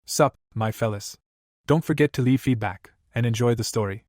Sup, my fellas. Don't forget to leave feedback, and enjoy the story.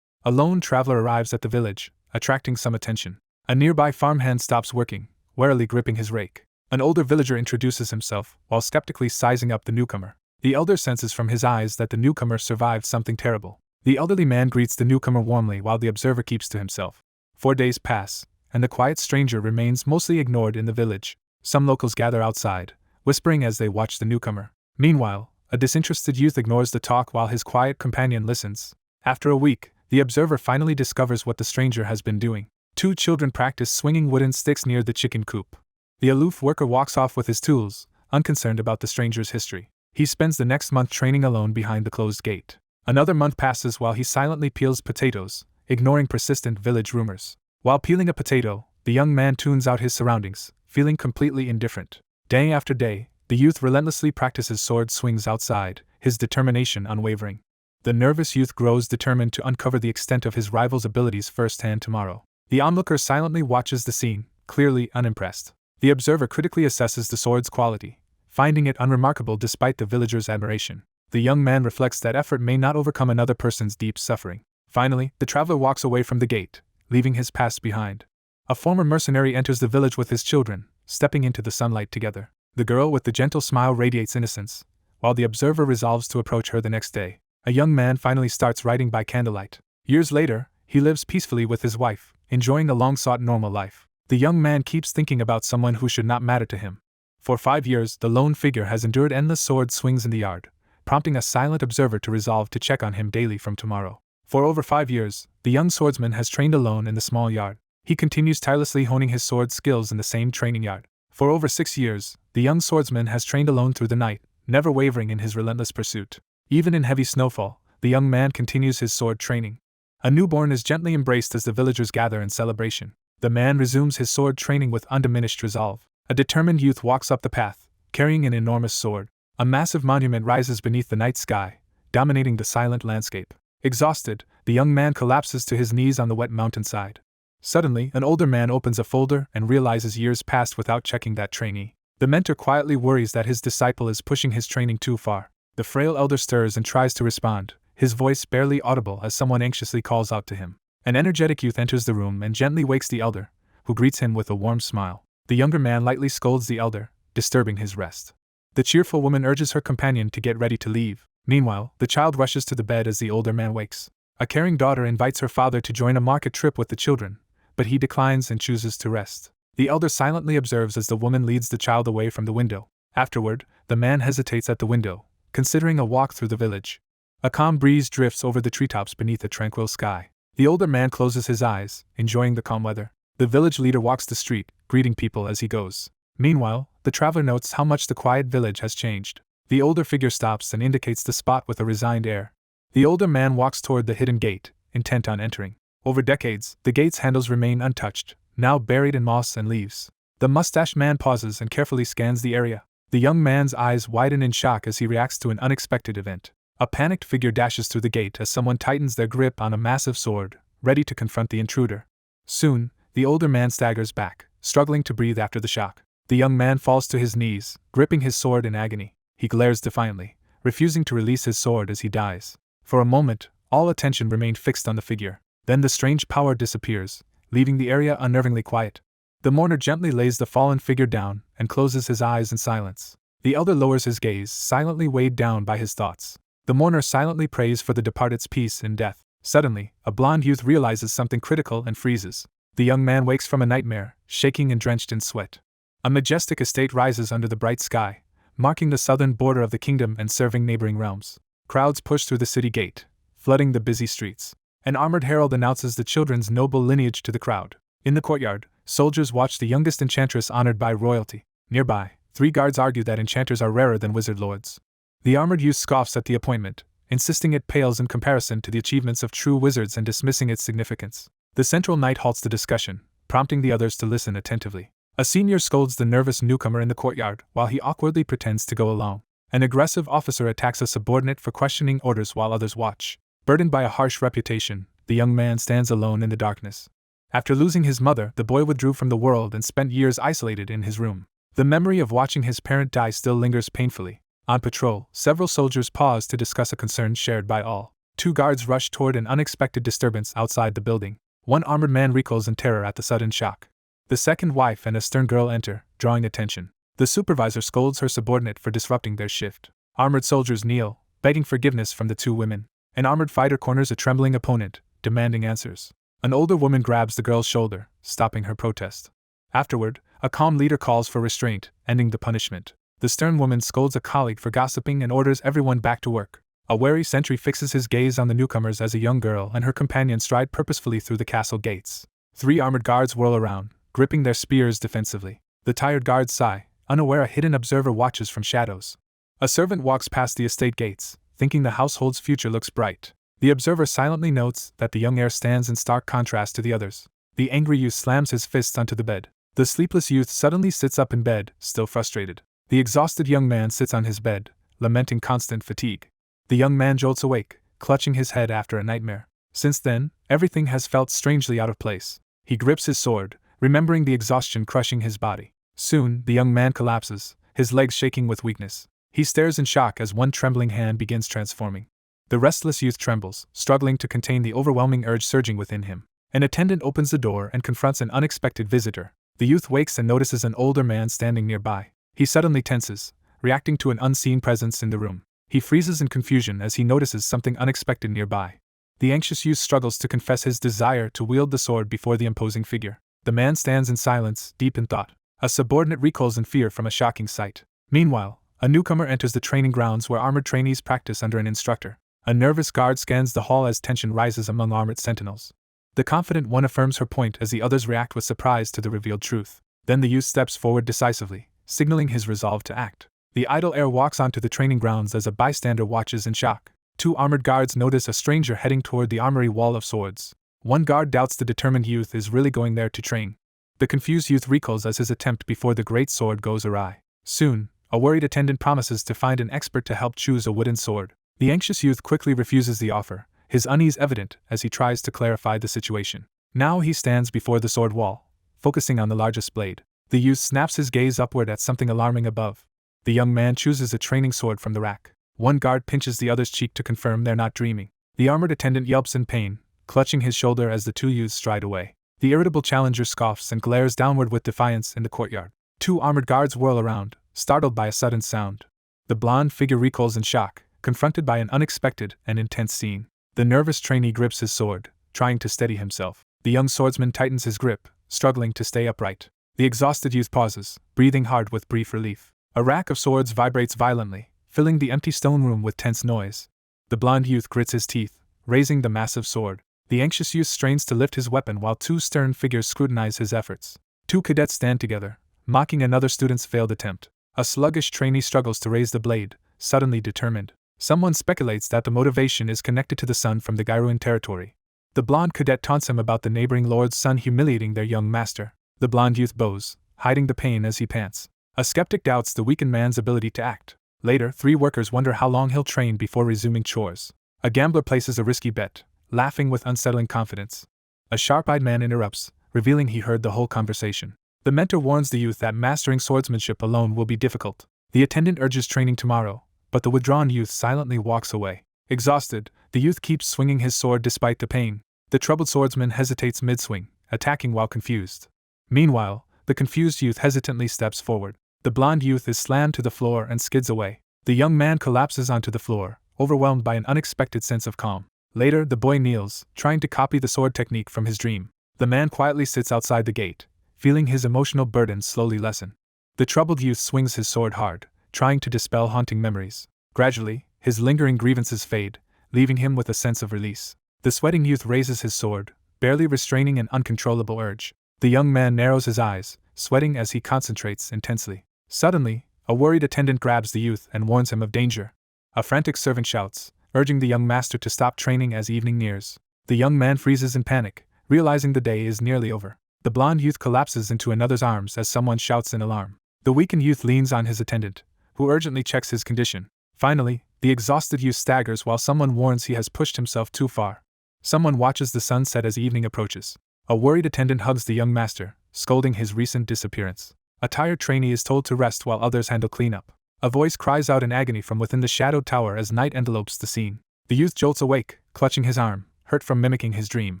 A lone traveler arrives at the village, attracting some attention. A nearby farmhand stops working, warily gripping his rake. An older villager introduces himself, while skeptically sizing up the newcomer. The elder senses from his eyes that the newcomer survived something terrible. The elderly man greets the newcomer warmly while the observer keeps to himself. 4 days pass, and the quiet stranger remains mostly ignored in the village. Some locals gather outside, whispering as they watch the newcomer. Meanwhile, a disinterested youth ignores the talk while his quiet companion listens. After a week, the observer finally discovers what the stranger has been doing. 2 children practice swinging wooden sticks near the chicken coop. The aloof worker walks off with his tools, unconcerned about the stranger's history. He spends the next month training alone behind the closed gate. Another month passes while he silently peels potatoes, ignoring persistent village rumors. While peeling a potato, the young man tunes out his surroundings, feeling completely indifferent. Day after day, the youth relentlessly practices sword swings outside, his determination unwavering. The nervous youth grows determined to uncover the extent of his rival's abilities firsthand tomorrow. The onlooker silently watches the scene, clearly unimpressed. The observer critically assesses the sword's quality, finding it unremarkable despite the villager's admiration. The young man reflects that effort may not overcome another person's deep suffering. Finally, the traveler walks away from the gate, leaving his past behind. A former mercenary enters the village with his children, stepping into the sunlight together. The girl with the gentle smile radiates innocence, while the observer resolves to approach her the next day. A young man finally starts writing by candlelight. Years later, he lives peacefully with his wife, enjoying a long-sought normal life. The young man keeps thinking about someone who should not matter to him. For 5 years, the lone figure has endured endless sword swings in the yard, prompting a silent observer to resolve to check on him daily from tomorrow. For over 5 years, the young swordsman has trained alone in the small yard. He continues tirelessly honing his sword skills in the same training yard. For over 6 years, the young swordsman has trained alone through the night, never wavering in his relentless pursuit. Even in heavy snowfall, the young man continues his sword training. A newborn is gently embraced as the villagers gather in celebration. The man resumes his sword training with undiminished resolve. A determined youth walks up the path, carrying an enormous sword. A massive monument rises beneath the night sky, dominating the silent landscape. Exhausted, the young man collapses to his knees on the wet mountainside. Suddenly, an older man opens a folder and realizes years passed without checking that trainee. The mentor quietly worries that his disciple is pushing his training too far. The frail elder stirs and tries to respond, his voice barely audible as someone anxiously calls out to him. An energetic youth enters the room and gently wakes the elder, who greets him with a warm smile. The younger man lightly scolds the elder, disturbing his rest. The cheerful woman urges her companion to get ready to leave. Meanwhile, the child rushes to the bed as the older man wakes. A caring daughter invites her father to join a market trip with the children, but he declines and chooses to rest. The elder silently observes as the woman leads the child away from the window. Afterward, the man hesitates at the window, considering a walk through the village. A calm breeze drifts over the treetops beneath a tranquil sky. The older man closes his eyes, enjoying the calm weather. The village leader walks the street, greeting people as he goes. Meanwhile, the traveler notes how much the quiet village has changed. The older figure stops and indicates the spot with a resigned air. The older man walks toward the hidden gate, intent on entering. Over decades, the gate's handles remain untouched, now buried in moss and leaves. The mustached man pauses and carefully scans the area. The young man's eyes widen in shock as he reacts to an unexpected event. A panicked figure dashes through the gate as someone tightens their grip on a massive sword, ready to confront the intruder. Soon, the older man staggers back, struggling to breathe after the shock. The young man falls to his knees, gripping his sword in agony. He glares defiantly, refusing to release his sword as he dies. For a moment, all attention remained fixed on the figure. Then the strange power disappears, leaving the area unnervingly quiet. The mourner gently lays the fallen figure down and closes his eyes in silence. The elder lowers his gaze, silently weighed down by his thoughts. The mourner silently prays for the departed's peace in death. Suddenly, a blond youth realizes something critical and freezes. The young man wakes from a nightmare, shaking and drenched in sweat. A majestic estate rises under the bright sky, marking the southern border of the kingdom and serving neighboring realms. Crowds push through the city gate, flooding the busy streets. An armored herald announces the children's noble lineage to the crowd. In the courtyard, soldiers watch the youngest enchantress honored by royalty. Nearby, 3 guards argue that enchanters are rarer than wizard lords. The armored youth scoffs at the appointment, insisting it pales in comparison to the achievements of true wizards and dismissing its significance. The central knight halts the discussion, prompting the others to listen attentively. A senior scolds the nervous newcomer in the courtyard while he awkwardly pretends to go along. An aggressive officer attacks a subordinate for questioning orders while others watch. Burdened by a harsh reputation, the young man stands alone in the darkness. After losing his mother, the boy withdrew from the world and spent years isolated in his room. The memory of watching his parent die still lingers painfully. On patrol, several soldiers pause to discuss a concern shared by all. Two guards rush toward an unexpected disturbance outside the building. One armored man recoils in terror at the sudden shock. The second wife and a stern girl enter, drawing attention. The supervisor scolds her subordinate for disrupting their shift. Armored soldiers kneel, begging forgiveness from the two women. An armored fighter corners a trembling opponent, demanding answers. An older woman grabs the girl's shoulder, stopping her protest. Afterward, a calm leader calls for restraint, ending the punishment. The stern woman scolds a colleague for gossiping and orders everyone back to work. A wary sentry fixes his gaze on the newcomers as a young girl and her companion stride purposefully through the castle gates. 3 armored guards whirl around, gripping their spears defensively. The tired guards sigh, unaware a hidden observer watches from shadows. A servant walks past the estate gates, thinking the household's future looks bright. The observer silently notes that the young heir stands in stark contrast to the others. The angry youth slams his fists onto the bed. The sleepless youth suddenly sits up in bed, still frustrated. The exhausted young man sits on his bed, lamenting constant fatigue. The young man jolts awake, clutching his head after a nightmare. Since then, everything has felt strangely out of place. He grips his sword, remembering the exhaustion crushing his body. Soon, the young man collapses, his legs shaking with weakness. He stares in shock as one trembling hand begins transforming. The restless youth trembles, struggling to contain the overwhelming urge surging within him. An attendant opens the door and confronts an unexpected visitor. The youth wakes and notices an older man standing nearby. He suddenly tenses, reacting to an unseen presence in the room. He freezes in confusion as he notices something unexpected nearby. The anxious youth struggles to confess his desire to wield the sword before the imposing figure. The man stands in silence, deep in thought. A subordinate recoils in fear from a shocking sight. Meanwhile, a newcomer enters the training grounds where armored trainees practice under an instructor. A nervous guard scans the hall as tension rises among armored sentinels. The confident one affirms her point as the others react with surprise to the revealed truth. Then the youth steps forward decisively, signaling his resolve to act. The idle heir walks onto the training grounds as a bystander watches in shock. 2 armored guards notice a stranger heading toward the armory wall of swords. One guard doubts the determined youth is really going there to train. The confused youth recoils as his attempt before the great sword goes awry. Soon, a worried attendant promises to find an expert to help choose a wooden sword. The anxious youth quickly refuses the offer, his unease evident as he tries to clarify the situation. Now he stands before the sword wall, focusing on the largest blade. The youth snaps his gaze upward at something alarming above. The young man chooses a training sword from the rack. One guard pinches the other's cheek to confirm they're not dreaming. The armored attendant yelps in pain, clutching his shoulder as the 2 youths stride away. The irritable challenger scoffs and glares downward with defiance in the courtyard. 2 armored guards whirl around, startled by a sudden sound. The blonde figure recoils in shock, confronted by an unexpected and intense scene. The nervous trainee grips his sword, trying to steady himself. The young swordsman tightens his grip, struggling to stay upright. The exhausted youth pauses, breathing hard with brief relief. A rack of swords vibrates violently, filling the empty stone room with tense noise. The blond youth grits his teeth, raising the massive sword. The anxious youth strains to lift his weapon while 2 stern figures scrutinize his efforts. 2 cadets stand together, mocking another student's failed attempt. A sluggish trainee struggles to raise the blade, suddenly determined. Someone speculates that the motivation is connected to the son from the Gyruan territory. The blonde cadet taunts him about the neighboring lord's son humiliating their young master. The blonde youth bows, hiding the pain as he pants. A skeptic doubts the weakened man's ability to act. Later, 3 workers wonder how long he'll train before resuming chores. A gambler places a risky bet, laughing with unsettling confidence. A sharp-eyed man interrupts, revealing he heard the whole conversation. The mentor warns the youth that mastering swordsmanship alone will be difficult. The attendant urges training tomorrow, but the withdrawn youth silently walks away. Exhausted, the youth keeps swinging his sword despite the pain. The troubled swordsman hesitates mid-swing, attacking while confused. Meanwhile, the confused youth hesitantly steps forward. The blond youth is slammed to the floor and skids away. The young man collapses onto the floor, overwhelmed by an unexpected sense of calm. Later, the boy kneels, trying to copy the sword technique from his dream. The man quietly sits outside the gate, feeling his emotional burden slowly lessen. The troubled youth swings his sword hard, trying to dispel haunting memories. Gradually, his lingering grievances fade, leaving him with a sense of release. The sweating youth raises his sword, barely restraining an uncontrollable urge. The young man narrows his eyes, sweating as he concentrates intensely. Suddenly, a worried attendant grabs the youth and warns him of danger. A frantic servant shouts, urging the young master to stop training as evening nears. The young man freezes in panic, realizing the day is nearly over. The blond youth collapses into another's arms as someone shouts in alarm. The weakened youth leans on his attendant, who urgently checks his condition. Finally, the exhausted youth staggers while someone warns he has pushed himself too far. Someone watches the sun set as evening approaches. A worried attendant hugs the young master, scolding his recent disappearance. A tired trainee is told to rest while others handle cleanup. A voice cries out in agony from within the shadowed tower as night envelopes the scene. The youth jolts awake, clutching his arm, hurt from mimicking his dream.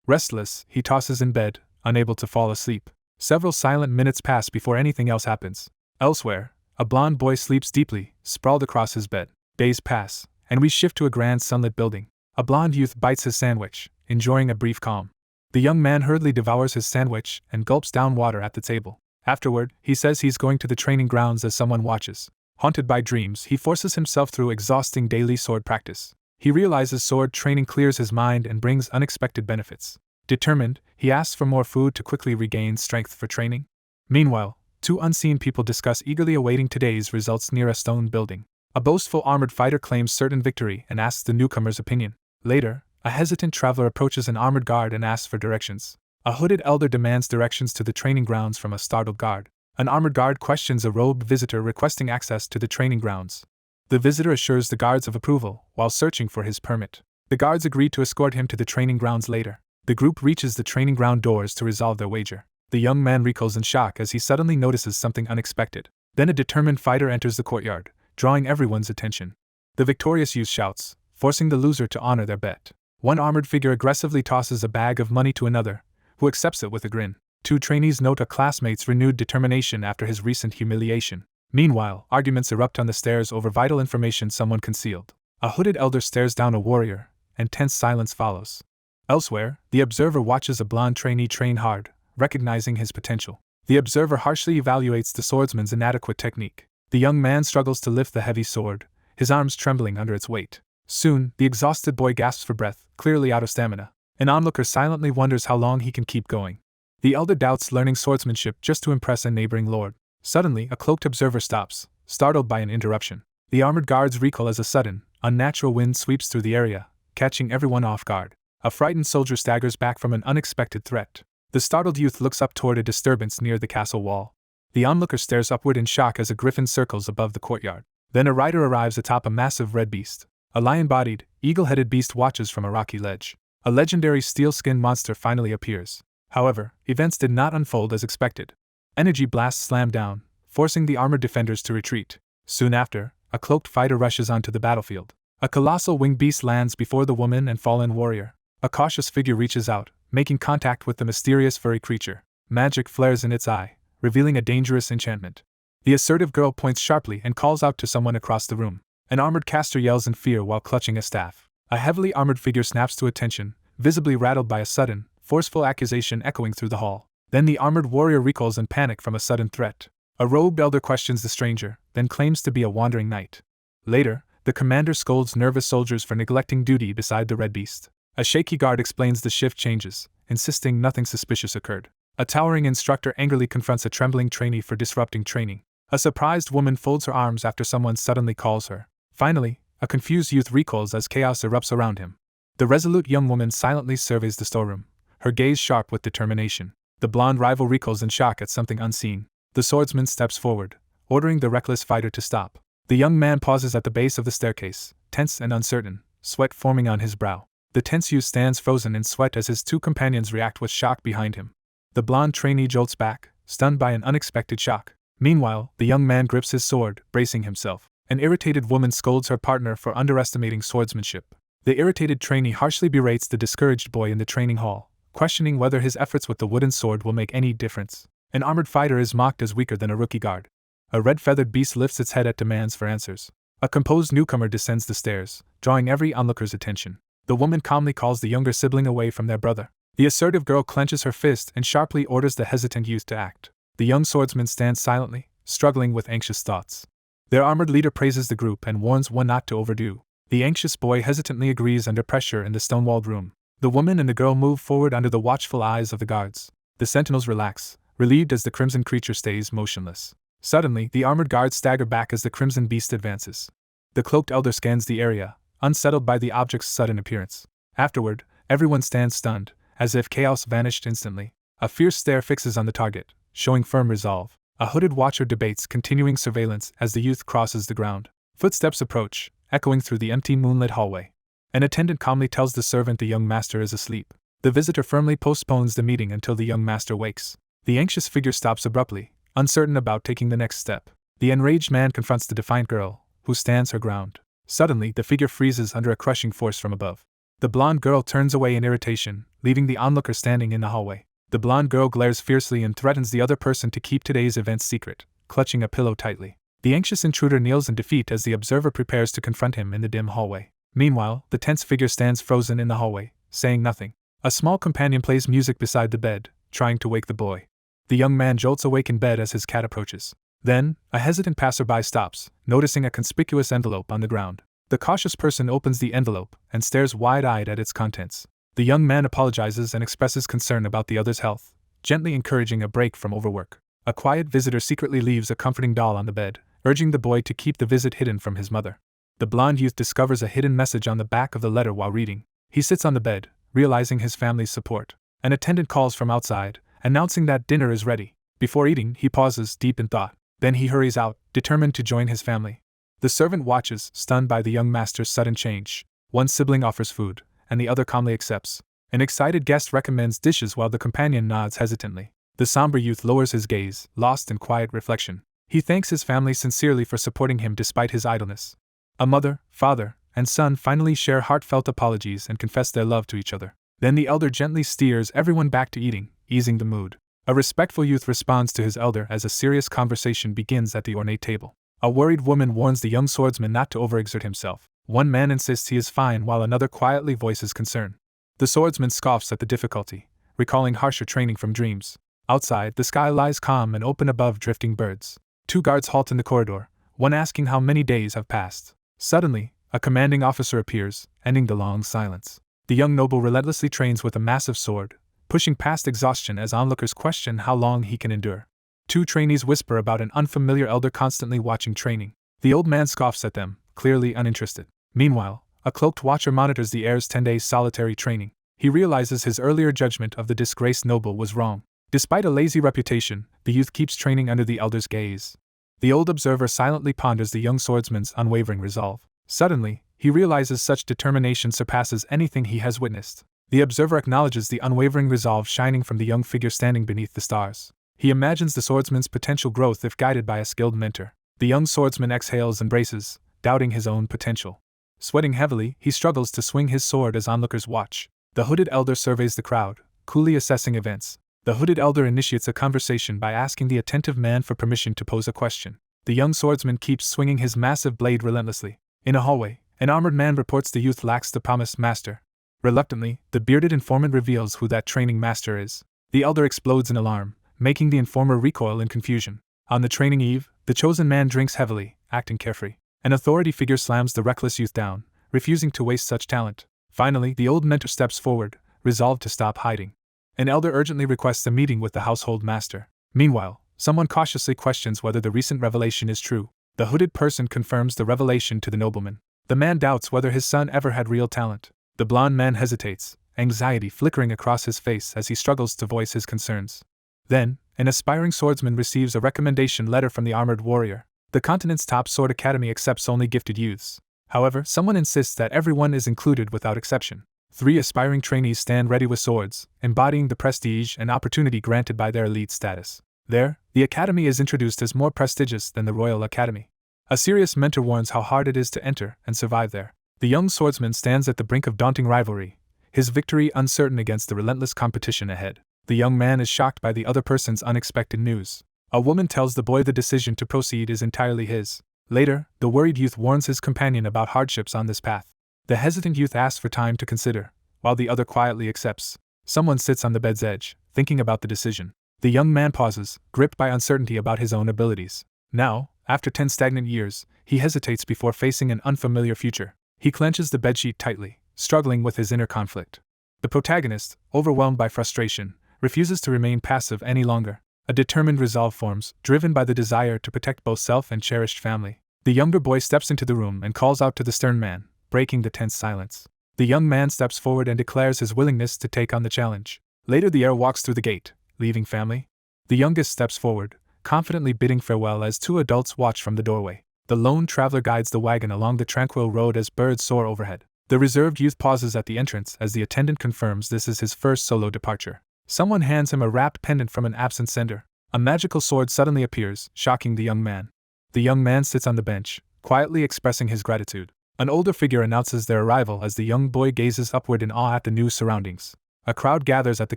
Restless, he tosses in bed, unable to fall asleep. Several silent minutes pass before anything else happens. Elsewhere, a blond boy sleeps deeply, sprawled across his bed. Days pass, and we shift to a grand sunlit building. A blond youth bites his sandwich, enjoying a brief calm. The young man hurriedly devours his sandwich and gulps down water at the table. Afterward, he says he's going to the training grounds as someone watches. Haunted by dreams, he forces himself through exhausting daily sword practice. He realizes sword training clears his mind and brings unexpected benefits. Determined, he asks for more food to quickly regain strength for training. Meanwhile, two unseen people discuss eagerly awaiting today's results near a stone building. A boastful armored fighter claims certain victory and asks the newcomer's opinion. Later, a hesitant traveler approaches an armored guard and asks for directions. A hooded elder demands directions to the training grounds from a startled guard. An armored guard questions a robed visitor requesting access to the training grounds. The visitor assures the guards of approval while searching for his permit. The guards agree to escort him to the training grounds later. The group reaches the training ground doors to resolve their wager. The young man recoils in shock as he suddenly notices something unexpected. Then a determined fighter enters the courtyard, drawing everyone's attention. The victorious youth shouts, forcing the loser to honor their bet. One armored figure aggressively tosses a bag of money to another, who accepts it with a grin. Two trainees note a classmate's renewed determination after his recent humiliation. Meanwhile, arguments erupt on the stairs over vital information someone concealed. A hooded elder stares down a warrior, and tense silence follows. Elsewhere, the observer watches a blonde trainee train hard, recognizing his potential. The observer harshly evaluates the swordsman's inadequate technique. The young man struggles to lift the heavy sword, his arms trembling under its weight. Soon, the exhausted boy gasps for breath, clearly out of stamina. An onlooker silently wonders how long he can keep going. The elder doubts learning swordsmanship just to impress a neighboring lord. Suddenly, a cloaked observer stops, startled by an interruption. The armored guards recoil as a sudden, unnatural wind sweeps through the area, catching everyone off guard. A frightened soldier staggers back from an unexpected threat. The startled youth looks up toward a disturbance near the castle wall. The onlooker stares upward in shock as a griffin circles above the courtyard. Then a rider arrives atop a massive red beast. A lion-bodied, eagle-headed beast watches from a rocky ledge. A legendary steel-skinned monster finally appears. However, events did not unfold as expected. Energy blasts slam down, forcing the armored defenders to retreat. Soon after, a cloaked fighter rushes onto the battlefield. A colossal winged beast lands before the woman and fallen warrior. A cautious figure reaches out, making contact with the mysterious furry creature. Magic flares in its eye, revealing a dangerous enchantment. The assertive girl points sharply and calls out to someone across the room. An armored caster yells in fear while clutching a staff. A heavily armored figure snaps to attention, visibly rattled by a sudden, forceful accusation echoing through the hall. Then the armored warrior recoils in panic from a sudden threat. A robed elder questions the stranger, then claims to be a wandering knight. Later, the commander scolds nervous soldiers for neglecting duty beside the red beast. A shaky guard explains the shift changes, insisting nothing suspicious occurred. A towering instructor angrily confronts a trembling trainee for disrupting training. A surprised woman folds her arms after someone suddenly calls her. Finally, a confused youth recoils as chaos erupts around him. The resolute young woman silently surveys the storeroom, her gaze sharp with determination. The blonde rival recoils in shock at something unseen. The swordsman steps forward, ordering the reckless fighter to stop. The young man pauses at the base of the staircase, tense and uncertain, sweat forming on his brow. The tense youth stands frozen in sweat as his two companions react with shock behind him. The blonde trainee jolts back, stunned by an unexpected shock. Meanwhile, the young man grips his sword, bracing himself. An irritated woman scolds her partner for underestimating swordsmanship. The irritated trainee harshly berates the discouraged boy in the training hall, questioning whether his efforts with the wooden sword will make any difference. An armored fighter is mocked as weaker than a rookie guard. A red-feathered beast lifts its head at demands for answers. A composed newcomer descends the stairs, drawing every onlooker's attention. The woman calmly calls the younger sibling away from their brother. The assertive girl clenches her fist and sharply orders the hesitant youth to act. The young swordsman stands silently, struggling with anxious thoughts. Their armored leader praises the group and warns one not to overdo. The anxious boy hesitantly agrees under pressure in the stone-walled room. The woman and the girl move forward under the watchful eyes of the guards. The sentinels relax, relieved as the crimson creature stays motionless. Suddenly, the armored guards stagger back as the crimson beast advances. The cloaked elder scans the area, unsettled by the object's sudden appearance. Afterward, everyone stands stunned, as if chaos vanished instantly. A fierce stare fixes on the target, showing firm resolve. A hooded watcher debates continuing surveillance as the youth crosses the ground. Footsteps approach, echoing through the empty moonlit hallway. An attendant calmly tells the servant the young master is asleep. The visitor firmly postpones the meeting until the young master wakes. The anxious figure stops abruptly, uncertain about taking the next step. The enraged man confronts the defiant girl, who stands her ground. Suddenly, the figure freezes under a crushing force from above. The blonde girl turns away in irritation, leaving the onlooker standing in the hallway. The blonde girl glares fiercely and threatens the other person to keep today's events secret, clutching a pillow tightly. The anxious intruder kneels in defeat as the observer prepares to confront him in the dim hallway. Meanwhile, the tense figure stands frozen in the hallway, saying nothing. A small companion plays music beside the bed, trying to wake the boy. The young man jolts awake in bed as his cat approaches. Then, a hesitant passerby stops, noticing a conspicuous envelope on the ground. The cautious person opens the envelope and stares wide-eyed at its contents. The young man apologizes and expresses concern about the other's health, gently encouraging a break from overwork. A quiet visitor secretly leaves a comforting doll on the bed, urging the boy to keep the visit hidden from his mother. The blonde youth discovers a hidden message on the back of the letter while reading. He sits on the bed, realizing his family's support. An attendant calls from outside, announcing that dinner is ready. Before eating, he pauses, deep in thought. Then he hurries out, determined to join his family. The servant watches, stunned by the young master's sudden change. One sibling offers food, and the other calmly accepts. An excited guest recommends dishes while the companion nods hesitantly. The somber youth lowers his gaze, lost in quiet reflection. He thanks his family sincerely for supporting him despite his idleness. A mother, father, and son finally share heartfelt apologies and confess their love to each other. Then the elder gently steers everyone back to eating, easing the mood. A respectful youth responds to his elder as a serious conversation begins at the ornate table. A worried woman warns the young swordsman not to overexert himself. One man insists he is fine while another quietly voices concern. The swordsman scoffs at the difficulty, recalling harsher training from dreams. Outside, the sky lies calm and open above drifting birds. 2 guards halt in the corridor, one asking how many days have passed. Suddenly, a commanding officer appears, ending the long silence. The young noble relentlessly trains with a massive sword, pushing past exhaustion as onlookers question how long he can endure. 2 trainees whisper about an unfamiliar elder constantly watching training. The old man scoffs at them, clearly uninterested. Meanwhile, a cloaked watcher monitors the heir's 10 days solitary training. He realizes his earlier judgment of the disgraced noble was wrong. Despite a lazy reputation, the youth keeps training under the elder's gaze. The old observer silently ponders the young swordsman's unwavering resolve. Suddenly, he realizes such determination surpasses anything he has witnessed. The observer acknowledges the unwavering resolve shining from the young figure standing beneath the stars. He imagines the swordsman's potential growth if guided by a skilled mentor. The young swordsman exhales and braces, doubting his own potential. Sweating heavily, he struggles to swing his sword as onlookers watch. The hooded elder surveys the crowd, coolly assessing events. The hooded elder initiates a conversation by asking the attentive man for permission to pose a question. The young swordsman keeps swinging his massive blade relentlessly. In a hallway, an armored man reports the youth lacks the promised master. Reluctantly, the bearded informant reveals who that training master is. The elder explodes in alarm, making the informer recoil in confusion. On the training eve, the chosen man drinks heavily, acting carefree. An authority figure slams the reckless youth down, refusing to waste such talent. Finally, the old mentor steps forward, resolved to stop hiding. An elder urgently requests a meeting with the household master. Meanwhile, someone cautiously questions whether the recent revelation is true. The hooded person confirms the revelation to the nobleman. The man doubts whether his son ever had real talent. The blond man hesitates, anxiety flickering across his face as he struggles to voice his concerns. Then, an aspiring swordsman receives a recommendation letter from the armored warrior. The continent's top sword academy accepts only gifted youths. However, someone insists that everyone is included without exception. 3 aspiring trainees stand ready with swords, embodying the prestige and opportunity granted by their elite status. There, the academy is introduced as more prestigious than the Royal Academy. A serious mentor warns how hard it is to enter and survive there. The young swordsman stands at the brink of daunting rivalry, his victory uncertain against the relentless competition ahead. The young man is shocked by the other person's unexpected news. A woman tells the boy the decision to proceed is entirely his. Later, the worried youth warns his companion about hardships on this path. The hesitant youth asks for time to consider, while the other quietly accepts. Someone sits on the bed's edge, thinking about the decision. The young man pauses, gripped by uncertainty about his own abilities. Now, after 10 stagnant years, he hesitates before facing an unfamiliar future. He clenches the bedsheet tightly, struggling with his inner conflict. The protagonist, overwhelmed by frustration, refuses to remain passive any longer. A determined resolve forms, driven by the desire to protect both self and cherished family. The younger boy steps into the room and calls out to the stern man, breaking the tense silence. The young man steps forward and declares his willingness to take on the challenge. Later, the heir walks through the gate, leaving family. The youngest steps forward, confidently bidding farewell as 2 adults watch from the doorway. The lone traveler guides the wagon along the tranquil road as birds soar overhead. The reserved youth pauses at the entrance as the attendant confirms this is his first solo departure. Someone hands him a wrapped pendant from an absent sender. A magical sword suddenly appears, shocking the young man. The young man sits on the bench, quietly expressing his gratitude. An older figure announces their arrival as the young boy gazes upward in awe at the new surroundings. A crowd gathers at the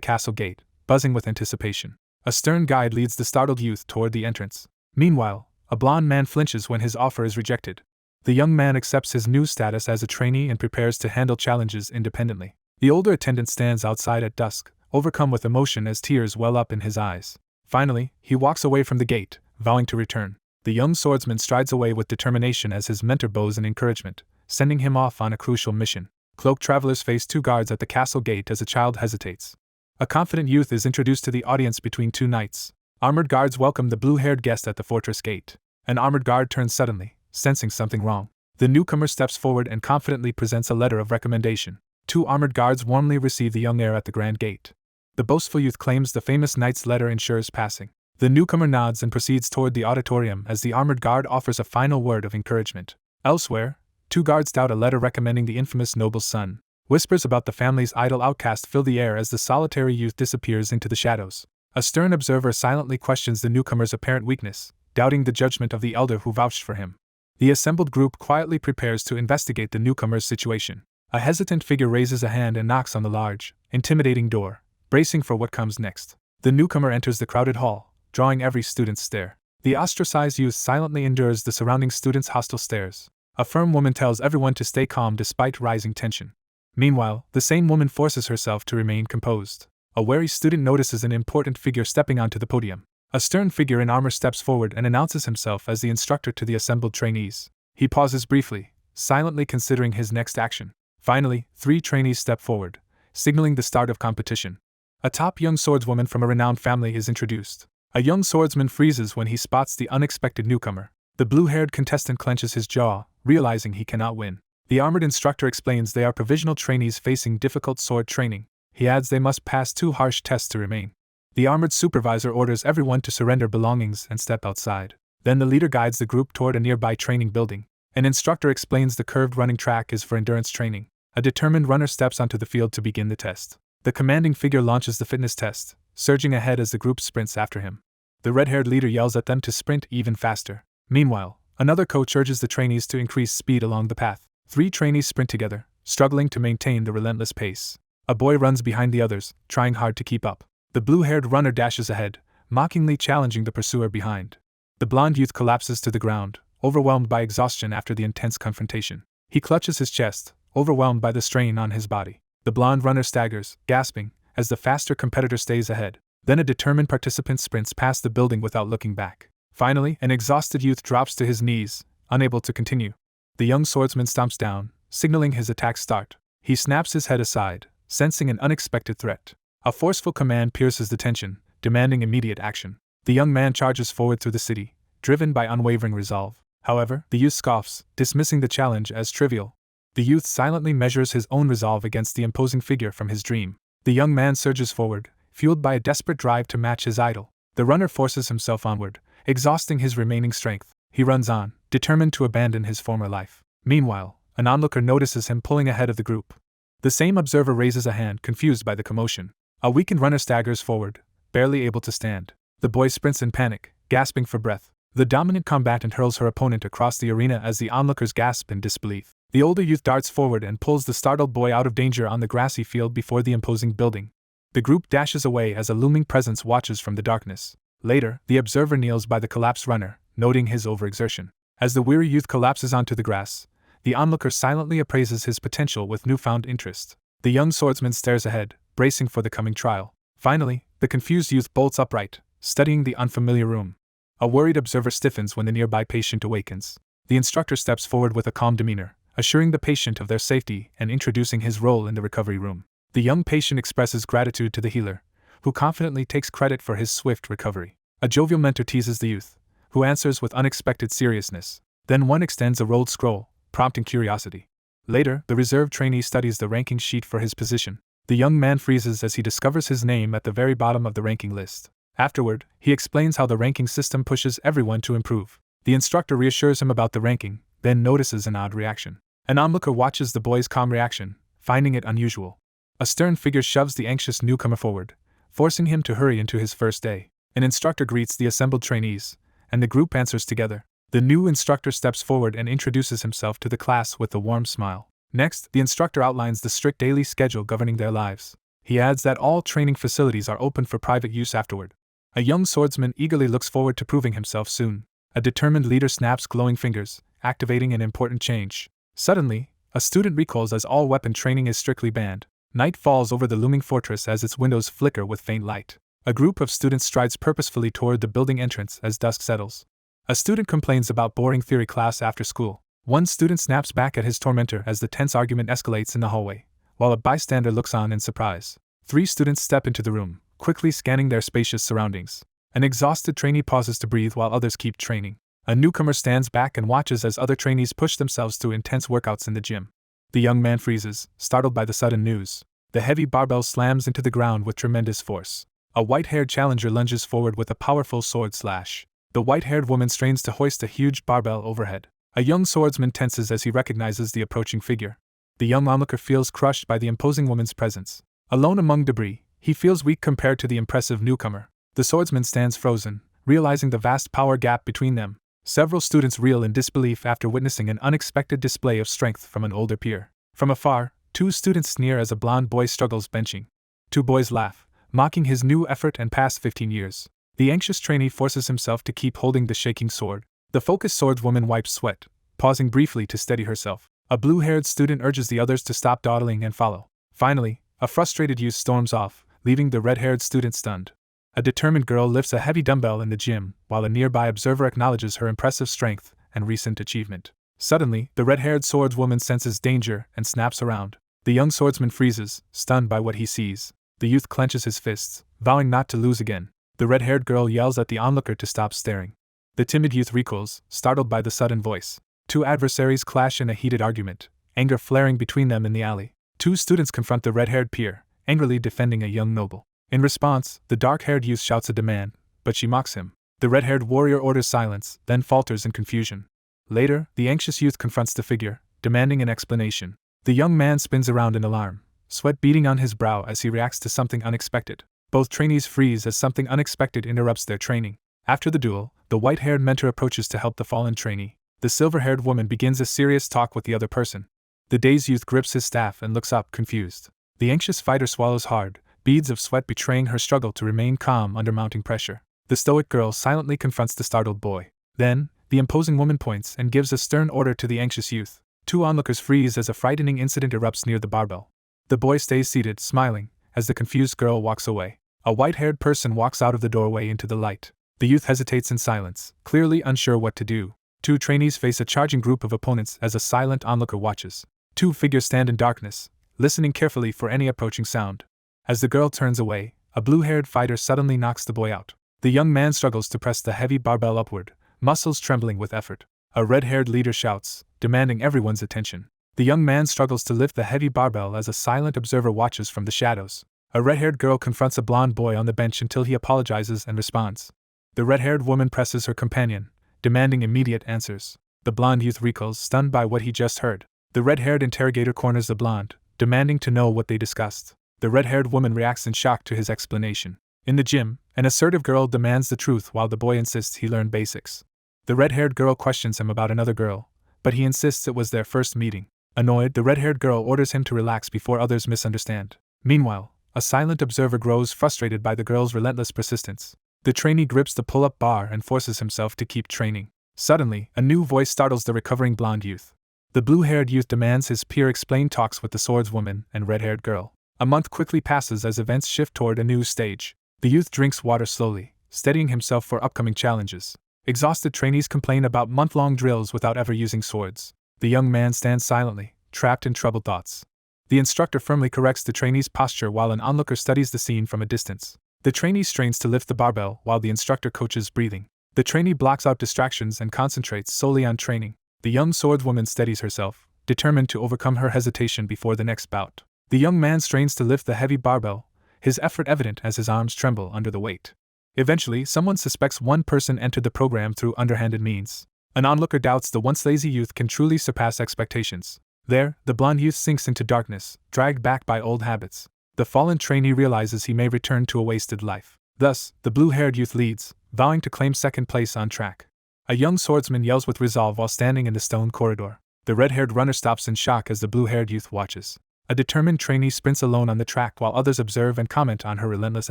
castle gate, buzzing with anticipation. A stern guide leads the startled youth toward the entrance. Meanwhile, a blond man flinches when his offer is rejected. The young man accepts his new status as a trainee and prepares to handle challenges independently. The older attendant stands outside at dusk, overcome with emotion as tears well up in his eyes. Finally, he walks away from the gate, vowing to return. The young swordsman strides away with determination as his mentor bows in encouragement, sending him off on a crucial mission. Cloaked travelers face two guards at the castle gate as a child hesitates. A confident youth is introduced to the audience between two knights. Armored guards welcome the blue-haired guest at the fortress gate. An armored guard turns suddenly, sensing something wrong. The newcomer steps forward and confidently presents a letter of recommendation. Two armored guards warmly receive the young heir at the grand gate. The boastful youth claims the famous knight's letter ensures passing. The newcomer nods and proceeds toward the auditorium as the armored guard offers a final word of encouragement. Elsewhere, two guards doubt a letter recommending the infamous noble's son. Whispers about the family's idle outcast fill the air as the solitary youth disappears into the shadows. A stern observer silently questions the newcomer's apparent weakness, doubting the judgment of the elder who vouched for him. The assembled group quietly prepares to investigate the newcomer's situation. A hesitant figure raises a hand and knocks on the large, intimidating door, bracing for what comes next. The newcomer enters the crowded hall, drawing every student's stare. The ostracized youth silently endures the surrounding students' hostile stares. A firm woman tells everyone to stay calm despite rising tension. Meanwhile, the same woman forces herself to remain composed. A wary student notices an important figure stepping onto the podium. A stern figure in armor steps forward and announces himself as the instructor to the assembled trainees. He pauses briefly, silently considering his next action. Finally, 3 trainees step forward, signaling the start of competition. A top young swordswoman from a renowned family is introduced. A young swordsman freezes when he spots the unexpected newcomer. The blue-haired contestant clenches his jaw, realizing he cannot win. The armored instructor explains they are provisional trainees facing difficult sword training. He adds they must pass 2 harsh tests to remain. The armored supervisor orders everyone to surrender belongings and step outside. Then the leader guides the group toward a nearby training building. An instructor explains the curved running track is for endurance training. A determined runner steps onto the field to begin the test. The commanding figure launches the fitness test, surging ahead as the group sprints after him. The red-haired leader yells at them to sprint even faster. Meanwhile, another coach urges the trainees to increase speed along the path. 3 trainees sprint together, struggling to maintain the relentless pace. A boy runs behind the others, trying hard to keep up. The blue-haired runner dashes ahead, mockingly challenging the pursuer behind. The blond youth collapses to the ground, overwhelmed by exhaustion after the intense confrontation. He clutches his chest, overwhelmed by the strain on his body. The blond runner staggers, gasping, as the faster competitor stays ahead. Then a determined participant sprints past the building without looking back. Finally, an exhausted youth drops to his knees, unable to continue. The young swordsman stomps down, signaling his attack start. He snaps his head aside, sensing an unexpected threat. A forceful command pierces the tension, demanding immediate action. The young man charges forward through the city, driven by unwavering resolve. However, the youth scoffs, dismissing the challenge as trivial. The youth silently measures his own resolve against the imposing figure from his dream. The young man surges forward, fueled by a desperate drive to match his idol. The runner forces himself onward, exhausting his remaining strength. He runs on, determined to abandon his former life. Meanwhile, an onlooker notices him pulling ahead of the group. The same observer raises a hand, confused by the commotion. A weakened runner staggers forward, barely able to stand. The boy sprints in panic, gasping for breath. The dominant combatant hurls her opponent across the arena as the onlookers gasp in disbelief. The older youth darts forward and pulls the startled boy out of danger on the grassy field before the imposing building. The group dashes away as a looming presence watches from the darkness. Later, the observer kneels by the collapsed runner, noting his overexertion. As the weary youth collapses onto the grass, the onlooker silently appraises his potential with newfound interest. The young swordsman stares ahead, bracing for the coming trial. Finally, the confused youth bolts upright, studying the unfamiliar room. A worried observer stiffens when the nearby patient awakens. The instructor steps forward with a calm demeanor, assuring the patient of their safety and introducing his role in the recovery room. The young patient expresses gratitude to the healer, who confidently takes credit for his swift recovery. A jovial mentor teases the youth, who answers with unexpected seriousness. Then one extends a rolled scroll, prompting curiosity. Later, the reserve trainee studies the ranking sheet for his position. The young man freezes as he discovers his name at the very bottom of the ranking list. Afterward, he explains how the ranking system pushes everyone to improve. The instructor reassures him about the ranking, then notices an odd reaction. An onlooker watches the boy's calm reaction, finding it unusual. A stern figure shoves the anxious newcomer forward, forcing him to hurry into his first day. An instructor greets the assembled trainees, and the group answers together. The new instructor steps forward and introduces himself to the class with a warm smile. Next, the instructor outlines the strict daily schedule governing their lives. He adds that all training facilities are open for private use afterward. A young swordsman eagerly looks forward to proving himself soon. A determined leader snaps glowing fingers, activating an important change. Suddenly, a student recalls as all weapon training is strictly banned. Night falls over the looming fortress as its windows flicker with faint light. A group of students strides purposefully toward the building entrance as dusk settles. A student complains about boring theory class after school. One student snaps back at his tormentor as the tense argument escalates in the hallway, while a bystander looks on in surprise. 3 students step into the room, quickly scanning their spacious surroundings. An exhausted trainee pauses to breathe while others keep training. A newcomer stands back and watches as other trainees push themselves through intense workouts in the gym. The young man freezes, startled by the sudden news. The heavy barbell slams into the ground with tremendous force. A white-haired challenger lunges forward with a powerful sword slash. The white-haired woman strains to hoist a huge barbell overhead. A young swordsman tenses as he recognizes the approaching figure. The young onlooker feels crushed by the imposing woman's presence. Alone among debris, he feels weak compared to the impressive newcomer. The swordsman stands frozen, realizing the vast power gap between them. Several students reel in disbelief after witnessing an unexpected display of strength from an older peer. From afar, 2 students sneer as a blond boy struggles benching. 2 boys laugh, mocking his new effort and past 15 years. The anxious trainee forces himself to keep holding the shaking sword. The focused swordswoman wipes sweat, pausing briefly to steady herself. A blue-haired student urges the others to stop dawdling and follow. Finally, a frustrated youth storms off, leaving the red-haired student stunned. A determined girl lifts a heavy dumbbell in the gym, while a nearby observer acknowledges her impressive strength and recent achievement. Suddenly, the red-haired swordswoman senses danger and snaps around. The young swordsman freezes, stunned by what he sees. The youth clenches his fists, vowing not to lose again. The red-haired girl yells at the onlooker to stop staring. The timid youth recoils, startled by the sudden voice. 2 adversaries clash in a heated argument, anger flaring between them in the alley. 2 students confront the red-haired peer, angrily defending a young noble. In response, the dark-haired youth shouts a demand, but she mocks him. The red-haired warrior orders silence, then falters in confusion. Later, the anxious youth confronts the figure, demanding an explanation. The young man spins around in alarm, sweat beading on his brow as he reacts to something unexpected. Both trainees freeze as something unexpected interrupts their training. After the duel, the white-haired mentor approaches to help the fallen trainee. The silver-haired woman begins a serious talk with the other person. The dazed youth grips his staff and looks up, confused. The anxious fighter swallows hard, beads of sweat betraying her struggle to remain calm under mounting pressure. The stoic girl silently confronts the startled boy. Then, the imposing woman points and gives a stern order to the anxious youth. 2 onlookers freeze as a frightening incident erupts near the barbell. The boy stays seated, smiling, as the confused girl walks away. A white-haired person walks out of the doorway into the light. The youth hesitates in silence, clearly unsure what to do. 2 trainees face a charging group of opponents as a silent onlooker watches. 2 figures stand in darkness, listening carefully for any approaching sound. As the girl turns away, a blue-haired fighter suddenly knocks the boy out. The young man struggles to press the heavy barbell upward, muscles trembling with effort. A red-haired leader shouts, demanding everyone's attention. The young man struggles to lift the heavy barbell as a silent observer watches from the shadows. A red-haired girl confronts a blond boy on the bench until he apologizes and responds. The red-haired woman presses her companion, demanding immediate answers. The blond youth recoils, stunned by what he just heard. The red-haired interrogator corners the blonde, demanding to know what they discussed. The red-haired woman reacts in shock to his explanation. In the gym, an assertive girl demands the truth while the boy insists he learn basics. The red-haired girl questions him about another girl, but he insists it was their first meeting. Annoyed, the red-haired girl orders him to relax before others misunderstand. Meanwhile, a silent observer grows frustrated by the girl's relentless persistence. The trainee grips the pull-up bar and forces himself to keep training. Suddenly, a new voice startles the recovering blonde youth. The blue-haired youth demands his peer explain talks with the swordswoman and red-haired girl. A month quickly passes as events shift toward a new stage. The youth drinks water slowly, steadying himself for upcoming challenges. Exhausted trainees complain about month-long drills without ever using swords. The young man stands silently, trapped in troubled thoughts. The instructor firmly corrects the trainee's posture while an onlooker studies the scene from a distance. The trainee strains to lift the barbell while the instructor coaches breathing. The trainee blocks out distractions and concentrates solely on training. The young swordswoman steadies herself, determined to overcome her hesitation before the next bout. The young man strains to lift the heavy barbell, his effort evident as his arms tremble under the weight. Eventually, someone suspects one person entered the program through underhanded means. An onlooker doubts the once lazy youth can truly surpass expectations. There, the blonde youth sinks into darkness, dragged back by old habits. The fallen trainee realizes he may return to a wasted life. Thus, the blue-haired youth leads, vowing to claim second place on track. A young swordsman yells with resolve while standing in the stone corridor. The red-haired runner stops in shock as the blue-haired youth watches. A determined trainee sprints alone on the track while others observe and comment on her relentless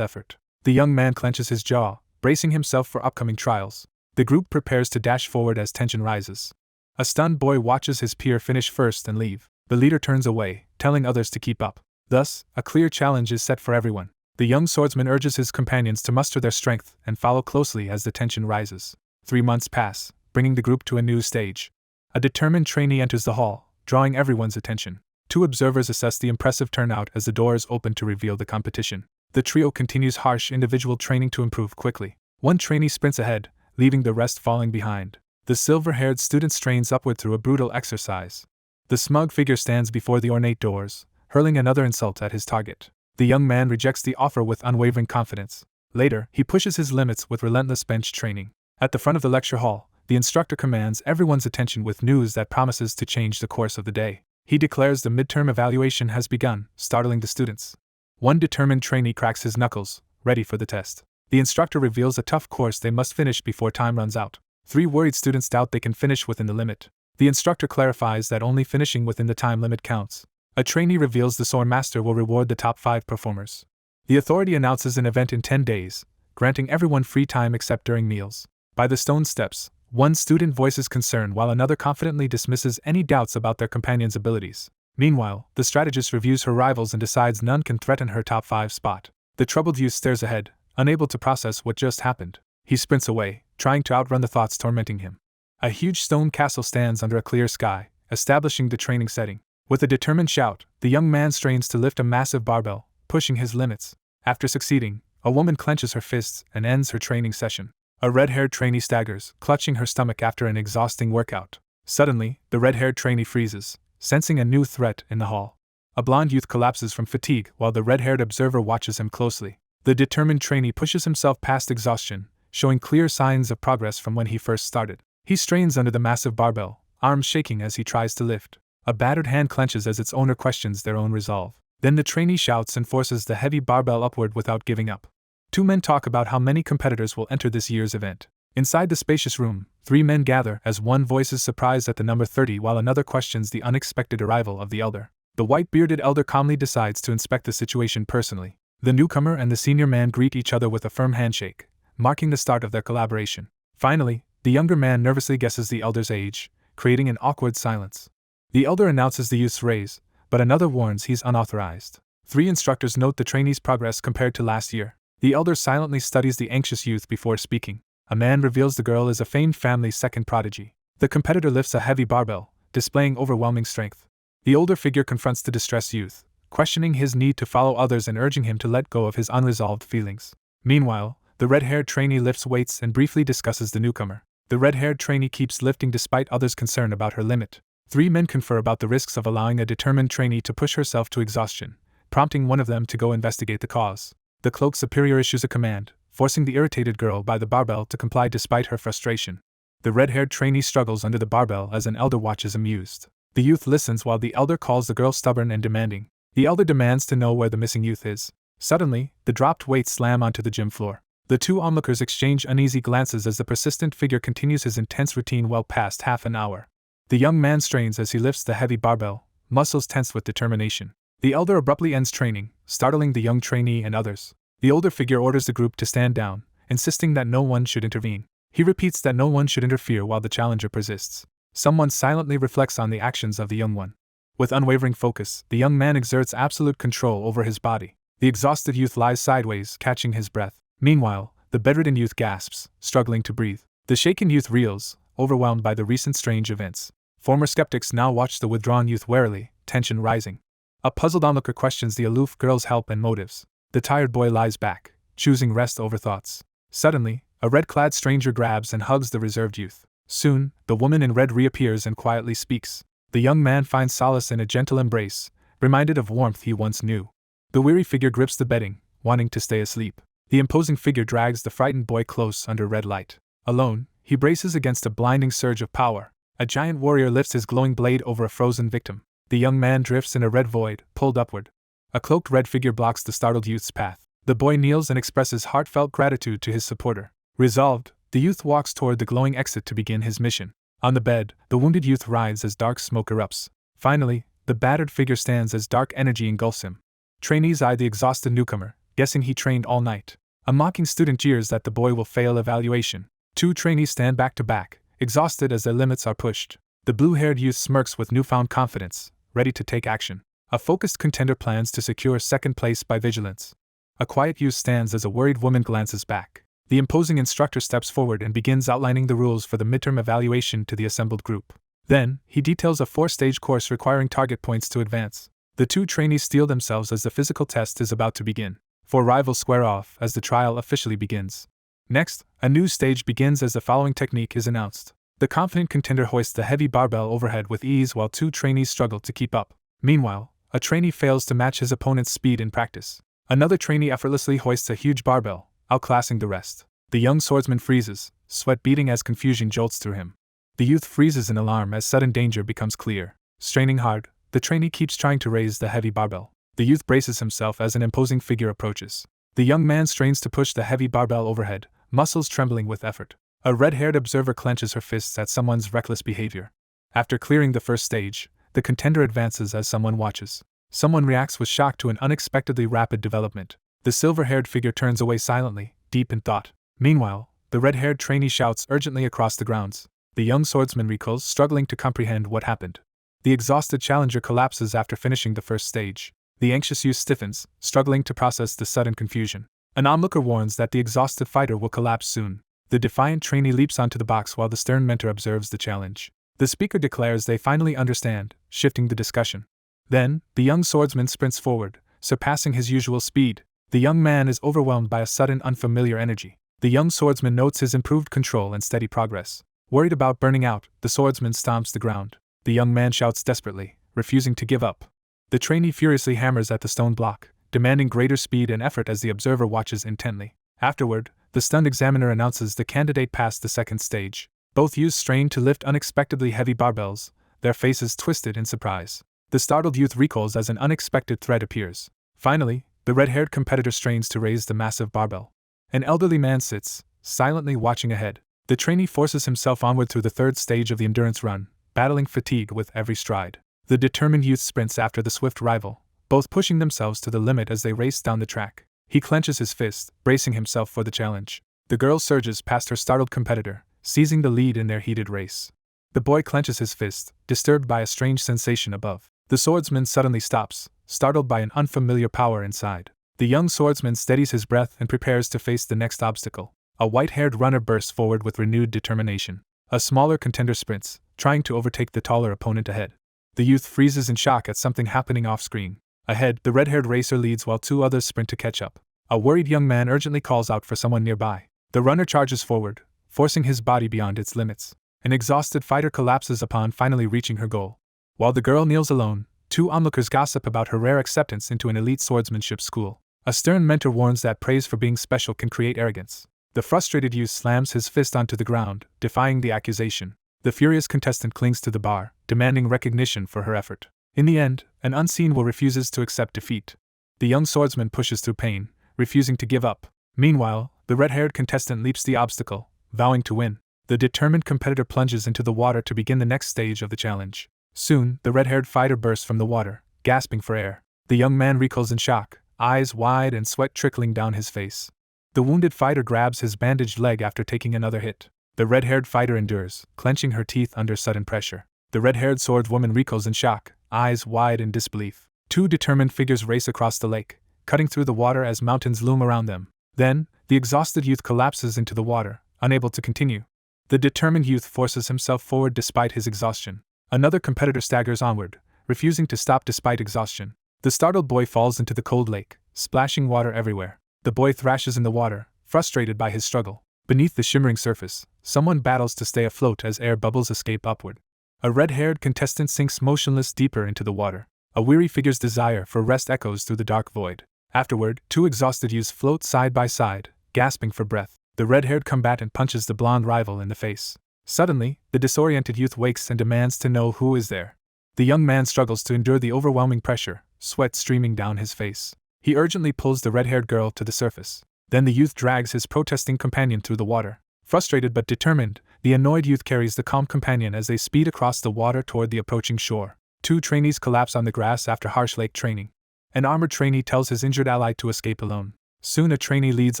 effort. The young man clenches his jaw, bracing himself for upcoming trials. The group prepares to dash forward as tension rises. A stunned boy watches his peer finish first and leave. The leader turns away, telling others to keep up. Thus, a clear challenge is set for everyone. The young swordsman urges his companions to muster their strength and follow closely as the tension rises. 3 months pass, bringing the group to a new stage. A determined trainee enters the hall, drawing everyone's attention. 2 observers assess the impressive turnout as the doors open to reveal the competition. The trio continues harsh individual training to improve quickly. 1 trainee sprints ahead, leaving the rest falling behind. The silver-haired student strains upward through a brutal exercise. The smug figure stands before the ornate doors, hurling another insult at his target. The young man rejects the offer with unwavering confidence. Later, he pushes his limits with relentless bench training. At the front of the lecture hall, the instructor commands everyone's attention with news that promises to change the course of the day. He declares the midterm evaluation has begun, startling the students. 1 determined trainee cracks his knuckles, ready for the test. The instructor reveals a tough course they must finish before time runs out. 3 worried students doubt they can finish within the limit. The instructor clarifies that only finishing within the time limit counts. A trainee reveals the sword master will reward the top 5 performers. The authority announces an event in 10 days, granting everyone free time except during meals. By the stone steps, 1 student voices concern while another confidently dismisses any doubts about their companion's abilities. Meanwhile, the strategist reviews her rivals and decides none can threaten her top 5 spot. The troubled youth stares ahead, unable to process what just happened. He sprints away, trying to outrun the thoughts tormenting him. A huge stone castle stands under a clear sky, establishing the training setting. With a determined shout, the young man strains to lift a massive barbell, pushing his limits. After succeeding, a woman clenches her fists and ends her training session. A red-haired trainee staggers, clutching her stomach after an exhausting workout. Suddenly, the red-haired trainee freezes, sensing a new threat in the hall. A blonde youth collapses from fatigue while the red-haired observer watches him closely. The determined trainee pushes himself past exhaustion, showing clear signs of progress from when he first started. He strains under the massive barbell, arms shaking as he tries to lift. A battered hand clenches as its owner questions their own resolve. Then the trainee shouts and forces the heavy barbell upward without giving up. 2 men talk about how many competitors will enter this year's event. Inside the spacious room, 3 men gather as one voices surprise at the number 30 while another questions the unexpected arrival of the elder. The white-bearded elder calmly decides to inspect the situation personally. The newcomer and the senior man greet each other with a firm handshake, marking the start of their collaboration. Finally, the younger man nervously guesses the elder's age, creating an awkward silence. The elder announces the youth's raise, but another warns he's unauthorized. 3 instructors note the trainee's progress compared to last year. The elder silently studies the anxious youth before speaking. A man reveals the girl is a famed family's second prodigy. The competitor lifts a heavy barbell, displaying overwhelming strength. The older figure confronts the distressed youth, questioning his need to follow others and urging him to let go of his unresolved feelings. Meanwhile, the red-haired trainee lifts weights and briefly discusses the newcomer. The red-haired trainee keeps lifting despite others' concern about her limit. 3 men confer about the risks of allowing a determined trainee to push herself to exhaustion, prompting one of them to go investigate the cause. The cloaked superior issues a command, forcing the irritated girl by the barbell to comply despite her frustration. The red-haired trainee struggles under the barbell as an elder watches amused. The youth listens while the elder calls the girl stubborn and demanding. The elder demands to know where the missing youth is. Suddenly, the dropped weights slam onto the gym floor. The 2 onlookers exchange uneasy glances as the persistent figure continues his intense routine well past half an hour. The young man strains as he lifts the heavy barbell, muscles tense with determination. The elder abruptly ends training, startling the young trainee and others. The older figure orders the group to stand down, insisting that no one should intervene. He repeats that no one should interfere while the challenger persists. Someone silently reflects on the actions of the young one. With unwavering focus, the young man exerts absolute control over his body. The exhausted youth lies sideways, catching his breath. Meanwhile, the bedridden youth gasps, struggling to breathe. The shaken youth reels, overwhelmed by the recent strange events. Former skeptics now watch the withdrawn youth warily, tension rising. A puzzled onlooker questions the aloof girl's help and motives. The tired boy lies back, choosing rest over thoughts. Suddenly, a red-clad stranger grabs and hugs the reserved youth. Soon, the woman in red reappears and quietly speaks. The young man finds solace in a gentle embrace, reminded of warmth he once knew. The weary figure grips the bedding, wanting to stay asleep. The imposing figure drags the frightened boy close under red light. Alone, he braces against a blinding surge of power. A giant warrior lifts his glowing blade over a frozen victim. The young man drifts in a red void, pulled upward. A cloaked red figure blocks the startled youth's path. The boy kneels and expresses heartfelt gratitude to his supporter. Resolved, The youth walks toward the glowing exit to begin his mission. On the bed, the wounded youth writhes as dark smoke erupts. Finally, the battered figure stands as dark energy engulfs him. Trainees eye the exhausted newcomer, guessing he trained all night. A mocking student jeers that the boy will fail evaluation. 2 trainees stand back to back, exhausted as their limits are pushed. The blue-haired youth smirks with newfound confidence, ready to take action. A focused contender plans to secure second place by vigilance. A quiet youth stands as a worried woman glances back. The imposing instructor steps forward and begins outlining the rules for the midterm evaluation to the assembled group. Then, he details a 4-stage course requiring target points to advance. The 2 trainees steel themselves as the physical test is about to begin. 4 rivals square off as the trial officially begins. Next, a new stage begins as the following technique is announced. The confident contender hoists the heavy barbell overhead with ease while 2 trainees struggle to keep up. Meanwhile, a trainee fails to match his opponent's speed in practice. Another trainee effortlessly hoists a huge barbell, outclassing the rest. The young swordsman freezes, sweat beading as confusion jolts through him. The youth freezes in alarm as sudden danger becomes clear. Straining hard, the trainee keeps trying to raise the heavy barbell. The youth braces himself as an imposing figure approaches. The young man strains to push the heavy barbell overhead, muscles trembling with effort. A red-haired observer clenches her fists at someone's reckless behavior. After clearing the first stage, the contender advances as someone watches. Someone reacts with shock to an unexpectedly rapid development. The silver-haired figure turns away silently, deep in thought. Meanwhile, the red-haired trainee shouts urgently across the grounds. The young swordsman recoils, struggling to comprehend what happened. The exhausted challenger collapses after finishing the first stage. The anxious youth stiffens, struggling to process the sudden confusion. An onlooker warns that the exhausted fighter will collapse soon. The defiant trainee leaps onto the box while the stern mentor observes the challenge. The speaker declares they finally understand, shifting the discussion. Then, the young swordsman sprints forward, surpassing his usual speed. The young man is overwhelmed by a sudden unfamiliar energy. The young swordsman notes his improved control and steady progress. Worried about burning out, the swordsman stomps the ground. The young man shouts desperately, refusing to give up. The trainee furiously hammers at the stone block, demanding greater speed and effort as the observer watches intently. Afterward, the stunned examiner announces the candidate passed the second stage. Both youths strain to lift unexpectedly heavy barbells, their faces twisted in surprise. The startled youth recoils as an unexpected threat appears. Finally, the red-haired competitor strains to raise the massive barbell. An elderly man sits, silently watching ahead. The trainee forces himself onward through the third stage of the endurance run, battling fatigue with every stride. The determined youth sprints after the swift rival, both pushing themselves to the limit as they race down the track. He clenches his fist, bracing himself for the challenge. The girl surges past her startled competitor, seizing the lead in their heated race. The boy clenches his fist, disturbed by a strange sensation above. The swordsman suddenly stops, startled by an unfamiliar power inside. The young swordsman steadies his breath and prepares to face the next obstacle. A white-haired runner bursts forward with renewed determination. A smaller contender sprints, trying to overtake the taller opponent ahead. The youth freezes in shock at something happening off-screen. Ahead, the red-haired racer leads while 2 others sprint to catch up. A worried young man urgently calls out for someone nearby. The runner charges forward, forcing his body beyond its limits. An exhausted fighter collapses upon finally reaching her goal. While the girl kneels alone, 2 onlookers gossip about her rare acceptance into an elite swordsmanship school. A stern mentor warns that praise for being special can create arrogance. The frustrated youth slams his fist onto the ground, defying the accusation. The furious contestant clings to the bar, demanding recognition for her effort. In the end, an unseen will refuses to accept defeat. The young swordsman pushes through pain, refusing to give up. Meanwhile, the red-haired contestant leaps the obstacle, vowing to win. The determined competitor plunges into the water to begin the next stage of the challenge. Soon, the red-haired fighter bursts from the water, gasping for air. The young man recoils in shock, eyes wide and sweat trickling down his face. The wounded fighter grabs his bandaged leg after taking another hit. The red-haired fighter endures, clenching her teeth under sudden pressure. The red-haired swordswoman recoils in shock, eyes wide in disbelief. 2 determined figures race across the lake, cutting through the water as mountains loom around them. Then, the exhausted youth collapses into the water, unable to continue. The determined youth forces himself forward despite his exhaustion. Another competitor staggers onward, refusing to stop despite exhaustion. The startled boy falls into the cold lake, splashing water everywhere. The boy thrashes in the water, frustrated by his struggle. Beneath the shimmering surface, someone battles to stay afloat as air bubbles escape upward. A red-haired contestant sinks motionless deeper into the water. A weary figure's desire for rest echoes through the dark void. Afterward, 2 exhausted youths float side by side, gasping for breath. The red-haired combatant punches the blonde rival in the face. Suddenly, the disoriented youth wakes and demands to know who is there. The young man struggles to endure the overwhelming pressure, sweat streaming down his face. He urgently pulls the red-haired girl to the surface. Then the youth drags his protesting companion through the water. Frustrated but determined, the annoyed youth carries the calm companion as they speed across the water toward the approaching shore. 2 trainees collapse on the grass after harsh lake training. An armored trainee tells his injured ally to escape alone. Soon a trainee leads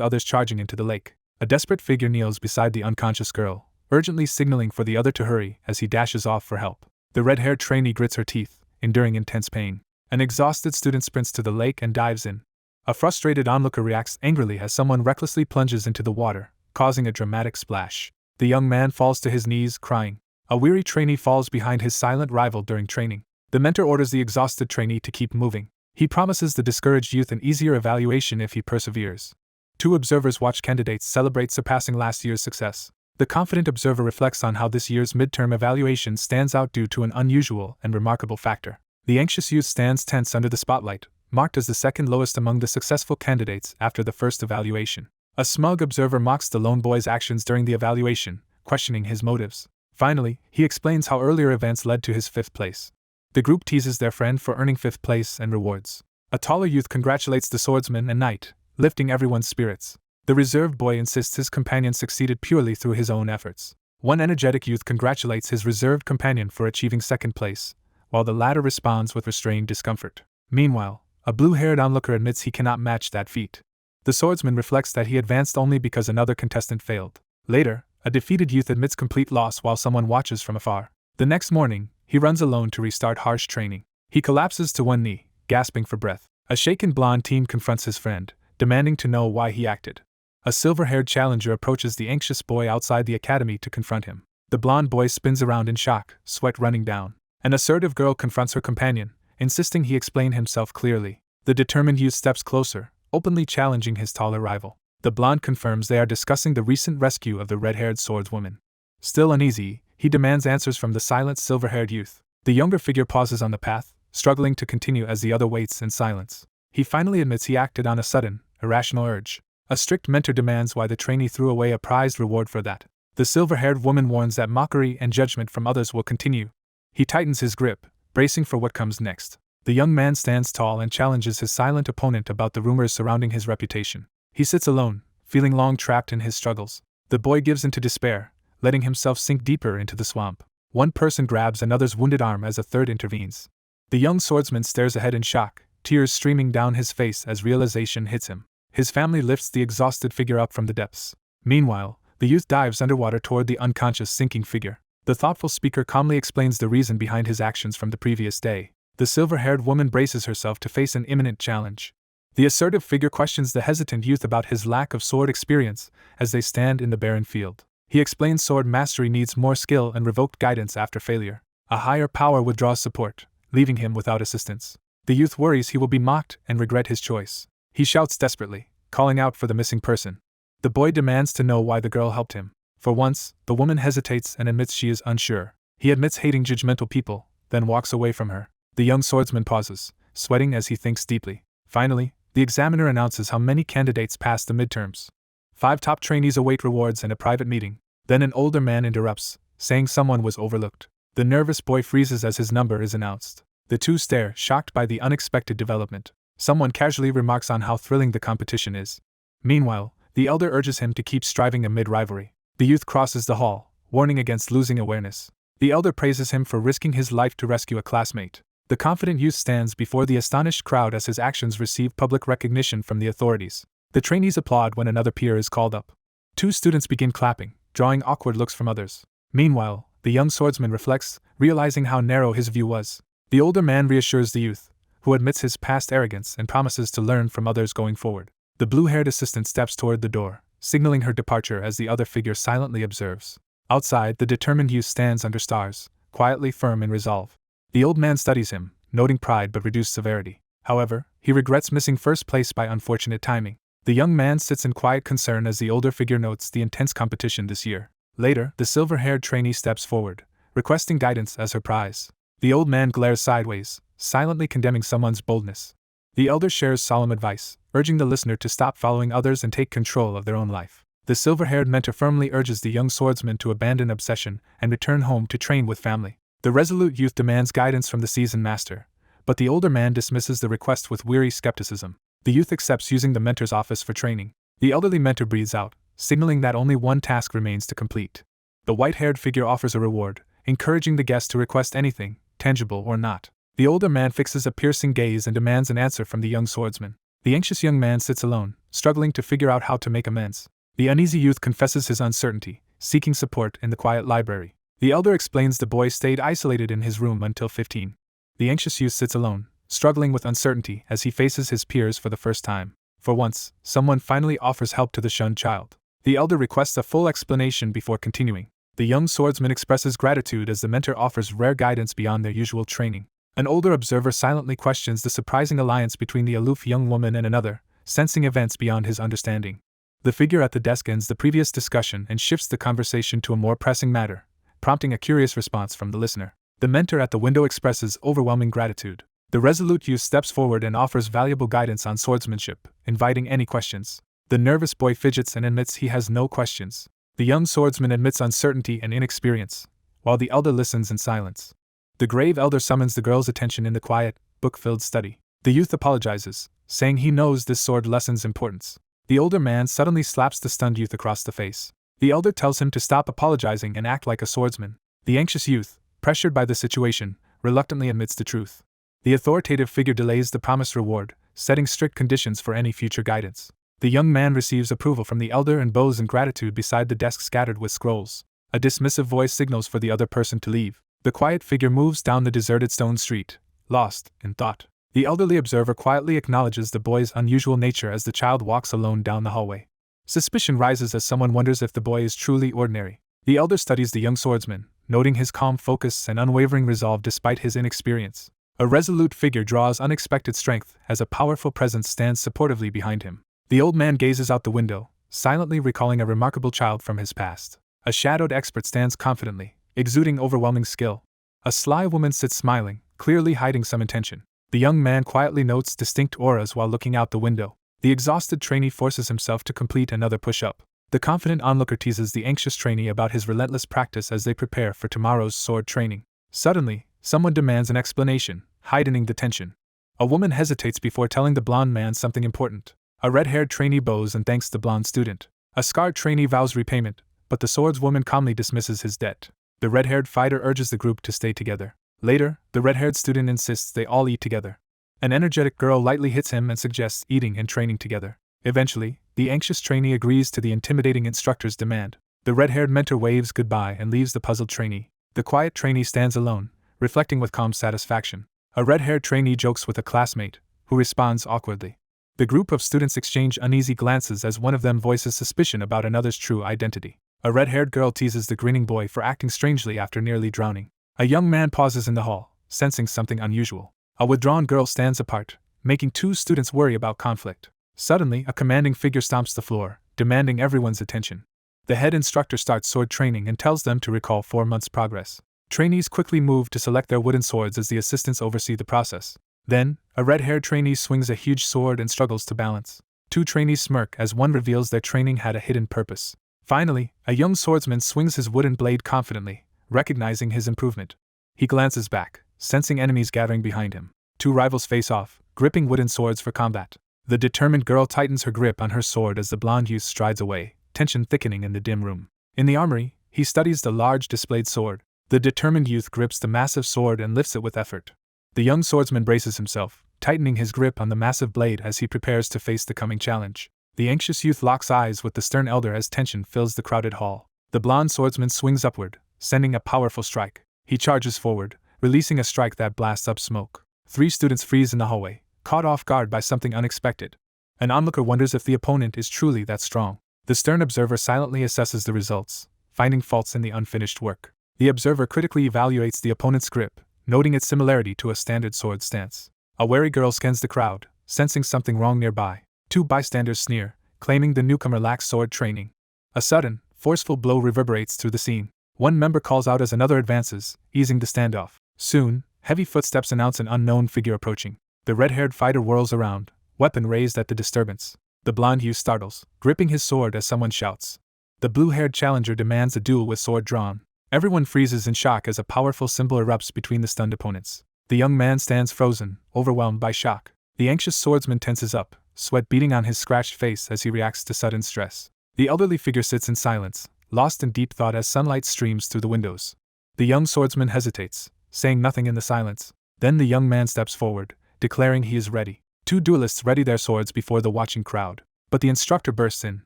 others charging into the lake. A desperate figure kneels beside the unconscious girl, urgently signaling for the other to hurry as he dashes off for help. The red-haired trainee grits her teeth, enduring intense pain. An exhausted student sprints to the lake and dives in. A frustrated onlooker reacts angrily as someone recklessly plunges into the water, causing a dramatic splash. The young man falls to his knees, crying. A weary trainee falls behind his silent rival during training. The mentor orders the exhausted trainee to keep moving. He promises the discouraged youth an easier evaluation if he perseveres. 2 observers watch candidates celebrate surpassing last year's success. The confident observer reflects on how this year's midterm evaluation stands out due to an unusual and remarkable factor. The anxious youth stands tense under the spotlight, marked as the second lowest among the successful candidates after the first evaluation. A smug observer mocks the lone boy's actions during the evaluation, questioning his motives. Finally, he explains how earlier events led to his 5th place. The group teases their friend for earning 5th place and rewards. A taller youth congratulates the swordsman and knight, lifting everyone's spirits. The reserved boy insists his companion succeeded purely through his own efforts. One energetic youth congratulates his reserved companion for achieving 2nd place, while the latter responds with restrained discomfort. Meanwhile, a blue-haired onlooker admits he cannot match that feat. The swordsman reflects that he advanced only because another contestant failed. Later, a defeated youth admits complete loss while someone watches from afar. The next morning, he runs alone to restart harsh training. He collapses to one knee, gasping for breath. A shaken blonde teen confronts his friend, demanding to know why he acted. A silver-haired challenger approaches the anxious boy outside the academy to confront him. The blonde boy spins around in shock, sweat running down. An assertive girl confronts her companion, insisting he explain himself clearly. The determined youth steps closer, openly challenging his taller rival. The blonde confirms they are discussing the recent rescue of the red-haired swordswoman. Still uneasy, he demands answers from the silent silver-haired youth. The younger figure pauses on the path, struggling to continue as the other waits in silence. He finally admits he acted on a sudden, irrational urge. A strict mentor demands why the trainee threw away a prized reward for that. The silver-haired woman warns that mockery and judgment from others will continue. He tightens his grip, bracing for what comes next. The young man stands tall and challenges his silent opponent about the rumors surrounding his reputation. He sits alone, feeling long trapped in his struggles. The boy gives in to despair, letting himself sink deeper into the swamp. One person grabs another's wounded arm as a third intervenes. The young swordsman stares ahead in shock, tears streaming down his face as realization hits him. His family lifts the exhausted figure up from the depths. Meanwhile, the youth dives underwater toward the unconscious sinking figure. The thoughtful speaker calmly explains the reason behind his actions from the previous day. The silver-haired woman braces herself to face an imminent challenge. The assertive figure questions the hesitant youth about his lack of sword experience as they stand in the barren field. He explains sword mastery needs more skill and revoked guidance after failure. A higher power withdraws support, leaving him without assistance. The youth worries he will be mocked and regret his choice. He shouts desperately, calling out for the missing person. The boy demands to know why the girl helped him. For once, the woman hesitates and admits she is unsure. He admits hating judgmental people, then walks away from her. The young swordsman pauses, sweating as he thinks deeply. Finally, the examiner announces how many candidates passed the midterms. 5 top trainees await rewards and a private meeting. Then an older man interrupts, saying someone was overlooked. The nervous boy freezes as his number is announced. The two stare, shocked by the unexpected development. Someone casually remarks on how thrilling the competition is. Meanwhile, the elder urges him to keep striving amid rivalry. The youth crosses the hall, warning against losing awareness. The elder praises him for risking his life to rescue a classmate. The confident youth stands before the astonished crowd as his actions receive public recognition from the authorities. The trainees applaud when another peer is called up. 2 students begin clapping, drawing awkward looks from others. Meanwhile, the young swordsman reflects, realizing how narrow his view was. The older man reassures the youth, who admits his past arrogance and promises to learn from others going forward. The blue-haired assistant steps toward the door, signaling her departure as the other figure silently observes. Outside, the determined youth stands under stars, quietly firm in resolve. The old man studies him, noting pride but reduced severity. However, he regrets missing first place by unfortunate timing. The young man sits in quiet concern as the older figure notes the intense competition this year. Later, the silver-haired trainee steps forward, requesting guidance as her prize. The old man glares sideways, silently condemning someone's boldness. The elder shares solemn advice, urging the listener to stop following others and take control of their own life. The silver-haired mentor firmly urges the young swordsman to abandon obsession and return home to train with family. The resolute youth demands guidance from the seasoned master, but the older man dismisses the request with weary skepticism. The youth accepts using the mentor's office for training. The elderly mentor breathes out, signaling that only one task remains to complete. The white-haired figure offers a reward, encouraging the guest to request anything, tangible or not. The older man fixes a piercing gaze and demands an answer from the young swordsman. The anxious young man sits alone, struggling to figure out how to make amends. The uneasy youth confesses his uncertainty, seeking support in the quiet library. The elder explains the boy stayed isolated in his room until 15. The anxious youth sits alone, struggling with uncertainty as he faces his peers for the first time. For once, someone finally offers help to the shunned child. The elder requests a full explanation before continuing. The young swordsman expresses gratitude as the mentor offers rare guidance beyond their usual training. An older observer silently questions the surprising alliance between the aloof young woman and another, sensing events beyond his understanding. The figure at the desk ends the previous discussion and shifts the conversation to a more pressing matter, prompting a curious response from the listener. The mentor at the window expresses overwhelming gratitude. The resolute youth steps forward and offers valuable guidance on swordsmanship, inviting any questions. The nervous boy fidgets and admits he has no questions. The young swordsman admits uncertainty and inexperience, while the elder listens in silence. The grave elder summons the girl's attention in the quiet, book-filled study. The youth apologizes, saying he knows this sword lesson's importance. The older man suddenly slaps the stunned youth across the face. The elder tells him to stop apologizing and act like a swordsman. The anxious youth, pressured by the situation, reluctantly admits the truth. The authoritative figure delays the promised reward, setting strict conditions for any future guidance. The young man receives approval from the elder and bows in gratitude beside the desk scattered with scrolls. A dismissive voice signals for the other person to leave. The quiet figure moves down the deserted stone street, lost in thought. The elderly observer quietly acknowledges the boy's unusual nature as the child walks alone down the hallway. Suspicion rises as someone wonders if the boy is truly ordinary. The elder studies the young swordsman, noting his calm focus and unwavering resolve despite his inexperience. A resolute figure draws unexpected strength as a powerful presence stands supportively behind him. The old man gazes out the window, silently recalling a remarkable child from his past. A shadowed expert stands confidently, exuding overwhelming skill. A sly woman sits smiling, clearly hiding some intention. The young man quietly notes distinct auras while looking out the window. The exhausted trainee forces himself to complete another push-up. The confident onlooker teases the anxious trainee about his relentless practice as they prepare for tomorrow's sword training. Suddenly, someone demands an explanation, heightening the tension. A woman hesitates before telling the blonde man something important. A red-haired trainee bows and thanks the blonde student. A scarred trainee vows repayment, but the swordswoman calmly dismisses his debt. The red-haired fighter urges the group to stay together. Later, the red-haired student insists they all eat together. An energetic girl lightly hits him and suggests eating and training together. Eventually, the anxious trainee agrees to the intimidating instructor's demand. The red-haired mentor waves goodbye and leaves the puzzled trainee. The quiet trainee stands alone, reflecting with calm satisfaction. A red-haired trainee jokes with a classmate, who responds awkwardly. The group of students exchange uneasy glances as one of them voices suspicion about another's true identity. A red-haired girl teases the grinning boy for acting strangely after nearly drowning. A young man pauses in the hall, sensing something unusual. A withdrawn girl stands apart, making two students worry about conflict. Suddenly, a commanding figure stomps the floor, demanding everyone's attention. The head instructor starts sword training and tells them to recall 4 months' progress. Trainees quickly move to select their wooden swords as the assistants oversee the process. Then, a red-haired trainee swings a huge sword and struggles to balance. 2 trainees smirk as one reveals their training had a hidden purpose. Finally, a young swordsman swings his wooden blade confidently, recognizing his improvement. He glances back, sensing enemies gathering behind him. 2 rivals face off, gripping wooden swords for combat. The determined girl tightens her grip on her sword as the blonde youth strides away, tension thickening in the dim room. In the armory, he studies the large displayed sword. The determined youth grips the massive sword and lifts it with effort. The young swordsman braces himself, tightening his grip on the massive blade as he prepares to face the coming challenge. The anxious youth locks eyes with the stern elder as tension fills the crowded hall. The blonde swordsman swings upward, sending a powerful strike. He charges forward, releasing a strike that blasts up smoke. 3 students freeze in the hallway, caught off guard by something unexpected. An onlooker wonders if the opponent is truly that strong. The stern observer silently assesses the results, finding faults in the unfinished work. The observer critically evaluates the opponent's grip, noting its similarity to a standard sword stance. A wary girl scans the crowd, sensing something wrong nearby. 2 bystanders sneer, claiming the newcomer lacks sword training. A sudden, forceful blow reverberates through the scene. One member calls out as another advances, easing the standoff. Soon, heavy footsteps announce an unknown figure approaching. The red-haired fighter whirls around, weapon raised at the disturbance. The blonde youth startles, gripping his sword as someone shouts. The blue-haired challenger demands a duel with sword drawn. Everyone freezes in shock as a powerful symbol erupts between the stunned opponents. The young man stands frozen, overwhelmed by shock. The anxious swordsman tenses up, sweat beading on his scratched face as he reacts to sudden stress. The elderly figure sits in silence, lost in deep thought as sunlight streams through the windows. The young swordsman hesitates, saying nothing in the silence. Then the young man steps forward, declaring he is ready. Two duelists ready their swords before the watching crowd. But the instructor bursts in,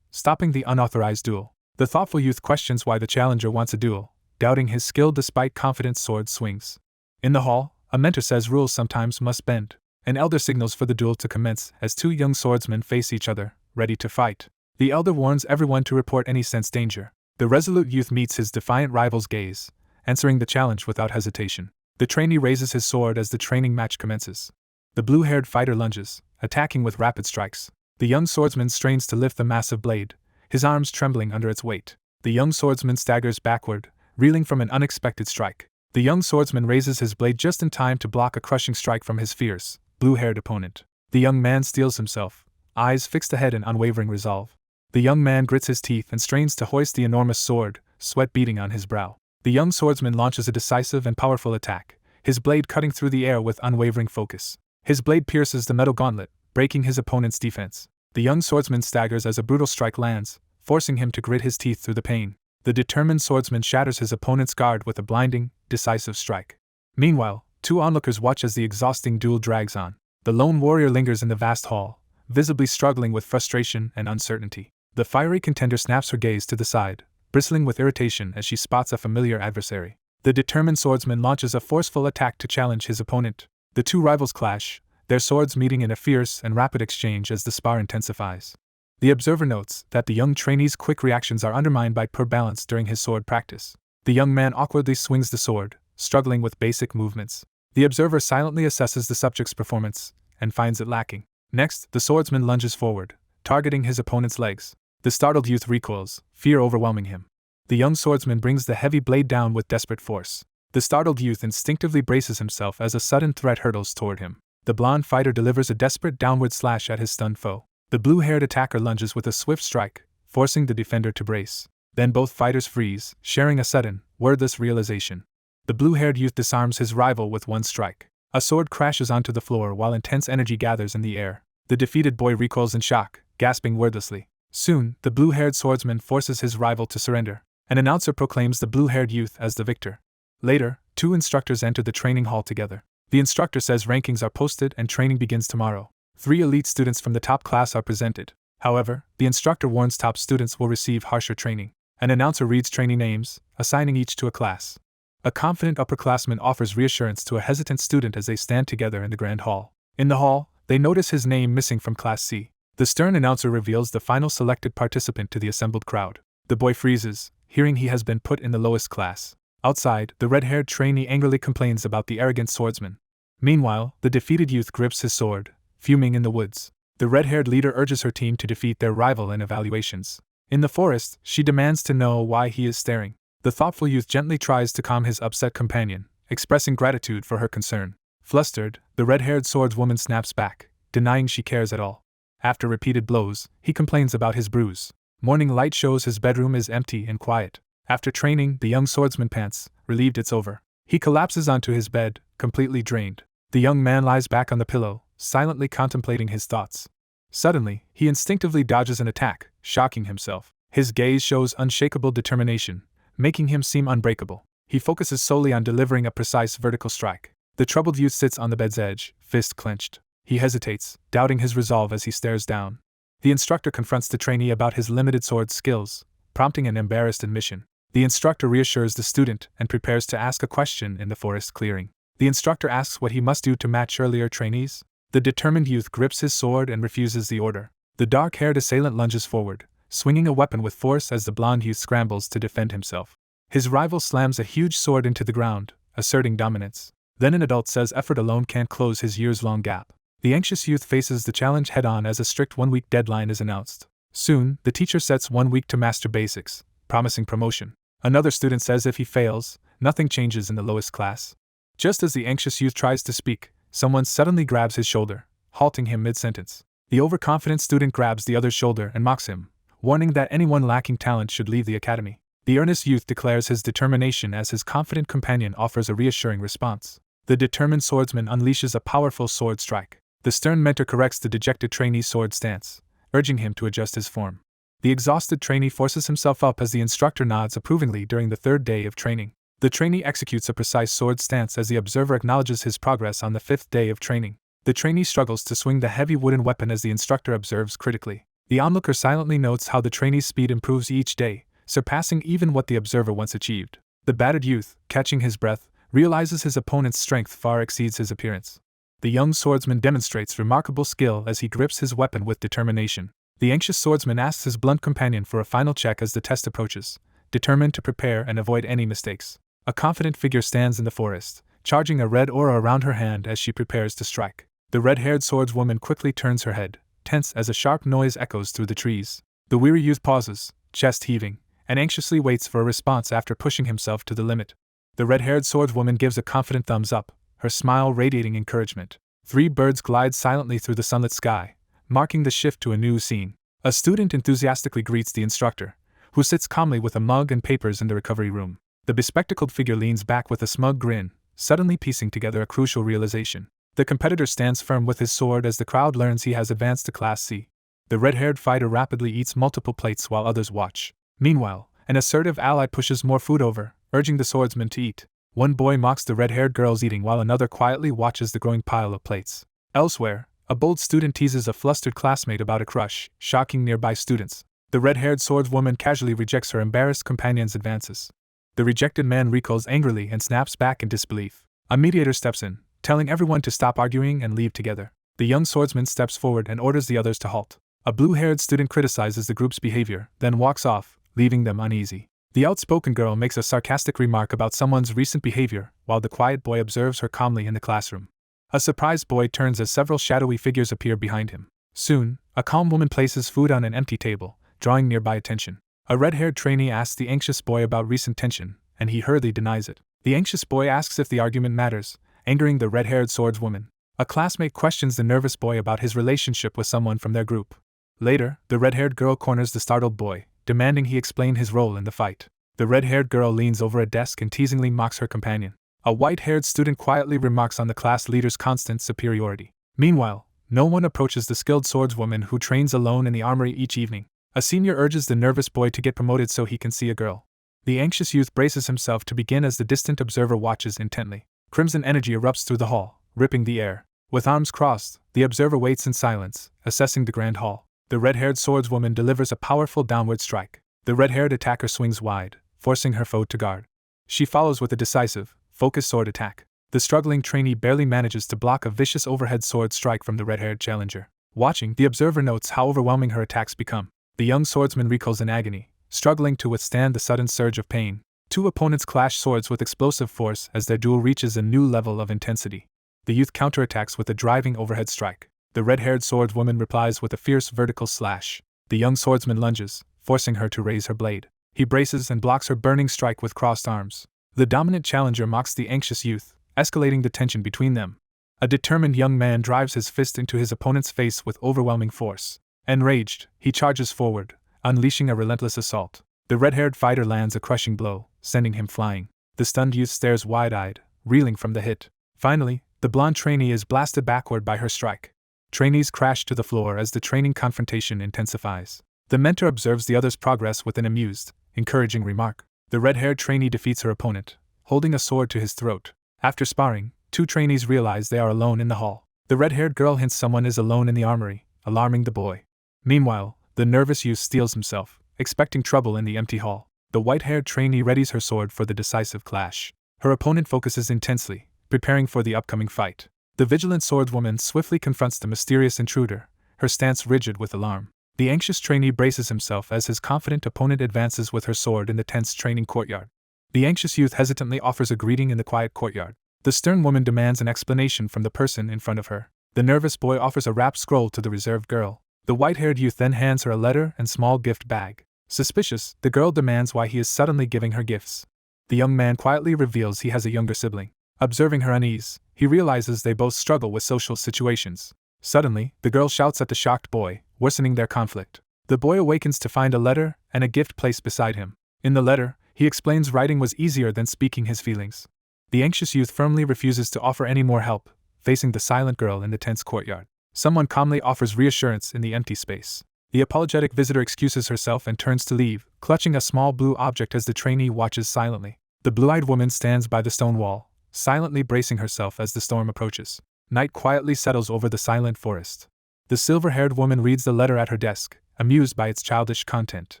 stopping the unauthorized duel. The thoughtful youth questions why the challenger wants a duel, doubting his skill despite confident sword swings. In the hall, a mentor says rules sometimes must bend. An elder signals for the duel to commence as two young swordsmen face each other, ready to fight. The elder warns everyone to report any sense danger. The resolute youth meets his defiant rival's gaze, answering the challenge without hesitation. The trainee raises his sword as the training match commences. The blue-haired fighter lunges, attacking with rapid strikes. The young swordsman strains to lift the massive blade, his arms trembling under its weight. The young swordsman staggers backward, reeling from an unexpected strike. The young swordsman raises his blade just in time to block a crushing strike from his fierce, blue-haired opponent. The young man steels himself, eyes fixed ahead in unwavering resolve. The young man grits his teeth and strains to hoist the enormous sword, sweat beading on his brow. The young swordsman launches a decisive and powerful attack, his blade cutting through the air with unwavering focus. His blade pierces the metal gauntlet, breaking his opponent's defense. The young swordsman staggers as a brutal strike lands, forcing him to grit his teeth through the pain. The determined swordsman shatters his opponent's guard with a blinding, decisive strike. Meanwhile, two onlookers watch as the exhausting duel drags on. The lone warrior lingers in the vast hall, visibly struggling with frustration and uncertainty. The fiery contender snaps her gaze to the side, bristling with irritation as she spots a familiar adversary. The determined swordsman launches a forceful attack to challenge his opponent. The two rivals clash, their swords meeting in a fierce and rapid exchange as the spar intensifies. The observer notes that the young trainee's quick reactions are undermined by poor balance during his sword practice. The young man awkwardly swings the sword, struggling with basic movements. The observer silently assesses the subject's performance and finds it lacking. Next, the swordsman lunges forward, targeting his opponent's legs. The startled youth recoils, fear overwhelming him. The young swordsman brings the heavy blade down with desperate force. The startled youth instinctively braces himself as a sudden threat hurtles toward him. The blonde fighter delivers a desperate downward slash at his stunned foe. The blue-haired attacker lunges with a swift strike, forcing the defender to brace. Then both fighters freeze, sharing a sudden, wordless realization. The blue-haired youth disarms his rival with one strike. A sword crashes onto the floor while intense energy gathers in the air. The defeated boy recoils in shock, gasping wordlessly. Soon, the blue-haired swordsman forces his rival to surrender. An announcer proclaims the blue-haired youth as the victor. Later, two instructors enter the training hall together. The instructor says rankings are posted and training begins tomorrow. 3 elite students from the top class are presented. However, the instructor warns top students will receive harsher training. An announcer reads trainee names, assigning each to a class. A confident upperclassman offers reassurance to a hesitant student as they stand together in the grand hall. In the hall, they notice his name missing from Class C. The stern announcer reveals the final selected participant to the assembled crowd. The boy freezes, hearing he has been put in the lowest class. Outside, the red-haired trainee angrily complains about the arrogant swordsman. Meanwhile, the defeated youth grips his sword, fuming in the woods. The red-haired leader urges her team to defeat their rival in evaluations. In the forest, she demands to know why he is staring. The thoughtful youth gently tries to calm his upset companion, expressing gratitude for her concern. Flustered, the red-haired swordswoman snaps back, denying she cares at all. After repeated blows, he complains about his bruise. Morning light shows his bedroom is empty and quiet. After training, the young swordsman pants, relieved it's over. He collapses onto his bed, completely drained. The young man lies back on the pillow, silently contemplating his thoughts. Suddenly, he instinctively dodges an attack, shocking himself. His gaze shows unshakable determination, making him seem unbreakable. He focuses solely on delivering a precise vertical strike. The troubled youth sits on the bed's edge, fist clenched. He hesitates, doubting his resolve as he stares down. The instructor confronts the trainee about his limited sword skills, prompting an embarrassed admission. The instructor reassures the student and prepares to ask a question in the forest clearing. The instructor asks what he must do to match earlier trainees. The determined youth grips his sword and refuses the order. The dark-haired assailant lunges forward, swinging a weapon with force as the blonde youth scrambles to defend himself. His rival slams a huge sword into the ground, asserting dominance. Then an adult says effort alone can't close his years-long gap. The anxious youth faces the challenge head-on as a strict 1-week deadline is announced. Soon, the teacher sets 1 week to master basics, promising promotion. Another student says if he fails, nothing changes in the lowest class. Just as the anxious youth tries to speak, someone suddenly grabs his shoulder, halting him mid-sentence. The overconfident student grabs the other's shoulder and mocks him, warning that anyone lacking talent should leave the academy. The earnest youth declares his determination as his confident companion offers a reassuring response. The determined swordsman unleashes a powerful sword strike. The stern mentor corrects the dejected trainee's sword stance, urging him to adjust his form. The exhausted trainee forces himself up as the instructor nods approvingly during the third day of training. The trainee executes a precise sword stance as the observer acknowledges his progress on the fifth day of training. The trainee struggles to swing the heavy wooden weapon as the instructor observes critically. The onlooker silently notes how the trainee's speed improves each day, surpassing even what the observer once achieved. The battered youth, catching his breath, realizes his opponent's strength far exceeds his appearance. The young swordsman demonstrates remarkable skill as he grips his weapon with determination. The anxious swordsman asks his blunt companion for a final check as the test approaches, determined to prepare and avoid any mistakes. A confident figure stands in the forest, charging a red aura around her hand as she prepares to strike. The red-haired swordswoman quickly turns her head, tense as a sharp noise echoes through the trees. The weary youth pauses, chest heaving, and anxiously waits for a response after pushing himself to the limit. The red-haired swordswoman gives a confident thumbs up, her smile radiating encouragement. 3 birds glide silently through the sunlit sky, marking the shift to a new scene. A student enthusiastically greets the instructor, who sits calmly with a mug and papers in the recovery room. The bespectacled figure leans back with a smug grin, suddenly piecing together a crucial realization. The competitor stands firm with his sword as the crowd learns he has advanced to Class C. The red-haired fighter rapidly eats multiple plates while others watch. Meanwhile, an assertive ally pushes more food over, urging the swordsman to eat. One boy mocks the red-haired girl's eating while another quietly watches the growing pile of plates. Elsewhere, a bold student teases a flustered classmate about a crush, shocking nearby students. The red-haired swordswoman casually rejects her embarrassed companion's advances. The rejected man recoils angrily and snaps back in disbelief. A mediator steps in, telling everyone to stop arguing and leave together. The young swordsman steps forward and orders the others to halt. A blue-haired student criticizes the group's behavior, then walks off, leaving them uneasy. The outspoken girl makes a sarcastic remark about someone's recent behavior, while the quiet boy observes her calmly in the classroom. A surprised boy turns as several shadowy figures appear behind him. Soon, a calm woman places food on an empty table, drawing nearby attention. A red-haired trainee asks the anxious boy about recent tension, and he hurriedly denies it. The anxious boy asks if the argument matters, angering the red-haired swordswoman. A classmate questions the nervous boy about his relationship with someone from their group. Later, the red-haired girl corners the startled boy, demanding he explain his role in the fight. The red-haired girl leans over a desk and teasingly mocks her companion. A white-haired student quietly remarks on the class leader's constant superiority. Meanwhile, no one approaches the skilled swordswoman who trains alone in the armory each evening. A senior urges the nervous boy to get promoted so he can see a girl. The anxious youth braces himself to begin as the distant observer watches intently. Crimson energy erupts through the hall, ripping the air. With arms crossed, the observer waits in silence, assessing the grand hall. The red-haired swordswoman delivers a powerful downward strike. The red-haired attacker swings wide, forcing her foe to guard. She follows with a decisive, focused sword attack. The struggling trainee barely manages to block a vicious overhead sword strike from the red-haired challenger. Watching, the observer notes how overwhelming her attacks become. The young swordsman recoils in agony, struggling to withstand the sudden surge of pain. 2 opponents clash swords with explosive force as their duel reaches a new level of intensity. The youth counterattacks with a driving overhead strike. The red-haired swordswoman replies with a fierce vertical slash. The young swordsman lunges, forcing her to raise her blade. He braces and blocks her burning strike with crossed arms. The dominant challenger mocks the anxious youth, escalating the tension between them. A determined young man drives his fist into his opponent's face with overwhelming force. Enraged, he charges forward, unleashing a relentless assault. The red-haired fighter lands a crushing blow, sending him flying. The stunned youth stares wide-eyed, reeling from the hit. Finally, the blonde trainee is blasted backward by her strike. Trainees crash to the floor as the training confrontation intensifies. The mentor observes the other's progress with an amused, encouraging remark. The red-haired trainee defeats her opponent, holding a sword to his throat. After sparring, 2 trainees realize they are alone in the hall. The red-haired girl hints someone is alone in the armory, alarming the boy. Meanwhile, the nervous youth steels himself, expecting trouble in the empty hall. The white-haired trainee readies her sword for the decisive clash. Her opponent focuses intensely, preparing for the upcoming fight. The vigilant swordswoman swiftly confronts the mysterious intruder, her stance rigid with alarm. The anxious trainee braces himself as his confident opponent advances with her sword in the tense training courtyard. The anxious youth hesitantly offers a greeting in the quiet courtyard. The stern woman demands an explanation from the person in front of her. The nervous boy offers a wrapped scroll to the reserved girl. The white-haired youth then hands her a letter and small gift bag. Suspicious, the girl demands why he is suddenly giving her gifts. The young man quietly reveals he has a younger sibling. Observing her unease, he realizes they both struggle with social situations. Suddenly, the girl shouts at the shocked boy, worsening their conflict. The boy awakens to find a letter and a gift placed beside him. In the letter, he explains writing was easier than speaking his feelings. The anxious youth firmly refuses to offer any more help, facing the silent girl in the tense courtyard. Someone calmly offers reassurance in the empty space. The apologetic visitor excuses herself and turns to leave, clutching a small blue object as the trainee watches silently. The blue-eyed woman stands by the stone wall, silently bracing herself as the storm approaches. Night quietly settles over the silent forest. The silver-haired woman reads the letter at her desk, amused by its childish content.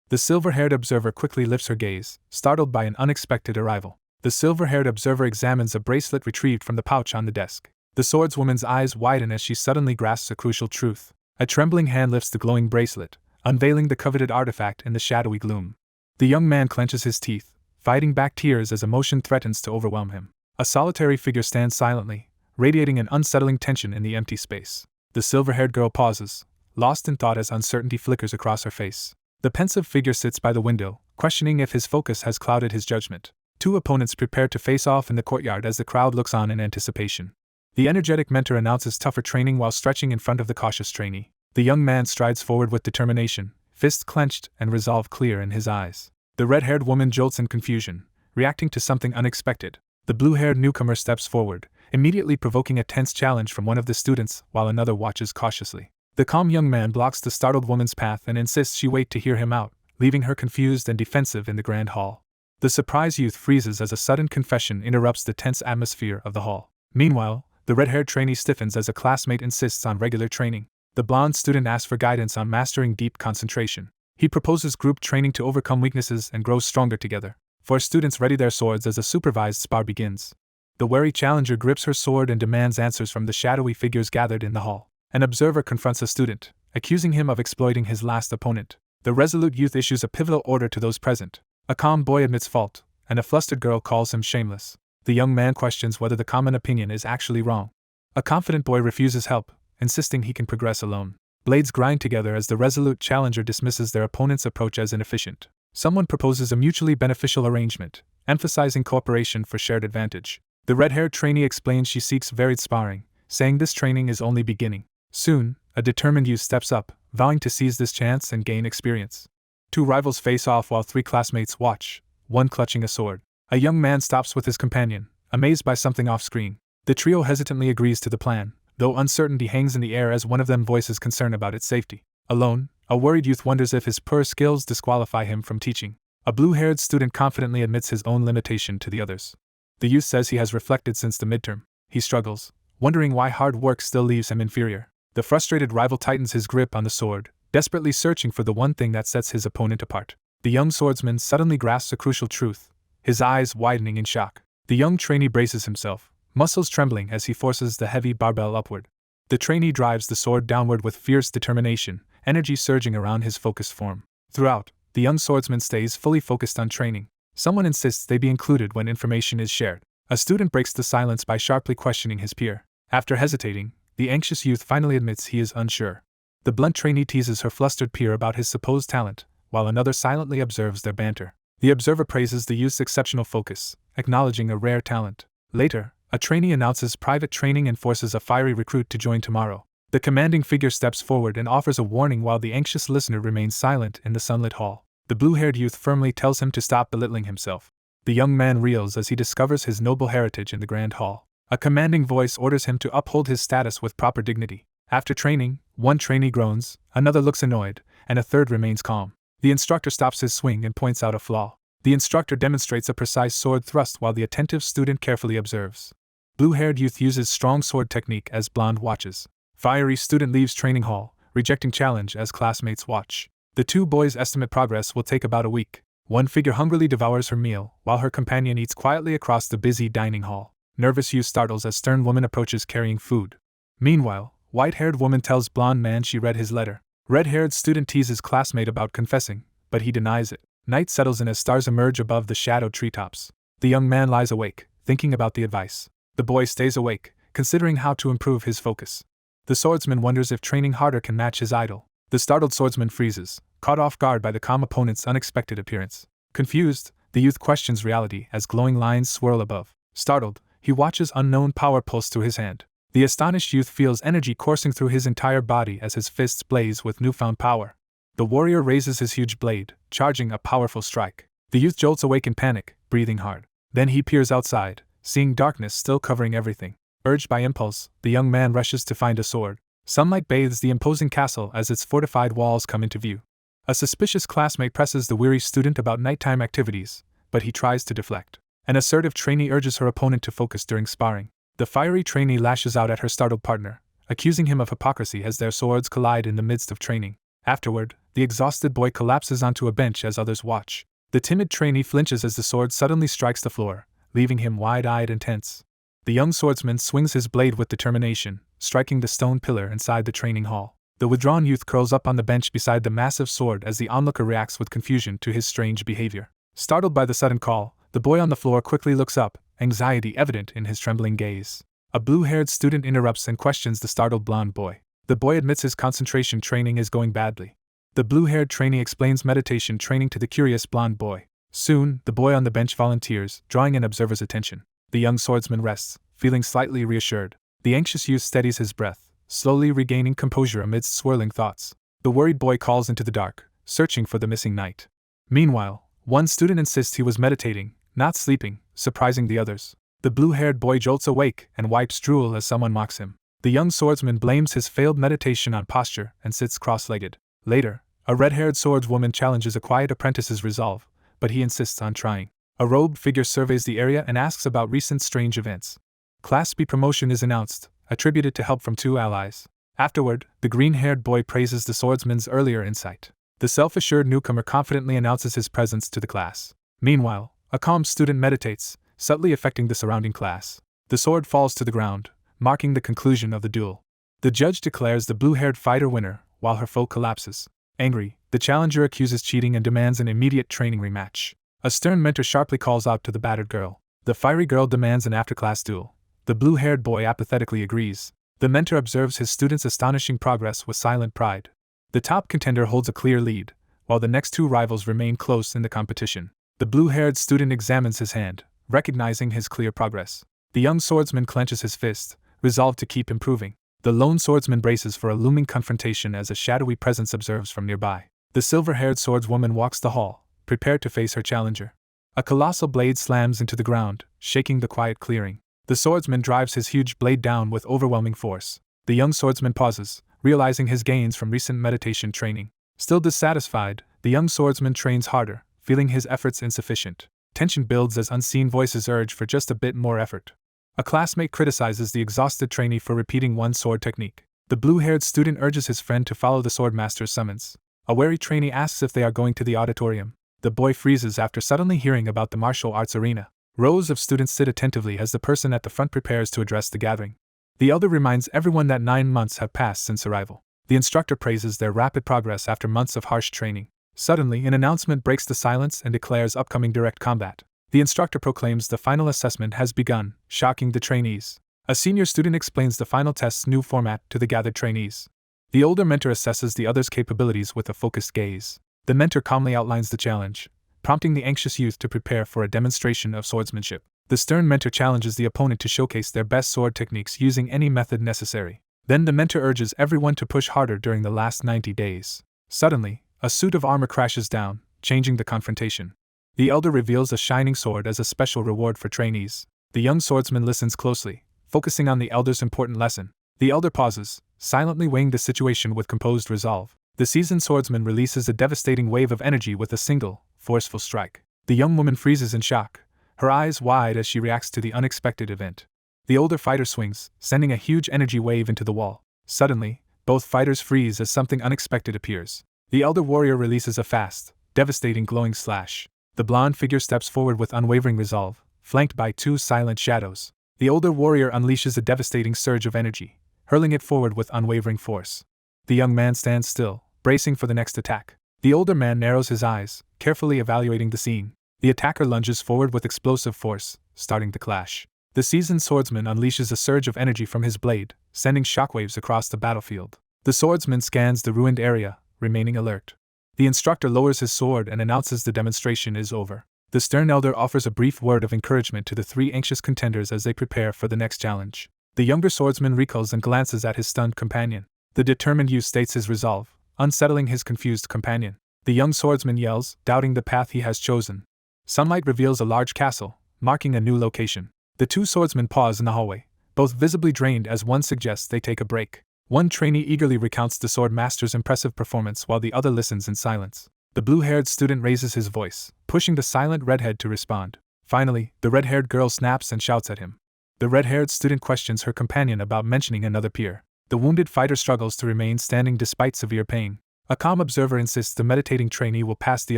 The silver-haired observer quickly lifts her gaze, startled by an unexpected arrival. The silver-haired observer examines a bracelet retrieved from the pouch on the desk. The swordswoman's eyes widen as she suddenly grasps a crucial truth. A trembling hand lifts the glowing bracelet, unveiling the coveted artifact in the shadowy gloom. The young man clenches his teeth, fighting back tears as emotion threatens to overwhelm him. A solitary figure stands silently, radiating an unsettling tension in the empty space. The silver-haired girl pauses, lost in thought as uncertainty flickers across her face. The pensive figure sits by the window, questioning if his focus has clouded his judgment. Two opponents prepare to face off in the courtyard as the crowd looks on in anticipation. The energetic mentor announces tougher training while stretching in front of the cautious trainee. The young man strides forward with determination, fists clenched and resolve clear in his eyes. The red-haired woman jolts in confusion, reacting to something unexpected. The blue-haired newcomer steps forward, immediately provoking a tense challenge from one of the students while another watches cautiously. The calm young man blocks the startled woman's path and insists she wait to hear him out, leaving her confused and defensive in the grand hall. The surprised youth freezes as a sudden confession interrupts the tense atmosphere of the hall. Meanwhile, the red-haired trainee stiffens as a classmate insists on regular training. The blonde student asks for guidance on mastering deep concentration. He proposes group training to overcome weaknesses and grow stronger together. Four students ready their swords as a supervised spar begins. The wary challenger grips her sword and demands answers from the shadowy figures gathered in the hall. An observer confronts a student, accusing him of exploiting his last opponent. The resolute youth issues a pivotal order to those present. A calm boy admits fault, and a flustered girl calls him shameless. The young man questions whether the common opinion is actually wrong. A confident boy refuses help, insisting he can progress alone. Blades grind together as the resolute challenger dismisses their opponent's approach as inefficient. Someone proposes a mutually beneficial arrangement, emphasizing cooperation for shared advantage. The red-haired trainee explains she seeks varied sparring, saying this training is only beginning. Soon, a determined youth steps up, vowing to seize this chance and gain experience. Two rivals face off while three classmates watch, one clutching a sword. A young man stops with his companion, amazed by something off-screen. The trio hesitantly agrees to the plan, though uncertainty hangs in the air as one of them voices concern about its safety. Alone, a worried youth wonders if his poor skills disqualify him from teaching. A blue-haired student confidently admits his own limitation to the others. The youth says he has reflected since the midterm. He struggles, wondering why hard work still leaves him inferior. The frustrated rival tightens his grip on the sword, desperately searching for the one thing that sets his opponent apart. The young swordsman suddenly grasps a crucial truth, his eyes widening in shock. The young trainee braces himself, muscles trembling as he forces the heavy barbell upward. The trainee drives the sword downward with fierce determination, energy surging around his focused form. Throughout, the young swordsman stays fully focused on training. Someone insists they be included when information is shared. A student breaks the silence by sharply questioning his peer. After hesitating, the anxious youth finally admits he is unsure. The blunt trainee teases her flustered peer about his supposed talent, while another silently observes their banter. The observer praises the youth's exceptional focus, acknowledging a rare talent. Later, a trainee announces private training and forces a fiery recruit to join tomorrow. The commanding figure steps forward and offers a warning while the anxious listener remains silent in the sunlit hall. The blue-haired youth firmly tells him to stop belittling himself. The young man reels as he discovers his noble heritage in the grand hall. A commanding voice orders him to uphold his status with proper dignity. After training, one trainee groans, another looks annoyed, and a third remains calm. The instructor stops his swing and points out a flaw. The instructor demonstrates a precise sword thrust while the attentive student carefully observes. Blue-haired youth uses strong sword technique as blonde watches. Fiery student leaves training hall, rejecting challenge as classmates watch. The two boys estimate progress will take about a week. One figure hungrily devours her meal, while her companion eats quietly across the busy dining hall. Nervous youth startles as stern woman approaches carrying food. Meanwhile, white-haired woman tells blonde man she read his letter. Red-haired student teases classmate about confessing, but he denies it. Night settles in as stars emerge above the shadowed treetops. The young man lies awake, thinking about the advice. The boy stays awake, considering how to improve his focus. The swordsman wonders if training harder can match his idol. The startled swordsman freezes, caught off guard by the calm opponent's unexpected appearance. Confused, the youth questions reality as glowing lines swirl above. Startled, he watches unknown power pulse through his hand. The astonished youth feels energy coursing through his entire body as his fists blaze with newfound power. The warrior raises his huge blade, charging a powerful strike. The youth jolts awake in panic, breathing hard. Then he peers outside, seeing darkness still covering everything. Urged by impulse, the young man rushes to find a sword. Sunlight bathes the imposing castle as its fortified walls come into view. A suspicious classmate presses the weary student about nighttime activities, but he tries to deflect. An assertive trainee urges her opponent to focus during sparring. The fiery trainee lashes out at her startled partner, accusing him of hypocrisy as their swords collide in the midst of training. Afterward, the exhausted boy collapses onto a bench as others watch. The timid trainee flinches as the sword suddenly strikes the floor, leaving him wide-eyed and tense. The young swordsman swings his blade with determination, striking the stone pillar inside the training hall. The withdrawn youth curls up on the bench beside the massive sword as the onlooker reacts with confusion to his strange behavior. Startled by the sudden call, the boy on the floor quickly looks up, anxiety evident in his trembling gaze. A blue-haired student interrupts and questions the startled blonde boy. The boy admits his concentration training is going badly. The blue-haired trainee explains meditation training to the curious blonde boy. Soon, the boy on the bench volunteers, drawing an observer's attention. The young swordsman rests, feeling slightly reassured. The anxious youth steadies his breath, slowly regaining composure amidst swirling thoughts. The worried boy calls into the dark, searching for the missing knight. Meanwhile, one student insists he was meditating, not sleeping, surprising the others. The blue-haired boy jolts awake and wipes drool as someone mocks him. The young swordsman blames his failed meditation on posture and sits cross-legged. Later, a red-haired swordswoman challenges a quiet apprentice's resolve, but he insists on trying. A robed figure surveys the area and asks about recent strange events. Class B promotion is announced, attributed to help from two allies. Afterward, the green-haired boy praises the swordsman's earlier insight. The self-assured newcomer confidently announces his presence to the class. Meanwhile, a calm student meditates, subtly affecting the surrounding class. The sword falls to the ground, marking the conclusion of the duel. The judge declares the blue-haired fighter winner, while her foe collapses. Angry, the challenger accuses cheating and demands an immediate training rematch. A stern mentor sharply calls out to the battered girl. The fiery girl demands an after-class duel. The blue-haired boy apathetically agrees. The mentor observes his student's astonishing progress with silent pride. The top contender holds a clear lead, while the next two rivals remain close in the competition. The blue-haired student examines his hand, recognizing his clear progress. The young swordsman clenches his fist, resolved to keep improving. The lone swordsman braces for a looming confrontation as a shadowy presence observes from nearby. The silver-haired swordswoman walks the hall, prepared to face her challenger. A colossal blade slams into the ground, shaking the quiet clearing. The swordsman drives his huge blade down with overwhelming force. The young swordsman pauses, realizing his gains from recent meditation training. Still dissatisfied, the young swordsman trains harder, feeling his efforts insufficient. Tension builds as unseen voices urge for just a bit more effort. A classmate criticizes the exhausted trainee for repeating one sword technique. The blue-haired student urges his friend to follow the swordmaster's summons. A wary trainee asks if they are going to the auditorium. The boy freezes after suddenly hearing about the martial arts arena. Rows of students sit attentively as the person at the front prepares to address the gathering. The elder reminds everyone that 9 months have passed since arrival. The instructor praises their rapid progress after months of harsh training. Suddenly, an announcement breaks the silence and declares upcoming direct combat. The instructor proclaims the final assessment has begun, shocking the trainees. A senior student explains the final test's new format to the gathered trainees. The older mentor assesses the others' capabilities with a focused gaze. The mentor calmly outlines the challenge, prompting the anxious youth to prepare for a demonstration of swordsmanship. The stern mentor challenges the opponent to showcase their best sword techniques using any method necessary. Then the mentor urges everyone to push harder during the last 90 days. Suddenly, a suit of armor crashes down, changing the confrontation. The elder reveals a shining sword as a special reward for trainees. The young swordsman listens closely, focusing on the elder's important lesson. The elder pauses, silently weighing the situation with composed resolve. The seasoned swordsman releases a devastating wave of energy with a single, forceful strike. The young woman freezes in shock, her eyes wide as she reacts to the unexpected event. The older fighter swings, sending a huge energy wave into the wall. Suddenly, both fighters freeze as something unexpected appears. The elder warrior releases a fast, devastating glowing slash. The blonde figure steps forward with unwavering resolve, flanked by 2 silent shadows. The older warrior unleashes a devastating surge of energy, hurling it forward with unwavering force. The young man stands still, bracing for the next attack. The older man narrows his eyes, carefully evaluating the scene. The attacker lunges forward with explosive force, starting the clash. The seasoned swordsman unleashes a surge of energy from his blade, sending shockwaves across the battlefield. The swordsman scans the ruined area, remaining alert. The instructor lowers his sword and announces the demonstration is over. The stern elder offers a brief word of encouragement to the 3 anxious contenders as they prepare for the next challenge. The younger swordsman recoils and glances at his stunned companion. The determined youth states his resolve, unsettling his confused companion. The young swordsman yells, doubting the path he has chosen. Sunlight reveals a large castle, marking a new location. The 2 swordsmen pause in the hallway, both visibly drained as one suggests they take a break. One trainee eagerly recounts the sword master's impressive performance while the other listens in silence. The blue-haired student raises his voice, pushing the silent redhead to respond. Finally, the red-haired girl snaps and shouts at him. The red-haired student questions her companion about mentioning another peer. The wounded fighter struggles to remain standing despite severe pain. A calm observer insists the meditating trainee will pass the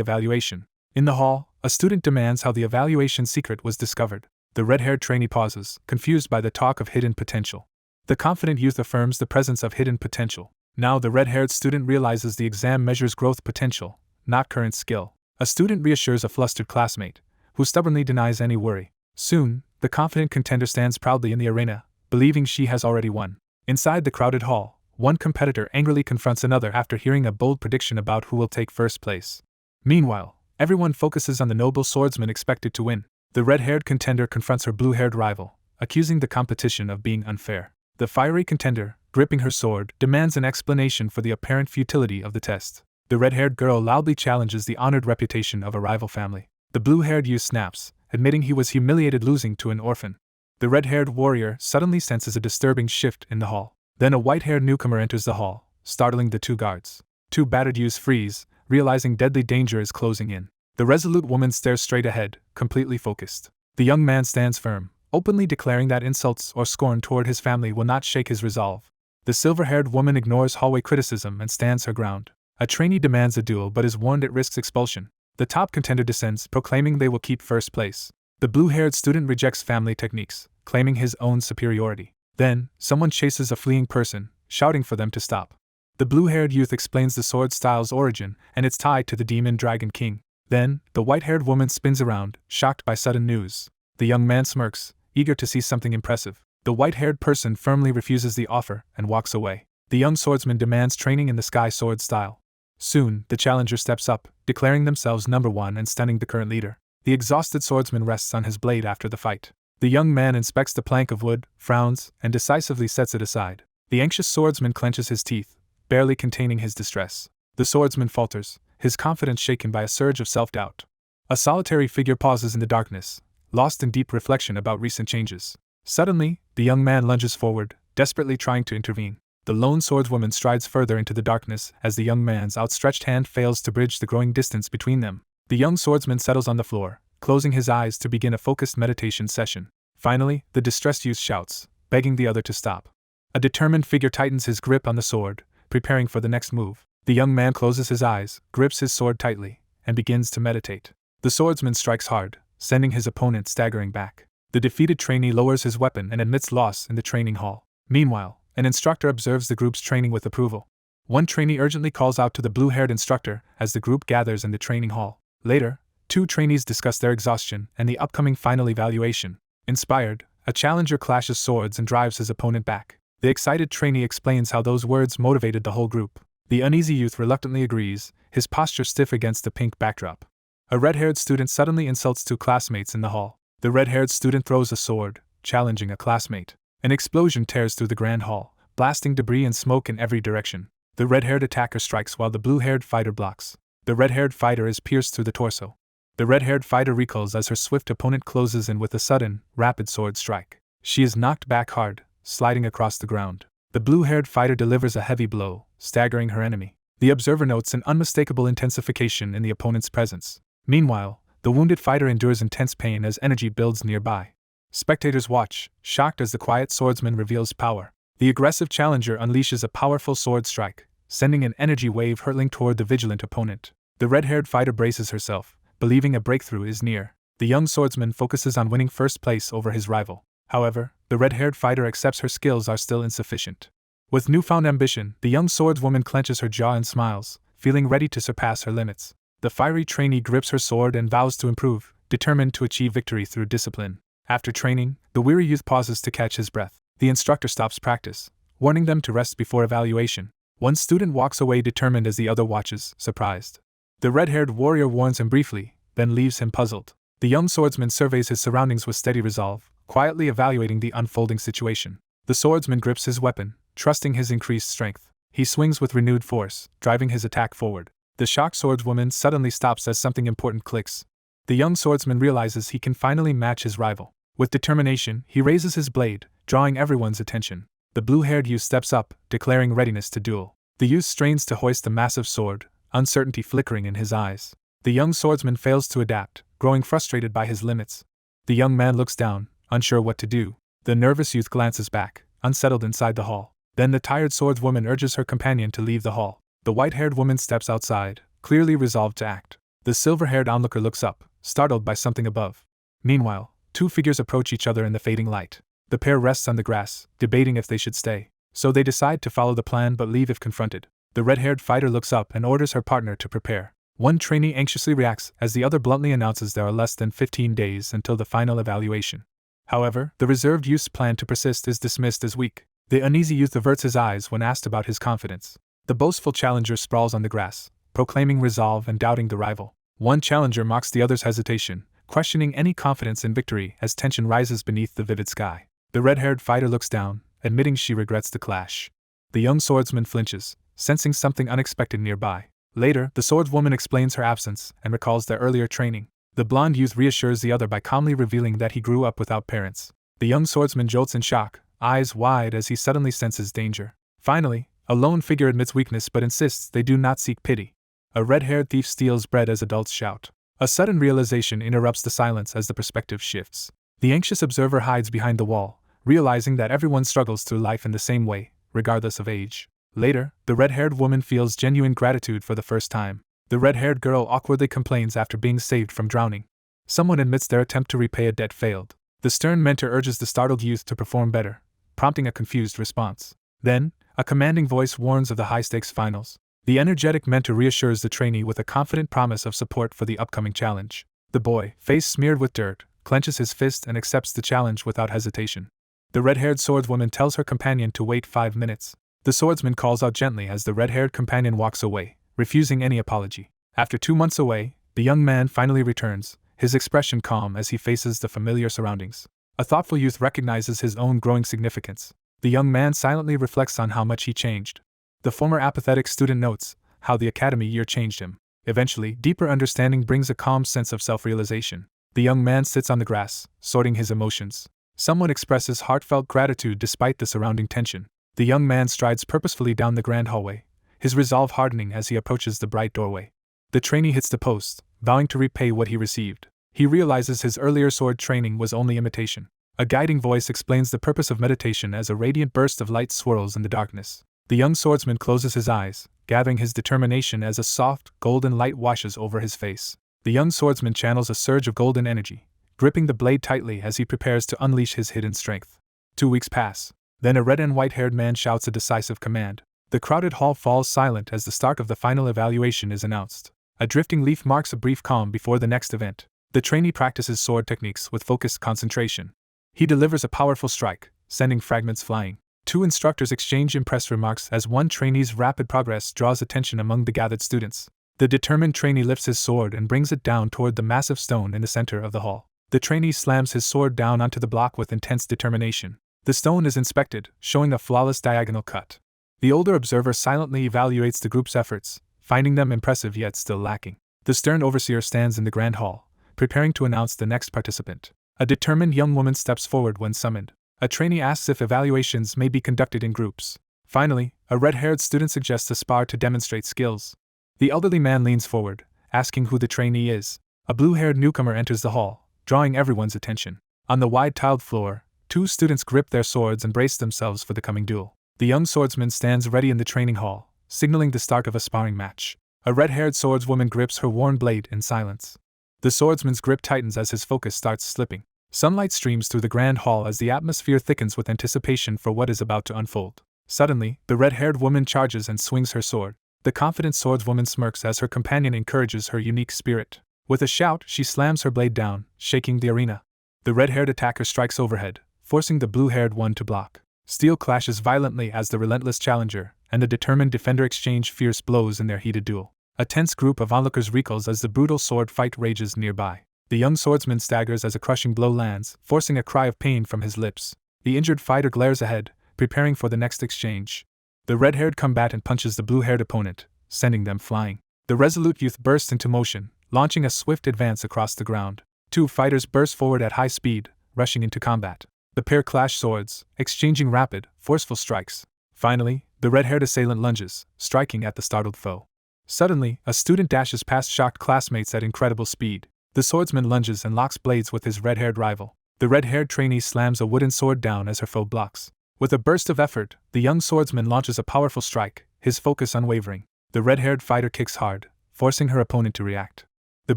evaluation. In the hall, a student demands how the evaluation secret was discovered. The red-haired trainee pauses, confused by the talk of hidden potential. The confident youth affirms the presence of hidden potential. Now the red-haired student realizes the exam measures growth potential, not current skill. A student reassures a flustered classmate, who stubbornly denies any worry. Soon, the confident contender stands proudly in the arena, believing she has already won. Inside the crowded hall, one competitor angrily confronts another after hearing a bold prediction about who will take first place. Meanwhile, everyone focuses on the noble swordsman expected to win. The red-haired contender confronts her blue-haired rival, accusing the competition of being unfair. The fiery contender, gripping her sword, demands an explanation for the apparent futility of the test. The red-haired girl loudly challenges the honored reputation of a rival family. The blue-haired youth snaps, admitting he was humiliated losing to an orphan. The red-haired warrior suddenly senses a disturbing shift in the hall. Then a white-haired newcomer enters the hall, startling the two guards. Two battered youths freeze, realizing deadly danger is closing in. The resolute woman stares straight ahead, completely focused. The young man stands firm, openly declaring that insults or scorn toward his family will not shake his resolve. The silver-haired woman ignores hallway criticism and stands her ground. A trainee demands a duel but is warned it risks expulsion. The top contender descends, proclaiming they will keep first place. The blue-haired student rejects family techniques, claiming his own superiority. Then, someone chases a fleeing person, shouting for them to stop. The blue-haired youth explains the sword style's origin and its tie to the demon dragon king. Then, the white-haired woman spins around, shocked by sudden news. The young man smirks, eager to see something impressive. The white-haired person firmly refuses the offer and walks away. The young swordsman demands training in the sky sword style. Soon, the challenger steps up, declaring themselves number one and stunning the current leader. The exhausted swordsman rests on his blade after the fight. The young man inspects the plank of wood, frowns, and decisively sets it aside. The anxious swordsman clenches his teeth, barely containing his distress. The swordsman falters, his confidence shaken by a surge of self-doubt. A solitary figure pauses in the darkness, lost in deep reflection about recent changes. Suddenly, the young man lunges forward, desperately trying to intervene. The lone swordswoman strides further into the darkness as the young man's outstretched hand fails to bridge the growing distance between them. The young swordsman settles on the floor, closing his eyes to begin a focused meditation session. Finally, the distressed youth shouts, begging the other to stop. A determined figure tightens his grip on the sword, preparing for the next move. The young man closes his eyes, grips his sword tightly, and begins to meditate. The swordsman strikes hard, sending his opponent staggering back. The defeated trainee lowers his weapon and admits loss in the training hall. Meanwhile, an instructor observes the group's training with approval. One trainee urgently calls out to the blue-haired instructor as the group gathers in the training hall. Later, two trainees discuss their exhaustion and the upcoming final evaluation. Inspired, a challenger clashes swords and drives his opponent back. The excited trainee explains how those words motivated the whole group. The uneasy youth reluctantly agrees, his posture stiff against the pink backdrop. A red-haired student suddenly insults two classmates in the hall. The red-haired student throws a sword, challenging a classmate. An explosion tears through the grand hall, blasting debris and smoke in every direction. The red-haired attacker strikes while the blue-haired fighter blocks. The red-haired fighter is pierced through the torso. The red-haired fighter recoils as her swift opponent closes in with a sudden, rapid sword strike. She is knocked back hard, sliding across the ground. The blue-haired fighter delivers a heavy blow, staggering her enemy. The observer notes an unmistakable intensification in the opponent's presence. Meanwhile, the wounded fighter endures intense pain as energy builds nearby. Spectators watch, shocked as the quiet swordsman reveals power. The aggressive challenger unleashes a powerful sword strike, sending an energy wave hurtling toward the vigilant opponent. The red-haired fighter braces herself, believing a breakthrough is near. The young swordsman focuses on winning first place over his rival. However, the red-haired fighter accepts her skills are still insufficient. With newfound ambition, the young swordswoman clenches her jaw and smiles, feeling ready to surpass her limits. The fiery trainee grips her sword and vows to improve, determined to achieve victory through discipline. After training, the weary youth pauses to catch his breath. The instructor stops practice, warning them to rest before evaluation. One student walks away determined as the other watches, surprised. The red-haired warrior warns him briefly, then leaves him puzzled. The young swordsman surveys his surroundings with steady resolve, quietly evaluating the unfolding situation. The swordsman grips his weapon, trusting his increased strength. He swings with renewed force, driving his attack forward. The shocked swordswoman suddenly stops as something important clicks. The young swordsman realizes he can finally match his rival. With determination, he raises his blade, drawing everyone's attention. The blue-haired youth steps up, declaring readiness to duel. The youth strains to hoist the massive sword, uncertainty flickering in his eyes. The young swordsman fails to adapt, growing frustrated by his limits. The young man looks down, unsure what to do. The nervous youth glances back, unsettled inside the hall. Then the tired swordswoman urges her companion to leave the hall. The white-haired woman steps outside, clearly resolved to act. The silver-haired onlooker looks up, startled by something above. Meanwhile, two figures approach each other in the fading light. The pair rests on the grass, debating if they should stay. So they decide to follow the plan but leave if confronted. The red-haired fighter looks up and orders her partner to prepare. One trainee anxiously reacts as the other bluntly announces there are less than 15 days until the final evaluation. However, the reserved youth's plan to persist is dismissed as weak. The uneasy youth averts his eyes when asked about his confidence. The boastful challenger sprawls on the grass, proclaiming resolve and doubting the rival. One challenger mocks the other's hesitation, questioning any confidence in victory as tension rises beneath the vivid sky. The red-haired fighter looks down, admitting she regrets the clash. The young swordsman flinches, sensing something unexpected nearby. Later, the swordswoman explains her absence and recalls their earlier training. The blonde youth reassures the other by calmly revealing that he grew up without parents. The young swordsman jolts in shock, eyes wide as he suddenly senses danger. Finally, a lone figure admits weakness but insists they do not seek pity. A red-haired thief steals bread as adults shout. A sudden realization interrupts the silence as the perspective shifts. The anxious observer hides behind the wall, realizing that everyone struggles through life in the same way, regardless of age. Later, the red-haired woman feels genuine gratitude for the first time. The red-haired girl awkwardly complains after being saved from drowning. Someone admits their attempt to repay a debt failed. The stern mentor urges the startled youth to perform better, prompting a confused response. Then, a commanding voice warns of the high-stakes finals. The energetic mentor reassures the trainee with a confident promise of support for the upcoming challenge. The boy, face smeared with dirt, clenches his fist and accepts the challenge without hesitation. The red-haired swordswoman tells her companion to wait 5 minutes. The swordsman calls out gently as the red-haired companion walks away, refusing any apology. After 2 months away, the young man finally returns, his expression calm as he faces the familiar surroundings. A thoughtful youth recognizes his own growing significance. The young man silently reflects on how much he changed. The former apathetic student notes how the academy year changed him. Eventually, deeper understanding brings a calm sense of self-realization. The young man sits on the grass, sorting his emotions. Someone expresses heartfelt gratitude despite the surrounding tension. The young man strides purposefully down the grand hallway, his resolve hardening as he approaches the bright doorway. The trainee hits the post, vowing to repay what he received. He realizes his earlier sword training was only imitation. A guiding voice explains the purpose of meditation as a radiant burst of light swirls in the darkness. The young swordsman closes his eyes, gathering his determination as a soft, golden light washes over his face. The young swordsman channels a surge of golden energy, gripping the blade tightly as he prepares to unleash his hidden strength. 2 weeks pass. Then a red and white-haired man shouts a decisive command. The crowded hall falls silent as the start of the final evaluation is announced. A drifting leaf marks a brief calm before the next event. The trainee practices sword techniques with focused concentration. He delivers a powerful strike, sending fragments flying. 2 instructors exchange impressed remarks as one trainee's rapid progress draws attention among the gathered students. The determined trainee lifts his sword and brings it down toward the massive stone in the center of the hall. The trainee slams his sword down onto the block with intense determination. The stone is inspected, showing a flawless diagonal cut. The older observer silently evaluates the group's efforts, finding them impressive yet still lacking. The stern overseer stands in the grand hall, preparing to announce the next participant. A determined young woman steps forward when summoned. A trainee asks if evaluations may be conducted in groups. Finally, a red-haired student suggests a spar to demonstrate skills. The elderly man leans forward, asking who the trainee is. A blue-haired newcomer enters the hall, drawing everyone's attention. On the wide tiled floor, 2 students grip their swords and brace themselves for the coming duel. The young swordsman stands ready in the training hall, signaling the start of a sparring match. A red-haired swordswoman grips her worn blade in silence. The swordsman's grip tightens as his focus starts slipping. Sunlight streams through the grand hall as the atmosphere thickens with anticipation for what is about to unfold. Suddenly, the red-haired woman charges and swings her sword. The confident swordswoman smirks as her companion encourages her unique spirit. With a shout, she slams her blade down, shaking the arena. The red-haired attacker strikes overhead, forcing the blue-haired one to block. Steel clashes violently as the relentless challenger and the determined defender exchange fierce blows in their heated duel. A tense group of onlookers recoils as the brutal sword fight rages nearby. The young swordsman staggers as a crushing blow lands, forcing a cry of pain from his lips. The injured fighter glares ahead, preparing for the next exchange. The red-haired combatant punches the blue-haired opponent, sending them flying. The resolute youth bursts into motion, launching a swift advance across the ground. 2 fighters burst forward at high speed, rushing into combat. The pair clash swords, exchanging rapid, forceful strikes. Finally, the red-haired assailant lunges, striking at the startled foe. Suddenly, a student dashes past shocked classmates at incredible speed. The swordsman lunges and locks blades with his red-haired rival. The red-haired trainee slams a wooden sword down as her foe blocks. With a burst of effort, the young swordsman launches a powerful strike, his focus unwavering. The red-haired fighter kicks hard, forcing her opponent to react. The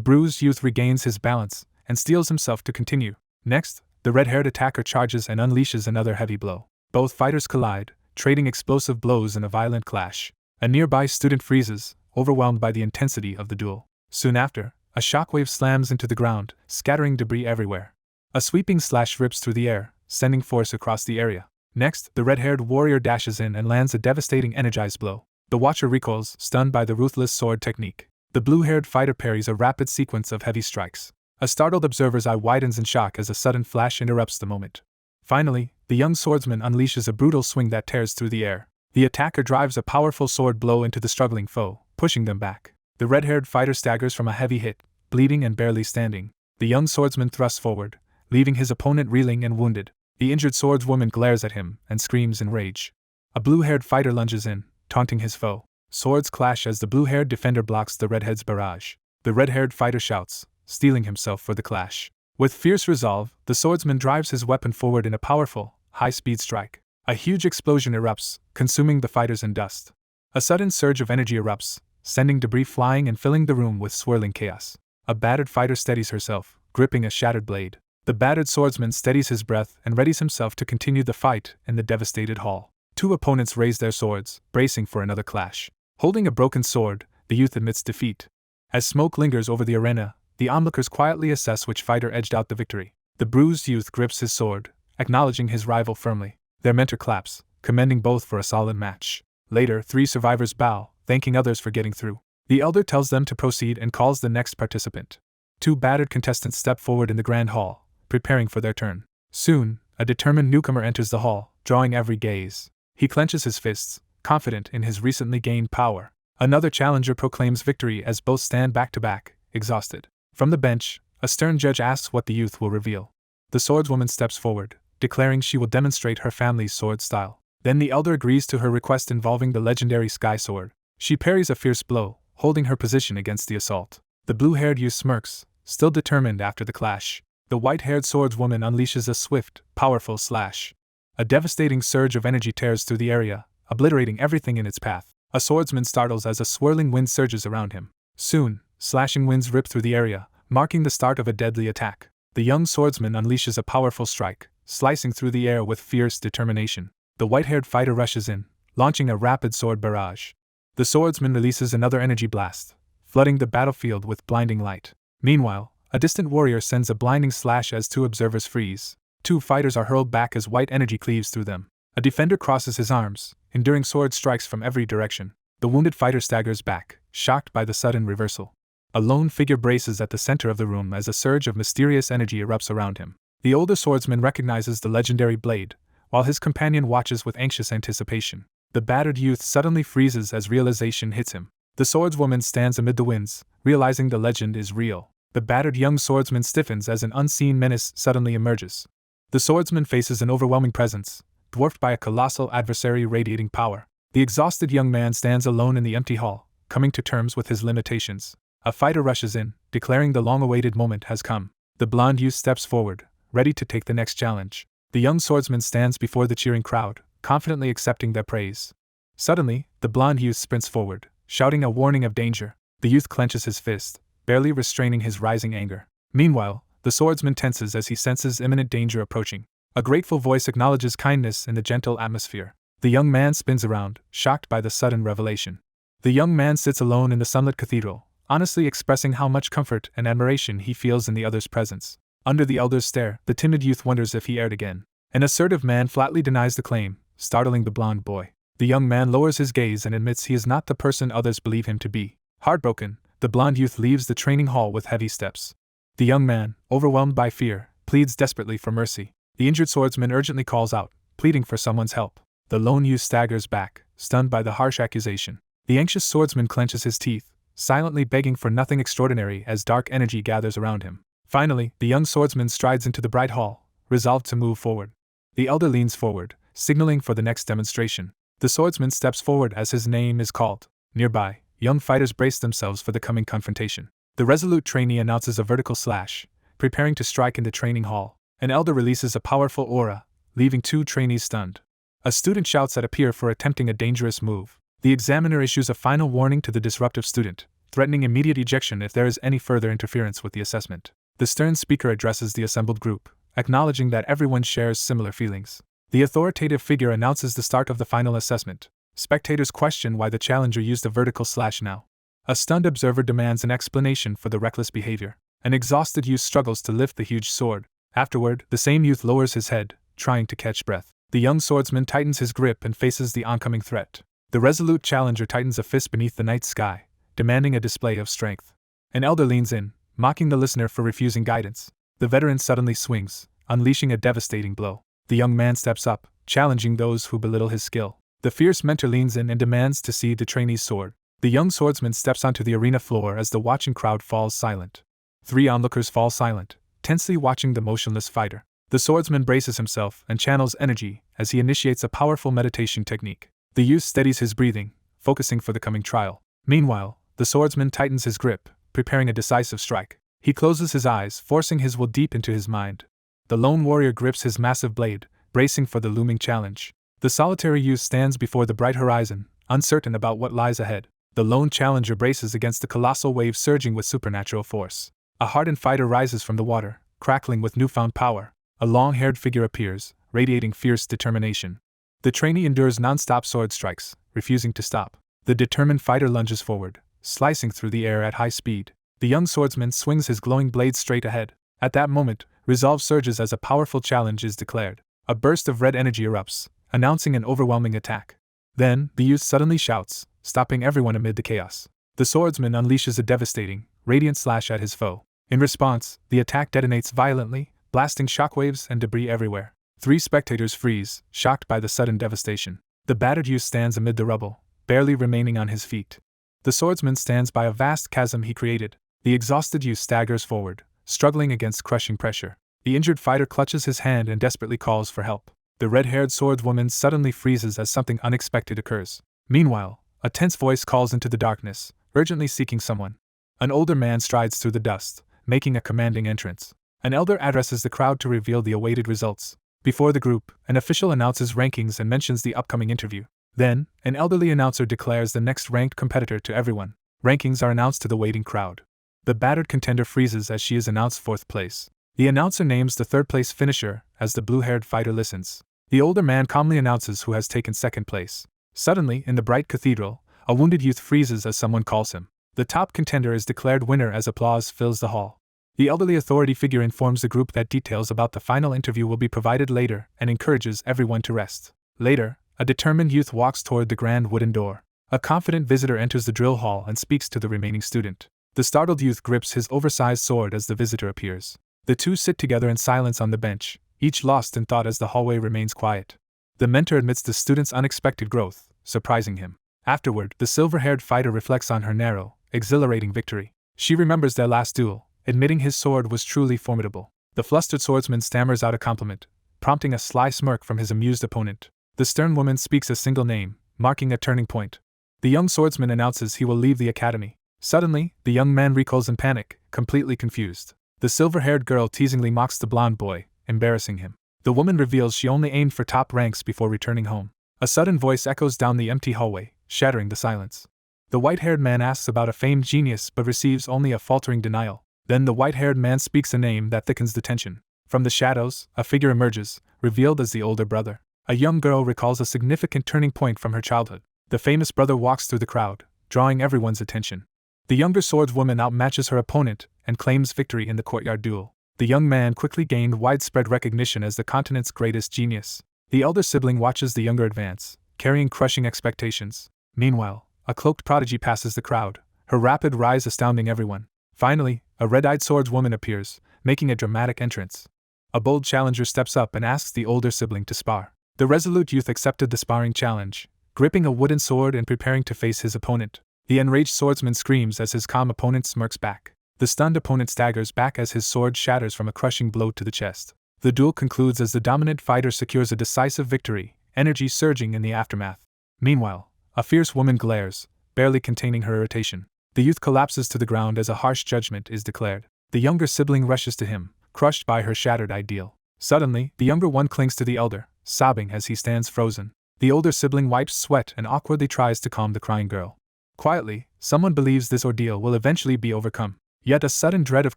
bruised youth regains his balance and steels himself to continue. Next, the red-haired attacker charges and unleashes another heavy blow. Both fighters collide, trading explosive blows in a violent clash. A nearby student freezes, overwhelmed by the intensity of the duel. Soon after, a shockwave slams into the ground, scattering debris everywhere. A sweeping slash rips through the air, sending force across the area. Next, the red-haired warrior dashes in and lands a devastating energized blow. The watcher recoils, stunned by the ruthless sword technique. The blue-haired fighter parries a rapid sequence of heavy strikes. A startled observer's eye widens in shock as a sudden flash interrupts the moment. Finally, the young swordsman unleashes a brutal swing that tears through the air. The attacker drives a powerful sword blow into the struggling foe, pushing them back. The red-haired fighter staggers from a heavy hit, bleeding and barely standing. The young swordsman thrusts forward, leaving his opponent reeling and wounded. The injured swordswoman glares at him and screams in rage. A blue-haired fighter lunges in, taunting his foe. Swords clash as the blue-haired defender blocks the redhead's barrage. The red-haired fighter shouts, steeling himself for the clash. With fierce resolve, the swordsman drives his weapon forward in a powerful, high-speed strike. A huge explosion erupts, consuming the fighters in dust. A sudden surge of energy erupts, sending debris flying and filling the room with swirling chaos. A battered fighter steadies herself, gripping a shattered blade. The battered swordsman steadies his breath and readies himself to continue the fight in the devastated hall. Two opponents raise their swords, bracing for another clash. Holding a broken sword, the youth admits defeat. As smoke lingers over the arena, the onlookers quietly assess which fighter edged out the victory. The bruised youth grips his sword, acknowledging his rival firmly. Their mentor claps, commending both for a solid match. Later, 3 survivors bow, thanking others for getting through. The elder tells them to proceed and calls the next participant. 2 battered contestants step forward in the grand hall, preparing for their turn. Soon, a determined newcomer enters the hall, drawing every gaze. He clenches his fists, confident in his recently gained power. Another challenger proclaims victory as both stand back to back, exhausted. From the bench, a stern judge asks what the youth will reveal. The swordswoman steps forward, declaring she will demonstrate her family's sword style. Then the elder agrees to her request involving the legendary sky sword. She parries a fierce blow, holding her position against the assault. The blue-haired youth smirks, still determined after the clash. The white-haired swordswoman unleashes a swift, powerful slash. A devastating surge of energy tears through the area, obliterating everything in its path. A swordsman startles as a swirling wind surges around him. Soon, slashing winds rip through the area, marking the start of a deadly attack. The young swordsman unleashes a powerful strike, slicing through the air with fierce determination. The white-haired fighter rushes in, launching a rapid sword barrage. The swordsman releases another energy blast, flooding the battlefield with blinding light. Meanwhile, a distant warrior sends a blinding slash as 2 observers freeze. 2 fighters are hurled back as white energy cleaves through them. A defender crosses his arms, enduring sword strikes from every direction. The wounded fighter staggers back, shocked by the sudden reversal. A lone figure braces at the center of the room as a surge of mysterious energy erupts around him. The older swordsman recognizes the legendary blade, while his companion watches with anxious anticipation. The battered youth suddenly freezes as realization hits him. The swordswoman stands amid the winds, realizing the legend is real. The battered young swordsman stiffens as an unseen menace suddenly emerges. The swordsman faces an overwhelming presence, dwarfed by a colossal adversary radiating power. The exhausted young man stands alone in the empty hall, coming to terms with his limitations. A fighter rushes in, declaring the long-awaited moment has come. The blonde youth steps forward, ready to take the next challenge. The young swordsman stands before the cheering crowd, confidently accepting their praise. Suddenly, the blonde youth sprints forward, shouting a warning of danger. The youth clenches his fist, barely restraining his rising anger. Meanwhile, the swordsman tenses as he senses imminent danger approaching. A grateful voice acknowledges kindness in the gentle atmosphere. The young man spins around, shocked by the sudden revelation. The young man sits alone in the sunlit cathedral, honestly expressing how much comfort and admiration he feels in the other's presence. Under the elder's stare, the timid youth wonders if he erred again. An assertive man flatly denies the claim, startling the blonde boy. The young man lowers his gaze and admits he is not the person others believe him to be. Heartbroken, the blonde youth leaves the training hall with heavy steps. The young man, overwhelmed by fear, pleads desperately for mercy. The injured swordsman urgently calls out, pleading for someone's help. The lone youth staggers back, stunned by the harsh accusation. The anxious swordsman clenches his teeth, silently begging for nothing extraordinary as dark energy gathers around him. Finally, the young swordsman strides into the bright hall, resolved to move forward. The elder leans forward, signaling for the next demonstration. The swordsman steps forward as his name is called. Nearby, young fighters brace themselves for the coming confrontation. The resolute trainee announces a vertical slash, preparing to strike in the training hall. An elder releases a powerful aura, leaving 2 trainees stunned. A student shouts at a peer for attempting a dangerous move. The examiner issues a final warning to the disruptive student, threatening immediate ejection if there is any further interference with the assessment. The stern speaker addresses the assembled group, acknowledging that everyone shares similar feelings. The authoritative figure announces the start of the final assessment. Spectators question why the challenger used a vertical slash now. A stunned observer demands an explanation for the reckless behavior. An exhausted youth struggles to lift the huge sword. Afterward, the same youth lowers his head, trying to catch breath. The young swordsman tightens his grip and faces the oncoming threat. The resolute challenger tightens a fist beneath the night sky, demanding a display of strength. An elder leans in, mocking the listener for refusing guidance. The veteran suddenly swings, unleashing a devastating blow. The young man steps up, challenging those who belittle his skill. The fierce mentor leans in and demands to see the trainee's sword. The young swordsman steps onto the arena floor as the watching crowd falls silent. 3 onlookers fall silent, tensely watching the motionless fighter. The swordsman braces himself and channels energy as he initiates a powerful meditation technique. The youth steadies his breathing, focusing for the coming trial. Meanwhile, the swordsman tightens his grip, preparing a decisive strike. He closes his eyes, forcing his will deep into his mind. The lone warrior grips his massive blade, bracing for the looming challenge. The solitary youth stands before the bright horizon, uncertain about what lies ahead. The lone challenger braces against the colossal wave surging with supernatural force. A hardened fighter rises from the water, crackling with newfound power. A long-haired figure appears, radiating fierce determination. The trainee endures non-stop sword strikes, refusing to stop. The determined fighter lunges forward, slicing through the air at high speed. The young swordsman swings his glowing blade straight ahead. At that moment, resolve surges as a powerful challenge is declared. A burst of red energy erupts, announcing an overwhelming attack. Then, the youth suddenly shouts, stopping everyone amid the chaos. The swordsman unleashes a devastating, radiant slash at his foe. In response, the attack detonates violently, blasting shockwaves and debris everywhere. 3 spectators freeze, shocked by the sudden devastation. The battered youth stands amid the rubble, barely remaining on his feet. The swordsman stands by a vast chasm he created. The exhausted youth staggers forward, struggling against crushing pressure. The injured fighter clutches his hand and desperately calls for help. The red-haired swordswoman suddenly freezes as something unexpected occurs. Meanwhile, a tense voice calls into the darkness, urgently seeking someone. An older man strides through the dust, making a commanding entrance. An elder addresses the crowd to reveal the awaited results. Before the group, an official announces rankings and mentions the upcoming interview. Then, an elderly announcer declares the next ranked competitor to everyone. Rankings are announced to the waiting crowd. The battered contender freezes as she is announced 4th place. The announcer names the 3rd place finisher as the blue-haired fighter listens. The older man calmly announces who has taken 2nd place. Suddenly, in the bright cathedral, a wounded youth freezes as someone calls him. The top contender is declared winner as applause fills the hall. The elderly authority figure informs the group that details about the final interview will be provided later and encourages everyone to rest. Later, a determined youth walks toward the grand wooden door. A confident visitor enters the drill hall and speaks to the remaining student. The startled youth grips his oversized sword as the visitor appears. The 2 sit together in silence on the bench, each lost in thought as the hallway remains quiet. The mentor admits the student's unexpected growth, surprising him. Afterward, the silver-haired fighter reflects on her narrow, exhilarating victory. She remembers their last duel, admitting his sword was truly formidable. The flustered swordsman stammers out a compliment, prompting a sly smirk from his amused opponent. The stern woman speaks a single name, marking a turning point. The young swordsman announces he will leave the academy. Suddenly, the young man recoils in panic, completely confused. The silver-haired girl teasingly mocks the blonde boy, embarrassing him. The woman reveals she only aimed for top ranks before returning home. A sudden voice echoes down the empty hallway, shattering the silence. The white-haired man asks about a famed genius but receives only a faltering denial. Then the white-haired man speaks a name that thickens the tension. From the shadows, a figure emerges, revealed as the older brother. A young girl recalls a significant turning point from her childhood. The famous brother walks through the crowd, drawing everyone's attention. The younger swordswoman outmatches her opponent and claims victory in the courtyard duel. The young man quickly gained widespread recognition as the continent's greatest genius. The elder sibling watches the younger advance, carrying crushing expectations. Meanwhile, a cloaked prodigy passes the crowd, her rapid rise astounding everyone. Finally, a red-eyed swordswoman appears, making a dramatic entrance. A bold challenger steps up and asks the older sibling to spar. The resolute youth accepted the sparring challenge, gripping a wooden sword and preparing to face his opponent. The enraged swordsman screams as his calm opponent smirks back. The stunned opponent staggers back as his sword shatters from a crushing blow to the chest. The duel concludes as the dominant fighter secures a decisive victory, energy surging in the aftermath. Meanwhile, a fierce woman glares, barely containing her irritation. The youth collapses to the ground as a harsh judgment is declared. The younger sibling rushes to him, crushed by her shattered ideal. Suddenly, the younger one clings to the elder, sobbing as he stands frozen. The older sibling wipes sweat and awkwardly tries to calm the crying girl. Quietly, someone believes this ordeal will eventually be overcome. Yet a sudden dread of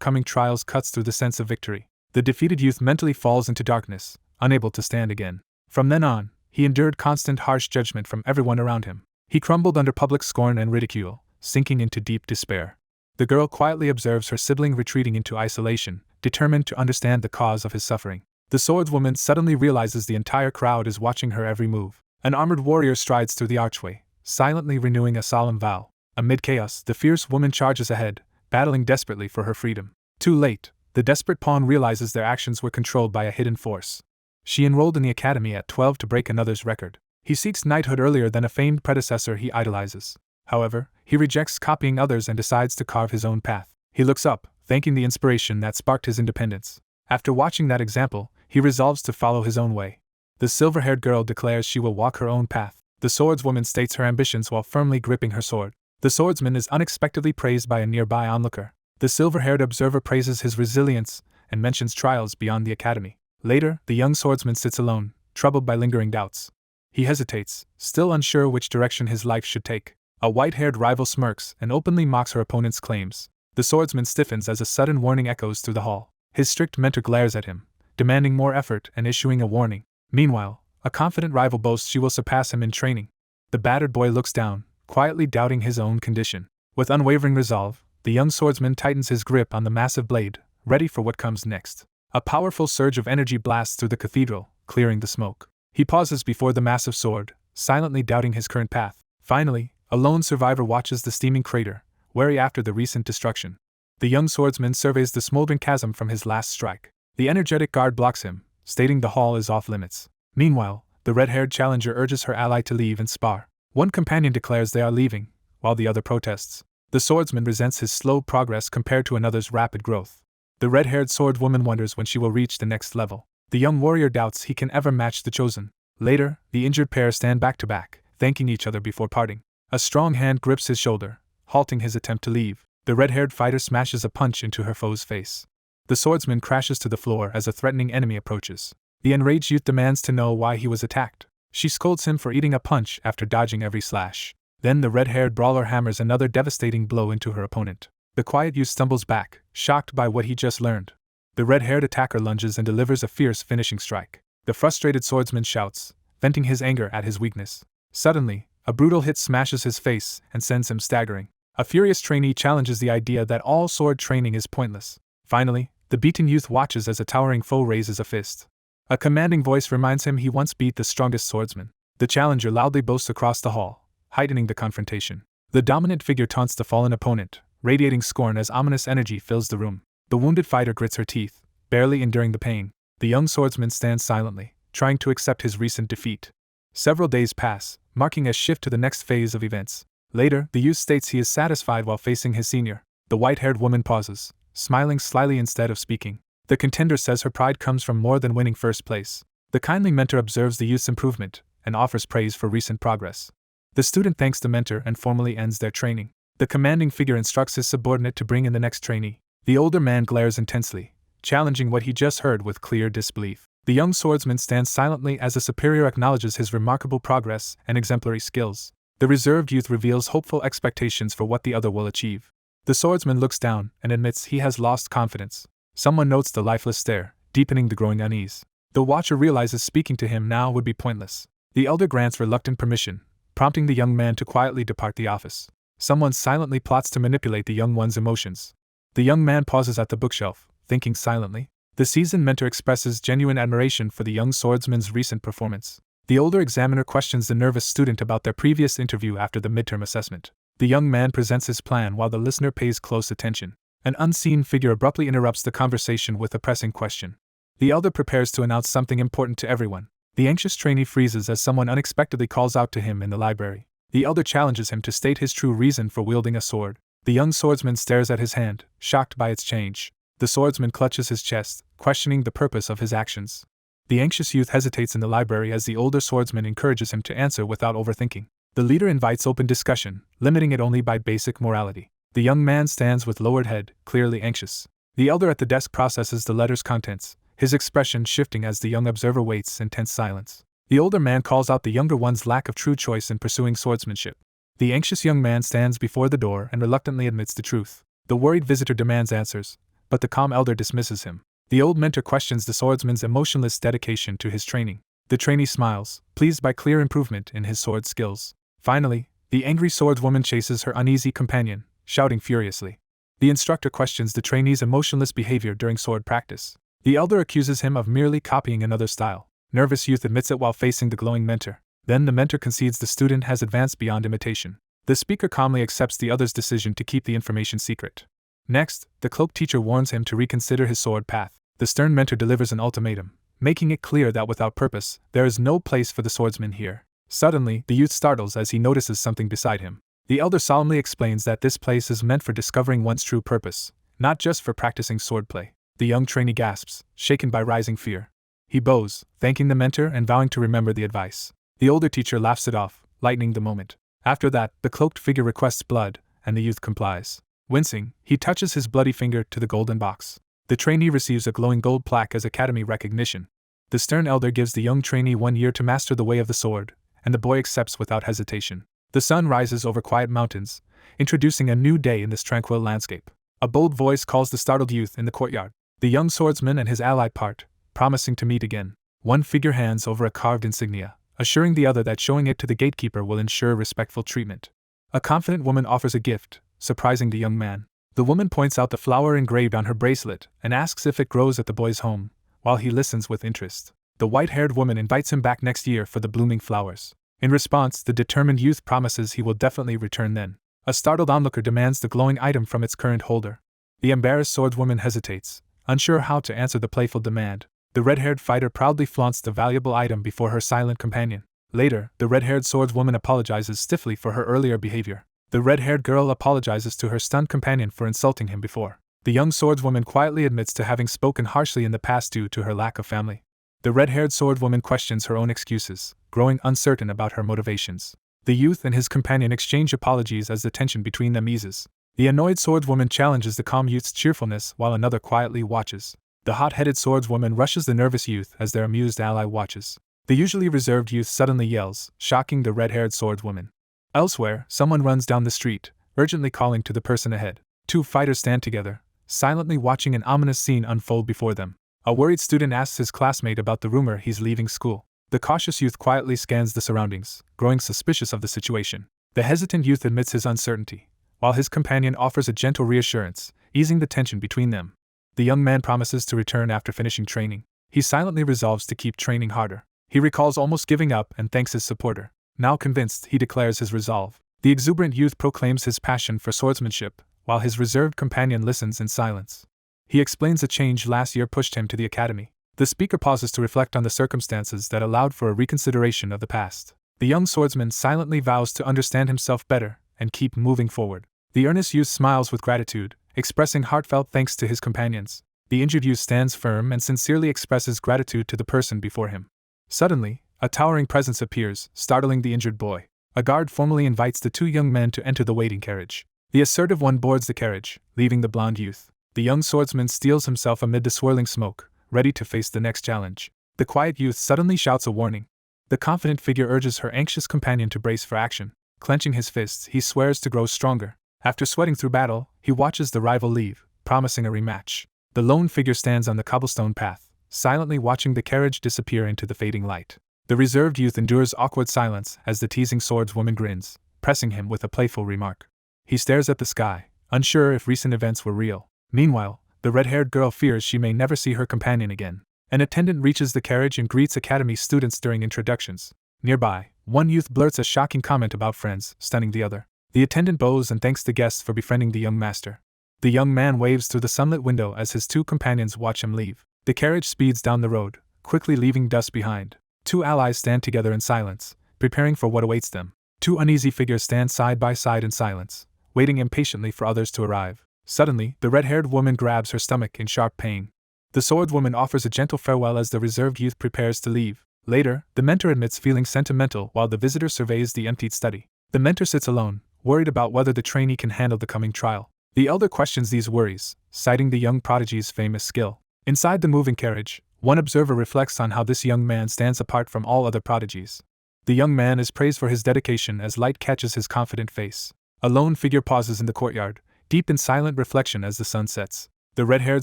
coming trials cuts through the sense of victory. The defeated youth mentally falls into darkness, unable to stand again. From then on, he endured constant harsh judgment from everyone around him. He crumbled under public scorn and ridicule, sinking into deep despair. The girl quietly observes her sibling retreating into isolation, determined to understand the cause of his suffering. The swordswoman suddenly realizes the entire crowd is watching her every move. An armored warrior strides through the archway, silently renewing a solemn vow. Amid chaos, the fierce woman charges ahead, battling desperately for her freedom. Too late, the desperate pawn realizes their actions were controlled by a hidden force. She enrolled in the academy at 12 to break another's record. He seeks knighthood earlier than a famed predecessor he idolizes. However, he rejects copying others and decides to carve his own path. He looks up, thanking the inspiration that sparked his independence. After watching that example, he resolves to follow his own way. The silver-haired girl declares she will walk her own path. The swordswoman states her ambitions while firmly gripping her sword. The swordsman is unexpectedly praised by a nearby onlooker. The silver-haired observer praises his resilience and mentions trials beyond the academy. Later, the young swordsman sits alone, troubled by lingering doubts. He hesitates, still unsure which direction his life should take. A white-haired rival smirks and openly mocks her opponent's claims. The swordsman stiffens as a sudden warning echoes through the hall. His strict mentor glares at him, demanding more effort and issuing a warning. Meanwhile, a confident rival boasts she will surpass him in training. The battered boy looks down, quietly doubting his own condition. With unwavering resolve, the young swordsman tightens his grip on the massive blade, ready for what comes next. A powerful surge of energy blasts through the cathedral, clearing the smoke. He pauses before the massive sword, silently doubting his current path. Finally, a lone survivor watches the steaming crater, wary after the recent destruction. The young swordsman surveys the smoldering chasm from his last strike. The energetic guard blocks him, stating the hall is off limits. Meanwhile, the red-haired challenger urges her ally to leave and spar. One companion declares they are leaving, while the other protests. The swordsman resents his slow progress compared to another's rapid growth. The red-haired swordwoman wonders when she will reach the next level. The young warrior doubts he can ever match the chosen. Later, the injured pair stand back to back, thanking each other before parting. A strong hand grips his shoulder, halting his attempt to leave. The red-haired fighter smashes a punch into her foe's face. The swordsman crashes to the floor as a threatening enemy approaches. The enraged youth demands to know why he was attacked. She scolds him for eating a punch after dodging every slash. Then the red-haired brawler hammers another devastating blow into her opponent. The quiet youth stumbles back, shocked by what he just learned. The red-haired attacker lunges and delivers a fierce finishing strike. The frustrated swordsman shouts, venting his anger at his weakness. Suddenly, a brutal hit smashes his face and sends him staggering. A furious trainee challenges the idea that all sword training is pointless. Finally, the beaten youth watches as a towering foe raises a fist. A commanding voice reminds him he once beat the strongest swordsman. The challenger loudly boasts across the hall, heightening the confrontation. The dominant figure taunts the fallen opponent, radiating scorn as ominous energy fills the room. The wounded fighter grits her teeth, barely enduring the pain. The young swordsman stands silently, trying to accept his recent defeat. Several days pass, marking a shift to the next phase of events. Later, the youth states he is satisfied while facing his senior. The white-haired woman pauses, smiling slyly instead of speaking. The contender says her pride comes from more than winning first place. The kindly mentor observes the youth's improvement and offers praise for recent progress. The student thanks the mentor and formally ends their training. The commanding figure instructs his subordinate to bring in the next trainee. The older man glares intensely, challenging what he just heard with clear disbelief. The young swordsman stands silently as the superior acknowledges his remarkable progress and exemplary skills. The reserved youth reveals hopeful expectations for what the other will achieve. The swordsman looks down and admits he has lost confidence. Someone notes the lifeless stare, deepening the growing unease. The watcher realizes speaking to him now would be pointless. The elder grants reluctant permission, prompting the young man to quietly depart the office. Someone silently plots to manipulate the young one's emotions. The young man pauses at the bookshelf, thinking silently. The seasoned mentor expresses genuine admiration for the young swordsman's recent performance. The older examiner questions the nervous student about their previous interview after the midterm assessment. The young man presents his plan while the listener pays close attention. An unseen figure abruptly interrupts the conversation with a pressing question. The elder prepares to announce something important to everyone. The anxious trainee freezes as someone unexpectedly calls out to him in the library. The elder challenges him to state his true reason for wielding a sword. The young swordsman stares at his hand, shocked by its change. The swordsman clutches his chest, questioning the purpose of his actions. The anxious youth hesitates in the library as the older swordsman encourages him to answer without overthinking. The leader invites open discussion, limiting it only by basic morality. The young man stands with lowered head, clearly anxious. The elder at the desk processes the letter's contents, his expression shifting as the young observer waits in tense silence. The older man calls out the younger one's lack of true choice in pursuing swordsmanship. The anxious young man stands before the door and reluctantly admits the truth. The worried visitor demands answers, but the calm elder dismisses him. The old mentor questions the swordsman's emotionless dedication to his training. The trainee smiles, pleased by clear improvement in his sword skills. Finally, the angry swordswoman chases her uneasy companion, shouting furiously. The instructor questions the trainee's emotionless behavior during sword practice. The elder accuses him of merely copying another style. Nervous youth admits it while facing the glowing mentor. Then the mentor concedes the student has advanced beyond imitation. The speaker calmly accepts the other's decision to keep the information secret. Next, the cloaked teacher warns him to reconsider his sword path. The stern mentor delivers an ultimatum, making it clear that without purpose, there is no place for the swordsman here. Suddenly, the youth startles as he notices something beside him. The elder solemnly explains that this place is meant for discovering one's true purpose, not just for practicing swordplay. The young trainee gasps, shaken by rising fear. He bows, thanking the mentor and vowing to remember the advice. The older teacher laughs it off, lightening the moment. After that, the cloaked figure requests blood, and the youth complies. Wincing, he touches his bloody finger to the golden box. The trainee receives a glowing gold plaque as academy recognition. The stern elder gives the young trainee 1 year to master the way of the sword, and the boy accepts without hesitation. The sun rises over quiet mountains, introducing a new day in this tranquil landscape. A bold voice calls the startled youth in the courtyard. The young swordsman and his ally part, promising to meet again. One figure hands over a carved insignia, assuring the other that showing it to the gatekeeper will ensure respectful treatment. A confident woman offers a gift, surprising the young man. The woman points out the flower engraved on her bracelet and asks if it grows at the boy's home, while he listens with interest. The white-haired woman invites him back next year for the blooming flowers. In response, the determined youth promises he will definitely return then. A startled onlooker demands the glowing item from its current holder. The embarrassed swordswoman hesitates, unsure how to answer the playful demand. The red-haired fighter proudly flaunts the valuable item before her silent companion. Later, the red-haired swordswoman apologizes stiffly for her earlier behavior. The red-haired girl apologizes to her stunned companion for insulting him before. The young swordswoman quietly admits to having spoken harshly in the past due to her lack of family. The red-haired swordswoman questions her own excuses, growing uncertain about her motivations. The youth and his companion exchange apologies as the tension between them eases. The annoyed swordswoman challenges the calm youth's cheerfulness while another quietly watches. The hot-headed swordswoman rushes the nervous youth as their amused ally watches. The usually reserved youth suddenly yells, shocking the red-haired swordswoman. Elsewhere, someone runs down the street, urgently calling to the person ahead. Two fighters stand together, silently watching an ominous scene unfold before them. A worried student asks his classmate about the rumor he's leaving school. The cautious youth quietly scans the surroundings, growing suspicious of the situation. The hesitant youth admits his uncertainty, while his companion offers a gentle reassurance, easing the tension between them. The young man promises to return after finishing training. He silently resolves to keep training harder. He recalls almost giving up and thanks his supporter. Now convinced, he declares his resolve. The exuberant youth proclaims his passion for swordsmanship, while his reserved companion listens in silence. He explains a change last year pushed him to the academy. The speaker pauses to reflect on the circumstances that allowed for a reconsideration of the past. The young swordsman silently vows to understand himself better and keep moving forward. The earnest youth smiles with gratitude, expressing heartfelt thanks to his companions. The injured youth stands firm and sincerely expresses gratitude to the person before him. Suddenly, a towering presence appears, startling the injured boy. A guard formally invites the two young men to enter the waiting carriage. The assertive one boards the carriage, leaving the blond youth. The young swordsman steels himself amid the swirling smoke, ready to face the next challenge. The quiet youth suddenly shouts a warning. The confident figure urges her anxious companion to brace for action. Clenching his fists, he swears to grow stronger. After sweating through battle, he watches the rival leave, promising a rematch. The lone figure stands on the cobblestone path, silently watching the carriage disappear into the fading light. The reserved youth endures awkward silence as the teasing swordswoman grins, pressing him with a playful remark. He stares at the sky, unsure if recent events were real. Meanwhile, the red-haired girl fears she may never see her companion again. An attendant reaches the carriage and greets academy students during introductions. Nearby, one youth blurts a shocking comment about friends, stunning the other. The attendant bows and thanks the guests for befriending the young master. The young man waves through the sunlit window as his two companions watch him leave. The carriage speeds down the road, quickly leaving dust behind. Two allies stand together in silence, preparing for what awaits them. Two uneasy figures stand side by side in silence, waiting impatiently for others to arrive. Suddenly, the red-haired woman grabs her stomach in sharp pain. The swordswoman offers a gentle farewell as the reserved youth prepares to leave. Later, the mentor admits feeling sentimental while the visitor surveys the emptied study. The mentor sits alone, worried about whether the trainee can handle the coming trial. The elder questions these worries, citing the young prodigy's famous skill. Inside the moving carriage, one observer reflects on how this young man stands apart from all other prodigies. The young man is praised for his dedication as light catches his confident face. A lone figure pauses in the courtyard, deep in silent reflection as the sun sets. The red-haired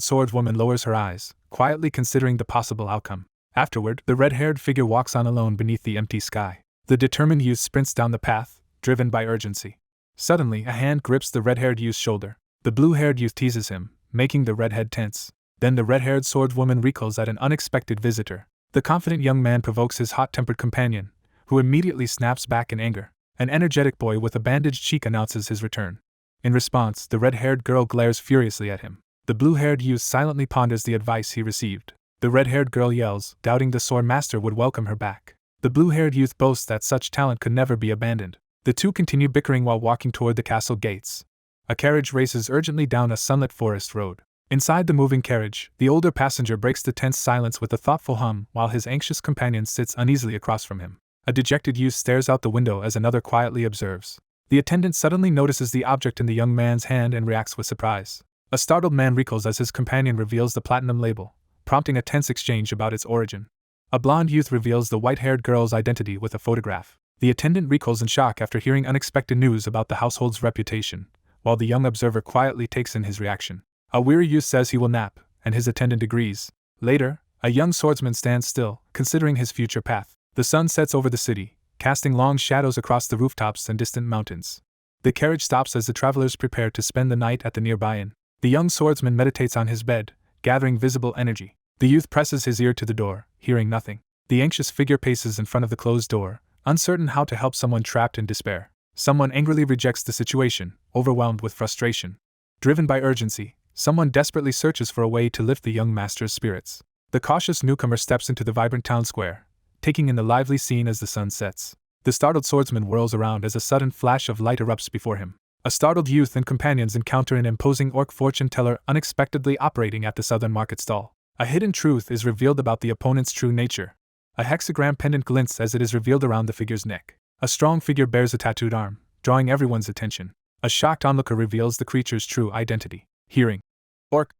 swordswoman lowers her eyes, quietly considering the possible outcome. Afterward, the red-haired figure walks on alone beneath the empty sky. The determined youth sprints down the path, driven by urgency. Suddenly, a hand grips the red-haired youth's shoulder. The blue-haired youth teases him, making the redhead tense. Then the red-haired swordswoman recoils at an unexpected visitor. The confident young man provokes his hot-tempered companion, who immediately snaps back in anger. An energetic boy with a bandaged cheek announces his return. In response, the red-haired girl glares furiously at him. The blue-haired youth silently ponders the advice he received. The red-haired girl yells, doubting the sword master would welcome her back. The blue-haired youth boasts that such talent could never be abandoned. The two continue bickering while walking toward the castle gates. A carriage races urgently down a sunlit forest road. Inside the moving carriage, the older passenger breaks the tense silence with a thoughtful hum while his anxious companion sits uneasily across from him. A dejected youth stares out the window as another quietly observes. The attendant suddenly notices the object in the young man's hand and reacts with surprise. A startled man recoils as his companion reveals the platinum label, prompting a tense exchange about its origin. A blonde youth reveals the white-haired girl's identity with a photograph. The attendant recoils in shock after hearing unexpected news about the household's reputation, while the young observer quietly takes in his reaction. A weary youth says he will nap, and his attendant agrees. Later, a young swordsman stands still, considering his future path. The sun sets over the city, casting long shadows across the rooftops and distant mountains. The carriage stops as the travelers prepare to spend the night at the nearby inn. The young swordsman meditates on his bed, gathering visible energy. The youth presses his ear to the door, hearing nothing. The anxious figure paces in front of the closed door, uncertain how to help someone trapped in despair. Someone angrily rejects the situation, overwhelmed with frustration. Driven by urgency, someone desperately searches for a way to lift the young master's spirits. The cautious newcomer steps into the vibrant town square, taking in the lively scene as the sun sets. The startled swordsman whirls around as a sudden flash of light erupts before him. A startled youth and companions encounter an imposing orc fortune teller unexpectedly operating at the southern market stall. A hidden truth is revealed about the opponent's true nature. A hexagram pendant glints as it is revealed around the figure's neck. A strong figure bears a tattooed arm, drawing everyone's attention. A shocked onlooker reveals the creature's true identity. Hearing orc,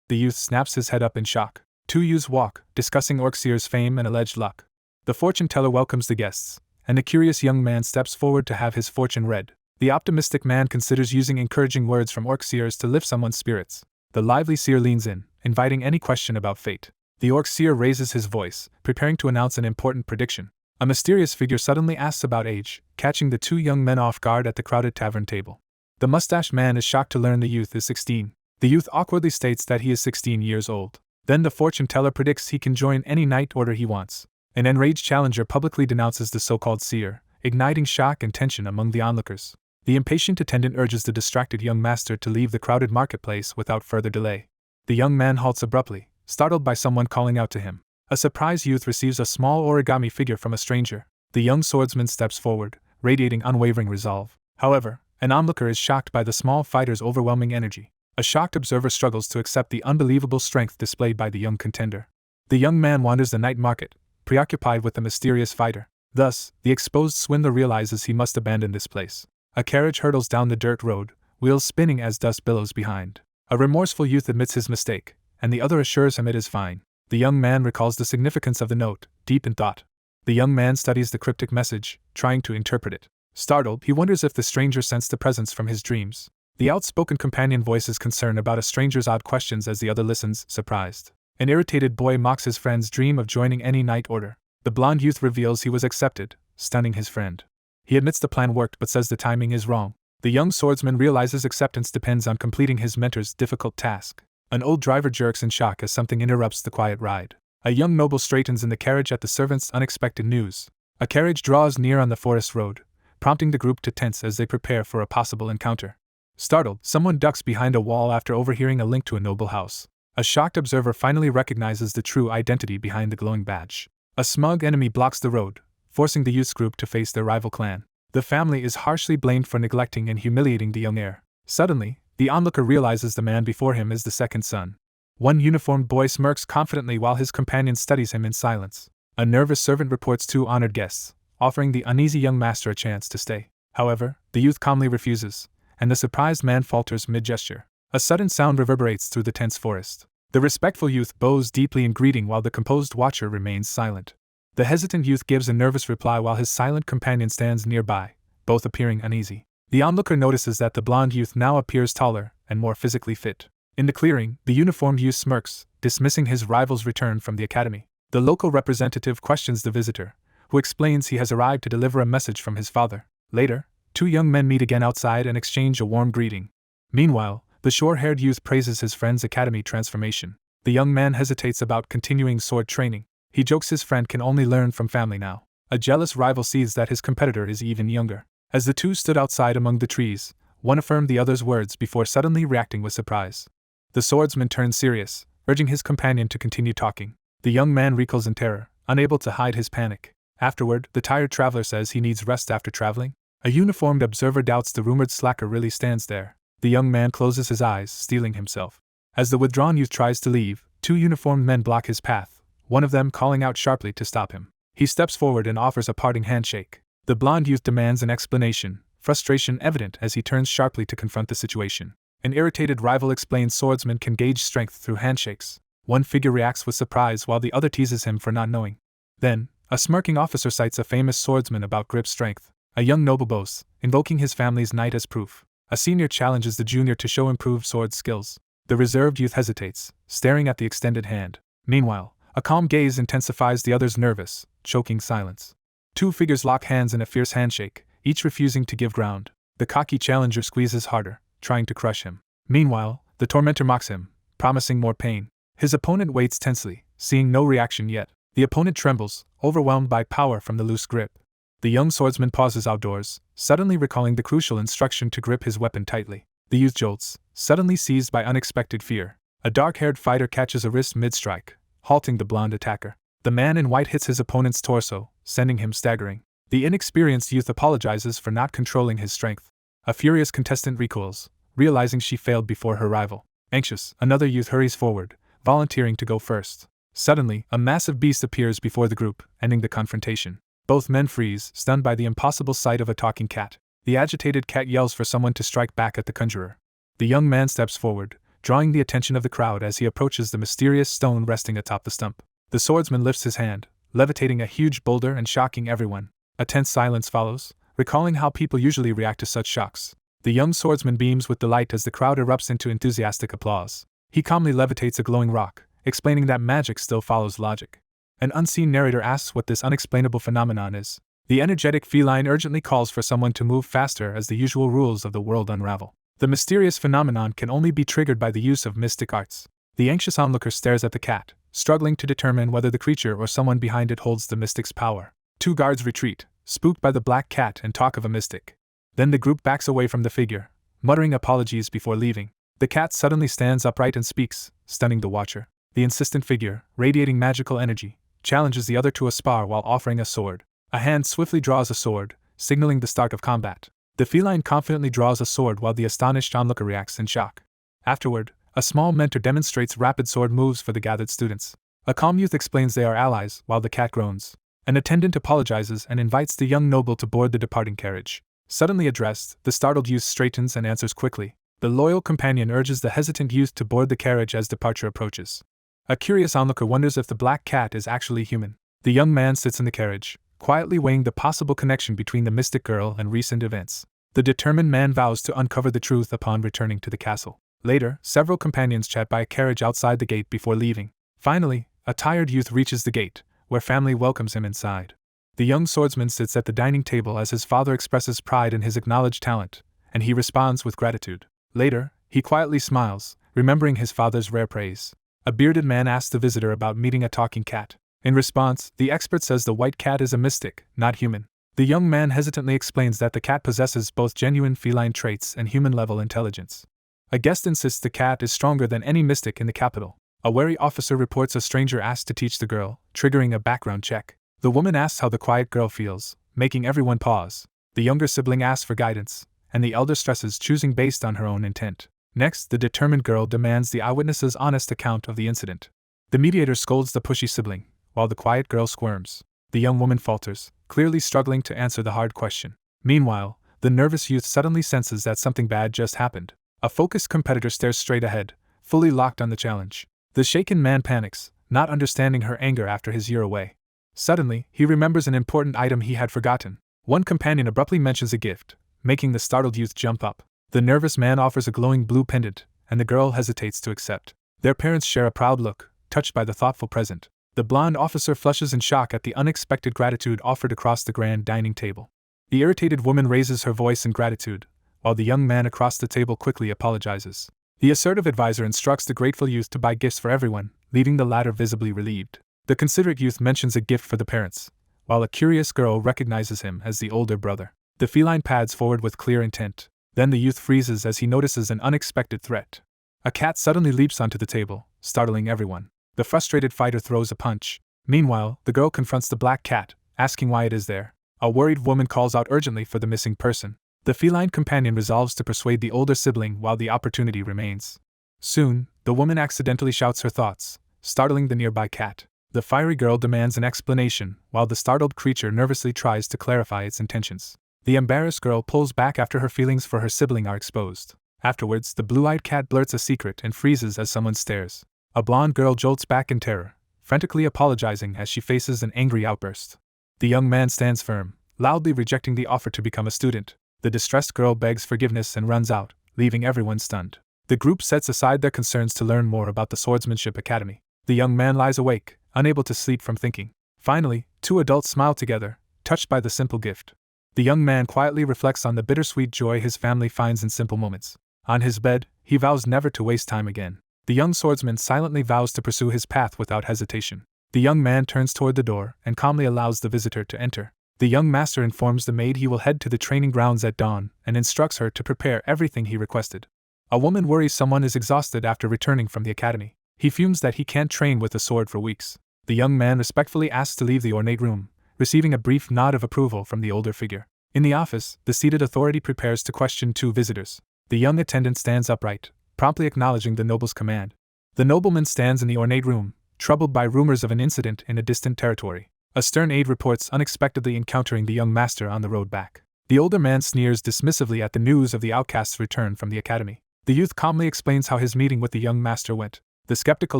the youth snaps his head up in shock. Two youths walk, discussing Orcseer's fame and alleged luck. The fortune teller welcomes the guests, and the curious young man steps forward to have his fortune read. The optimistic man considers using encouraging words from Orcseers to lift someone's spirits. The lively seer leans in, inviting any question about fate. The Orcseer raises his voice, preparing to announce an important prediction. A mysterious figure suddenly asks about age, catching the two young men off guard at the crowded tavern table. The mustached man is shocked to learn the youth is 16. The youth awkwardly states that he is 16 years old. Then the fortune teller predicts he can join any knight order he wants. An enraged challenger publicly denounces the so-called seer, igniting shock and tension among the onlookers. The impatient attendant urges the distracted young master to leave the crowded marketplace without further delay. The young man halts abruptly, startled by someone calling out to him. A surprised youth receives a small origami figure from a stranger. The young swordsman steps forward, radiating unwavering resolve. However, an onlooker is shocked by the small fighter's overwhelming energy. A shocked observer struggles to accept the unbelievable strength displayed by the young contender. The young man wanders the night market, preoccupied with the mysterious fighter. Thus, the exposed swindler realizes he must abandon this place. A carriage hurtles down the dirt road, wheels spinning as dust billows behind. A remorseful youth admits his mistake, and the other assures him it is fine. The young man recalls the significance of the note, deep in thought. The young man studies the cryptic message, trying to interpret it. Startled, he wonders if the stranger sensed a presence from his dreams. The outspoken companion voices concern about a stranger's odd questions as the other listens, surprised. An irritated boy mocks his friend's dream of joining any knight order. The blonde youth reveals he was accepted, stunning his friend. He admits the plan worked but says the timing is wrong. The young swordsman realizes acceptance depends on completing his mentor's difficult task. An old driver jerks in shock as something interrupts the quiet ride. A young noble straightens in the carriage at the servant's unexpected news. A carriage draws near on the forest road, prompting the group to tense as they prepare for a possible encounter. Startled, someone ducks behind a wall after overhearing a link to a noble house. A shocked observer finally recognizes the true identity behind the glowing badge. A smug enemy blocks the road, forcing the youth's group to face their rival clan. The family is harshly blamed for neglecting and humiliating the young heir. Suddenly, The onlooker realizes the man before him is the second son. One uniformed boy smirks confidently while his companion studies him in silence. A nervous servant reports 2 honored guests, offering the uneasy young master a chance to stay. However, the youth calmly refuses, and the surprised man falters mid-gesture. A sudden sound reverberates through the tense forest. The respectful youth bows deeply in greeting while the composed watcher remains silent. The hesitant youth gives a nervous reply while his silent companion stands nearby, both appearing uneasy. The onlooker notices that the blond youth now appears taller and more physically fit. In the clearing, the uniformed youth smirks, dismissing his rival's return from the academy. The local representative questions the visitor, who explains he has arrived to deliver a message from his father. Later, 2 young men meet again outside and exchange a warm greeting. Meanwhile, the short-haired youth praises his friend's academy transformation. The young man hesitates about continuing sword training. He jokes his friend can only learn from family now. A jealous rival sees that his competitor is even younger. As the 2 stood outside among the trees, one affirmed the other's words before suddenly reacting with surprise. The swordsman turns serious, urging his companion to continue talking. The young man recoils in terror, unable to hide his panic. Afterward, the tired traveler says he needs rest after traveling. A uniformed observer doubts the rumored slacker really stands there. The young man closes his eyes, steeling himself. As the withdrawn youth tries to leave, 2 uniformed men block his path, one of them calling out sharply to stop him. He steps forward and offers a parting handshake. The blond youth demands an explanation, frustration evident as he turns sharply to confront the situation. An irritated rival explains swordsmen can gauge strength through handshakes. One figure reacts with surprise while the other teases him for not knowing. Then, a smirking officer cites a famous swordsman about grip strength. A young noble boasts, invoking his family's knight as proof. A senior challenges the junior to show improved sword skills. The reserved youth hesitates, staring at the extended hand. Meanwhile, a calm gaze intensifies the other's nervous, choking silence. 2 figures lock hands in a fierce handshake, each refusing to give ground. The cocky challenger squeezes harder, trying to crush him. Meanwhile, the tormentor mocks him, promising more pain. His opponent waits tensely, seeing no reaction yet. The opponent trembles, overwhelmed by power from the loose grip. The young swordsman pauses outdoors, suddenly recalling the crucial instruction to grip his weapon tightly. The youth jolts, suddenly seized by unexpected fear. A dark-haired fighter catches a wrist mid-strike, halting the blonde attacker. The man in white hits his opponent's torso, sending him staggering. The inexperienced youth apologizes for not controlling his strength. A furious contestant recoils, realizing she failed before her rival. Anxious, another youth hurries forward, volunteering to go first. Suddenly, a massive beast appears before the group, ending the confrontation. Both men freeze, stunned by the impossible sight of a talking cat. The agitated cat yells for someone to strike back at the conjurer. The young man steps forward, drawing the attention of the crowd as he approaches the mysterious stone resting atop the stump. The swordsman lifts his hand, levitating a huge boulder and shocking everyone. A tense silence follows, recalling how people usually react to such shocks. The young swordsman beams with delight as the crowd erupts into enthusiastic applause. He calmly levitates a glowing rock, explaining that magic still follows logic. An unseen narrator asks what this unexplainable phenomenon is. The energetic feline urgently calls for someone to move faster as the usual rules of the world unravel. The mysterious phenomenon can only be triggered by the use of mystic arts. The anxious onlooker stares at the cat, struggling to determine whether the creature or someone behind it holds the mystic's power. 2 guards retreat, spooked by the black cat and talk of a mystic. Then the group backs away from the figure, muttering apologies before leaving. The cat suddenly stands upright and speaks, stunning the watcher. The insistent figure, radiating magical energy, challenges the other to a spar while offering a sword. A hand swiftly draws a sword, signaling the start of combat. The feline confidently draws a sword while the astonished onlooker reacts in shock. Afterward, a small mentor demonstrates rapid sword moves for the gathered students. A calm youth explains they are allies while the cat groans. An attendant apologizes and invites the young noble to board the departing carriage. Suddenly addressed, the startled youth straightens and answers quickly. The loyal companion urges the hesitant youth to board the carriage as departure approaches. A curious onlooker wonders if the black cat is actually human. The young man sits in the carriage, quietly weighing the possible connection between the mystic girl and recent events. The determined man vows to uncover the truth upon returning to the castle. Later, several companions chat by a carriage outside the gate before leaving. Finally, a tired youth reaches the gate, where family welcomes him inside. The young swordsman sits at the dining table as his father expresses pride in his acknowledged talent, and he responds with gratitude. Later, he quietly smiles, remembering his father's rare praise. A bearded man asks the visitor about meeting a talking cat. In response, the expert says the white cat is a mystic, not human. The young man hesitantly explains that the cat possesses both genuine feline traits and human-level intelligence. A guest insists the cat is stronger than any mystic in the capital. A wary officer reports a stranger asked to teach the girl, triggering a background check. The woman asks how the quiet girl feels, making everyone pause. The younger sibling asks for guidance, and the elder stresses choosing based on her own intent. Next, the determined girl demands the eyewitness's honest account of the incident. The mediator scolds the pushy sibling, while the quiet girl squirms. The young woman falters, clearly struggling to answer the hard question. Meanwhile, the nervous youth suddenly senses that something bad just happened. A focused competitor stares straight ahead, fully locked on the challenge. The shaken man panics, not understanding her anger after his year away. Suddenly, he remembers an important item he had forgotten. One companion abruptly mentions a gift, making the startled youth jump up. The nervous man offers a glowing blue pendant, and the girl hesitates to accept. Their parents share a proud look, touched by the thoughtful present. The blonde officer flushes in shock at the unexpected gratitude offered across the grand dining table. The irritated woman raises her voice in gratitude, while the young man across the table quickly apologizes. The assertive advisor instructs the grateful youth to buy gifts for everyone, leaving the latter visibly relieved. The considerate youth mentions a gift for the parents, while a curious girl recognizes him as the older brother. The feline pads forward with clear intent. Then the youth freezes as he notices an unexpected threat. A cat suddenly leaps onto the table, startling everyone. The frustrated fighter throws a punch. Meanwhile, the girl confronts the black cat, asking why it is there. A worried woman calls out urgently for the missing person. The feline companion resolves to persuade the older sibling while the opportunity remains. Soon, the woman accidentally shouts her thoughts, startling the nearby cat. The fiery girl demands an explanation, while the startled creature nervously tries to clarify its intentions. The embarrassed girl pulls back after her feelings for her sibling are exposed. Afterwards, the blue-eyed cat blurts a secret and freezes as someone stares. A blonde girl jolts back in terror, frantically apologizing as she faces an angry outburst. The young man stands firm, loudly rejecting the offer to become a student. The distressed girl begs forgiveness and runs out, leaving everyone stunned. The group sets aside their concerns to learn more about the Swordsmanship Academy. The young man lies awake, unable to sleep from thinking. Finally, two adults smile together, touched by the simple gift. The young man quietly reflects on the bittersweet joy his family finds in simple moments. On his bed, he vows never to waste time again. The young swordsman silently vows to pursue his path without hesitation. The young man turns toward the door and calmly allows the visitor to enter. The young master informs the maid he will head to the training grounds at dawn and instructs her to prepare everything he requested. A woman worries someone is exhausted after returning from the academy. He fumes that he can't train with a sword for weeks. The young man respectfully asks to leave the ornate room, receiving a brief nod of approval from the older figure. In the office, the seated authority prepares to question two visitors. The young attendant stands upright, promptly acknowledging the noble's command. The nobleman stands in the ornate room, troubled by rumors of an incident in a distant territory. A stern aide reports unexpectedly encountering the young master on the road back. The older man sneers dismissively at the news of the outcast's return from the academy. The youth calmly explains how his meeting with the young master went. The skeptical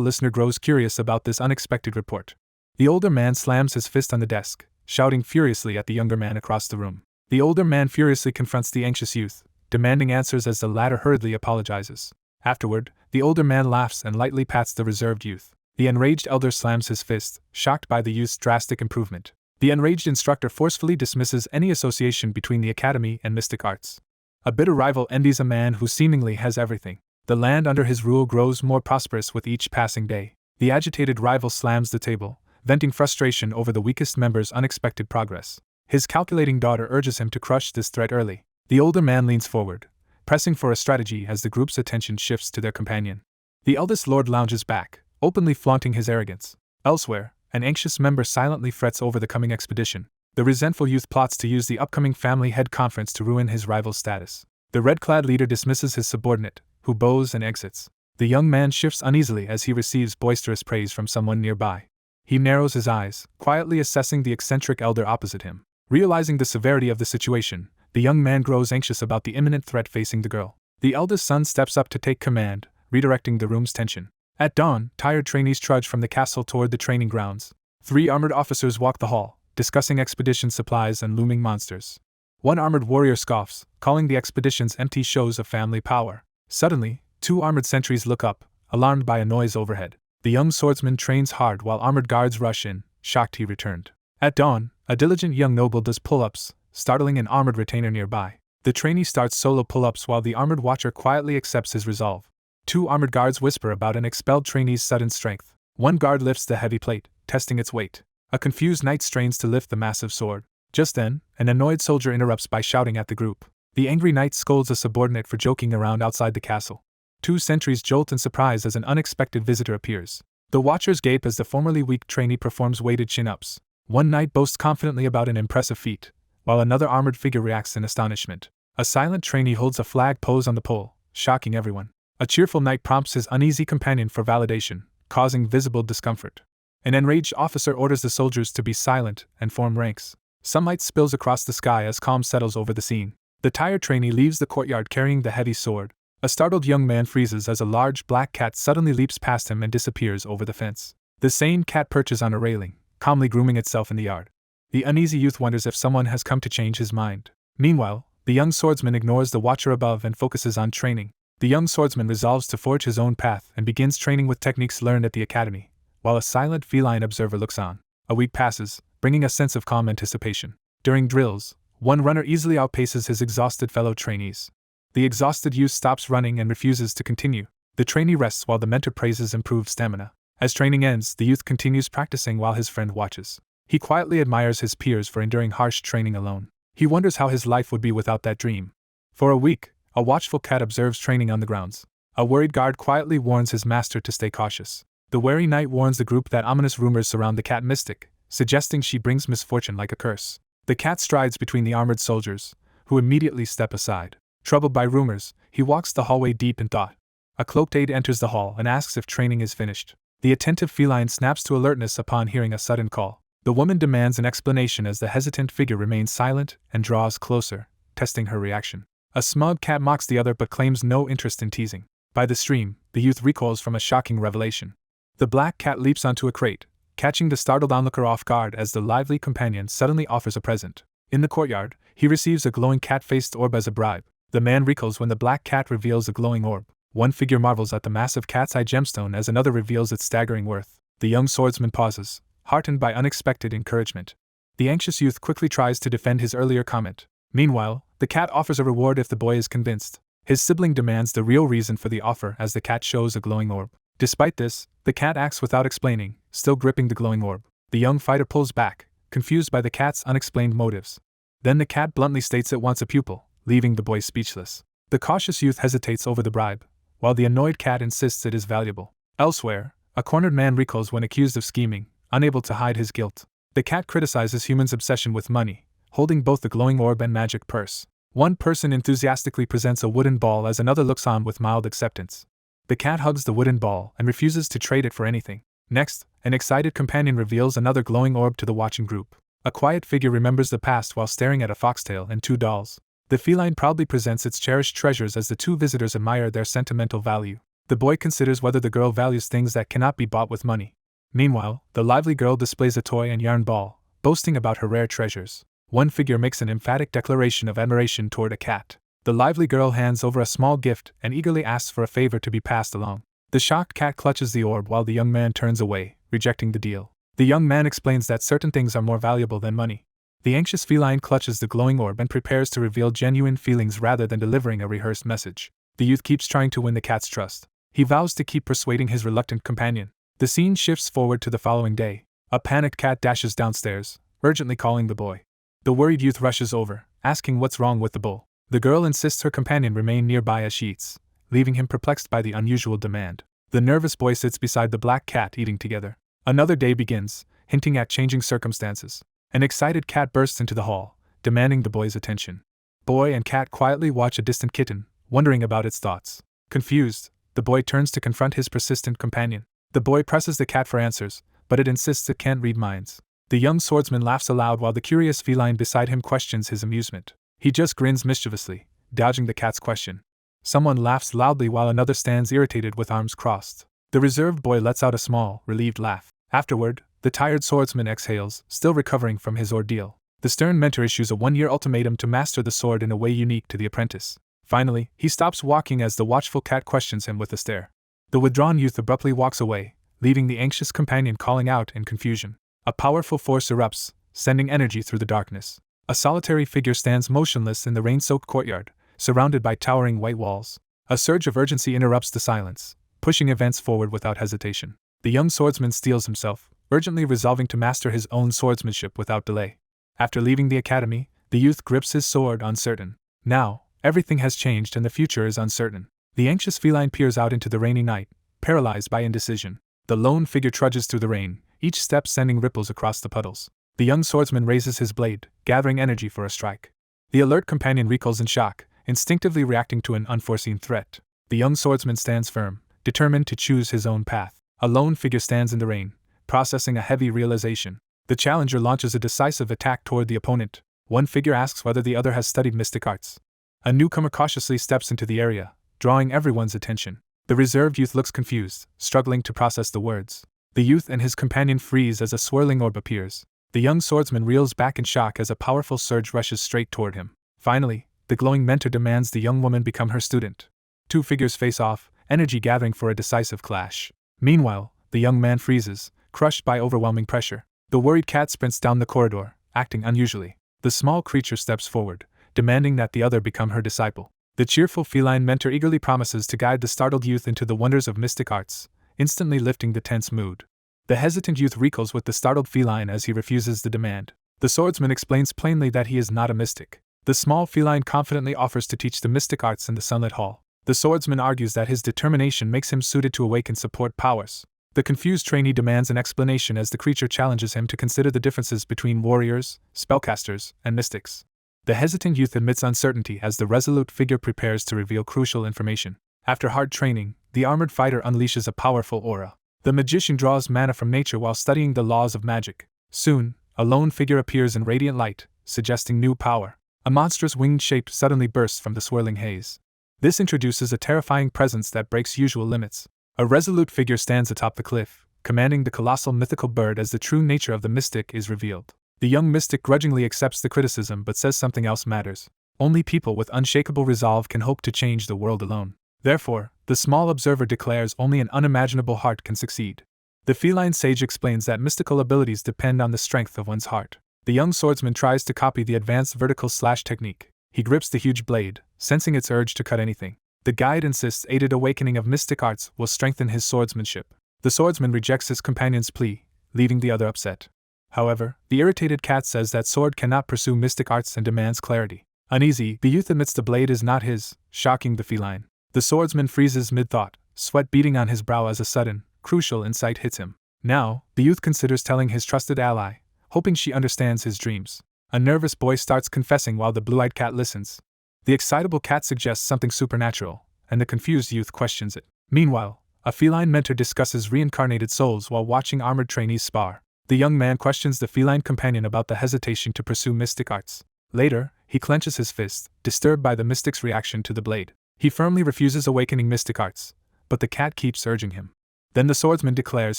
listener grows curious about this unexpected report. The older man slams his fist on the desk, shouting furiously at the younger man across the room. The older man furiously confronts the anxious youth, demanding answers as the latter hurriedly apologizes. Afterward, the older man laughs and lightly pats the reserved youth. The enraged elder slams his fist, shocked by the youth's drastic improvement. The enraged instructor forcefully dismisses any association between the academy and mystic arts. A bitter rival envies a man who seemingly has everything. The land under his rule grows more prosperous with each passing day. The agitated rival slams the table, venting frustration over the weakest member's unexpected progress. His calculating daughter urges him to crush this threat early. The older man leans forward, pressing for a strategy as the group's attention shifts to their companion. The eldest lord lounges back, openly flaunting his arrogance. Elsewhere, an anxious member silently frets over the coming expedition. The resentful youth plots to use the upcoming family head conference to ruin his rival's status. The red-clad leader dismisses his subordinate, who bows and exits. The young man shifts uneasily as he receives boisterous praise from someone nearby. He narrows his eyes, quietly assessing the eccentric elder opposite him. Realizing the severity of the situation, the young man grows anxious about the imminent threat facing the girl. The eldest son steps up to take command, redirecting the room's tension. At dawn, tired trainees trudge from the castle toward the training grounds. 3 armored officers walk the hall, discussing expedition supplies and looming monsters. One armored warrior scoffs, calling the expeditions empty shows of family power. Suddenly, 2 armored sentries look up, alarmed by a noise overhead. The young swordsman trains hard while armored guards rush in, shocked he returned. At dawn, a diligent young noble does pull-ups, startling an armored retainer nearby. The trainee starts solo pull-ups while the armored watcher quietly accepts his resolve. 2 armored guards whisper about an expelled trainee's sudden strength. One guard lifts the heavy plate, testing its weight. A confused knight strains to lift the massive sword. Just then, an annoyed soldier interrupts by shouting at the group. The angry knight scolds a subordinate for joking around outside the castle. 2 sentries jolt in surprise as an unexpected visitor appears. The watchers gape as the formerly weak trainee performs weighted chin-ups. One knight boasts confidently about an impressive feat, while another armored figure reacts in astonishment. A silent trainee holds a flag pose on the pole, shocking everyone. A cheerful knight prompts his uneasy companion for validation, causing visible discomfort. An enraged officer orders the soldiers to be silent and form ranks. Sunlight spills across the sky as calm settles over the scene. The tired trainee leaves the courtyard carrying the heavy sword. A startled young man freezes as a large black cat suddenly leaps past him and disappears over the fence. The sane cat perches on a railing, calmly grooming itself in the yard. The uneasy youth wonders if someone has come to change his mind. Meanwhile, the young swordsman ignores the watcher above and focuses on training. The young swordsman resolves to forge his own path and begins training with techniques learned at the academy, while a silent feline observer looks on. A week passes, bringing a sense of calm anticipation. During drills, one runner easily outpaces his exhausted fellow trainees. The exhausted youth stops running and refuses to continue. The trainee rests while the mentor praises improved stamina. As training ends, the youth continues practicing while his friend watches. He quietly admires his peers for enduring harsh training alone. He wonders how his life would be without that dream. For a week, a watchful cat observes training on the grounds. A worried guard quietly warns his master to stay cautious. The wary knight warns the group that ominous rumors surround the cat mystic, suggesting she brings misfortune like a curse. The cat strides between the armored soldiers, who immediately step aside. Troubled by rumors, he walks the hallway deep in thought. A cloaked aide enters the hall and asks if training is finished. The attentive feline snaps to alertness upon hearing a sudden call. The woman demands an explanation as the hesitant figure remains silent and draws closer, testing her reaction. A smug cat mocks the other but claims no interest in teasing. By the stream, the youth recoils from a shocking revelation. The black cat leaps onto a crate, catching the startled onlooker off guard as the lively companion suddenly offers a present. In the courtyard, he receives a glowing cat-faced orb as a bribe. The man recoils when the black cat reveals a glowing orb. One figure marvels at the massive cat's eye gemstone as another reveals its staggering worth. The young swordsman pauses, heartened by unexpected encouragement. The anxious youth quickly tries to defend his earlier comment. Meanwhile, the cat offers a reward if the boy is convinced. His sibling demands the real reason for the offer as the cat shows a glowing orb. Despite this, the cat acts without explaining, still gripping the glowing orb. The young fighter pulls back, confused by the cat's unexplained motives. Then the cat bluntly states it wants a pupil, leaving the boy speechless. The cautious youth hesitates over the bribe, while the annoyed cat insists it is valuable. Elsewhere, a cornered man recoils when accused of scheming, unable to hide his guilt. The cat criticizes humans' obsession with money, holding both the glowing orb and magic purse. One person enthusiastically presents a wooden ball as another looks on with mild acceptance. The cat hugs the wooden ball and refuses to trade it for anything. Next, an excited companion reveals another glowing orb to the watching group. A quiet figure remembers the past while staring at a foxtail and two dolls. The feline proudly presents its cherished treasures as the two visitors admire their sentimental value. The boy considers whether the girl values things that cannot be bought with money. Meanwhile, the lively girl displays a toy and yarn ball, boasting about her rare treasures. One figure makes an emphatic declaration of admiration toward a cat. The lively girl hands over a small gift and eagerly asks for a favor to be passed along. The shocked cat clutches the orb while the young man turns away, rejecting the deal. The young man explains that certain things are more valuable than money. The anxious feline clutches the glowing orb and prepares to reveal genuine feelings rather than delivering a rehearsed message. The youth keeps trying to win the cat's trust. He vows to keep persuading his reluctant companion. The scene shifts forward to the following day. A panicked cat dashes downstairs, urgently calling the boy. The worried youth rushes over, asking what's wrong with the bull. The girl insists her companion remain nearby as she eats, leaving him perplexed by the unusual demand. The nervous boy sits beside the black cat eating together. Another day begins, hinting at changing circumstances. An excited cat bursts into the hall, demanding the boy's attention. Boy and cat quietly watch a distant kitten, wondering about its thoughts. Confused, the boy turns to confront his persistent companion. The boy presses the cat for answers, but it insists it can't read minds. The young swordsman laughs aloud while the curious feline beside him questions his amusement. He just grins mischievously, dodging the cat's question. Someone laughs loudly while another stands irritated with arms crossed. The reserved boy lets out a small, relieved laugh. Afterward, the tired swordsman exhales, still recovering from his ordeal. The stern mentor issues a 1-year ultimatum to master the sword in a way unique to the apprentice. Finally, he stops walking as the watchful cat questions him with a stare. The withdrawn youth abruptly walks away, leaving the anxious companion calling out in confusion. A powerful force erupts, sending energy through the darkness. A solitary figure stands motionless in the rain-soaked courtyard, surrounded by towering white walls. A surge of urgency interrupts the silence, pushing events forward without hesitation. The young swordsman steels himself, urgently resolving to master his own swordsmanship without delay. After leaving the academy, the youth grips his sword uncertain. Now, everything has changed and the future is uncertain. The anxious feline peers out into the rainy night, paralyzed by indecision. The lone figure trudges through the rain, each step sending ripples across the puddles. The young swordsman raises his blade, gathering energy for a strike. The alert companion recoils in shock, instinctively reacting to an unforeseen threat. The young swordsman stands firm, determined to choose his own path. A lone figure stands in the rain, processing a heavy realization. The challenger launches a decisive attack toward the opponent. One figure asks whether the other has studied mystic arts. A newcomer cautiously steps into the area, drawing everyone's attention. The reserved youth looks confused, struggling to process the words. The youth and his companion freeze as a swirling orb appears. The young swordsman reels back in shock as a powerful surge rushes straight toward him. Finally, the glowing mentor demands the young woman become her student. Two figures face off, energy gathering for a decisive clash. Meanwhile, the young man freezes, crushed by overwhelming pressure. The worried cat sprints down the corridor, acting unusually. The small creature steps forward, demanding that the other become her disciple. The cheerful feline mentor eagerly promises to guide the startled youth into the wonders of mystic arts, instantly lifting the tense mood. The hesitant youth recoils with the startled feline as he refuses the demand. The swordsman explains plainly that he is not a mystic. The small feline confidently offers to teach the mystic arts in the sunlit hall. The swordsman argues that his determination makes him suited to awaken support powers. The confused trainee demands an explanation as the creature challenges him to consider the differences between warriors, spellcasters, and mystics. The hesitant youth admits uncertainty as the resolute figure prepares to reveal crucial information. After hard training, the armored fighter unleashes a powerful aura. The magician draws mana from nature while studying the laws of magic. Soon, a lone figure appears in radiant light, suggesting new power. A monstrous winged shape suddenly bursts from the swirling haze. This introduces a terrifying presence that breaks usual limits. A resolute figure stands atop the cliff, commanding the colossal mythical bird as the true nature of the mystic is revealed. The young mystic grudgingly accepts the criticism but says something else matters. Only people with unshakable resolve can hope to change the world alone. Therefore, the small observer declares only an unimaginable heart can succeed. The feline sage explains that mystical abilities depend on the strength of one's heart. The young swordsman tries to copy the advanced vertical slash technique. He grips the huge blade, sensing its urge to cut anything. The guide insists aided awakening of mystic arts will strengthen his swordsmanship. The swordsman rejects his companion's plea, leaving the other upset. However, the irritated cat says that sword cannot pursue mystic arts and demands clarity. Uneasy, the youth admits the blade is not his, shocking the feline. The swordsman freezes mid-thought, sweat beading on his brow as a sudden, crucial insight hits him. Now, the youth considers telling his trusted ally, hoping she understands his dreams. A nervous boy starts confessing while the blue-eyed cat listens. The excitable cat suggests something supernatural, and the confused youth questions it. Meanwhile, a feline mentor discusses reincarnated souls while watching armored trainees spar. The young man questions the feline companion about the hesitation to pursue mystic arts. Later, he clenches his fist, disturbed by the mystic's reaction to the blade. He firmly refuses awakening mystic arts, but the cat keeps urging him. Then the swordsman declares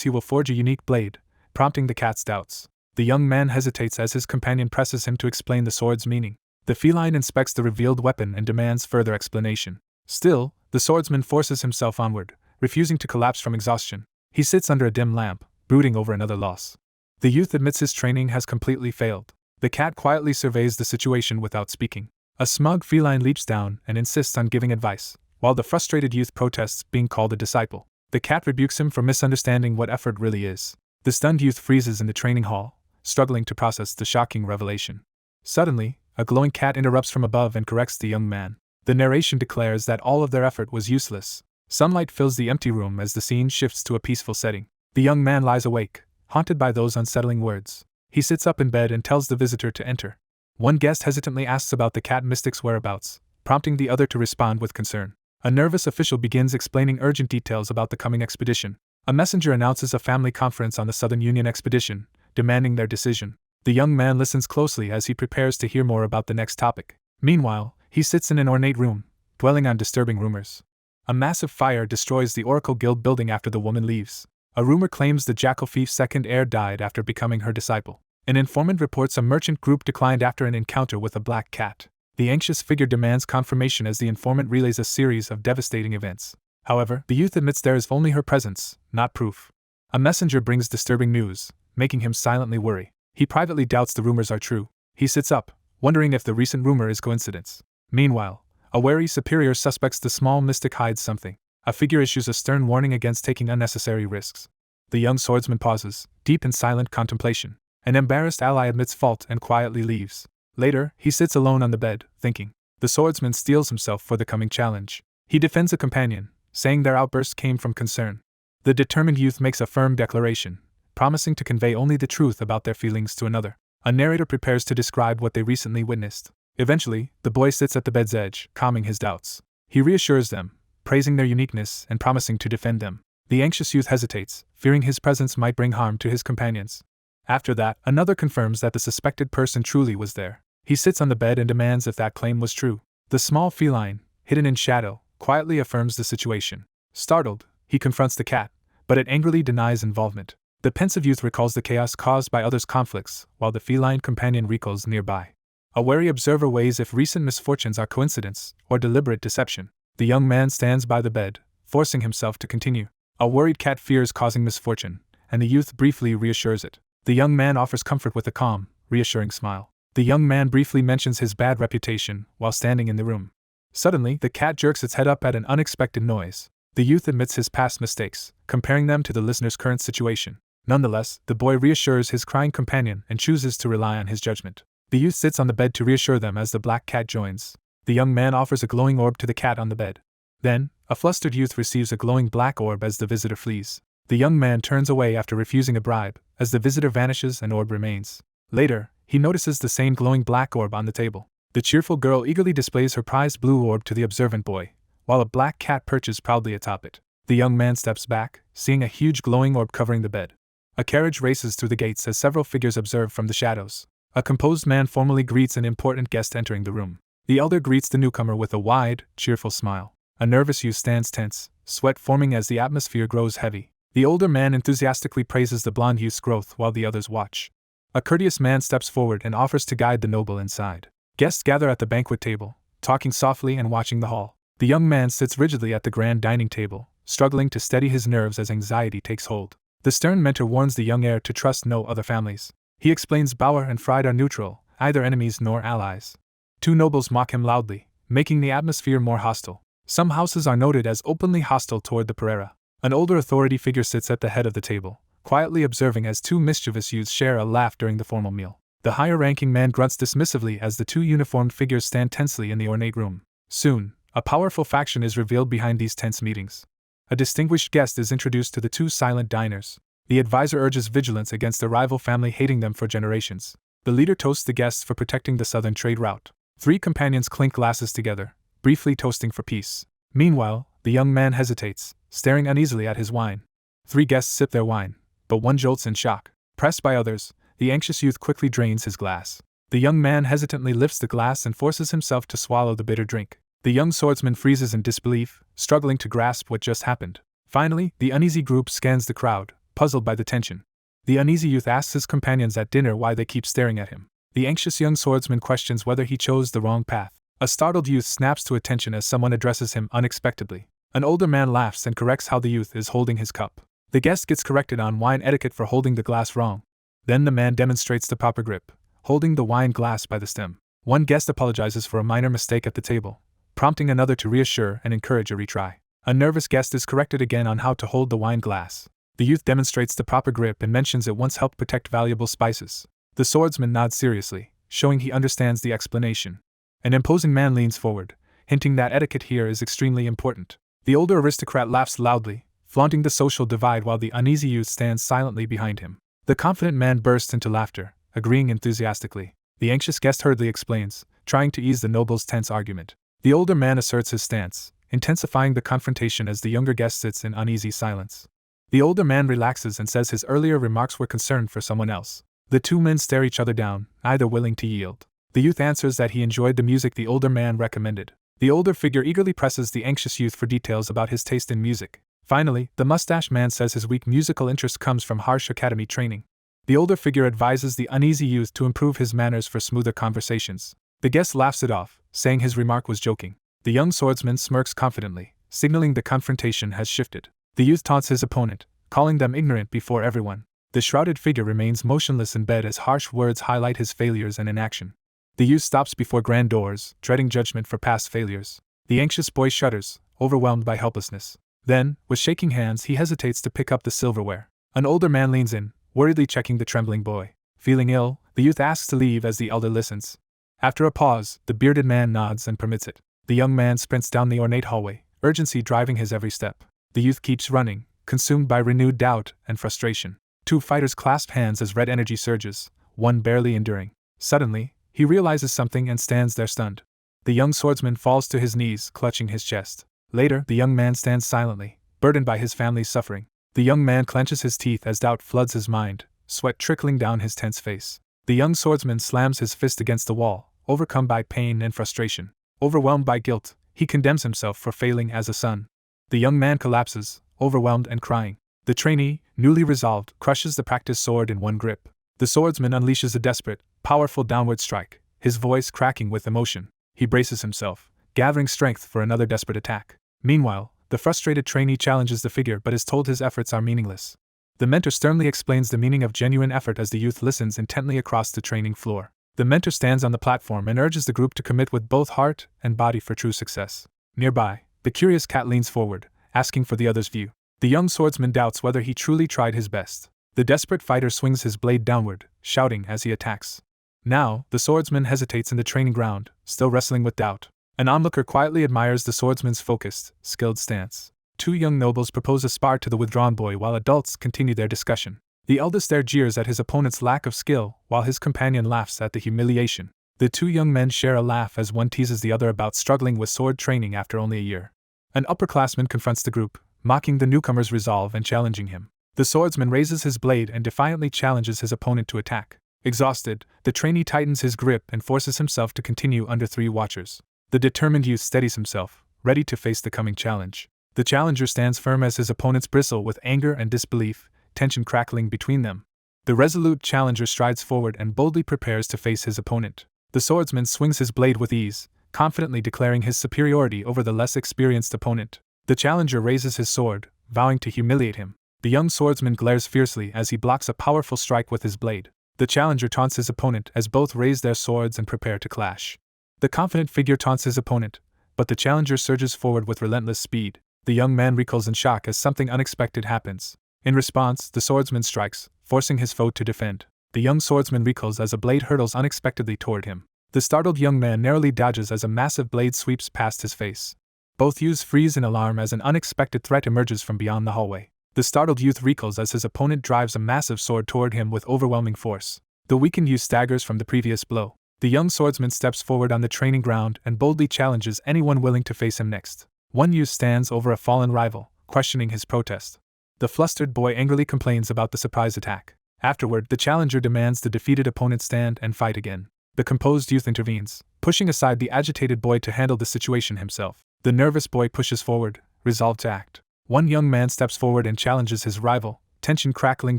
he will forge a unique blade, prompting the cat's doubts. The young man hesitates as his companion presses him to explain the sword's meaning. The feline inspects the revealed weapon and demands further explanation. Still, the swordsman forces himself onward, refusing to collapse from exhaustion. He sits under a dim lamp, brooding over another loss. The youth admits his training has completely failed. The cat quietly surveys the situation without speaking. A smug feline leaps down and insists on giving advice, while the frustrated youth protests being called a disciple. The cat rebukes him for misunderstanding what effort really is. The stunned youth freezes in the training hall, struggling to process the shocking revelation. Suddenly, a glowing cat interrupts from above and corrects the young man. The narration declares that all of their effort was useless. Sunlight fills the empty room as the scene shifts to a peaceful setting. The young man lies awake, haunted by those unsettling words. He sits up in bed and tells the visitor to enter. One guest hesitantly asks about the cat mystic's whereabouts, prompting the other to respond with concern. A nervous official begins explaining urgent details about the coming expedition. A messenger announces a family conference on the Southern Union expedition, demanding their decision. The young man listens closely as he prepares to hear more about the next topic. Meanwhile, he sits in an ornate room, dwelling on disturbing rumors. A massive fire destroys the Oracle Guild building after the woman leaves. A rumor claims the Jackal Thief's second heir died after becoming her disciple. An informant reports a merchant group declined after an encounter with a black cat. The anxious figure demands confirmation as the informant relays a series of devastating events. However, the youth admits there is only her presence, not proof. A messenger brings disturbing news, making him silently worry. He privately doubts the rumors are true. He sits up, wondering if the recent rumor is coincidence. Meanwhile, a wary superior suspects the small mystic hides something. A figure issues a stern warning against taking unnecessary risks. The young swordsman pauses, deep in silent contemplation. An embarrassed ally admits fault and quietly leaves. Later, he sits alone on the bed, thinking. The swordsman steels himself for the coming challenge. He defends a companion, saying their outburst came from concern. The determined youth makes a firm declaration, promising to convey only the truth about their feelings to another. A narrator prepares to describe what they recently witnessed. Eventually, the boy sits at the bed's edge, calming his doubts. He reassures them, praising their uniqueness and promising to defend them. The anxious youth hesitates, fearing his presence might bring harm to his companions. After that, another confirms that the suspected person truly was there. He sits on the bed and demands if that claim was true. The small feline, hidden in shadow, quietly affirms the situation. Startled, he confronts the cat, but it angrily denies involvement. The pensive youth recalls the chaos caused by others' conflicts, while the feline companion recalls nearby. A wary observer weighs if recent misfortunes are coincidence or deliberate deception. The young man stands by the bed, forcing himself to continue. A worried cat fears causing misfortune, and the youth briefly reassures it. The young man offers comfort with a calm, reassuring smile. The young man briefly mentions his bad reputation while standing in the room. Suddenly, the cat jerks its head up at an unexpected noise. The youth admits his past mistakes, comparing them to the listener's current situation. Nonetheless, the boy reassures his crying companion and chooses to rely on his judgment. The youth sits on the bed to reassure them as the black cat joins. The young man offers a glowing orb to the cat on the bed. Then, a flustered youth receives a glowing black orb as the visitor flees. The young man turns away after refusing a bribe, as the visitor vanishes and orb remains. Later, he notices the same glowing black orb on the table. The cheerful girl eagerly displays her prized blue orb to the observant boy, while a black cat perches proudly atop it. The young man steps back, seeing a huge glowing orb covering the bed. A carriage races through the gates as several figures observe from the shadows. A composed man formally greets an important guest entering the room. The elder greets the newcomer with a wide, cheerful smile. A nervous youth stands tense, sweat forming as the atmosphere grows heavy. The older man enthusiastically praises the blonde youth's growth while the others watch. A courteous man steps forward and offers to guide the noble inside. Guests gather at the banquet table, talking softly and watching the hall. The young man sits rigidly at the grand dining table, struggling to steady his nerves as anxiety takes hold. The stern mentor warns the young heir to trust no other families. He explains Bauer and Fried are neutral, neither enemies nor allies. Two nobles mock him loudly, making the atmosphere more hostile. Some houses are noted as openly hostile toward the Pereira. An older authority figure sits at the head of the table, quietly observing as two mischievous youths share a laugh during the formal meal. The higher-ranking man grunts dismissively as the two uniformed figures stand tensely in the ornate room. Soon, a powerful faction is revealed behind these tense meetings. A distinguished guest is introduced to the two silent diners. The advisor urges vigilance against the rival family hating them for generations. The leader toasts the guests for protecting the southern trade route. Three companions clink glasses together, briefly toasting for peace. Meanwhile, the young man hesitates, staring uneasily at his wine. Three guests sip their wine, but one jolts in shock. Pressed by others, the anxious youth quickly drains his glass. The young man hesitantly lifts the glass and forces himself to swallow the bitter drink. The young swordsman freezes in disbelief, struggling to grasp what just happened. Finally, the uneasy group scans the crowd, puzzled by the tension. The uneasy youth asks his companions at dinner why they keep staring at him. The anxious young swordsman questions whether he chose the wrong path. A startled youth snaps to attention as someone addresses him unexpectedly. An older man laughs and corrects how the youth is holding his cup. The guest gets corrected on wine etiquette for holding the glass wrong. Then the man demonstrates the proper grip, holding the wine glass by the stem. One guest apologizes for a minor mistake at the table, prompting another to reassure and encourage a retry. A nervous guest is corrected again on how to hold the wine glass. The youth demonstrates the proper grip and mentions it once helped protect valuable spices. The swordsman nods seriously, showing he understands the explanation. An imposing man leans forward, hinting that etiquette here is extremely important. The older aristocrat laughs loudly, flaunting the social divide while the uneasy youth stands silently behind him. The confident man bursts into laughter, agreeing enthusiastically. The anxious guest hurriedly explains, trying to ease the noble's tense argument. The older man asserts his stance, intensifying the confrontation as the younger guest sits in uneasy silence. The older man relaxes and says his earlier remarks were concerned for someone else. The two men stare each other down, neither willing to yield. The youth answers that he enjoyed the music the older man recommended. The older figure eagerly presses the anxious youth for details about his taste in music. Finally, the mustache man says his weak musical interest comes from harsh academy training. The older figure advises the uneasy youth to improve his manners for smoother conversations. The guest laughs it off, saying his remark was joking. The young swordsman smirks confidently, signaling the confrontation has shifted. The youth taunts his opponent, calling them ignorant before everyone. The shrouded figure remains motionless in bed as harsh words highlight his failures and inaction. The youth stops before grand doors, dreading judgment for past failures. The anxious boy shudders, overwhelmed by helplessness. Then, with shaking hands, he hesitates to pick up the silverware. An older man leans in, worriedly checking the trembling boy. Feeling ill, the youth asks to leave as the elder listens. After a pause, the bearded man nods and permits it. The young man sprints down the ornate hallway, urgency driving his every step. The youth keeps running, consumed by renewed doubt and frustration. Two fighters clasp hands as red energy surges, one barely enduring. Suddenly, he realizes something and stands there stunned. The young swordsman falls to his knees, clutching his chest. Later, the young man stands silently, burdened by his family's suffering. The young man clenches his teeth as doubt floods his mind, sweat trickling down his tense face. The young swordsman slams his fist against the wall, overcome by pain and frustration. Overwhelmed by guilt, he condemns himself for failing as a son. The young man collapses, overwhelmed and crying. The trainee, newly resolved, crushes the practiced sword in one grip. The swordsman unleashes a desperate, powerful downward strike, his voice cracking with emotion. He braces himself, gathering strength for another desperate attack. Meanwhile, the frustrated trainee challenges the figure but is told his efforts are meaningless. The mentor sternly explains the meaning of genuine effort as the youth listens intently across the training floor. The mentor stands on the platform and urges the group to commit with both heart and body for true success. Nearby, the curious cat leans forward, asking for the other's view. The young swordsman doubts whether he truly tried his best. The desperate fighter swings his blade downward, shouting as he attacks. Now, the swordsman hesitates in the training ground, still wrestling with doubt. An onlooker quietly admires the swordsman's focused, skilled stance. Two young nobles propose a spar to the withdrawn boy while adults continue their discussion. The eldest there jeers at his opponent's lack of skill, while his companion laughs at the humiliation. The two young men share a laugh as one teases the other about struggling with sword training after only a year. An upperclassman confronts the group, mocking the newcomer's resolve and challenging him. The swordsman raises his blade and defiantly challenges his opponent to attack. Exhausted, the trainee tightens his grip and forces himself to continue under three watchers. The determined youth steadies himself, ready to face the coming challenge. The challenger stands firm as his opponents bristle with anger and disbelief, tension crackling between them. The resolute challenger strides forward and boldly prepares to face his opponent. The swordsman swings his blade with ease, confidently declaring his superiority over the less experienced opponent. The challenger raises his sword, vowing to humiliate him. The young swordsman glares fiercely as he blocks a powerful strike with his blade. The challenger taunts his opponent as both raise their swords and prepare to clash. The confident figure taunts his opponent, but the challenger surges forward with relentless speed. The young man recoils in shock as something unexpected happens. In response, the swordsman strikes, forcing his foe to defend. The young swordsman recoils as a blade hurtles unexpectedly toward him. The startled young man narrowly dodges as a massive blade sweeps past his face. Both youths freeze in alarm as an unexpected threat emerges from beyond the hallway. The startled youth recoils as his opponent drives a massive sword toward him with overwhelming force. The weakened youth staggers from the previous blow. The young swordsman steps forward on the training ground and boldly challenges anyone willing to face him next. One youth stands over a fallen rival, questioning his protest. The flustered boy angrily complains about the surprise attack. Afterward, the challenger demands the defeated opponent stand and fight again. The composed youth intervenes, pushing aside the agitated boy to handle the situation himself. The nervous boy pushes forward, resolved to act. One young man steps forward and challenges his rival, tension crackling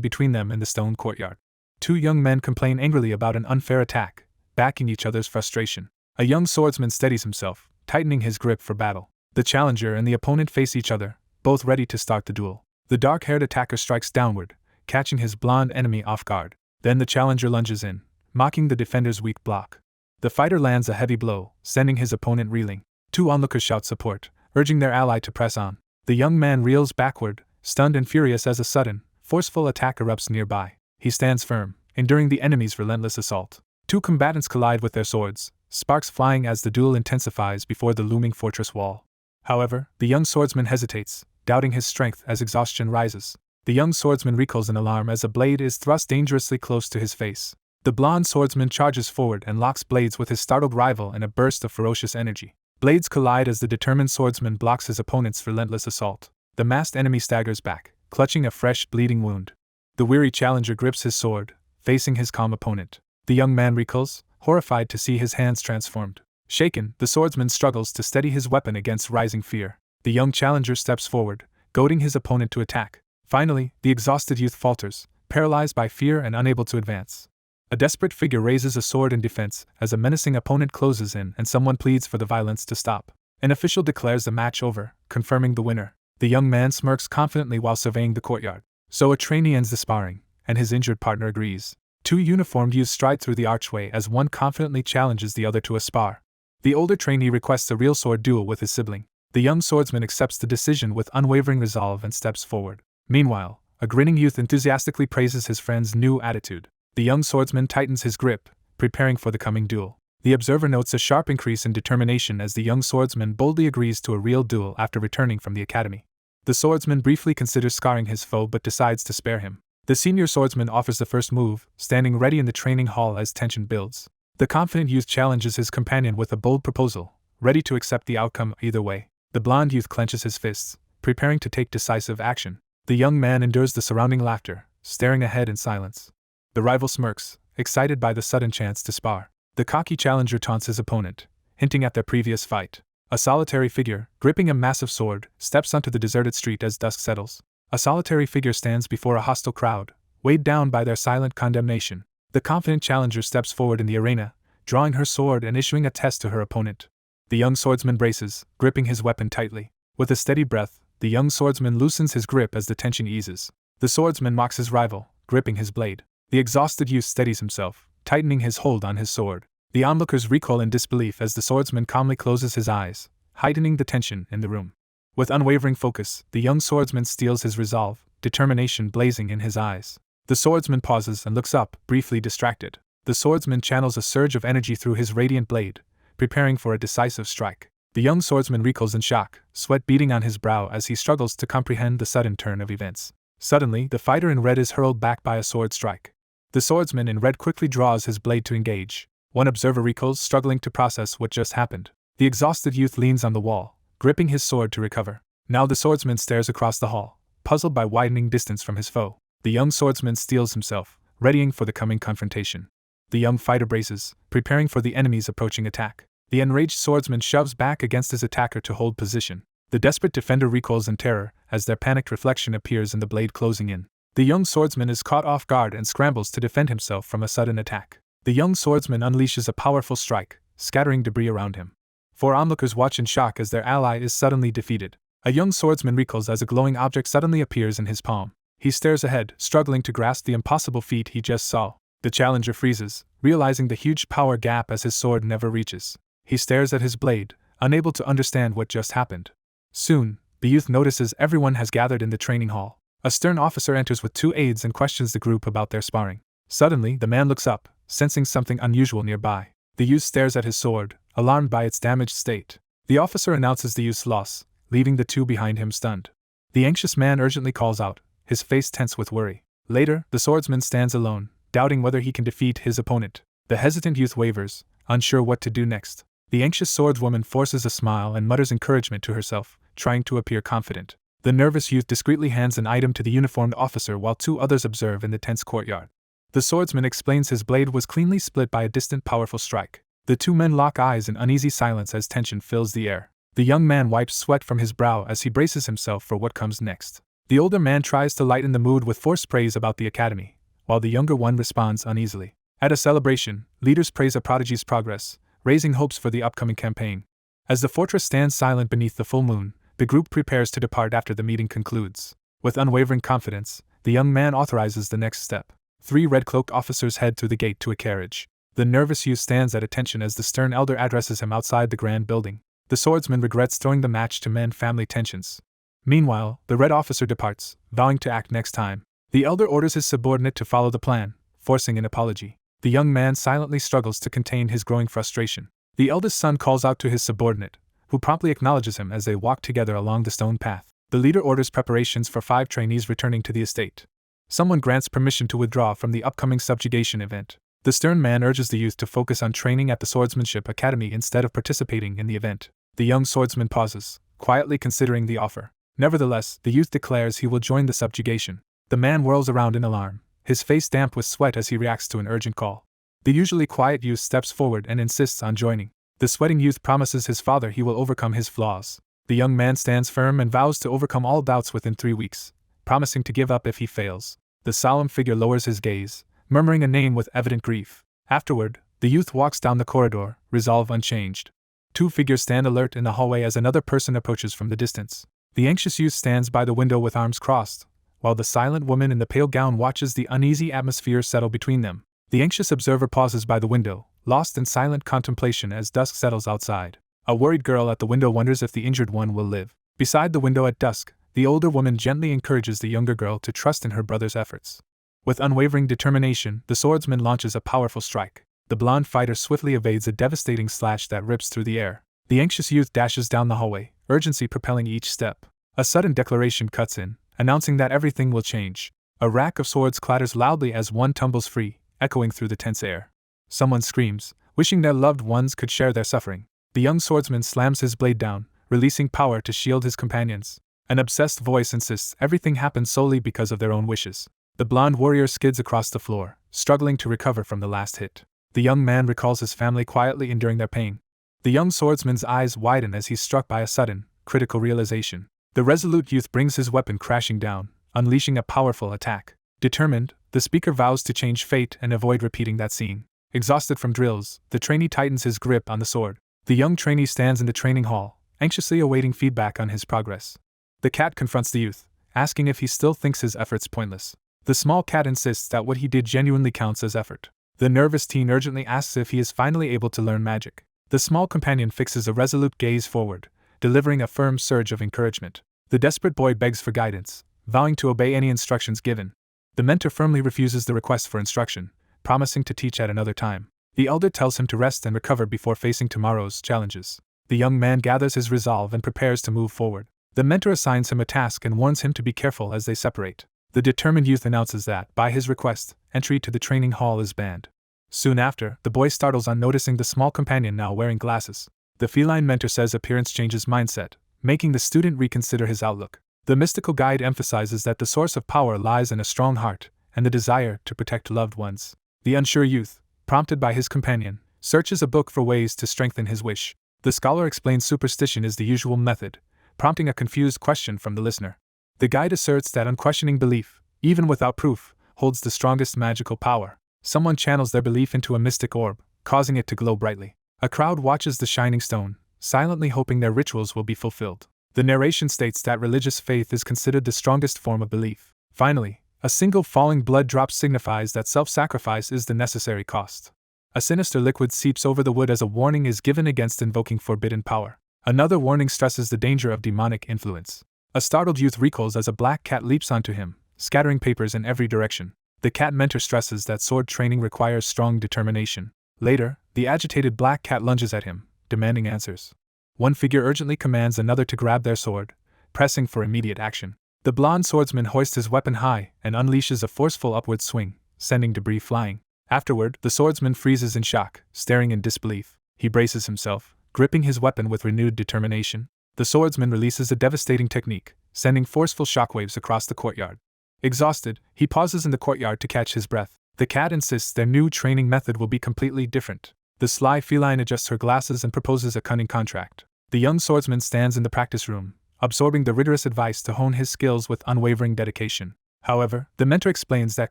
between them in the stone courtyard. Two young men complain angrily about an unfair attack, backing each other's frustration. A young swordsman steadies himself, tightening his grip for battle. The challenger and the opponent face each other, both ready to start the duel. The dark-haired attacker strikes downward, catching his blonde enemy off guard. Then the challenger lunges in, mocking the defender's weak block. The fighter lands a heavy blow, sending his opponent reeling. Two onlookers shout support, urging their ally to press on. The young man reels backward, stunned and furious as a sudden, forceful attack erupts nearby. He stands firm, enduring the enemy's relentless assault. Two combatants collide with their swords, sparks flying as the duel intensifies before the looming fortress wall. However, the young swordsman hesitates, doubting his strength as exhaustion rises. The young swordsman recoils in alarm as a blade is thrust dangerously close to his face. The blonde swordsman charges forward and locks blades with his startled rival in a burst of ferocious energy. Blades collide as the determined swordsman blocks his opponent's relentless assault. The masked enemy staggers back, clutching a fresh, bleeding wound. The weary challenger grips his sword, facing his calm opponent. The young man recoils, horrified to see his hands transformed. Shaken, the swordsman struggles to steady his weapon against rising fear. The young challenger steps forward, goading his opponent to attack. Finally, the exhausted youth falters, paralyzed by fear and unable to advance. A desperate figure raises a sword in defense as a menacing opponent closes in and someone pleads for the violence to stop. An official declares the match over, confirming the winner. The young man smirks confidently while surveying the courtyard. So a trainee ends the sparring, and his injured partner agrees. Two uniformed youths stride through the archway as one confidently challenges the other to a spar. The older trainee requests a real sword duel with his sibling. The young swordsman accepts the decision with unwavering resolve and steps forward. Meanwhile, a grinning youth enthusiastically praises his friend's new attitude. The young swordsman tightens his grip, preparing for the coming duel. The observer notes a sharp increase in determination as the young swordsman boldly agrees to a real duel after returning from the academy. The swordsman briefly considers scarring his foe but decides to spare him. The senior swordsman offers the first move, standing ready in the training hall as tension builds. The confident youth challenges his companion with a bold proposal, ready to accept the outcome either way. The blond youth clenches his fists, preparing to take decisive action. The young man endures the surrounding laughter, staring ahead in silence. The rival smirks, excited by the sudden chance to spar. The cocky challenger taunts his opponent, hinting at their previous fight. A solitary figure, gripping a massive sword, steps onto the deserted street as dusk settles. A solitary figure stands before a hostile crowd, weighed down by their silent condemnation. The confident challenger steps forward in the arena, drawing her sword and issuing a test to her opponent. The young swordsman braces, gripping his weapon tightly. With a steady breath, the young swordsman loosens his grip as the tension eases. The swordsman mocks his rival, gripping his blade. The exhausted youth steadies himself, tightening his hold on his sword. The onlookers recoil in disbelief as the swordsman calmly closes his eyes, heightening the tension in the room. With unwavering focus, the young swordsman steels his resolve, determination blazing in his eyes. The swordsman pauses and looks up, briefly distracted. The swordsman channels a surge of energy through his radiant blade, preparing for a decisive strike. The young swordsman recoils in shock, sweat beading on his brow as he struggles to comprehend the sudden turn of events. Suddenly, the fighter in red is hurled back by a sword strike. The swordsman in red quickly draws his blade to engage. One observer recoils, struggling to process what just happened. The exhausted youth leans on the wall, gripping his sword to recover. Now the swordsman stares across the hall, puzzled by widening distance from his foe. The young swordsman steels himself, readying for the coming confrontation. The young fighter braces, preparing for the enemy's approaching attack. The enraged swordsman shoves back against his attacker to hold position. The desperate defender recoils in terror as their panicked reflection appears in the blade closing in. The young swordsman is caught off guard and scrambles to defend himself from a sudden attack. The young swordsman unleashes a powerful strike, scattering debris around him. 4 onlookers watch in shock as their ally is suddenly defeated. A young swordsman recoils as a glowing object suddenly appears in his palm. He stares ahead, struggling to grasp the impossible feat he just saw. The challenger freezes, realizing the huge power gap as his sword never reaches. He stares at his blade, unable to understand what just happened. Soon, the youth notices everyone has gathered in the training hall. A stern officer enters with 2 aides and questions the group about their sparring. Suddenly, the man looks up, sensing something unusual nearby. The youth stares at his sword, alarmed by its damaged state. The officer announces the youth's loss, leaving the 2 behind him stunned. The anxious man urgently calls out, his face tense with worry. Later, the swordsman stands alone, doubting whether he can defeat his opponent. The hesitant youth wavers, unsure what to do next. The anxious swordswoman forces a smile and mutters encouragement to herself, trying to appear confident. The nervous youth discreetly hands an item to the uniformed officer while 2 others observe in the tense courtyard. The swordsman explains his blade was cleanly split by a distant powerful strike. The 2 men lock eyes in uneasy silence as tension fills the air. The young man wipes sweat from his brow as he braces himself for what comes next. The older man tries to lighten the mood with forced praise about the academy, while the younger one responds uneasily. At a celebration, leaders praise a prodigy's progress, raising hopes for the upcoming campaign. As the fortress stands silent beneath the full moon, the group prepares to depart after the meeting concludes. With unwavering confidence, the young man authorizes the next step. 3 red-cloaked officers head through the gate to a carriage. The nervous youth stands at attention as the stern elder addresses him outside the grand building. The swordsman regrets throwing the match to mend family tensions. Meanwhile, the red officer departs, vowing to act next time. The elder orders his subordinate to follow the plan, forcing an apology. The young man silently struggles to contain his growing frustration. The eldest son calls out to his subordinate, who promptly acknowledges him as they walk together along the stone path. The leader orders preparations for 5 trainees returning to the estate. Someone grants permission to withdraw from the upcoming subjugation event. The stern man urges the youth to focus on training at the Swordsmanship Academy instead of participating in the event. The young swordsman pauses, quietly considering the offer. Nevertheless, the youth declares he will join the subjugation. The man whirls around in alarm, his face damp with sweat as he reacts to an urgent call. The usually quiet youth steps forward and insists on joining. The sweating youth promises his father he will overcome his flaws. The young man stands firm and vows to overcome all doubts within 3 weeks, promising to give up if he fails. The solemn figure lowers his gaze, murmuring a name with evident grief. Afterward, the youth walks down the corridor, resolve unchanged. 2 figures stand alert in the hallway as another person approaches from the distance. The anxious youth stands by the window with arms crossed, while the silent woman in the pale gown watches the uneasy atmosphere settle between them. The anxious observer pauses by the window, lost in silent contemplation as dusk settles outside. A worried girl at the window wonders if the injured one will live. Beside the window at dusk, the older woman gently encourages the younger girl to trust in her brother's efforts. With unwavering determination, the swordsman launches a powerful strike. The blonde fighter swiftly evades a devastating slash that rips through the air. The anxious youth dashes down the hallway, urgency propelling each step. A sudden declaration cuts in, announcing that everything will change. A rack of swords clatters loudly as one tumbles free, echoing through the tense air. Someone screams, wishing their loved ones could share their suffering. The young swordsman slams his blade down, releasing power to shield his companions. An obsessed voice insists everything happens solely because of their own wishes. The blonde warrior skids across the floor, struggling to recover from the last hit. The young man recalls his family quietly enduring their pain. The young swordsman's eyes widen as he's struck by a sudden, critical realization. The resolute youth brings his weapon crashing down, unleashing a powerful attack. Determined, the speaker vows to change fate and avoid repeating that scene. Exhausted from drills, the trainee tightens his grip on the sword. The young trainee stands in the training hall, anxiously awaiting feedback on his progress. The cat confronts the youth, asking if he still thinks his efforts pointless. The small cat insists that what he did genuinely counts as effort. The nervous teen urgently asks if he is finally able to learn magic. The small companion fixes a resolute gaze forward, delivering a firm surge of encouragement. The desperate boy begs for guidance, vowing to obey any instructions given. The mentor firmly refuses the request for instruction, promising to teach at another time. The elder tells him to rest and recover before facing tomorrow's challenges. The young man gathers his resolve and prepares to move forward. The mentor assigns him a task and warns him to be careful as they separate. The determined youth announces that, by his request, entry to the training hall is banned. Soon after, the boy startles on noticing the small companion now wearing glasses. The feline mentor says appearance changes mindset, making the student reconsider his outlook. The mystical guide emphasizes that the source of power lies in a strong heart and the desire to protect loved ones. The unsure youth, prompted by his companion, searches a book for ways to strengthen his wish. The scholar explains superstition is the usual method, prompting a confused question from the listener. The guide asserts that unquestioning belief, even without proof, holds the strongest magical power. Someone channels their belief into a mystic orb, causing it to glow brightly. A crowd watches the shining stone, silently hoping their rituals will be fulfilled. The narration states that religious faith is considered the strongest form of belief. Finally, a single falling blood drop signifies that self-sacrifice is the necessary cost. A sinister liquid seeps over the wood as a warning is given against invoking forbidden power. Another warning stresses the danger of demonic influence. A startled youth recoils as a black cat leaps onto him, scattering papers in every direction. The cat mentor stresses that sword training requires strong determination. Later, the agitated black cat lunges at him, demanding answers. One figure urgently commands another to grab their sword, pressing for immediate action. The blonde swordsman hoists his weapon high and unleashes a forceful upward swing, sending debris flying. Afterward, the swordsman freezes in shock, staring in disbelief. He braces himself, gripping his weapon with renewed determination. The swordsman releases a devastating technique, sending forceful shockwaves across the courtyard. Exhausted, he pauses in the courtyard to catch his breath. The cat insists their new training method will be completely different. The sly feline adjusts her glasses and proposes a cunning contract. The young swordsman stands in the practice room, absorbing the rigorous advice to hone his skills with unwavering dedication. However, the mentor explains that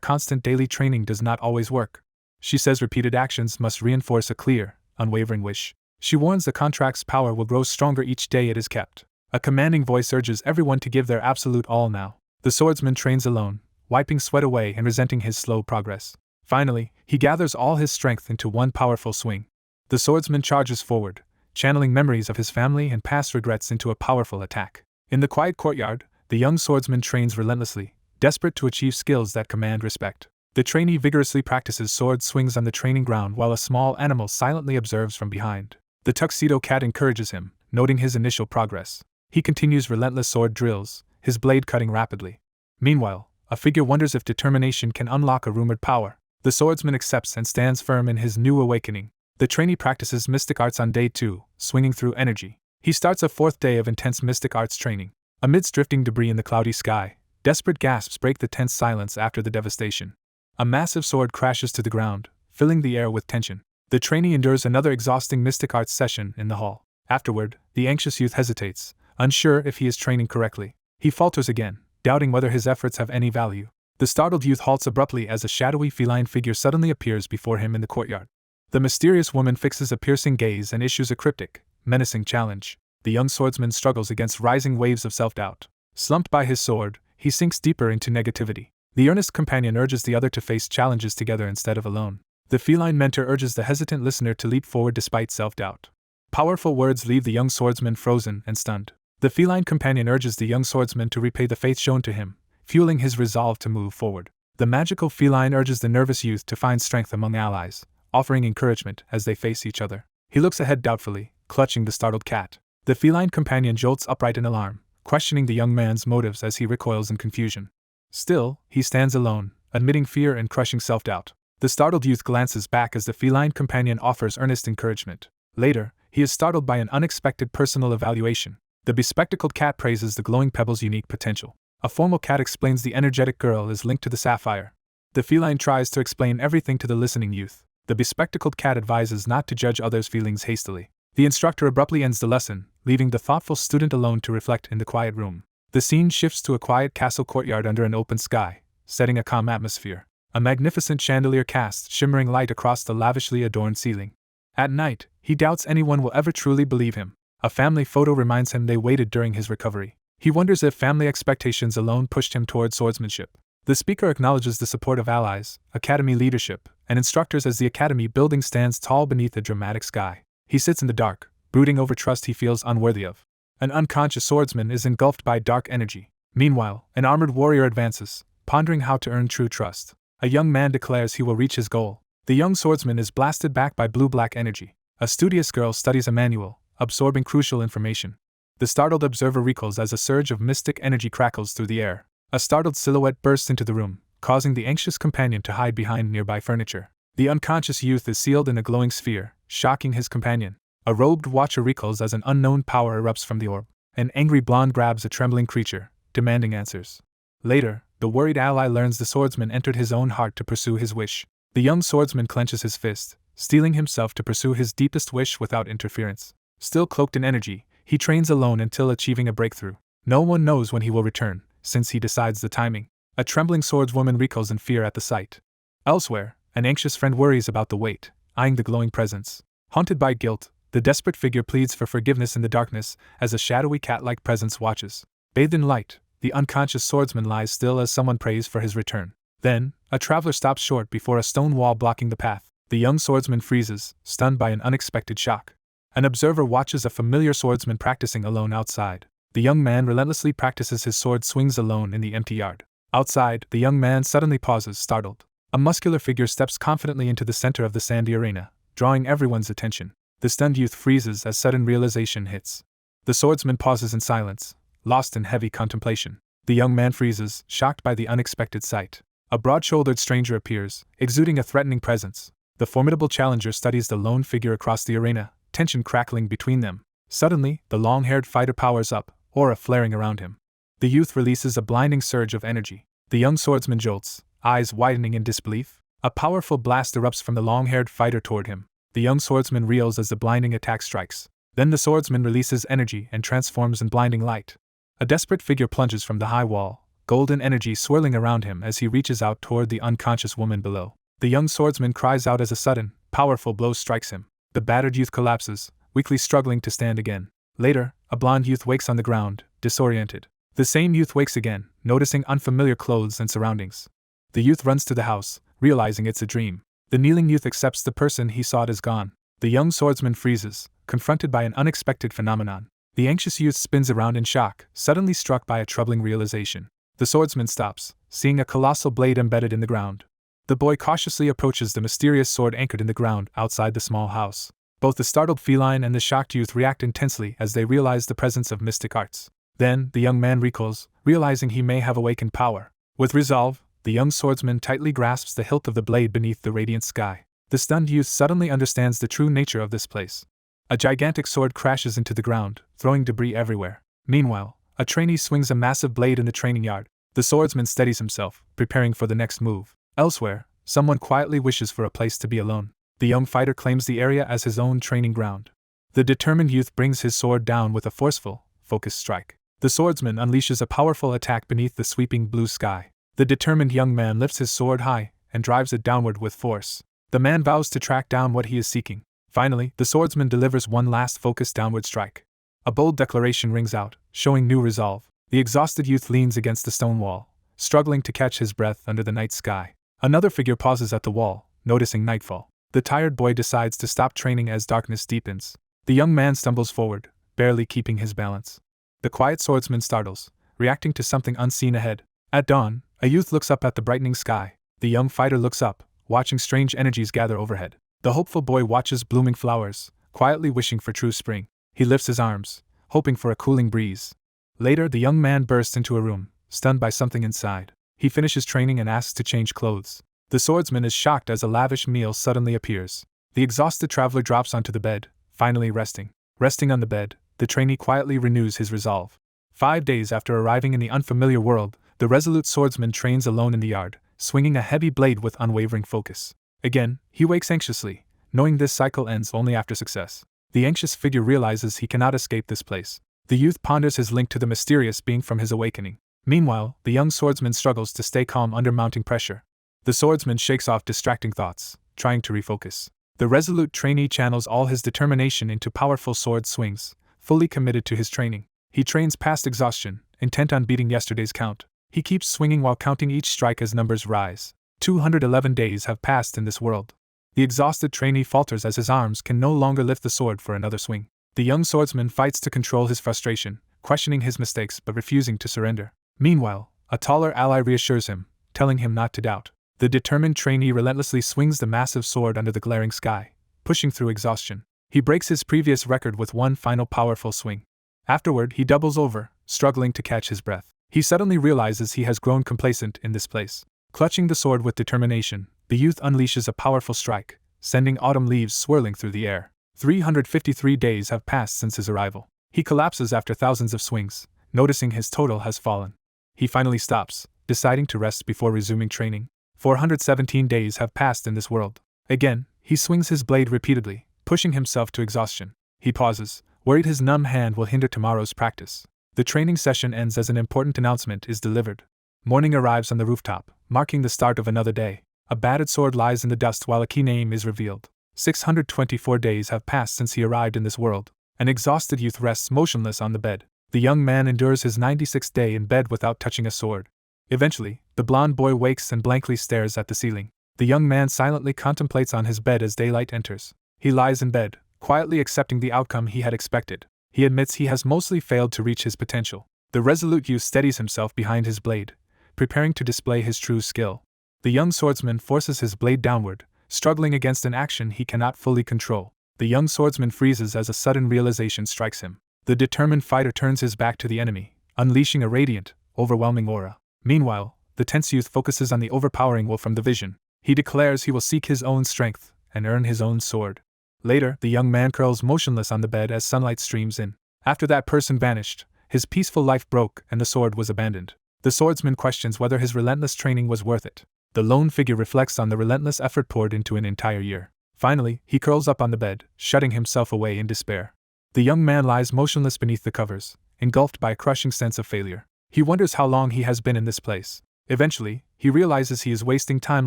constant daily training does not always work. She says repeated actions must reinforce a clear, unwavering wish. She warns the contract's power will grow stronger each day it is kept. A commanding voice urges everyone to give their absolute all now. The swordsman trains alone, wiping sweat away and resenting his slow progress. Finally, he gathers all his strength into one powerful swing. The swordsman charges forward, channeling memories of his family and past regrets into a powerful attack. In the quiet courtyard, the young swordsman trains relentlessly, desperate to achieve skills that command respect. The trainee vigorously practices sword swings on the training ground while a small animal silently observes from behind. The tuxedo cat encourages him, noting his initial progress. He continues relentless sword drills, his blade cutting rapidly. Meanwhile, a figure wonders if determination can unlock a rumored power. The swordsman accepts and stands firm in his new awakening. The trainee practices mystic arts on day 2, swinging through energy. He starts a 4th day of intense mystic arts training. Amidst drifting debris in the cloudy sky, desperate gasps break the tense silence after the devastation. A massive sword crashes to the ground, filling the air with tension. The trainee endures another exhausting mystic arts session in the hall. Afterward, the anxious youth hesitates, unsure if he is training correctly. He falters again, doubting whether his efforts have any value. The startled youth halts abruptly as a shadowy feline figure suddenly appears before him in the courtyard. The mysterious woman fixes a piercing gaze and issues a cryptic, menacing challenge. The young swordsman struggles against rising waves of self-doubt. Slumped by his sword, he sinks deeper into negativity. The earnest companion urges the other to face challenges together instead of alone. The feline mentor urges the hesitant listener to leap forward despite self-doubt. Powerful words leave the young swordsman frozen and stunned. The feline companion urges the young swordsman to repay the faith shown to him, fueling his resolve to move forward. The magical feline urges the nervous youth to find strength among allies, offering encouragement as they face each other. He looks ahead doubtfully, clutching the startled cat. The feline companion jolts upright in alarm, questioning the young man's motives as he recoils in confusion. Still, he stands alone, admitting fear and crushing self-doubt. The startled youth glances back as the feline companion offers earnest encouragement. Later, he is startled by an unexpected personal evaluation. The bespectacled cat praises the glowing pebble's unique potential. A formal cat explains the energetic girl is linked to the sapphire. The feline tries to explain everything to the listening youth. The bespectacled cat advises not to judge others' feelings hastily. The instructor abruptly ends the lesson, leaving the thoughtful student alone to reflect in the quiet room. The scene shifts to a quiet castle courtyard under an open sky, setting a calm atmosphere. A magnificent chandelier casts shimmering light across the lavishly adorned ceiling. At night, he doubts anyone will ever truly believe him. A family photo reminds him they waited during his recovery. He wonders if family expectations alone pushed him toward swordsmanship. The speaker acknowledges the support of allies, academy leadership, and instructors as the academy building stands tall beneath a dramatic sky. He sits in the dark, brooding over trust he feels unworthy of. An unconscious swordsman is engulfed by dark energy. Meanwhile, an armored warrior advances, pondering how to earn true trust. A young man declares he will reach his goal. The young swordsman is blasted back by blue-black energy. A studious girl studies a manual, absorbing crucial information. The startled observer recoils as a surge of mystic energy crackles through the air. A startled silhouette bursts into the room, causing the anxious companion to hide behind nearby furniture. The unconscious youth is sealed in a glowing sphere, shocking his companion. A robed watcher recoils as an unknown power erupts from the orb. An angry blonde grabs a trembling creature, demanding answers. Later, the worried ally learns the swordsman entered his own heart to pursue his wish. The young swordsman clenches his fist, steeling himself to pursue his deepest wish without interference. Still cloaked in energy, he trains alone until achieving a breakthrough. No one knows when he will return, since he decides the timing. A trembling swordswoman recoils in fear at the sight. Elsewhere, an anxious friend worries about the weight, eyeing the glowing presence. Haunted by guilt, the desperate figure pleads for forgiveness in the darkness as a shadowy cat-like presence watches. Bathed in light, the unconscious swordsman lies still as someone prays for his return. Then, a traveler stops short before a stone wall blocking the path. The young swordsman freezes, stunned by an unexpected shock. An observer watches a familiar swordsman practicing alone outside. The young man relentlessly practices his sword swings alone in the empty yard. Outside, the young man suddenly pauses, startled. A muscular figure steps confidently into the center of the sandy arena, drawing everyone's attention. The stunned youth freezes as sudden realization hits. The swordsman pauses in silence, lost in heavy contemplation. The young man freezes, shocked by the unexpected sight. A broad-shouldered stranger appears, exuding a threatening presence. The formidable challenger studies the lone figure across the arena, tension crackling between them. Suddenly, the long-haired fighter powers up, aura flaring around him. The youth releases a blinding surge of energy. The young swordsman jolts, eyes widening in disbelief. A powerful blast erupts from the long-haired fighter toward him. The young swordsman reels as the blinding attack strikes. Then the swordsman releases energy and transforms in blinding light. A desperate figure plunges from the high wall, golden energy swirling around him as he reaches out toward the unconscious woman below. The young swordsman cries out as a sudden, powerful blow strikes him. The battered youth collapses, weakly struggling to stand again. Later, a blond youth wakes on the ground, disoriented. The same youth wakes again, noticing unfamiliar clothes and surroundings. The youth runs to the house, realizing it's a dream. The kneeling youth accepts the person he sought is gone. The young swordsman freezes, confronted by an unexpected phenomenon. The anxious youth spins around in shock, suddenly struck by a troubling realization. The swordsman stops, seeing a colossal blade embedded in the ground. The boy cautiously approaches the mysterious sword anchored in the ground outside the small house. Both the startled feline and the shocked youth react intensely as they realize the presence of mystic arts. Then, the young man recoils, realizing he may have awakened power. With resolve, the young swordsman tightly grasps the hilt of the blade beneath the radiant sky. The stunned youth suddenly understands the true nature of this place. A gigantic sword crashes into the ground, throwing debris everywhere. Meanwhile, a trainee swings a massive blade in the training yard. The swordsman steadies himself, preparing for the next move. Elsewhere, someone quietly wishes for a place to be alone. The young fighter claims the area as his own training ground. The determined youth brings his sword down with a forceful, focused strike. The swordsman unleashes a powerful attack beneath the sweeping blue sky. The determined young man lifts his sword high and drives it downward with force. The man vows to track down what he is seeking. Finally, the swordsman delivers one last focused downward strike. A bold declaration rings out, showing new resolve. The exhausted youth leans against the stone wall, struggling to catch his breath under the night sky. Another figure pauses at the wall, noticing nightfall. The tired boy decides to stop training as darkness deepens. The young man stumbles forward, barely keeping his balance. The quiet swordsman startles, reacting to something unseen ahead. At dawn, a youth looks up at the brightening sky. The young fighter looks up, watching strange energies gather overhead. The hopeful boy watches blooming flowers, quietly wishing for true spring. He lifts his arms, hoping for a cooling breeze. Later, the young man bursts into a room, stunned by something inside. He finishes training and asks to change clothes. The swordsman is shocked as a lavish meal suddenly appears. The exhausted traveler drops onto the bed, finally resting. Resting on the bed, the trainee quietly renews his resolve. 5 days after arriving in the unfamiliar world, the resolute swordsman trains alone in the yard, swinging a heavy blade with unwavering focus. Again, he wakes anxiously, knowing this cycle ends only after success. The anxious figure realizes he cannot escape this place. The youth ponders his link to the mysterious being from his awakening. Meanwhile, the young swordsman struggles to stay calm under mounting pressure. The swordsman shakes off distracting thoughts, trying to refocus. The resolute trainee channels all his determination into powerful sword swings, fully committed to his training. He trains past exhaustion, intent on beating yesterday's count. He keeps swinging while counting each strike as numbers rise. 211 days have passed in this world. The exhausted trainee falters as his arms can no longer lift the sword for another swing. The young swordsman fights to control his frustration, questioning his mistakes but refusing to surrender. Meanwhile, a taller ally reassures him, telling him not to doubt. The determined trainee relentlessly swings the massive sword under the glaring sky, pushing through exhaustion. He breaks his previous record with one final powerful swing. Afterward, he doubles over, struggling to catch his breath. He suddenly realizes he has grown complacent in this place. Clutching the sword with determination, the youth unleashes a powerful strike, sending autumn leaves swirling through the air. 353 days have passed since his arrival. He collapses after thousands of swings, noticing his total has fallen. He finally stops, deciding to rest before resuming training. 417 days have passed in this world. Again, he swings his blade repeatedly, pushing himself to exhaustion. He pauses, worried his numb hand will hinder tomorrow's practice. The training session ends as an important announcement is delivered. Morning arrives on the rooftop, marking the start of another day. A battered sword lies in the dust while a key name is revealed. 624 days have passed since he arrived in this world. An exhausted youth rests motionless on the bed. The young man endures his 96th day in bed without touching a sword. Eventually, the blond boy wakes and blankly stares at the ceiling. The young man silently contemplates on his bed as daylight enters. He lies in bed, quietly accepting the outcome he had expected. He admits he has mostly failed to reach his potential. The resolute youth steadies himself behind his blade, preparing to display his true skill. The young swordsman forces his blade downward, struggling against an action he cannot fully control. The young swordsman freezes as a sudden realization strikes him. The determined fighter turns his back to the enemy, unleashing a radiant, overwhelming aura. Meanwhile, the tense youth focuses on the overpowering will from the vision. He declares he will seek his own strength and earn his own sword. Later, the young man curls motionless on the bed as sunlight streams in. After that person vanished, his peaceful life broke and the sword was abandoned. The swordsman questions whether his relentless training was worth it. The lone figure reflects on the relentless effort poured into an entire year. Finally, he curls up on the bed, shutting himself away in despair. The young man lies motionless beneath the covers, engulfed by a crushing sense of failure. He wonders how long he has been in this place. Eventually, he realizes he is wasting time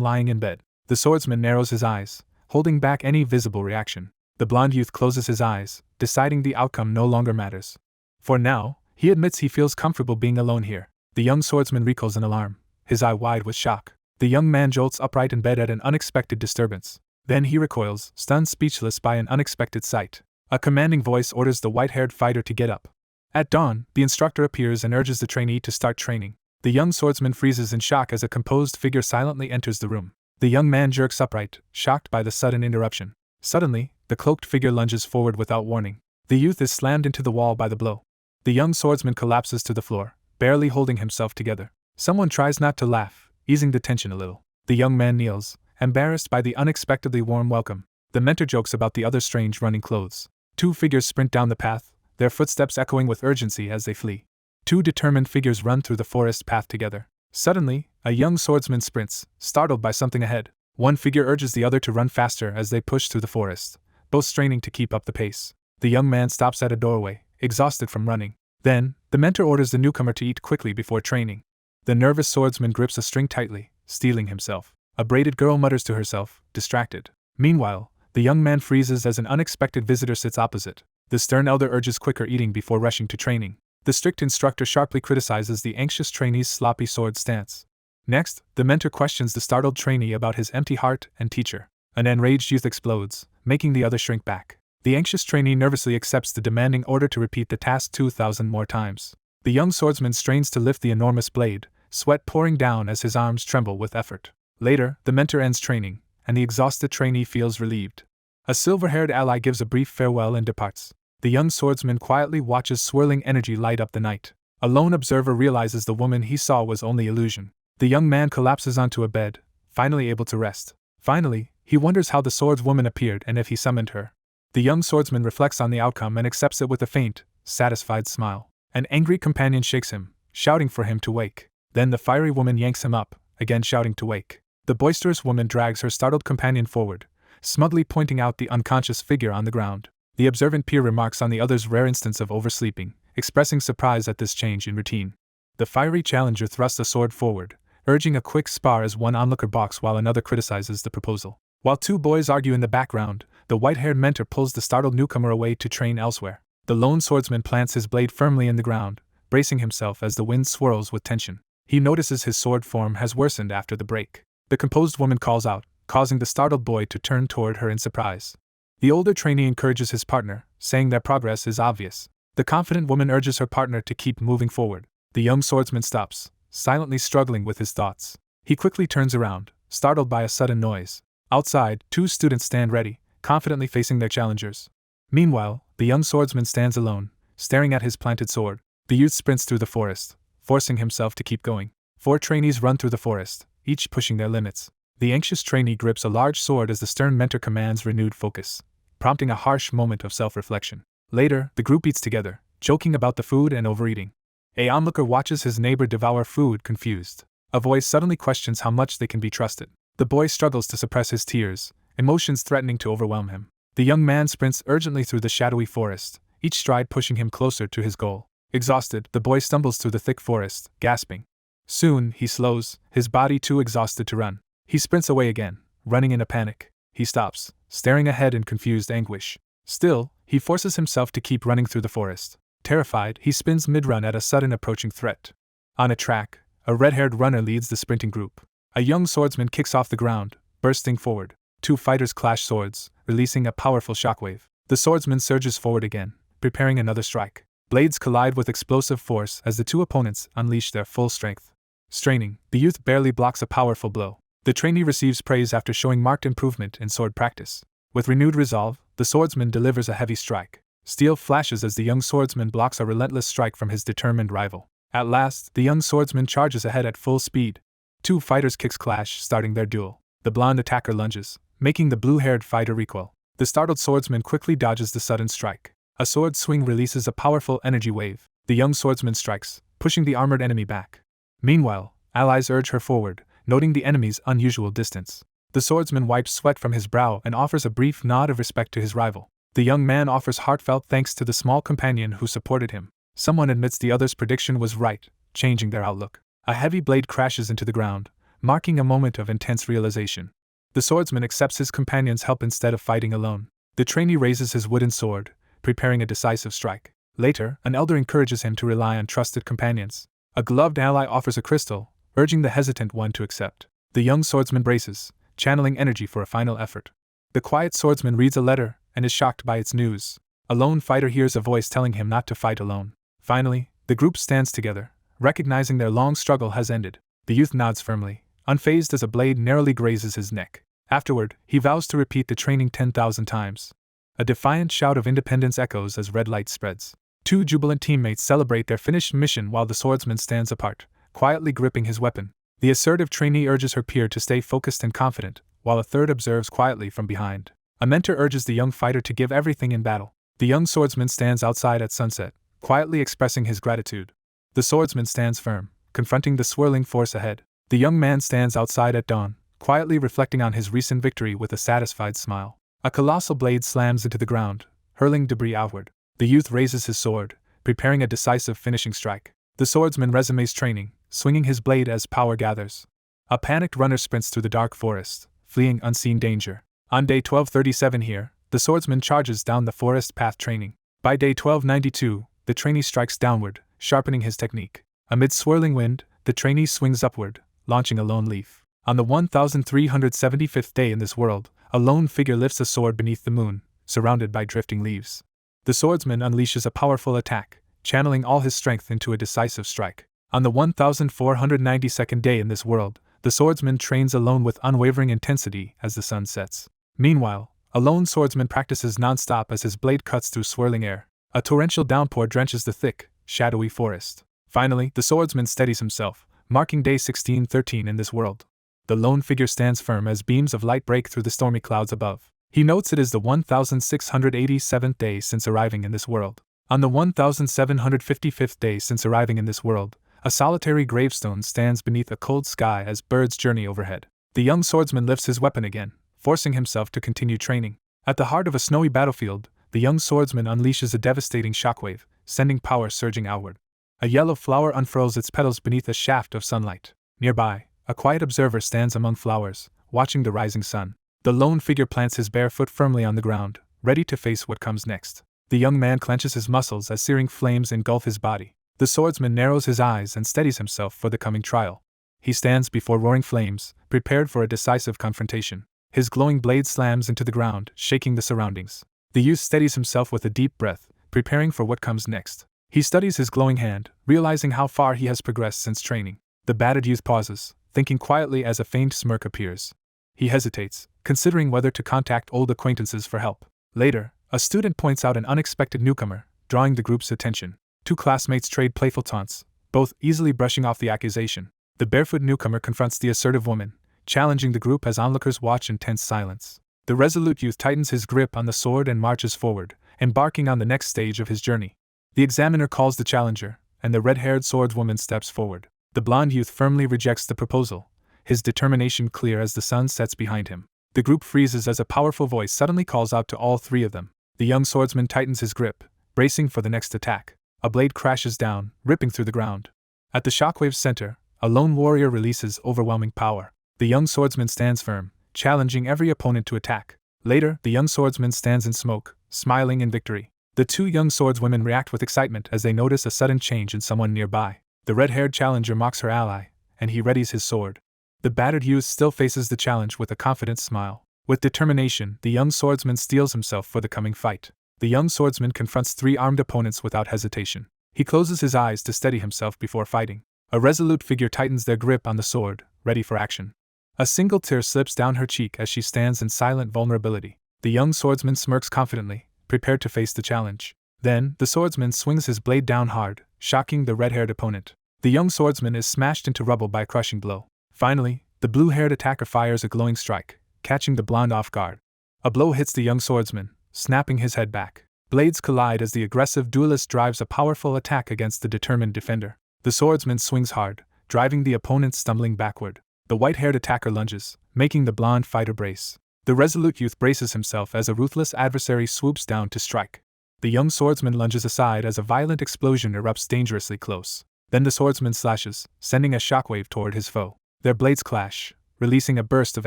lying in bed. The swordsman narrows his eyes, holding back any visible reaction. The blond youth closes his eyes, deciding the outcome no longer matters. For now, he admits he feels comfortable being alone here. The young swordsman recoils in alarm, his eye wide with shock. The young man jolts upright in bed at an unexpected disturbance. Then he recoils, stunned speechless by an unexpected sight. A commanding voice orders the white-haired fighter to get up. At dawn, the instructor appears and urges the trainee to start training. The young swordsman freezes in shock as a composed figure silently enters the room. The young man jerks upright, shocked by the sudden interruption. Suddenly, the cloaked figure lunges forward without warning. The youth is slammed into the wall by the blow. The young swordsman collapses to the floor, barely holding himself together. Someone tries not to laugh, easing the tension a little. The young man kneels, embarrassed by the unexpectedly warm welcome. The mentor jokes about the other strange running clothes. Two figures sprint down the path, their footsteps echoing with urgency as they flee. Two determined figures run through the forest path together. Suddenly, a young swordsman sprints, startled by something ahead. One figure urges the other to run faster as they push through the forest, both straining to keep up the pace. The young man stops at a doorway, exhausted from running. Then, the mentor orders the newcomer to eat quickly before training. The nervous swordsman grips a string tightly, steeling himself. A braided girl mutters to herself, distracted. Meanwhile, the young man freezes as an unexpected visitor sits opposite. The stern elder urges quicker eating before rushing to training. The strict instructor sharply criticizes the anxious trainee's sloppy sword stance. Next, the mentor questions the startled trainee about his empty heart and teacher. An enraged youth explodes, making the other shrink back. The anxious trainee nervously accepts the demanding order to repeat the task 2,000 more times. The young swordsman strains to lift the enormous blade, sweat pouring down as his arms tremble with effort. Later, the mentor ends training, and the exhausted trainee feels relieved. A silver-haired ally gives a brief farewell and departs. The young swordsman quietly watches swirling energy light up the night. A lone observer realizes the woman he saw was only illusion. The young man collapses onto a bed, finally able to rest. Finally, he wonders how the swordswoman appeared and if he summoned her. The young swordsman reflects on the outcome and accepts it with a faint, satisfied smile. An angry companion shakes him, shouting for him to wake. Then the fiery woman yanks him up, again shouting to wake. The boisterous woman drags her startled companion forward, smugly pointing out the unconscious figure on the ground. The observant peer remarks on the other's rare instance of oversleeping, expressing surprise at this change in routine. The fiery challenger thrusts a sword forward, urging a quick spar as one onlooker balks while another criticizes the proposal. While two boys argue in the background, the white-haired mentor pulls the startled newcomer away to train elsewhere. The lone swordsman plants his blade firmly in the ground, bracing himself as the wind swirls with tension. He notices his sword form has worsened after the break. The composed woman calls out, causing the startled boy to turn toward her in surprise. The older trainee encourages his partner, saying their progress is obvious. The confident woman urges her partner to keep moving forward. The young swordsman stops, silently struggling with his thoughts. He quickly turns around, startled by a sudden noise. Outside, two students stand ready, confidently facing their challengers. Meanwhile, the young swordsman stands alone, staring at his planted sword. The youth sprints through the forest, forcing himself to keep going. 4 trainees run through the forest, each pushing their limits. The anxious trainee grips a large sword as the stern mentor commands renewed focus, prompting a harsh moment of self-reflection. Later, the group eats together, joking about the food and overeating. A onlooker watches his neighbor devour food, confused. A voice suddenly questions how much they can be trusted. The boy struggles to suppress his tears, emotions threatening to overwhelm him. The young man sprints urgently through the shadowy forest, each stride pushing him closer to his goal. Exhausted, the boy stumbles through the thick forest, gasping. Soon, he slows, his body too exhausted to run. He sprints away again, running in a panic. He stops, staring ahead in confused anguish. Still, he forces himself to keep running through the forest. Terrified, he spins mid-run at a sudden approaching threat. On a track, a red-haired runner leads the sprinting group. A young swordsman kicks off the ground, bursting forward. 2 fighters clash swords, releasing a powerful shockwave. The swordsman surges forward again, preparing another strike. Blades collide with explosive force as the 2 opponents unleash their full strength. Straining, the youth barely blocks a powerful blow. The trainee receives praise after showing marked improvement in sword practice. With renewed resolve, the swordsman delivers a heavy strike. Steel flashes as the young swordsman blocks a relentless strike from his determined rival. At last, the young swordsman charges ahead at full speed. 2 fighters' kicks clash, starting their duel. The blonde attacker lunges, making the blue-haired fighter recoil. The startled swordsman quickly dodges the sudden strike. A sword swing releases a powerful energy wave. The young swordsman strikes, pushing the armored enemy back. Meanwhile, allies urge her forward, noting the enemy's unusual distance. The swordsman wipes sweat from his brow and offers a brief nod of respect to his rival. The young man offers heartfelt thanks to the small companion who supported him. Someone admits the other's prediction was right, changing their outlook. A heavy blade crashes into the ground, marking a moment of intense realization. The swordsman accepts his companion's help instead of fighting alone. The trainee raises his wooden sword, preparing a decisive strike. Later, an elder encourages him to rely on trusted companions. A gloved ally offers a crystal, urging the hesitant one to accept. The young swordsman braces, channeling energy for a final effort. The quiet swordsman reads a letter and is shocked by its news. A lone fighter hears a voice telling him not to fight alone. Finally, the group stands together, recognizing their long struggle has ended. The youth nods firmly, unfazed as a blade narrowly grazes his neck. Afterward, he vows to repeat the training 10,000 times. A defiant shout of independence echoes as red light spreads. 2 jubilant teammates celebrate their finished mission while the swordsman stands apart, quietly gripping his weapon. The assertive trainee urges her peer to stay focused and confident, while a third observes quietly from behind. A mentor urges the young fighter to give everything in battle. The young swordsman stands outside at sunset, quietly expressing his gratitude. The swordsman stands firm, confronting the swirling force ahead. The young man stands outside at dawn, quietly reflecting on his recent victory with a satisfied smile. A colossal blade slams into the ground, hurling debris outward. The youth raises his sword, preparing a decisive finishing strike. The swordsman resumes training, swinging his blade as power gathers. A panicked runner sprints through the dark forest, fleeing unseen danger. On day 1237 here, the swordsman charges down the forest path training. By day 1292, the trainee strikes downward, sharpening his technique. Amid swirling wind, the trainee swings upward, launching a lone leaf. On the 1375th day in this world, a lone figure lifts a sword beneath the moon, surrounded by drifting leaves. The swordsman unleashes a powerful attack, channeling all his strength into a decisive strike. On the 1492nd day in this world, the swordsman trains alone with unwavering intensity as the sun sets. Meanwhile, a lone swordsman practices non-stop as his blade cuts through swirling air. A torrential downpour drenches the thick, shadowy forest. Finally, the swordsman steadies himself, marking day 1613 in this world. The lone figure stands firm as beams of light break through the stormy clouds above. He notes it is the 1687th day since arriving in this world. On the 1755th day since arriving in this world, a solitary gravestone stands beneath a cold sky as birds journey overhead. The young swordsman lifts his weapon again, forcing himself to continue training. At the heart of a snowy battlefield, the young swordsman unleashes a devastating shockwave, sending power surging outward. A yellow flower unfurls its petals beneath a shaft of sunlight. Nearby, a quiet observer stands among flowers, watching the rising sun. The lone figure plants his bare foot firmly on the ground, ready to face what comes next. The young man clenches his muscles as searing flames engulf his body. The swordsman narrows his eyes and steadies himself for the coming trial. He stands before roaring flames, prepared for a decisive confrontation. His glowing blade slams into the ground, shaking the surroundings. The youth steadies himself with a deep breath, preparing for what comes next. He studies his glowing hand, realizing how far he has progressed since training. The battered youth pauses, thinking quietly as a faint smirk appears. He hesitates, considering whether to contact old acquaintances for help. Later, a student points out an unexpected newcomer, drawing the group's attention. Two classmates trade playful taunts, both easily brushing off the accusation. The barefoot newcomer confronts the assertive woman, challenging the group as onlookers watch in tense silence. The resolute youth tightens his grip on the sword and marches forward, embarking on the next stage of his journey. The examiner calls the challenger, and the red-haired swordswoman steps forward. The blonde youth firmly rejects the proposal, his determination clear as the sun sets behind him. The group freezes as a powerful voice suddenly calls out to all three of them. The young swordsman tightens his grip, bracing for the next attack. A blade crashes down, ripping through the ground. At the shockwave's center, a lone warrior releases overwhelming power. The young swordsman stands firm, challenging every opponent to attack. Later, the young swordsman stands in smoke, smiling in victory. The two young swordswomen react with excitement as they notice a sudden change in someone nearby. The red-haired challenger mocks her ally, and he readies his sword. The battered youth still faces the challenge with a confident smile. With determination, the young swordsman steels himself for the coming fight. The young swordsman confronts three armed opponents without hesitation. He closes his eyes to steady himself before fighting. A resolute figure tightens their grip on the sword, ready for action. A single tear slips down her cheek as she stands in silent vulnerability. The young swordsman smirks confidently, prepared to face the challenge. Then, the swordsman swings his blade down hard, shocking the red-haired opponent. The young swordsman is smashed into rubble by a crushing blow. Finally, the blue-haired attacker fires a glowing strike, catching the blonde off guard. A blow hits the young swordsman, snapping his head back. Blades collide as the aggressive duelist drives a powerful attack against the determined defender. The swordsman swings hard, driving the opponent stumbling backward. The white-haired attacker lunges, making the blonde fighter brace. The resolute youth braces himself as a ruthless adversary swoops down to strike. The young swordsman lunges aside as a violent explosion erupts dangerously close. Then the swordsman slashes, sending a shockwave toward his foe. Their blades clash, releasing a burst of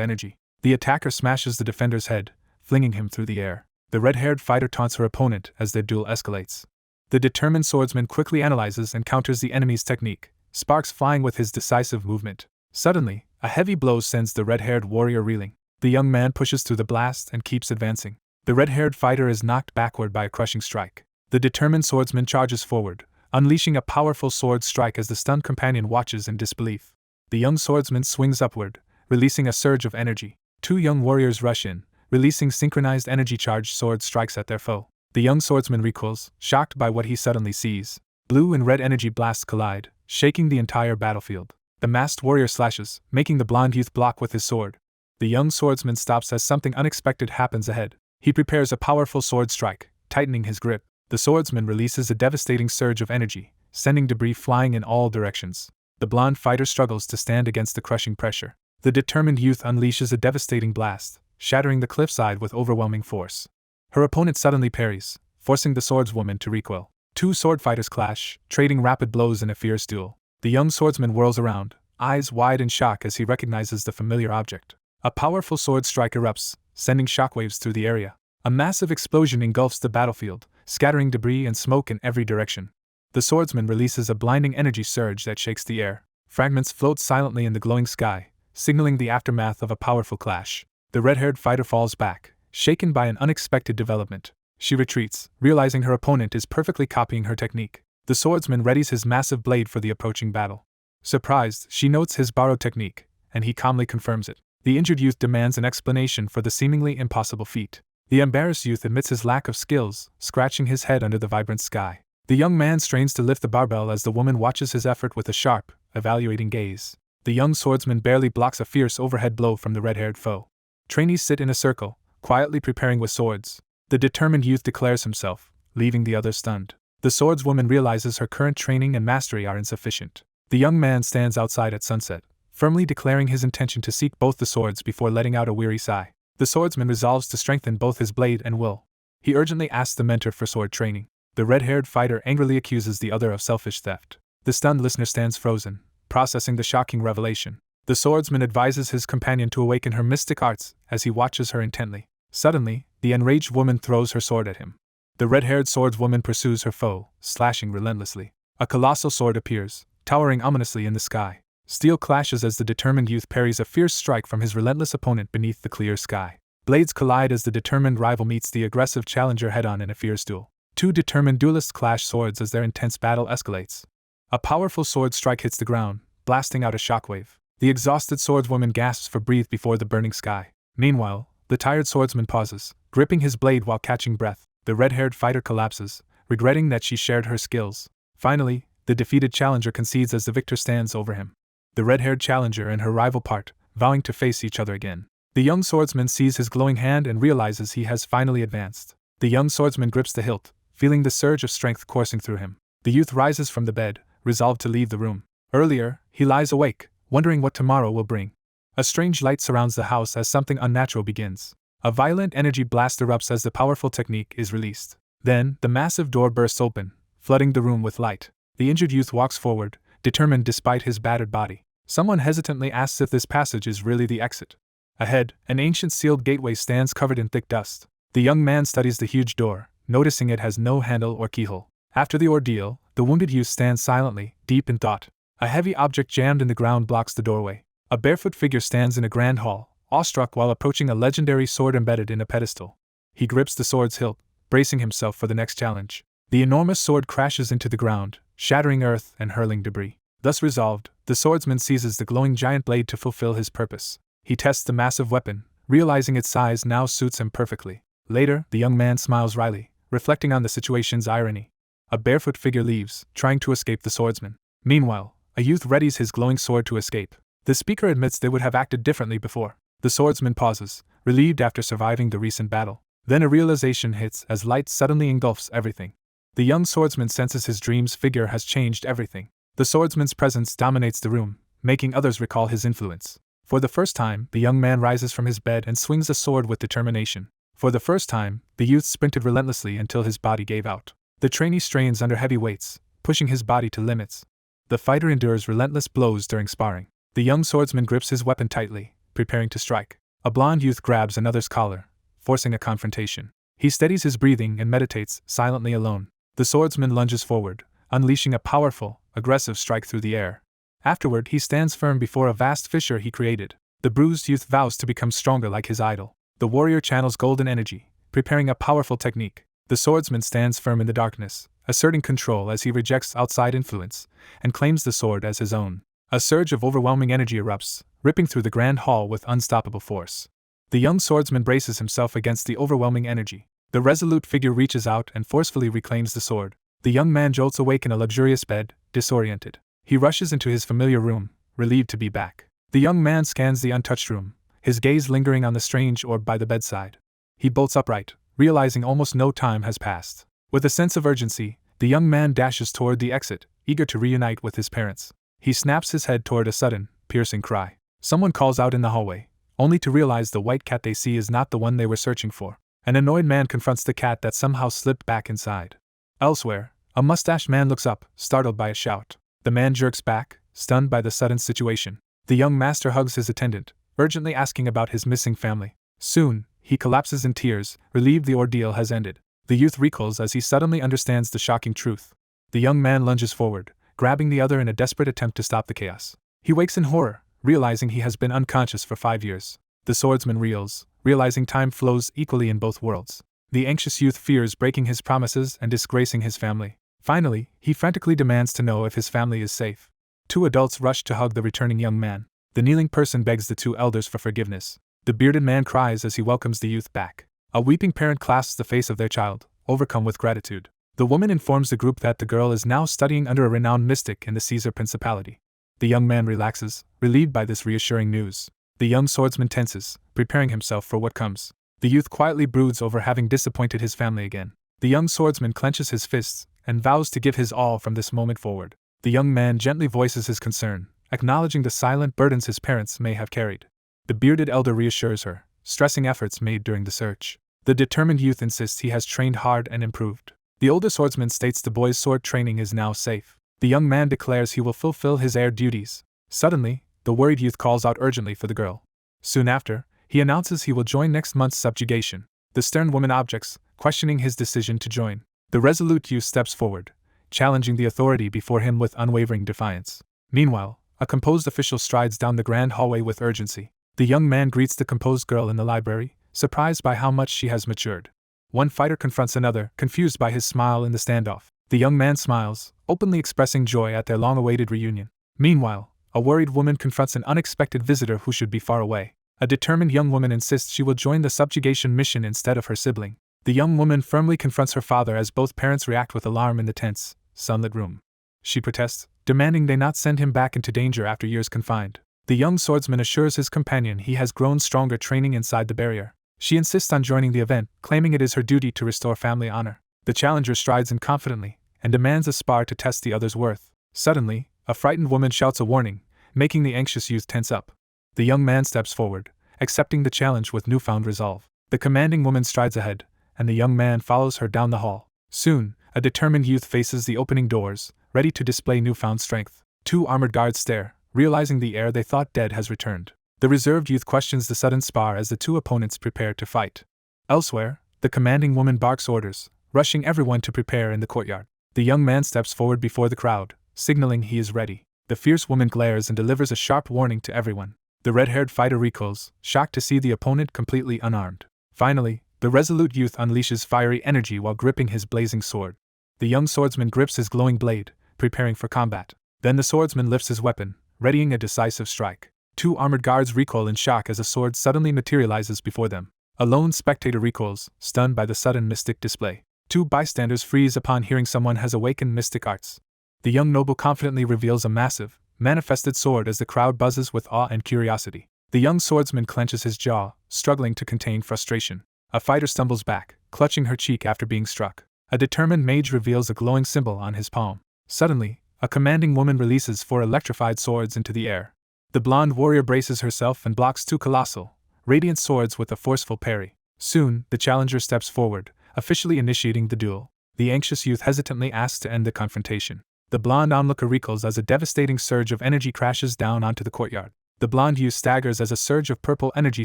energy. The attacker smashes the defender's head, flinging him through the air. The red-haired fighter taunts her opponent as their duel escalates. The determined swordsman quickly analyzes and counters the enemy's technique, sparks flying with his decisive movement. Suddenly, a heavy blow sends the red-haired warrior reeling. The young man pushes through the blast and keeps advancing. The red-haired fighter is knocked backward by a crushing strike. The determined swordsman charges forward, unleashing a powerful sword strike as the stunned companion watches in disbelief. The young swordsman swings upward, releasing a surge of energy. Two young warriors rush in, releasing synchronized energy-charged sword strikes at their foe. The young swordsman recoils, shocked by what he suddenly sees. Blue and red energy blasts collide, shaking the entire battlefield. The masked warrior slashes, making the blonde youth block with his sword. The young swordsman stops as something unexpected happens ahead. He prepares a powerful sword strike, tightening his grip. The swordsman releases a devastating surge of energy, sending debris flying in all directions. The blonde fighter struggles to stand against the crushing pressure. The determined youth unleashes a devastating blast, shattering the cliffside with overwhelming force. Her opponent suddenly parries, forcing the swordswoman to recoil. Two sword fighters clash, trading rapid blows in a fierce duel. The young swordsman whirls around, eyes wide in shock as he recognizes the familiar object. A powerful sword strike erupts, sending shockwaves through the area. A massive explosion engulfs the battlefield, scattering debris and smoke in every direction. The swordsman releases a blinding energy surge that shakes the air. Fragments float silently in the glowing sky, signaling the aftermath of a powerful clash. The red-haired fighter falls back, shaken by an unexpected development. She retreats, realizing her opponent is perfectly copying her technique. The swordsman readies his massive blade for the approaching battle. Surprised, she notes his borrowed technique, and he calmly confirms it. The injured youth demands an explanation for the seemingly impossible feat. The embarrassed youth admits his lack of skills, scratching his head under the vibrant sky. The young man strains to lift the barbell as the woman watches his effort with a sharp, evaluating gaze. The young swordsman barely blocks a fierce overhead blow from the red-haired foe. Trainees sit in a circle, quietly preparing with swords. The determined youth declares himself, leaving the others stunned. The swordswoman realizes her current training and mastery are insufficient. The young man stands outside at sunset, firmly declaring his intention to seek both the swords before letting out a weary sigh. The swordsman resolves to strengthen both his blade and will. He urgently asks the mentor for sword training. The red-haired fighter angrily accuses the other of selfish theft. The stunned listener stands frozen, processing the shocking revelation. The swordsman advises his companion to awaken her mystic arts as he watches her intently. Suddenly, the enraged woman throws her sword at him. The red-haired swordswoman pursues her foe, slashing relentlessly. A colossal sword appears, towering ominously in the sky. Steel clashes as the determined youth parries a fierce strike from his relentless opponent beneath the clear sky. Blades collide as the determined rival meets the aggressive challenger head-on in a fierce duel. Two determined duelists clash swords as their intense battle escalates. A powerful sword strike hits the ground, blasting out a shockwave. The exhausted swordswoman gasps for breath before the burning sky. Meanwhile, the tired swordsman pauses, gripping his blade while catching breath. The red-haired fighter collapses, regretting that she shared her skills. Finally, the defeated challenger concedes as the victor stands over him. The red-haired challenger and her rival part, vowing to face each other again. The young swordsman sees his glowing hand and realizes he has finally advanced. The young swordsman grips the hilt, feeling the surge of strength coursing through him. The youth rises from the bed, resolved to leave the room. Earlier, he lies awake, wondering what tomorrow will bring. A strange light surrounds the house as something unnatural begins. A violent energy blast erupts as the powerful technique is released. Then, the massive door bursts open, flooding the room with light. The injured youth walks forward, determined despite his battered body. Someone hesitantly asks if this passage is really the exit. Ahead, an ancient sealed gateway stands covered in thick dust. The young man studies the huge door, noticing it has no handle or keyhole. After the ordeal, the wounded youth stands silently, deep in thought. A heavy object jammed in the ground blocks the doorway. A barefoot figure stands in a grand hall, awestruck while approaching a legendary sword embedded in a pedestal. He grips the sword's hilt, bracing himself for the next challenge. The enormous sword crashes into the ground, shattering earth and hurling debris. Thus resolved, the swordsman seizes the glowing giant blade to fulfill his purpose. He tests the massive weapon, realizing its size now suits him perfectly. Later, the young man smiles wryly, reflecting on the situation's irony. A barefoot figure leaves, trying to escape the swordsman. Meanwhile, a youth readies his glowing sword to escape. The speaker admits they would have acted differently before. The swordsman pauses, relieved after surviving the recent battle. Then a realization hits as light suddenly engulfs everything. The young swordsman senses his dream's figure has changed everything. The swordsman's presence dominates the room, making others recall his influence. For the first time, the young man rises from his bed and swings a sword with determination. For the first time, the youth sprinted relentlessly until his body gave out. The trainee strains under heavy weights, pushing his body to limits. The fighter endures relentless blows during sparring. The young swordsman grips his weapon tightly, preparing to strike. A blond youth grabs another's collar, forcing a confrontation. He steadies his breathing and meditates, silently alone. The swordsman lunges forward, unleashing a powerful, aggressive strike through the air. Afterward, he stands firm before a vast fissure he created. The bruised youth vows to become stronger like his idol. The warrior channels golden energy, preparing a powerful technique. The swordsman stands firm in the darkness, asserting control as he rejects outside influence, and claims the sword as his own. A surge of overwhelming energy erupts, ripping through the grand hall with unstoppable force. The young swordsman braces himself against the overwhelming energy. The resolute figure reaches out and forcefully reclaims the sword. The young man jolts awake in a luxurious bed, disoriented. He rushes into his familiar room, relieved to be back. The young man scans the untouched room, his gaze lingering on the strange orb by the bedside. He bolts upright, realizing almost no time has passed. With a sense of urgency, the young man dashes toward the exit, eager to reunite with his parents. He snaps his head toward a sudden, piercing cry. Someone calls out in the hallway, only to realize the white cat they see is not the one they were searching for. An annoyed man confronts the cat that somehow slipped back inside. Elsewhere, a mustached man looks up, startled by a shout. The man jerks back, stunned by the sudden situation. The young master hugs his attendant, urgently asking about his missing family. Soon, he collapses in tears, relieved the ordeal has ended. The youth recoils as he suddenly understands the shocking truth. The young man lunges forward, grabbing the other in a desperate attempt to stop the chaos. He wakes in horror, realizing he has been unconscious for 5 years. The swordsman reels, realizing time flows equally in both worlds. The anxious youth fears breaking his promises and disgracing his family. Finally, he frantically demands to know if his family is safe. 2 adults rush to hug the returning young man. The kneeling person begs the 2 elders for forgiveness. The bearded man cries as he welcomes the youth back. A weeping parent clasps the face of their child, overcome with gratitude. The woman informs the group that the girl is now studying under a renowned mystic in the Caesar Principality. The young man relaxes, relieved by this reassuring news. The young swordsman tenses, preparing himself for what comes. The youth quietly broods over having disappointed his family again. The young swordsman clenches his fists, and vows to give his all from this moment forward. The young man gently voices his concern, acknowledging the silent burdens his parents may have carried. The bearded elder reassures her, stressing efforts made during the search. The determined youth insists he has trained hard and improved. The older swordsman states the boy's sword training is now safe. The young man declares he will fulfill his heir duties. Suddenly, the worried youth calls out urgently for the girl. Soon after, he announces he will join next month's subjugation. The stern woman objects, questioning his decision to join. The resolute youth steps forward, challenging the authority before him with unwavering defiance. Meanwhile, a composed official strides down the grand hallway with urgency. The young man greets the composed girl in the library, surprised by how much she has matured. One fighter confronts another, confused by his smile in the standoff. The young man smiles, openly expressing joy at their long-awaited reunion. Meanwhile, a worried woman confronts an unexpected visitor who should be far away. A determined young woman insists she will join the subjugation mission instead of her sibling. The young woman firmly confronts her father as both parents react with alarm in the tense, sunlit room. She protests, demanding they not send him back into danger after years confined. The young swordsman assures his companion he has grown stronger training inside the barrier. She insists on joining the event, claiming it is her duty to restore family honor. The challenger strides in confidently, and demands a spar to test the other's worth. Suddenly, a frightened woman shouts a warning, making the anxious youth tense up. The young man steps forward, accepting the challenge with newfound resolve. The commanding woman strides ahead, and the young man follows her down the hall. Soon, a determined youth faces the opening doors, ready to display newfound strength. Two armored guards stare, realizing the heir they thought dead has returned. The reserved youth questions the sudden spar as the two opponents prepare to fight. Elsewhere, the commanding woman barks orders, rushing everyone to prepare in the courtyard. The young man steps forward before the crowd, signaling he is ready. The fierce woman glares and delivers a sharp warning to everyone. The red-haired fighter recoils, shocked to see the opponent completely unarmed. Finally, the resolute youth unleashes fiery energy while gripping his blazing sword. The young swordsman grips his glowing blade, preparing for combat. Then the swordsman lifts his weapon, readying a decisive strike. Two armored guards recoil in shock as a sword suddenly materializes before them. A lone spectator recoils, stunned by the sudden mystic display. Two bystanders freeze upon hearing someone has awakened mystic arts. The young noble confidently reveals a massive, manifested sword as the crowd buzzes with awe and curiosity. The young swordsman clenches his jaw, struggling to contain frustration. A fighter stumbles back, clutching her cheek after being struck. A determined mage reveals a glowing symbol on his palm. Suddenly, a commanding woman releases four electrified swords into the air. The blonde warrior braces herself and blocks two colossal, radiant swords with a forceful parry. Soon, the challenger steps forward, officially initiating the duel. The anxious youth hesitantly asks to end the confrontation. The blonde onlooker recoils as a devastating surge of energy crashes down onto the courtyard. The blonde youth staggers as a surge of purple energy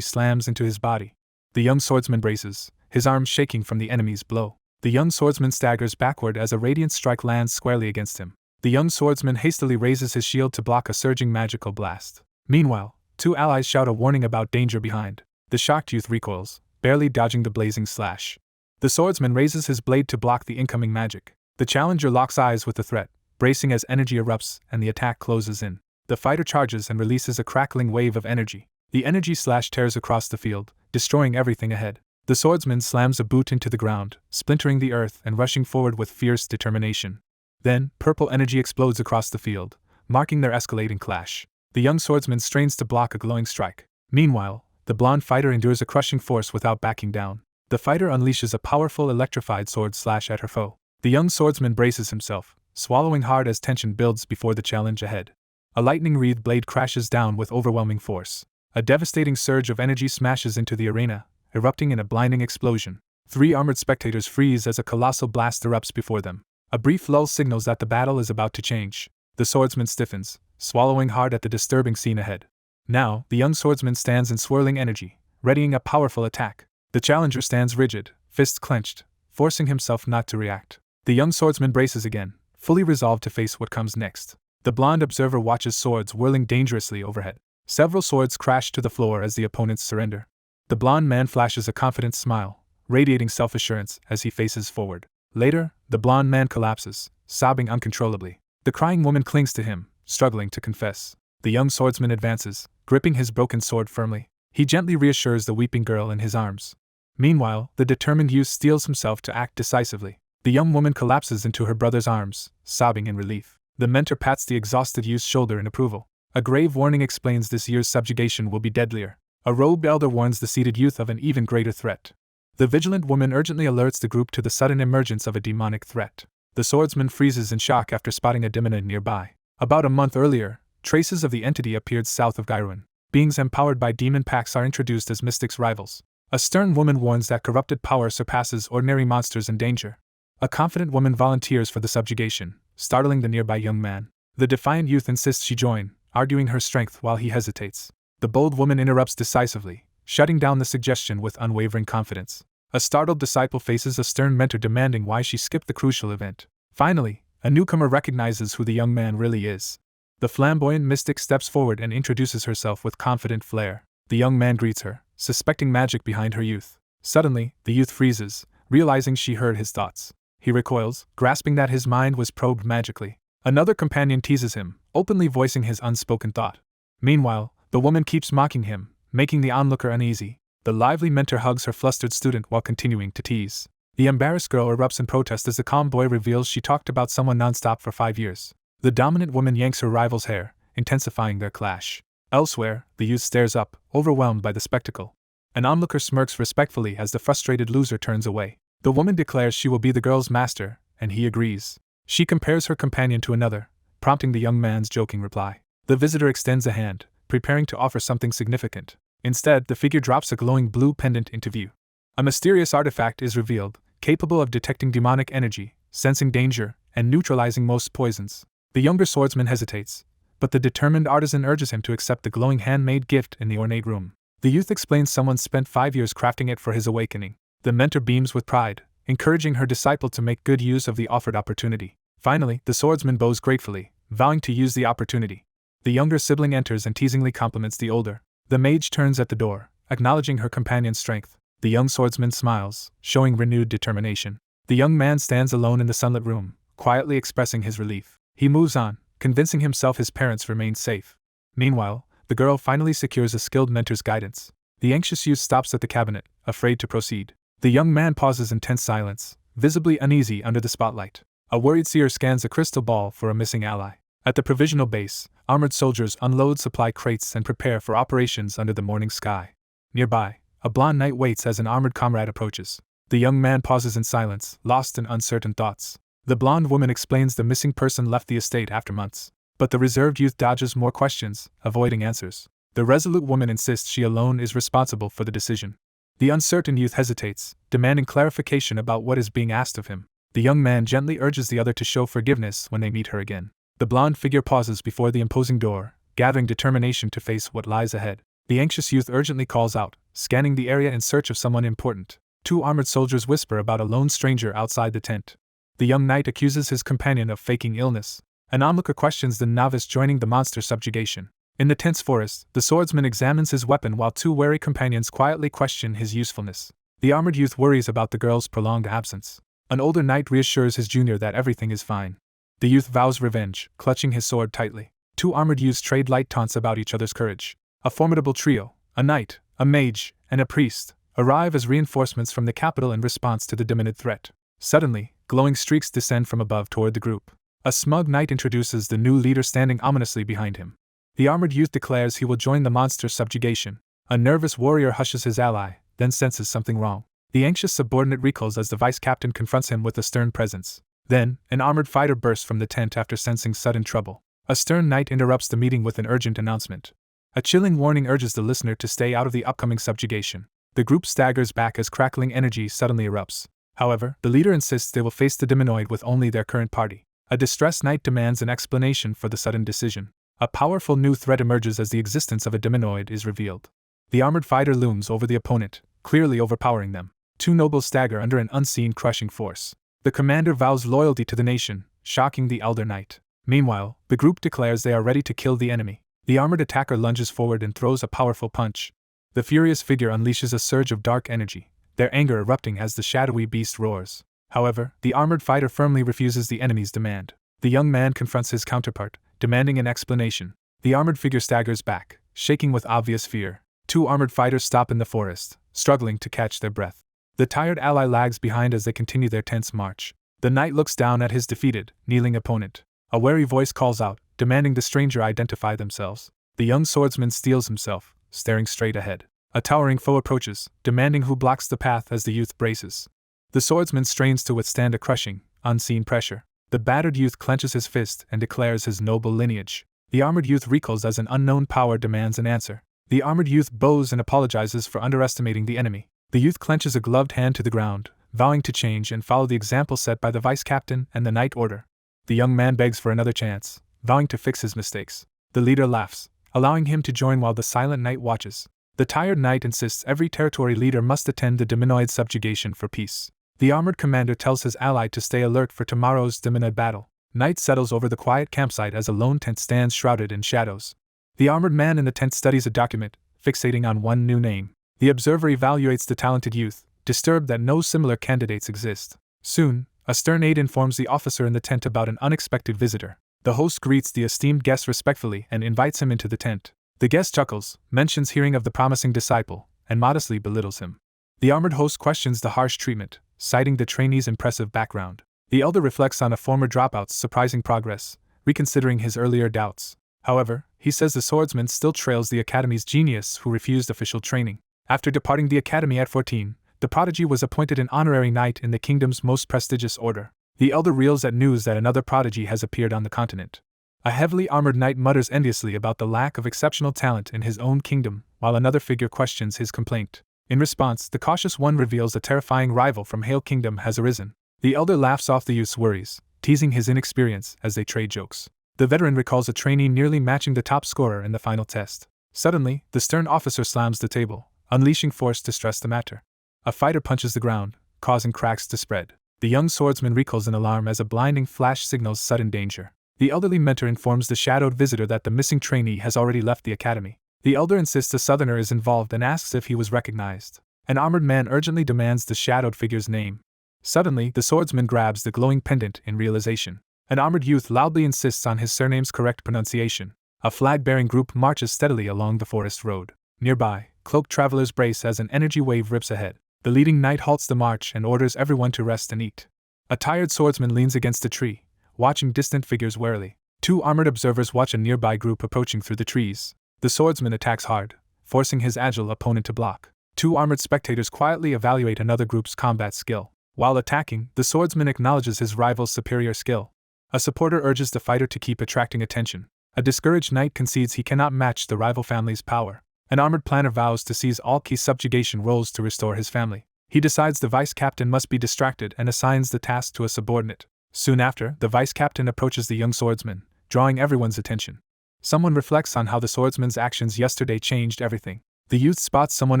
slams into his body. The young swordsman braces, his arms shaking from the enemy's blow. The young swordsman staggers backward as a radiant strike lands squarely against him. The young swordsman hastily raises his shield to block a surging magical blast. Meanwhile, two allies shout a warning about danger behind. The shocked youth recoils, barely dodging the blazing slash. The swordsman raises his blade to block the incoming magic. The challenger locks eyes with the threat, bracing as energy erupts and the attack closes in. The fighter charges and releases a crackling wave of energy. The energy slash tears across the field, destroying everything ahead. The swordsman slams a boot into the ground, splintering the earth and rushing forward with fierce determination. Then, purple energy explodes across the field, marking their escalating clash. The young swordsman strains to block a glowing strike. Meanwhile, the blonde fighter endures a crushing force without backing down. The fighter unleashes a powerful electrified sword slash at her foe. The young swordsman braces himself, swallowing hard as tension builds before the challenge ahead. A lightning-wreathed blade crashes down with overwhelming force. A devastating surge of energy smashes into the arena, erupting in a blinding explosion. Three armored spectators freeze as a colossal blast erupts before them. A brief lull signals that the battle is about to change. The swordsman stiffens, swallowing hard at the disturbing scene ahead. Now, the young swordsman stands in swirling energy, readying a powerful attack. The challenger stands rigid, fists clenched, forcing himself not to react. The young swordsman braces again, fully resolved to face what comes next. The blonde observer watches swords whirling dangerously overhead. Several swords crash to the floor as the opponents surrender. The blonde man flashes a confident smile, radiating self-assurance as he faces forward. Later, the blonde man collapses, sobbing uncontrollably. The crying woman clings to him, struggling to confess. The young swordsman advances, gripping his broken sword firmly. He gently reassures the weeping girl in his arms. Meanwhile, the determined youth steels himself to act decisively. The young woman collapses into her brother's arms, sobbing in relief. The mentor pats the exhausted youth's shoulder in approval. A grave warning explains this year's subjugation will be deadlier. A robed elder warns the seated youth of an even greater threat. The vigilant woman urgently alerts the group to the sudden emergence of a demonic threat. The swordsman freezes in shock after spotting a demonid nearby. About a month earlier, traces of the entity appeared south of Gairuan. Beings empowered by demon packs are introduced as mystics' rivals. A stern woman warns that corrupted power surpasses ordinary monsters in danger. A confident woman volunteers for the subjugation, startling the nearby young man. The defiant youth insists she join, arguing her strength while he hesitates. The bold woman interrupts decisively, shutting down the suggestion with unwavering confidence. A startled disciple faces a stern mentor demanding why she skipped the crucial event. Finally, a newcomer recognizes who the young man really is. The flamboyant mystic steps forward and introduces herself with confident flair. The young man greets her, suspecting magic behind her youth. Suddenly, the youth freezes, realizing she heard his thoughts. He recoils, grasping that his mind was probed magically. Another companion teases him, openly voicing his unspoken thought. Meanwhile, the woman keeps mocking him, making the onlooker uneasy. The lively mentor hugs her flustered student while continuing to tease. The embarrassed girl erupts in protest as the calm boy reveals she talked about someone nonstop for 5 years. The dominant woman yanks her rival's hair, intensifying their clash. Elsewhere, the youth stares up, overwhelmed by the spectacle. An onlooker smirks respectfully as the frustrated loser turns away. The woman declares she will be the girl's master, and he agrees. She compares her companion to another, prompting the young man's joking reply. The visitor extends a hand, preparing to offer something significant. Instead, the figure drops a glowing blue pendant into view. A mysterious artifact is revealed, capable of detecting demonic energy, sensing danger, and neutralizing most poisons. The younger swordsman hesitates, but the determined artisan urges him to accept the glowing handmade gift in the ornate room. The youth explains someone spent 5 years crafting it for his awakening. The mentor beams with pride, encouraging her disciple to make good use of the offered opportunity. Finally, the swordsman bows gratefully, vowing to use the opportunity. The younger sibling enters and teasingly compliments the older. The mage turns at the door, acknowledging her companion's strength. The young swordsman smiles, showing renewed determination. The young man stands alone in the sunlit room, quietly expressing his relief. He moves on, convincing himself his parents remain safe. Meanwhile, the girl finally secures a skilled mentor's guidance. The anxious youth stops at the cabinet, afraid to proceed. The young man pauses in tense silence, visibly uneasy under the spotlight. A worried seer scans a crystal ball for a missing ally. At the provisional base, armored soldiers unload supply crates and prepare for operations under the morning sky. Nearby, a blonde knight waits as an armored comrade approaches. The young man pauses in silence, lost in uncertain thoughts. The blonde woman explains the missing person left the estate after months. But the reserved youth dodges more questions, avoiding answers. The resolute woman insists she alone is responsible for the decision. The uncertain youth hesitates, demanding clarification about what is being asked of him. The young man gently urges the other to show forgiveness when they meet her again. The blonde figure pauses before the imposing door, gathering determination to face what lies ahead. The anxious youth urgently calls out, scanning the area in search of someone important. 2 armored soldiers whisper about a lone stranger outside the tent. The young knight accuses his companion of faking illness. An onlooker questions the novice joining the monster subjugation. In the tense forest, the swordsman examines his weapon while 2 wary companions quietly question his usefulness. The armored youth worries about the girl's prolonged absence. An older knight reassures his junior that everything is fine. The youth vows revenge, clutching his sword tightly. 2 armored youths trade light taunts about each other's courage. A formidable trio, a knight, a mage, and a priest, arrive as reinforcements from the capital in response to the demonid threat. Suddenly, glowing streaks descend from above toward the group. A smug knight introduces the new leader standing ominously behind him. The armored youth declares he will join the monster's subjugation. A nervous warrior hushes his ally, then senses something wrong. The anxious subordinate recoils as the vice captain confronts him with a stern presence. Then, an armored fighter bursts from the tent after sensing sudden trouble. A stern knight interrupts the meeting with an urgent announcement. A chilling warning urges the listener to stay out of the upcoming subjugation. The group staggers back as crackling energy suddenly erupts. However, the leader insists they will face the demonoid with only their current party. A distressed knight demands an explanation for the sudden decision. A powerful new threat emerges as the existence of a demonoid is revealed. The armored fighter looms over the opponent, clearly overpowering them. 2 nobles stagger under an unseen crushing force. The commander vows loyalty to the nation, shocking the elder knight. Meanwhile, the group declares they are ready to kill the enemy. The armored attacker lunges forward and throws a powerful punch. The furious figure unleashes a surge of dark energy, their anger erupting as the shadowy beast roars. However, the armored fighter firmly refuses the enemy's demand. The young man confronts his counterpart, demanding an explanation. The armored figure staggers back, shaking with obvious fear. 2 armored fighters stop in the forest, struggling to catch their breath. The tired ally lags behind as they continue their tense march. The knight looks down at his defeated, kneeling opponent. A wary voice calls out, demanding the stranger identify themselves. The young swordsman steels himself, staring straight ahead. A towering foe approaches, demanding who blocks the path as the youth braces. The swordsman strains to withstand a crushing, unseen pressure. The battered youth clenches his fist and declares his noble lineage. The armored youth recoils as an unknown power demands an answer. The armored youth bows and apologizes for underestimating the enemy. The youth clenches a gloved hand to the ground, vowing to change and follow the example set by the vice captain and the knight order. The young man begs for another chance, vowing to fix his mistakes. The leader laughs, allowing him to join while the silent knight watches. The tired knight insists every territory leader must attend the Deminoid subjugation for peace. The armored commander tells his ally to stay alert for tomorrow's Deminoid battle. Night settles over the quiet campsite as a lone tent stands shrouded in shadows. The armored man in the tent studies a document, fixating on one new name. The observer evaluates the talented youth, disturbed that no similar candidates exist. Soon, a stern aide informs the officer in the tent about an unexpected visitor. The host greets the esteemed guest respectfully and invites him into the tent. The guest chuckles, mentions hearing of the promising disciple, and modestly belittles him. The armored host questions the harsh treatment, citing the trainee's impressive background. The elder reflects on a former dropout's surprising progress, reconsidering his earlier doubts. However, he says the swordsman still trails the academy's genius who refused official training. After departing the academy at 14, the prodigy was appointed an honorary knight in the kingdom's most prestigious order. The elder reels at news that another prodigy has appeared on the continent. A heavily armored knight mutters enviously about the lack of exceptional talent in his own kingdom, while another figure questions his complaint. In response, the cautious one reveals a terrifying rival from Hale Kingdom has arisen. The elder laughs off the youth's worries, teasing his inexperience as they trade jokes. The veteran recalls a trainee nearly matching the top scorer in the final test. Suddenly, the stern officer slams the table, unleashing force to stress the matter. A fighter punches the ground, causing cracks to spread. The young swordsman recoils in alarm as a blinding flash signals sudden danger. The elderly mentor informs the shadowed visitor that the missing trainee has already left the academy. The elder insists a southerner is involved and asks if he was recognized. An armored man urgently demands the shadowed figure's name. Suddenly, the swordsman grabs the glowing pendant in realization. An armored youth loudly insists on his surname's correct pronunciation. A flag-bearing group marches steadily along the forest road. Nearby, cloaked travelers brace as an energy wave rips ahead. The leading knight halts the march and orders everyone to rest and eat. A tired swordsman leans against a tree, watching distant figures warily. Two armored observers watch a nearby group approaching through the trees. The swordsman attacks hard, forcing his agile opponent to block. Two armored spectators quietly evaluate another group's combat skill. While attacking, the swordsman acknowledges his rival's superior skill. A supporter urges the fighter to keep attracting attention. A discouraged knight concedes he cannot match the rival family's power. An armored planner vows to seize all key subjugation roles to restore his family. He decides the vice captain must be distracted and assigns the task to a subordinate. Soon after, the vice captain approaches the young swordsman, drawing everyone's attention. Someone reflects on how the swordsman's actions yesterday changed everything. The youth spots someone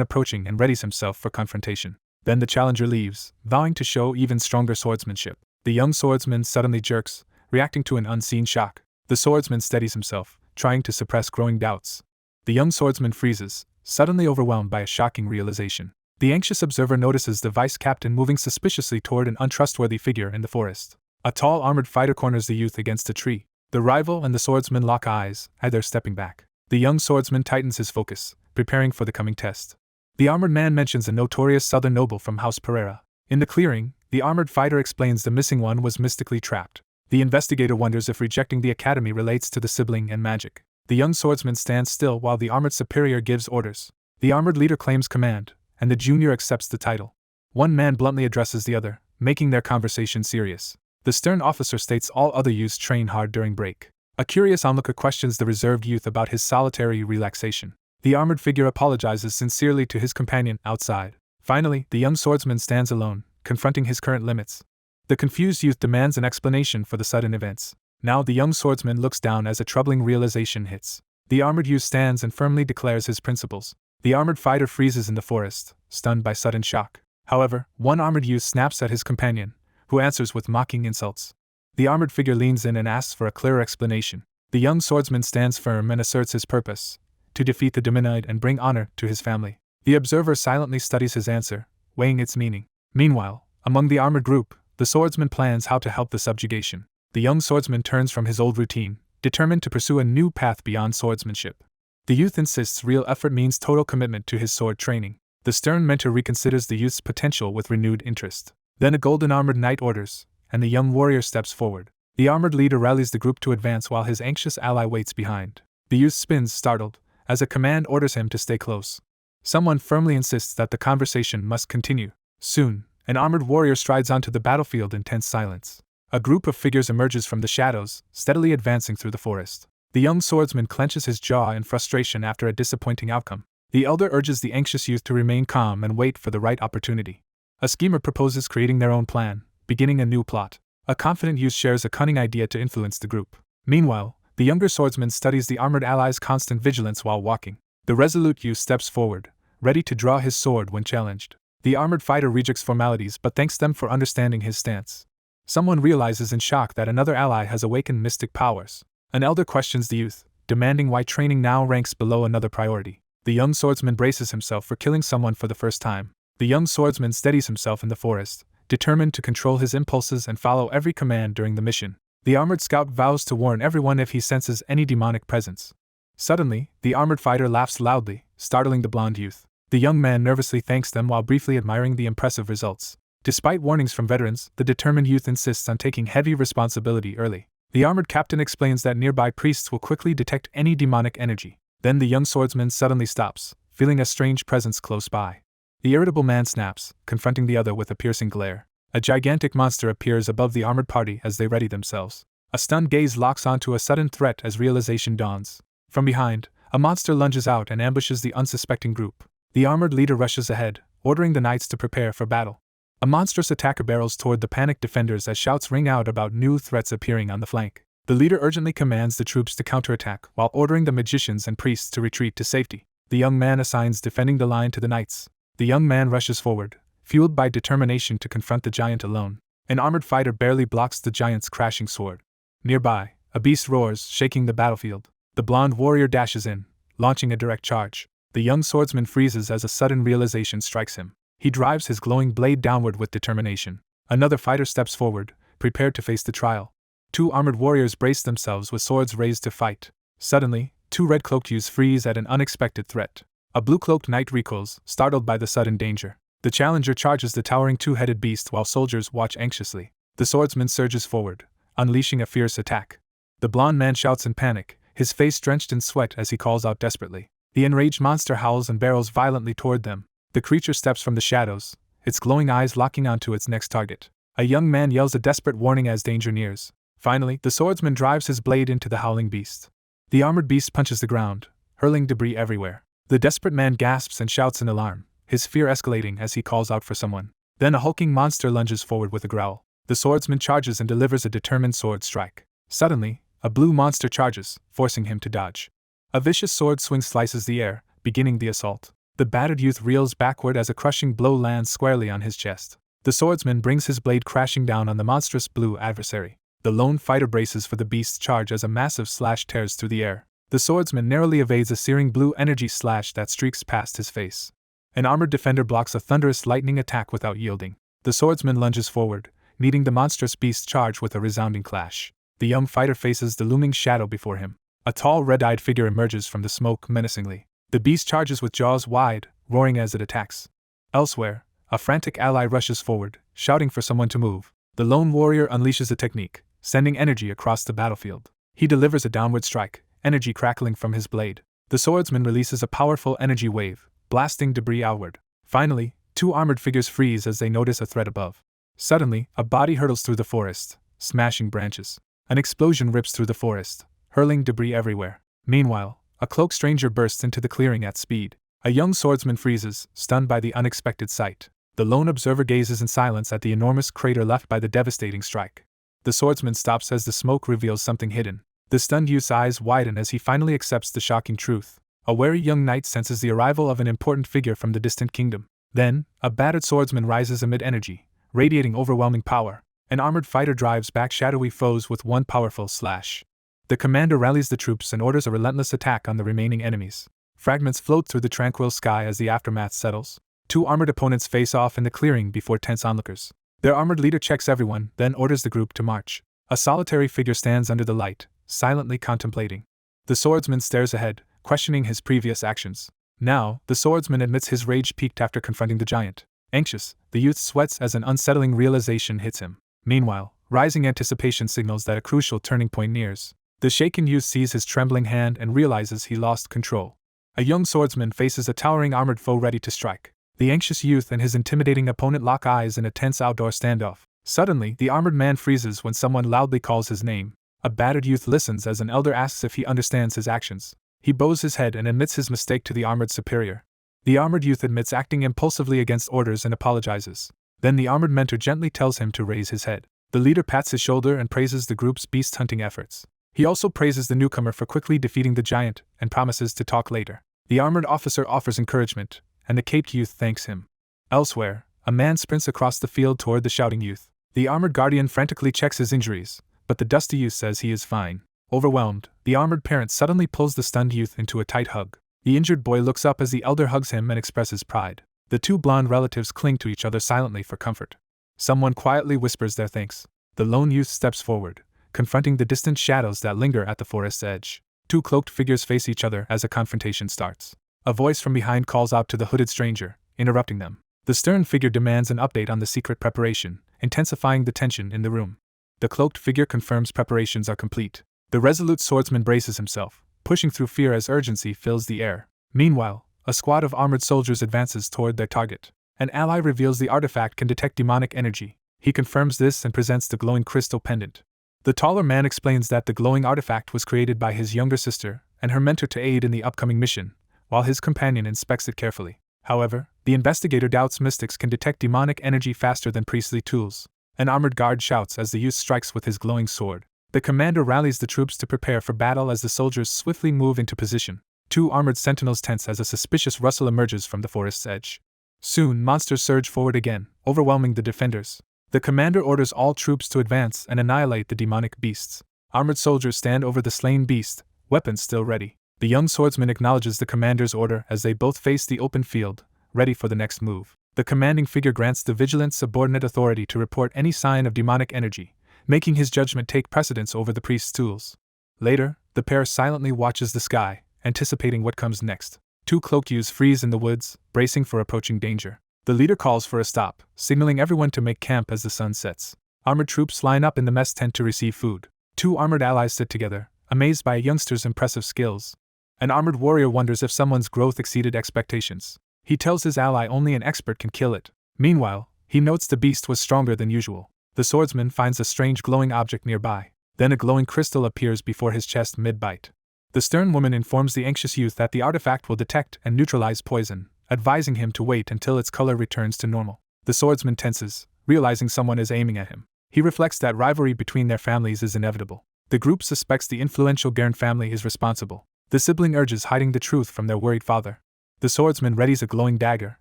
approaching and readies himself for confrontation. Then the challenger leaves, vowing to show even stronger swordsmanship. The young swordsman suddenly jerks, reacting to an unseen shock. The swordsman steadies himself, trying to suppress growing doubts. The young swordsman freezes, suddenly overwhelmed by a shocking realization. The anxious observer notices the vice captain moving suspiciously toward an untrustworthy figure in the forest. A tall armored fighter corners the youth against a tree. The rival and the swordsman lock eyes, either stepping back. The young swordsman tightens his focus, preparing for the coming test. The armored man mentions a notorious southern noble from House Pereira. In the clearing, the armored fighter explains the missing one was mystically trapped. The investigator wonders if rejecting the academy relates to the sibling and magic. The young swordsman stands still while the armored superior gives orders. The armored leader claims command, and the junior accepts the title. One man bluntly addresses the other, making their conversation serious. The stern officer states all other youths train hard during break. A curious onlooker questions the reserved youth about his solitary relaxation. The armored figure apologizes sincerely to his companion outside. Finally, the young swordsman stands alone, confronting his current limits. The confused youth demands an explanation for the sudden events. Now the young swordsman looks down as a troubling realization hits. The armored youth stands and firmly declares his principles. The armored fighter freezes in the forest, stunned by sudden shock. However, one armored youth snaps at his companion, who answers with mocking insults. The armored figure leans in and asks for a clearer explanation. The young swordsman stands firm and asserts his purpose: to defeat the Deminoid and bring honor to his family. The observer silently studies his answer, weighing its meaning. Meanwhile, among the armored group, the swordsman plans how to help the subjugation. The young swordsman turns from his old routine, determined to pursue a new path beyond swordsmanship. The youth insists real effort means total commitment to his sword training. The stern mentor reconsiders the youth's potential with renewed interest. Then a golden armored knight orders, and the young warrior steps forward. The armored leader rallies the group to advance while his anxious ally waits behind. The youth spins, startled, as a command orders him to stay close. Someone firmly insists that the conversation must continue. Soon, an armored warrior strides onto the battlefield in tense silence. A group of figures emerges from the shadows, steadily advancing through the forest. The young swordsman clenches his jaw in frustration after a disappointing outcome. The elder urges the anxious youth to remain calm and wait for the right opportunity. A schemer proposes creating their own plan, beginning a new plot. A confident youth shares a cunning idea to influence the group. Meanwhile, the younger swordsman studies the armored allies' constant vigilance while walking. The resolute youth steps forward, ready to draw his sword when challenged. The armored fighter rejects formalities but thanks them for understanding his stance. Someone realizes in shock that another ally has awakened mystic powers. An elder questions the youth, demanding why training now ranks below another priority. The young swordsman braces himself for killing someone for the first time. The young swordsman steadies himself in the forest, determined to control his impulses and follow every command during the mission. The armored scout vows to warn everyone if he senses any demonic presence. Suddenly, the armored fighter laughs loudly, startling the blonde youth. The young man nervously thanks them while briefly admiring the impressive results. Despite warnings from veterans, the determined youth insists on taking heavy responsibility early. The armored captain explains that nearby priests will quickly detect any demonic energy. Then the young swordsman suddenly stops, feeling a strange presence close by. The irritable man snaps, confronting the other with a piercing glare. A gigantic monster appears above the armored party as they ready themselves. A stunned gaze locks onto a sudden threat as realization dawns. From behind, a monster lunges out and ambushes the unsuspecting group. The armored leader rushes ahead, ordering the knights to prepare for battle. A monstrous attacker barrels toward the panicked defenders as shouts ring out about new threats appearing on the flank. The leader urgently commands the troops to counterattack while ordering the magicians and priests to retreat to safety. The young man assigns defending the line to the knights. The young man rushes forward, fueled by determination to confront the giant alone. An armored fighter barely blocks the giant's crashing sword. Nearby, a beast roars, shaking the battlefield. The blonde warrior dashes in, launching a direct charge. The young swordsman freezes as a sudden realization strikes him. He drives his glowing blade downward with determination. Another fighter steps forward, prepared to face the trial. Two armored warriors brace themselves with swords raised to fight. Suddenly, two red-cloaked youths freeze at an unexpected threat. A blue-cloaked knight recoils, startled by the sudden danger. The challenger charges the towering two-headed beast while soldiers watch anxiously. The swordsman surges forward, unleashing a fierce attack. The blonde man shouts in panic, his face drenched in sweat as he calls out desperately. The enraged monster howls and barrels violently toward them. The creature steps from the shadows, its glowing eyes locking onto its next target. A young man yells a desperate warning as danger nears. Finally, the swordsman drives his blade into the howling beast. The armored beast punches the ground, hurling debris everywhere. The desperate man gasps and shouts in alarm, his fear escalating as he calls out for someone. Then a hulking monster lunges forward with a growl. The swordsman charges and delivers a determined sword strike. Suddenly, a blue monster charges, forcing him to dodge. A vicious sword swing slices the air, beginning the assault. The battered youth reels backward as a crushing blow lands squarely on his chest. The swordsman brings his blade crashing down on the monstrous blue adversary. The lone fighter braces for the beast's charge as a massive slash tears through the air. The swordsman narrowly evades a searing blue energy slash that streaks past his face. An armored defender blocks a thunderous lightning attack without yielding. The swordsman lunges forward, meeting the monstrous beast's charge with a resounding clash. The young fighter faces the looming shadow before him. A tall, red-eyed figure emerges from the smoke menacingly. The beast charges with jaws wide, roaring as it attacks. Elsewhere, a frantic ally rushes forward, shouting for someone to move. The lone warrior unleashes a technique, sending energy across the battlefield. He delivers a downward strike, energy crackling from his blade. The swordsman releases a powerful energy wave, blasting debris outward. Finally, two armored figures freeze as they notice a threat above. Suddenly, a body hurtles through the forest, smashing branches. An explosion rips through the forest, hurling debris everywhere. Meanwhile, a cloaked stranger bursts into the clearing at speed. A young swordsman freezes, stunned by the unexpected sight. The lone observer gazes in silence at the enormous crater left by the devastating strike. The swordsman stops as the smoke reveals something hidden. The stunned youth's eyes widen as he finally accepts the shocking truth. A wary young knight senses the arrival of an important figure from the distant kingdom. Then, a battered swordsman rises amid energy, radiating overwhelming power. An armored fighter drives back shadowy foes with one powerful slash. The commander rallies the troops and orders a relentless attack on the remaining enemies. Fragments float through the tranquil sky as the aftermath settles. Two armored opponents face off in the clearing before tense onlookers. Their armored leader checks everyone, then orders the group to march. A solitary figure stands under the light, silently contemplating. The swordsman stares ahead, questioning his previous actions. Now, the swordsman admits his rage peaked after confronting the giant. Anxious, the youth sweats as an unsettling realization hits him. Meanwhile, rising anticipation signals that a crucial turning point nears. The shaken youth sees his trembling hand and realizes he lost control. A young swordsman faces a towering armored foe ready to strike. The anxious youth and his intimidating opponent lock eyes in a tense outdoor standoff. Suddenly, the armored man freezes when someone loudly calls his name. A battered youth listens as an elder asks if he understands his actions. He bows his head and admits his mistake to the armored superior. The armored youth admits acting impulsively against orders and apologizes. Then the armored mentor gently tells him to raise his head. The leader pats his shoulder and praises the group's beast hunting efforts. He also praises the newcomer for quickly defeating the giant and promises to talk later. The armored officer offers encouragement, and the caped youth thanks him. Elsewhere, a man sprints across the field toward the shouting youth. The armored guardian frantically checks his injuries, but the dusty youth says he is fine. Overwhelmed, the armored parent suddenly pulls the stunned youth into a tight hug. The injured boy looks up as the elder hugs him and expresses pride. The two blonde relatives cling to each other silently for comfort. Someone quietly whispers their thanks. The lone youth steps forward, confronting the distant shadows that linger at the forest's edge. Two cloaked figures face each other as a confrontation starts. A voice from behind calls out to the hooded stranger, interrupting them. The stern figure demands an update on the secret preparation, intensifying the tension in the room. The cloaked figure confirms preparations are complete. The resolute swordsman braces himself, pushing through fear as urgency fills the air. Meanwhile, a squad of armored soldiers advances toward their target. An ally reveals the artifact can detect demonic energy. He confirms this and presents the glowing crystal pendant. The taller man explains that the glowing artifact was created by his younger sister and her mentor to aid in the upcoming mission, while his companion inspects it carefully. However, the investigator doubts mystics can detect demonic energy faster than priestly tools. An armored guard shouts as the youth strikes with his glowing sword. The commander rallies the troops to prepare for battle as the soldiers swiftly move into position. Two armored sentinels tense as a suspicious rustle emerges from the forest's edge. Soon, monsters surge forward again, overwhelming the defenders. The commander orders all troops to advance and annihilate the demonic beasts. Armored soldiers stand over the slain beast, weapons still ready. The young swordsman acknowledges the commander's order as they both face the open field, ready for the next move. The commanding figure grants the vigilant subordinate authority to report any sign of demonic energy, making his judgment take precedence over the priest's tools. Later, the pair silently watches the sky, anticipating what comes next. Two cloaked youths freeze in the woods, bracing for approaching danger. The leader calls for a stop, signaling everyone to make camp as the sun sets. Armored troops line up in the mess tent to receive food. Two armored allies sit together, amazed by a youngster's impressive skills. An armored warrior wonders if someone's growth exceeded expectations. He tells his ally only an expert can kill it. Meanwhile, he notes the beast was stronger than usual. The swordsman finds a strange glowing object nearby. Then a glowing crystal appears before his chest mid-bite. The stern woman informs the anxious youth that the artifact will detect and neutralize poison, advising him to wait until its color returns to normal. The swordsman tenses, realizing someone is aiming at him. He reflects that rivalry between their families is inevitable. The group suspects the influential Gern family is responsible. The sibling urges hiding the truth from their worried father. The swordsman readies a glowing dagger,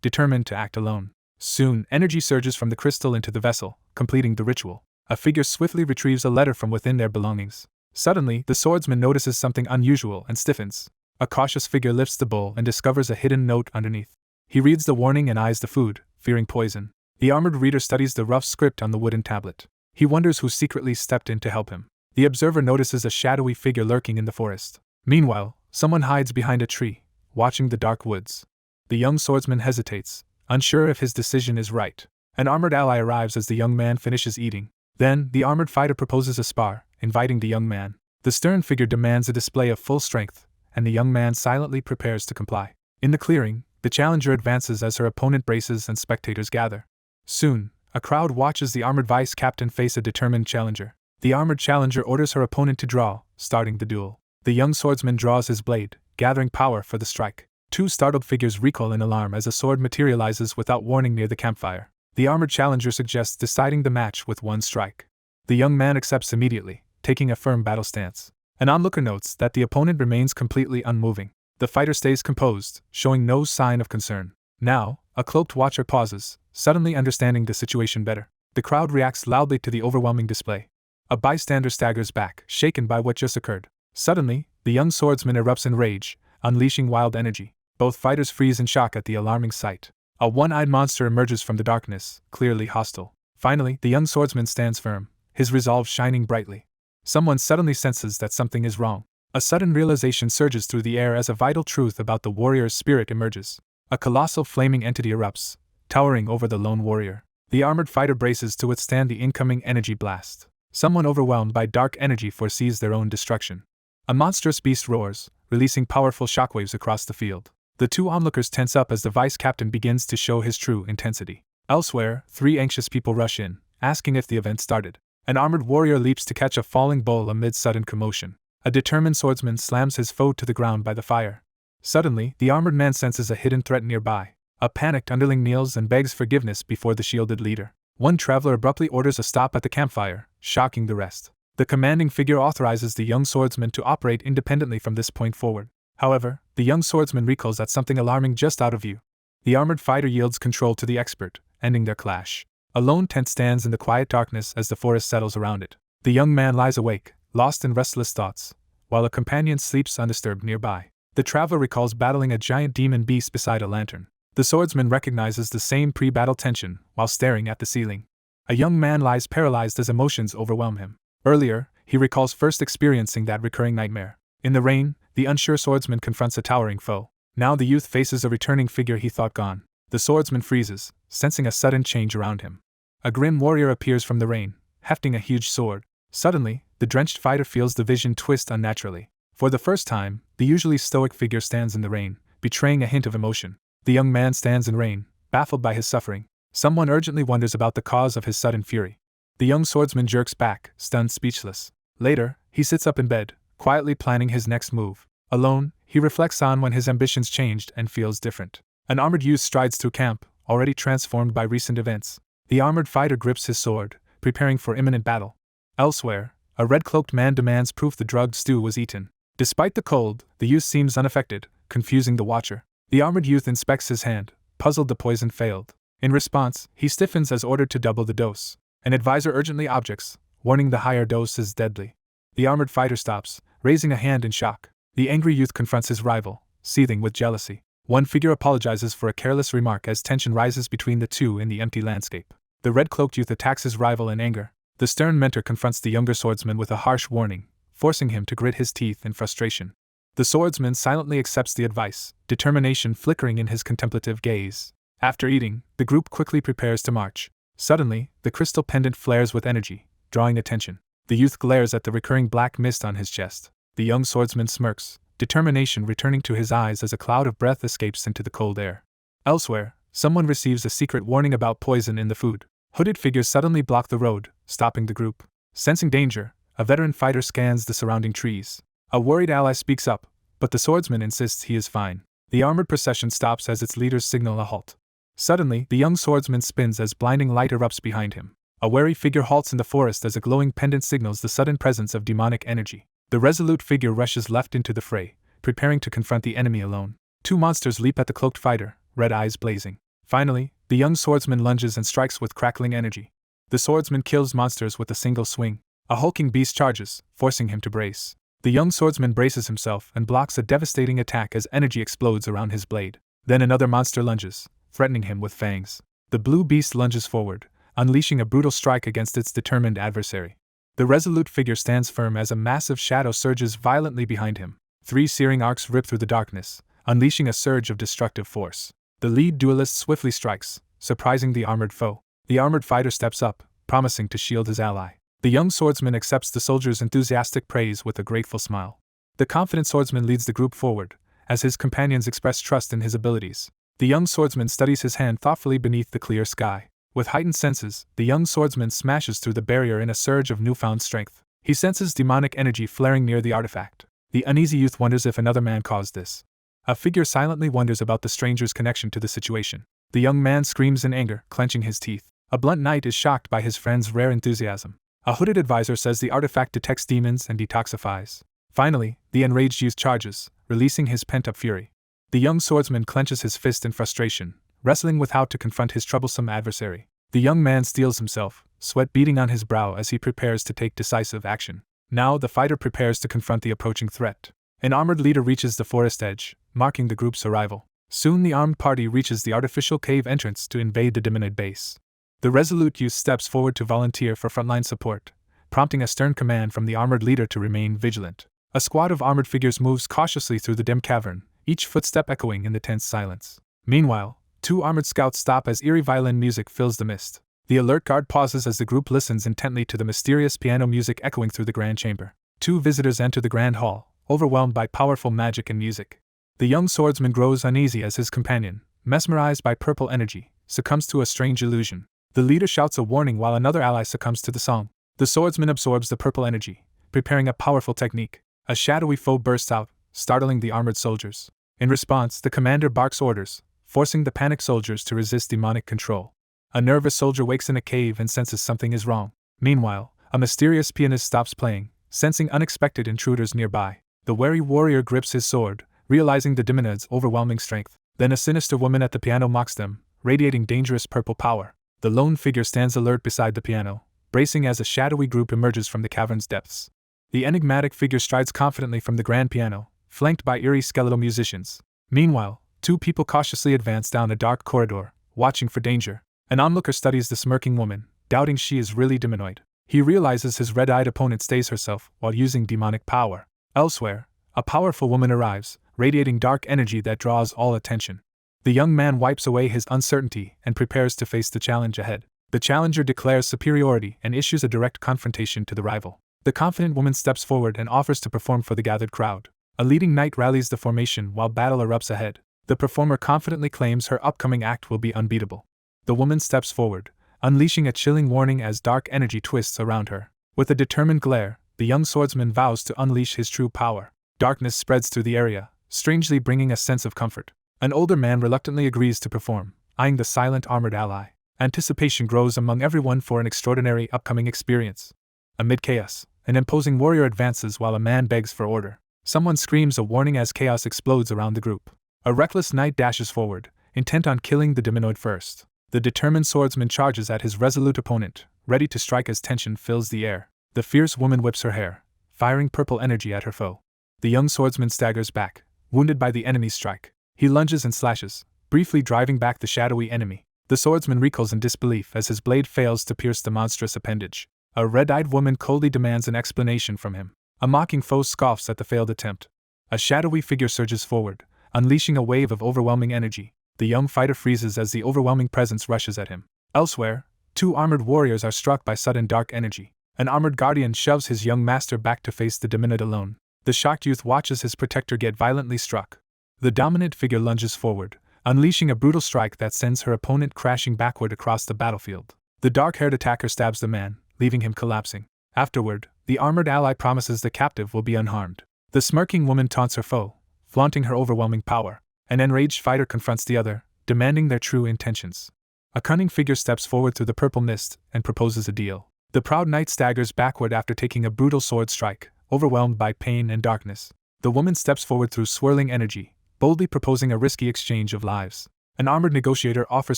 determined to act alone. Soon, energy surges from the crystal into the vessel, completing the ritual. A figure swiftly retrieves a letter from within their belongings. Suddenly, the swordsman notices something unusual and stiffens. A cautious figure lifts the bowl and discovers a hidden note underneath. He reads the warning and eyes the food, fearing poison. The armored reader studies the rough script on the wooden tablet. He wonders who secretly stepped in to help him. The observer notices a shadowy figure lurking in the forest. Meanwhile, someone hides behind a tree, watching the dark woods. The young swordsman hesitates, unsure if his decision is right. An armored ally arrives as the young man finishes eating. Then, the armored fighter proposes a spar, inviting the young man. The stern figure demands a display of full strength, and the young man silently prepares to comply. In the clearing, the challenger advances as her opponent braces and spectators gather. Soon, a crowd watches the armored vice captain face a determined challenger. The armored challenger orders her opponent to draw, starting the duel. The young swordsman draws his blade, gathering power for the strike. Two startled figures recoil in alarm as a sword materializes without warning near the campfire. The armored challenger suggests deciding the match with one strike. The young man accepts immediately, taking a firm battle stance. An onlooker notes that the opponent remains completely unmoving. The fighter stays composed, showing no sign of concern. Now, a cloaked watcher pauses, suddenly understanding the situation better. The crowd reacts loudly to the overwhelming display. A bystander staggers back, shaken by what just occurred. Suddenly, the young swordsman erupts in rage, unleashing wild energy. Both fighters freeze in shock at the alarming sight. A one-eyed monster emerges from the darkness, clearly hostile. Finally, the young swordsman stands firm, his resolve shining brightly. Someone suddenly senses that something is wrong. A sudden realization surges through the air as a vital truth about the warrior's spirit emerges. A colossal flaming entity erupts, towering over the lone warrior. The armored fighter braces to withstand the incoming energy blast. Someone overwhelmed by dark energy foresees their own destruction. A monstrous beast roars, releasing powerful shockwaves across the field. The two onlookers tense up as the vice captain begins to show his true intensity. Elsewhere, three anxious people rush in, asking if the event started. An armored warrior leaps to catch a falling bull amid sudden commotion. A determined swordsman slams his foe to the ground by the fire. Suddenly, the armored man senses a hidden threat nearby. A panicked underling kneels and begs forgiveness before the shielded leader. One traveler abruptly orders a stop at the campfire, shocking the rest. The commanding figure authorizes the young swordsman to operate independently from this point forward. However, the young swordsman recalls at something alarming just out of view. The armored fighter yields control to the expert, ending their clash. A lone tent stands in the quiet darkness as the forest settles around it. The young man lies awake, lost in restless thoughts, while a companion sleeps undisturbed nearby. The traveler recalls battling a giant demon beast beside a lantern. The swordsman recognizes the same pre-battle tension while staring at the ceiling. A young man lies paralyzed as emotions overwhelm him. Earlier, he recalls first experiencing that recurring nightmare. In the rain, the unsure swordsman confronts a towering foe. Now the youth faces a returning figure he thought gone. The swordsman freezes, sensing a sudden change around him. A grim warrior appears from the rain, hefting a huge sword. Suddenly, the drenched fighter feels the vision twist unnaturally. For the first time, the usually stoic figure stands in the rain, betraying a hint of emotion. The young man stands in rain, baffled by his suffering. Someone urgently wonders about the cause of his sudden fury. The young swordsman jerks back, stunned speechless. Later, he sits up in bed, quietly planning his next move. Alone, he reflects on when his ambitions changed and feels different. An armored youth strides through camp, already transformed by recent events. The armored fighter grips his sword, preparing for imminent battle. Elsewhere, a red-cloaked man demands proof the drugged stew was eaten. Despite the cold, the youth seems unaffected, confusing the watcher. The armored youth inspects his hand, puzzled the poison failed. In response, he stiffens as ordered to double the dose. An advisor urgently objects, warning the higher dose is deadly. The armored fighter stops, raising a hand in shock. The angry youth confronts his rival, seething with jealousy. One figure apologizes for a careless remark as tension rises between the two in the empty landscape. The red-cloaked youth attacks his rival in anger. The stern mentor confronts the younger swordsman with a harsh warning, forcing him to grit his teeth in frustration. The swordsman silently accepts the advice, determination flickering in his contemplative gaze. After eating, the group quickly prepares to march. Suddenly, the crystal pendant flares with energy, drawing attention. The youth glares at the recurring black mist on his chest. The young swordsman smirks, determination returning to his eyes as a cloud of breath escapes into the cold air. Elsewhere, someone receives a secret warning about poison in the food. Hooded figures suddenly block the road, stopping the group. Sensing danger, a veteran fighter scans the surrounding trees. A worried ally speaks up, but the swordsman insists he is fine. The armored procession stops as its leaders signal a halt. Suddenly, the young swordsman spins as blinding light erupts behind him. A wary figure halts in the forest as a glowing pendant signals the sudden presence of demonic energy. The resolute figure rushes left into the fray, preparing to confront the enemy alone. Two monsters leap at the cloaked fighter, red eyes blazing. Finally, the young swordsman lunges and strikes with crackling energy. The swordsman kills monsters with a single swing. A hulking beast charges, forcing him to brace. The young swordsman braces himself and blocks a devastating attack as energy explodes around his blade. Then another monster lunges, threatening him with fangs. The blue beast lunges forward, unleashing a brutal strike against its determined adversary. The resolute figure stands firm as a massive shadow surges violently behind him. 3 searing arcs rip through the darkness, unleashing a surge of destructive force. The lead duelist swiftly strikes, surprising the armored foe. The armored fighter steps up, promising to shield his ally. The young swordsman accepts the soldier's enthusiastic praise with a grateful smile. The confident swordsman leads the group forward, as his companions express trust in his abilities. The young swordsman studies his hand thoughtfully beneath the clear sky. With heightened senses, the young swordsman smashes through the barrier in a surge of newfound strength. He senses demonic energy flaring near the artifact. The uneasy youth wonders if another man caused this. A figure silently wonders about the stranger's connection to the situation. The young man screams in anger, clenching his teeth. A blunt knight is shocked by his friend's rare enthusiasm. A hooded advisor says the artifact detects demons and detoxifies. Finally, the enraged youth charges, releasing his pent-up fury. The young swordsman clenches his fist in frustration, wrestling with how to confront his troublesome adversary. The young man steels himself, sweat beading on his brow as he prepares to take decisive action. Now the fighter prepares to confront the approaching threat. An armored leader reaches the forest edge, marking the group's arrival. Soon the armed party reaches the artificial cave entrance to invade the demonite base. The resolute youth steps forward to volunteer for frontline support, prompting a stern command from the armored leader to remain vigilant. A squad of armored figures moves cautiously through the dim cavern, each footstep echoing in the tense silence. Meanwhile, 2 armored scouts stop as eerie violin music fills the mist. The alert guard pauses as the group listens intently to the mysterious piano music echoing through the grand chamber. 2 visitors enter the grand hall, overwhelmed by powerful magic and music. The young swordsman grows uneasy as his companion, mesmerized by purple energy, succumbs to a strange illusion. The leader shouts a warning while another ally succumbs to the song. The swordsman absorbs the purple energy, preparing a powerful technique. A shadowy foe bursts out, startling the armored soldiers. In response, the commander barks orders, forcing the panicked soldiers to resist demonic control. A nervous soldier wakes in a cave and senses something is wrong. Meanwhile, a mysterious pianist stops playing, sensing unexpected intruders nearby. The wary warrior grips his sword, realizing the demon's overwhelming strength. Then a sinister woman at the piano mocks them, radiating dangerous purple power. The lone figure stands alert beside the piano, bracing as a shadowy group emerges from the cavern's depths. The enigmatic figure strides confidently from the grand piano, flanked by eerie skeletal musicians. Meanwhile, two people cautiously advance down a dark corridor, watching for danger. An onlooker studies the smirking woman, doubting she is really demonoid. He realizes his red-eyed opponent stays herself while using demonic power. Elsewhere, a powerful woman arrives, radiating dark energy that draws all attention. The young man wipes away his uncertainty and prepares to face the challenge ahead. The challenger declares superiority and issues a direct confrontation to the rival. The confident woman steps forward and offers to perform for the gathered crowd. A leading knight rallies the formation while battle erupts ahead. The performer confidently claims her upcoming act will be unbeatable. The woman steps forward, unleashing a chilling warning as dark energy twists around her. With a determined glare, the young swordsman vows to unleash his true power. Darkness spreads through the area, strangely bringing a sense of comfort. An older man reluctantly agrees to perform, eyeing the silent armored ally. Anticipation grows among everyone for an extraordinary upcoming experience. Amid chaos, an imposing warrior advances while a man begs for order. Someone screams a warning as chaos explodes around the group. A reckless knight dashes forward, intent on killing the demonoid first. The determined swordsman charges at his resolute opponent, ready to strike as tension fills the air. The fierce woman whips her hair, firing purple energy at her foe. The young swordsman staggers back, wounded by the enemy's strike. He lunges and slashes, briefly driving back the shadowy enemy. The swordsman recoils in disbelief as his blade fails to pierce the monstrous appendage. A red-eyed woman coldly demands an explanation from him. A mocking foe scoffs at the failed attempt. A shadowy figure surges forward, unleashing a wave of overwhelming energy. The young fighter freezes as the overwhelming presence rushes at him. Elsewhere, two armored warriors are struck by sudden dark energy. An armored guardian shoves his young master back to face the demonid alone. The shocked youth watches his protector get violently struck. The dominant figure lunges forward, unleashing a brutal strike that sends her opponent crashing backward across the battlefield. The dark-haired attacker stabs the man, leaving him collapsing. Afterward, the armored ally promises the captive will be unharmed. The smirking woman taunts her foe, flaunting her overwhelming power. An enraged fighter confronts the other, demanding their true intentions. A cunning figure steps forward through the purple mist and proposes a deal. The proud knight staggers backward after taking a brutal sword strike, overwhelmed by pain and darkness. The woman steps forward through swirling energy, boldly proposing a risky exchange of lives. An armored negotiator offers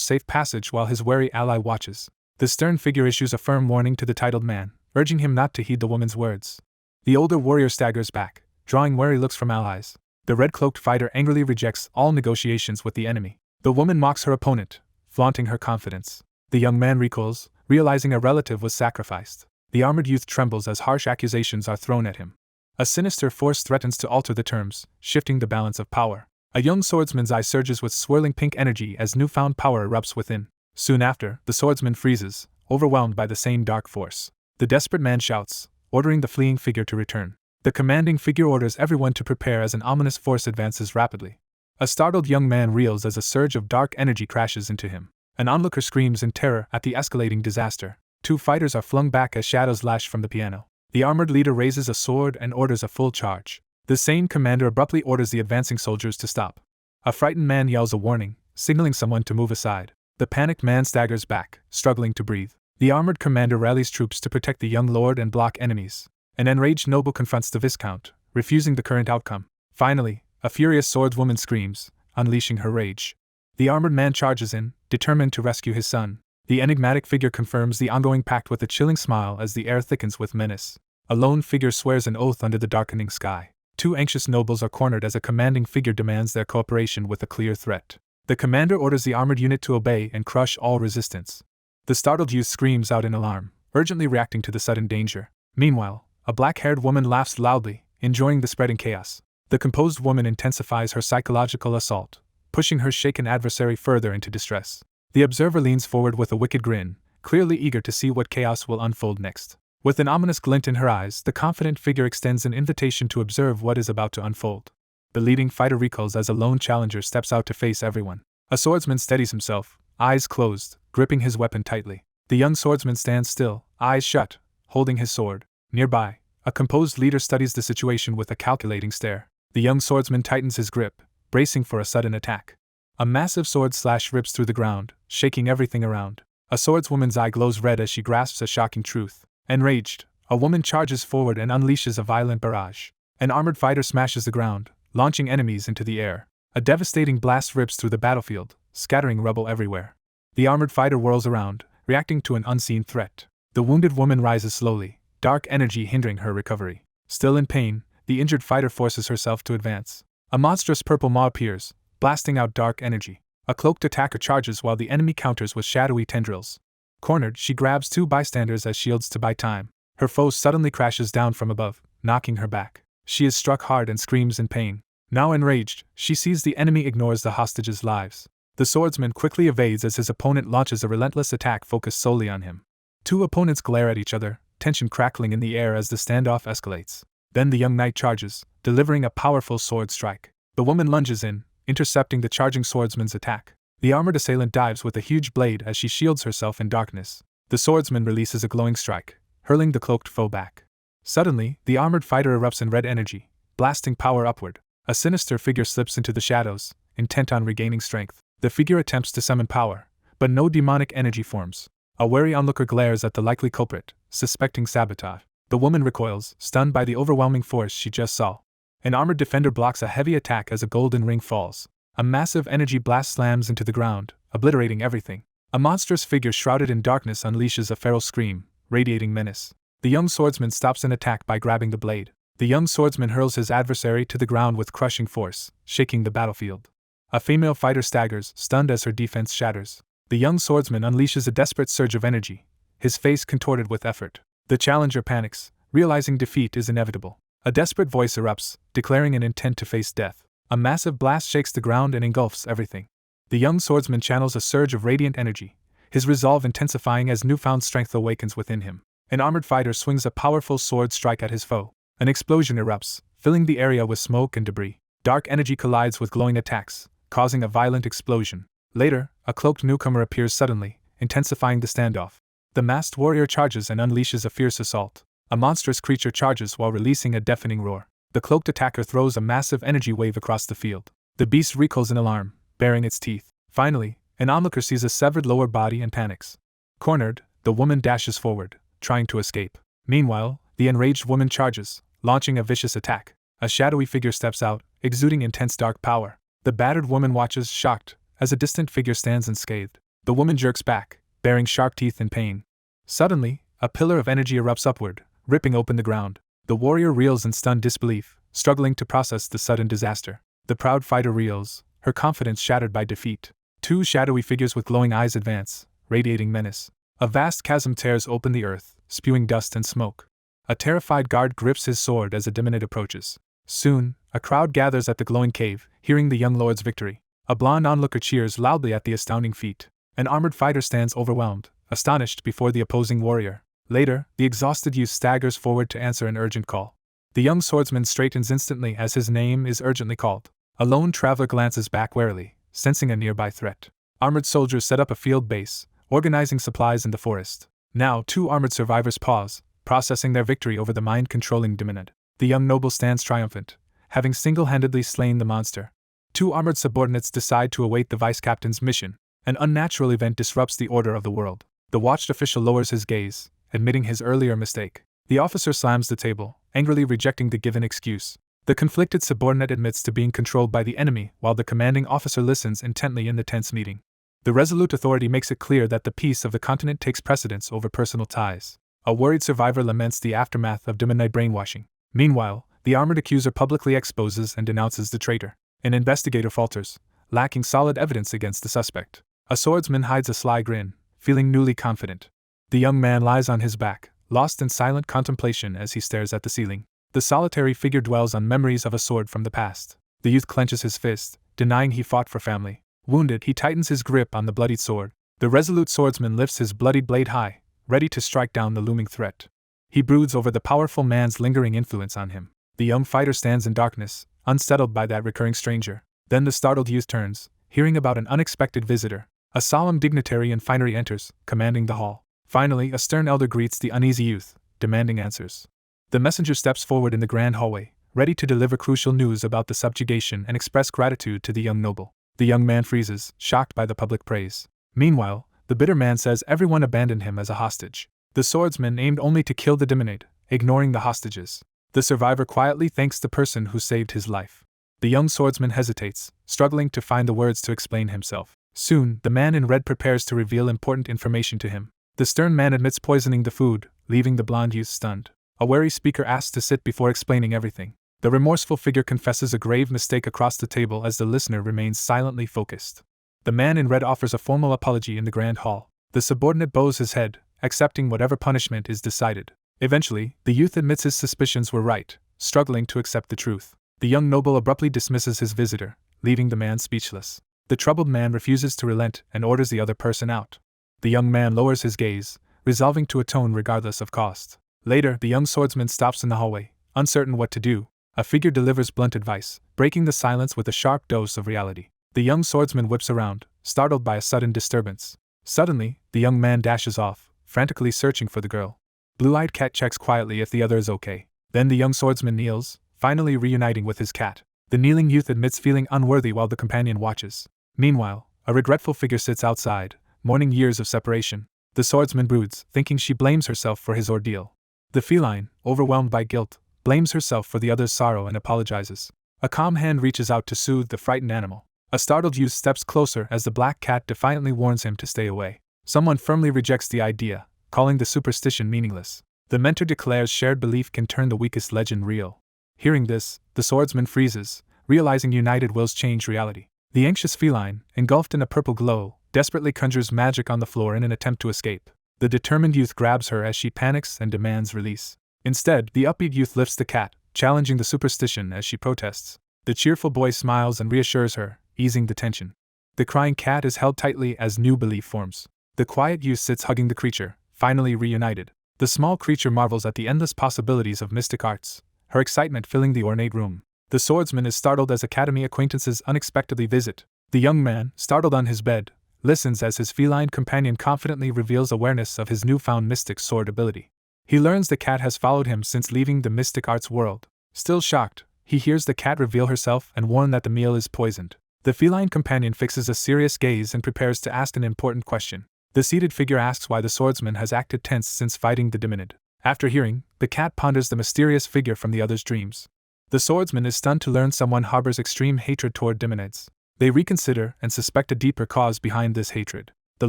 safe passage while his wary ally watches. The stern figure issues a firm warning to the titled man, urging him not to heed the woman's words. The older warrior staggers back, drawing wary looks from allies. The red-cloaked fighter angrily rejects all negotiations with the enemy. The woman mocks her opponent, flaunting her confidence. The young man recoils, realizing a relative was sacrificed. The armored youth trembles as harsh accusations are thrown at him. A sinister force threatens to alter the terms, shifting the balance of power. A young swordsman's eye surges with swirling pink energy as newfound power erupts within. Soon after, the swordsman freezes, overwhelmed by the same dark force. The desperate man shouts, ordering the fleeing figure to return. The commanding figure orders everyone to prepare as an ominous force advances rapidly. A startled young man reels as a surge of dark energy crashes into him. An onlooker screams in terror at the escalating disaster. Two fighters are flung back as shadows lash from the piano. The armored leader raises a sword and orders a full charge. The sane commander abruptly orders the advancing soldiers to stop. A frightened man yells a warning, signaling someone to move aside. The panicked man staggers back, struggling to breathe. The armored commander rallies troops to protect the young lord and block enemies. An enraged noble confronts the viscount, refusing the current outcome. Finally, a furious swordswoman screams, unleashing her rage. The armored man charges in, determined to rescue his son. The enigmatic figure confirms the ongoing pact with a chilling smile as the air thickens with menace. A lone figure swears an oath under the darkening sky. Two anxious nobles are cornered as a commanding figure demands their cooperation with a clear threat. The commander orders the armored unit to obey and crush all resistance. The startled youth screams out in alarm, urgently reacting to the sudden danger. Meanwhile, a black-haired woman laughs loudly, enjoying the spreading chaos. The composed woman intensifies her psychological assault, pushing her shaken adversary further into distress. The observer leans forward with a wicked grin, clearly eager to see what chaos will unfold next. With an ominous glint in her eyes, the confident figure extends an invitation to observe what is about to unfold. The leading fighter recoils as a lone challenger steps out to face everyone. A swordsman steadies himself, eyes closed, gripping his weapon tightly. The young swordsman stands still, eyes shut, holding his sword. Nearby, a composed leader studies the situation with a calculating stare. The young swordsman tightens his grip, bracing for a sudden attack. A massive sword slash rips through the ground, shaking everything around. A swordswoman's eye glows red as she grasps a shocking truth. Enraged, a woman charges forward and unleashes a violent barrage. An armored fighter smashes the ground, launching enemies into the air. A devastating blast rips through the battlefield, scattering rubble everywhere. The armored fighter whirls around, reacting to an unseen threat. The wounded woman rises slowly, dark energy hindering her recovery. Still in pain, the injured fighter forces herself to advance. A monstrous purple maw appears, blasting out dark energy. A cloaked attacker charges while the enemy counters with shadowy tendrils. Cornered, she grabs two bystanders as shields to buy time. Her foe suddenly crashes down from above, knocking her back. She is struck hard and screams in pain. Now enraged, she sees the enemy ignores the hostages' lives. The swordsman quickly evades as his opponent launches a relentless attack focused solely on him. Two opponents glare at each other, tension crackling in the air as the standoff escalates. Then the young knight charges, delivering a powerful sword strike. The woman lunges in, intercepting the charging swordsman's attack. The armored assailant dives with a huge blade as she shields herself in darkness. The swordsman releases a glowing strike, hurling the cloaked foe back. Suddenly, the armored fighter erupts in red energy, blasting power upward. A sinister figure slips into the shadows, intent on regaining strength. The figure attempts to summon power, but no demonic energy forms. A wary onlooker glares at the likely culprit, suspecting sabotage. The woman recoils, stunned by the overwhelming force she just saw. An armored defender blocks a heavy attack as a golden ring falls. A massive energy blast slams into the ground, obliterating everything. A monstrous figure shrouded in darkness unleashes a feral scream, radiating menace. The young swordsman stops an attack by grabbing the blade. The young swordsman hurls his adversary to the ground with crushing force, shaking the battlefield. A female fighter staggers, stunned as her defense shatters. The young swordsman unleashes a desperate surge of energy, his face contorted with effort. The challenger panics, realizing defeat is inevitable. A desperate voice erupts, declaring an intent to face death. A massive blast shakes the ground and engulfs everything. The young swordsman channels a surge of radiant energy, his resolve intensifying as newfound strength awakens within him. An armored fighter swings a powerful sword strike at his foe. An explosion erupts, filling the area with smoke and debris. Dark energy collides with glowing attacks, causing a violent explosion. Later, a cloaked newcomer appears suddenly, intensifying the standoff. The masked warrior charges and unleashes a fierce assault. A monstrous creature charges while releasing a deafening roar. The cloaked attacker throws a massive energy wave across the field. The beast recoils in alarm, baring its teeth. Finally, an onlooker sees a severed lower body and panics. Cornered, the woman dashes forward, trying to escape. Meanwhile, the enraged woman charges, launching a vicious attack. A shadowy figure steps out, exuding intense dark power. The battered woman watches, shocked, as a distant figure stands unscathed. The woman jerks back, baring sharp teeth in pain. Suddenly, a pillar of energy erupts upward, ripping open the ground. The warrior reels in stunned disbelief, struggling to process the sudden disaster. The proud fighter reels, her confidence shattered by defeat. Two shadowy figures with glowing eyes advance, radiating menace. A vast chasm tears open the earth, spewing dust and smoke. A terrified guard grips his sword as a demon approaches. Soon, a crowd gathers at the glowing cave, hearing the young lord's victory. A blonde onlooker cheers loudly at the astounding feat. An armored fighter stands overwhelmed, astonished before the opposing warrior. Later, the exhausted youth staggers forward to answer an urgent call. The young swordsman straightens instantly as his name is urgently called. A lone traveler glances back warily, sensing a nearby threat. Armored soldiers set up a field base, organizing supplies in the forest. Now, two armored survivors pause, processing their victory over the mind-controlling demonad. The young noble stands triumphant, having single-handedly slain the monster. Two armored subordinates decide to await the vice-captain's mission. An unnatural event disrupts the order of the world. The watched official lowers his gaze, admitting his earlier mistake. The officer slams the table, angrily rejecting the given excuse. The conflicted subordinate admits to being controlled by the enemy, while the commanding officer listens intently in the tense meeting. The resolute authority makes it clear that the peace of the continent takes precedence over personal ties. A worried survivor laments the aftermath of demonite brainwashing. Meanwhile, the armored accuser publicly exposes and denounces the traitor. An investigator falters, lacking solid evidence against the suspect. A swordsman hides a sly grin, feeling newly confident. The young man lies on his back, lost in silent contemplation as he stares at the ceiling. The solitary figure dwells on memories of a sword from the past. The youth clenches his fist, denying he fought for family. Wounded, he tightens his grip on the bloodied sword. The resolute swordsman lifts his bloodied blade high, ready to strike down the looming threat. He broods over the powerful man's lingering influence on him. The young fighter stands in darkness, unsettled by that recurring stranger. Then the startled youth turns, hearing about an unexpected visitor. A solemn dignitary in finery enters, commanding the hall. Finally, a stern elder greets the uneasy youth, demanding answers. The messenger steps forward in the grand hallway, ready to deliver crucial news about the subjugation and express gratitude to the young noble. The young man freezes, shocked by the public praise. Meanwhile, the bitter man says everyone abandoned him as a hostage. The swordsman aimed only to kill the Demonade, ignoring the hostages. The survivor quietly thanks the person who saved his life. The young swordsman hesitates, struggling to find the words to explain himself. Soon, the man in red prepares to reveal important information to him. The stern man admits poisoning the food, leaving the blonde youth stunned. A wary speaker asks to sit before explaining everything. The remorseful figure confesses a grave mistake across the table as the listener remains silently focused. The man in red offers a formal apology in the grand hall. The subordinate bows his head, accepting whatever punishment is decided. Eventually, the youth admits his suspicions were right, struggling to accept the truth. The young noble abruptly dismisses his visitor, leaving the man speechless. The troubled man refuses to relent and orders the other person out. The young man lowers his gaze, resolving to atone regardless of cost. Later, the young swordsman stops in the hallway, uncertain what to do. A figure delivers blunt advice, breaking the silence with a sharp dose of reality. The young swordsman whips around, startled by a sudden disturbance. Suddenly, the young man dashes off, frantically searching for the girl. Blue-eyed Cat checks quietly if the other is okay. Then the young swordsman kneels, finally reuniting with his cat. The kneeling youth admits feeling unworthy while the companion watches. Meanwhile, a regretful figure sits outside, mourning years of separation. The swordsman broods, thinking she blames herself for his ordeal. The feline, overwhelmed by guilt, blames herself for the other's sorrow and apologizes. A calm hand reaches out to soothe the frightened animal. A startled youth steps closer as the black cat defiantly warns him to stay away. Someone firmly rejects the idea, calling the superstition meaningless. The mentor declares shared belief can turn the weakest legend real. Hearing this, the swordsman freezes, realizing united wills change reality. The anxious feline, engulfed in a purple glow, desperately conjures magic on the floor in an attempt to escape. The determined youth grabs her as she panics and demands release. Instead, the upbeat youth lifts the cat, challenging the superstition as she protests. The cheerful boy smiles and reassures her, easing the tension. The crying cat is held tightly as new belief forms. The quiet youth sits hugging the creature, finally reunited. The small creature marvels at the endless possibilities of mystic arts, her excitement filling the ornate room. The swordsman is startled as academy acquaintances unexpectedly visit. The young man, startled on his bed, listens as his feline companion confidently reveals awareness of his newfound mystic sword ability. He learns the cat has followed him since leaving the mystic arts world. Still shocked, he hears the cat reveal herself and warn that the meal is poisoned. The feline companion fixes a serious gaze and prepares to ask an important question. The seated figure asks why the swordsman has acted tense since fighting the Demonade. After hearing, the cat ponders the mysterious figure from the other's dreams. The swordsman is stunned to learn someone harbors extreme hatred toward Demonades. They reconsider and suspect a deeper cause behind this hatred. The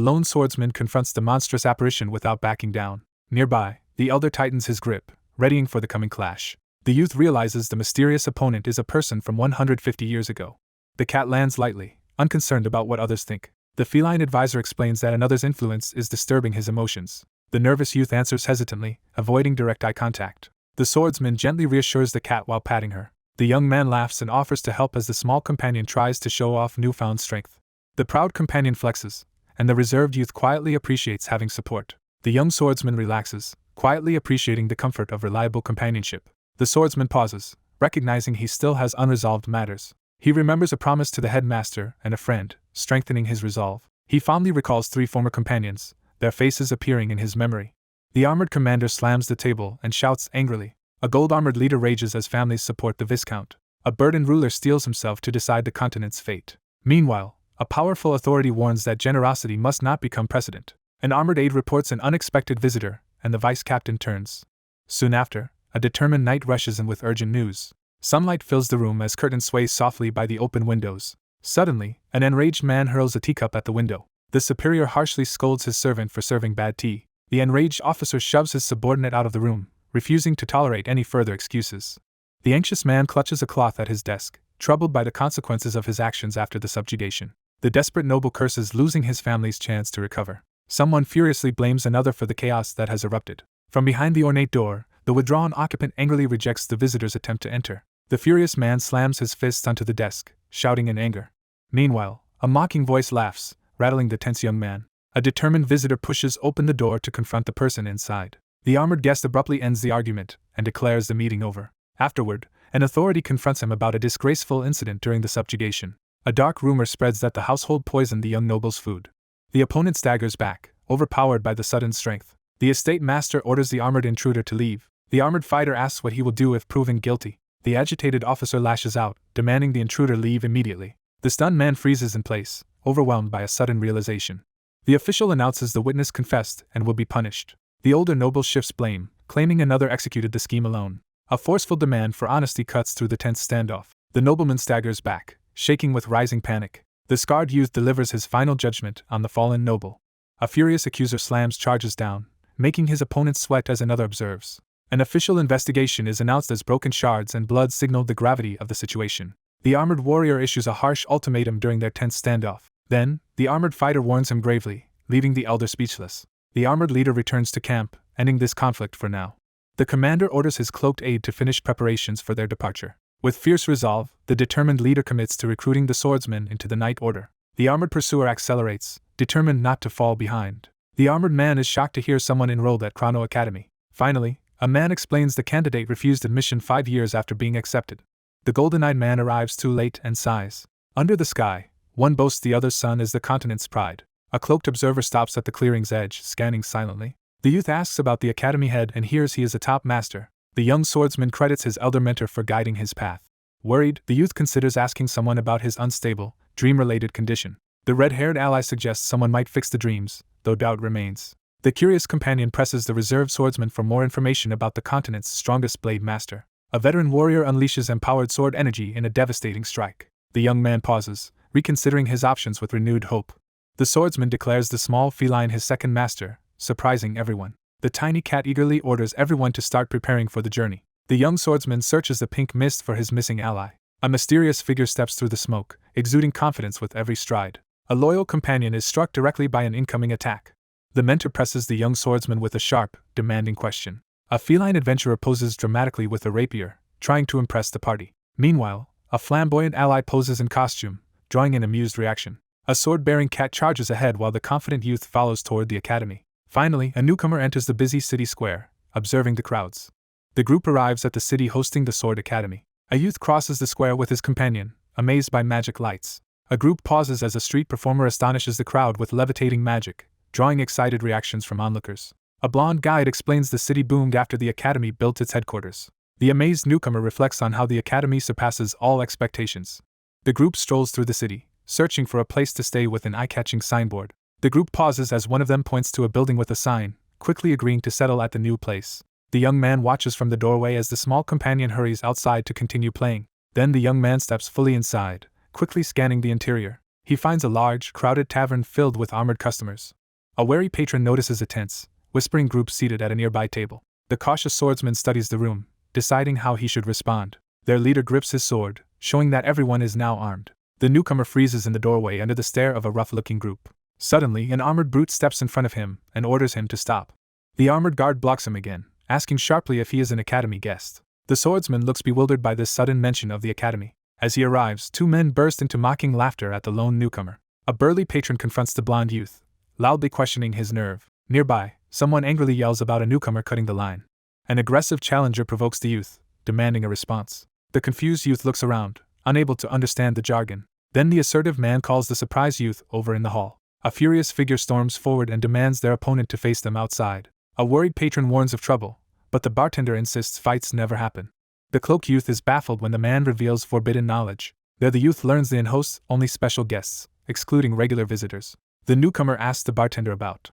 lone swordsman confronts the monstrous apparition without backing down. Nearby, the elder tightens his grip, readying for the coming clash. The youth realizes the mysterious opponent is a person from 150 years ago. The cat lands lightly, unconcerned about what others think. The feline advisor explains that another's influence is disturbing his emotions. The nervous youth answers hesitantly, avoiding direct eye contact. The swordsman gently reassures the cat while patting her. The young man laughs and offers to help as the small companion tries to show off newfound strength. The proud companion flexes, and the reserved youth quietly appreciates having support. The young swordsman relaxes, quietly appreciating the comfort of reliable companionship. The swordsman pauses, recognizing he still has unresolved matters. He remembers a promise to the headmaster and a friend, strengthening his resolve. He fondly recalls 3 former companions, their faces appearing in his memory. The armored commander slams the table and shouts angrily. A gold-armored leader rages as families support the Viscount. A burdened ruler steels himself to decide the continent's fate. Meanwhile, a powerful authority warns that generosity must not become precedent. An armored aide reports an unexpected visitor, and the vice-captain turns. Soon after, a determined knight rushes in with urgent news. Sunlight fills the room as curtains sway softly by the open windows. Suddenly, an enraged man hurls a teacup at the window. The superior harshly scolds his servant for serving bad tea. The enraged officer shoves his subordinate out of the room, refusing to tolerate any further excuses. The anxious man clutches a cloth at his desk, troubled by the consequences of his actions after the subjugation. The desperate noble curses losing his family's chance to recover. Someone furiously blames another for the chaos that has erupted. From behind the ornate door, the withdrawn occupant angrily rejects the visitor's attempt to enter. The furious man slams his fists onto the desk, shouting in anger. Meanwhile, a mocking voice laughs, rattling the tense young man. A determined visitor pushes open the door to confront the person inside. The armored guest abruptly ends the argument and declares the meeting over. Afterward, an authority confronts him about a disgraceful incident during the subjugation. A dark rumor spreads that the household poisoned the young noble's food. The opponent staggers back, overpowered by the sudden strength. The estate master orders the armored intruder to leave. The armored fighter asks what he will do if proven guilty. The agitated officer lashes out, demanding the intruder leave immediately. The stunned man freezes in place, overwhelmed by a sudden realization. The official announces the witness confessed and will be punished. The older noble shifts blame, claiming another executed the scheme alone. A forceful demand for honesty cuts through the tense standoff. The nobleman staggers back, shaking with rising panic. The scarred youth delivers his final judgment on the fallen noble. A furious accuser slams charges down, making his opponent sweat as another observes. An official investigation is announced as broken shards and blood signal the gravity of the situation. The armored warrior issues a harsh ultimatum during their tense standoff. Then, the armored fighter warns him gravely, leaving the elder speechless. The armored leader returns to camp, ending this conflict for now. The commander orders his cloaked aide to finish preparations for their departure. With fierce resolve, the determined leader commits to recruiting the swordsman into the night order. The armored pursuer accelerates, determined not to fall behind. The armored man is shocked to hear someone enrolled at Chrono Academy. Finally, a man explains the candidate refused admission 5 years after being accepted. The golden-eyed man arrives too late and sighs. Under the sky, one boasts the other's son is the continent's pride. A cloaked observer stops at the clearing's edge, scanning silently. The youth asks about the academy head and hears he is a top master. The young swordsman credits his elder mentor for guiding his path. Worried, the youth considers asking someone about his unstable, dream-related condition. The red-haired ally suggests someone might fix the dreams, though doubt remains. The curious companion presses the reserve swordsman for more information about the continent's strongest blade master. A veteran warrior unleashes empowered sword energy in a devastating strike. The young man pauses, reconsidering his options with renewed hope. The swordsman declares the small feline his second master, surprising everyone. The tiny cat eagerly orders everyone to start preparing for the journey. The young swordsman searches the pink mist for his missing ally. A mysterious figure steps through the smoke, exuding confidence with every stride. A loyal companion is struck directly by an incoming attack. The mentor presses the young swordsman with a sharp, demanding question. A feline adventurer poses dramatically with a rapier, trying to impress the party. Meanwhile, a flamboyant ally poses in costume, drawing an amused reaction. A sword-bearing cat charges ahead while the confident youth follows toward the academy. Finally, a newcomer enters the busy city square, observing the crowds. The group arrives at the city hosting the Sword Academy. A youth crosses the square with his companion, amazed by magic lights. A group pauses as a street performer astonishes the crowd with levitating magic, drawing excited reactions from onlookers. A blonde guide explains the city boomed after the academy built its headquarters. The amazed newcomer reflects on how the academy surpasses all expectations. The group strolls through the city, searching for a place to stay with an eye-catching signboard. The group pauses as one of them points to a building with a sign, quickly agreeing to settle at the new place. The young man watches from the doorway as the small companion hurries outside to continue playing. Then the young man steps fully inside, quickly scanning the interior. He finds a large, crowded tavern filled with armored customers. A wary patron notices a tense, whispering group seated at a nearby table. The cautious swordsman studies the room, deciding how he should respond. Their leader grips his sword, showing that everyone is now armed. The newcomer freezes in the doorway under the stare of a rough-looking group. Suddenly, an armored brute steps in front of him and orders him to stop. The armored guard blocks him again, asking sharply if he is an academy guest. The swordsman looks bewildered by this sudden mention of the academy. As he arrives, 2 men burst into mocking laughter at the lone newcomer. A burly patron confronts the blonde youth, loudly questioning his nerve. Nearby, someone angrily yells about a newcomer cutting the line. An aggressive challenger provokes the youth, demanding a response. The confused youth looks around, unable to understand the jargon. Then the assertive man calls the surprised youth over in the hall. A furious figure storms forward and demands their opponent to face them outside. A worried patron warns of trouble, but the bartender insists fights never happen. The cloaked youth is baffled when the man reveals forbidden knowledge. There the youth learns the inn hosts only special guests, excluding regular visitors. The newcomer asks the bartender about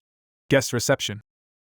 guest reception,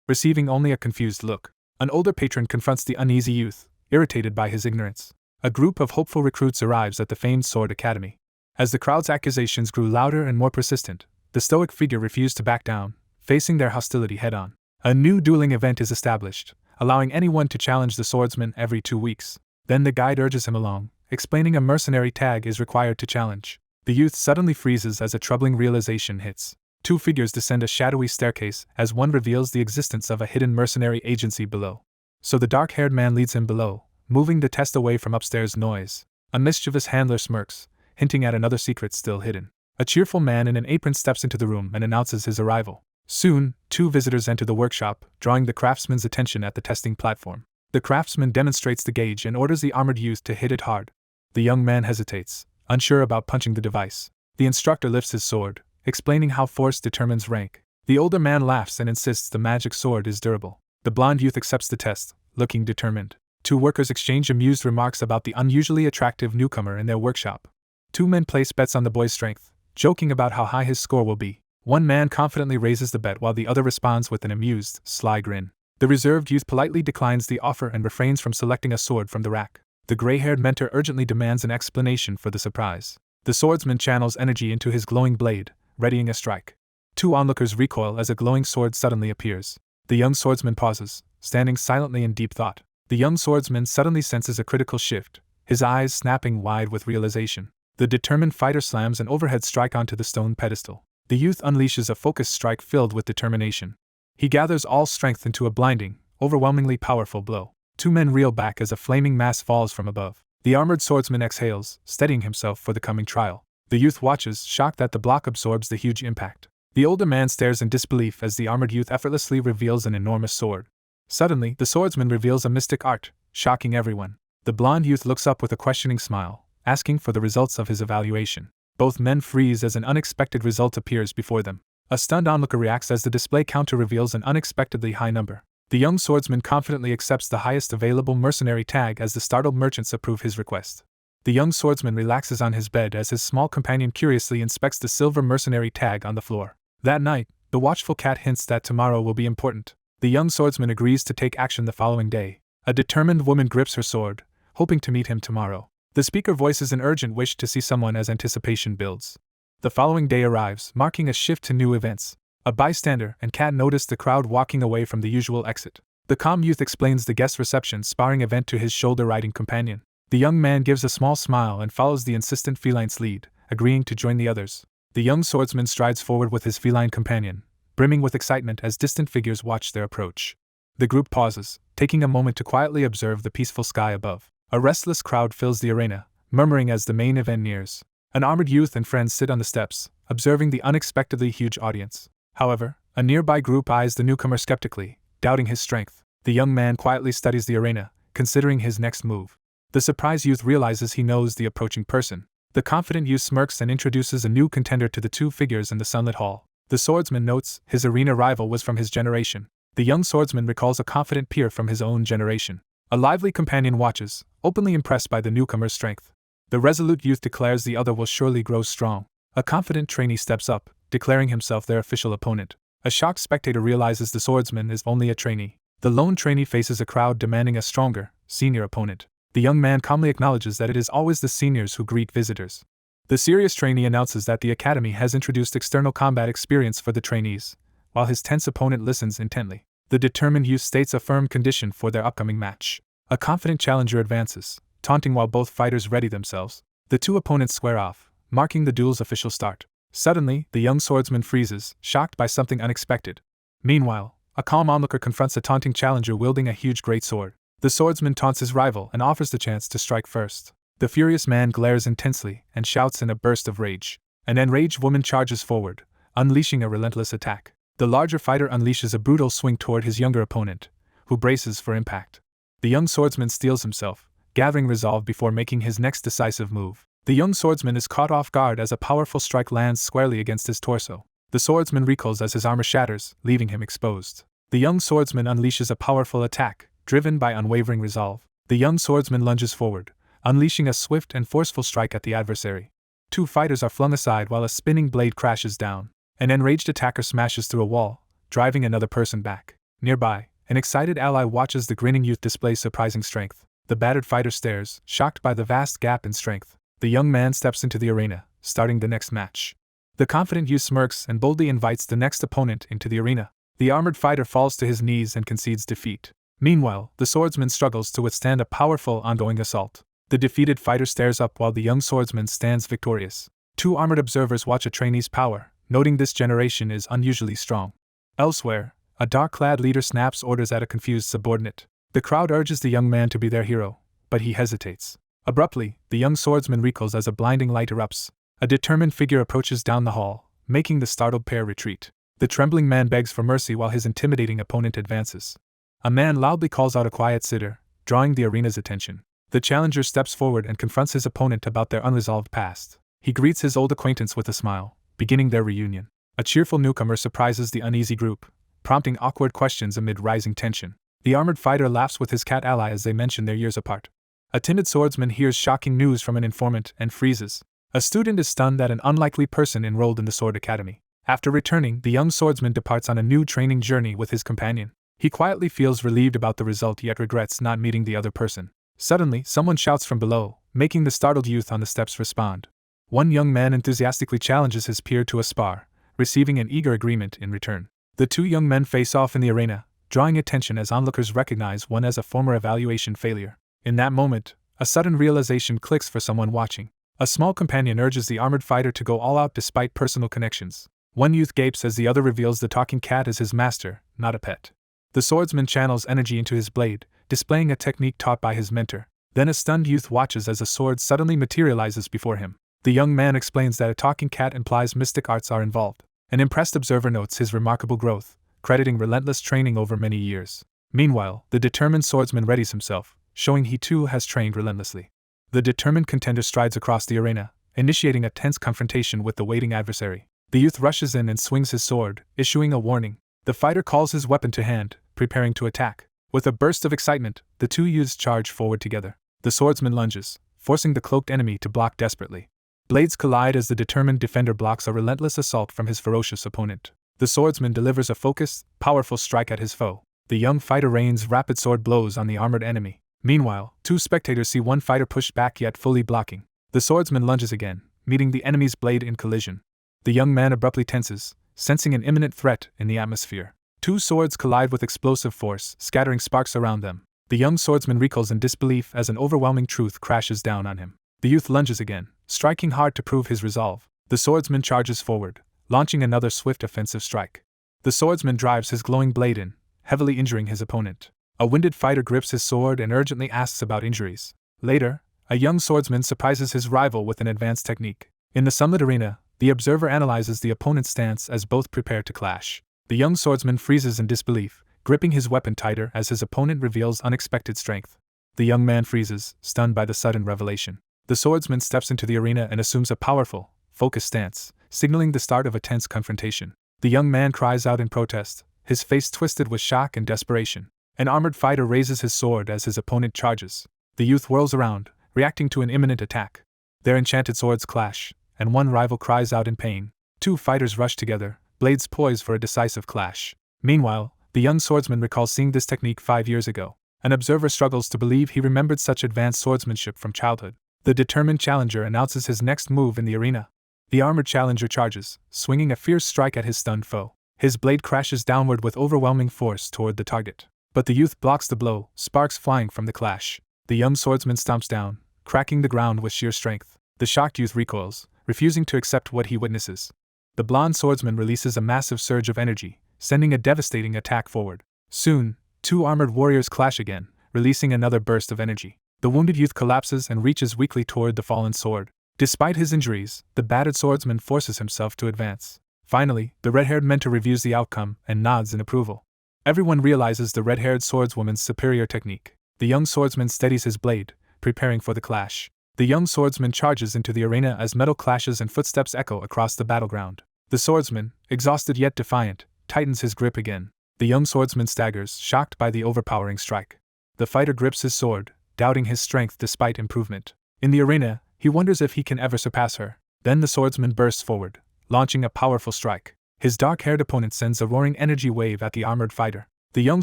receiving only a confused look. An older patron confronts the uneasy youth, irritated by his ignorance. A group of hopeful recruits arrives at the famed Sword Academy. As the crowd's accusations grew louder and more persistent, the stoic figure refused to back down, facing their hostility head-on. A new dueling event is established, allowing anyone to challenge the swordsman every 2 weeks. Then the guide urges him along, explaining a mercenary tag is required to challenge. The youth suddenly freezes as a troubling realization hits. 2 figures descend a shadowy staircase as one reveals the existence of a hidden mercenary agency below. So the dark-haired man leads him below, moving the test away from upstairs noise. A mischievous handler smirks, hinting at another secret still hidden. A cheerful man in an apron steps into the room and announces his arrival. Soon, 2 visitors enter the workshop, drawing the craftsman's attention at the testing platform. The craftsman demonstrates the gauge and orders the armored youth to hit it hard. The young man hesitates, unsure about punching the device. The instructor lifts his sword, explaining how force determines rank. The older man laughs and insists the magic sword is durable. The blonde youth accepts the test, looking determined. Two workers exchange amused remarks about the unusually attractive newcomer in their workshop. Two men place bets on the boy's strength, joking about how high his score will be. One man confidently raises the bet while the other responds with an amused, sly grin. The reserved youth politely declines the offer and refrains from selecting a sword from the rack. The gray-haired mentor urgently demands an explanation for the surprise. The swordsman channels energy into his glowing blade, readying a strike. Two onlookers recoil as a glowing sword suddenly appears. The young swordsman pauses, standing silently in deep thought. The young swordsman suddenly senses a critical shift, his eyes snapping wide with realization. The determined fighter slams an overhead strike onto the stone pedestal. The youth unleashes a focused strike filled with determination. He gathers all strength into a blinding, overwhelmingly powerful blow. Two men reel back as a flaming mass falls from above. The armored swordsman exhales, steadying himself for the coming trial. The youth watches, shocked that the block absorbs the huge impact. The older man stares in disbelief as the armored youth effortlessly reveals an enormous sword. Suddenly, the swordsman reveals a mystic art, shocking everyone. The blonde youth looks up with a questioning smile, asking for the results of his evaluation. Both men freeze as an unexpected result appears before them. A stunned onlooker reacts as the display counter reveals an unexpectedly high number. The young swordsman confidently accepts the highest available mercenary tag as the startled merchants approve his request. The young swordsman relaxes on his bed as his small companion curiously inspects the silver mercenary tag on the floor. That night, the watchful cat hints that tomorrow will be important. The young swordsman agrees to take action the following day. A determined woman grips her sword, hoping to meet him tomorrow. The speaker voices an urgent wish to see someone as anticipation builds. The following day arrives, marking a shift to new events. A bystander and cat notice the crowd walking away from the usual exit. The calm youth explains the guest reception sparring event to his shoulder-riding companion. The young man gives a small smile and follows the insistent feline's lead, agreeing to join the others. The young swordsman strides forward with his feline companion, brimming with excitement as distant figures watch their approach. The group pauses, taking a moment to quietly observe the peaceful sky above. A restless crowd fills the arena, murmuring as the main event nears. An armored youth and friends sit on the steps, observing the unexpectedly huge audience. However, a nearby group eyes the newcomer skeptically, doubting his strength. The young man quietly studies the arena, considering his next move. The surprised youth realizes he knows the approaching person. The confident youth smirks and introduces a new contender to the two figures in the sunlit hall. The swordsman notes his arena rival was from his generation. The young swordsman recalls a confident peer from his own generation. A lively companion watches, openly impressed by the newcomer's strength. The resolute youth declares the other will surely grow strong. A confident trainee steps up, declaring himself their official opponent. A shocked spectator realizes the swordsman is only a trainee. The lone trainee faces a crowd demanding a stronger, senior opponent. The young man calmly acknowledges that it is always the seniors who greet visitors. The serious trainee announces that the academy has introduced external combat experience for the trainees, while his tense opponent listens intently. The determined youth states a firm condition for their upcoming match. A confident challenger advances, taunting while both fighters ready themselves. The two opponents square off, marking the duel's official start. Suddenly, the young swordsman freezes, shocked by something unexpected. Meanwhile, a calm onlooker confronts a taunting challenger wielding a huge greatsword. The swordsman taunts his rival and offers the chance to strike first. The furious man glares intensely and shouts in a burst of rage. An enraged woman charges forward, unleashing a relentless attack. The larger fighter unleashes a brutal swing toward his younger opponent, who braces for impact. The young swordsman steels himself, gathering resolve before making his next decisive move. The young swordsman is caught off guard as a powerful strike lands squarely against his torso. The swordsman recoils as his armor shatters, leaving him exposed. The young swordsman unleashes a powerful attack, driven by unwavering resolve. The young swordsman lunges forward, unleashing a swift and forceful strike at the adversary. Two fighters are flung aside while a spinning blade crashes down. An enraged attacker smashes through a wall, driving another person back. Nearby, an excited ally watches the grinning youth display surprising strength. The battered fighter stares, shocked by the vast gap in strength. The young man steps into the arena, starting the next match. The confident youth smirks and boldly invites the next opponent into the arena. The armored fighter falls to his knees and concedes defeat. Meanwhile, the swordsman struggles to withstand a powerful ongoing assault. The defeated fighter stares up while the young swordsman stands victorious. Two armored observers watch a trainee's power, noting this generation is unusually strong. Elsewhere, a dark-clad leader snaps orders at a confused subordinate. The crowd urges the young man to be their hero, but he hesitates. Abruptly, the young swordsman recoils as a blinding light erupts. A determined figure approaches down the hall, making the startled pair retreat. The trembling man begs for mercy while his intimidating opponent advances. A man loudly calls out a quiet sitter, drawing the arena's attention. The challenger steps forward and confronts his opponent about their unresolved past. He greets his old acquaintance with a smile, beginning their reunion. A cheerful newcomer surprises the uneasy group, prompting awkward questions amid rising tension. The armored fighter laughs with his cat ally as they mention their years apart. A timid swordsman hears shocking news from an informant and freezes. A student is stunned that an unlikely person enrolled in the Sword Academy. After returning, the young swordsman departs on a new training journey with his companion. He quietly feels relieved about the result yet regrets not meeting the other person. Suddenly, someone shouts from below, making the startled youth on the steps respond. One young man enthusiastically challenges his peer to a spar, receiving an eager agreement in return. The two young men face off in the arena, drawing attention as onlookers recognize one as a former evaluation failure. In that moment, a sudden realization clicks for someone watching. A small companion urges the armored fighter to go all out despite personal connections. One youth gapes as the other reveals the talking cat is his master, not a pet. The swordsman channels energy into his blade, displaying a technique taught by his mentor. Then a stunned youth watches as a sword suddenly materializes before him. The young man explains that a talking cat implies mystic arts are involved. An impressed observer notes his remarkable growth, crediting relentless training over many years. Meanwhile, the determined swordsman readies himself, showing he too has trained relentlessly. The determined contender strides across the arena, initiating a tense confrontation with the waiting adversary. The youth rushes in and swings his sword, issuing a warning. The fighter calls his weapon to hand, preparing to attack. With a burst of excitement, the two youths charge forward together. The swordsman lunges, forcing the cloaked enemy to block desperately. Blades collide as the determined defender blocks a relentless assault from his ferocious opponent. The swordsman delivers a focused, powerful strike at his foe. The young fighter rains rapid sword blows on the armored enemy. Meanwhile, two spectators see one fighter push back yet fully blocking. The swordsman lunges again, meeting the enemy's blade in collision. The young man abruptly tenses, sensing an imminent threat in the atmosphere. Two swords collide with explosive force, scattering sparks around them. The young swordsman recoils in disbelief as an overwhelming truth crashes down on him. The youth lunges again, striking hard to prove his resolve. The swordsman charges forward, launching another swift offensive strike. The swordsman drives his glowing blade in, heavily injuring his opponent. A wounded fighter grips his sword and urgently asks about injuries. Later, a young swordsman surprises his rival with an advanced technique. In the sunlit arena, the observer analyzes the opponent's stance as both prepare to clash. The young swordsman freezes in disbelief, gripping his weapon tighter as his opponent reveals unexpected strength. The young man freezes, stunned by the sudden revelation. The swordsman steps into the arena and assumes a powerful, focused stance, signaling the start of a tense confrontation. The young man cries out in protest, his face twisted with shock and desperation. An armored fighter raises his sword as his opponent charges. The youth whirls around, reacting to an imminent attack. Their enchanted swords clash, and one rival cries out in pain. Two fighters rush together, blades poised for a decisive clash. Meanwhile, the young swordsman recalls seeing this technique 5 years ago. An observer struggles to believe he remembered such advanced swordsmanship from childhood. The determined challenger announces his next move in the arena. The armored challenger charges, swinging a fierce strike at his stunned foe. His blade crashes downward with overwhelming force toward the target. But the youth blocks the blow, sparks flying from the clash. The young swordsman stomps down, cracking the ground with sheer strength. The shocked youth recoils, refusing to accept what he witnesses. The blonde swordsman releases a massive surge of energy, sending a devastating attack forward. Soon, two armored warriors clash again, releasing another burst of energy. The wounded youth collapses and reaches weakly toward the fallen sword. Despite his injuries, the battered swordsman forces himself to advance. Finally, the red-haired mentor reviews the outcome and nods in approval. Everyone realizes the red-haired swordswoman's superior technique. The young swordsman steadies his blade, preparing for the clash. The young swordsman charges into the arena as metal clashes and footsteps echo across the battleground. The swordsman, exhausted yet defiant, tightens his grip again. The young swordsman staggers, shocked by the overpowering strike. The fighter grips his sword, doubting his strength despite improvement. In the arena, he wonders if he can ever surpass her. Then the swordsman bursts forward, launching a powerful strike. His dark-haired opponent sends a roaring energy wave at the armored fighter. The young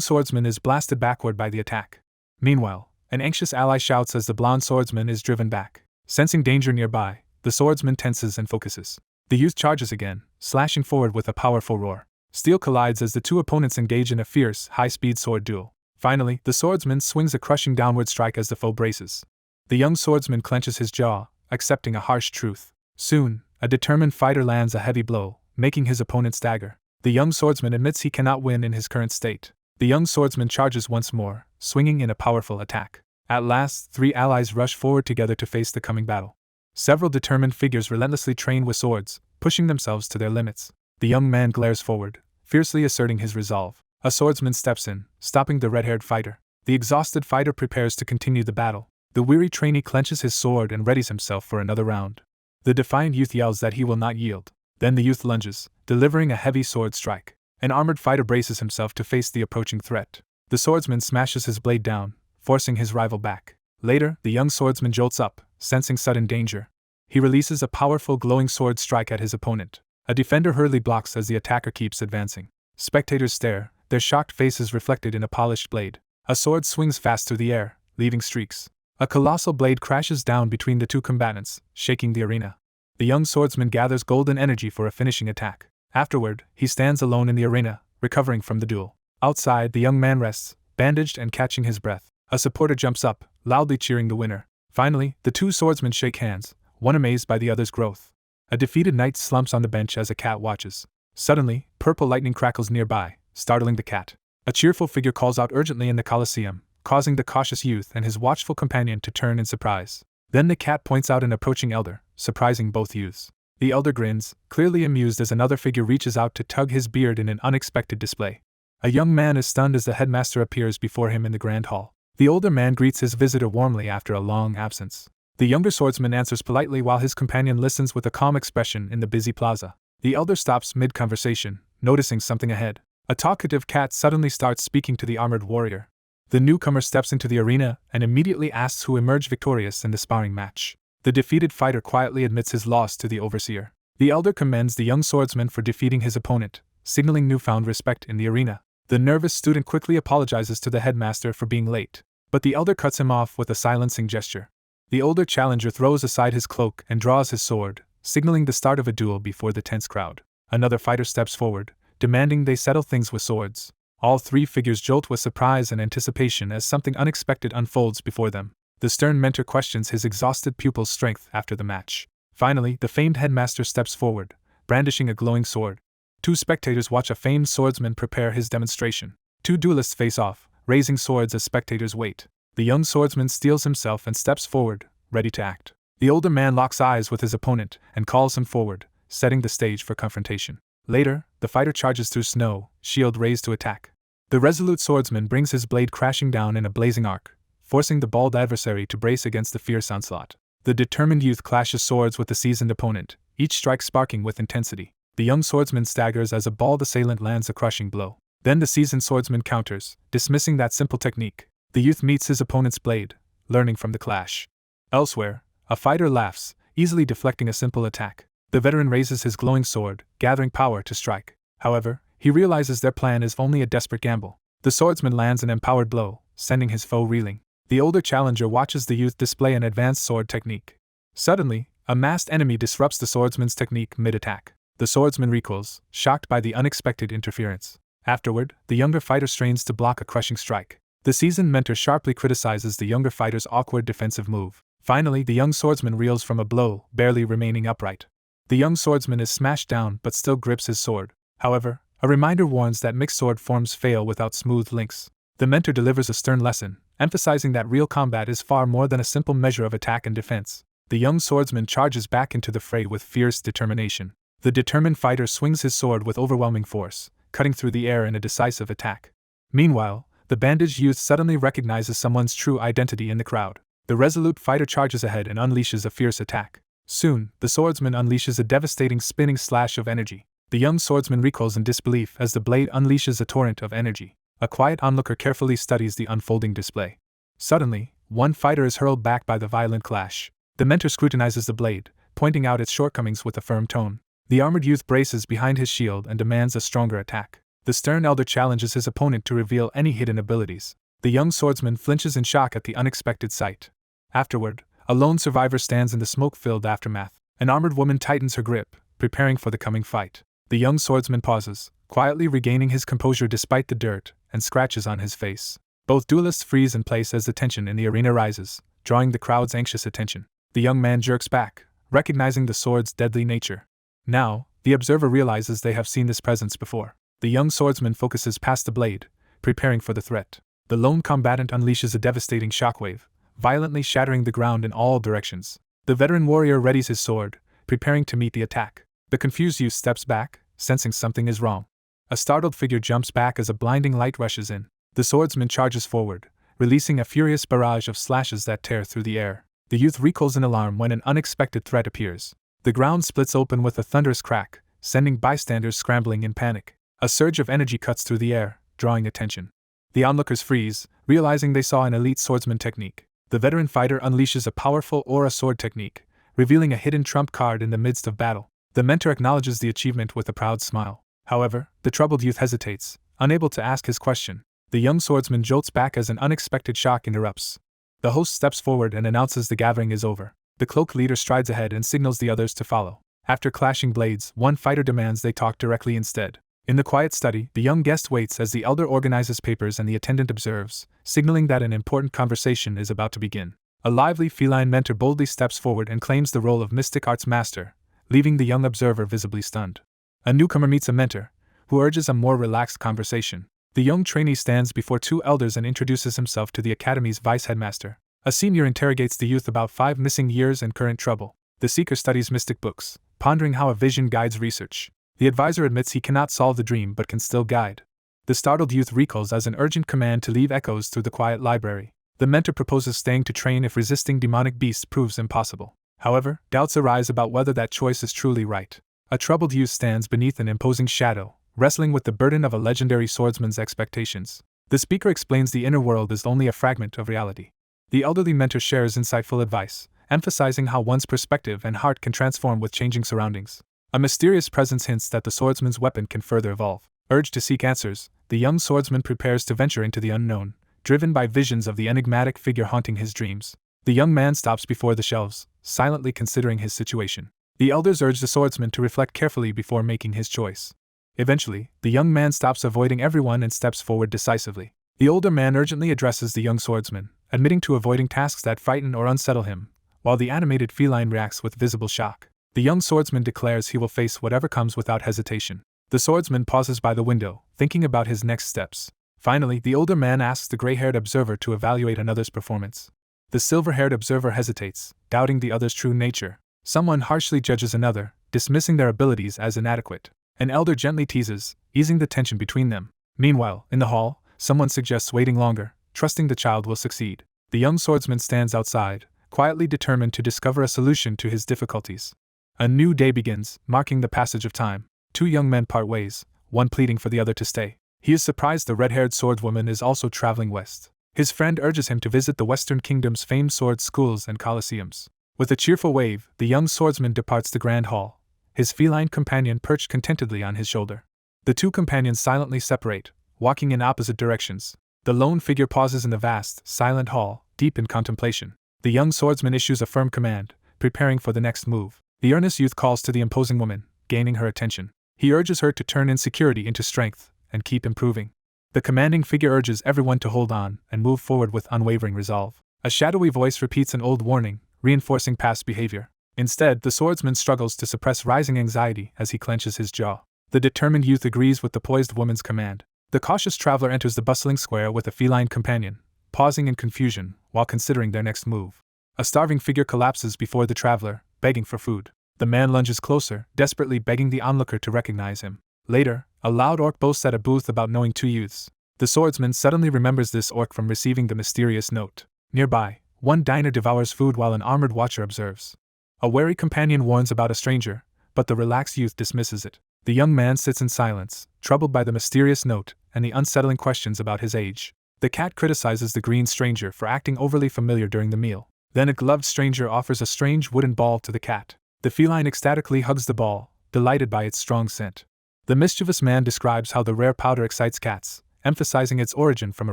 swordsman is blasted backward by the attack. Meanwhile, an anxious ally shouts as the blonde swordsman is driven back. Sensing danger nearby, the swordsman tenses and focuses. The youth charges again, slashing forward with a powerful roar. Steel collides as the two opponents engage in a fierce, high-speed sword duel. Finally, the swordsman swings a crushing downward strike as the foe braces. The young swordsman clenches his jaw, accepting a harsh truth. Soon, a determined fighter lands a heavy blow, making his opponent stagger. The young swordsman admits he cannot win in his current state. The young swordsman charges once more, swinging in a powerful attack. At last, three allies rush forward together to face the coming battle. Several determined figures relentlessly train with swords, pushing themselves to their limits. The young man glares forward, fiercely asserting his resolve. A swordsman steps in, stopping the red-haired fighter. The exhausted fighter prepares to continue the battle. The weary trainee clenches his sword and readies himself for another round. The defiant youth yells that he will not yield. Then the youth lunges, delivering a heavy sword strike. An armored fighter braces himself to face the approaching threat. The swordsman smashes his blade down, forcing his rival back. Later, the young swordsman jolts up, sensing sudden danger. He releases a powerful glowing sword strike at his opponent. A defender hurriedly blocks as the attacker keeps advancing. Spectators stare, their shocked faces reflected in a polished blade. A sword swings fast through the air, leaving streaks. A colossal blade crashes down between the two combatants, shaking the arena. The young swordsman gathers golden energy for a finishing attack. Afterward, he stands alone in the arena, recovering from the duel. Outside, the young man rests, bandaged and catching his breath. A supporter jumps up, loudly cheering the winner. Finally, the two swordsmen shake hands, one amazed by the other's growth. A defeated knight slumps on the bench as a cat watches. Suddenly, purple lightning crackles nearby, startling the cat. A cheerful figure calls out urgently in the Colosseum, causing the cautious youth and his watchful companion to turn in surprise. Then the cat points out an approaching elder, surprising both youths. The elder grins, clearly amused as another figure reaches out to tug his beard in an unexpected display. A young man is stunned as the headmaster appears before him in the grand hall. The older man greets his visitor warmly after a long absence. The younger swordsman answers politely while his companion listens with a calm expression in the busy plaza. The elder stops mid-conversation, noticing something ahead. A talkative cat suddenly starts speaking to the armored warrior. The newcomer steps into the arena and immediately asks who emerged victorious in the sparring match. The defeated fighter quietly admits his loss to the overseer. The elder commends the young swordsman for defeating his opponent, signaling newfound respect in the arena. The nervous student quickly apologizes to the headmaster for being late, but the elder cuts him off with a silencing gesture. The older challenger throws aside his cloak and draws his sword, signaling the start of a duel before the tense crowd. Another fighter steps forward, demanding they settle things with swords. All three figures jolt with surprise and anticipation as something unexpected unfolds before them. The stern mentor questions his exhausted pupil's strength after the match. Finally, the famed headmaster steps forward, brandishing a glowing sword. Two spectators watch a famed swordsman prepare his demonstration. Two duelists face off, raising swords as spectators wait. The young swordsman steels himself and steps forward, ready to act. The older man locks eyes with his opponent and calls him forward, setting the stage for confrontation. Later, the fighter charges through snow, shield raised to attack. The resolute swordsman brings his blade crashing down in a blazing arc, forcing the bald adversary to brace against the fierce onslaught. The determined youth clashes swords with the seasoned opponent, each strike sparking with intensity. The young swordsman staggers as a bald assailant lands a crushing blow. Then the seasoned swordsman counters, dismissing that simple technique. The youth meets his opponent's blade, learning from the clash. Elsewhere, a fighter laughs, easily deflecting a simple attack. The veteran raises his glowing sword, gathering power to strike. However, he realizes their plan is only a desperate gamble. The swordsman lands an empowered blow, sending his foe reeling. The older challenger watches the youth display an advanced sword technique. Suddenly, a masked enemy disrupts the swordsman's technique mid-attack. The swordsman recoils, shocked by the unexpected interference. Afterward, the younger fighter strains to block a crushing strike. The seasoned mentor sharply criticizes the younger fighter's awkward defensive move. Finally, the young swordsman reels from a blow, barely remaining upright. The young swordsman is smashed down but still grips his sword. However, a reminder warns that mixed sword forms fail without smooth links. The mentor delivers a stern lesson, emphasizing that real combat is far more than a simple measure of attack and defense. The young swordsman charges back into the fray with fierce determination. The determined fighter swings his sword with overwhelming force, cutting through the air in a decisive attack. Meanwhile, the bandaged youth suddenly recognizes someone's true identity in the crowd. The resolute fighter charges ahead and unleashes a fierce attack. Soon, the swordsman unleashes a devastating spinning slash of energy. The young swordsman recoils in disbelief as the blade unleashes a torrent of energy. A quiet onlooker carefully studies the unfolding display. Suddenly, one fighter is hurled back by the violent clash. The mentor scrutinizes the blade, pointing out its shortcomings with a firm tone. The armored youth braces behind his shield and demands a stronger attack. The stern elder challenges his opponent to reveal any hidden abilities. The young swordsman flinches in shock at the unexpected sight. Afterward, a lone survivor stands in the smoke-filled aftermath. An armored woman tightens her grip, preparing for the coming fight. The young swordsman pauses, quietly regaining his composure despite the dirt and scratches on his face. Both duelists freeze in place as the tension in the arena rises, drawing the crowd's anxious attention. The young man jerks back, recognizing the sword's deadly nature. Now, the observer realizes they have seen this presence before. The young swordsman focuses past the blade, preparing for the threat. The lone combatant unleashes a devastating shockwave, violently shattering the ground in all directions. The veteran warrior readies his sword, preparing to meet the attack. The confused youth steps back, sensing something is wrong. A startled figure jumps back as a blinding light rushes in. The swordsman charges forward, releasing a furious barrage of slashes that tear through the air. The youth recoils in alarm when an unexpected threat appears. The ground splits open with a thunderous crack, sending bystanders scrambling in panic. A surge of energy cuts through the air, drawing attention. The onlookers freeze, realizing they saw an elite swordsman technique. The veteran fighter unleashes a powerful aura sword technique, revealing a hidden trump card in the midst of battle. The mentor acknowledges the achievement with a proud smile. However, the troubled youth hesitates, unable to ask his question. The young swordsman jolts back as an unexpected shock interrupts. The host steps forward and announces the gathering is over. The cloaked leader strides ahead and signals the others to follow. After clashing blades, one fighter demands they talk directly instead. In the quiet study, the young guest waits as the elder organizes papers and the attendant observes, signaling that an important conversation is about to begin. A lively feline mentor boldly steps forward and claims the role of mystic arts master, leaving the young observer visibly stunned. A newcomer meets a mentor, who urges a more relaxed conversation. The young trainee stands before two elders and introduces himself to the academy's vice headmaster. A senior interrogates the youth about 5 missing years and current trouble. The seeker studies mystic books, pondering how a vision guides research. The advisor admits he cannot solve the dream but can still guide. The startled youth recalls as an urgent command to leave echoes through the quiet library. The mentor proposes staying to train if resisting demonic beasts proves impossible. However, doubts arise about whether that choice is truly right. A troubled youth stands beneath an imposing shadow, wrestling with the burden of a legendary swordsman's expectations. The speaker explains the inner world is only a fragment of reality. The elderly mentor shares insightful advice, emphasizing how one's perspective and heart can transform with changing surroundings. A mysterious presence hints that the swordsman's weapon can further evolve. Urged to seek answers, the young swordsman prepares to venture into the unknown, driven by visions of the enigmatic figure haunting his dreams. The young man stops before the shelves, silently considering his situation. The elders urge the swordsman to reflect carefully before making his choice. Eventually, the young man stops avoiding everyone and steps forward decisively. The older man urgently addresses the young swordsman, admitting to avoiding tasks that frighten or unsettle him, while the animated feline reacts with visible shock. The young swordsman declares he will face whatever comes without hesitation. The swordsman pauses by the window, thinking about his next steps. Finally, the older man asks the gray-haired observer to evaluate another's performance. The silver-haired observer hesitates, doubting the other's true nature. Someone harshly judges another, dismissing their abilities as inadequate. An elder gently teases, easing the tension between them. Meanwhile, in the hall, someone suggests waiting longer, trusting the child will succeed. The young swordsman stands outside, quietly determined to discover a solution to his difficulties. A new day begins, marking the passage of time. Two young men part ways, one pleading for the other to stay. He is surprised the red-haired swordswoman is also traveling west. His friend urges him to visit the Western Kingdom's famed sword schools and coliseums. With a cheerful wave, the young swordsman departs the grand hall, his feline companion perched contentedly on his shoulder. The two companions silently separate, walking in opposite directions. The lone figure pauses in the vast, silent hall, deep in contemplation. The young swordsman issues a firm command, preparing for the next move. The earnest youth calls to the imposing woman, gaining her attention. He urges her to turn insecurity into strength, and keep improving. The commanding figure urges everyone to hold on and move forward with unwavering resolve. A shadowy voice repeats an old warning, reinforcing past behavior. Instead, the swordsman struggles to suppress rising anxiety as he clenches his jaw. The determined youth agrees with the poised woman's command. The cautious traveler enters the bustling square with a feline companion, pausing in confusion while considering their next move. A starving figure collapses before the traveler, begging for food. The man lunges closer, desperately begging the onlooker to recognize him. Later, a loud orc boasts at a booth about knowing two youths. The swordsman suddenly remembers this orc from receiving the mysterious note. Nearby, one diner devours food while an armored watcher observes. A wary companion warns about a stranger, but the relaxed youth dismisses it. The young man sits in silence, troubled by the mysterious note and the unsettling questions about his age. The cat criticizes the green stranger for acting overly familiar during the meal. Then a gloved stranger offers a strange wooden ball to the cat. The feline ecstatically hugs the ball, delighted by its strong scent. The mischievous man describes how the rare powder excites cats, emphasizing its origin from a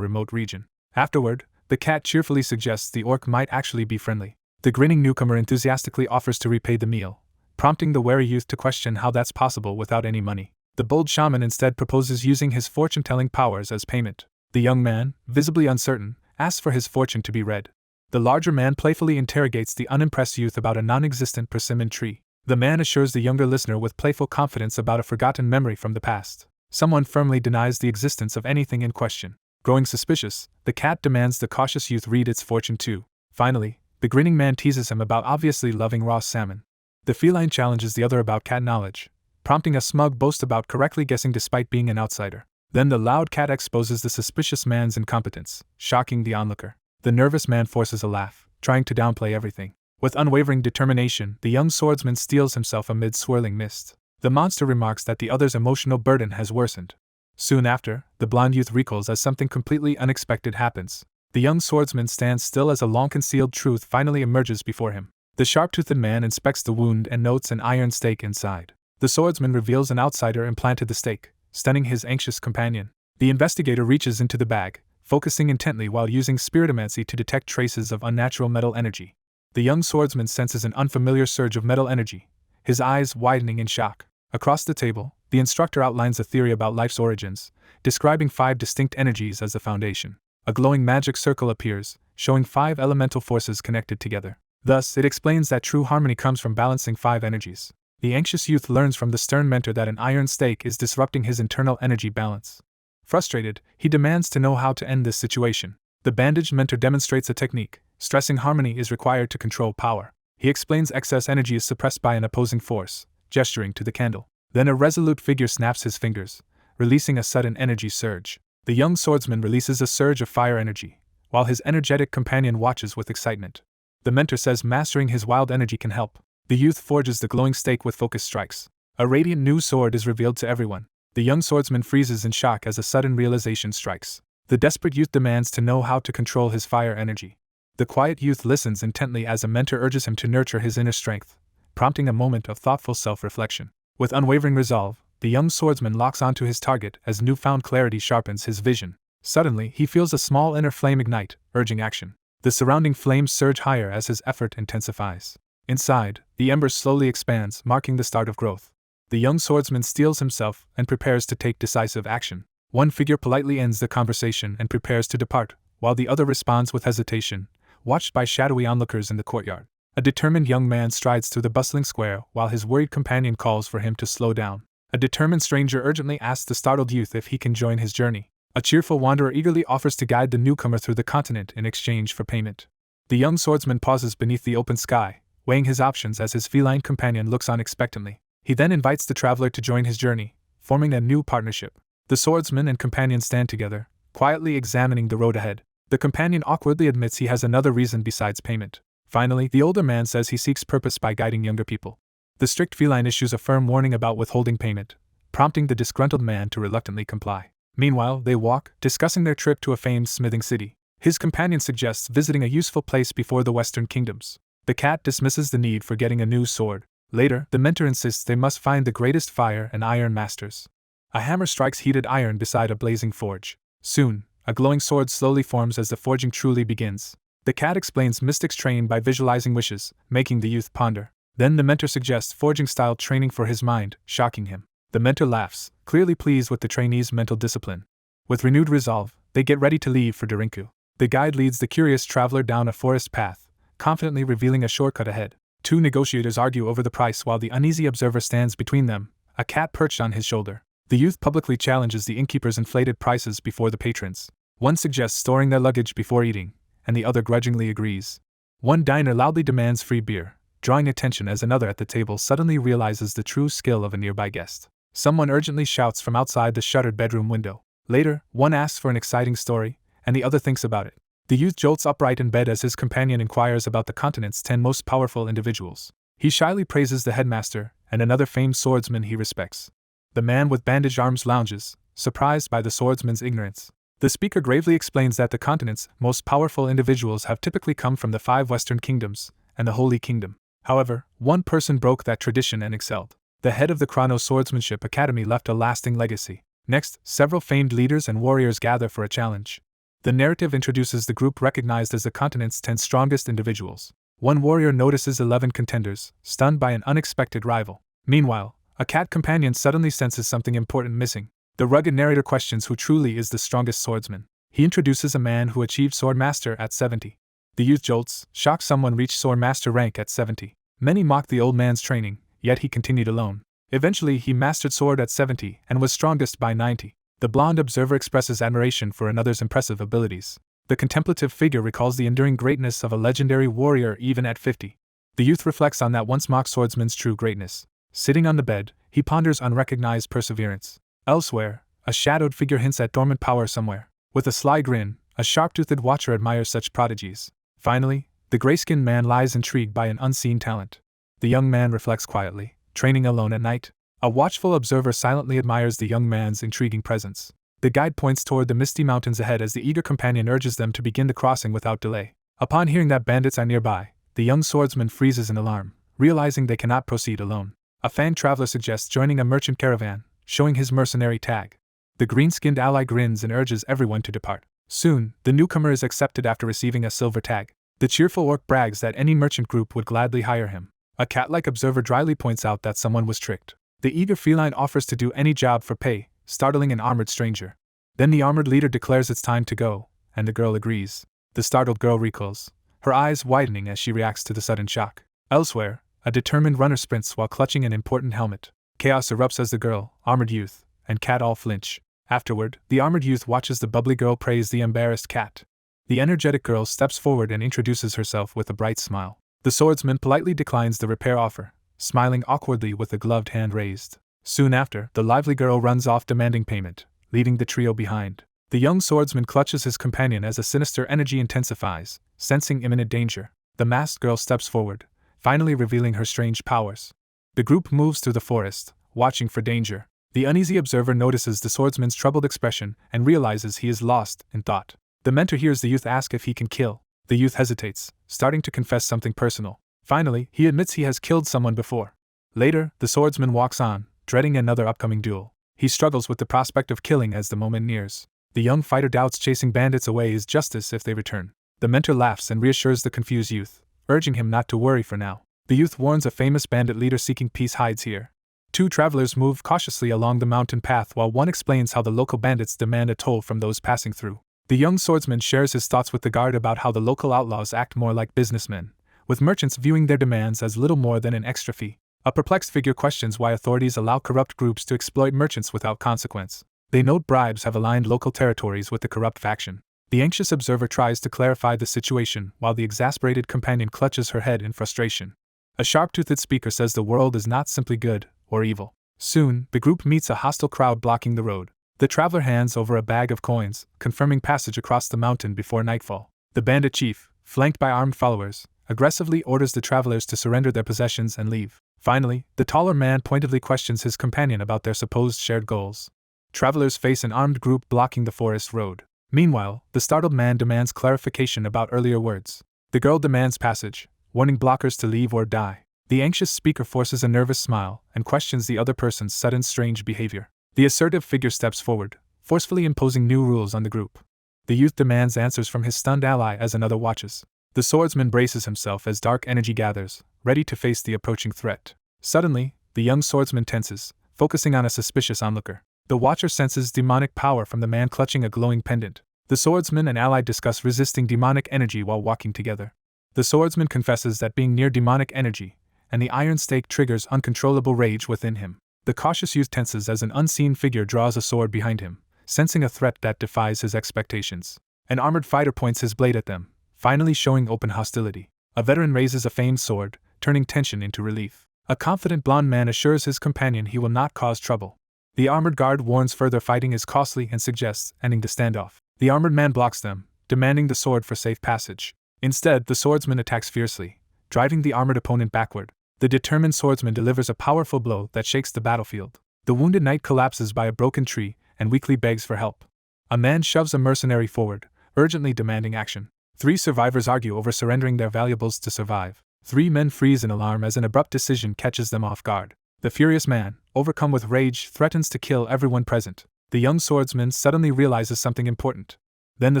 remote region. Afterward, the cat cheerfully suggests the orc might actually be friendly. The grinning newcomer enthusiastically offers to repay the meal, prompting the wary youth to question how that's possible without any money. The bold shaman instead proposes using his fortune-telling powers as payment. The young man, visibly uncertain, asks for his fortune to be read. The larger man playfully interrogates the unimpressed youth about a non-existent persimmon tree. The man assures the younger listener with playful confidence about a forgotten memory from the past. Someone firmly denies the existence of anything in question. Growing suspicious, the cat demands the cautious youth read its fortune too. Finally, the grinning man teases him about obviously loving raw salmon. The feline challenges the other about cat knowledge, prompting a smug boast about correctly guessing despite being an outsider. Then the loud cat exposes the suspicious man's incompetence, shocking the onlooker. The nervous man forces a laugh, trying to downplay everything. With unwavering determination, the young swordsman steels himself amid swirling mist. The monster remarks that the other's emotional burden has worsened. Soon after, the blond youth recalls as something completely unexpected happens. The young swordsman stands still as a long-concealed truth finally emerges before him. The sharp-toothed man inspects the wound and notes an iron stake inside. The swordsman reveals an outsider implanted the stake, stunning his anxious companion. The investigator reaches into the bag, focusing intently while using spiritomancy to detect traces of unnatural metal energy. The young swordsman senses an unfamiliar surge of metal energy, his eyes widening in shock. Across the table, the instructor outlines a theory about life's origins, describing 5 distinct energies as the foundation. A glowing magic circle appears, showing 5 elemental forces connected together. Thus, it explains that true harmony comes from balancing 5 energies. The anxious youth learns from the stern mentor that an iron stake is disrupting his internal energy balance. Frustrated, he demands to know how to end this situation. The bandaged mentor demonstrates a technique, stressing harmony is required to control power. He explains excess energy is suppressed by an opposing force, gesturing to the candle. Then a resolute figure snaps his fingers, releasing a sudden energy surge. The young swordsman releases a surge of fire energy, while his energetic companion watches with excitement. The mentor says mastering his wild energy can help. The youth forges the glowing stake with focused strikes. A radiant new sword is revealed to everyone. The young swordsman freezes in shock as a sudden realization strikes. The desperate youth demands to know how to control his fire energy. The quiet youth listens intently as a mentor urges him to nurture his inner strength, prompting a moment of thoughtful self-reflection. With unwavering resolve, the young swordsman locks onto his target as newfound clarity sharpens his vision. Suddenly, he feels a small inner flame ignite, urging action. The surrounding flames surge higher as his effort intensifies. Inside, the ember slowly expands, marking the start of growth. The young swordsman steels himself and prepares to take decisive action. One figure politely ends the conversation and prepares to depart, while the other responds with hesitation, watched by shadowy onlookers in the courtyard. A determined young man strides through the bustling square while his worried companion calls for him to slow down. A determined stranger urgently asks the startled youth if he can join his journey. A cheerful wanderer eagerly offers to guide the newcomer through the continent in exchange for payment. The young swordsman pauses beneath the open sky, weighing his options as his feline companion looks on expectantly. He then invites the traveler to join his journey, forming a new partnership. The swordsman and companion stand together, quietly examining the road ahead. The companion awkwardly admits he has another reason besides payment. Finally, the older man says he seeks purpose by guiding younger people. The strict feline issues a firm warning about withholding payment, prompting the disgruntled man to reluctantly comply. Meanwhile, they walk, discussing their trip to a famed smithing city. His companion suggests visiting a useful place before the Western kingdoms. The cat dismisses the need for getting a new sword. Later, the mentor insists they must find the greatest fire and iron masters. A hammer strikes heated iron beside a blazing forge. Soon, a glowing sword slowly forms as the forging truly begins. The cat explains mystics train by visualizing wishes, making the youth ponder. Then the mentor suggests forging-style training for his mind, shocking him. The mentor laughs, clearly pleased with the trainee's mental discipline. With renewed resolve, they get ready to leave for Darinku. The guide leads the curious traveler down a forest path, confidently revealing a shortcut ahead. 2 negotiators argue over the price while the uneasy observer stands between them, a cat perched on his shoulder. The youth publicly challenges the innkeeper's inflated prices before the patrons. One suggests storing their luggage before eating, and the other grudgingly agrees. One diner loudly demands free beer, drawing attention as another at the table suddenly realizes the true skill of a nearby guest. Someone urgently shouts from outside the shuttered bedroom window. Later, one asks for an exciting story, and the other thinks about it. The youth jolts upright in bed as his companion inquires about the continent's 10 most powerful individuals. He shyly praises the headmaster and another famed swordsman he respects. The man with bandaged arms lounges, surprised by the swordsman's ignorance. The speaker gravely explains that the continent's most powerful individuals have typically come from the 5 Western kingdoms and the Holy Kingdom. However, one person broke that tradition and excelled. The head of the Chrono Swordsmanship Academy left a lasting legacy. Next, several famed leaders and warriors gather for a challenge. The narrative introduces the group recognized as the continent's 10 strongest individuals. One warrior notices 11 contenders, stunned by an unexpected rival. Meanwhile, a cat companion suddenly senses something important missing. The rugged narrator questions who truly is the strongest swordsman. He introduces a man who achieved Swordmaster at 70. The youth jolts, shocked someone reached Swordmaster rank at 70. Many mocked the old man's training, yet he continued alone. Eventually, he mastered sword at 70 and was strongest by 90. The blonde observer expresses admiration for another's impressive abilities. The contemplative figure recalls the enduring greatness of a legendary warrior even at 50. The youth reflects on that once mock swordsman's true greatness. Sitting on the bed, he ponders unrecognized perseverance. Elsewhere, a shadowed figure hints at dormant power somewhere. With a sly grin, a sharp-toothed watcher admires such prodigies. Finally, the gray-skinned man lies intrigued by an unseen talent. The young man reflects quietly. Training alone at night? A watchful observer silently admires the young man's intriguing presence. The guide points toward the misty mountains ahead as the eager companion urges them to begin the crossing without delay. Upon hearing that bandits are nearby, the young swordsman freezes in alarm, realizing they cannot proceed alone. A fanged traveler suggests joining a merchant caravan, showing his mercenary tag. The green-skinned ally grins and urges everyone to depart. Soon, the newcomer is accepted after receiving a silver tag. The cheerful orc brags that any merchant group would gladly hire him. A cat-like observer dryly points out that someone was tricked. The eager feline offers to do any job for pay, startling an armored stranger. Then the armored leader declares it's time to go, and the girl agrees. The startled girl recoils, her eyes widening as she reacts to the sudden shock. Elsewhere, a determined runner sprints while clutching an important helmet. Chaos erupts as the girl, armored youth, and cat all flinch. Afterward, the armored youth watches the bubbly girl praise the embarrassed cat. The energetic girl steps forward and introduces herself with a bright smile. The swordsman politely declines the repair offer, smiling awkwardly with a gloved hand raised. Soon after, the lively girl runs off demanding payment, leaving the trio behind. The young swordsman clutches his companion as a sinister energy intensifies, sensing imminent danger. The masked girl steps forward, finally revealing her strange powers. The group moves through the forest, watching for danger. The uneasy observer notices the swordsman's troubled expression and realizes he is lost in thought. The mentor hears the youth ask if he can kill. The youth hesitates, starting to confess something personal. Finally, he admits he has killed someone before. Later, the swordsman walks on, dreading another upcoming duel. He struggles with the prospect of killing as the moment nears. The young fighter doubts chasing bandits away is justice if they return. The mentor laughs and reassures the confused youth, urging him not to worry for now. The youth warns a famous bandit leader seeking peace hides here. Two travelers move cautiously along the mountain path while one explains how the local bandits demand a toll from those passing through. The young swordsman shares his thoughts with the guard about how the local outlaws act more like businessmen, with merchants viewing their demands as little more than an extra fee. A perplexed figure questions why authorities allow corrupt groups to exploit merchants without consequence. They note bribes have aligned local territories with the corrupt faction. The anxious observer tries to clarify the situation while the exasperated companion clutches her head in frustration. A sharp-toothed speaker says the world is not simply good or evil. Soon, the group meets a hostile crowd blocking the road. The traveler hands over a bag of coins, confirming passage across the mountain before nightfall. The bandit chief, flanked by armed followers, aggressively orders the travelers to surrender their possessions and leave. Finally, the taller man pointedly questions his companion about their supposed shared goals. Travelers face an armed group blocking the forest road. Meanwhile, the startled man demands clarification about earlier words. The girl demands passage, warning blockers to leave or die. The anxious speaker forces a nervous smile and questions the other person's sudden strange behavior. The assertive figure steps forward, forcefully imposing new rules on the group. The youth demands answers from his stunned ally as another watches. The swordsman braces himself as dark energy gathers, ready to face the approaching threat. Suddenly, the young swordsman tenses, focusing on a suspicious onlooker. The watcher senses demonic power from the man clutching a glowing pendant. The swordsman and ally discuss resisting demonic energy while walking together. The swordsman confesses that being near demonic energy, and the iron stake triggers uncontrollable rage within him. The cautious youth tenses as an unseen figure draws a sword behind him, sensing a threat that defies his expectations. An armored fighter points his blade at them, finally showing open hostility. A veteran raises a famed sword, turning tension into relief. A confident blond man assures his companion he will not cause trouble. The armored guard warns further fighting is costly and suggests ending the standoff. The armored man blocks them, demanding the sword for safe passage. Instead, the swordsman attacks fiercely, driving the armored opponent backward. The determined swordsman delivers a powerful blow that shakes the battlefield. The wounded knight collapses by a broken tree and weakly begs for help. A man shoves a mercenary forward, urgently demanding action. 3 survivors argue over surrendering their valuables to survive. 3 men freeze in alarm as an abrupt decision catches them off guard. The furious man, overcome with rage, threatens to kill everyone present. The young swordsman suddenly realizes something important. Then the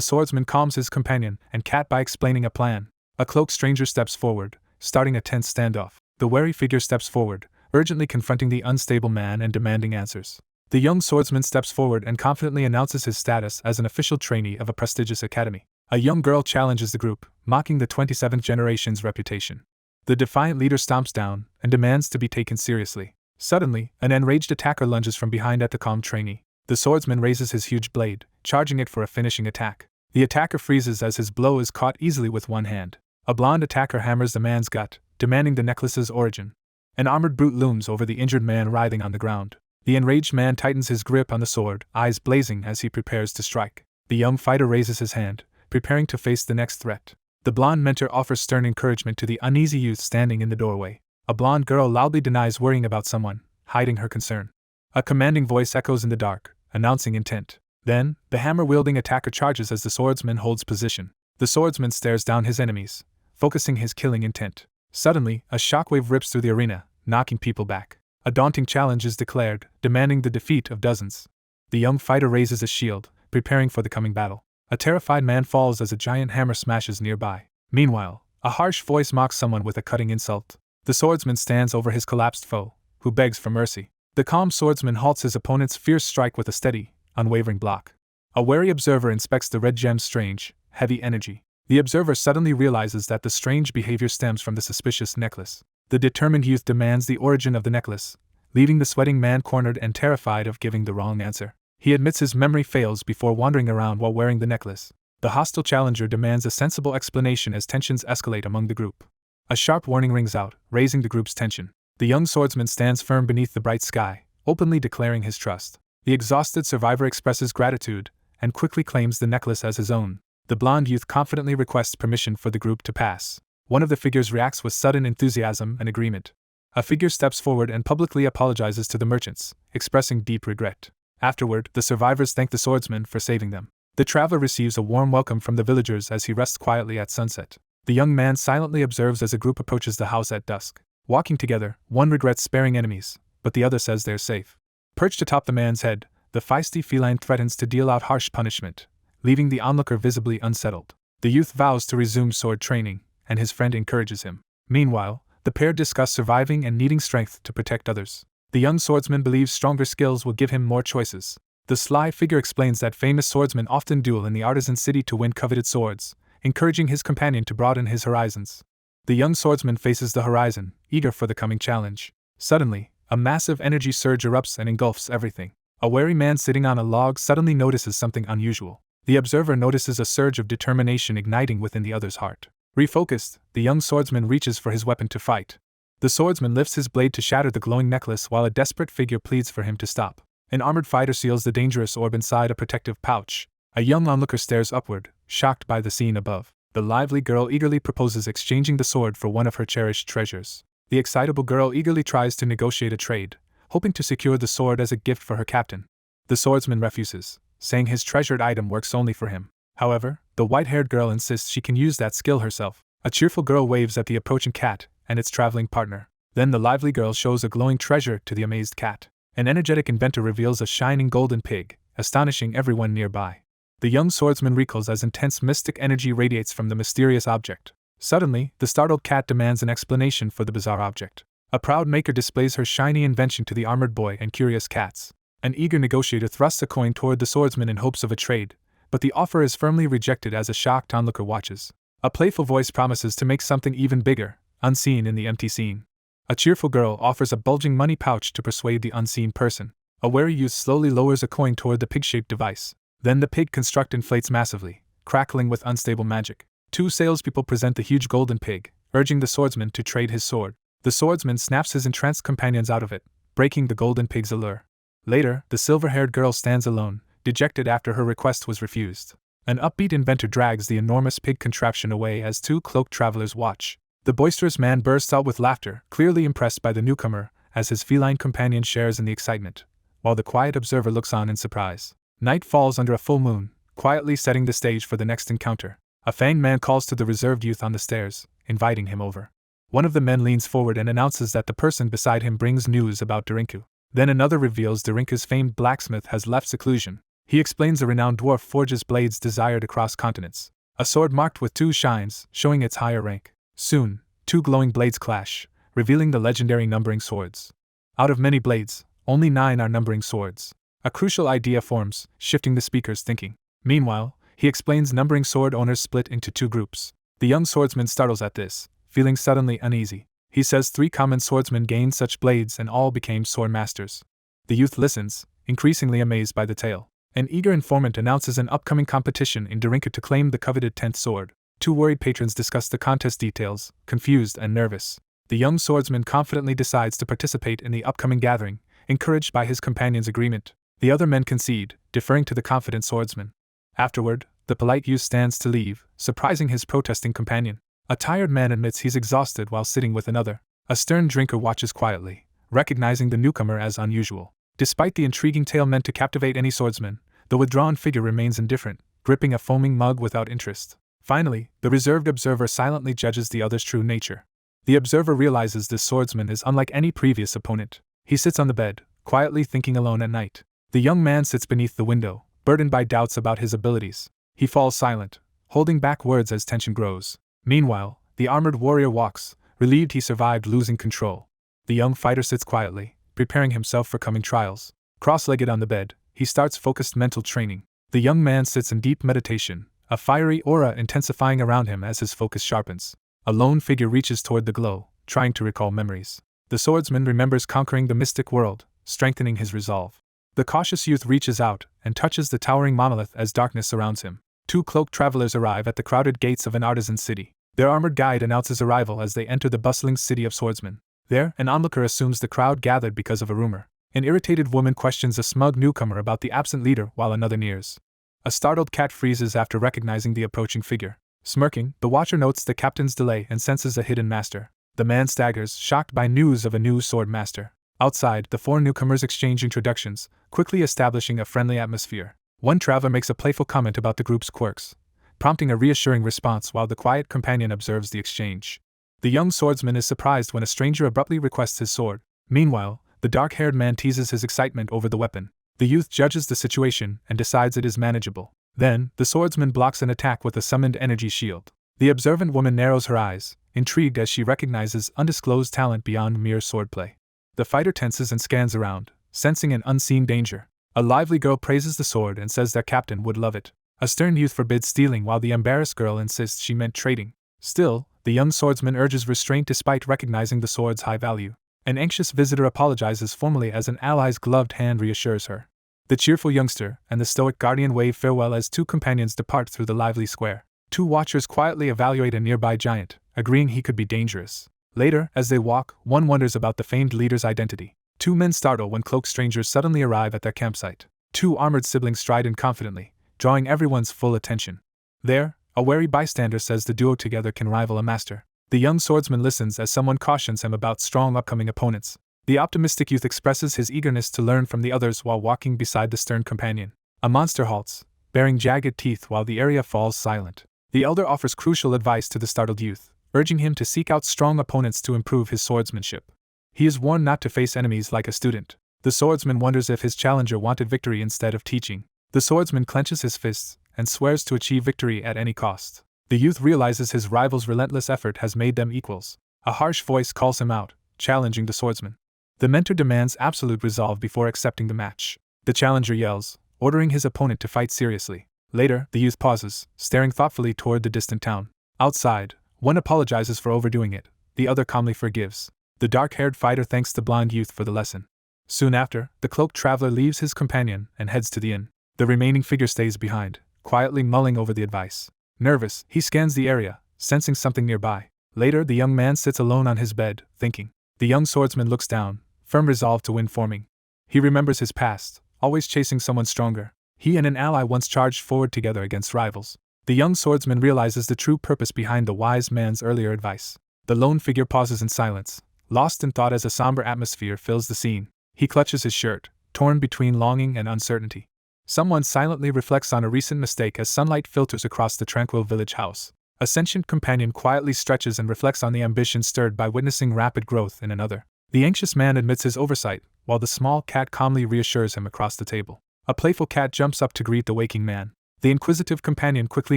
swordsman calms his companion and cat by explaining a plan. A cloaked stranger steps forward, starting a tense standoff. The wary figure steps forward, urgently confronting the unstable man and demanding answers. The young swordsman steps forward and confidently announces his status as an official trainee of a prestigious academy. A young girl challenges the group, mocking the 27th generation's reputation. The defiant leader stomps down and demands to be taken seriously. Suddenly, an enraged attacker lunges from behind at the calm trainee. The swordsman raises his huge blade, charging it for a finishing attack. The attacker freezes as his blow is caught easily with one hand. A blonde attacker hammers the man's gut, demanding the necklace's origin. An armored brute looms over the injured man writhing on the ground. The enraged man tightens his grip on the sword, eyes blazing as he prepares to strike. The young fighter raises his hand, preparing to face the next threat. The blonde mentor offers stern encouragement to the uneasy youth standing in the doorway. A blonde girl loudly denies worrying about someone, hiding her concern. A commanding voice echoes in the dark, announcing intent. Then, the hammer-wielding attacker charges as the swordsman holds position. The swordsman stares down his enemies, focusing his killing intent. Suddenly, a shockwave rips through the arena, knocking people back. A daunting challenge is declared, demanding the defeat of dozens. The young fighter raises a shield, preparing for the coming battle. A terrified man falls as a giant hammer smashes nearby. Meanwhile, a harsh voice mocks someone with a cutting insult. The swordsman stands over his collapsed foe, who begs for mercy. The calm swordsman halts his opponent's fierce strike with a steady, unwavering block. A wary observer inspects the red gem's strange, heavy energy. The observer suddenly realizes that the strange behavior stems from the suspicious necklace. The determined youth demands the origin of the necklace, leaving the sweating man cornered and terrified of giving the wrong answer. He admits his memory fails before wandering around while wearing the necklace. The hostile challenger demands a sensible explanation as tensions escalate among the group. A sharp warning rings out, raising the group's tension. The young swordsman stands firm beneath the bright sky, openly declaring his trust. The exhausted survivor expresses gratitude, and quickly claims the necklace as his own. The blonde youth confidently requests permission for the group to pass. One of the figures reacts with sudden enthusiasm and agreement. A figure steps forward and publicly apologizes to the merchants, expressing deep regret. Afterward, the survivors thank the swordsman for saving them. The traveler receives a warm welcome from the villagers as he rests quietly at sunset. The young man silently observes as a group approaches the house at dusk. Walking together, one regrets sparing enemies, but the other says they're safe. Perched atop the man's head, the feisty feline threatens to deal out harsh punishment, leaving the onlooker visibly unsettled. The youth vows to resume sword training, and his friend encourages him. Meanwhile, the pair discuss surviving and needing strength to protect others. The young swordsman believes stronger skills will give him more choices. The sly figure explains that famous swordsmen often duel in the artisan city to win coveted swords, encouraging his companion to broaden his horizons. The young swordsman faces the horizon, eager for the coming challenge. Suddenly, a massive energy surge erupts and engulfs everything. A wary man sitting on a log suddenly notices something unusual. The observer notices a surge of determination igniting within the other's heart. Refocused, the young swordsman reaches for his weapon to fight. The swordsman lifts his blade to shatter the glowing necklace while a desperate figure pleads for him to stop. An armored fighter seals the dangerous orb inside a protective pouch. A young onlooker stares upward, shocked by the scene above. The lively girl eagerly proposes exchanging the sword for one of her cherished treasures. The excitable girl eagerly tries to negotiate a trade, hoping to secure the sword as a gift for her captain. The swordsman refuses, saying his treasured item works only for him. However, the white-haired girl insists she can use that skill herself. A cheerful girl waves at the approaching cat and its traveling partner. Then the lively girl shows a glowing treasure to the amazed cat. An energetic inventor reveals a shining golden pig, astonishing everyone nearby. The young swordsman recoils as intense mystic energy radiates from the mysterious object. Suddenly, the startled cat demands an explanation for the bizarre object. A proud maker displays her shiny invention to the armored boy and curious cats. An eager negotiator thrusts a coin toward the swordsman in hopes of a trade, but the offer is firmly rejected as a shocked onlooker watches. A playful voice promises to make something even bigger, unseen in the empty scene. A cheerful girl offers a bulging money pouch to persuade the unseen person. A wary youth slowly lowers a coin toward the pig-shaped device. Then the pig construct inflates massively, crackling with unstable magic. Two salespeople present the huge golden pig, urging the swordsman to trade his sword. The swordsman snaps his entranced companions out of it, breaking the golden pig's allure. Later, the silver-haired girl stands alone, dejected after her request was refused. An upbeat inventor drags the enormous pig contraption away as two cloaked travelers watch. The boisterous man bursts out with laughter, clearly impressed by the newcomer, as his feline companion shares in the excitement, while the quiet observer looks on in surprise. Night falls under a full moon, quietly setting the stage for the next encounter. A fanged man calls to the reserved youth on the stairs, inviting him over. One of the men leans forward and announces that the person beside him brings news about Darinku. Then another reveals Darinku's famed blacksmith has left seclusion. He explains the renowned dwarf forges blades desired across continents. A sword marked with two shines, showing its higher rank. Soon, two glowing blades clash, revealing the legendary numbering swords. Out of many blades, only 9 are numbering swords. A crucial idea forms, shifting the speaker's thinking. Meanwhile, he explains numbering sword owners split into 2 groups. The young swordsman startles at this, feeling suddenly uneasy. He says 3 common swordsmen gained such blades and all became sword masters. The youth listens, increasingly amazed by the tale. An eager informant announces an upcoming competition in Darinku to claim the coveted 10th sword. 2 worried patrons discuss the contest details, confused and nervous. The young swordsman confidently decides to participate in the upcoming gathering, encouraged by his companion's agreement. The other men concede, deferring to the confident swordsman. Afterward, the polite youth stands to leave, surprising his protesting companion. A tired man admits he's exhausted while sitting with another. A stern drinker watches quietly, recognizing the newcomer as unusual. Despite the intriguing tale meant to captivate any swordsman, the withdrawn figure remains indifferent, gripping a foaming mug without interest. Finally, the reserved observer silently judges the other's true nature. The observer realizes this swordsman is unlike any previous opponent. He sits on the bed, quietly thinking alone at night. The young man sits beneath the window, burdened by doubts about his abilities. He falls silent, holding back words as tension grows. Meanwhile, the armored warrior walks, relieved he survived losing control. The young fighter sits quietly, preparing himself for coming trials. Cross-legged on the bed, he starts focused mental training. The young man sits in deep meditation, a fiery aura intensifying around him as his focus sharpens. A lone figure reaches toward the glow, trying to recall memories. The swordsman remembers conquering the mystic world, strengthening his resolve. The cautious youth reaches out and touches the towering monolith as darkness surrounds him. Two cloaked travelers arrive at the crowded gates of an artisan city. Their armored guide announces arrival as they enter the bustling city of swordsmen. There, an onlooker assumes the crowd gathered because of a rumor. An irritated woman questions a smug newcomer about the absent leader while another nears. A startled cat freezes after recognizing the approaching figure. Smirking, the watcher notes the captain's delay and senses a hidden master. The man staggers, shocked by news of a new sword master. Outside, the four newcomers exchange introductions, quickly establishing a friendly atmosphere. One traveler makes a playful comment about the group's quirks, prompting a reassuring response while the quiet companion observes the exchange. The young swordsman is surprised when a stranger abruptly requests his sword. Meanwhile, the dark-haired man teases his excitement over the weapon. The youth judges the situation and decides it is manageable. Then, the swordsman blocks an attack with a summoned energy shield. The observant woman narrows her eyes, intrigued as she recognizes undisclosed talent beyond mere swordplay. The fighter tenses and scans around, sensing an unseen danger. A lively girl praises the sword and says their captain would love it. A stern youth forbids stealing while the embarrassed girl insists she meant trading. Still, the young swordsman urges restraint despite recognizing the sword's high value. An anxious visitor apologizes formally as an ally's gloved hand reassures her. The cheerful youngster and the stoic guardian wave farewell as two companions depart through the lively square. Two watchers quietly evaluate a nearby giant, agreeing he could be dangerous. Later, as they walk, one wonders about the famed leader's identity. Two men startle when cloaked strangers suddenly arrive at their campsite. Two armored siblings stride in confidently, drawing everyone's full attention. There, a wary bystander says the duo together can rival a master. The young swordsman listens as someone cautions him about strong upcoming opponents. The optimistic youth expresses his eagerness to learn from the others while walking beside the stern companion. A monster halts, baring jagged teeth while the area falls silent. The elder offers crucial advice to the startled youth, urging him to seek out strong opponents to improve his swordsmanship. He is warned not to face enemies like a student. The swordsman wonders if his challenger wanted victory instead of teaching. The swordsman clenches his fists and swears to achieve victory at any cost. The youth realizes his rival's relentless effort has made them equals. A harsh voice calls him out, challenging the swordsman. The mentor demands absolute resolve before accepting the match. The challenger yells, ordering his opponent to fight seriously. Later, the youth pauses, staring thoughtfully toward the distant town. Outside, one apologizes for overdoing it, the other calmly forgives. The dark-haired fighter thanks the blonde youth for the lesson. Soon after, the cloaked traveler leaves his companion and heads to the inn. The remaining figure stays behind, quietly mulling over the advice. Nervous, he scans the area, sensing something nearby. Later, the young man sits alone on his bed, thinking. The young swordsman looks down, firm resolve to win forming. He remembers his past, always chasing someone stronger. He and an ally once charged forward together against rivals. The young swordsman realizes the true purpose behind the wise man's earlier advice. The lone figure pauses in silence, lost in thought as a somber atmosphere fills the scene. He clutches his shirt, torn between longing and uncertainty. Someone silently reflects on a recent mistake as sunlight filters across the tranquil village house. A sentient companion quietly stretches and reflects on the ambition stirred by witnessing rapid growth in another. The anxious man admits his oversight, while the small cat calmly reassures him across the table. A playful cat jumps up to greet the waking man. The inquisitive companion quickly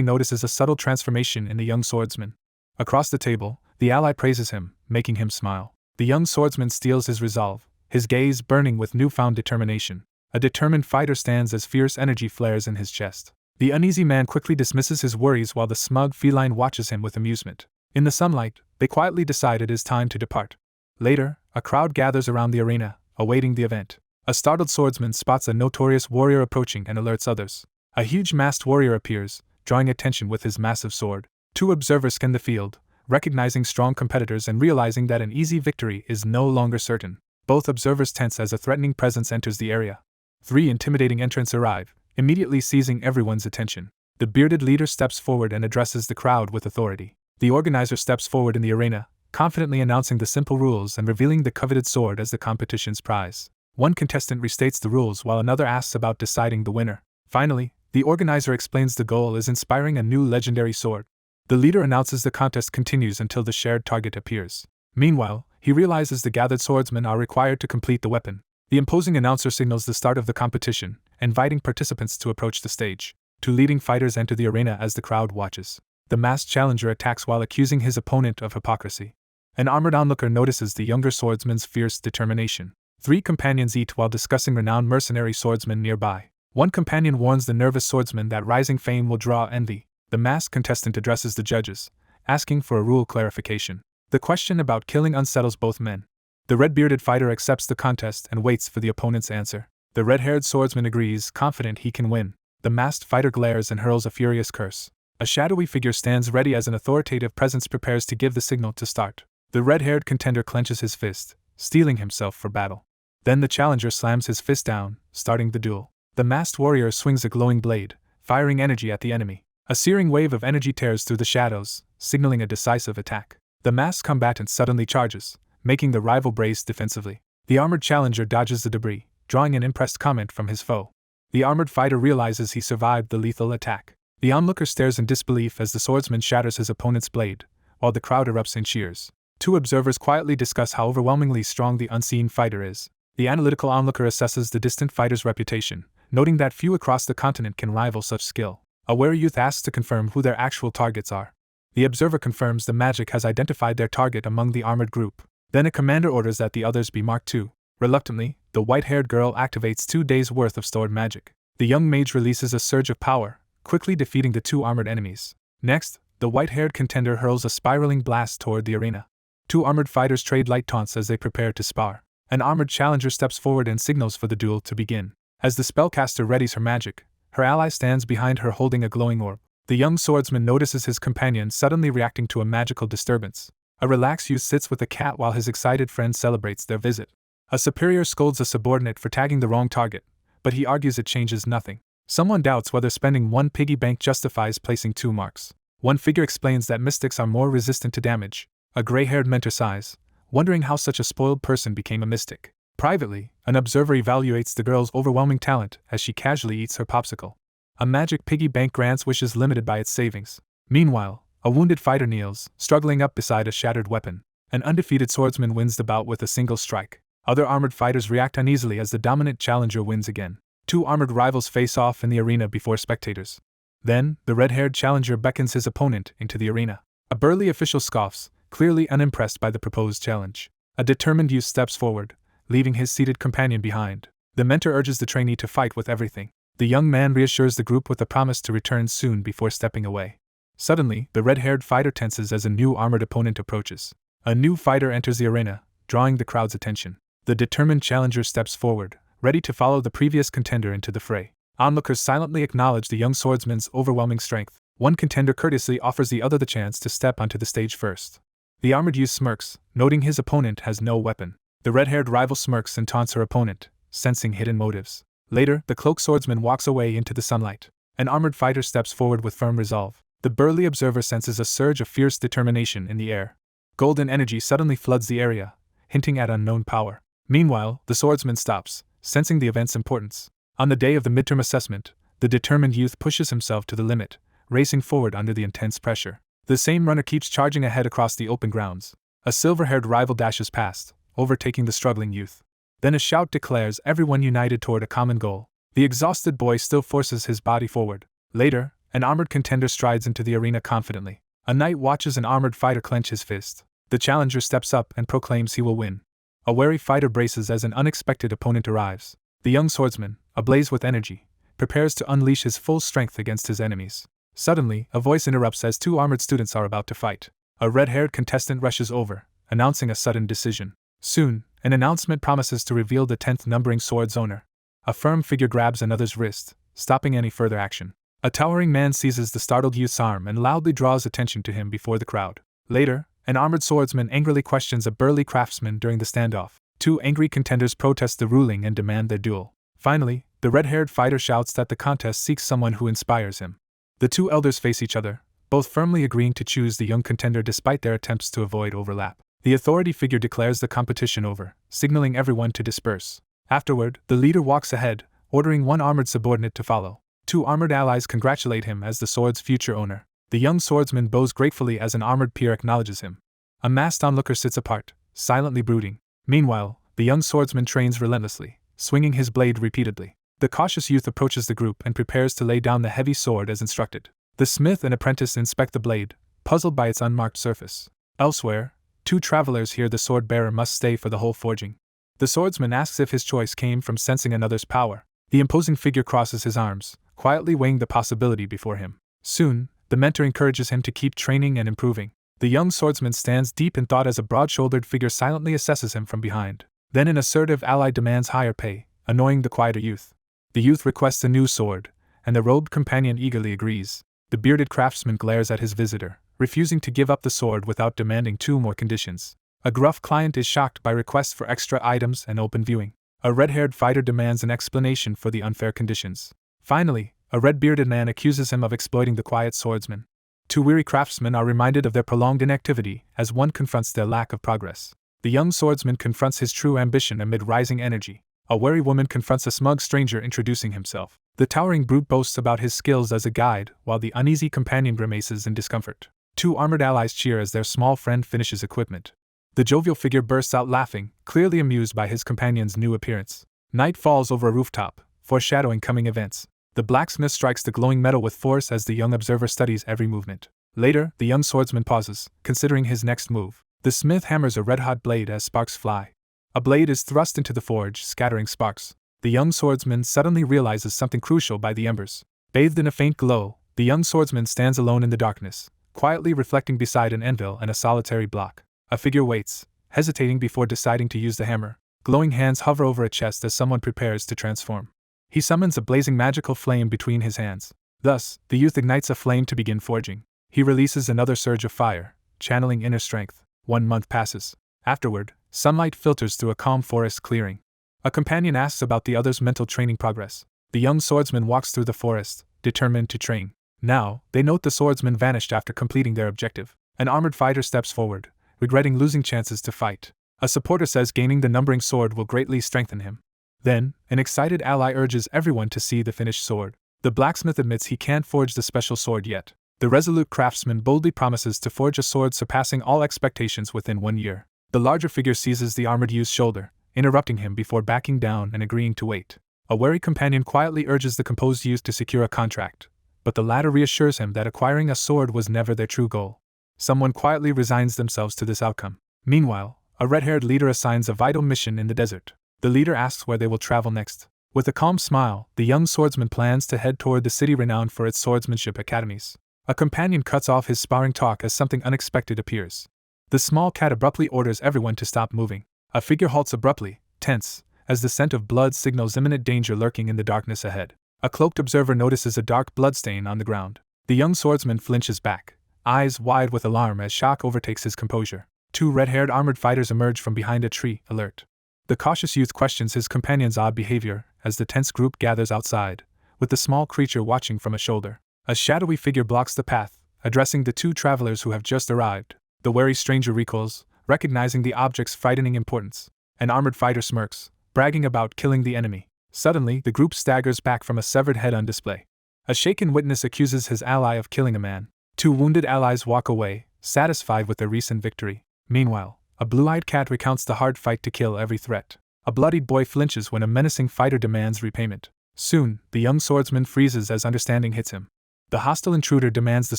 notices a subtle transformation in the young swordsman. Across the table, the ally praises him, making him smile. The young swordsman steels his resolve, his gaze burning with newfound determination. A determined fighter stands as fierce energy flares in his chest. The uneasy man quickly dismisses his worries while the smug feline watches him with amusement. In the sunlight, they quietly decide it is time to depart. Later, a crowd gathers around the arena, awaiting the event. A startled swordsman spots a notorious warrior approaching and alerts others. A huge masked warrior appears, drawing attention with his massive sword. Two observers scan the field, recognizing strong competitors and realizing that an easy victory is no longer certain. Both observers tense as a threatening presence enters the area. Three intimidating entrants arrive, immediately seizing everyone's attention. The bearded leader steps forward and addresses the crowd with authority. The organizer steps forward in the arena, confidently announcing the simple rules and revealing the coveted sword as the competition's prize. One contestant restates the rules while another asks about deciding the winner. Finally, the organizer explains the goal is inspiring a new legendary sword. The leader announces the contest continues until the shared target appears. Meanwhile, he realizes the gathered swordsmen are required to complete the weapon. The imposing announcer signals the start of the competition, inviting participants to approach the stage. Two leading fighters enter the arena as the crowd watches. The masked challenger attacks while accusing his opponent of hypocrisy. An armored onlooker notices the younger swordsman's fierce determination. Three companions eat while discussing renowned mercenary swordsmen nearby. One companion warns the nervous swordsman that rising fame will draw envy. The masked contestant addresses the judges, asking for a rule clarification. The question about killing unsettles both men. The red-bearded fighter accepts the contest and waits for the opponent's answer. The red-haired swordsman agrees, confident he can win. The masked fighter glares and hurls a furious curse. A shadowy figure stands ready as an authoritative presence prepares to give the signal to start. The red-haired contender clenches his fist, steeling himself for battle. Then the challenger slams his fist down, starting the duel. The masked warrior swings a glowing blade, firing energy at the enemy. A searing wave of energy tears through the shadows, signaling a decisive attack. The masked combatant suddenly charges, making the rival brace defensively. The armored challenger dodges the debris, drawing an impressed comment from his foe. The armored fighter realizes he survived the lethal attack. The onlooker stares in disbelief as the swordsman shatters his opponent's blade, while the crowd erupts in cheers. Two observers quietly discuss how overwhelmingly strong the unseen fighter is. The analytical onlooker assesses the distant fighter's reputation, noting that few across the continent can rival such skill. A wary youth asks to confirm who their actual targets are. The observer confirms the magic has identified their target among the armored group. Then a commander orders that the others be marked too. Reluctantly, the white-haired girl activates 2 days' worth of stored magic. The young mage releases a surge of power, quickly defeating the 2 armored enemies. Next, the white-haired contender hurls a spiraling blast toward the arena. 2 armored fighters trade light taunts as they prepare to spar. An armored challenger steps forward and signals for the duel to begin. As the spellcaster readies her magic, her ally stands behind her holding a glowing orb. The young swordsman notices his companion suddenly reacting to a magical disturbance. A relaxed youth sits with a cat while his excited friend celebrates their visit. A superior scolds a subordinate for tagging the wrong target, but he argues it changes nothing. Someone doubts whether spending 1 piggy bank justifies placing 2 marks. One figure explains that mystics are more resistant to damage. A gray-haired mentor sighs, wondering how such a spoiled person became a mystic. Privately, an observer evaluates the girl's overwhelming talent as she casually eats her popsicle. A magic piggy bank grants wishes limited by its savings. Meanwhile, a wounded fighter kneels, struggling up beside a shattered weapon. An undefeated swordsman wins the bout with a single strike. Other armored fighters react uneasily as the dominant challenger wins again. 2 armored rivals face off in the arena before spectators. Then, the red-haired challenger beckons his opponent into the arena. A burly official scoffs, clearly unimpressed by the proposed challenge. A determined youth steps forward, leaving his seated companion behind. The mentor urges the trainee to fight with everything. The young man reassures the group with a promise to return soon before stepping away. Suddenly, the red-haired fighter tenses as a new armored opponent approaches. A new fighter enters the arena, drawing the crowd's attention. The determined challenger steps forward, ready to follow the previous contender into the fray. Onlookers silently acknowledge the young swordsman's overwhelming strength. One contender courteously offers the other the chance to step onto the stage first. The armored youth smirks, noting his opponent has no weapon. The red-haired rival smirks and taunts her opponent, sensing hidden motives. Later, the cloaked swordsman walks away into the sunlight. An armored fighter steps forward with firm resolve. The burly observer senses a surge of fierce determination in the air. Golden energy suddenly floods the area, hinting at unknown power. Meanwhile, the swordsman stops, sensing the event's importance. On the day of the midterm assessment, the determined youth pushes himself to the limit, racing forward under the intense pressure. The same runner keeps charging ahead across the open grounds. A silver-haired rival dashes past, overtaking the struggling youth. Then a shout declares everyone united toward a common goal. The exhausted boy still forces his body forward. Later, an armored contender strides into the arena confidently. A knight watches an armored fighter clench his fist. The challenger steps up and proclaims he will win. A wary fighter braces as an unexpected opponent arrives. The young swordsman, ablaze with energy, prepares to unleash his full strength against his enemies. Suddenly, a voice interrupts as 2 armored students are about to fight. A red-haired contestant rushes over, announcing a sudden decision. Soon, an announcement promises to reveal the 10th numbering sword's owner. A firm figure grabs another's wrist, stopping any further action. A towering man seizes the startled youth's arm and loudly draws attention to him before the crowd. Later, an armored swordsman angrily questions a burly craftsman during the standoff. 2 angry contenders protest the ruling and demand their duel. Finally, the red-haired fighter shouts that the contest seeks someone who inspires him. The 2 elders face each other, both firmly agreeing to choose the young contender despite their attempts to avoid overlap. The authority figure declares the competition over, signaling everyone to disperse. Afterward, the leader walks ahead, ordering one armored subordinate to follow. 2 armored allies congratulate him as the sword's future owner. The young swordsman bows gratefully as an armored peer acknowledges him. A masked onlooker sits apart, silently brooding. Meanwhile, the young swordsman trains relentlessly, swinging his blade repeatedly. The cautious youth approaches the group and prepares to lay down the heavy sword as instructed. The smith and apprentice inspect the blade, puzzled by its unmarked surface. Elsewhere, 2 travelers hear the sword bearer must stay for the whole forging. The swordsman asks if his choice came from sensing another's power. The imposing figure crosses his arms, quietly weighing the possibility before him. Soon, the mentor encourages him to keep training and improving. The young swordsman stands deep in thought as a broad-shouldered figure silently assesses him from behind. Then an assertive ally demands higher pay, annoying the quieter youth. The youth requests a new sword, and the robed companion eagerly agrees. The bearded craftsman glares at his visitor, refusing to give up the sword without demanding 2 more conditions. A gruff client is shocked by requests for extra items and open viewing. A red-haired fighter demands an explanation for the unfair conditions. Finally, a red-bearded man accuses him of exploiting the quiet swordsman. 2 weary craftsmen are reminded of their prolonged inactivity as one confronts their lack of progress. The young swordsman confronts his true ambition amid rising energy. A wary woman confronts a smug stranger introducing himself. The towering brute boasts about his skills as a guide, while the uneasy companion grimaces in discomfort. 2 armored allies cheer as their small friend finishes equipment. The jovial figure bursts out laughing, clearly amused by his companion's new appearance. Night falls over a rooftop, foreshadowing coming events. The blacksmith strikes the glowing metal with force as the young observer studies every movement. Later, the young swordsman pauses, considering his next move. The smith hammers a red-hot blade as sparks fly. A blade is thrust into the forge, scattering sparks. The young swordsman suddenly realizes something crucial by the embers. Bathed in a faint glow, the young swordsman stands alone in the darkness, quietly reflecting beside an anvil and a solitary block. A figure waits, hesitating before deciding to use the hammer. Glowing hands hover over a chest as someone prepares to transform. He summons a blazing magical flame between his hands. Thus, the youth ignites a flame to begin forging. He releases another surge of fire, channeling inner strength. 1 month passes. Afterward, sunlight filters through a calm forest clearing. A companion asks about the other's mental training progress. The young swordsman walks through the forest, determined to train. Now, they note the swordsman vanished after completing their objective. An armored fighter steps forward, regretting losing chances to fight. A supporter says gaining the numbering sword will greatly strengthen him. Then, an excited ally urges everyone to see the finished sword. The blacksmith admits he can't forge the special sword yet. The resolute craftsman boldly promises to forge a sword surpassing all expectations within 1 year. The larger figure seizes the armored youth's shoulder, interrupting him before backing down and agreeing to wait. A wary companion quietly urges the composed youth to secure a contract, but the latter reassures him that acquiring a sword was never their true goal. Someone quietly resigns themselves to this outcome. Meanwhile, a red-haired leader assigns a vital mission in the desert. The leader asks where they will travel next. With a calm smile, the young swordsman plans to head toward the city renowned for its swordsmanship academies. A companion cuts off his sparring talk as something unexpected appears. The small cat abruptly orders everyone to stop moving. A figure halts abruptly, tense, as the scent of blood signals imminent danger lurking in the darkness ahead. A cloaked observer notices a dark bloodstain on the ground. The young swordsman flinches back, eyes wide with alarm as shock overtakes his composure. 2 red-haired armored fighters emerge from behind a tree, alert. The cautious youth questions his companion's odd behavior as the tense group gathers outside, with the small creature watching from a shoulder. A shadowy figure blocks the path, addressing the 2 travelers who have just arrived. The wary stranger recoils, recognizing the object's frightening importance. An armored fighter smirks, bragging about killing the enemy. Suddenly, the group staggers back from a severed head on display. A shaken witness accuses his ally of killing a man. 2 wounded allies walk away, satisfied with their recent victory. Meanwhile, a blue-eyed cat recounts the hard fight to kill every threat. A bloodied boy flinches when a menacing fighter demands repayment. Soon, the young swordsman freezes as understanding hits him. The hostile intruder demands the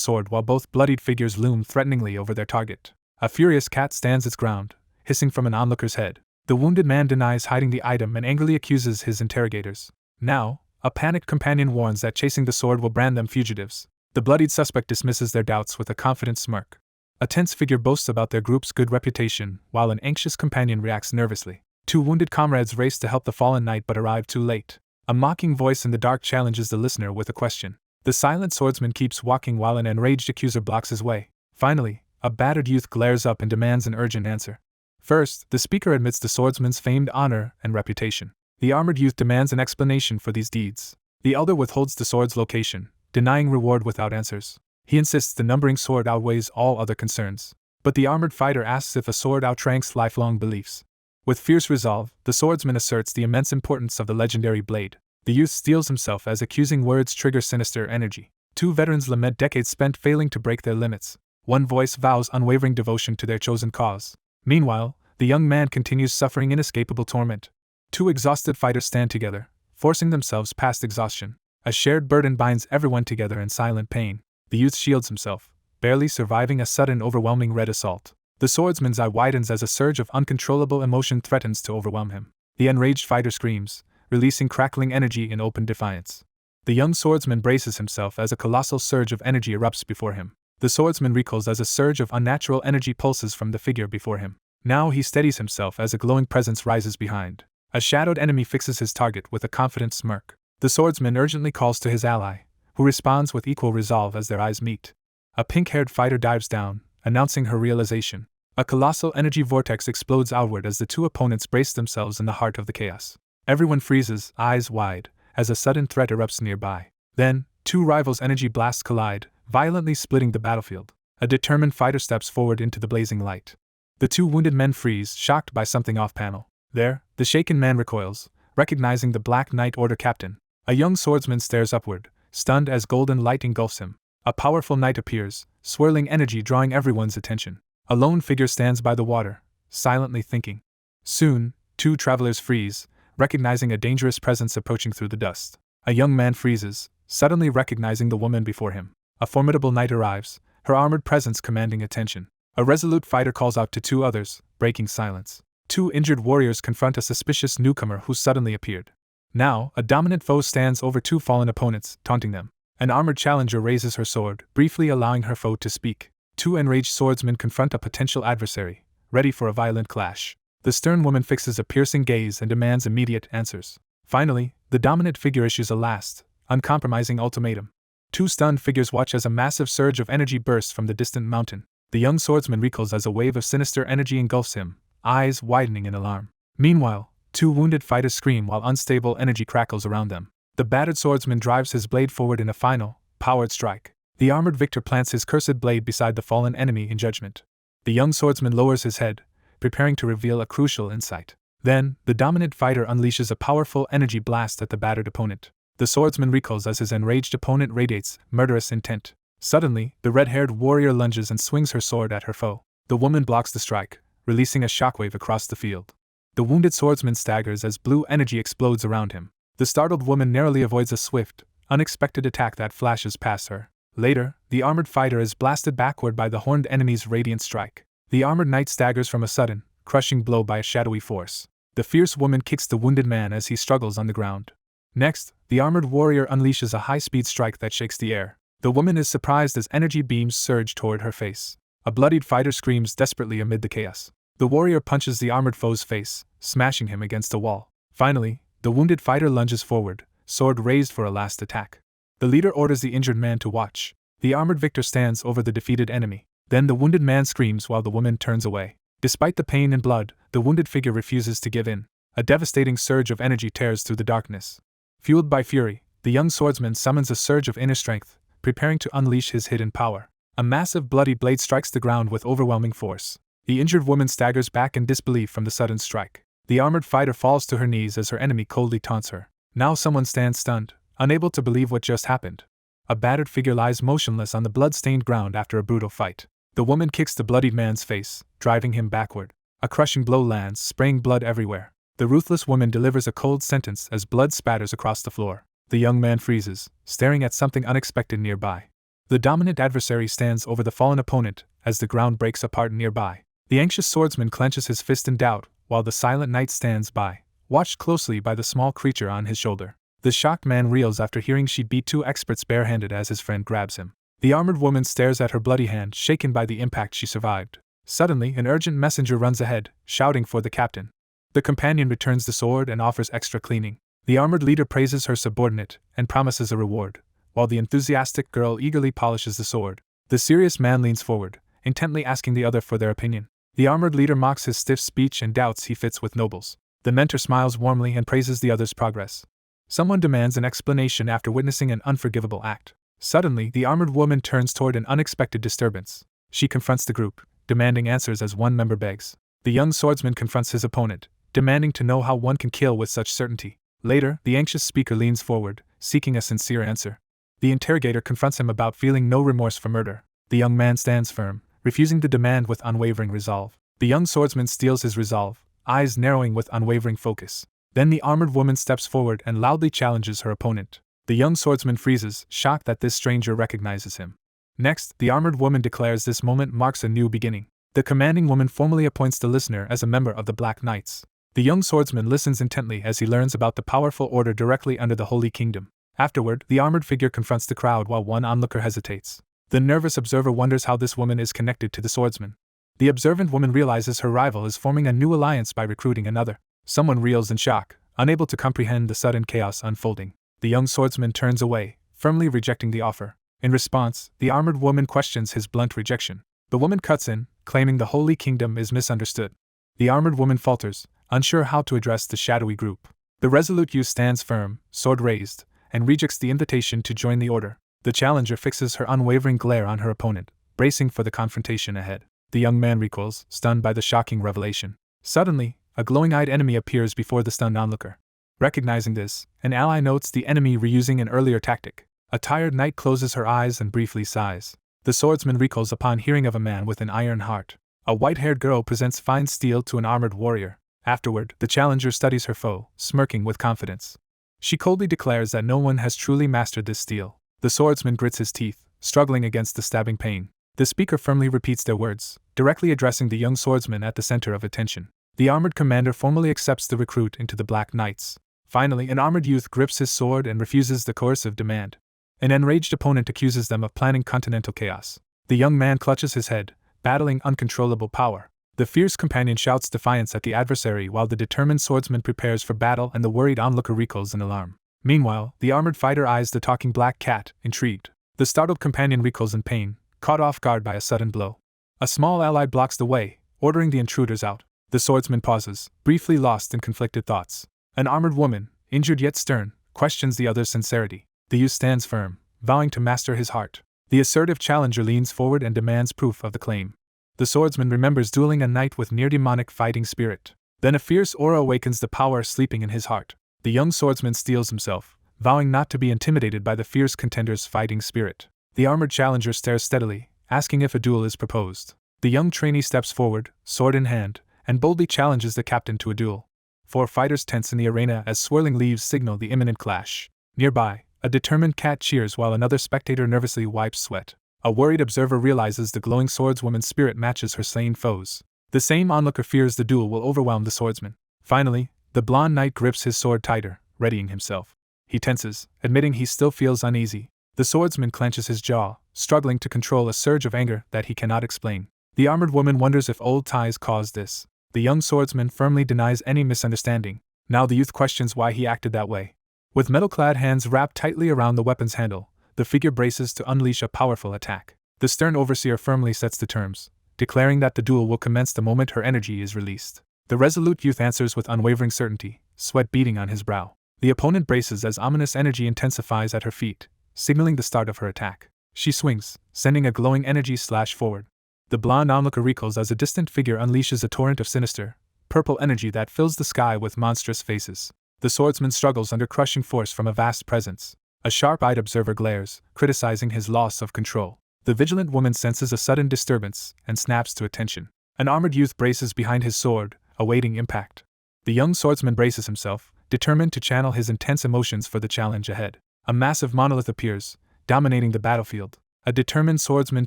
sword while both bloodied figures loom threateningly over their target. A furious cat stands its ground, hissing from an onlooker's head. The wounded man denies hiding the item and angrily accuses his interrogators. Now, a panicked companion warns that chasing the sword will brand them fugitives. The bloodied suspect dismisses their doubts with a confident smirk. A tense figure boasts about their group's good reputation, while an anxious companion reacts nervously. 2 wounded comrades race to help the fallen knight but arrive too late. A mocking voice in the dark challenges the listener with a question. The silent swordsman keeps walking while an enraged accuser blocks his way. Finally, a battered youth glares up and demands an urgent answer. First, the speaker admits the swordsman's famed honor and reputation. The armored youth demands an explanation for these deeds. The elder withholds the sword's location, denying reward without answers. He insists the numbering sword outweighs all other concerns. But the armored fighter asks if a sword outranks lifelong beliefs. With fierce resolve, the swordsman asserts the immense importance of the legendary blade. The youth steels himself as accusing words trigger sinister energy. Two veterans lament decades spent failing to break their limits. One voice vows unwavering devotion to their chosen cause. Meanwhile, the young man continues suffering inescapable torment. Two exhausted fighters stand together, forcing themselves past exhaustion. A shared burden binds everyone together in silent pain. The youth shields himself, barely surviving a sudden overwhelming red assault. The swordsman's eye widens as a surge of uncontrollable emotion threatens to overwhelm him. The enraged fighter screams, releasing crackling energy in open defiance. The young swordsman braces himself as a colossal surge of energy erupts before him. The swordsman recoils as a surge of unnatural energy pulses from the figure before him. Now he steadies himself as a glowing presence rises behind. A shadowed enemy fixes his target with a confident smirk. The swordsman urgently calls to his ally, who responds with equal resolve as their eyes meet. A pink-haired fighter dives down, announcing her realization. A colossal energy vortex explodes outward as the two opponents brace themselves in the heart of the chaos. Everyone freezes, eyes wide, as a sudden threat erupts nearby. Then, two rivals' energy blasts collide, violently splitting the battlefield. A determined fighter steps forward into the blazing light. The two wounded men freeze, shocked by something off-panel. There, the shaken man recoils, recognizing the Black Knight Order captain. A young swordsman stares upward, stunned as golden light engulfs him. A powerful knight appears, swirling energy drawing everyone's attention. A lone figure stands by the water, silently thinking. Soon, two travelers freeze, recognizing a dangerous presence approaching through the dust. A young man freezes, suddenly recognizing the woman before him. A formidable knight arrives, her armored presence commanding attention. A resolute fighter calls out to two others, breaking silence. Two injured warriors confront a suspicious newcomer who suddenly appeared. Now, a dominant foe stands over two fallen opponents, taunting them. An armored challenger raises her sword, briefly allowing her foe to speak. Two enraged swordsmen confront a potential adversary, ready for a violent clash. The stern woman fixes a piercing gaze and demands immediate answers. Finally, the dominant figure issues a last, uncompromising ultimatum. Two stunned figures watch as a massive surge of energy bursts from the distant mountain. The young swordsman recoils as a wave of sinister energy engulfs him, eyes widening in alarm. Meanwhile, two wounded fighters scream while unstable energy crackles around them. The battered swordsman drives his blade forward in a final, powered strike. The armored victor plants his cursed blade beside the fallen enemy in judgment. The young swordsman lowers his head, preparing to reveal a crucial insight. Then, the dominant fighter unleashes a powerful energy blast at the battered opponent. The swordsman recoils as his enraged opponent radiates murderous intent. Suddenly, the red-haired warrior lunges and swings her sword at her foe. The woman blocks the strike, releasing a shockwave across the field. The wounded swordsman staggers as blue energy explodes around him. The startled woman narrowly avoids a swift, unexpected attack that flashes past her. Later, the armored fighter is blasted backward by the horned enemy's radiant strike. The armored knight staggers from a sudden, crushing blow by a shadowy force. The fierce woman kicks the wounded man as he struggles on the ground. Next, the armored warrior unleashes a high-speed strike that shakes the air. The woman is surprised as energy beams surge toward her face. A bloodied fighter screams desperately amid the chaos. The warrior punches the armored foe's face, smashing him against a wall. Finally, the wounded fighter lunges forward, sword raised for a last attack. The leader orders the injured man to watch. The armored victor stands over the defeated enemy. Then the wounded man screams while the woman turns away. Despite the pain and blood, the wounded figure refuses to give in. A devastating surge of energy tears through the darkness. Fueled by fury, the young swordsman summons a surge of inner strength, preparing to unleash his hidden power. A massive bloody blade strikes the ground with overwhelming force. The injured woman staggers back in disbelief from the sudden strike. The armored fighter falls to her knees as her enemy coldly taunts her. Now someone stands stunned, unable to believe what just happened. A battered figure lies motionless on the blood-stained ground after a brutal fight. The woman kicks the bloodied man's face, driving him backward. A crushing blow lands, spraying blood everywhere. The ruthless woman delivers a cold sentence as blood spatters across the floor. The young man freezes, staring at something unexpected nearby. The dominant adversary stands over the fallen opponent as the ground breaks apart nearby. The anxious swordsman clenches his fist in doubt, while the silent knight stands by, watched closely by the small creature on his shoulder. The shocked man reels after hearing she beat two experts barehanded as his friend grabs him. The armored woman stares at her bloody hand, shaken by the impact she survived. Suddenly, an urgent messenger runs ahead, shouting for the captain. The companion returns the sword and offers extra cleaning. The armored leader praises her subordinate and promises a reward, while the enthusiastic girl eagerly polishes the sword. The serious man leans forward, intently asking the other for their opinion. The armored leader mocks his stiff speech and doubts he fits with nobles. The mentor smiles warmly and praises the other's progress. Someone demands an explanation after witnessing an unforgivable act. Suddenly, the armored woman turns toward an unexpected disturbance. She confronts the group, demanding answers as one member begs. The young swordsman confronts his opponent, demanding to know how one can kill with such certainty. Later, the anxious speaker leans forward, seeking a sincere answer. The interrogator confronts him about feeling no remorse for murder. The young man stands firm, refusing to demand with unwavering resolve. The young swordsman steals his resolve, eyes narrowing with unwavering focus. Then the armored woman steps forward and loudly challenges her opponent. The young swordsman freezes, shocked that this stranger recognizes him. Next, the armored woman declares this moment marks a new beginning. The commanding woman formally appoints the listener as a member of the Black Knights. The young swordsman listens intently as he learns about the powerful order directly under the Holy Kingdom. Afterward, the armored figure confronts the crowd while one onlooker hesitates. The nervous observer wonders how this woman is connected to the swordsman. The observant woman realizes her rival is forming a new alliance by recruiting another. Someone reels in shock, unable to comprehend the sudden chaos unfolding. The young swordsman turns away, firmly rejecting the offer. In response, the armored woman questions his blunt rejection. The woman cuts in, claiming the Holy Kingdom is misunderstood. The armored woman falters, unsure how to address the shadowy group. The resolute youth stands firm, sword raised, and rejects the invitation to join the order. The challenger fixes her unwavering glare on her opponent, bracing for the confrontation ahead. The young man recoils, stunned by the shocking revelation. Suddenly, a glowing-eyed enemy appears before the stunned onlooker. Recognizing this, an ally notes the enemy reusing an earlier tactic. A tired knight closes her eyes and briefly sighs. The swordsman recoils upon hearing of a man with an iron heart. A white-haired girl presents fine steel to an armored warrior. Afterward, the challenger studies her foe, smirking with confidence. She coldly declares that no one has truly mastered this steel. The swordsman grits his teeth, struggling against the stabbing pain. The speaker firmly repeats their words, directly addressing the young swordsman at the center of attention. The armored commander formally accepts the recruit into the Black Knights. Finally, an armored youth grips his sword and refuses the coercive demand. An enraged opponent accuses them of planning continental chaos. The young man clutches his head, battling uncontrollable power. The fierce companion shouts defiance at the adversary while the determined swordsman prepares for battle and the worried onlooker recoils in alarm. Meanwhile, the armored fighter eyes the talking black cat, intrigued. The startled companion recoils in pain, caught off guard by a sudden blow. A small ally blocks the way, ordering the intruders out. The swordsman pauses, briefly lost in conflicted thoughts. An armored woman, injured yet stern, questions the other's sincerity. The youth stands firm, vowing to master his heart. The assertive challenger leans forward and demands proof of the claim. The swordsman remembers dueling a knight with near-demonic fighting spirit. Then a fierce aura awakens the power sleeping in his heart. The young swordsman steels himself, vowing not to be intimidated by the fierce contender's fighting spirit. The armored challenger stares steadily, asking if a duel is proposed. The young trainee steps forward, sword in hand, and boldly challenges the captain to a duel. 4 fighters tense in the arena as swirling leaves signal the imminent clash. Nearby, a determined cat cheers while another spectator nervously wipes sweat. A worried observer realizes the glowing swordswoman's spirit matches her slain foes. The same onlooker fears the duel will overwhelm the swordsman. Finally, the blonde knight grips his sword tighter, readying himself. He tenses, admitting he still feels uneasy. The swordsman clenches his jaw, struggling to control a surge of anger that he cannot explain. The armored woman wonders if old ties caused this. The young swordsman firmly denies any misunderstanding. Now the youth questions why he acted that way. With metal-clad hands wrapped tightly around the weapon's handle, the figure braces to unleash a powerful attack. The stern overseer firmly sets the terms, declaring that the duel will commence the moment her energy is released. The resolute youth answers with unwavering certainty, sweat beading on his brow. The opponent braces as ominous energy intensifies at her feet, signaling the start of her attack. She swings, sending a glowing energy slash forward. The blonde onlooker recoils as a distant figure unleashes a torrent of sinister, purple energy that fills the sky with monstrous faces. The swordsman struggles under crushing force from a vast presence. A sharp-eyed observer glares, criticizing his loss of control. The vigilant woman senses a sudden disturbance and snaps to attention. An armored youth braces behind his sword, awaiting impact. The young swordsman braces himself, determined to channel his intense emotions for the challenge ahead. A massive monolith appears, dominating the battlefield. A determined swordsman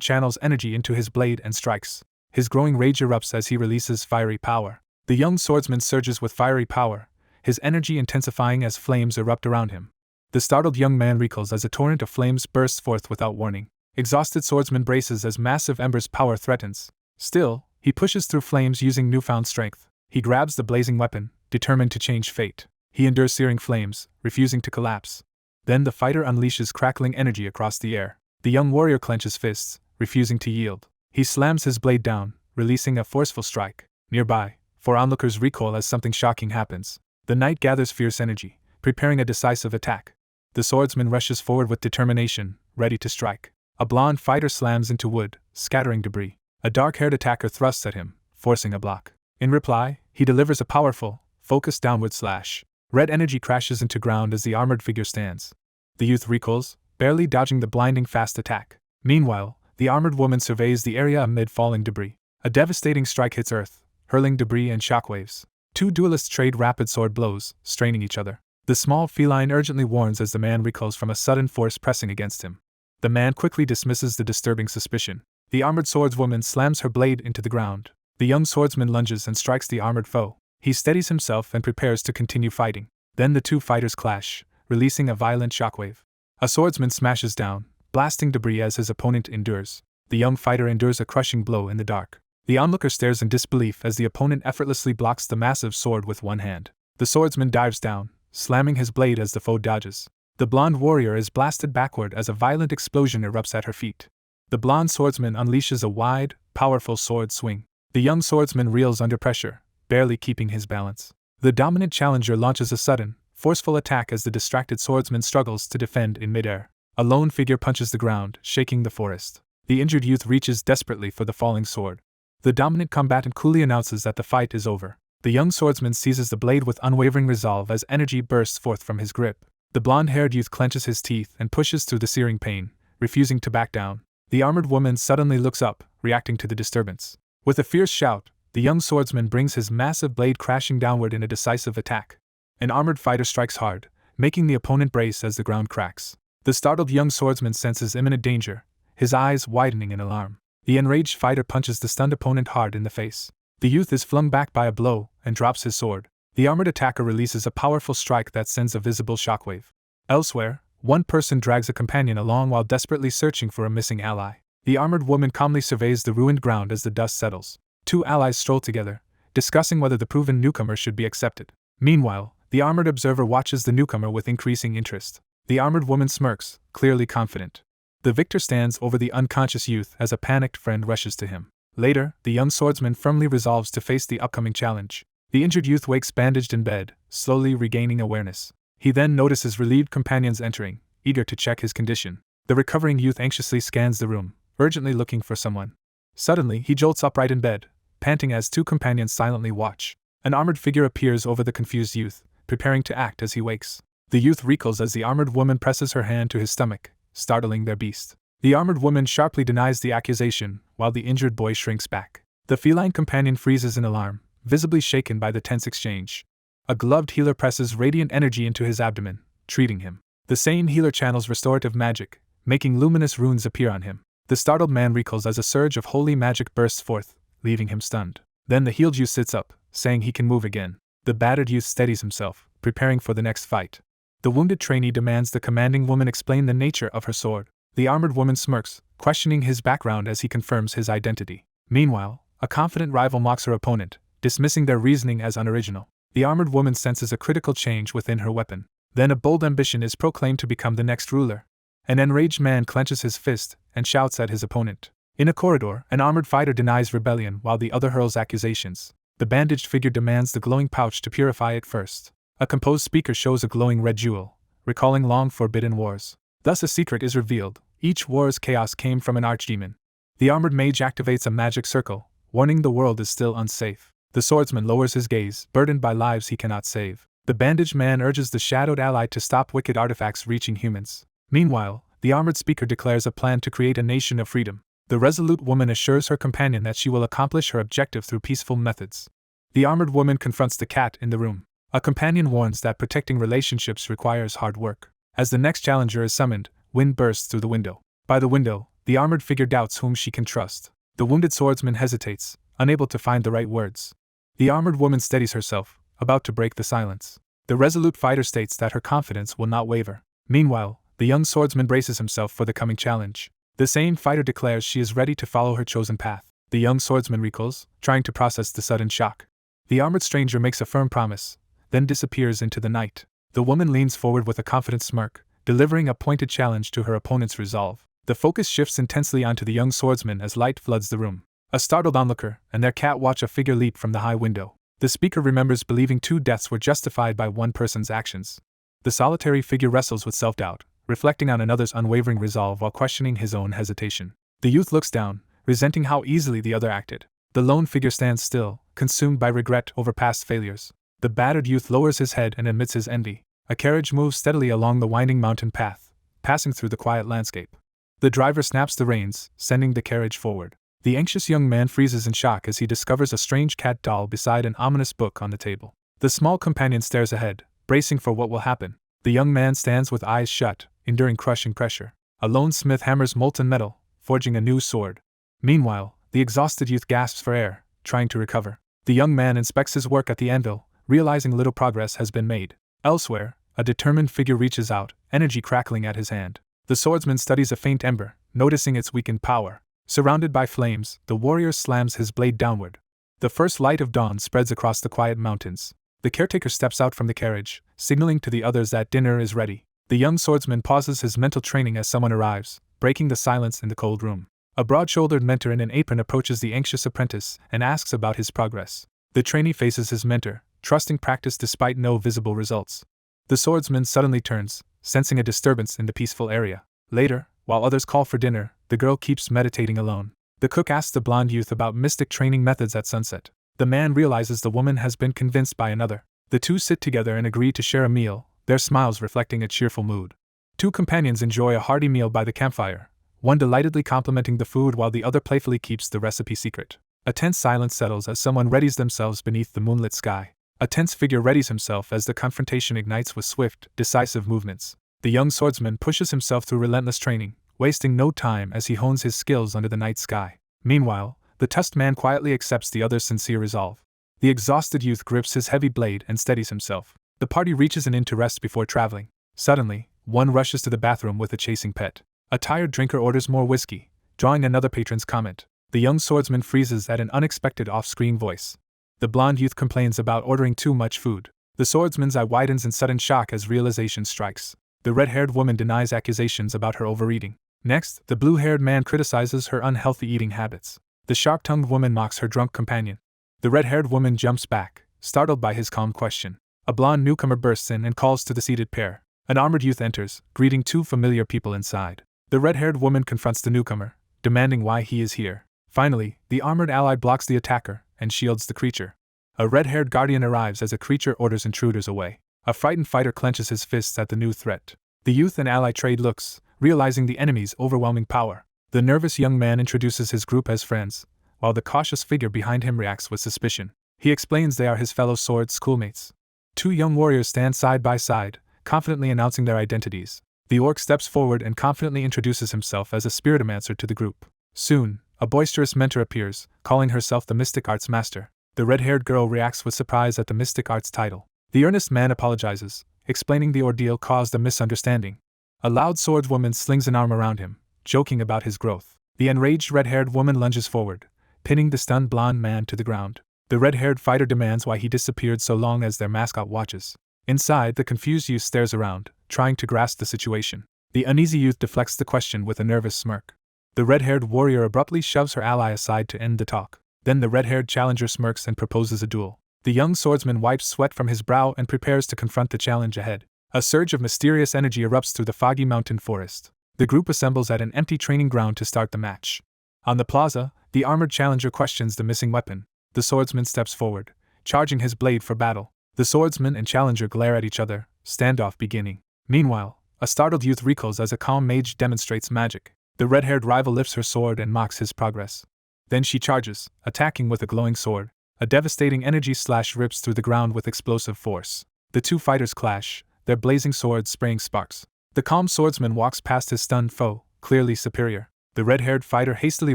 channels energy into his blade and strikes. His growing rage erupts as he releases fiery power. The young swordsman surges with fiery power, his energy intensifying as flames erupt around him. The startled young man recoils as a torrent of flames bursts forth without warning. Exhausted swordsman braces as massive embers power threatens. Still, he pushes through flames using newfound strength. He grabs the blazing weapon, determined to change fate. He endures searing flames, refusing to collapse. Then the fighter unleashes crackling energy across the air. The young warrior clenches fists, refusing to yield. He slams his blade down, releasing a forceful strike. Nearby, 4 onlookers recoil as something shocking happens. The knight gathers fierce energy, preparing a decisive attack. The swordsman rushes forward with determination, ready to strike. A blonde fighter slams into wood, scattering debris. A dark-haired attacker thrusts at him, forcing a block. In reply, he delivers a powerful, focused downward slash. Red energy crashes into ground as the armored figure stands. The youth recoils, barely dodging the blinding fast attack. Meanwhile, the armored woman surveys the area amid falling debris. A devastating strike hits Earth, hurling debris and shockwaves. Two duelists trade rapid sword blows, straining each other. The small feline urgently warns as the man recoils from a sudden force pressing against him. The man quickly dismisses the disturbing suspicion. The armored swordswoman slams her blade into the ground. The young swordsman lunges and strikes the armored foe. He steadies himself and prepares to continue fighting. Then the two fighters clash, releasing a violent shockwave. A swordsman smashes down, blasting debris as his opponent endures. The young fighter endures a crushing blow in the dark. The onlooker stares in disbelief as the opponent effortlessly blocks the massive sword with one hand. The swordsman dives down, slamming his blade as the foe dodges. The blonde warrior is blasted backward as a violent explosion erupts at her feet. The blonde swordsman unleashes a wide, powerful sword swing. The young swordsman reels under pressure, barely keeping his balance. The dominant challenger launches a sudden, forceful attack as the distracted swordsman struggles to defend in midair. A lone figure punches the ground, shaking the forest. The injured youth reaches desperately for the falling sword. The dominant combatant coolly announces that the fight is over. The young swordsman seizes the blade with unwavering resolve as energy bursts forth from his grip. The blonde-haired youth clenches his teeth and pushes through the searing pain, refusing to back down. The armored woman suddenly looks up, reacting to the disturbance. With a fierce shout, the young swordsman brings his massive blade crashing downward in a decisive attack. An armored fighter strikes hard, making the opponent brace as the ground cracks. The startled young swordsman senses imminent danger, his eyes widening in alarm. The enraged fighter punches the stunned opponent hard in the face. The youth is flung back by a blow and drops his sword. The armored attacker releases a powerful strike that sends a visible shockwave. Elsewhere, one person drags a companion along while desperately searching for a missing ally. The armored woman calmly surveys the ruined ground as the dust settles. Two allies stroll together, discussing whether the proven newcomer should be accepted. Meanwhile, the armored observer watches the newcomer with increasing interest. The armored woman smirks, clearly confident. The victor stands over the unconscious youth as a panicked friend rushes to him. Later, the young swordsman firmly resolves to face the upcoming challenge. The injured youth wakes bandaged in bed, slowly regaining awareness. He then notices relieved companions entering, eager to check his condition. The recovering youth anxiously scans the room, urgently looking for someone. Suddenly, he jolts upright in bed, panting as two companions silently watch. An armored figure appears over the confused youth, preparing to act as he wakes. The youth recoils as the armored woman presses her hand to his stomach, startling their beast. The armored woman sharply denies the accusation, while the injured boy shrinks back. The feline companion freezes in alarm, visibly shaken by the tense exchange. A gloved healer presses radiant energy into his abdomen, treating him. The same healer channels restorative magic, making luminous runes appear on him. The startled man recoils as a surge of holy magic bursts forth, leaving him stunned. Then the healed youth sits up, saying he can move again. The battered youth steadies himself, preparing for the next fight. The wounded trainee demands the commanding woman explain the nature of her sword. The armored woman smirks, questioning his background as he confirms his identity. Meanwhile, a confident rival mocks her opponent, dismissing their reasoning as unoriginal. The armored woman senses a critical change within her weapon. Then a bold ambition is proclaimed to become the next ruler. An enraged man clenches his fist and shouts at his opponent. In a corridor, an armored fighter denies rebellion while the other hurls accusations. The bandaged figure demands the glowing pouch to purify it first. A composed speaker shows a glowing red jewel, recalling long-forbidden wars. Thus a secret is revealed. Each war's chaos came from an archdemon. The armored mage activates a magic circle, warning the world is still unsafe. The swordsman lowers his gaze, burdened by lives he cannot save. The bandaged man urges the shadowed ally to stop wicked artifacts reaching humans. Meanwhile, the armored speaker declares a plan to create a nation of freedom. The resolute woman assures her companion that she will accomplish her objective through peaceful methods. The armored woman confronts the cat in the room. A companion warns that protecting relationships requires hard work. As the next challenger is summoned, wind bursts through the window. By the window, the armored figure doubts whom she can trust. The wounded swordsman hesitates, unable to find the right words. The armored woman steadies herself, about to break the silence. The resolute fighter states that her confidence will not waver. Meanwhile, the young swordsman braces himself for the coming challenge. The same fighter declares she is ready to follow her chosen path. The young swordsman recoils, trying to process the sudden shock. The armored stranger makes a firm promise, then disappears into the night. The woman leans forward with a confident smirk, delivering a pointed challenge to her opponent's resolve. The focus shifts intensely onto the young swordsman as light floods the room. A startled onlooker and their cat watch a figure leap from the high window. The speaker remembers believing 2 deaths were justified by one person's actions. The solitary figure wrestles with self-doubt, reflecting on another's unwavering resolve while questioning his own hesitation. The youth looks down, resenting how easily the other acted. The lone figure stands still, consumed by regret over past failures. The battered youth lowers his head and admits his envy. A carriage moves steadily along the winding mountain path, passing through the quiet landscape. The driver snaps the reins, sending the carriage forward. The anxious young man freezes in shock as he discovers a strange cat doll beside an ominous book on the table. The small companion stares ahead, bracing for what will happen. The young man stands with eyes shut, enduring crushing pressure. A lone smith hammers molten metal, forging a new sword. Meanwhile, the exhausted youth gasps for air, trying to recover. The young man inspects his work at the anvil, realizing little progress has been made. Elsewhere, a determined figure reaches out, energy crackling at his hand. The swordsman studies a faint ember, noticing its weakened power. Surrounded by flames, the warrior slams his blade downward. The first light of dawn spreads across the quiet mountains. The caretaker steps out from the carriage, signaling to the others that dinner is ready. The young swordsman pauses his mental training as someone arrives, breaking the silence in the cold room. A broad-shouldered mentor in an apron approaches the anxious apprentice and asks about his progress. The trainee faces his mentor, trusting practice despite no visible results. The swordsman suddenly turns, sensing a disturbance in the peaceful area. Later, while others call for dinner, the girl keeps meditating alone. The cook asks the blonde youth about mystic training methods at sunset. The man realizes the woman has been convinced by another. The two sit together and agree to share a meal, their smiles reflecting a cheerful mood. Two companions enjoy a hearty meal by the campfire, one delightedly complimenting the food while the other playfully keeps the recipe secret. A tense silence settles as someone readies themselves beneath the moonlit sky. A tense figure readies himself as the confrontation ignites with swift, decisive movements. The young swordsman pushes himself through relentless training, wasting no time as he hones his skills under the night sky. Meanwhile, the tusked man quietly accepts the other's sincere resolve. The exhausted youth grips his heavy blade and steadies himself. The party reaches an inn to rest before traveling. Suddenly, one rushes to the bathroom with a chasing pet. A tired drinker orders more whiskey, drawing another patron's comment. The young swordsman freezes at an unexpected off-screen voice. The blonde youth complains about ordering too much food. The swordsman's eye widens in sudden shock as realization strikes. The red-haired woman denies accusations about her overeating. Next, the blue-haired man criticizes her unhealthy eating habits. The sharp-tongued woman mocks her drunk companion. The red-haired woman jumps back, startled by his calm question. A blonde newcomer bursts in and calls to the seated pair. An armored youth enters, greeting two familiar people inside. The red-haired woman confronts the newcomer, demanding why he is here. Finally, the armored ally blocks the attacker and shields the creature. A red-haired guardian arrives as a creature orders intruders away. A frightened fighter clenches his fists at the new threat. The youth and ally trade looks, realizing the enemy's overwhelming power. The nervous young man introduces his group as friends, while the cautious figure behind him reacts with suspicion. He explains they are his fellow sword schoolmates. Two young warriors stand side by side, confidently announcing their identities. The orc steps forward and confidently introduces himself as a spiritomancer to the group. Soon, a boisterous mentor appears, calling herself the Mystic Arts Master. The red-haired girl reacts with surprise at the Mystic Arts title. The earnest man apologizes, explaining the ordeal caused a misunderstanding. A loud swordswoman slings an arm around him, joking about his growth. The enraged red-haired woman lunges forward, pinning the stunned blonde man to the ground. The red-haired fighter demands why he disappeared so long as their mascot watches. Inside, the confused youth stares around, trying to grasp the situation. The uneasy youth deflects the question with a nervous smirk. The red-haired warrior abruptly shoves her ally aside to end the talk. Then the red-haired challenger smirks and proposes a duel. The young swordsman wipes sweat from his brow and prepares to confront the challenge ahead. A surge of mysterious energy erupts through the foggy mountain forest. The group assembles at an empty training ground to start the match. On the plaza, the armored challenger questions the missing weapon. The swordsman steps forward, charging his blade for battle. The swordsman and challenger glare at each other, standoff beginning. Meanwhile, a startled youth recoils as a calm mage demonstrates magic. The red-haired rival lifts her sword and mocks his progress. Then she charges, attacking with a glowing sword. A devastating energy slash rips through the ground with explosive force. The two fighters clash, their blazing swords spraying sparks. The calm swordsman walks past his stunned foe, clearly superior. The red-haired fighter hastily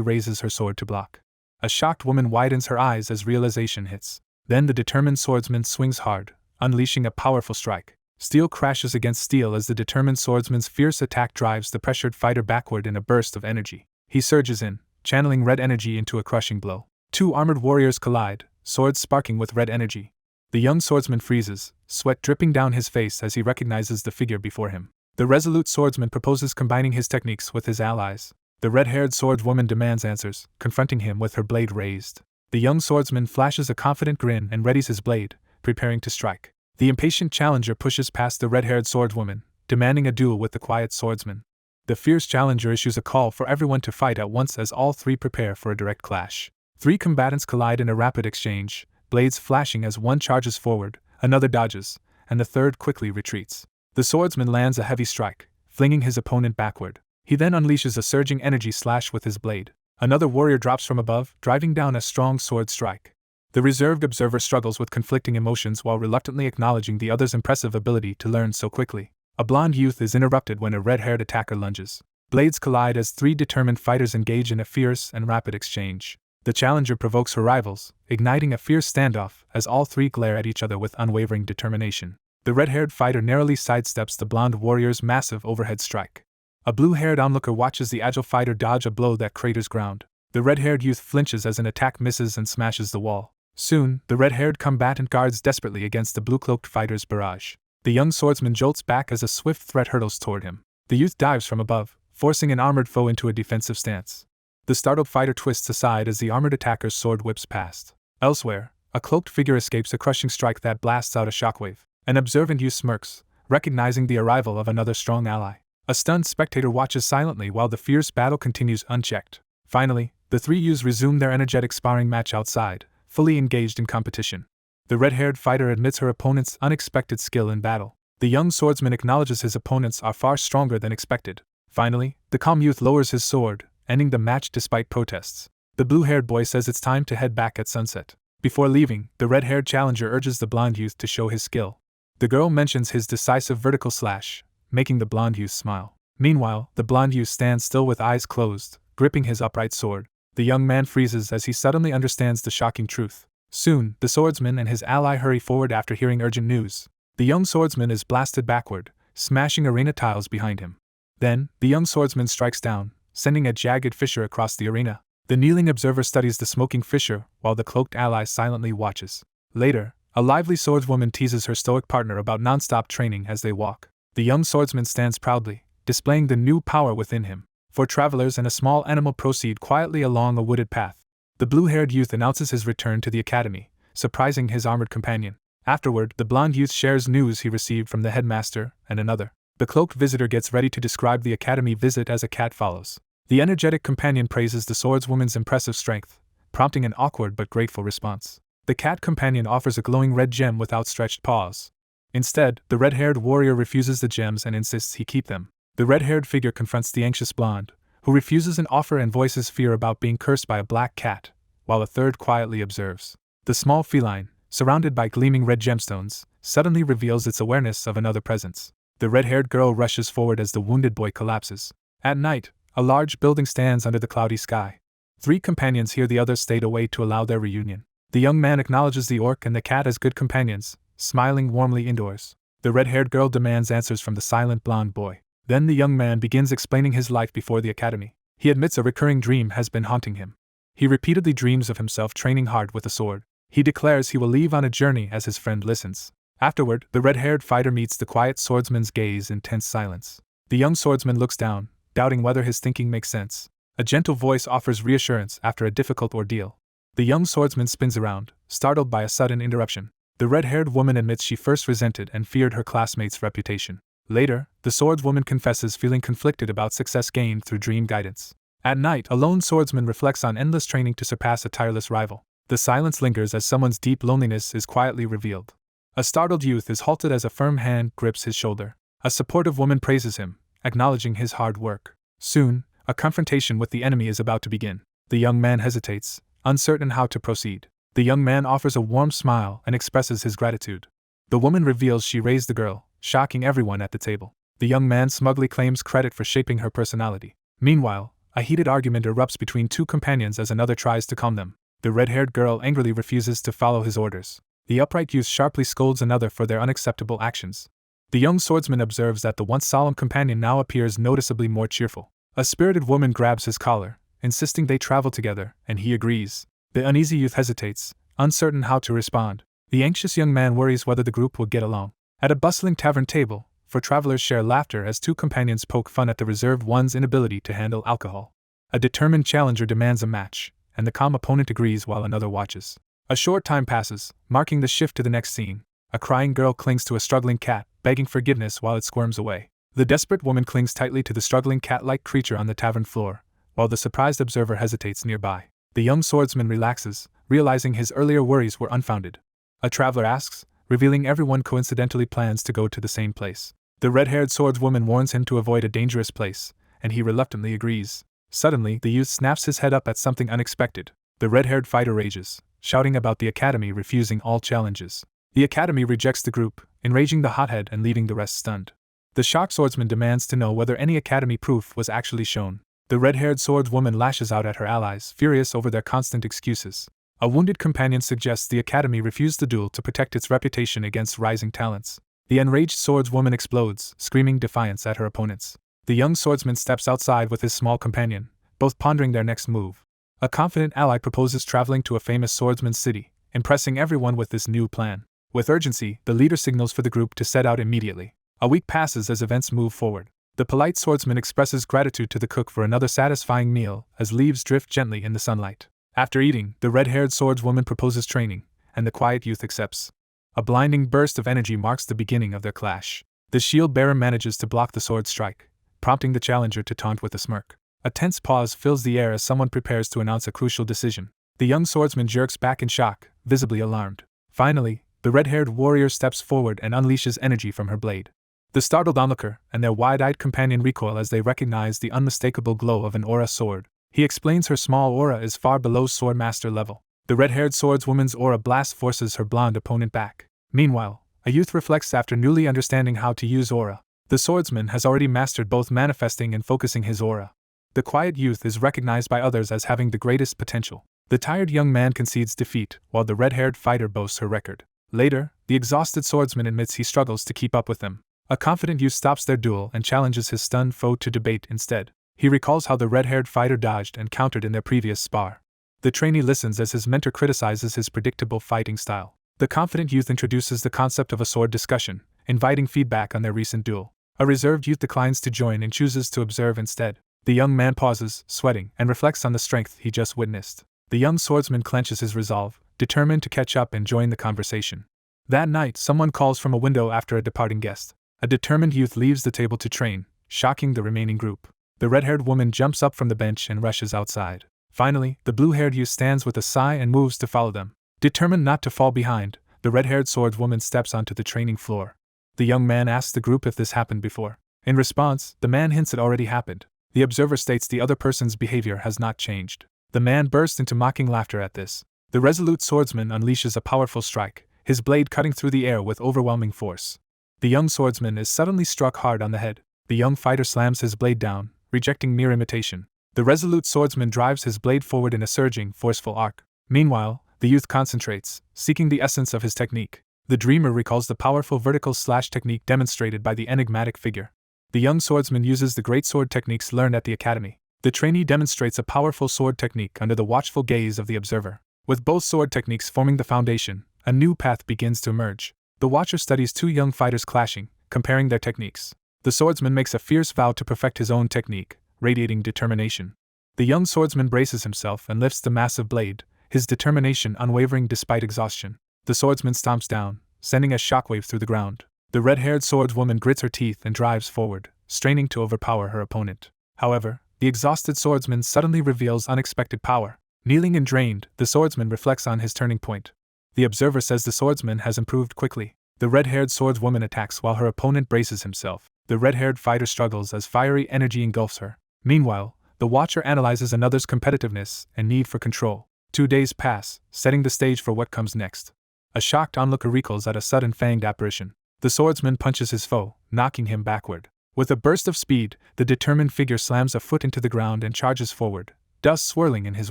raises her sword to block. A shocked woman widens her eyes as realization hits. Then the determined swordsman swings hard, unleashing a powerful strike. Steel crashes against steel as the determined swordsman's fierce attack drives the pressured fighter backward in a burst of energy. He surges in, channeling red energy into a crushing blow. Two armored warriors collide, swords sparking with red energy. The young swordsman freezes, sweat dripping down his face as he recognizes the figure before him. The resolute swordsman proposes combining his techniques with his allies. The red-haired swordswoman demands answers, confronting him with her blade raised. The young swordsman flashes a confident grin and readies his blade, preparing to strike. The impatient challenger pushes past the red-haired swordswoman, demanding a duel with the quiet swordsman. The fierce challenger issues a call for everyone to fight at once as all three prepare for a direct clash. Three combatants collide in a rapid exchange, blades flashing as one charges forward, another dodges, and the third quickly retreats. The swordsman lands a heavy strike, flinging his opponent backward. He then unleashes a surging energy slash with his blade. Another warrior drops from above, driving down a strong sword strike. The reserved observer struggles with conflicting emotions while reluctantly acknowledging the other's impressive ability to learn so quickly. A blonde youth is interrupted when a red-haired attacker lunges. Blades collide as three determined fighters engage in a fierce and rapid exchange. The challenger provokes her rivals, igniting a fierce standoff as all three glare at each other with unwavering determination. The red-haired fighter narrowly sidesteps the blonde warrior's massive overhead strike. A blue-haired onlooker watches the agile fighter dodge a blow that craters ground. The red-haired youth flinches as an attack misses and smashes the wall. Soon, the red-haired combatant guards desperately against the blue-cloaked fighter's barrage. The young swordsman jolts back as a swift threat hurtles toward him. The youth dives from above, forcing an armored foe into a defensive stance. The startled fighter twists aside as the armored attacker's sword whips past. Elsewhere, a cloaked figure escapes a crushing strike that blasts out a shockwave. An observant youth smirks, recognizing the arrival of another strong ally. A stunned spectator watches silently while the fierce battle continues unchecked. Finally, the three youths resume their energetic sparring match outside, fully engaged in competition. The red-haired fighter admits her opponent's unexpected skill in battle. The young swordsman acknowledges his opponents are far stronger than expected. Finally, the calm youth lowers his sword, ending the match despite protests. The blue-haired boy says it's time to head back at sunset. Before leaving, the red-haired challenger urges the blonde youth to show his skill. The girl mentions his decisive vertical slash, making the blonde youth smile. Meanwhile, the blonde youth stands still with eyes closed, gripping his upright sword. The young man freezes as he suddenly understands the shocking truth. Soon, the swordsman and his ally hurry forward after hearing urgent news. The young swordsman is blasted backward, smashing arena tiles behind him. Then, the young swordsman strikes down, sending a jagged fissure across the arena. The kneeling observer studies the smoking fissure, while the cloaked ally silently watches. Later, a lively swordswoman teases her stoic partner about non-stop training as they walk. The young swordsman stands proudly, displaying the new power within him. Four travelers and a small animal proceed quietly along a wooded path. The blue-haired youth announces his return to the academy, surprising his armored companion. Afterward, the blonde youth shares news he received from the headmaster and another. The cloaked visitor gets ready to describe the academy visit as a cat follows. The energetic companion praises the swordswoman's impressive strength, prompting an awkward but grateful response. The cat companion offers a glowing red gem with outstretched paws. Instead, the red-haired warrior refuses the gems and insists he keep them. The red-haired figure confronts the anxious blonde, who refuses an offer and voices fear about being cursed by a black cat, while a third quietly observes. The small feline, surrounded by gleaming red gemstones, suddenly reveals its awareness of another presence. The red-haired girl rushes forward as the wounded boy collapses. At night, a large building stands under the cloudy sky. Three companions hear the others stayed away to allow their reunion. The young man acknowledges the orc and the cat as good companions, smiling warmly indoors. The red-haired girl demands answers from the silent blonde boy. Then the young man begins explaining his life before the academy. He admits a recurring dream has been haunting him. He repeatedly dreams of himself training hard with a sword. He declares he will leave on a journey as his friend listens. Afterward, the red-haired fighter meets the quiet swordsman's gaze in tense silence. The young swordsman looks down, doubting whether his thinking makes sense. A gentle voice offers reassurance after a difficult ordeal. The young swordsman spins around, startled by a sudden interruption. The red-haired woman admits she first resented and feared her classmate's reputation. Later, the swordswoman confesses feeling conflicted about success gained through dream guidance. At night, a lone swordsman reflects on endless training to surpass a tireless rival. The silence lingers as someone's deep loneliness is quietly revealed. A startled youth is halted as a firm hand grips his shoulder. A supportive woman praises him, acknowledging his hard work. Soon, a confrontation with the enemy is about to begin. The young man hesitates, uncertain how to proceed. The young man offers a warm smile and expresses his gratitude. The woman reveals she raised the girl, shocking everyone at the table. The young man smugly claims credit for shaping her personality. Meanwhile, a heated argument erupts between two companions as another tries to calm them. The red-haired girl angrily refuses to follow his orders. The upright youth sharply scolds another for their unacceptable actions. The young swordsman observes that the once solemn companion now appears noticeably more cheerful. A spirited woman grabs his collar, insisting they travel together, and he agrees. The uneasy youth hesitates, uncertain how to respond. The anxious young man worries whether the group will get along. At a bustling tavern table, four travelers share laughter as two companions poke fun at the reserved one's inability to handle alcohol. A determined challenger demands a match, and the calm opponent agrees while another watches. A short time passes, marking the shift to the next scene. A crying girl clings to a struggling cat, begging forgiveness while it squirms away. The desperate woman clings tightly to the struggling cat-like creature on the tavern floor, while the surprised observer hesitates nearby. The young swordsman relaxes, realizing his earlier worries were unfounded. A traveler asks, revealing everyone coincidentally plans to go to the same place. The red-haired swordswoman warns him to avoid a dangerous place, and he reluctantly agrees. Suddenly, the youth snaps his head up at something unexpected. The red-haired fighter rages, shouting about the academy refusing all challenges. The academy rejects the group, enraging the hothead and leaving the rest stunned. The shocked swordsman demands to know whether any academy proof was actually shown. The red-haired swordswoman lashes out at her allies, furious over their constant excuses. A wounded companion suggests the academy refuse the duel to protect its reputation against rising talents. The enraged swordswoman explodes, screaming defiance at her opponents. The young swordsman steps outside with his small companion, both pondering their next move. A confident ally proposes traveling to a famous swordsman's city, impressing everyone with this new plan. With urgency, the leader signals for the group to set out immediately. A week passes as events move forward. The polite swordsman expresses gratitude to the cook for another satisfying meal as leaves drift gently in the sunlight. After eating, the red-haired swordswoman proposes training, and the quiet youth accepts. A blinding burst of energy marks the beginning of their clash. The shield-bearer manages to block the sword strike, prompting the challenger to taunt with a smirk. A tense pause fills the air as someone prepares to announce a crucial decision. The young swordsman jerks back in shock, visibly alarmed. Finally, the red-haired warrior steps forward and unleashes energy from her blade. The startled onlooker and their wide-eyed companion recoil as they recognize the unmistakable glow of an aura sword. He explains her small aura is far below swordmaster level. The red-haired swordswoman's aura blast forces her blonde opponent back. Meanwhile, a youth reflects after newly understanding how to use aura. The swordsman has already mastered both manifesting and focusing his aura. The quiet youth is recognized by others as having the greatest potential. The tired young man concedes defeat, while the red-haired fighter boasts her record. Later, the exhausted swordsman admits he struggles to keep up with them. A confident youth stops their duel and challenges his stunned foe to debate instead. He recalls how the red-haired fighter dodged and countered in their previous spar. The trainee listens as his mentor criticizes his predictable fighting style. The confident youth introduces the concept of a sword discussion, inviting feedback on their recent duel. A reserved youth declines to join and chooses to observe instead. The young man pauses, sweating, and reflects on the strength he just witnessed. The young swordsman clenches his resolve, determined to catch up and join the conversation. That night, someone calls from a window after a departing guest. A determined youth leaves the table to train, shocking the remaining group. The red-haired woman jumps up from the bench and rushes outside. Finally, the blue-haired youth stands with a sigh and moves to follow them. Determined not to fall behind, the red-haired swordswoman steps onto the training floor. The young man asks the group if this happened before. In response, the man hints it already happened. The observer states the other person's behavior has not changed. The man bursts into mocking laughter at this. The resolute swordsman unleashes a powerful strike, his blade cutting through the air with overwhelming force. The young swordsman is suddenly struck hard on the head. The young fighter slams his blade down, rejecting mere imitation. The resolute swordsman drives his blade forward in a surging, forceful arc. Meanwhile, the youth concentrates, seeking the essence of his technique. The dreamer recalls the powerful vertical slash technique demonstrated by the enigmatic figure. The young swordsman uses the great sword techniques learned at the academy. The trainee demonstrates a powerful sword technique under the watchful gaze of the observer. With both sword techniques forming the foundation, a new path begins to emerge. The watcher studies two young fighters clashing, comparing their techniques. The swordsman makes a fierce vow to perfect his own technique, radiating determination. The young swordsman braces himself and lifts the massive blade, his determination unwavering despite exhaustion. The swordsman stomps down, sending a shockwave through the ground. The red-haired swordswoman grits her teeth and drives forward, straining to overpower her opponent. However, the exhausted swordsman suddenly reveals unexpected power. Kneeling and drained, the swordsman reflects on his turning point. The observer says the swordsman has improved quickly. The red-haired swordswoman attacks while her opponent braces himself. The red-haired fighter struggles as fiery energy engulfs her. Meanwhile, the watcher analyzes another's competitiveness and need for control. 2 days pass, setting the stage for what comes next. A shocked onlooker recoils at a sudden fanged apparition. The swordsman punches his foe, knocking him backward. With a burst of speed, the determined figure slams a foot into the ground and charges forward, dust swirling in his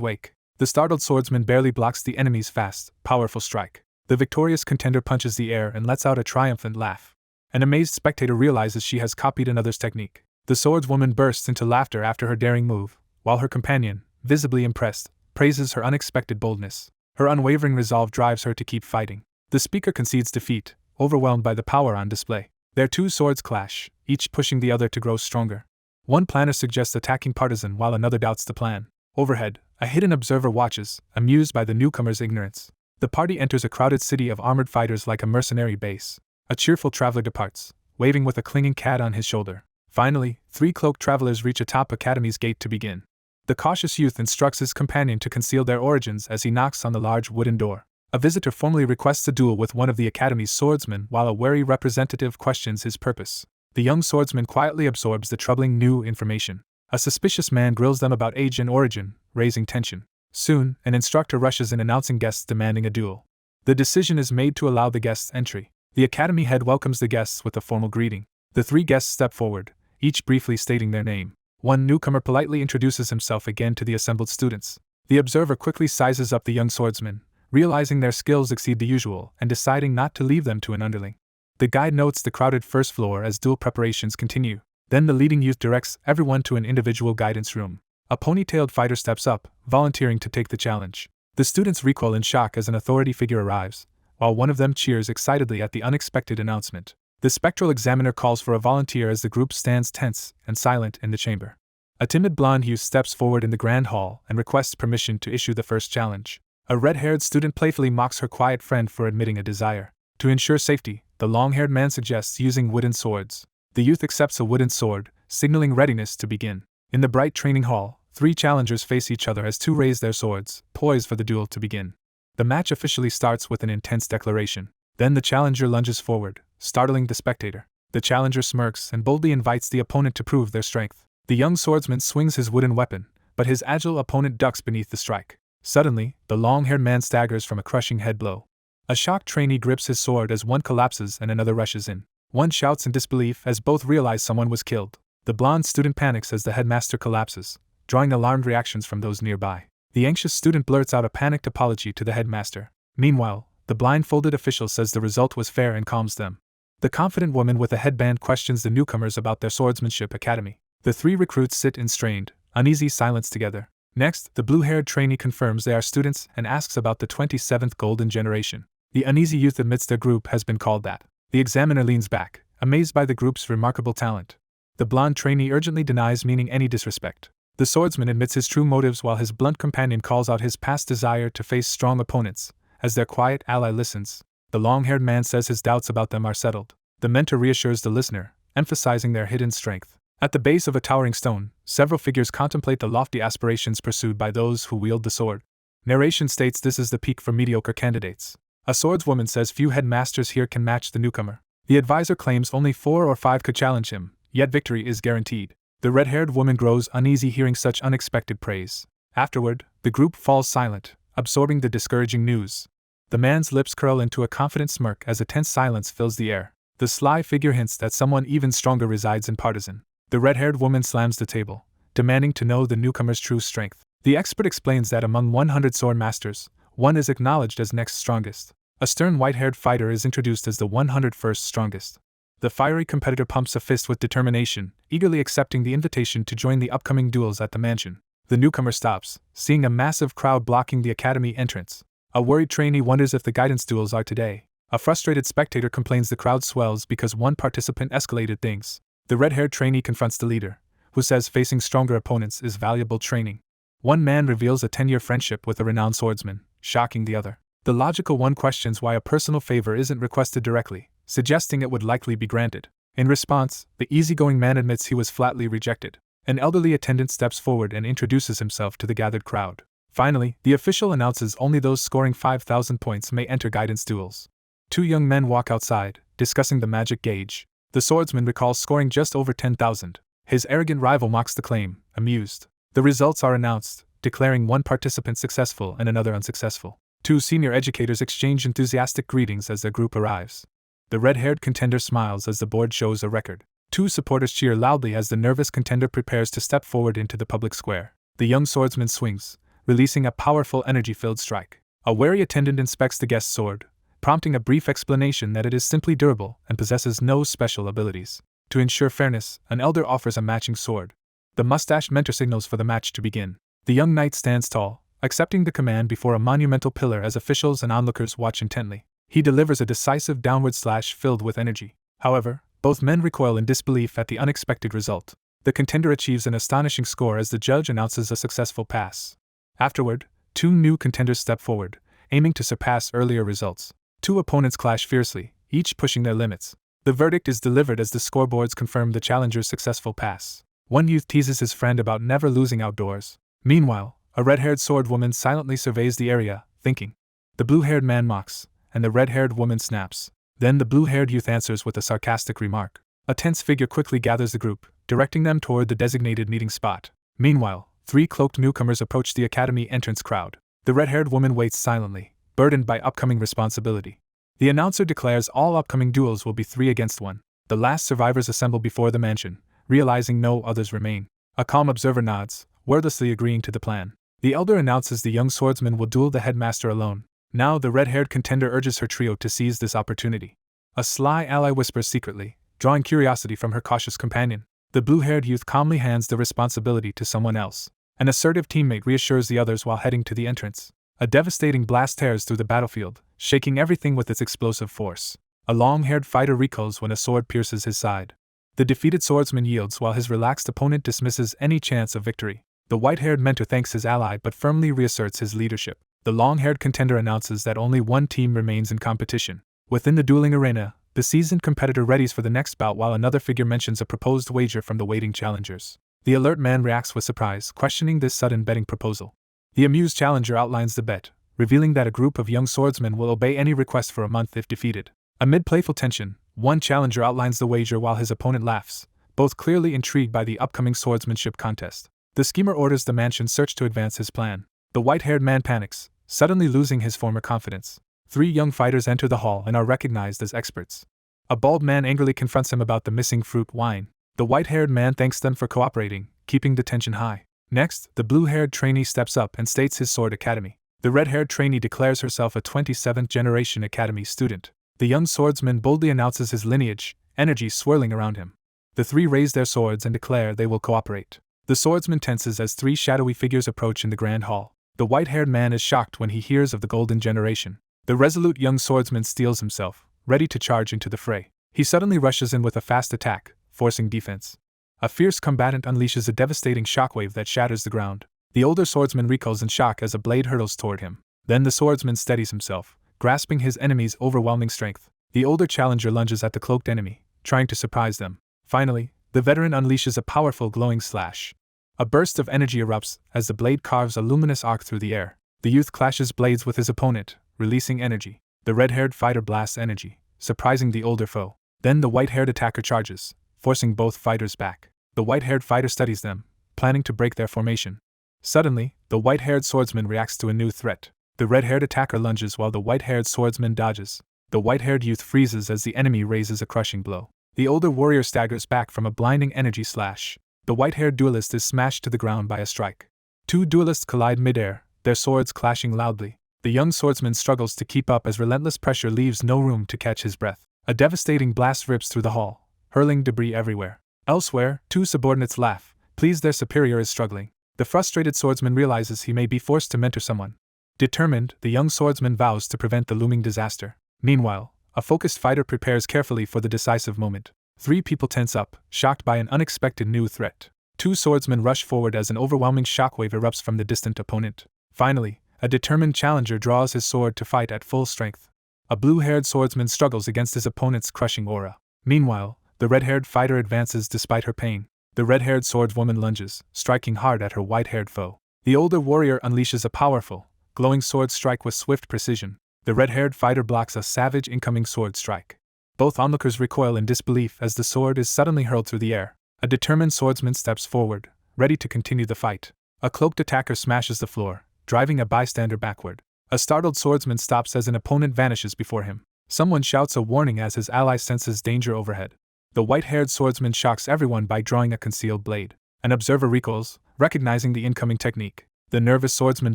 wake. The startled swordsman barely blocks the enemy's fast, powerful strike. The victorious contender punches the air and lets out a triumphant laugh. An amazed spectator realizes she has copied another's technique. The swordswoman bursts into laughter after her daring move, while her companion, visibly impressed, praises her unexpected boldness. Her unwavering resolve drives her to keep fighting. The speaker concedes defeat, overwhelmed by the power on display. Their two swords clash, each pushing the other to grow stronger. One planner suggests attacking partisan while another doubts the plan. Overhead, a hidden observer watches, amused by the newcomer's ignorance. The party enters a crowded city of armored fighters like a mercenary base. A cheerful traveler departs, waving with a clinging cat on his shoulder. Finally, 3 cloaked travelers reach atop Academy's gate to begin. The cautious youth instructs his companion to conceal their origins as he knocks on the large wooden door. A visitor formally requests a duel with one of the Academy's swordsmen while a wary representative questions his purpose. The young swordsman quietly absorbs the troubling new information. A suspicious man grills them about age and origin, raising tension. Soon, an instructor rushes in announcing guests demanding a duel. The decision is made to allow the guests entry. The Academy head welcomes the guests with a formal greeting. The 3 guests step forward, each briefly stating their name. One newcomer politely introduces himself again to the assembled students. The observer quickly sizes up the young swordsmen, realizing their skills exceed the usual and deciding not to leave them to an underling. The guide notes the crowded first floor as duel preparations continue. Then the leading youth directs everyone to an individual guidance room. A ponytailed fighter steps up, volunteering to take the challenge. The students recoil in shock as an authority figure arrives, while one of them cheers excitedly at the unexpected announcement. The spectral examiner calls for a volunteer as the group stands tense and silent in the chamber. A timid blonde youth steps forward in the grand hall and requests permission to issue the first challenge. A red-haired student playfully mocks her quiet friend for admitting a desire. To ensure safety, the long-haired man suggests using wooden swords. The youth accepts a wooden sword, signaling readiness to begin. In the bright training hall, 3 challengers face each other as 2 raise their swords, poised for the duel to begin. The match officially starts with an intense declaration. Then the challenger lunges forward, startling the spectator. The challenger smirks and boldly invites the opponent to prove their strength. The young swordsman swings his wooden weapon, but his agile opponent ducks beneath the strike. Suddenly, the long-haired man staggers from a crushing head blow. A shocked trainee grips his sword as one collapses and another rushes in. One shouts in disbelief as both realize someone was killed. The blonde student panics as the headmaster collapses, drawing alarmed reactions from those nearby. The anxious student blurts out a panicked apology to the headmaster. Meanwhile, the blindfolded official says the result was fair and calms them. The confident woman with a headband questions the newcomers about their swordsmanship academy. The 3 recruits sit in strained, uneasy silence together. Next, the blue-haired trainee confirms they are students and asks about the 27th golden generation. The uneasy youth admits their group has been called that. The examiner leans back, amazed by the group's remarkable talent. The blonde trainee urgently denies meaning any disrespect. The swordsman admits his true motives while his blunt companion calls out his past desire to face strong opponents. As their quiet ally listens, the long-haired man says his doubts about them are settled. The mentor reassures the listener, emphasizing their hidden strength. At the base of a towering stone, several figures contemplate the lofty aspirations pursued by those who wield the sword. Narration states this is the peak for mediocre candidates. A swordswoman says few headmasters here can match the newcomer. The advisor claims only 4 or 5 could challenge him, yet victory is guaranteed. The red-haired woman grows uneasy hearing such unexpected praise. Afterward, the group falls silent, absorbing the discouraging news. The man's lips curl into a confident smirk as a tense silence fills the air. The sly figure hints that someone even stronger resides in Partisan. The red-haired woman slams the table, demanding to know the newcomer's true strength. The expert explains that among 100 sword masters, one is acknowledged as next strongest. A stern white-haired fighter is introduced as the 101st strongest. The fiery competitor pumps a fist with determination, eagerly accepting the invitation to join the upcoming duels at the mansion. The newcomer stops, seeing a massive crowd blocking the academy entrance. A worried trainee wonders if the guidance duels are today. A frustrated spectator complains the crowd swells because one participant escalated things. The red-haired trainee confronts the leader, who says facing stronger opponents is valuable training. One man reveals a 10-year friendship with a renowned swordsman, shocking the other. The logical one questions why a personal favor isn't requested directly, suggesting it would likely be granted. In response, the easygoing man admits he was flatly rejected. An elderly attendant steps forward and introduces himself to the gathered crowd. Finally, the official announces only those scoring 5,000 points may enter guidance duels. 2 young men walk outside, discussing the magic gauge. The swordsman recalls scoring just over 10,000. His arrogant rival mocks the claim, amused. The results are announced, declaring one participant successful and another unsuccessful. 2 senior educators exchange enthusiastic greetings as their group arrives. The red-haired contender smiles as the board shows a record. 2 supporters cheer loudly as the nervous contender prepares to step forward into the public square. The young swordsman swings, releasing a powerful energy-filled strike. A wary attendant inspects the guest's sword, prompting a brief explanation that it is simply durable and possesses no special abilities. To ensure fairness, an elder offers a matching sword. The mustached mentor signals for the match to begin. The young knight stands tall, accepting the command before a monumental pillar as officials and onlookers watch intently. He delivers a decisive downward slash filled with energy. However, both men recoil in disbelief at the unexpected result. The contender achieves an astonishing score as the judge announces a successful pass. Afterward, 2 new contenders step forward, aiming to surpass earlier results. Two opponents clash fiercely, each pushing their limits. The verdict is delivered as the scoreboards confirm the challenger's successful pass. One youth teases his friend about never losing outdoors. Meanwhile, a red-haired sword woman silently surveys the area, thinking. The blue-haired man mocks, and the red-haired woman snaps. Then the blue-haired youth answers with a sarcastic remark. A tense figure quickly gathers the group, directing them toward the designated meeting spot. Meanwhile, 3 cloaked newcomers approach the academy entrance crowd. The red-haired woman waits silently, burdened by upcoming responsibility. The announcer declares all upcoming duels will be 3 against 1. The last survivors assemble before the mansion, realizing no others remain. A calm observer nods, wordlessly agreeing to the plan. The elder announces the young swordsman will duel the headmaster alone. Now the red-haired contender urges her trio to seize this opportunity. A sly ally whispers secretly, drawing curiosity from her cautious companion. The blue-haired youth calmly hands the responsibility to someone else. An assertive teammate reassures the others while heading to the entrance. A devastating blast tears through the battlefield, shaking everything with its explosive force. A long-haired fighter recoils when a sword pierces his side. The defeated swordsman yields while his relaxed opponent dismisses any chance of victory. The white-haired mentor thanks his ally but firmly reasserts his leadership. The long-haired contender announces that only one team remains in competition. Within the dueling arena, the seasoned competitor readies for the next bout while another figure mentions a proposed wager from the waiting challengers. The alert man reacts with surprise, questioning this sudden betting proposal. The amused challenger outlines the bet, revealing that a group of young swordsmen will obey any request for a month if defeated. Amid playful tension, one challenger outlines the wager while his opponent laughs, both clearly intrigued by the upcoming swordsmanship contest. The schemer orders the mansion search to advance his plan. The white-haired man panics, suddenly losing his former confidence. 3 young fighters enter the hall and are recognized as experts. A bald man angrily confronts him about the missing fruit wine. The white-haired man thanks them for cooperating, keeping the tension high. Next, the blue-haired trainee steps up and states his sword academy. The red-haired trainee declares herself a 27th-generation academy student. The young swordsman boldly announces his lineage, energy swirling around him. The 3 raise their swords and declare they will cooperate. The swordsman tenses as 3 shadowy figures approach in the grand hall. The white-haired man is shocked when he hears of the golden generation. The resolute young swordsman steels himself, ready to charge into the fray. He suddenly rushes in with a fast attack, forcing defense. A fierce combatant unleashes a devastating shockwave that shatters the ground. The older swordsman recoils in shock as a blade hurtles toward him. Then the swordsman steadies himself, grasping his enemy's overwhelming strength. The older challenger lunges at the cloaked enemy, trying to surprise them. Finally, the veteran unleashes a powerful glowing slash. A burst of energy erupts as the blade carves a luminous arc through the air. The youth clashes blades with his opponent, releasing energy. The red-haired fighter blasts energy, surprising the older foe. Then the white-haired attacker charges, forcing both fighters back. The white-haired fighter studies them, planning to break their formation. Suddenly, the white-haired swordsman reacts to a new threat. The red-haired attacker lunges while the white-haired swordsman dodges. The white-haired youth freezes as the enemy raises a crushing blow. The older warrior staggers back from a blinding energy slash. The white-haired duelist is smashed to the ground by a strike. 2 duelists collide mid-air, their swords clashing loudly. The young swordsman struggles to keep up as relentless pressure leaves no room to catch his breath. A devastating blast rips through the hall, hurling debris everywhere. Elsewhere, 2 subordinates laugh, pleased their superior is struggling. The frustrated swordsman realizes he may be forced to mentor someone. Determined, the young swordsman vows to prevent the looming disaster. Meanwhile, a focused fighter prepares carefully for the decisive moment. 3 people tense up, shocked by an unexpected new threat. 2 swordsmen rush forward as an overwhelming shockwave erupts from the distant opponent. Finally, a determined challenger draws his sword to fight at full strength. A blue-haired swordsman struggles against his opponent's crushing aura. Meanwhile, the red-haired fighter advances despite her pain. The red-haired swordswoman lunges, striking hard at her white-haired foe. The older warrior unleashes a powerful, glowing sword strike with swift precision. The red-haired fighter blocks a savage incoming sword strike. Both onlookers recoil in disbelief as the sword is suddenly hurled through the air. A determined swordsman steps forward, ready to continue the fight. A cloaked attacker smashes the floor, driving a bystander backward. A startled swordsman stops as an opponent vanishes before him. Someone shouts a warning as his ally senses danger overhead. The white-haired swordsman shocks everyone by drawing a concealed blade. An observer recoils, recognizing the incoming technique. The nervous swordsman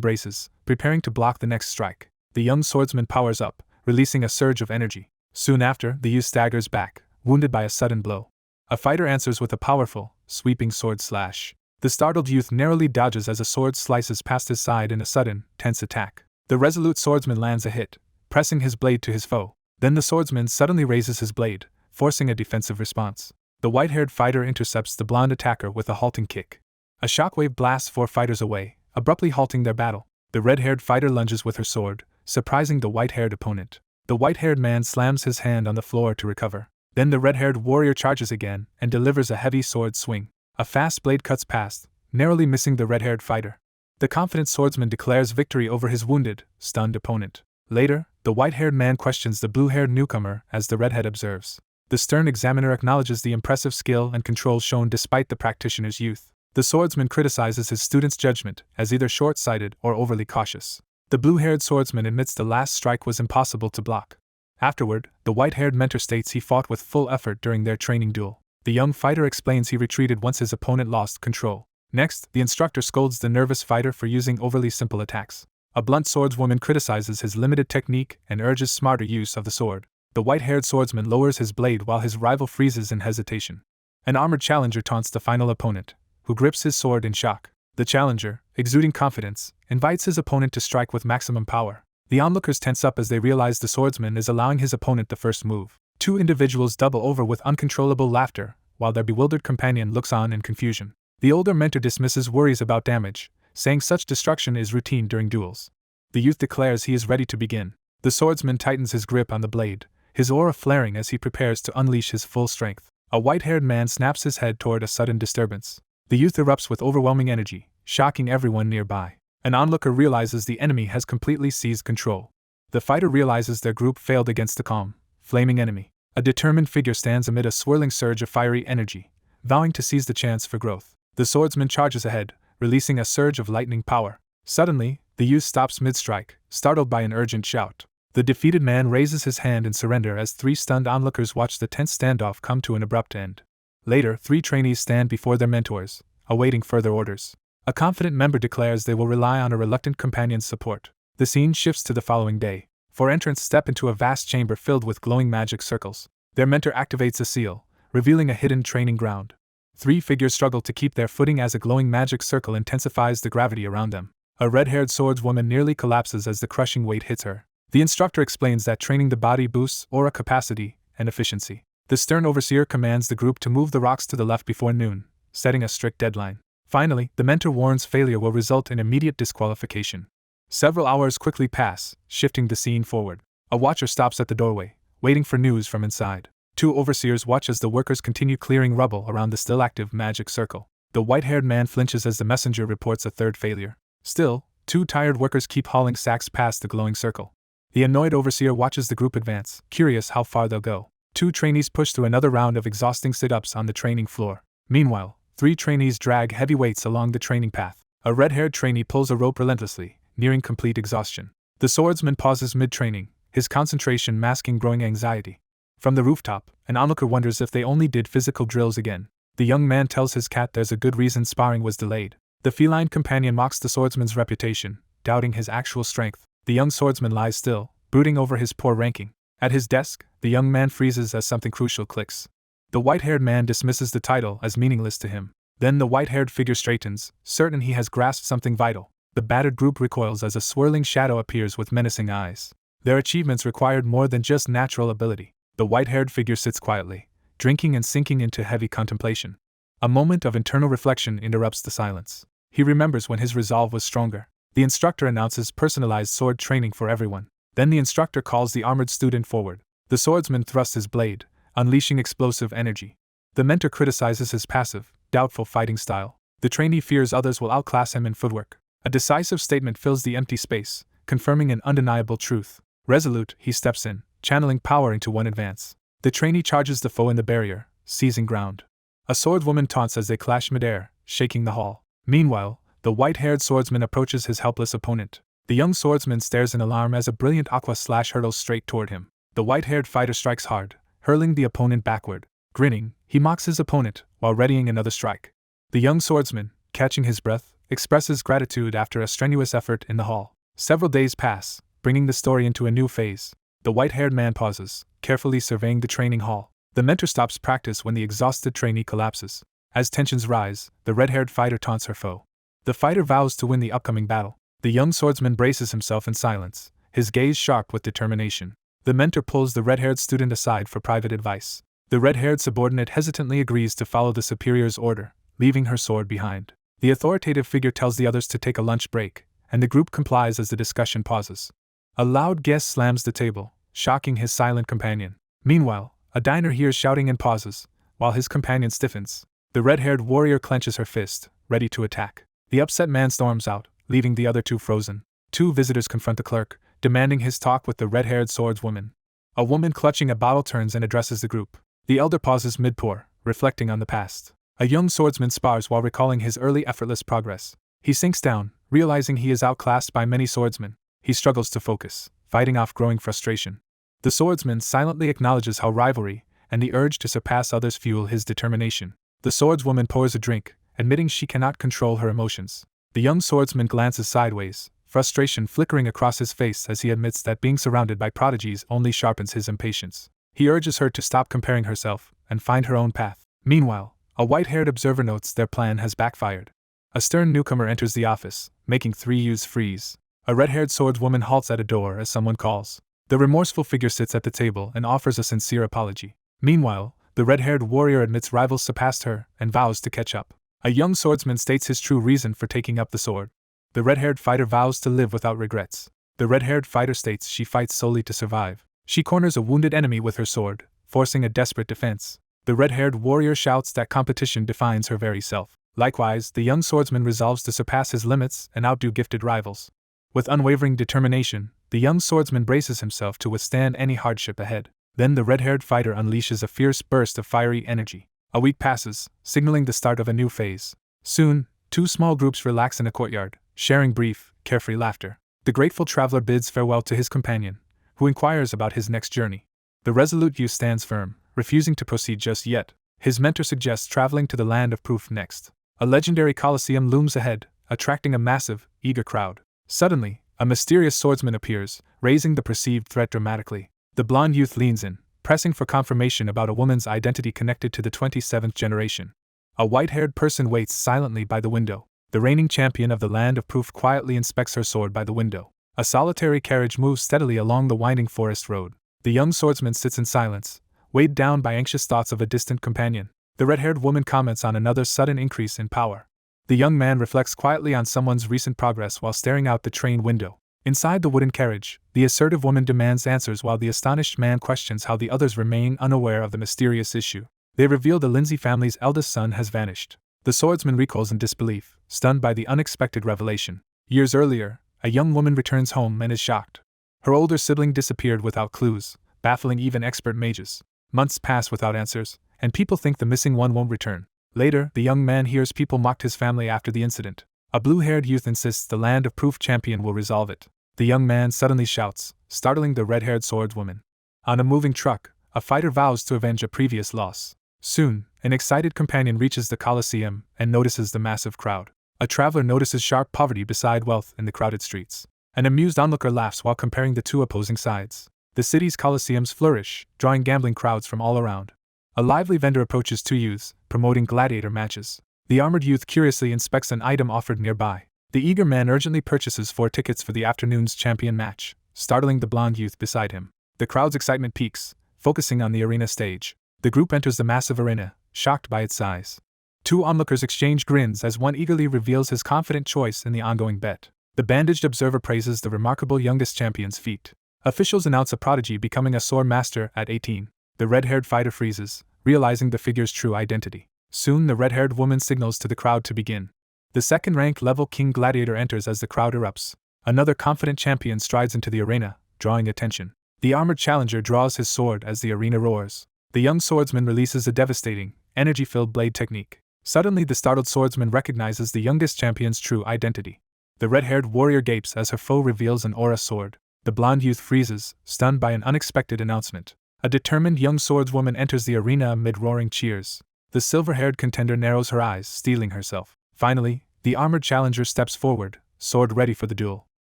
braces, preparing to block the next strike. The young swordsman powers up, releasing a surge of energy. Soon after, the youth staggers back, wounded by a sudden blow. A fighter answers with a powerful, sweeping sword slash. The startled youth narrowly dodges as a sword slices past his side in a sudden, tense attack. The resolute swordsman lands a hit, pressing his blade to his foe. Then the swordsman suddenly raises his blade, forcing a defensive response. The white-haired fighter intercepts the blonde attacker with a halting kick. A shockwave blasts 4 fighters away, abruptly halting their battle. The red-haired fighter lunges with her sword, surprising the white-haired opponent. The white-haired man slams his hand on the floor to recover. Then the red-haired warrior charges again and delivers a heavy sword swing. A fast blade cuts past, narrowly missing the red-haired fighter. The confident swordsman declares victory over his wounded, stunned opponent. Later, the white-haired man questions the blue-haired newcomer as the redhead observes. The stern examiner acknowledges the impressive skill and control shown despite the practitioner's youth. The swordsman criticizes his student's judgment as either short-sighted or overly cautious. The blue-haired swordsman admits the last strike was impossible to block. Afterward, the white-haired mentor states he fought with full effort during their training duel. The young fighter explains he retreated once his opponent lost control. Next, the instructor scolds the nervous fighter for using overly simple attacks. A blunt swordswoman criticizes his limited technique and urges smarter use of the sword. The white-haired swordsman lowers his blade while his rival freezes in hesitation. An armored challenger taunts the final opponent, who grips his sword in shock. The challenger, exuding confidence, invites his opponent to strike with maximum power. The onlookers tense up as they realize the swordsman is allowing his opponent the first move. Two individuals double over with uncontrollable laughter, while their bewildered companion looks on in confusion. The older mentor dismisses worries about damage, saying such destruction is routine during duels. The youth declares he is ready to begin. The swordsman tightens his grip on the blade, his aura flaring as he prepares to unleash his full strength. A white-haired man snaps his head toward a sudden disturbance. The youth erupts with overwhelming energy, shocking everyone nearby. An onlooker realizes the enemy has completely seized control. The fighter realizes their group failed against the calm, flaming enemy. A determined figure stands amid a swirling surge of fiery energy, vowing to seize the chance for growth. The swordsman charges ahead, releasing a surge of lightning power. Suddenly, the youth stops mid-strike, startled by an urgent shout. The defeated man raises his hand in surrender as three stunned onlookers watch the tense standoff come to an abrupt end. Later, three trainees stand before their mentors, awaiting further orders. A confident member declares they will rely on a reluctant companion's support. The scene shifts to the following day. Four entrants step into a vast chamber filled with glowing magic circles. Their mentor activates a seal, revealing a hidden training ground. Three figures struggle to keep their footing as a glowing magic circle intensifies the gravity around them. A red-haired swordswoman nearly collapses as the crushing weight hits her. The instructor explains that training the body boosts aura capacity and efficiency. The stern overseer commands the group to move the rocks to the left before noon, setting a strict deadline. Finally, the mentor warns failure will result in immediate disqualification. Several hours quickly pass, shifting the scene forward. A watcher stops at the doorway, waiting for news from inside. Two overseers watch as the workers continue clearing rubble around the still active magic circle. The white-haired man flinches as the messenger reports a third failure. Still, two tired workers keep hauling sacks past the glowing circle. The annoyed overseer watches the group advance, curious how far they'll go. Two trainees push through another round of exhausting sit-ups on the training floor. Meanwhile, three trainees drag heavy weights along the training path. A red-haired trainee pulls a rope relentlessly, nearing complete exhaustion. The swordsman pauses mid-training, his concentration masking growing anxiety. From the rooftop, an onlooker wonders if they only did physical drills again. The young man tells his cat there's a good reason sparring was delayed. The feline companion mocks the swordsman's reputation, doubting his actual strength. The young swordsman lies still, brooding over his poor ranking. At his desk, the young man freezes as something crucial clicks. The white-haired man dismisses the title as meaningless to him. Then the white-haired figure straightens, certain he has grasped something vital. The battered group recoils as a swirling shadow appears with menacing eyes. Their achievements required more than just natural ability. The white-haired figure sits quietly, drinking and sinking into heavy contemplation. A moment of internal reflection interrupts the silence. He remembers when his resolve was stronger. The instructor announces personalized sword training for everyone. Then the instructor calls the armored student forward. The swordsman thrusts his blade, unleashing explosive energy. The mentor criticizes his passive, doubtful fighting style. The trainee fears others will outclass him in footwork. A decisive statement fills the empty space, confirming an undeniable truth. Resolute, he steps in, channeling power into one advance. The trainee charges the foe in the barrier, seizing ground. A swordwoman taunts as they clash midair, shaking the hall. Meanwhile, the white-haired swordsman approaches his helpless opponent. The young swordsman stares in alarm as a brilliant aqua slash hurtles straight toward him. The white-haired fighter strikes hard, hurling the opponent backward. Grinning, he mocks his opponent, while readying another strike. The young swordsman, catching his breath, expresses gratitude after a strenuous effort in the hall. Several days pass, bringing the story into a new phase. The white-haired man pauses, carefully surveying the training hall. The mentor stops practice when the exhausted trainee collapses. As tensions rise, the red-haired fighter taunts her foe. The fighter vows to win the upcoming battle. The young swordsman braces himself in silence, his gaze sharp with determination. The mentor pulls the red-haired student aside for private advice. The red-haired subordinate hesitantly agrees to follow the superior's order, leaving her sword behind. The authoritative figure tells the others to take a lunch break, and the group complies as the discussion pauses. A loud guess slams the table, shocking his silent companion. Meanwhile, a diner hears shouting and pauses, while his companion stiffens. The red-haired warrior clenches her fist, ready to attack. The upset man storms out, leaving the other two frozen. Two visitors confront the clerk, demanding his talk with the red-haired swordswoman. A woman clutching a bottle turns and addresses the group. The elder pauses mid-pour, reflecting on the past. A young swordsman spars while recalling his early effortless progress. He sinks down, realizing he is outclassed by many swordsmen. He struggles to focus, fighting off growing frustration. The swordsman silently acknowledges how rivalry and the urge to surpass others fuel his determination. The swordswoman pours a drink, admitting she cannot control her emotions. The young swordsman glances sideways, frustration flickering across his face as he admits that being surrounded by prodigies only sharpens his impatience. He urges her to stop comparing herself and find her own path. Meanwhile, a white-haired observer notes their plan has backfired. A stern newcomer enters the office, making three youths freeze. A red-haired swordswoman halts at a door as someone calls. The remorseful figure sits at the table and offers a sincere apology. Meanwhile, the red-haired warrior admits rivals surpassed her and vows to catch up. A young swordsman states his true reason for taking up the sword. The red-haired fighter vows to live without regrets. The red-haired fighter states she fights solely to survive. She corners a wounded enemy with her sword, forcing a desperate defense. The red-haired warrior shouts that competition defines her very self. Likewise, the young swordsman resolves to surpass his limits and outdo gifted rivals. With unwavering determination, the young swordsman braces himself to withstand any hardship ahead. Then the red-haired fighter unleashes a fierce burst of fiery energy. A week passes, signaling the start of a new phase. Soon, two small groups relax in a courtyard, sharing brief, carefree laughter. The grateful traveler bids farewell to his companion, who inquires about his next journey. The resolute youth stands firm, refusing to proceed just yet. His mentor suggests traveling to the land of proof next. A legendary coliseum looms ahead, attracting a massive, eager crowd. Suddenly, a mysterious swordsman appears, raising the perceived threat dramatically. The blonde youth leans in, pressing for confirmation about a woman's identity connected to the 27th generation. A white-haired person waits silently by the window. The reigning champion of the land of proof quietly inspects her sword by the window. A solitary carriage moves steadily along the winding forest road. The young swordsman sits in silence, weighed down by anxious thoughts of a distant companion. The red-haired woman comments on another sudden increase in power. The young man reflects quietly on someone's recent progress while staring out the train window. Inside the wooden carriage, the assertive woman demands answers while the astonished man questions how the others remain unaware of the mysterious issue. They reveal the Lindsay family's eldest son has vanished. The swordsman recoils in disbelief, stunned by the unexpected revelation. Years earlier, a young woman returns home and is shocked. Her older sibling disappeared without clues, baffling even expert mages. Months pass without answers, and people think the missing one won't return. Later, the young man hears people mocked his family after the incident. A blue-haired youth insists the land of proof champion will resolve it. The young man suddenly shouts, startling the red-haired swordswoman. On a moving truck, a fighter vows to avenge a previous loss. Soon, an excited companion reaches the Colosseum and notices the massive crowd. A traveler notices sharp poverty beside wealth in the crowded streets. An amused onlooker laughs while comparing the two opposing sides. The city's Colosseums flourish, drawing gambling crowds from all around. A lively vendor approaches two youths, promoting gladiator matches. The armored youth curiously inspects an item offered nearby. The eager man urgently purchases 4 tickets for the afternoon's champion match, startling the blonde youth beside him. The crowd's excitement peaks, focusing on the arena stage. The group enters the massive arena, shocked by its size. Two onlookers exchange grins as one eagerly reveals his confident choice in the ongoing bet. The bandaged observer praises the remarkable youngest champion's feat. Officials announce a prodigy becoming a sword master at 18. The red-haired fighter freezes, realizing the figure's true identity. Soon the red-haired woman signals to the crowd to begin. The second-ranked level king gladiator enters as the crowd erupts. Another confident champion strides into the arena, drawing attention. The armored challenger draws his sword as the arena roars. The young swordsman releases a devastating, energy-filled blade technique. Suddenly the startled swordsman recognizes the youngest champion's true identity. The red-haired warrior gapes as her foe reveals an aura sword. The blonde youth freezes, stunned by an unexpected announcement. A determined young swordswoman enters the arena amid roaring cheers. The silver-haired contender narrows her eyes, steeling herself. Finally, the armored challenger steps forward, sword ready for the duel.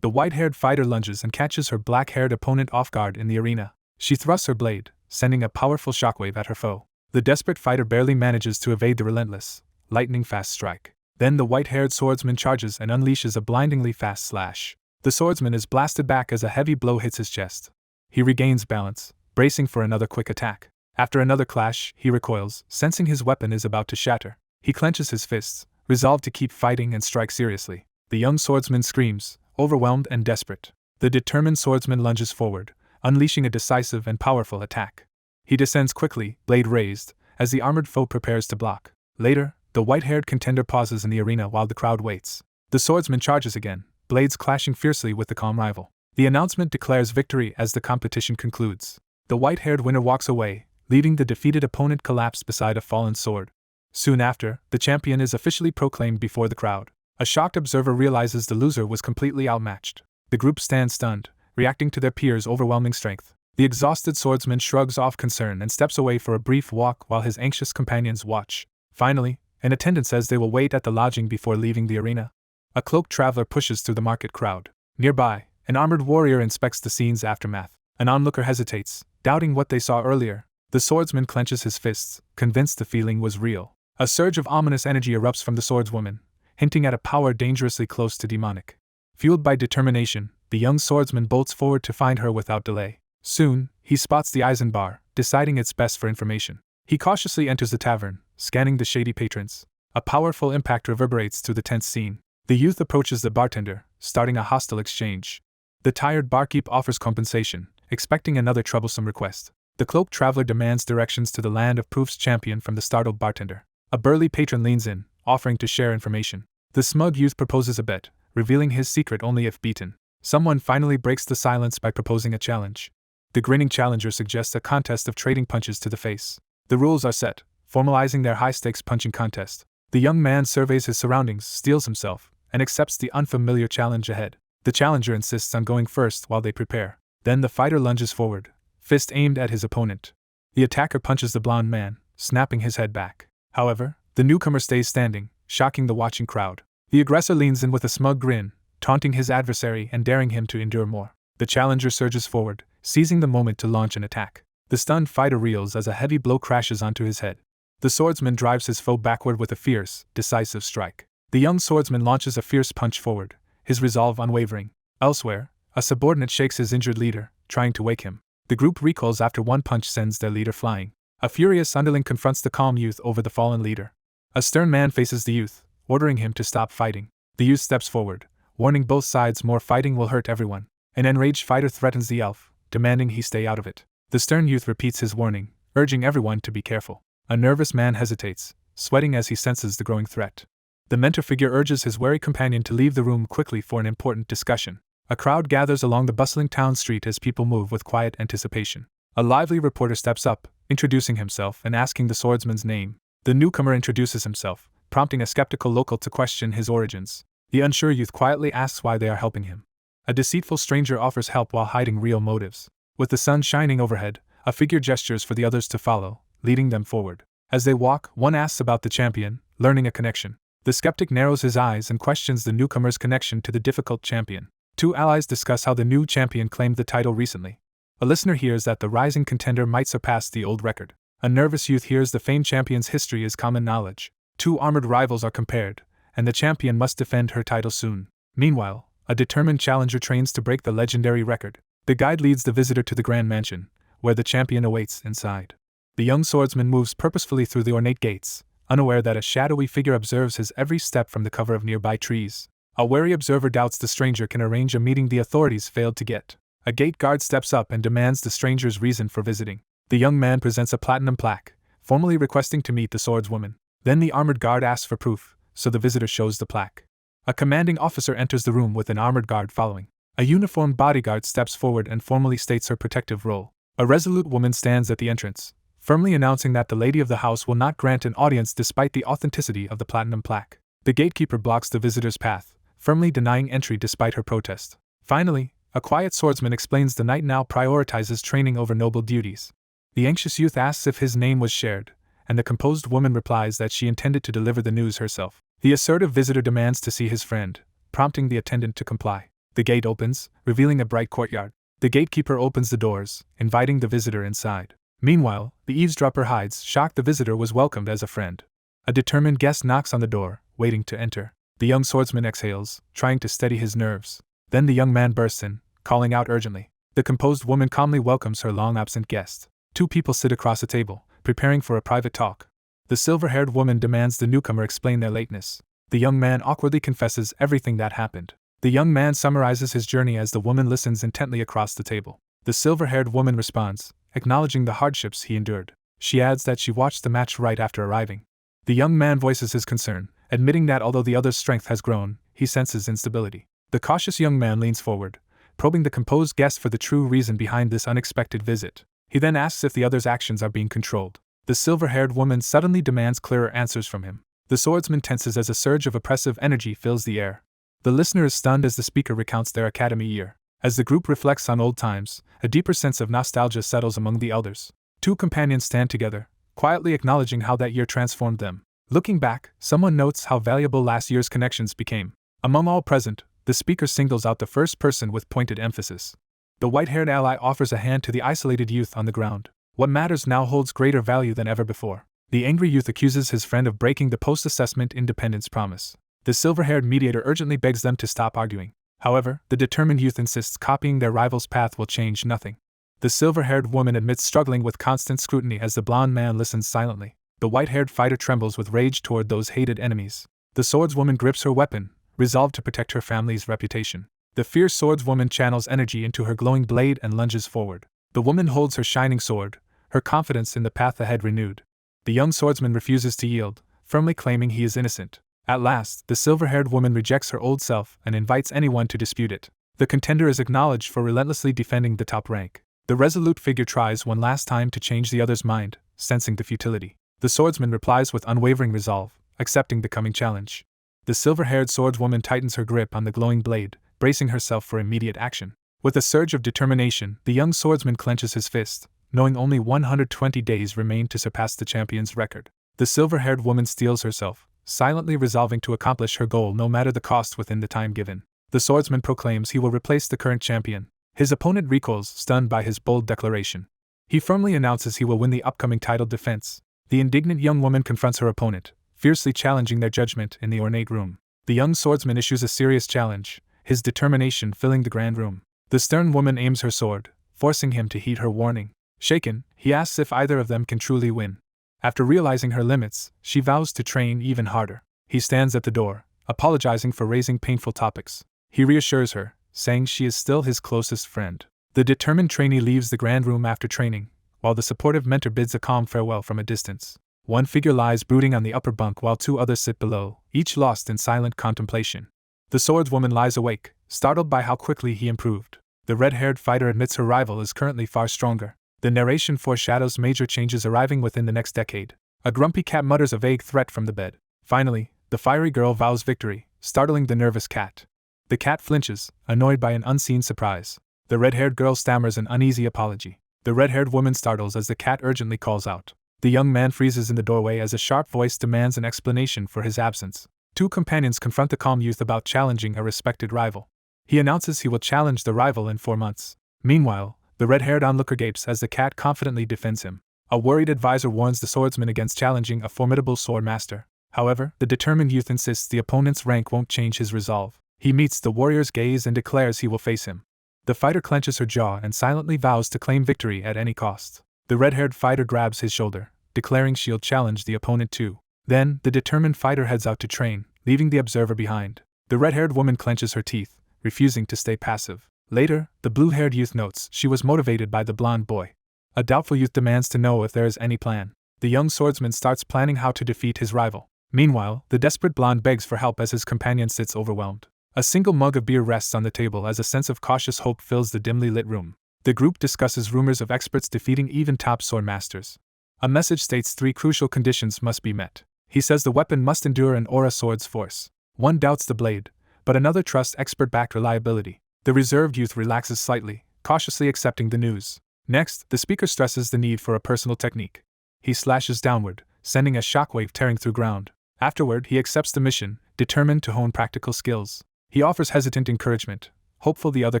The white-haired fighter lunges and catches her black-haired opponent off guard in the arena. She thrusts her blade, sending a powerful shockwave at her foe. The desperate fighter barely manages to evade the relentless, lightning-fast strike. Then the white-haired swordsman charges and unleashes a blindingly fast slash. The swordsman is blasted back as a heavy blow hits his chest. He regains balance, bracing for another quick attack. After another clash, he recoils, sensing his weapon is about to shatter. He clenches his fists, resolved to keep fighting and strike seriously. The young swordsman screams, overwhelmed and desperate. The determined swordsman lunges forward, unleashing a decisive and powerful attack. He descends quickly, blade raised, as the armored foe prepares to block. Later, the white-haired contender pauses in the arena while the crowd waits. The swordsman charges again, blades clashing fiercely with the calm rival. The announcement declares victory as the competition concludes. The white-haired winner walks away, leaving the defeated opponent collapsed beside a fallen sword. Soon after, the champion is officially proclaimed before the crowd. A shocked observer realizes the loser was completely outmatched. The group stands stunned, reacting to their peers' overwhelming strength. The exhausted swordsman shrugs off concern and steps away for a brief walk while his anxious companions watch. Finally, an attendant says they will wait at the lodging before leaving the arena. A cloaked traveler pushes through the market crowd. Nearby, an armored warrior inspects the scene's aftermath. An onlooker hesitates, doubting what they saw earlier. The swordsman clenches his fists, convinced the feeling was real. A surge of ominous energy erupts from the swordswoman, hinting at a power dangerously close to demonic. Fueled by determination, the young swordsman bolts forward to find her without delay. Soon, he spots the Eisenbar, deciding it's best for information. He cautiously enters the tavern, scanning the shady patrons. A powerful impact reverberates through the tense scene. The youth approaches the bartender, starting a hostile exchange. The tired barkeep offers compensation, expecting another troublesome request. The cloaked traveler demands directions to the land of Proof's champion from the startled bartender. A burly patron leans in, offering to share information. The smug youth proposes a bet, revealing his secret only if beaten. Someone finally breaks the silence by proposing a challenge. The grinning challenger suggests a contest of trading punches to the face. The rules are set, formalizing their high-stakes punching contest. The young man surveys his surroundings, steels himself, and accepts the unfamiliar challenge ahead. The challenger insists on going first while they prepare. Then the fighter lunges forward, fist aimed at his opponent. The attacker punches the blond man, snapping his head back. However, the newcomer stays standing, shocking the watching crowd. The aggressor leans in with a smug grin, taunting his adversary and daring him to endure more. The challenger surges forward, seizing the moment to launch an attack. The stunned fighter reels as a heavy blow crashes onto his head. The swordsman drives his foe backward with a fierce, decisive strike. The young swordsman launches a fierce punch forward, his resolve unwavering. Elsewhere, a subordinate shakes his injured leader, trying to wake him. The group recoils after one punch sends their leader flying. A furious underling confronts the calm youth over the fallen leader. A stern man faces the youth, ordering him to stop fighting. The youth steps forward, warning both sides more fighting will hurt everyone. An enraged fighter threatens the elf, demanding he stay out of it. The stern youth repeats his warning, urging everyone to be careful. A nervous man hesitates, sweating as he senses the growing threat. The mentor figure urges his wary companion to leave the room quickly for an important discussion. A crowd gathers along the bustling town street as people move with quiet anticipation. A lively reporter steps up, introducing himself and asking the swordsman's name. The newcomer introduces himself, prompting a skeptical local to question his origins. The unsure youth quietly asks why they are helping him. A deceitful stranger offers help while hiding real motives. With the sun shining overhead, a figure gestures for the others to follow, leading them forward. As they walk, one asks about the champion, learning a connection. The skeptic narrows his eyes and questions the newcomer's connection to the difficult champion. Two allies discuss how the new champion claimed the title recently. A listener hears that the rising contender might surpass the old record. A nervous youth hears the famed champion's history is common knowledge. Two armored rivals are compared, and the champion must defend her title soon. Meanwhile, a determined challenger trains to break the legendary record. The guide leads the visitor to the grand mansion, where the champion awaits inside. The young swordsman moves purposefully through the ornate gates, unaware that a shadowy figure observes his every step from the cover of nearby trees. A wary observer doubts the stranger can arrange a meeting the authorities failed to get. A gate guard steps up and demands the stranger's reason for visiting. The young man presents a platinum plaque, formally requesting to meet the swordswoman. Then the armored guard asks for proof, so the visitor shows the plaque. A commanding officer enters the room with an armored guard following. A uniformed bodyguard steps forward and formally states her protective role. A resolute woman stands at the entrance, firmly announcing that the lady of the house will not grant an audience despite the authenticity of the platinum plaque. The gatekeeper blocks the visitor's path, firmly denying entry despite her protest. Finally, a quiet swordsman explains the knight now prioritizes training over noble duties. The anxious youth asks if his name was shared, and the composed woman replies that she intended to deliver the news herself. The assertive visitor demands to see his friend, prompting the attendant to comply. The gate opens, revealing a bright courtyard. The gatekeeper opens the doors, inviting the visitor inside. Meanwhile, the eavesdropper hides, shocked the visitor was welcomed as a friend. A determined guest knocks on the door, waiting to enter. The young swordsman exhales, trying to steady his nerves. Then the young man bursts in, calling out urgently. The composed woman calmly welcomes her long-absent guest. Two people sit across a table, preparing for a private talk. The silver-haired woman demands the newcomer explain their lateness. The young man awkwardly confesses everything that happened. The young man summarizes his journey as the woman listens intently across the table. The silver-haired woman responds, acknowledging the hardships he endured. She adds that she watched the match right after arriving. The young man voices his concern, admitting that although the other's strength has grown, he senses instability. The cautious young man leans forward, probing the composed guest for the true reason behind this unexpected visit. He then asks if the other's actions are being controlled. The silver-haired woman suddenly demands clearer answers from him. The swordsman tenses as a surge of oppressive energy fills the air. The listener is stunned as the speaker recounts their academy year. As the group reflects on old times, a deeper sense of nostalgia settles among the elders. Two companions stand together, quietly acknowledging how that year transformed them. Looking back, someone notes how valuable last year's connections became. Among all present, the speaker singles out the first person with pointed emphasis. The white-haired ally offers a hand to the isolated youth on the ground. What matters now holds greater value than ever before. The angry youth accuses his friend of breaking the post-assessment independence promise. The silver-haired mediator urgently begs them to stop arguing. However, the determined youth insists copying their rival's path will change nothing. The silver-haired woman admits struggling with constant scrutiny as the blonde man listens silently. The white-haired fighter trembles with rage toward those hated enemies. The swordswoman grips her weapon, resolved to protect her family's reputation. The fierce swordswoman channels energy into her glowing blade and lunges forward. The woman holds her shining sword, her confidence in the path ahead renewed. The young swordsman refuses to yield, firmly claiming he is innocent. At last, the silver-haired woman rejects her old self and invites anyone to dispute it. The contender is acknowledged for relentlessly defending the top rank. The resolute figure tries one last time to change the other's mind, sensing the futility. The swordsman replies with unwavering resolve, accepting the coming challenge. The silver-haired swordswoman tightens her grip on the glowing blade, bracing herself for immediate action. With a surge of determination, the young swordsman clenches his fist, knowing only 120 days remain to surpass the champion's record. The silver-haired woman steels herself, silently resolving to accomplish her goal no matter the cost within the time given. The swordsman proclaims he will replace the current champion. His opponent recoils, stunned by his bold declaration. He firmly announces he will win the upcoming title defense. The indignant young woman confronts her opponent, fiercely challenging their judgment in the ornate room. The young swordsman issues a serious challenge, his determination filling the grand room. The stern woman aims her sword, forcing him to heed her warning. Shaken, he asks if either of them can truly win. After realizing her limits, she vows to train even harder. He stands at the door, apologizing for raising painful topics. He reassures her, saying she is still his closest friend. The determined trainee leaves the grand room after training, while the supportive mentor bids a calm farewell from a distance. One figure lies brooding on the upper bunk while two others sit below, each lost in silent contemplation. The swordswoman lies awake, startled by how quickly he improved. The red-haired fighter admits her rival is currently far stronger. The narration foreshadows major changes arriving within the next decade. A grumpy cat mutters a vague threat from the bed. Finally, the fiery girl vows victory, startling the nervous cat. The cat flinches, annoyed by an unseen surprise. The red-haired girl stammers an uneasy apology. The red-haired woman startles as the cat urgently calls out. The young man freezes in the doorway as a sharp voice demands an explanation for his absence. Two companions confront the calm youth about challenging a respected rival. He announces he will challenge the rival in 4 months. Meanwhile, the red-haired onlooker gapes as the cat confidently defends him. A worried advisor warns the swordsman against challenging a formidable sword master. However, the determined youth insists the opponent's rank won't change his resolve. He meets the warrior's gaze and declares he will face him. The fighter clenches her jaw and silently vows to claim victory at any cost. The red-haired fighter grabs his shoulder, declaring she'll challenge the opponent too. Then, the determined fighter heads out to train, leaving the observer behind. The red-haired woman clenches her teeth, refusing to stay passive. Later, the blue-haired youth notes she was motivated by the blonde boy. A doubtful youth demands to know if there is any plan. The young swordsman starts planning how to defeat his rival. Meanwhile, the desperate blonde begs for help as his companion sits overwhelmed. A single mug of beer rests on the table as a sense of cautious hope fills the dimly lit room. The group discusses rumors of experts defeating even top sword masters. A message states 3 crucial conditions must be met. He says the weapon must endure an aura sword's force. One doubts the blade, but another trusts expert-backed reliability. The reserved youth relaxes slightly, cautiously accepting the news. Next, the speaker stresses the need for a personal technique. He slashes downward, sending a shockwave tearing through ground. Afterward, he accepts the mission, determined to hone practical skills. He offers hesitant encouragement, hopeful the other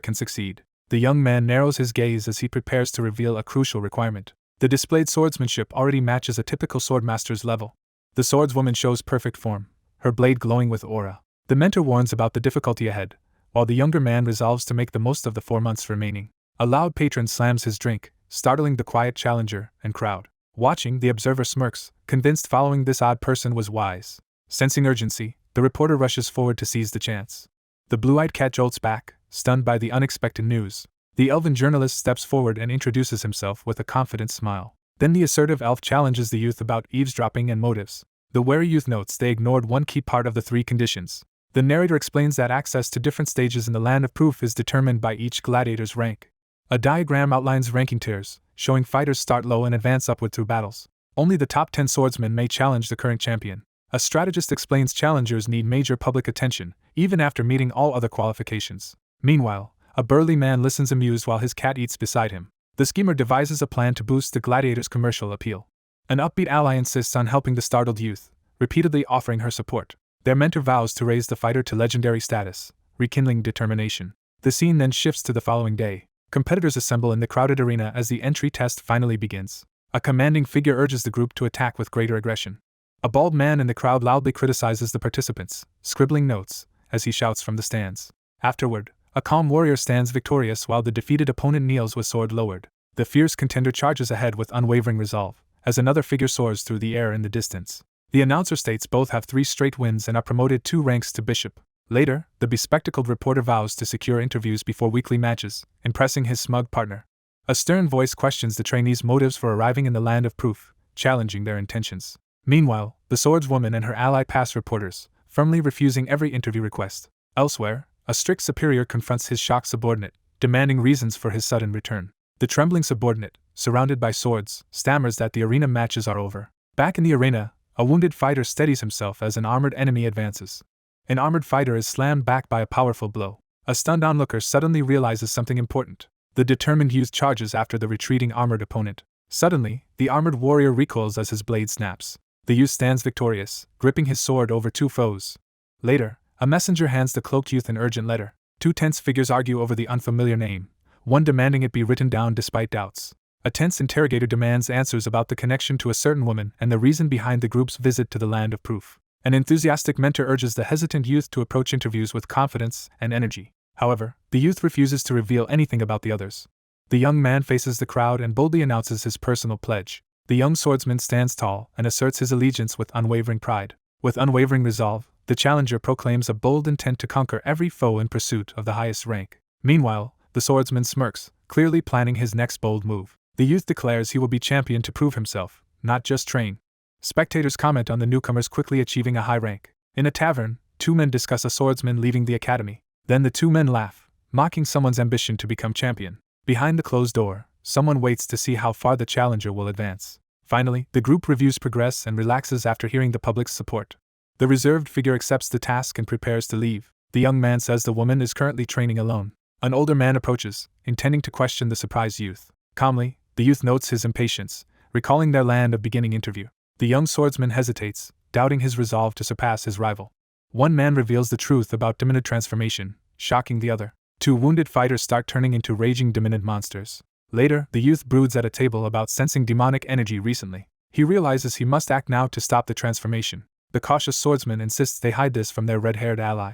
can succeed. The young man narrows his gaze as he prepares to reveal a crucial requirement. The displayed swordsmanship already matches a typical swordmaster's level. The swordswoman shows perfect form, her blade glowing with aura. The mentor warns about the difficulty ahead, while the younger man resolves to make the most of the 4 months remaining. A loud patron slams his drink, startling the quiet challenger and crowd. Watching, the observer smirks, convinced following this odd person was wise. Sensing urgency, the reporter rushes forward to seize the chance. The blue-eyed cat jolts back, stunned by the unexpected news. The elven journalist steps forward and introduces himself with a confident smile. Then the assertive elf challenges the youth about eavesdropping and motives. The wary youth notes they ignored one key part of the 3 conditions. The narrator explains that access to different stages in the Land of Proof is determined by each gladiator's rank. A diagram outlines ranking tiers, showing fighters start low and advance upward through battles. Only the top 10 swordsmen may challenge the current champion. A strategist explains challengers need major public attention, even after meeting all other qualifications. Meanwhile, a burly man listens amused while his cat eats beside him. The schemer devises a plan to boost the gladiator's commercial appeal. An upbeat ally insists on helping the startled youth, repeatedly offering her support. Their mentor vows to raise the fighter to legendary status, rekindling determination. The scene then shifts to the following day. Competitors assemble in the crowded arena as the entry test finally begins. A commanding figure urges the group to attack with greater aggression. A bald man in the crowd loudly criticizes the participants, scribbling notes, as he shouts from the stands. Afterward, a calm warrior stands victorious while the defeated opponent kneels with sword lowered. The fierce contender charges ahead with unwavering resolve, as another figure soars through the air in the distance. The announcer states both have 3 straight wins and are promoted 2 ranks to bishop. Later, the bespectacled reporter vows to secure interviews before weekly matches, impressing his smug partner. A stern voice questions the trainees' motives for arriving in the Land of Proof, challenging their intentions. Meanwhile, the swordswoman and her ally pass reporters, firmly refusing every interview request. Elsewhere, a strict superior confronts his shocked subordinate, demanding reasons for his sudden return. The trembling subordinate, surrounded by swords, stammers that the arena matches are over. Back in the arena, a wounded fighter steadies himself as an armored enemy advances. An armored fighter is slammed back by a powerful blow. A stunned onlooker suddenly realizes something important. The determined youth charges after the retreating armored opponent. Suddenly, the armored warrior recoils as his blade snaps. The youth stands victorious, gripping his sword over 2 foes. Later, a messenger hands the cloaked youth an urgent letter. 2 tense figures argue over the unfamiliar name, one demanding it be written down despite doubts. A tense interrogator demands answers about the connection to a certain woman and the reason behind the group's visit to the Land of Proof. An enthusiastic mentor urges the hesitant youth to approach interviews with confidence and energy. However, the youth refuses to reveal anything about the others. The young man faces the crowd and boldly announces his personal pledge. The young swordsman stands tall and asserts his allegiance with unwavering pride. With unwavering resolve, the challenger proclaims a bold intent to conquer every foe in pursuit of the highest rank. Meanwhile, the swordsman smirks, clearly planning his next bold move. The youth declares he will be champion to prove himself, not just train. Spectators comment on the newcomers quickly achieving a high rank. In a tavern, 2 men discuss a swordsman leaving the academy. Then the 2 men laugh, mocking someone's ambition to become champion. Behind the closed door, someone waits to see how far the challenger will advance. Finally, the group reviews progress and relaxes after hearing the public's support. The reserved figure accepts the task and prepares to leave. The young man says the woman is currently training alone. An older man approaches, intending to question the surprised youth. Calmly, the youth notes his impatience, recalling their land of beginning interview. The young swordsman hesitates, doubting his resolve to surpass his rival. One man reveals the truth about demonic transformation, shocking the other. 2 wounded fighters start turning into raging demonic monsters. Later, the youth broods at a table about sensing demonic energy recently. He realizes he must act now to stop the transformation. The cautious swordsman insists they hide this from their red-haired ally.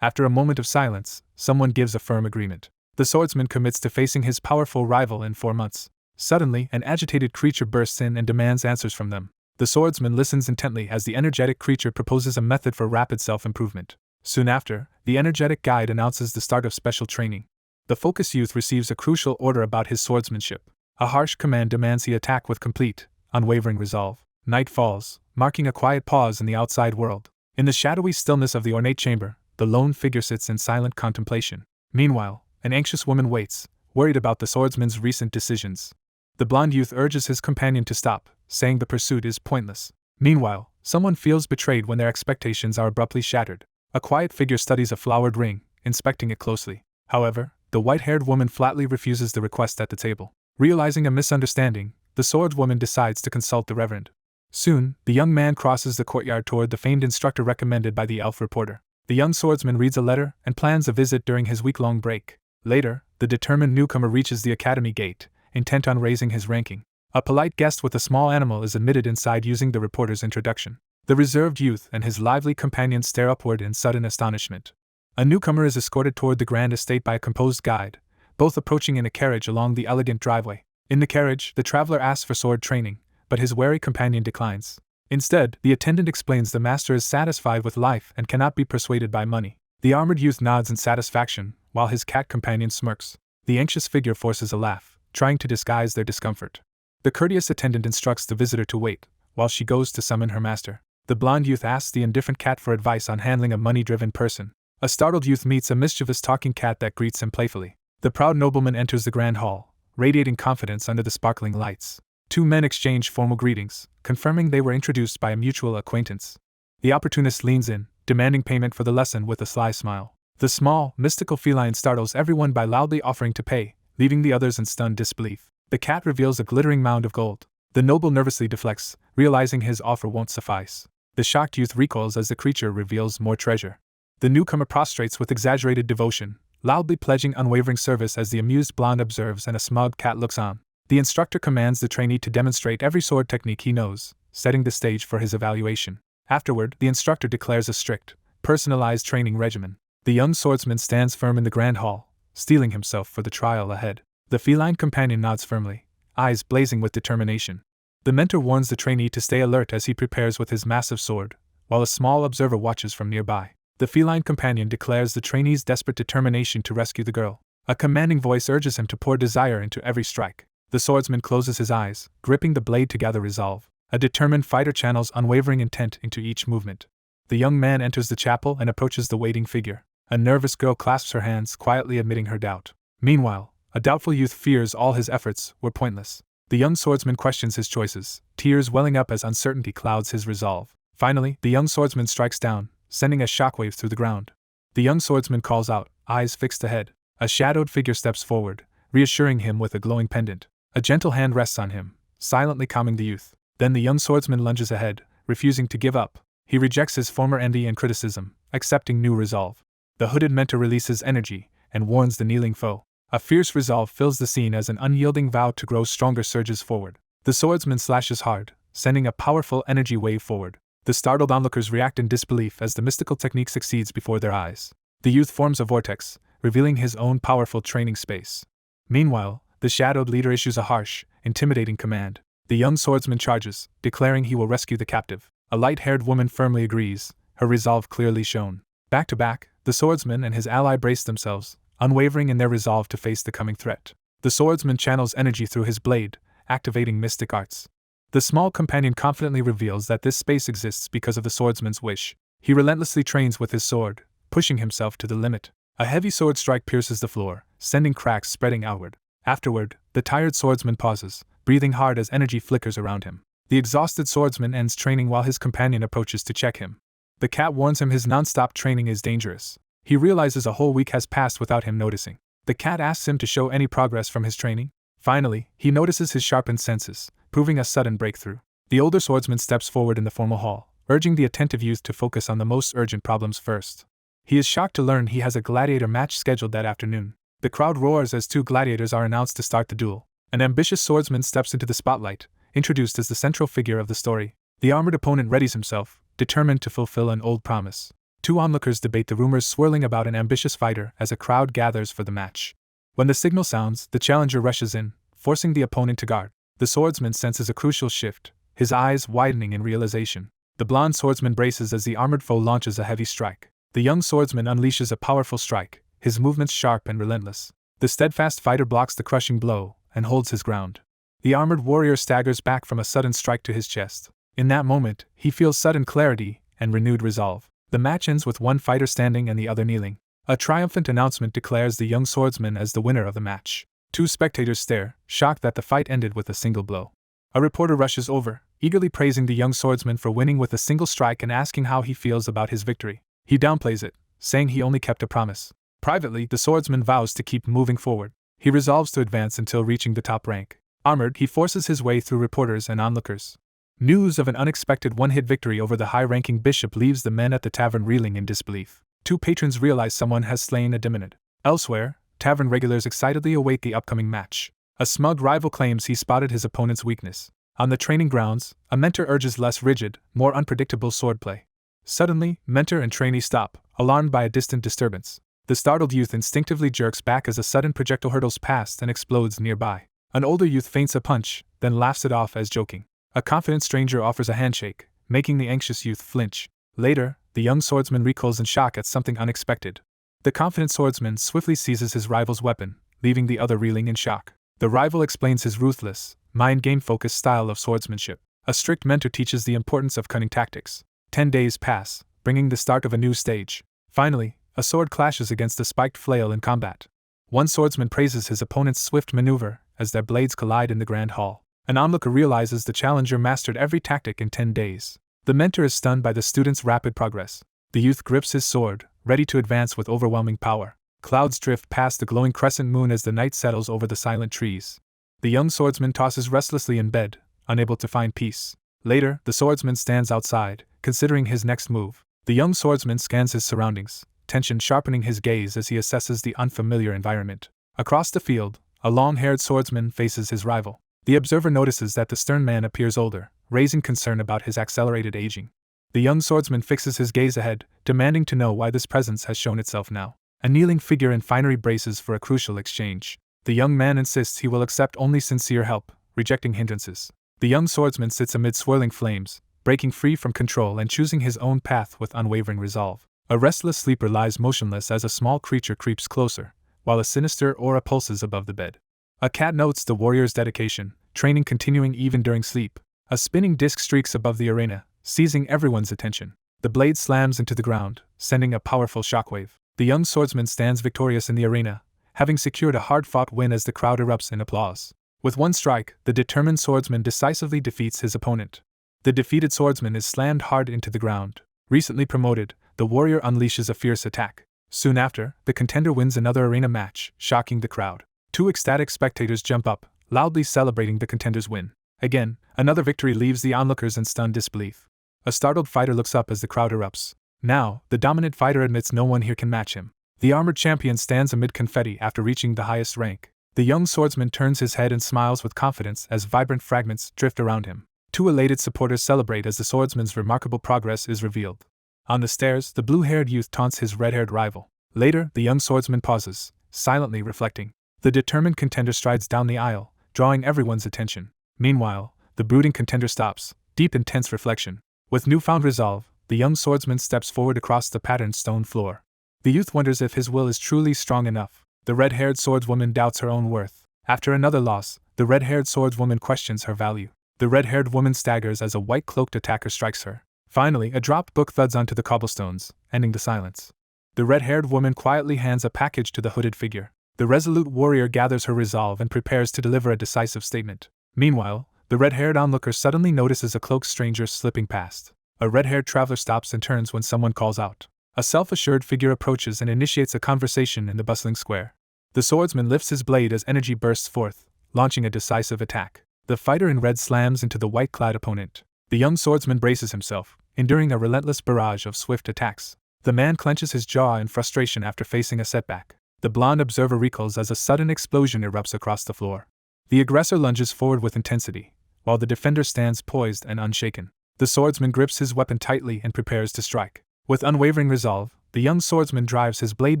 After a moment of silence, someone gives a firm agreement. The swordsman commits to facing his powerful rival in 4 months. Suddenly, an agitated creature bursts in and demands answers from them. The swordsman listens intently as the energetic creature proposes a method for rapid self-improvement. Soon after, the energetic guide announces the start of special training. The focused youth receives a crucial order about his swordsmanship. A harsh command demands he attack with complete, unwavering resolve. Night falls, marking a quiet pause in the outside world. In the shadowy stillness of the ornate chamber, the lone figure sits in silent contemplation. Meanwhile, an anxious woman waits, worried about the swordsman's recent decisions. The blond youth urges his companion to stop, saying the pursuit is pointless. Meanwhile, someone feels betrayed when their expectations are abruptly shattered. A quiet figure studies a flowered ring, inspecting it closely. However, the white-haired woman flatly refuses the request at the table. Realizing a misunderstanding, the swordswoman decides to consult the reverend. Soon, the young man crosses the courtyard toward the famed instructor recommended by the elf reporter. The young swordsman reads a letter and plans a visit during his week-long break. Later, the determined newcomer reaches the academy gate, intent on raising his ranking. A polite guest with a small animal is admitted inside using the reporter's introduction. The reserved youth and his lively companion stare upward in sudden astonishment. A newcomer is escorted toward the grand estate by a composed guide, both approaching in a carriage along the elegant driveway. In the carriage, the traveler asks for sword training, but his wary companion declines. Instead, the attendant explains the master is satisfied with life and cannot be persuaded by money. The armored youth nods in satisfaction, while his cat companion smirks. The anxious figure forces a laugh, trying to disguise their discomfort. The courteous attendant instructs the visitor to wait, while she goes to summon her master. The blonde youth asks the indifferent cat for advice on handling a money-driven person. A startled youth meets a mischievous talking cat that greets him playfully. The proud nobleman enters the grand hall, radiating confidence under the sparkling lights. Two men exchange formal greetings, confirming they were introduced by a mutual acquaintance. The opportunist leans in, demanding payment for the lesson with a sly smile. The small, mystical feline startles everyone by loudly offering to pay, leaving the others in stunned disbelief. The cat reveals a glittering mound of gold. The noble nervously deflects, realizing his offer won't suffice. The shocked youth recoils as the creature reveals more treasure. The newcomer prostrates with exaggerated devotion, loudly pledging unwavering service as the amused blonde observes and a smug cat looks on. The instructor commands the trainee to demonstrate every sword technique he knows, setting the stage for his evaluation. Afterward, the instructor declares a strict, personalized training regimen. The young swordsman stands firm in the grand hall, steeling himself for the trial ahead. The feline companion nods firmly, eyes blazing with determination. The mentor warns the trainee to stay alert as he prepares with his massive sword, while a small observer watches from nearby. The feline companion declares the trainee's desperate determination to rescue the girl. A commanding voice urges him to pour desire into every strike. The swordsman closes his eyes, gripping the blade to gather resolve. A determined fighter channels unwavering intent into each movement. The young man enters the chapel and approaches the waiting figure. A nervous girl clasps her hands, quietly admitting her doubt. Meanwhile, a doubtful youth fears all his efforts were pointless. The young swordsman questions his choices, tears welling up as uncertainty clouds his resolve. Finally, the young swordsman strikes down, sending a shockwave through the ground. The young swordsman calls out, eyes fixed ahead. A shadowed figure steps forward, reassuring him with a glowing pendant. A gentle hand rests on him, silently calming the youth. Then the young swordsman lunges ahead, refusing to give up. He rejects his former envy and criticism, accepting new resolve. The hooded mentor releases energy and warns the kneeling foe. A fierce resolve fills the scene as an unyielding vow to grow stronger surges forward. The swordsman slashes hard, sending a powerful energy wave forward. The startled onlookers react in disbelief as the mystical technique succeeds before their eyes. The youth forms a vortex, revealing his own powerful training space. Meanwhile, the shadowed leader issues a harsh, intimidating command. The young swordsman charges, declaring he will rescue the captive. A light-haired woman firmly agrees, her resolve clearly shown. Back to back, the swordsman and his ally brace themselves, unwavering in their resolve to face the coming threat. The swordsman channels energy through his blade, activating mystic arts. The small companion confidently reveals that this space exists because of the swordsman's wish. He relentlessly trains with his sword, pushing himself to the limit. A heavy sword strike pierces the floor, sending cracks spreading outward. Afterward, the tired swordsman pauses, breathing hard as energy flickers around him. The exhausted swordsman ends training while his companion approaches to check him. The cat warns him his non-stop training is dangerous. He realizes a whole week has passed without him noticing. The cat asks him to show any progress from his training. Finally, he notices his sharpened senses, proving a sudden breakthrough. The older swordsman steps forward in the formal hall, urging the attentive youth to focus on the most urgent problems first. He is shocked to learn he has a gladiator match scheduled that afternoon. The crowd roars as two gladiators are announced to start the duel. An ambitious swordsman steps into the spotlight, introduced as the central figure of the story. The armored opponent readies himself, determined to fulfill an old promise. Two onlookers debate the rumors swirling about an ambitious fighter as a crowd gathers for the match. When the signal sounds, the challenger rushes in, forcing the opponent to guard. The swordsman senses a crucial shift, his eyes widening in realization. The blonde swordsman braces as the armored foe launches a heavy strike. The young swordsman unleashes a powerful strike, his movements sharp and relentless. The steadfast fighter blocks the crushing blow and holds his ground. The armored warrior staggers back from a sudden strike to his chest. In that moment, he feels sudden clarity and renewed resolve. The match ends with one fighter standing and the other kneeling. A triumphant announcement declares the young swordsman as the winner of the match. Two spectators stare, shocked that the fight ended with a single blow. A reporter rushes over, eagerly praising the young swordsman for winning with a single strike and asking how he feels about his victory. He downplays it, saying he only kept a promise. Privately, the swordsman vows to keep moving forward. He resolves to advance until reaching the top rank. Armored, he forces his way through reporters and onlookers. News of an unexpected one-hit victory over the high-ranking bishop leaves the men at the tavern reeling in disbelief. Two patrons realize someone has slain a demonid. Elsewhere, tavern regulars excitedly await the upcoming match. A smug rival claims he spotted his opponent's weakness. On the training grounds, a mentor urges less rigid, more unpredictable swordplay. Suddenly, mentor and trainee stop, alarmed by a distant disturbance. The startled youth instinctively jerks back as a sudden projectile hurtles past and explodes nearby. An older youth feints a punch, then laughs it off as joking. A confident stranger offers a handshake, making the anxious youth flinch. Later, the young swordsman recoils in shock at something unexpected. The confident swordsman swiftly seizes his rival's weapon, leaving the other reeling in shock. The rival explains his ruthless, mind-game-focused style of swordsmanship. A strict mentor teaches the importance of cunning tactics. 10 days pass, bringing the start of a new stage. Finally, a sword clashes against a spiked flail in combat. One swordsman praises his opponent's swift maneuver as their blades collide in the grand hall. An onlooker realizes the challenger mastered every tactic in 10 days. The mentor is stunned by the student's rapid progress. The youth grips his sword, ready to advance with overwhelming power. Clouds drift past the glowing crescent moon as the night settles over the silent trees. The young swordsman tosses restlessly in bed, unable to find peace. Later, the swordsman stands outside, considering his next move. The young swordsman scans his surroundings, tension sharpening his gaze as he assesses the unfamiliar environment. Across the field, a long-haired swordsman faces his rival. The observer notices that the stern man appears older, raising concern about his accelerated aging. The young swordsman fixes his gaze ahead, demanding to know why this presence has shown itself now. A kneeling figure in finery braces for a crucial exchange. The young man insists he will accept only sincere help, rejecting hindrances. The young swordsman sits amid swirling flames, breaking free from control and choosing his own path with unwavering resolve. A restless sleeper lies motionless as a small creature creeps closer, while a sinister aura pulses above the bed. A cat notes the warrior's dedication, training continuing even during sleep. A spinning disc streaks above the arena, seizing everyone's attention. The blade slams into the ground, sending a powerful shockwave. The young swordsman stands victorious in the arena, having secured a hard-fought win as the crowd erupts in applause. With one strike, the determined swordsman decisively defeats his opponent. The defeated swordsman is slammed hard into the ground. Recently promoted, the warrior unleashes a fierce attack. Soon after, the contender wins another arena match, shocking the crowd. 2 ecstatic spectators jump up, loudly celebrating the contender's win. Again, another victory leaves the onlookers in stunned disbelief. A startled fighter looks up as the crowd erupts. Now, the dominant fighter admits no one here can match him. The armored champion stands amid confetti after reaching the highest rank. The young swordsman turns his head and smiles with confidence as vibrant fragments drift around him. 2 elated supporters celebrate as the swordsman's remarkable progress is revealed. On the stairs, the blue-haired youth taunts his red-haired rival. Later, the young swordsman pauses, silently reflecting. The determined contender strides down the aisle, drawing everyone's attention. Meanwhile, the brooding contender stops, deep in tense reflection. With newfound resolve, the young swordsman steps forward across the patterned stone floor. The youth wonders if his will is truly strong enough. The red-haired swordswoman doubts her own worth. After another loss, the red-haired swordswoman questions her value. The red-haired woman staggers as a white-cloaked attacker strikes her. Finally, a dropped book thuds onto the cobblestones, ending the silence. The red-haired woman quietly hands a package to the hooded figure. The resolute warrior gathers her resolve and prepares to deliver a decisive statement. Meanwhile, the red-haired onlooker suddenly notices a cloaked stranger slipping past. A red-haired traveler stops and turns when someone calls out. A self-assured figure approaches and initiates a conversation in the bustling square. The swordsman lifts his blade as energy bursts forth, launching a decisive attack. The fighter in red slams into the white-clad opponent. The young swordsman braces himself, enduring a relentless barrage of swift attacks. The man clenches his jaw in frustration after facing a setback. The blonde observer recoils as a sudden explosion erupts across the floor. The aggressor lunges forward with intensity, while the defender stands poised and unshaken. The swordsman grips his weapon tightly and prepares to strike. With unwavering resolve, the young swordsman drives his blade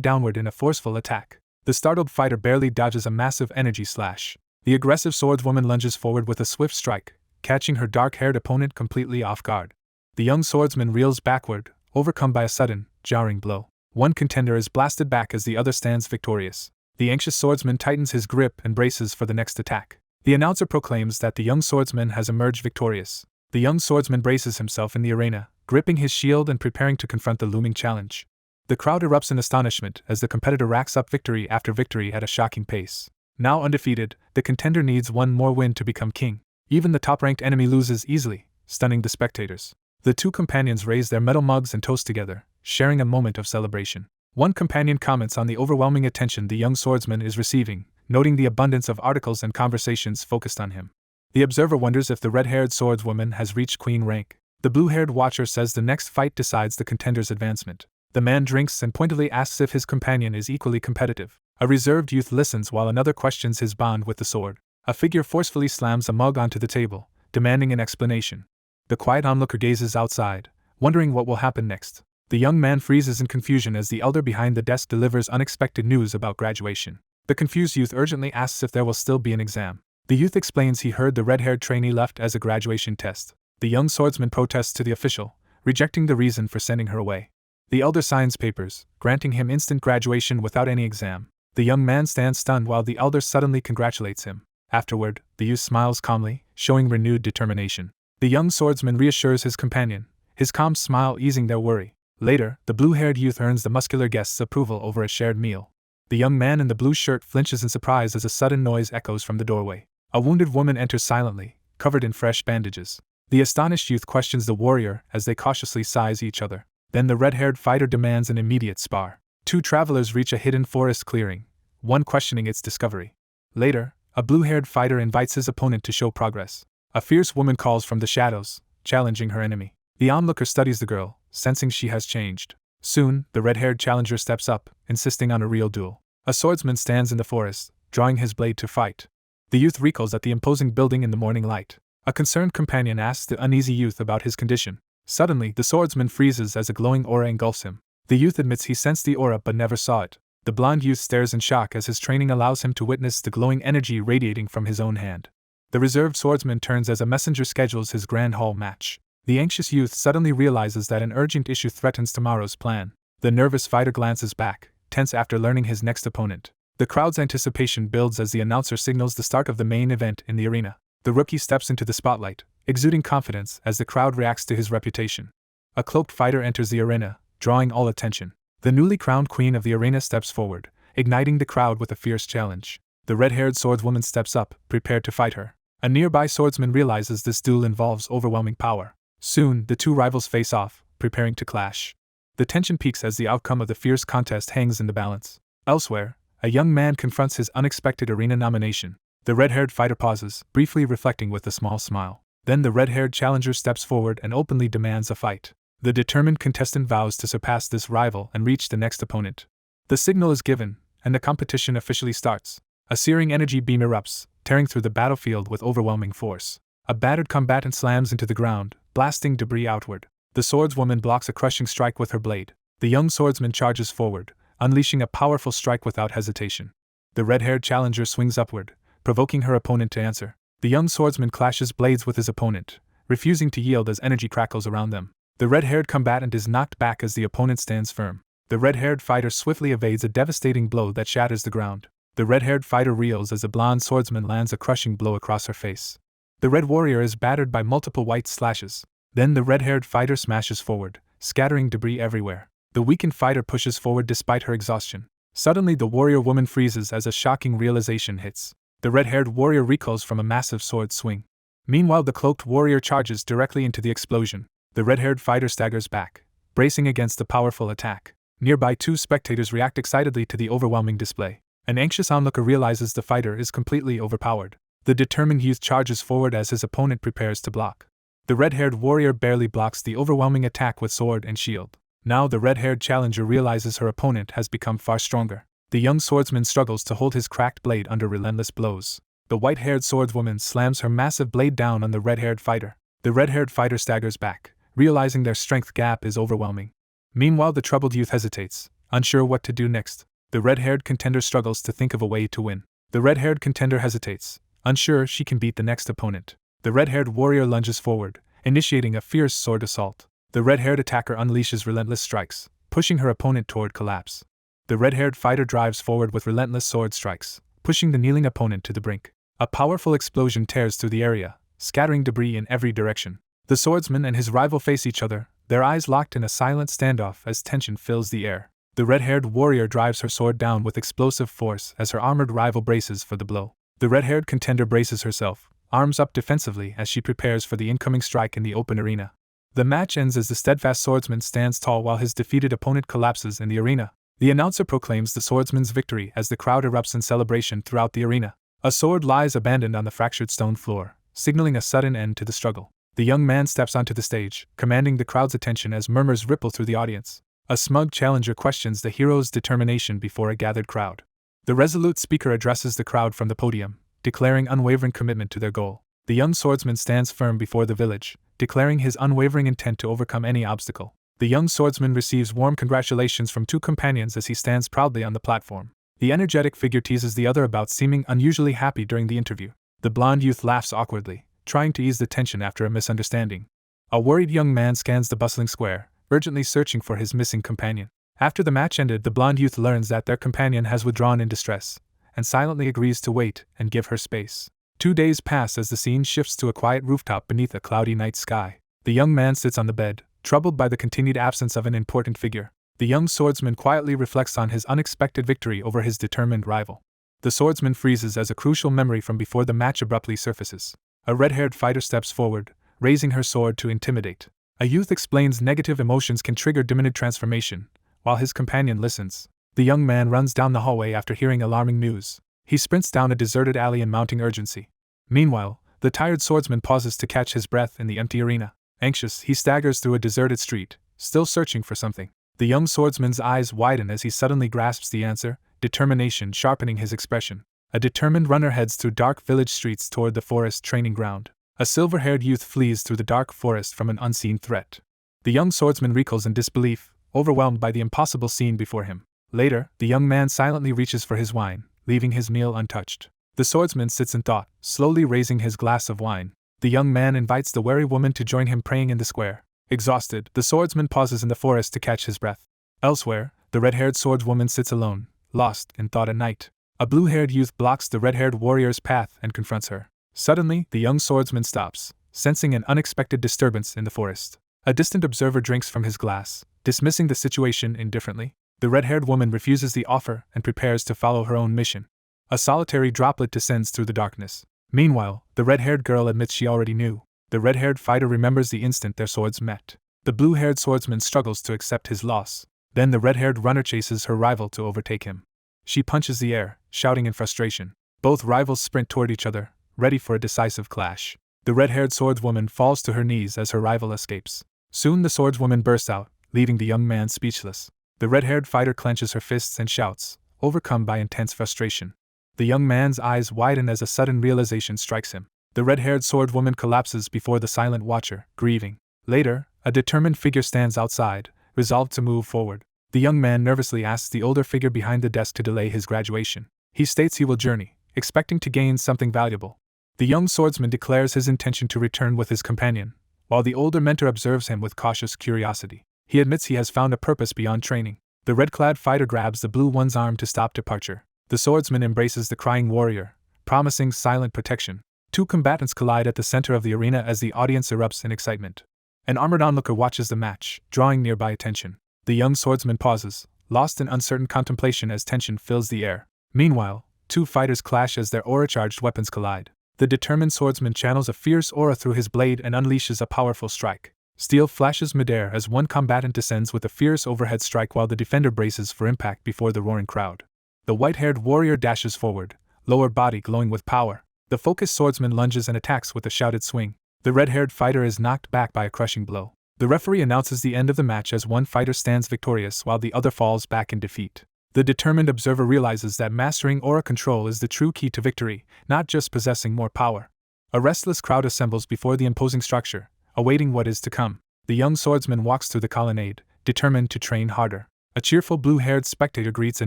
downward in a forceful attack. The startled fighter barely dodges a massive energy slash. The aggressive swordswoman lunges forward with a swift strike, catching her dark-haired opponent completely off guard. The young swordsman reels backward, overcome by a sudden, jarring blow. One contender is blasted back as the other stands victorious. The anxious swordsman tightens his grip and braces for the next attack. The announcer proclaims that the young swordsman has emerged victorious. The young swordsman braces himself in the arena, gripping his shield and preparing to confront the looming challenge. The crowd erupts in astonishment as the competitor racks up victory after victory at a shocking pace. Now undefeated, the contender needs one more win to become king. Even the top-ranked enemy loses easily, stunning the spectators. The 2 companions raise their metal mugs and toast together, sharing a moment of celebration. One companion comments on the overwhelming attention the young swordsman is receiving, noting the abundance of articles and conversations focused on him. The observer wonders if the red-haired swordswoman has reached queen rank. The blue-haired watcher says the next fight decides the contender's advancement. The man drinks and pointedly asks if his companion is equally competitive. A reserved youth listens while another questions his bond with the sword. A figure forcefully slams a mug onto the table, demanding an explanation. The quiet onlooker gazes outside, wondering what will happen next. The young man freezes in confusion as the elder behind the desk delivers unexpected news about graduation. The confused youth urgently asks if there will still be an exam. The youth explains he heard the red-haired trainee left as a graduation test. The young swordsman protests to the official, rejecting the reason for sending her away. The elder signs papers, granting him instant graduation without any exam. The young man stands stunned while the elder suddenly congratulates him. Afterward, the youth smiles calmly, showing renewed determination. The young swordsman reassures his companion, his calm smile easing their worry. Later, the blue-haired youth earns the muscular guest's approval over a shared meal. The young man in the blue shirt flinches in surprise as a sudden noise echoes from the doorway. A wounded woman enters silently, covered in fresh bandages. The astonished youth questions the warrior as they cautiously size each other. Then the red-haired fighter demands an immediate spar. Two travelers reach a hidden forest clearing, one questioning its discovery. Later, a blue-haired fighter invites his opponent to show progress. A fierce woman calls from the shadows, challenging her enemy. The onlooker studies the girl, sensing she has changed. Soon, the red-haired challenger steps up, insisting on a real duel. A swordsman stands in the forest, drawing his blade to fight. The youth recoils at the imposing building in the morning light. A concerned companion asks the uneasy youth about his condition. Suddenly, the swordsman freezes as a glowing aura engulfs him. The youth admits he sensed the aura but never saw it. The blond youth stares in shock as his training allows him to witness the glowing energy radiating from his own hand. The reserved swordsman turns as a messenger schedules his grand hall match. The anxious youth suddenly realizes that an urgent issue threatens tomorrow's plan. The nervous fighter glances back, tense after learning his next opponent. The crowd's anticipation builds as the announcer signals the start of the main event in the arena. The rookie steps into the spotlight, exuding confidence as the crowd reacts to his reputation. A cloaked fighter enters the arena, drawing all attention. The newly crowned queen of the arena steps forward, igniting the crowd with a fierce challenge. The red-haired swordswoman steps up, prepared to fight her. A nearby swordsman realizes this duel involves overwhelming power. Soon, the two rivals face off, preparing to clash. The tension peaks as the outcome of the fierce contest hangs in the balance. Elsewhere, a young man confronts his unexpected arena nomination. The red-haired fighter pauses, briefly reflecting with a small smile. Then the red-haired challenger steps forward and openly demands a fight. The determined contestant vows to surpass this rival and reach the next opponent. The signal is given, and the competition officially starts. A searing energy beam erupts, tearing through the battlefield with overwhelming force. A battered combatant slams into the ground, blasting debris outward. The swordswoman blocks a crushing strike with her blade. The young swordsman charges forward, unleashing a powerful strike without hesitation. The red-haired challenger swings upward, provoking her opponent to answer. The young swordsman clashes blades with his opponent, refusing to yield as energy crackles around them. The red-haired combatant is knocked back as the opponent stands firm. The red-haired fighter swiftly evades a devastating blow that shatters the ground. The red-haired fighter reels as a blonde swordsman lands a crushing blow across her face. The red warrior is battered by multiple white slashes. Then the red-haired fighter smashes forward, scattering debris everywhere. The weakened fighter pushes forward despite her exhaustion. Suddenly the warrior woman freezes as a shocking realization hits. The red-haired warrior recoils from a massive sword swing. Meanwhile, the cloaked warrior charges directly into the explosion. The red-haired fighter staggers back, bracing against the powerful attack. Nearby, two spectators react excitedly to the overwhelming display. An anxious onlooker realizes the fighter is completely overpowered. The determined youth charges forward as his opponent prepares to block. The red-haired warrior barely blocks the overwhelming attack with sword and shield. Now the red-haired challenger realizes her opponent has become far stronger. The young swordsman struggles to hold his cracked blade under relentless blows. The white-haired swordswoman slams her massive blade down on the red-haired fighter. The red-haired fighter staggers back, realizing their strength gap is overwhelming. Meanwhile, the troubled youth hesitates, unsure what to do next. The red-haired contender struggles to think of a way to win. The red-haired contender hesitates, unsure she can beat the next opponent. The red-haired warrior lunges forward, initiating a fierce sword assault. The red-haired attacker unleashes relentless strikes, pushing her opponent toward collapse. The red-haired fighter drives forward with relentless sword strikes, pushing the kneeling opponent to the brink. A powerful explosion tears through the area, scattering debris in every direction. The swordsman and his rival face each other, their eyes locked in a silent standoff as tension fills the air. The red-haired warrior drives her sword down with explosive force as her armored rival braces for the blow. The red-haired contender braces herself, arms up defensively as she prepares for the incoming strike in the open arena. The match ends as the steadfast swordsman stands tall while his defeated opponent collapses in the arena. The announcer proclaims the swordsman's victory as the crowd erupts in celebration throughout the arena. A sword lies abandoned on the fractured stone floor, signaling a sudden end to the struggle. The young man steps onto the stage, commanding the crowd's attention as murmurs ripple through the audience. A smug challenger questions the hero's determination before a gathered crowd. The resolute speaker addresses the crowd from the podium, declaring unwavering commitment to their goal. The young swordsman stands firm before the village, declaring his unwavering intent to overcome any obstacle. The young swordsman receives warm congratulations from two companions as he stands proudly on the platform. The energetic figure teases the other about seeming unusually happy during the interview. The blonde youth laughs awkwardly, trying to ease the tension after a misunderstanding. A worried young man scans the bustling square, urgently searching for his missing companion. After the match ended, the blonde youth learns that their companion has withdrawn in distress, and silently agrees to wait and give her space. 2 days pass as the scene shifts to a quiet rooftop beneath a cloudy night sky. The young man sits on the bed, troubled by the continued absence of an important figure. The young swordsman quietly reflects on his unexpected victory over his determined rival. The swordsman freezes as a crucial memory from before the match abruptly surfaces. A red-haired fighter steps forward, raising her sword to intimidate. A youth explains negative emotions can trigger diminutive transformation, while his companion listens. The young man runs down the hallway after hearing alarming news. He sprints down a deserted alley in mounting urgency. Meanwhile, the tired swordsman pauses to catch his breath in the empty arena. Anxious, he staggers through a deserted street, still searching for something. The young swordsman's eyes widen as he suddenly grasps the answer, determination sharpening his expression. A determined runner heads through dark village streets toward the forest training ground. A silver-haired youth flees through the dark forest from an unseen threat. The young swordsman recoils in disbelief, overwhelmed by the impossible scene before him. Later, the young man silently reaches for his wine, leaving his meal untouched. The swordsman sits in thought, slowly raising his glass of wine. The young man invites the wary woman to join him praying in the square. Exhausted, the swordsman pauses in the forest to catch his breath. Elsewhere, the red-haired swordswoman sits alone, lost in thought at night. A blue-haired youth blocks the red-haired warrior's path and confronts her. Suddenly, the young swordsman stops, sensing an unexpected disturbance in the forest. A distant observer drinks from his glass, dismissing the situation indifferently. The red-haired woman refuses the offer and prepares to follow her own mission. A solitary droplet descends through the darkness. Meanwhile, the red-haired girl admits she already knew. The red-haired fighter remembers the instant their swords met. The blue-haired swordsman struggles to accept his loss. Then the red-haired runner chases her rival to overtake him. She punches the air, shouting in frustration. Both rivals sprint toward each other, ready for a decisive clash. The red-haired swordswoman falls to her knees as her rival escapes. Soon the swordswoman bursts out, leaving the young man speechless. The red-haired fighter clenches her fists and shouts, overcome by intense frustration. The young man's eyes widen as a sudden realization strikes him. The red-haired swordswoman collapses before the silent watcher, grieving. Later, a determined figure stands outside, resolved to move forward. The young man nervously asks the older figure behind the desk to delay his graduation. He states he will journey, expecting to gain something valuable. The young swordsman declares his intention to return with his companion, while the older mentor observes him with cautious curiosity. He admits he has found a purpose beyond training. The red-clad fighter grabs the blue one's arm to stop departure. The swordsman embraces the crying warrior, promising silent protection. Two combatants collide at the center of the arena as the audience erupts in excitement. An armored onlooker watches the match, drawing nearby attention. The young swordsman pauses, lost in uncertain contemplation as tension fills the air. Meanwhile, two fighters clash as their aura-charged weapons collide. The determined swordsman channels a fierce aura through his blade and unleashes a powerful strike. Steel flashes midair as one combatant descends with a fierce overhead strike while the defender braces for impact before the roaring crowd. The white-haired warrior dashes forward, lower body glowing with power. The focused swordsman lunges and attacks with a shouted swing. The red-haired fighter is knocked back by a crushing blow. The referee announces the end of the match as one fighter stands victorious while the other falls back in defeat. The determined observer realizes that mastering aura control is the true key to victory, not just possessing more power. A restless crowd assembles before the imposing structure, awaiting what is to come. The young swordsman walks through the colonnade, determined to train harder. A cheerful blue-haired spectator greets a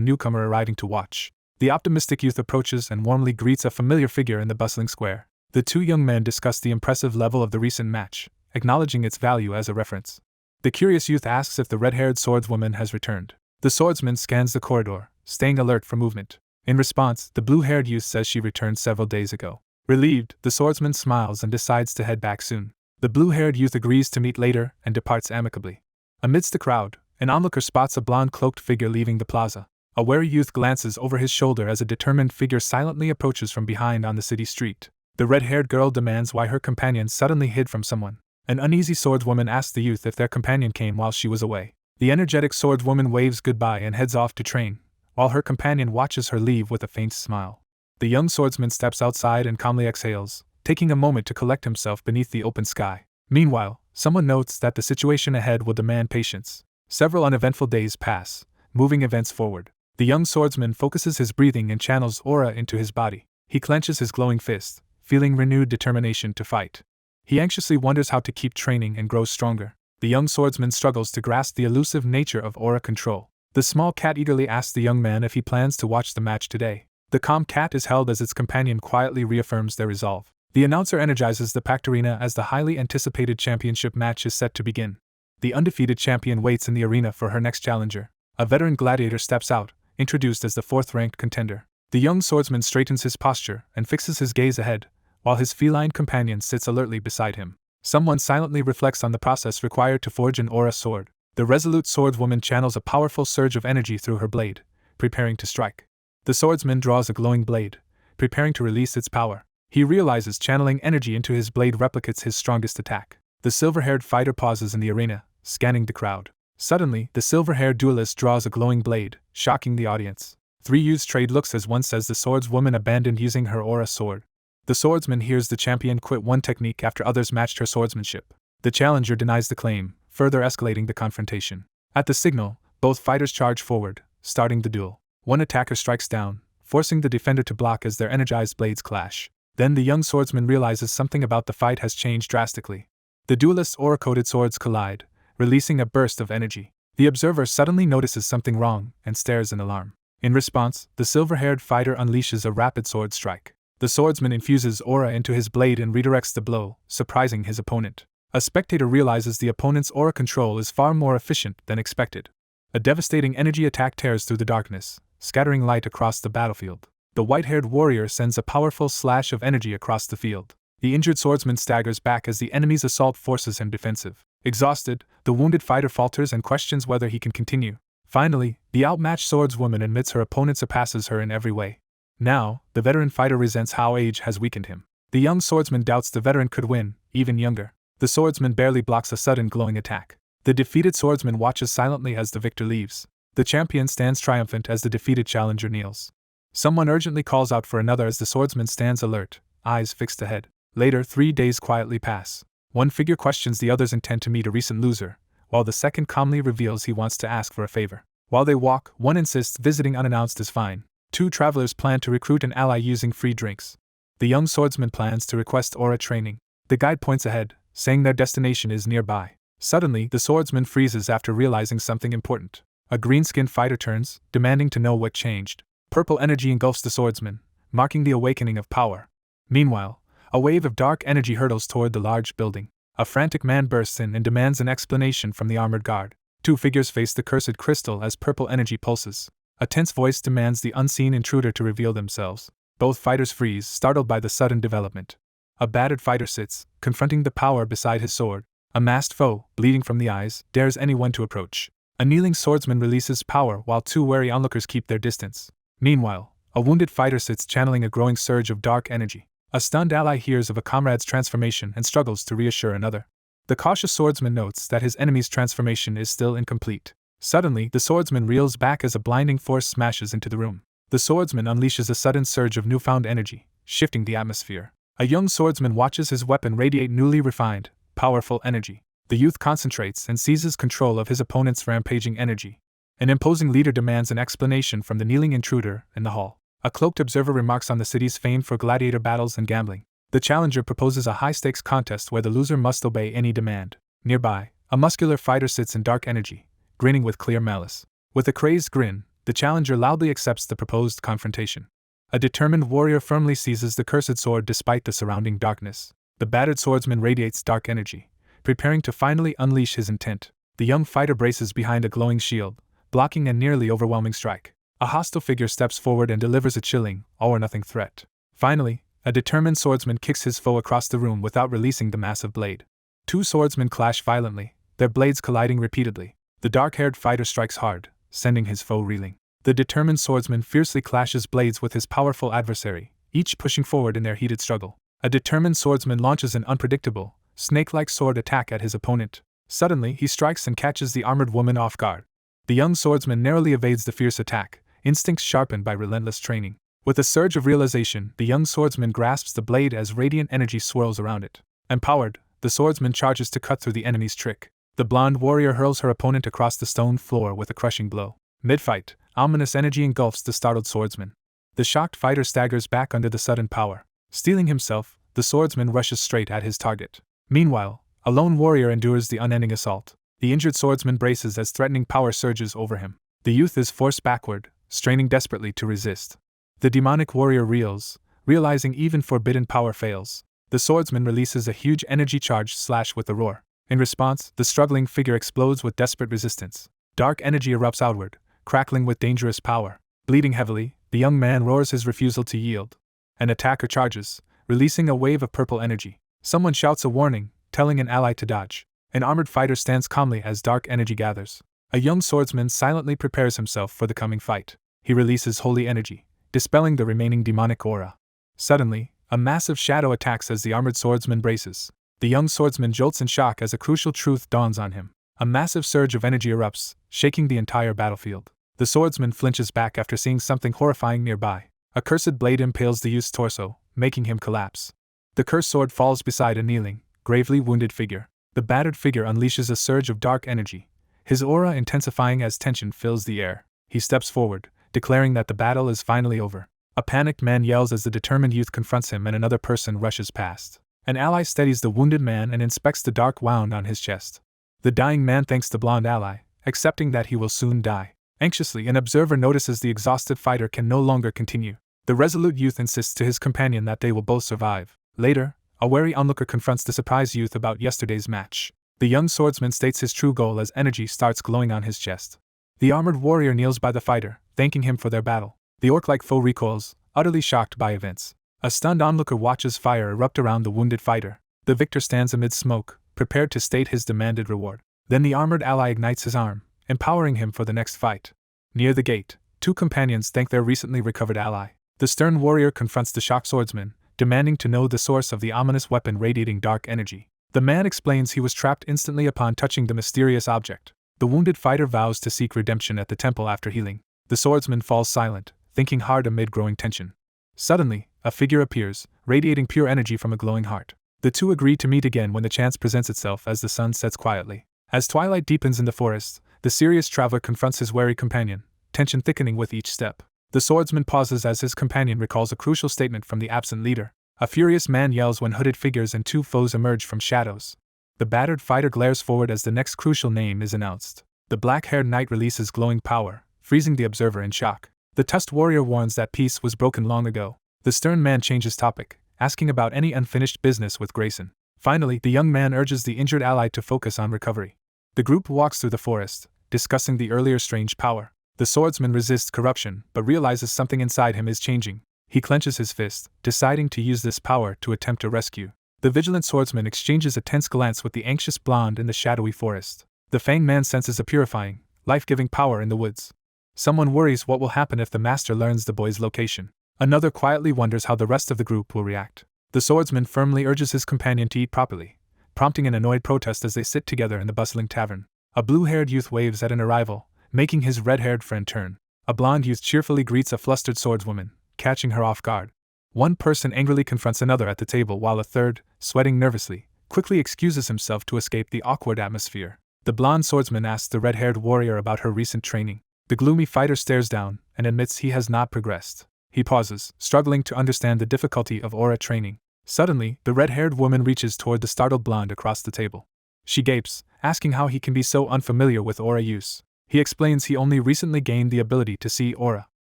newcomer arriving to watch. The optimistic youth approaches and warmly greets a familiar figure in the bustling square. The two young men discuss the impressive level of the recent match, acknowledging its value as a reference. The curious youth asks if the red-haired swordswoman has returned. The swordsman scans the corridor, staying alert for movement. In response, the blue-haired youth says she returned several days ago. Relieved, the swordsman smiles and decides to head back soon. The blue-haired youth agrees to meet later and departs amicably. Amidst the crowd, an onlooker spots a blonde-cloaked figure leaving the plaza. A wary youth glances over his shoulder as a determined figure silently approaches from behind on the city street. The red-haired girl demands why her companion suddenly hid from someone. An uneasy swordswoman asks the youth if their companion came while she was away. The energetic swordswoman waves goodbye and heads off to train, while her companion watches her leave with a faint smile. The young swordsman steps outside and calmly exhales, taking a moment to collect himself beneath the open sky. Meanwhile, someone notes that the situation ahead will demand patience. Several uneventful days pass, moving events forward. The young swordsman focuses his breathing and channels aura into his body. He clenches his glowing fist, feeling renewed determination to fight. He anxiously wonders how to keep training and grow stronger. The young swordsman struggles to grasp the elusive nature of aura control. The small cat eagerly asks the young man if he plans to watch the match today. The calm cat is held as its companion quietly reaffirms their resolve. The announcer energizes the packed arena as the highly anticipated championship match is set to begin. The undefeated champion waits in the arena for her next challenger. A veteran gladiator steps out, introduced as the fourth-ranked contender. The young swordsman straightens his posture and fixes his gaze ahead, while his feline companion sits alertly beside him. Someone silently reflects on the process required to forge an aura sword. The resolute swordswoman channels a powerful surge of energy through her blade, preparing to strike. The swordsman draws a glowing blade, preparing to release its power. He realizes channeling energy into his blade replicates his strongest attack. The silver-haired fighter pauses in the arena, scanning the crowd. Suddenly, the silver-haired duelist draws a glowing blade, shocking the audience. Three youths trade looks as one says the swordswoman abandoned using her aura sword. The swordsman hears the champion quit one technique after others matched her swordsmanship. The challenger denies the claim, further escalating the confrontation. At the signal, both fighters charge forward, starting the duel. One attacker strikes down, forcing the defender to block as their energized blades clash. Then the young swordsman realizes something about the fight has changed drastically. The duelists' aura-coated swords collide, releasing a burst of energy. The observer suddenly notices something wrong and stares in alarm. In response, the silver-haired fighter unleashes a rapid sword strike. The swordsman infuses aura into his blade and redirects the blow, surprising his opponent. A spectator realizes the opponent's aura control is far more efficient than expected. A devastating energy attack tears through the darkness, scattering light across the battlefield. The white-haired warrior sends a powerful slash of energy across the field. The injured swordsman staggers back as the enemy's assault forces him defensive. Exhausted, the wounded fighter falters and questions whether he can continue. Finally, the outmatched swordswoman admits her opponent surpasses her in every way. Now, the veteran fighter resents how age has weakened him. The young swordsman doubts the veteran could win, even younger. The swordsman barely blocks a sudden glowing attack. The defeated swordsman watches silently as the victor leaves. The champion stands triumphant as the defeated challenger kneels. Someone urgently calls out for another as the swordsman stands alert, eyes fixed ahead. Later, 3 days quietly pass. One figure questions the other's intent to meet a recent loser, while the second calmly reveals he wants to ask for a favor. While they walk, one insists visiting unannounced is fine. 2 travelers plan to recruit an ally using free drinks. The young swordsman plans to request aura training. The guide points ahead, saying their destination is nearby. Suddenly, the swordsman freezes after realizing something important. A green-skinned fighter turns, demanding to know what changed. Purple energy engulfs the swordsman, marking the awakening of power. Meanwhile, a wave of dark energy hurtles toward the large building. A frantic man bursts in and demands an explanation from the armored guard. 2 figures face the cursed crystal as purple energy pulses. A tense voice demands the unseen intruder to reveal themselves. Both fighters freeze, startled by the sudden development. A battered fighter sits, confronting the power beside his sword. A masked foe, bleeding from the eyes, dares anyone to approach. A kneeling swordsman releases power while 2 wary onlookers keep their distance. Meanwhile, a wounded fighter sits channeling a growing surge of dark energy. A stunned ally hears of a comrade's transformation and struggles to reassure another. The cautious swordsman notes that his enemy's transformation is still incomplete. Suddenly, the swordsman reels back as a blinding force smashes into the room. The swordsman unleashes a sudden surge of newfound energy, shifting the atmosphere. A young swordsman watches his weapon radiate newly refined, powerful energy. The youth concentrates and seizes control of his opponent's rampaging energy. An imposing leader demands an explanation from the kneeling intruder in the hall. A cloaked observer remarks on the city's fame for gladiator battles and gambling. The challenger proposes a high-stakes contest where the loser must obey any demand. Nearby, a muscular fighter sits in dark energy, grinning with clear malice. With a crazed grin, the challenger loudly accepts the proposed confrontation. A determined warrior firmly seizes the cursed sword despite the surrounding darkness. The battered swordsman radiates dark energy, preparing to finally unleash his intent. The young fighter braces behind a glowing shield, blocking a nearly overwhelming strike. A hostile figure steps forward and delivers a chilling, all-or-nothing threat. Finally, a determined swordsman kicks his foe across the room without releasing the massive blade. 2 swordsmen clash violently, their blades colliding repeatedly. The dark-haired fighter strikes hard, sending his foe reeling. The determined swordsman fiercely clashes blades with his powerful adversary, each pushing forward in their heated struggle. A determined swordsman launches an unpredictable, snake-like sword attack at his opponent. Suddenly, he strikes and catches the armored woman off guard. The young swordsman narrowly evades the fierce attack, instincts sharpened by relentless training. With a surge of realization, the young swordsman grasps the blade as radiant energy swirls around it. Empowered, the swordsman charges to cut through the enemy's trick. The blonde warrior hurls her opponent across the stone floor with a crushing blow. Mid-fight, ominous energy engulfs the startled swordsman. The shocked fighter staggers back under the sudden power. Steeling himself, the swordsman rushes straight at his target. Meanwhile, a lone warrior endures the unending assault. The injured swordsman braces as threatening power surges over him. The youth is forced backward, straining desperately to resist. The demonic warrior reels, realizing even forbidden power fails. The swordsman releases a huge energy-charged slash with a roar. In response, the struggling figure explodes with desperate resistance. Dark energy erupts outward, crackling with dangerous power. Bleeding heavily, the young man roars his refusal to yield. An attacker charges, releasing a wave of purple energy. Someone shouts a warning, telling an ally to dodge. An armored fighter stands calmly as dark energy gathers. A young swordsman silently prepares himself for the coming fight. He releases holy energy, dispelling the remaining demonic aura. Suddenly, a massive shadow attacks as the armored swordsman braces. The young swordsman jolts in shock as a crucial truth dawns on him. A massive surge of energy erupts, shaking the entire battlefield. The swordsman flinches back after seeing something horrifying nearby. A cursed blade impales the youth's torso, making him collapse. The cursed sword falls beside a kneeling, gravely wounded figure. The battered figure unleashes a surge of dark energy, his aura intensifying as tension fills the air. He steps forward, declaring that the battle is finally over. A panicked man yells as the determined youth confronts him and another person rushes past. An ally steadies the wounded man and inspects the dark wound on his chest. The dying man thanks the blonde ally, accepting that he will soon die. Anxiously, an observer notices the exhausted fighter can no longer continue. The resolute youth insists to his companion that they will both survive. Later, a wary onlooker confronts the surprised youth about yesterday's match. The young swordsman states his true goal as energy starts glowing on his chest. The armored warrior kneels by the fighter, thanking him for their battle. The orc-like foe recoils, utterly shocked by events. A stunned onlooker watches fire erupt around the wounded fighter. The victor stands amid smoke, prepared to state his demanded reward. Then the armored ally ignites his arm, empowering him for the next fight. Near the gate, two companions thank their recently recovered ally. The stern warrior confronts the shocked swordsman, demanding to know the source of the ominous weapon radiating dark energy. The man explains he was trapped instantly upon touching the mysterious object. The wounded fighter vows to seek redemption at the temple after healing. The swordsman falls silent, thinking hard amid growing tension. Suddenly, a figure appears, radiating pure energy from a glowing heart. The two agree to meet again when the chance presents itself as the sun sets quietly. As twilight deepens in the forest, the serious traveler confronts his wary companion, tension thickening with each step. The swordsman pauses as his companion recalls a crucial statement from the absent leader. A furious man yells when hooded figures and two foes emerge from shadows. The battered fighter glares forward as the next crucial name is announced. The black-haired knight releases glowing power, freezing the observer in shock. The tusked warrior warns that peace was broken long ago. The stern man changes topic, asking about any unfinished business with Grayson. Finally, the young man urges the injured ally to focus on recovery. The group walks through the forest, discussing the earlier strange power. The swordsman resists corruption, but realizes something inside him is changing. He clenches his fist, deciding to use this power to attempt a rescue. The vigilant swordsman exchanges a tense glance with the anxious blonde in the shadowy forest. The Fang man senses a purifying, life-giving power in the woods. Someone worries what will happen if the master learns the boy's location. Another quietly wonders how the rest of the group will react. The swordsman firmly urges his companion to eat properly, prompting an annoyed protest as they sit together in the bustling tavern. A blue-haired youth waves at an arrival, making his red-haired friend turn. A blonde youth cheerfully greets a flustered swordswoman, catching her off guard. One person angrily confronts another at the table while a third, sweating nervously, quickly excuses himself to escape the awkward atmosphere. The blonde swordsman asks the red-haired warrior about her recent training. The gloomy fighter stares down and admits he has not progressed. He pauses, struggling to understand the difficulty of aura training. Suddenly, the red-haired woman reaches toward the startled blonde across the table. She gapes, asking how he can be so unfamiliar with aura use. He explains he only recently gained the ability to see aura.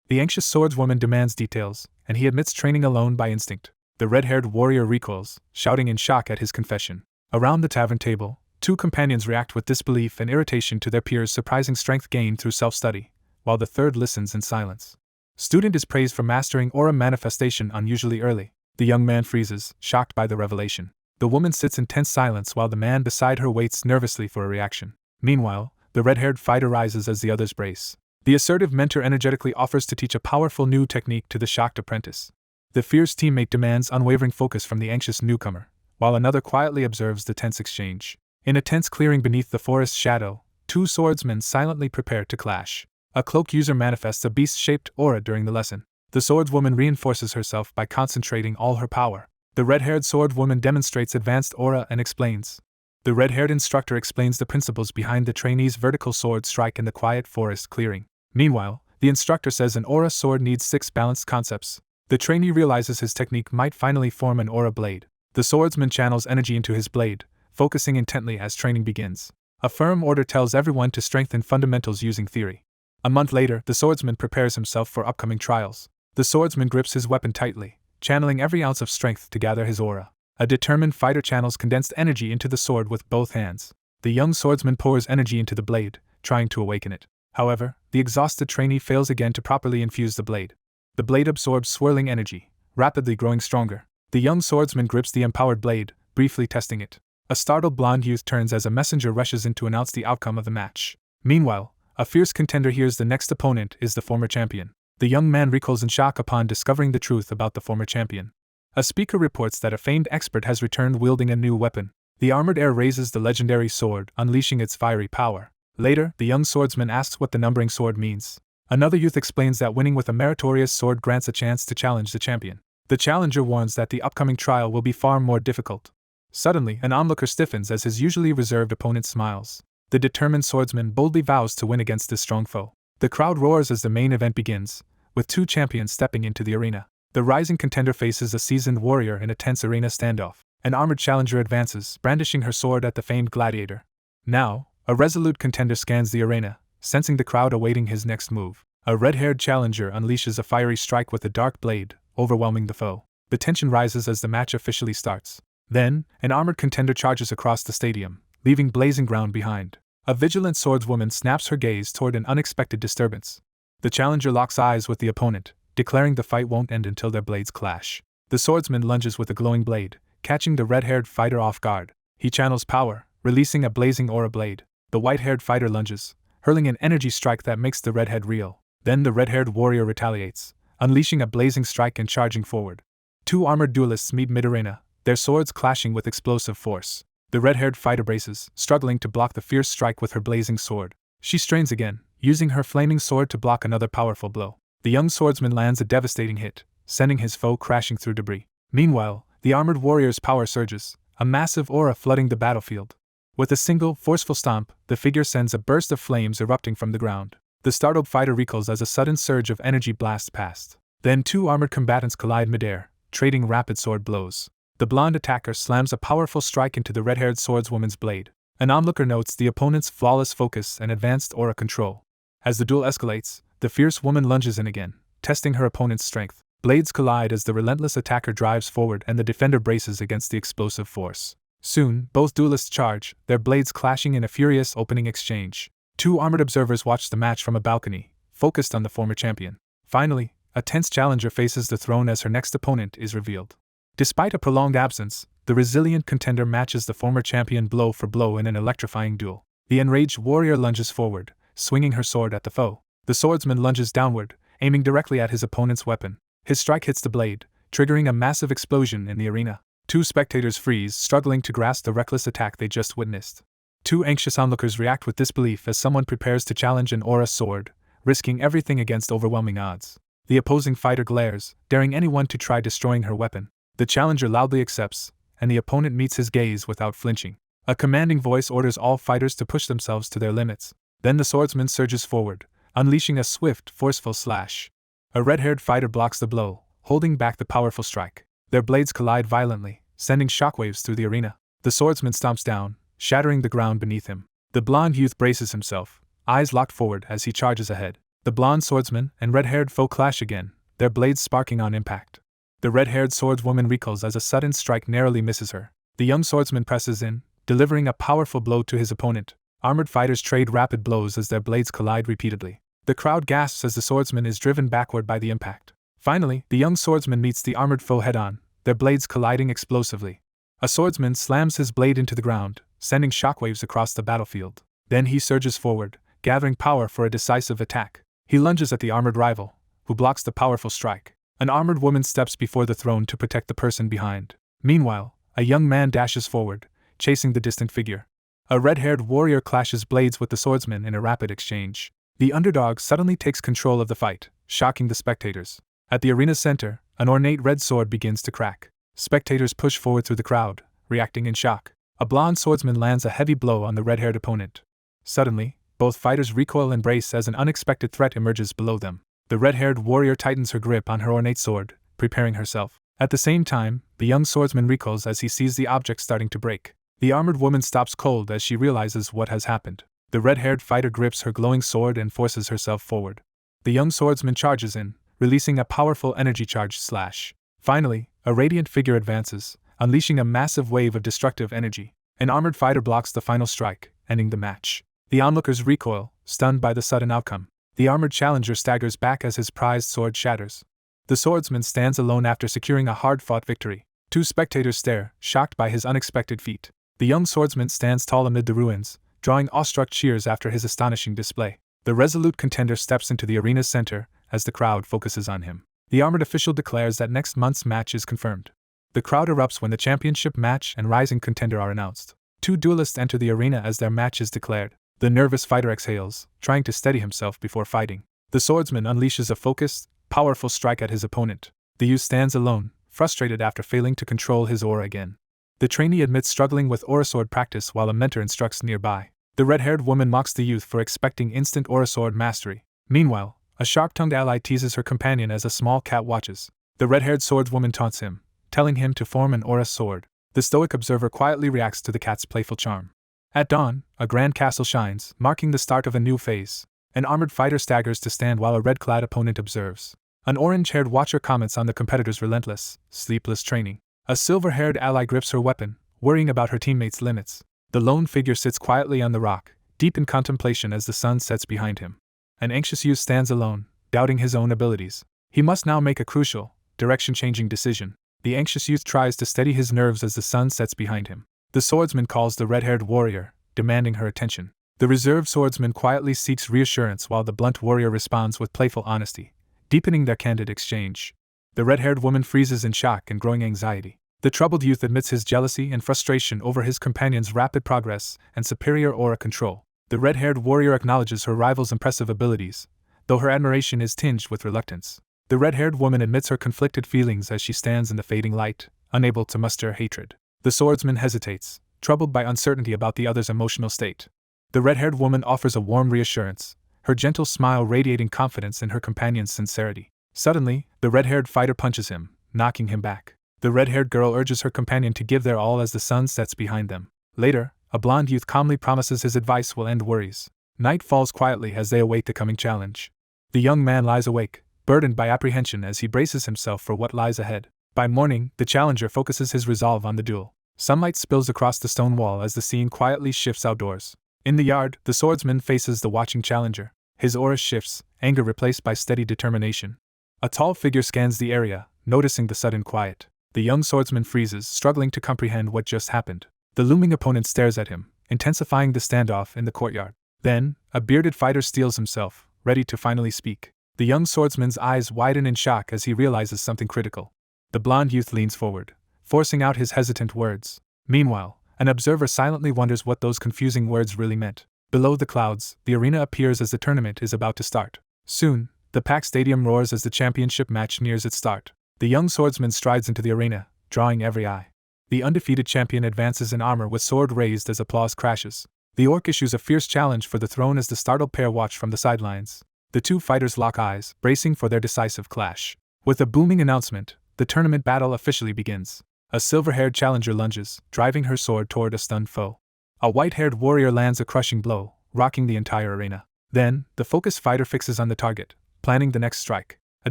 The anxious swordswoman demands details, and he admits training alone by instinct. The red-haired warrior recoils, shouting in shock at his confession. Around the tavern table, two companions react with disbelief and irritation to their peers' surprising strength gained through self-study, while the third listens in silence. Student is praised for mastering aura manifestation unusually early. The young man freezes, shocked by the revelation. The woman sits in tense silence while the man beside her waits nervously for a reaction. Meanwhile, the red-haired fighter rises as the others brace. The assertive mentor energetically offers to teach a powerful new technique to the shocked apprentice. The fierce teammate demands unwavering focus from the anxious newcomer, while another quietly observes the tense exchange. In a tense clearing beneath the forest shadow, two swordsmen silently prepare to clash. A cloak user manifests a beast-shaped aura during the lesson. The swordswoman reinforces herself by concentrating all her power. The red-haired swordswoman demonstrates advanced aura and explains. The red-haired instructor explains the principles behind the trainee's vertical sword strike in the quiet forest clearing. Meanwhile, the instructor says an aura sword needs 6 balanced concepts. The trainee realizes his technique might finally form an aura blade. The swordsman channels energy into his blade, focusing intently as training begins. A firm order tells everyone to strengthen fundamentals using theory. A month later, the swordsman prepares himself for upcoming trials. The swordsman grips his weapon tightly, channeling every ounce of strength to gather his aura. A determined fighter channels condensed energy into the sword with both hands. The young swordsman pours energy into the blade, trying to awaken it. However, the exhausted trainee fails again to properly infuse the blade. The blade absorbs swirling energy, rapidly growing stronger. The young swordsman grips the empowered blade, briefly testing it. A startled blonde youth turns as a messenger rushes in to announce the outcome of the match. Meanwhile, a fierce contender hears the next opponent is the former champion. The young man recoils in shock upon discovering the truth about the former champion. A speaker reports that a famed expert has returned wielding a new weapon. The armored heir raises the legendary sword, unleashing its fiery power. Later, the young swordsman asks what the numbering sword means. Another youth explains that winning with a meritorious sword grants a chance to challenge the champion. The challenger warns that the upcoming trial will be far more difficult. Suddenly, an onlooker stiffens as his usually reserved opponent smiles. The determined swordsman boldly vows to win against this strong foe. The crowd roars as the main event begins, with two champions stepping into the arena. The rising contender faces a seasoned warrior in a tense arena standoff. An armored challenger advances, brandishing her sword at the famed gladiator. Now, a resolute contender scans the arena, sensing the crowd awaiting his next move. A red-haired challenger unleashes a fiery strike with a dark blade, overwhelming the foe. The tension rises as the match officially starts. Then, an armored contender charges across the stadium, leaving blazing ground behind. A vigilant swordswoman snaps her gaze toward an unexpected disturbance. The challenger locks eyes with the opponent, declaring the fight won't end until their blades clash. The swordsman lunges with a glowing blade, catching the red-haired fighter off guard. He channels power, releasing a blazing aura blade. The white-haired fighter lunges, hurling an energy strike that makes the redhead reel. Then the red-haired warrior retaliates, unleashing a blazing strike and charging forward. Two armored duelists meet mid-arena, their swords clashing with explosive force. The red-haired fighter braces, struggling to block the fierce strike with her blazing sword. She strains again, using her flaming sword to block another powerful blow. The young swordsman lands a devastating hit, sending his foe crashing through debris. Meanwhile, the armored warrior's power surges, a massive aura flooding the battlefield. With a single, forceful stomp, the figure sends a burst of flames erupting from the ground. The startled fighter recoils as a sudden surge of energy blasts past. Then two armored combatants collide midair, trading rapid sword blows. The blonde attacker slams a powerful strike into the red-haired swordswoman's blade. An onlooker notes the opponent's flawless focus and advanced aura control. As the duel escalates, the fierce woman lunges in again, testing her opponent's strength. Blades collide as the relentless attacker drives forward and the defender braces against the explosive force. Soon, both duelists charge, their blades clashing in a furious opening exchange. Two armored observers watch the match from a balcony, focused on the former champion. Finally, a tense challenger faces the throne as her next opponent is revealed. Despite a prolonged absence, the resilient contender matches the former champion blow for blow in an electrifying duel. The enraged warrior lunges forward, swinging her sword at the foe. The swordsman lunges downward, aiming directly at his opponent's weapon. His strike hits the blade, triggering a massive explosion in the arena. Two spectators freeze, struggling to grasp the reckless attack they just witnessed. Two anxious onlookers react with disbelief as someone prepares to challenge an aura sword, risking everything against overwhelming odds. The opposing fighter glares, daring anyone to try destroying her weapon. The challenger loudly accepts, and the opponent meets his gaze without flinching. A commanding voice orders all fighters to push themselves to their limits. Then the swordsman surges forward, unleashing a swift, forceful slash. A red-haired fighter blocks the blow, holding back the powerful strike. Their blades collide violently, sending shockwaves through the arena. The swordsman stomps down, shattering the ground beneath him. The blonde youth braces himself, eyes locked forward as he charges ahead. The blonde swordsman and red-haired foe clash again, their blades sparking on impact. The red-haired swordswoman recoils as a sudden strike narrowly misses her. The young swordsman presses in, delivering a powerful blow to his opponent. Armored fighters trade rapid blows as their blades collide repeatedly. The crowd gasps as the swordsman is driven backward by the impact. Finally, the young swordsman meets the armored foe head-on, their blades colliding explosively. A swordsman slams his blade into the ground, sending shockwaves across the battlefield. Then he surges forward, gathering power for a decisive attack. He lunges at the armored rival, who blocks the powerful strike. An armored woman steps before the throne to protect the person behind. Meanwhile, a young man dashes forward, chasing the distant figure. A red-haired warrior clashes blades with the swordsman in a rapid exchange. The underdog suddenly takes control of the fight, shocking the spectators. At the arena's center, an ornate red sword begins to crack. Spectators push forward through the crowd, reacting in shock. A blonde swordsman lands a heavy blow on the red-haired opponent. Suddenly, both fighters recoil and brace as an unexpected threat emerges below them. The red-haired warrior tightens her grip on her ornate sword, preparing herself. At the same time, the young swordsman recoils as he sees the object starting to break. The armored woman stops cold as she realizes what has happened. The red-haired fighter grips her glowing sword and forces herself forward. The young swordsman charges in, releasing a powerful energy charge slash. Finally, a radiant figure advances, unleashing a massive wave of destructive energy. An armored fighter blocks the final strike, ending the match. The onlookers recoil, stunned by the sudden outcome. The armored challenger staggers back as his prized sword shatters. The swordsman stands alone after securing a hard-fought victory. Two spectators stare, shocked by his unexpected feat. The young swordsman stands tall amid the ruins, drawing awestruck cheers after his astonishing display. The resolute contender steps into the arena's center as the crowd focuses on him. The armored official declares that next month's match is confirmed. The crowd erupts when the championship match and rising contender are announced. Two duelists enter the arena as their match is declared. The nervous fighter exhales, trying to steady himself before fighting. The swordsman unleashes a focused, powerful strike at his opponent. The youth stands alone, frustrated after failing to control his aura again. The trainee admits struggling with aura sword practice while a mentor instructs nearby. The red-haired woman mocks the youth for expecting instant aura sword mastery. Meanwhile, a sharp-tongued ally teases her companion as a small cat watches. The red-haired swordswoman taunts him, telling him to form an aura sword. The stoic observer quietly reacts to the cat's playful charm. At dawn, a grand castle shines, marking the start of a new phase. An armored fighter staggers to stand while a red-clad opponent observes. An orange-haired watcher comments on the competitor's relentless, sleepless training. A silver-haired ally grips her weapon, worrying about her teammates' limits. The lone figure sits quietly on the rock, deep in contemplation as the sun sets behind him. An anxious youth stands alone, doubting his own abilities. He must now make a crucial, direction-changing decision. The anxious youth tries to steady his nerves as the sun sets behind him. The swordsman calls the red-haired warrior, demanding her attention. The reserved swordsman quietly seeks reassurance while the blunt warrior responds with playful honesty, deepening their candid exchange. The red-haired woman freezes in shock and growing anxiety. The troubled youth admits his jealousy and frustration over his companion's rapid progress and superior aura control. The red-haired warrior acknowledges her rival's impressive abilities, though her admiration is tinged with reluctance. The red-haired woman admits her conflicted feelings as she stands in the fading light, unable to muster hatred. The swordsman hesitates, troubled by uncertainty about the other's emotional state. The red-haired woman offers a warm reassurance, her gentle smile radiating confidence in her companion's sincerity. Suddenly, the red-haired fighter punches him, knocking him back. The red-haired girl urges her companion to give their all as the sun sets behind them. Later, a blonde youth calmly promises his advice will end worries. Night falls quietly as they await the coming challenge. The young man lies awake, burdened by apprehension as he braces himself for what lies ahead. By morning, the challenger focuses his resolve on the duel. Sunlight spills across the stone wall as the scene quietly shifts outdoors. In the yard, the swordsman faces the watching challenger. His aura shifts, anger replaced by steady determination. A tall figure scans the area, noticing the sudden quiet. The young swordsman freezes, struggling to comprehend what just happened. The looming opponent stares at him, intensifying the standoff in the courtyard. Then, a bearded fighter steels himself, ready to finally speak. The young swordsman's eyes widen in shock as he realizes something critical. The blonde youth leans forward, forcing out his hesitant words. Meanwhile, an observer silently wonders what those confusing words really meant. Below the clouds, the arena appears as the tournament is about to start. Soon, the packed stadium roars as the championship match nears its start. The young swordsman strides into the arena, drawing every eye. The undefeated champion advances in armor with sword raised as applause crashes. The orc issues a fierce challenge for the throne as the startled pair watch from the sidelines. The two fighters lock eyes, bracing for their decisive clash. With a booming announcement, the tournament battle officially begins. A silver-haired challenger lunges, driving her sword toward a stunned foe. A white-haired warrior lands a crushing blow, rocking the entire arena. Then, the focused fighter fixes on the target, planning the next strike. A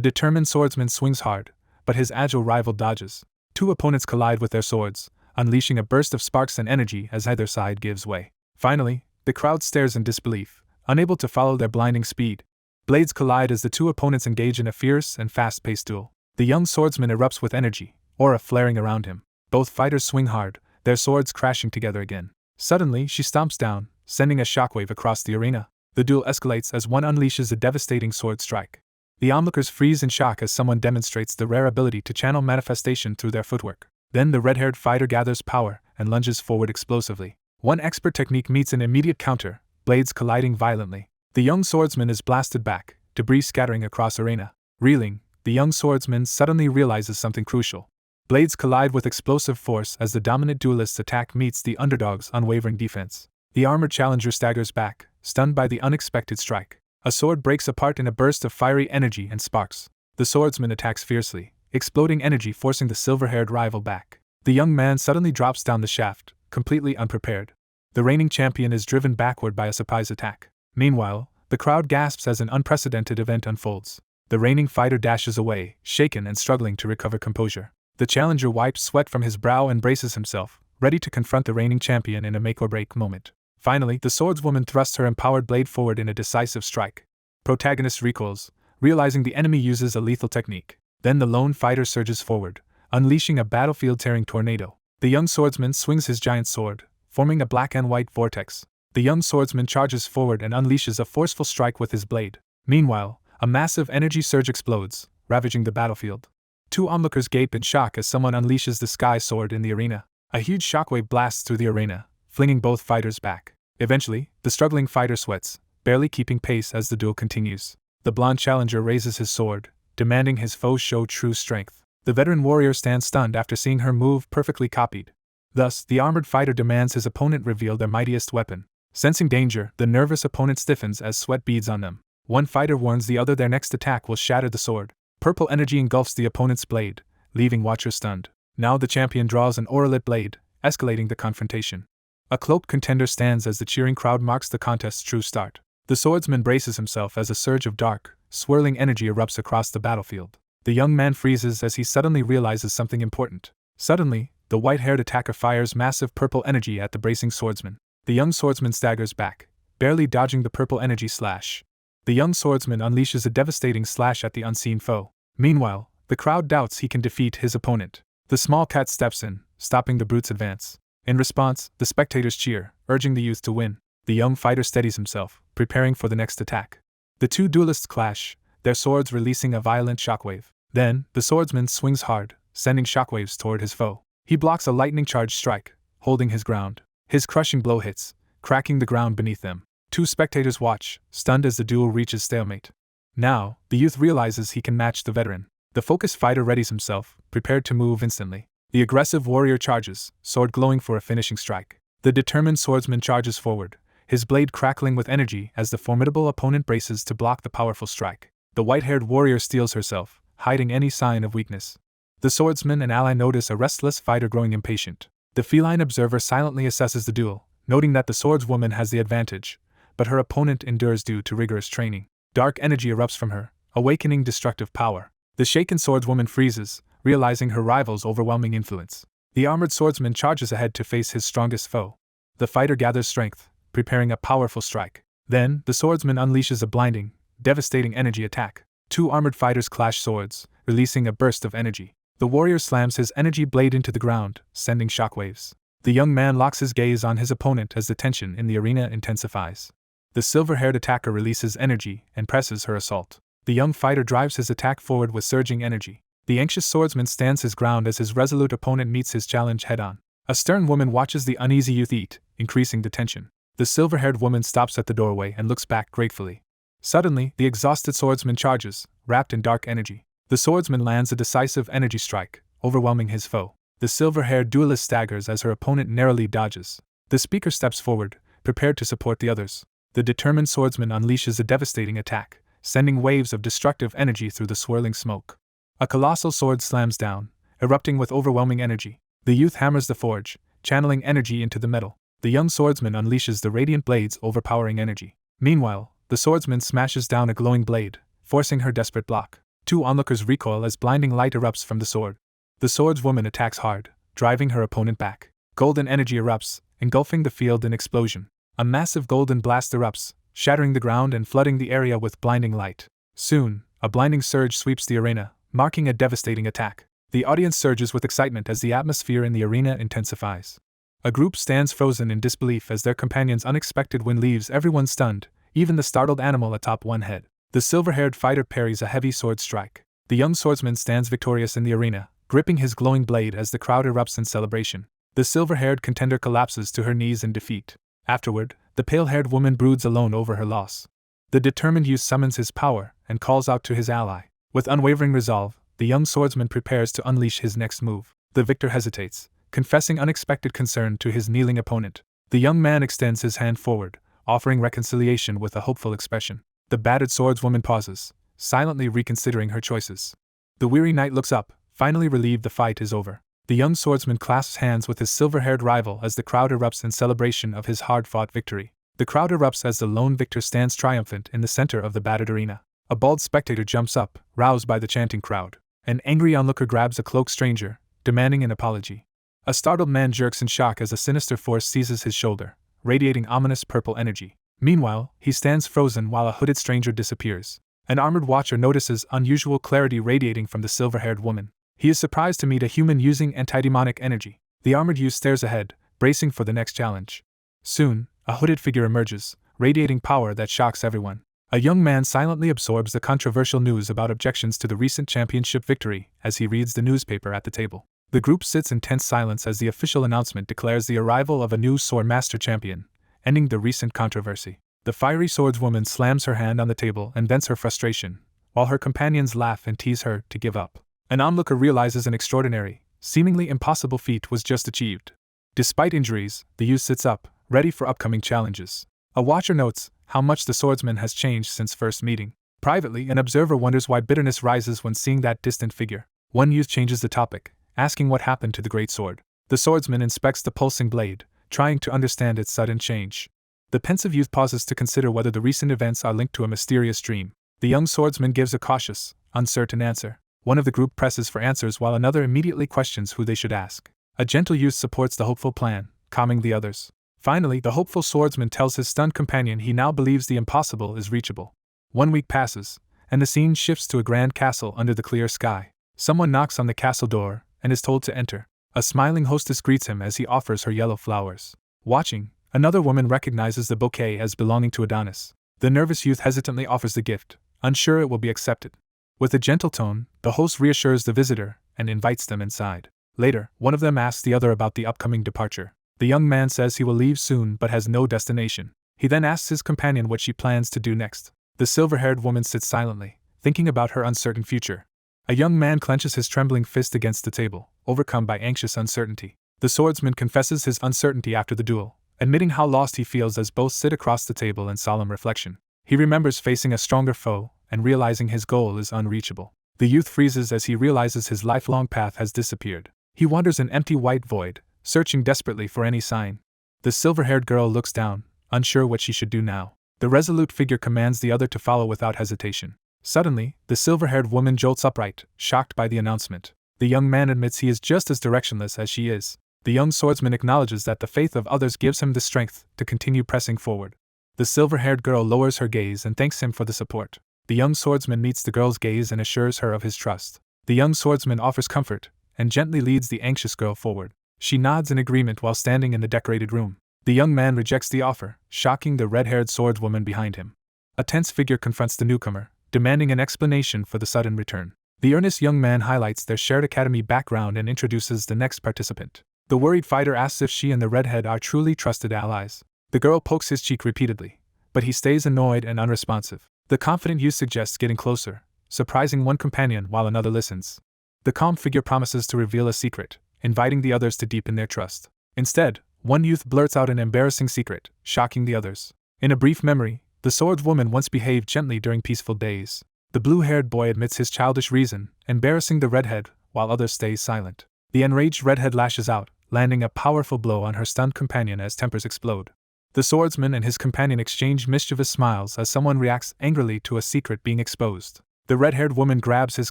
determined swordsman swings hard, but his agile rival dodges. Two opponents collide with their swords, unleashing a burst of sparks and energy as either side gives way. Finally, the crowd stares in disbelief, unable to follow their blinding speed. Blades collide as the two opponents engage in a fierce and fast-paced duel. The young swordsman erupts with energy, aura flaring around him. Both fighters swing hard, their swords crashing together again. Suddenly, she stomps down, sending a shockwave across the arena. The duel escalates as one unleashes a devastating sword strike. The onlookers freeze in shock as someone demonstrates the rare ability to channel manifestation through their footwork. Then the red-haired fighter gathers power and lunges forward explosively. One expert technique meets an immediate counter, blades colliding violently. The young swordsman is blasted back, debris scattering across arena. Reeling, the young swordsman suddenly realizes something crucial. Blades collide with explosive force as the dominant duelist's attack meets the underdog's unwavering defense. The armored challenger staggers back, stunned by the unexpected strike. A sword breaks apart in a burst of fiery energy and sparks. The swordsman attacks fiercely, exploding energy forcing the silver-haired rival back. The young man suddenly drops down the shaft, completely unprepared. The reigning champion is driven backward by a surprise attack. Meanwhile, the crowd gasps as an unprecedented event unfolds. The reigning fighter dashes away, shaken and struggling to recover composure. The challenger wipes sweat from his brow and braces himself, ready to confront the reigning champion in a make-or-break moment. Finally, the swordswoman thrusts her empowered blade forward in a decisive strike. Protagonist recoils, realizing the enemy uses a lethal technique. Then the lone fighter surges forward, unleashing a battlefield-tearing tornado. The young swordsman swings his giant sword, forming a black and white vortex. The young swordsman charges forward and unleashes a forceful strike with his blade. Meanwhile, a massive energy surge explodes, ravaging the battlefield. Two onlookers gape in shock as someone unleashes the sky sword in the arena. A huge shockwave blasts through the arena, flinging both fighters back. Eventually, the struggling fighter sweats, barely keeping pace as the duel continues. The blonde challenger raises his sword, demanding his foe show true strength. The veteran warrior stands stunned after seeing her move perfectly copied. Thus, the armored fighter demands his opponent reveal their mightiest weapon. Sensing danger, the nervous opponent stiffens as sweat beads on them. One fighter warns the other their next attack will shatter the sword. Purple energy engulfs the opponent's blade, leaving watchers stunned. Now the champion draws an aura-lit blade, escalating the confrontation. A cloaked contender stands as the cheering crowd marks the contest's true start. The swordsman braces himself as a surge of dark, swirling energy erupts across the battlefield. The young man freezes as he suddenly realizes something important. Suddenly, the white-haired attacker fires massive purple energy at the bracing swordsman. The young swordsman staggers back, barely dodging the purple energy slash. The young swordsman unleashes a devastating slash at the unseen foe. Meanwhile, the crowd doubts he can defeat his opponent. The small cat steps in, stopping the brute's advance. In response, the spectators cheer, urging the youth to win. The young fighter steadies himself, preparing for the next attack. The two duelists clash, their swords releasing a violent shockwave. Then, the swordsman swings hard, sending shockwaves toward his foe. He blocks a lightning-charged strike, holding his ground. His crushing blow hits, cracking the ground beneath them. Two spectators watch, stunned as the duel reaches stalemate. Now, the youth realizes he can match the veteran. The focused fighter readies himself, prepared to move instantly. The aggressive warrior charges, sword glowing for a finishing strike. The determined swordsman charges forward, his blade crackling with energy as the formidable opponent braces to block the powerful strike. The white-haired warrior steels herself, hiding any sign of weakness. The swordsman and ally notice a restless fighter growing impatient. The feline observer silently assesses the duel, noting that the swordswoman has the advantage, but her opponent endures due to rigorous training. Dark energy erupts from her, awakening destructive power. The shaken swordswoman freezes, realizing her rival's overwhelming influence. The armored swordsman charges ahead to face his strongest foe. The fighter gathers strength, preparing a powerful strike. Then, the swordsman unleashes a blinding, devastating energy attack. Two armored fighters clash swords, releasing a burst of energy. The warrior slams his energy blade into the ground, sending shockwaves. The young man locks his gaze on his opponent as the tension in the arena intensifies. The silver-haired attacker releases energy and presses her assault. The young fighter drives his attack forward with surging energy. The anxious swordsman stands his ground as his resolute opponent meets his challenge head-on. A stern woman watches the uneasy youth eat, increasing the tension. The silver-haired woman stops at the doorway and looks back gratefully. Suddenly, the exhausted swordsman charges, wrapped in dark energy. The swordsman lands a decisive energy strike, overwhelming his foe. The silver-haired duelist staggers as her opponent narrowly dodges. The speaker steps forward, prepared to support the others. The determined swordsman unleashes a devastating attack, sending waves of destructive energy through the swirling smoke. A colossal sword slams down, erupting with overwhelming energy. The youth hammers the forge, channeling energy into the metal. The young swordsman unleashes the radiant blade's overpowering energy. Meanwhile, the swordsman smashes down a glowing blade, forcing her desperate block. Two onlookers recoil as blinding light erupts from the sword. The swordswoman attacks hard, driving her opponent back. Golden energy erupts, engulfing the field in explosion. A massive golden blast erupts, shattering the ground and flooding the area with blinding light. Soon, a blinding surge sweeps the arena, marking a devastating attack. The audience surges with excitement as the atmosphere in the arena intensifies. A group stands frozen in disbelief as their companion's unexpected win leaves everyone stunned, even the startled animal atop one head. The silver-haired fighter parries a heavy sword strike. The young swordsman stands victorious in the arena, gripping his glowing blade as the crowd erupts in celebration. The silver-haired contender collapses to her knees in defeat. Afterward, the pale-haired woman broods alone over her loss. The determined youth summons his power and calls out to his ally. With unwavering resolve, the young swordsman prepares to unleash his next move. The victor hesitates, confessing unexpected concern to his kneeling opponent. The young man extends his hand forward, offering reconciliation with a hopeful expression. The battered swordswoman pauses, silently reconsidering her choices. The weary knight looks up, finally relieved the fight is over. The young swordsman clasps hands with his silver-haired rival as the crowd erupts in celebration of his hard-fought victory. The crowd erupts as the lone victor stands triumphant in the center of the battered arena. A bald spectator jumps up, roused by the chanting crowd. An angry onlooker grabs a cloaked stranger, demanding an apology. A startled man jerks in shock as a sinister force seizes his shoulder, radiating ominous purple energy. Meanwhile, he stands frozen while a hooded stranger disappears. An armored watcher notices unusual clarity radiating from the silver-haired woman. He is surprised to meet a human using antidemonic energy. The armored youth stares ahead, bracing for the next challenge. Soon, a hooded figure emerges, radiating power that shocks everyone. A young man silently absorbs the controversial news about objections to the recent championship victory as he reads the newspaper at the table. The group sits in tense silence as the official announcement declares the arrival of a new sword master champion, ending the recent controversy. The fiery swordswoman slams her hand on the table and vents her frustration, while her companions laugh and tease her to give up. An onlooker realizes an extraordinary, seemingly impossible feat was just achieved. Despite injuries, the youth sits up, ready for upcoming challenges. A watcher notes how much the swordsman has changed since first meeting. Privately, an observer wonders why bitterness rises when seeing that distant figure. One youth changes the topic, asking what happened to the great sword. The swordsman inspects the pulsing blade, trying to understand its sudden change. The pensive youth pauses to consider whether the recent events are linked to a mysterious dream. The young swordsman gives a cautious, uncertain answer. One of the group presses for answers while another immediately questions who they should ask. A gentle youth supports the hopeful plan, calming the others. Finally, the hopeful swordsman tells his stunned companion he now believes the impossible is reachable. 1 week passes, and the scene shifts to a grand castle under the clear sky. Someone knocks on the castle door and is told to enter. A smiling hostess greets him as he offers her yellow flowers. Watching, another woman recognizes the bouquet as belonging to Adonis. The nervous youth hesitantly offers the gift, unsure it will be accepted. With a gentle tone, the host reassures the visitor and invites them inside. Later, one of them asks the other about the upcoming departure. The young man says he will leave soon but has no destination. He then asks his companion what she plans to do next. The silver-haired woman sits silently, thinking about her uncertain future. A young man clenches his trembling fist against the table, overcome by anxious uncertainty. The swordsman confesses his uncertainty after the duel, admitting how lost he feels as both sit across the table in solemn reflection. He remembers facing a stronger foe and realizing his goal is unreachable. The youth freezes as he realizes his lifelong path has disappeared. He wanders an empty white void, searching desperately for any sign. The silver-haired girl looks down, unsure what she should do now. The resolute figure commands the other to follow without hesitation. Suddenly, the silver-haired woman jolts upright, shocked by the announcement. The young man admits he is just as directionless as she is. The young swordsman acknowledges that the faith of others gives him the strength to continue pressing forward. The silver-haired girl lowers her gaze and thanks him for the support. The young swordsman meets the girl's gaze and assures her of his trust. The young swordsman offers comfort and gently leads the anxious girl forward. She nods in agreement while standing in the decorated room. The young man rejects the offer, shocking the red-haired swordswoman behind him. A tense figure confronts the newcomer, demanding an explanation for the sudden return. The earnest young man highlights their shared academy background and introduces the next participant. The worried fighter asks if she and the redhead are truly trusted allies. The girl pokes his cheek repeatedly, but he stays annoyed and unresponsive. The confident youth suggests getting closer, surprising one companion while another listens. The calm figure promises to reveal a secret, inviting the others to deepen their trust. Instead, one youth blurts out an embarrassing secret, shocking the others. In a brief memory, the swordswoman once behaved gently during peaceful days. The blue-haired boy admits his childish reason, embarrassing the redhead, while others stay silent. The enraged redhead lashes out, landing a powerful blow on her stunned companion as tempers explode. The swordsman and his companion exchange mischievous smiles as someone reacts angrily to a secret being exposed. The red-haired woman grabs his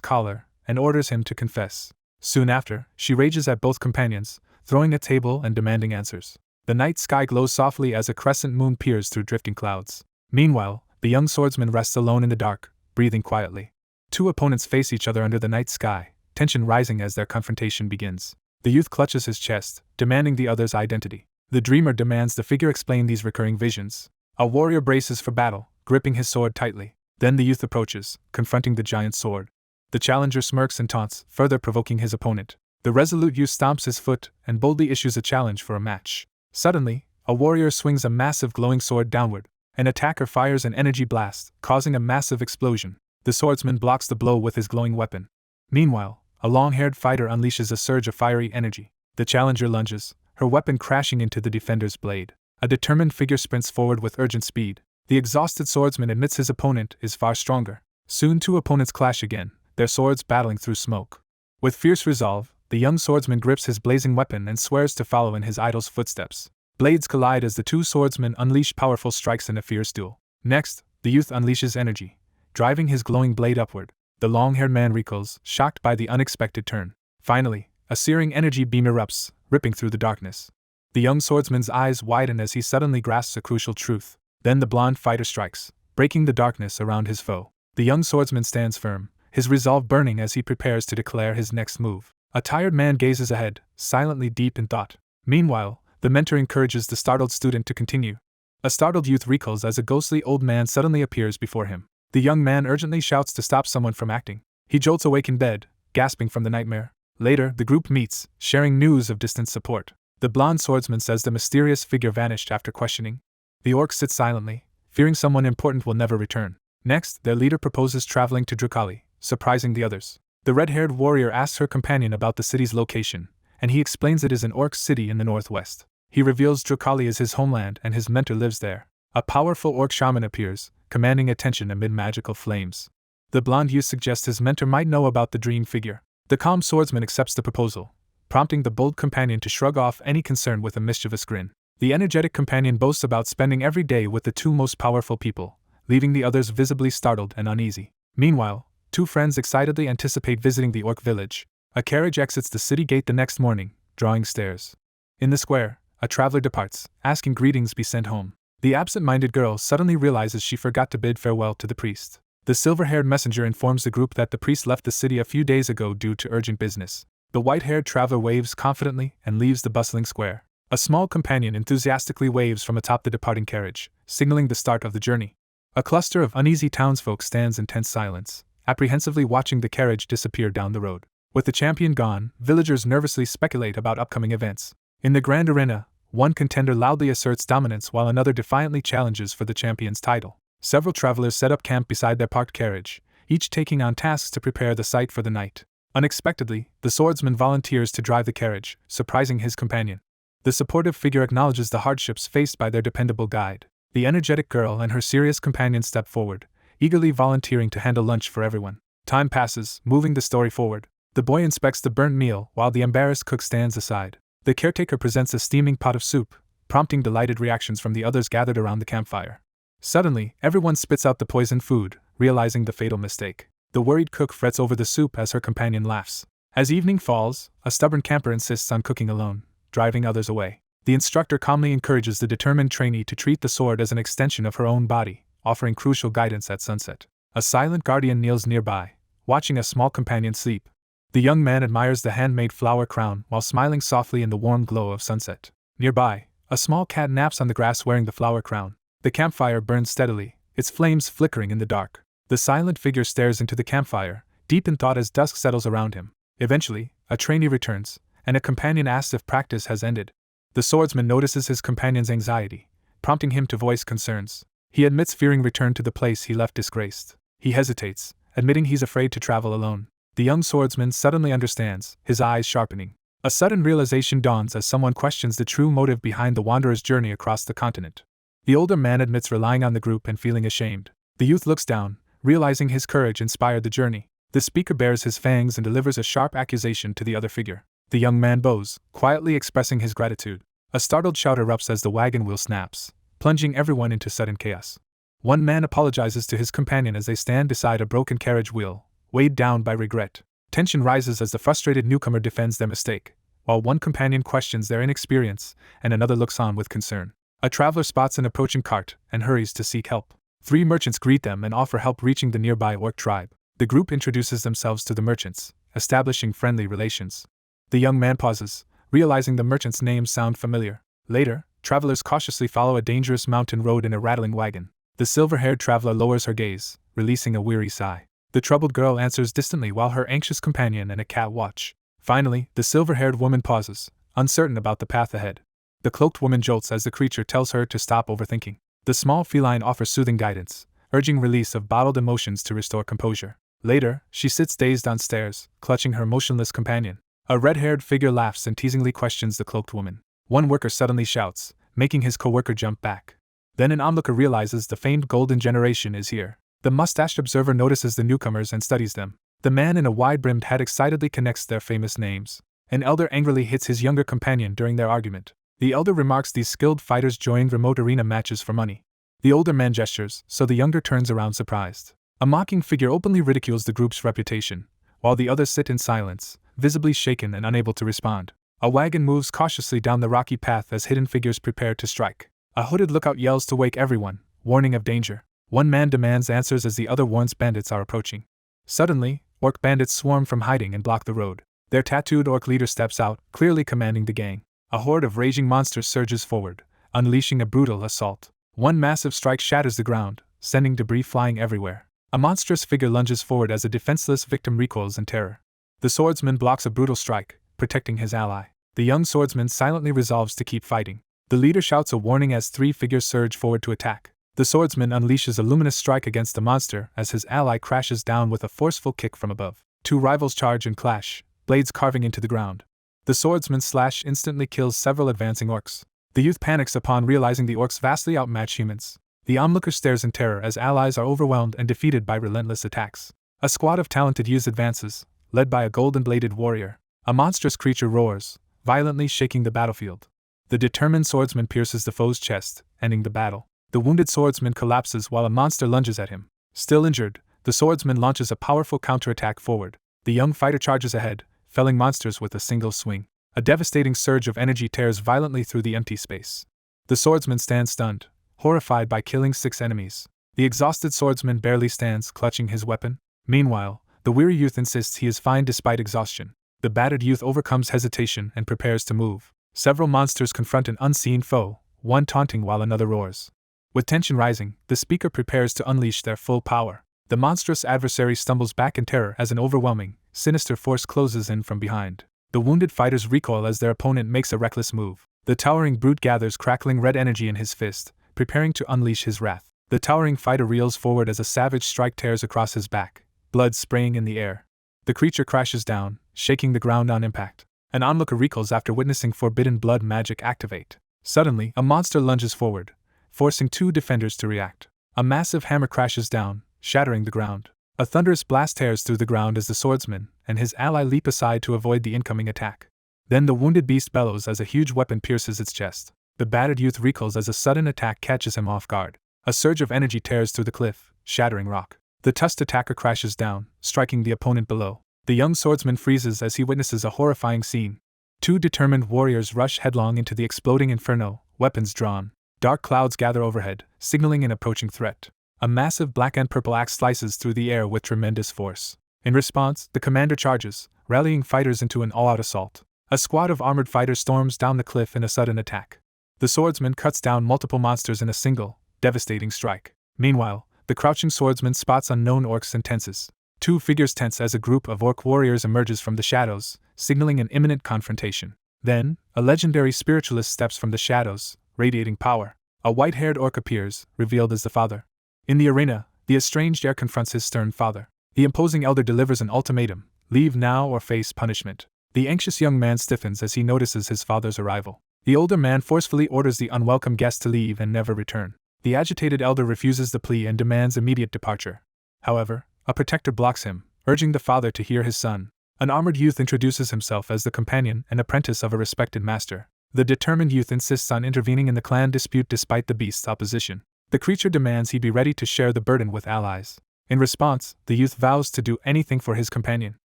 collar and orders him to confess. Soon after, she rages at both companions, throwing a table and demanding answers. The night sky glows softly as a crescent moon peers through drifting clouds. Meanwhile, the young swordsman rests alone in the dark, breathing quietly. Two opponents face each other under the night sky, tension rising as their confrontation begins. The youth clutches his chest, demanding the other's identity. The dreamer demands the figure explain these recurring visions. A warrior braces for battle, gripping his sword tightly. Then the youth approaches, confronting the giant sword. The challenger smirks and taunts, further provoking his opponent. The resolute youth stomps his foot and boldly issues a challenge for a match. Suddenly, a warrior swings a massive glowing sword downward. An attacker fires an energy blast, causing a massive explosion. The swordsman blocks the blow with his glowing weapon. Meanwhile, a long-haired fighter unleashes a surge of fiery energy. The challenger lunges, her weapon crashing into the defender's blade. A determined figure sprints forward with urgent speed. The exhausted swordsman admits his opponent is far stronger. Soon two opponents clash again, their swords battling through smoke. With fierce resolve, the young swordsman grips his blazing weapon and swears to follow in his idol's footsteps. Blades collide as the two swordsmen unleash powerful strikes in a fierce duel. Next, the youth unleashes energy, driving his glowing blade upward. The long-haired man recoils, shocked by the unexpected turn. Finally, A searing energy beam erupts, ripping through the darkness. The young swordsman's eyes widen as he suddenly grasps a crucial truth. Then the blonde fighter strikes, breaking the darkness around his foe. The young swordsman stands firm, his resolve burning as he prepares to declare his next move. A tired man gazes ahead, silently deep in thought. Meanwhile, the mentor encourages the startled student to continue. A startled youth recoils as a ghostly old man suddenly appears before him. The young man urgently shouts to stop someone from acting. He jolts awake in bed, gasping from the nightmare. Later, the group meets, sharing news of distant support. The blonde swordsman says the mysterious figure vanished after questioning. The orc sits silently, fearing someone important will never return. Next, their leader proposes traveling to Drakali, surprising the others. The red-haired warrior asks her companion about the city's location, and he explains it is an orc city in the northwest. He reveals Drakali is his homeland and his mentor lives there. A powerful orc shaman appears, commanding attention amid magical flames. The blonde youth suggests his mentor might know about the dream figure. The calm swordsman accepts the proposal, prompting the bold companion to shrug off any concern with a mischievous grin. The energetic companion boasts about spending every day with the two most powerful people, leaving the others visibly startled and uneasy. Meanwhile, two friends excitedly anticipate visiting the orc village. A carriage exits the city gate the next morning, drawing stares. In the square, a traveler departs, asking greetings be sent home. The absent-minded girl suddenly realizes she forgot to bid farewell to the priest. The silver-haired messenger informs the group that the priest left the city a few days ago due to urgent business. The white-haired traveler waves confidently and leaves the bustling square. A small companion enthusiastically waves from atop the departing carriage, signaling the start of the journey. A cluster of uneasy townsfolk stands in tense silence, apprehensively watching the carriage disappear down the road. With the champion gone, villagers nervously speculate about upcoming events. In the grand arena, one contender loudly asserts dominance while another defiantly challenges for the champion's title. Several travelers set up camp beside their parked carriage, each taking on tasks to prepare the site for the night. Unexpectedly, the swordsman volunteers to drive the carriage, surprising his companion. The supportive figure acknowledges the hardships faced by their dependable guide. The energetic girl and her serious companion step forward, eagerly volunteering to handle lunch for everyone. Time passes, moving the story forward. The boy inspects the burnt meal while the embarrassed cook stands aside. The caretaker presents a steaming pot of soup, prompting delighted reactions from the others gathered around the campfire. Suddenly, everyone spits out the poisoned food, realizing the fatal mistake. The worried cook frets over the soup as her companion laughs. As evening falls, a stubborn camper insists on cooking alone, driving others away. The instructor calmly encourages the determined trainee to treat the sword as an extension of her own body, offering crucial guidance at sunset. A silent guardian kneels nearby, watching a small companion sleep. The young man admires the handmade flower crown while smiling softly in the warm glow of sunset. Nearby, a small cat naps on the grass wearing the flower crown. The campfire burns steadily, its flames flickering in the dark. The silent figure stares into the campfire, deep in thought as dusk settles around him. Eventually, a trainee returns, and a companion asks if practice has ended. The swordsman notices his companion's anxiety, prompting him to voice concerns. He admits fearing return to the place he left disgraced. He hesitates, admitting he's afraid to travel alone. The young swordsman suddenly understands, his eyes sharpening. A sudden realization dawns as someone questions the true motive behind the wanderer's journey across the continent. The older man admits relying on the group and feeling ashamed. The youth looks down, realizing his courage inspired the journey. The speaker bares his fangs and delivers a sharp accusation to the other figure. The young man bows, quietly expressing his gratitude. A startled shout erupts as the wagon wheel snaps, plunging everyone into sudden chaos. One man apologizes to his companion as they stand beside a broken carriage wheel, weighed down by regret. Tension rises as the frustrated newcomer defends their mistake, while one companion questions their inexperience and another looks on with concern. A traveler spots an approaching cart and hurries to seek help. 3 merchants greet them and offer help reaching the nearby orc tribe. The group introduces themselves to the merchants, establishing friendly relations. The young man pauses, realizing the merchants' names sound familiar. Later, travelers cautiously follow a dangerous mountain road in a rattling wagon. The silver-haired traveler lowers her gaze, releasing a weary sigh. The troubled girl answers distantly while her anxious companion and a cat watch. Finally, the silver-haired woman pauses, uncertain about the path ahead. The cloaked woman jolts as the creature tells her to stop overthinking. The small feline offers soothing guidance, urging release of bottled emotions to restore composure. Later, she sits dazed on stairs, clutching her motionless companion. A red-haired figure laughs and teasingly questions the cloaked woman. One worker suddenly shouts, making his co-worker jump back. Then an onlooker realizes the famed golden generation is here. The mustached observer notices the newcomers and studies them. The man in a wide-brimmed hat excitedly connects their famous names. An elder angrily hits his younger companion during their argument. The elder remarks these skilled fighters joined remote arena matches for money. The older man gestures, so the younger turns around surprised. A mocking figure openly ridicules the group's reputation, while the others sit in silence, visibly shaken and unable to respond. A wagon moves cautiously down the rocky path as hidden figures prepare to strike. A hooded lookout yells to wake everyone, warning of danger. One man demands answers as the other warns bandits are approaching. Suddenly, orc bandits swarm from hiding and block the road. Their tattooed orc leader steps out, clearly commanding the gang. A horde of raging monsters surges forward, unleashing a brutal assault. One massive strike shatters the ground, sending debris flying everywhere. A monstrous figure lunges forward as a defenseless victim recoils in terror. The swordsman blocks a brutal strike, protecting his ally. The young swordsman silently resolves to keep fighting. The leader shouts a warning as three figures surge forward to attack. The swordsman unleashes a luminous strike against the monster as his ally crashes down with a forceful kick from above. Two rivals charge and clash, blades carving into the ground. The swordsman's slash instantly kills several advancing orcs. The youth panics upon realizing the orcs vastly outmatch humans. The onlooker stares in terror as allies are overwhelmed and defeated by relentless attacks. A squad of talented youths advances, led by a golden-bladed warrior. A monstrous creature roars, violently shaking the battlefield. The determined swordsman pierces the foe's chest, ending the battle. The wounded swordsman collapses while a monster lunges at him. Still injured, the swordsman launches a powerful counterattack forward. The young fighter charges ahead, felling monsters with a single swing. A devastating surge of energy tears violently through the empty space. The swordsman stands stunned, horrified by killing 6 enemies. The exhausted swordsman barely stands, clutching his weapon. Meanwhile, the weary youth insists he is fine despite exhaustion. The battered youth overcomes hesitation and prepares to move. Several monsters confront an unseen foe, one taunting while another roars. With tension rising, the speaker prepares to unleash their full power. The monstrous adversary stumbles back in terror as an overwhelming, sinister force closes in from behind. The wounded fighters recoil as their opponent makes a reckless move. The towering brute gathers crackling red energy in his fist, preparing to unleash his wrath. The towering fighter reels forward as a savage strike tears across his back, blood spraying in the air. The creature crashes down, shaking the ground on impact. An onlooker recoils after witnessing forbidden blood magic activate. Suddenly, a monster lunges forward, forcing 2 defenders to react. A massive hammer crashes down, shattering the ground. A thunderous blast tears through the ground as the swordsman and his ally leap aside to avoid the incoming attack. Then the wounded beast bellows as a huge weapon pierces its chest. The battered youth recoils as a sudden attack catches him off guard. A surge of energy tears through the cliff, shattering rock. The tusked attacker crashes down, striking the opponent below. The young swordsman freezes as he witnesses a horrifying scene. 2 determined warriors rush headlong into the exploding inferno, weapons drawn. Dark clouds gather overhead, signaling an approaching threat. A massive black and purple axe slices through the air with tremendous force. In response, the commander charges, rallying fighters into an all-out assault. A squad of armored fighters storms down the cliff in a sudden attack. The swordsman cuts down multiple monsters in a single, devastating strike. Meanwhile, the crouching swordsman spots unknown orcs and tenses. 2 figures tense as a group of orc warriors emerges from the shadows, signaling an imminent confrontation. Then, a legendary spiritualist steps from the shadows, radiating power. A white-haired orc appears, revealed as the father. In the arena, the estranged heir confronts his stern father. The imposing elder delivers an ultimatum: leave now or face punishment. The anxious young man stiffens as he notices his father's arrival. The older man forcefully orders the unwelcome guest to leave and never return. The agitated elder refuses the plea and demands immediate departure. However, a protector blocks him, urging the father to hear his son. An armored youth introduces himself as the companion and apprentice of a respected master. The determined youth insists on intervening in the clan dispute despite the beast's opposition. The creature demands he be ready to share the burden with allies. In response, the youth vows to do anything for his companion.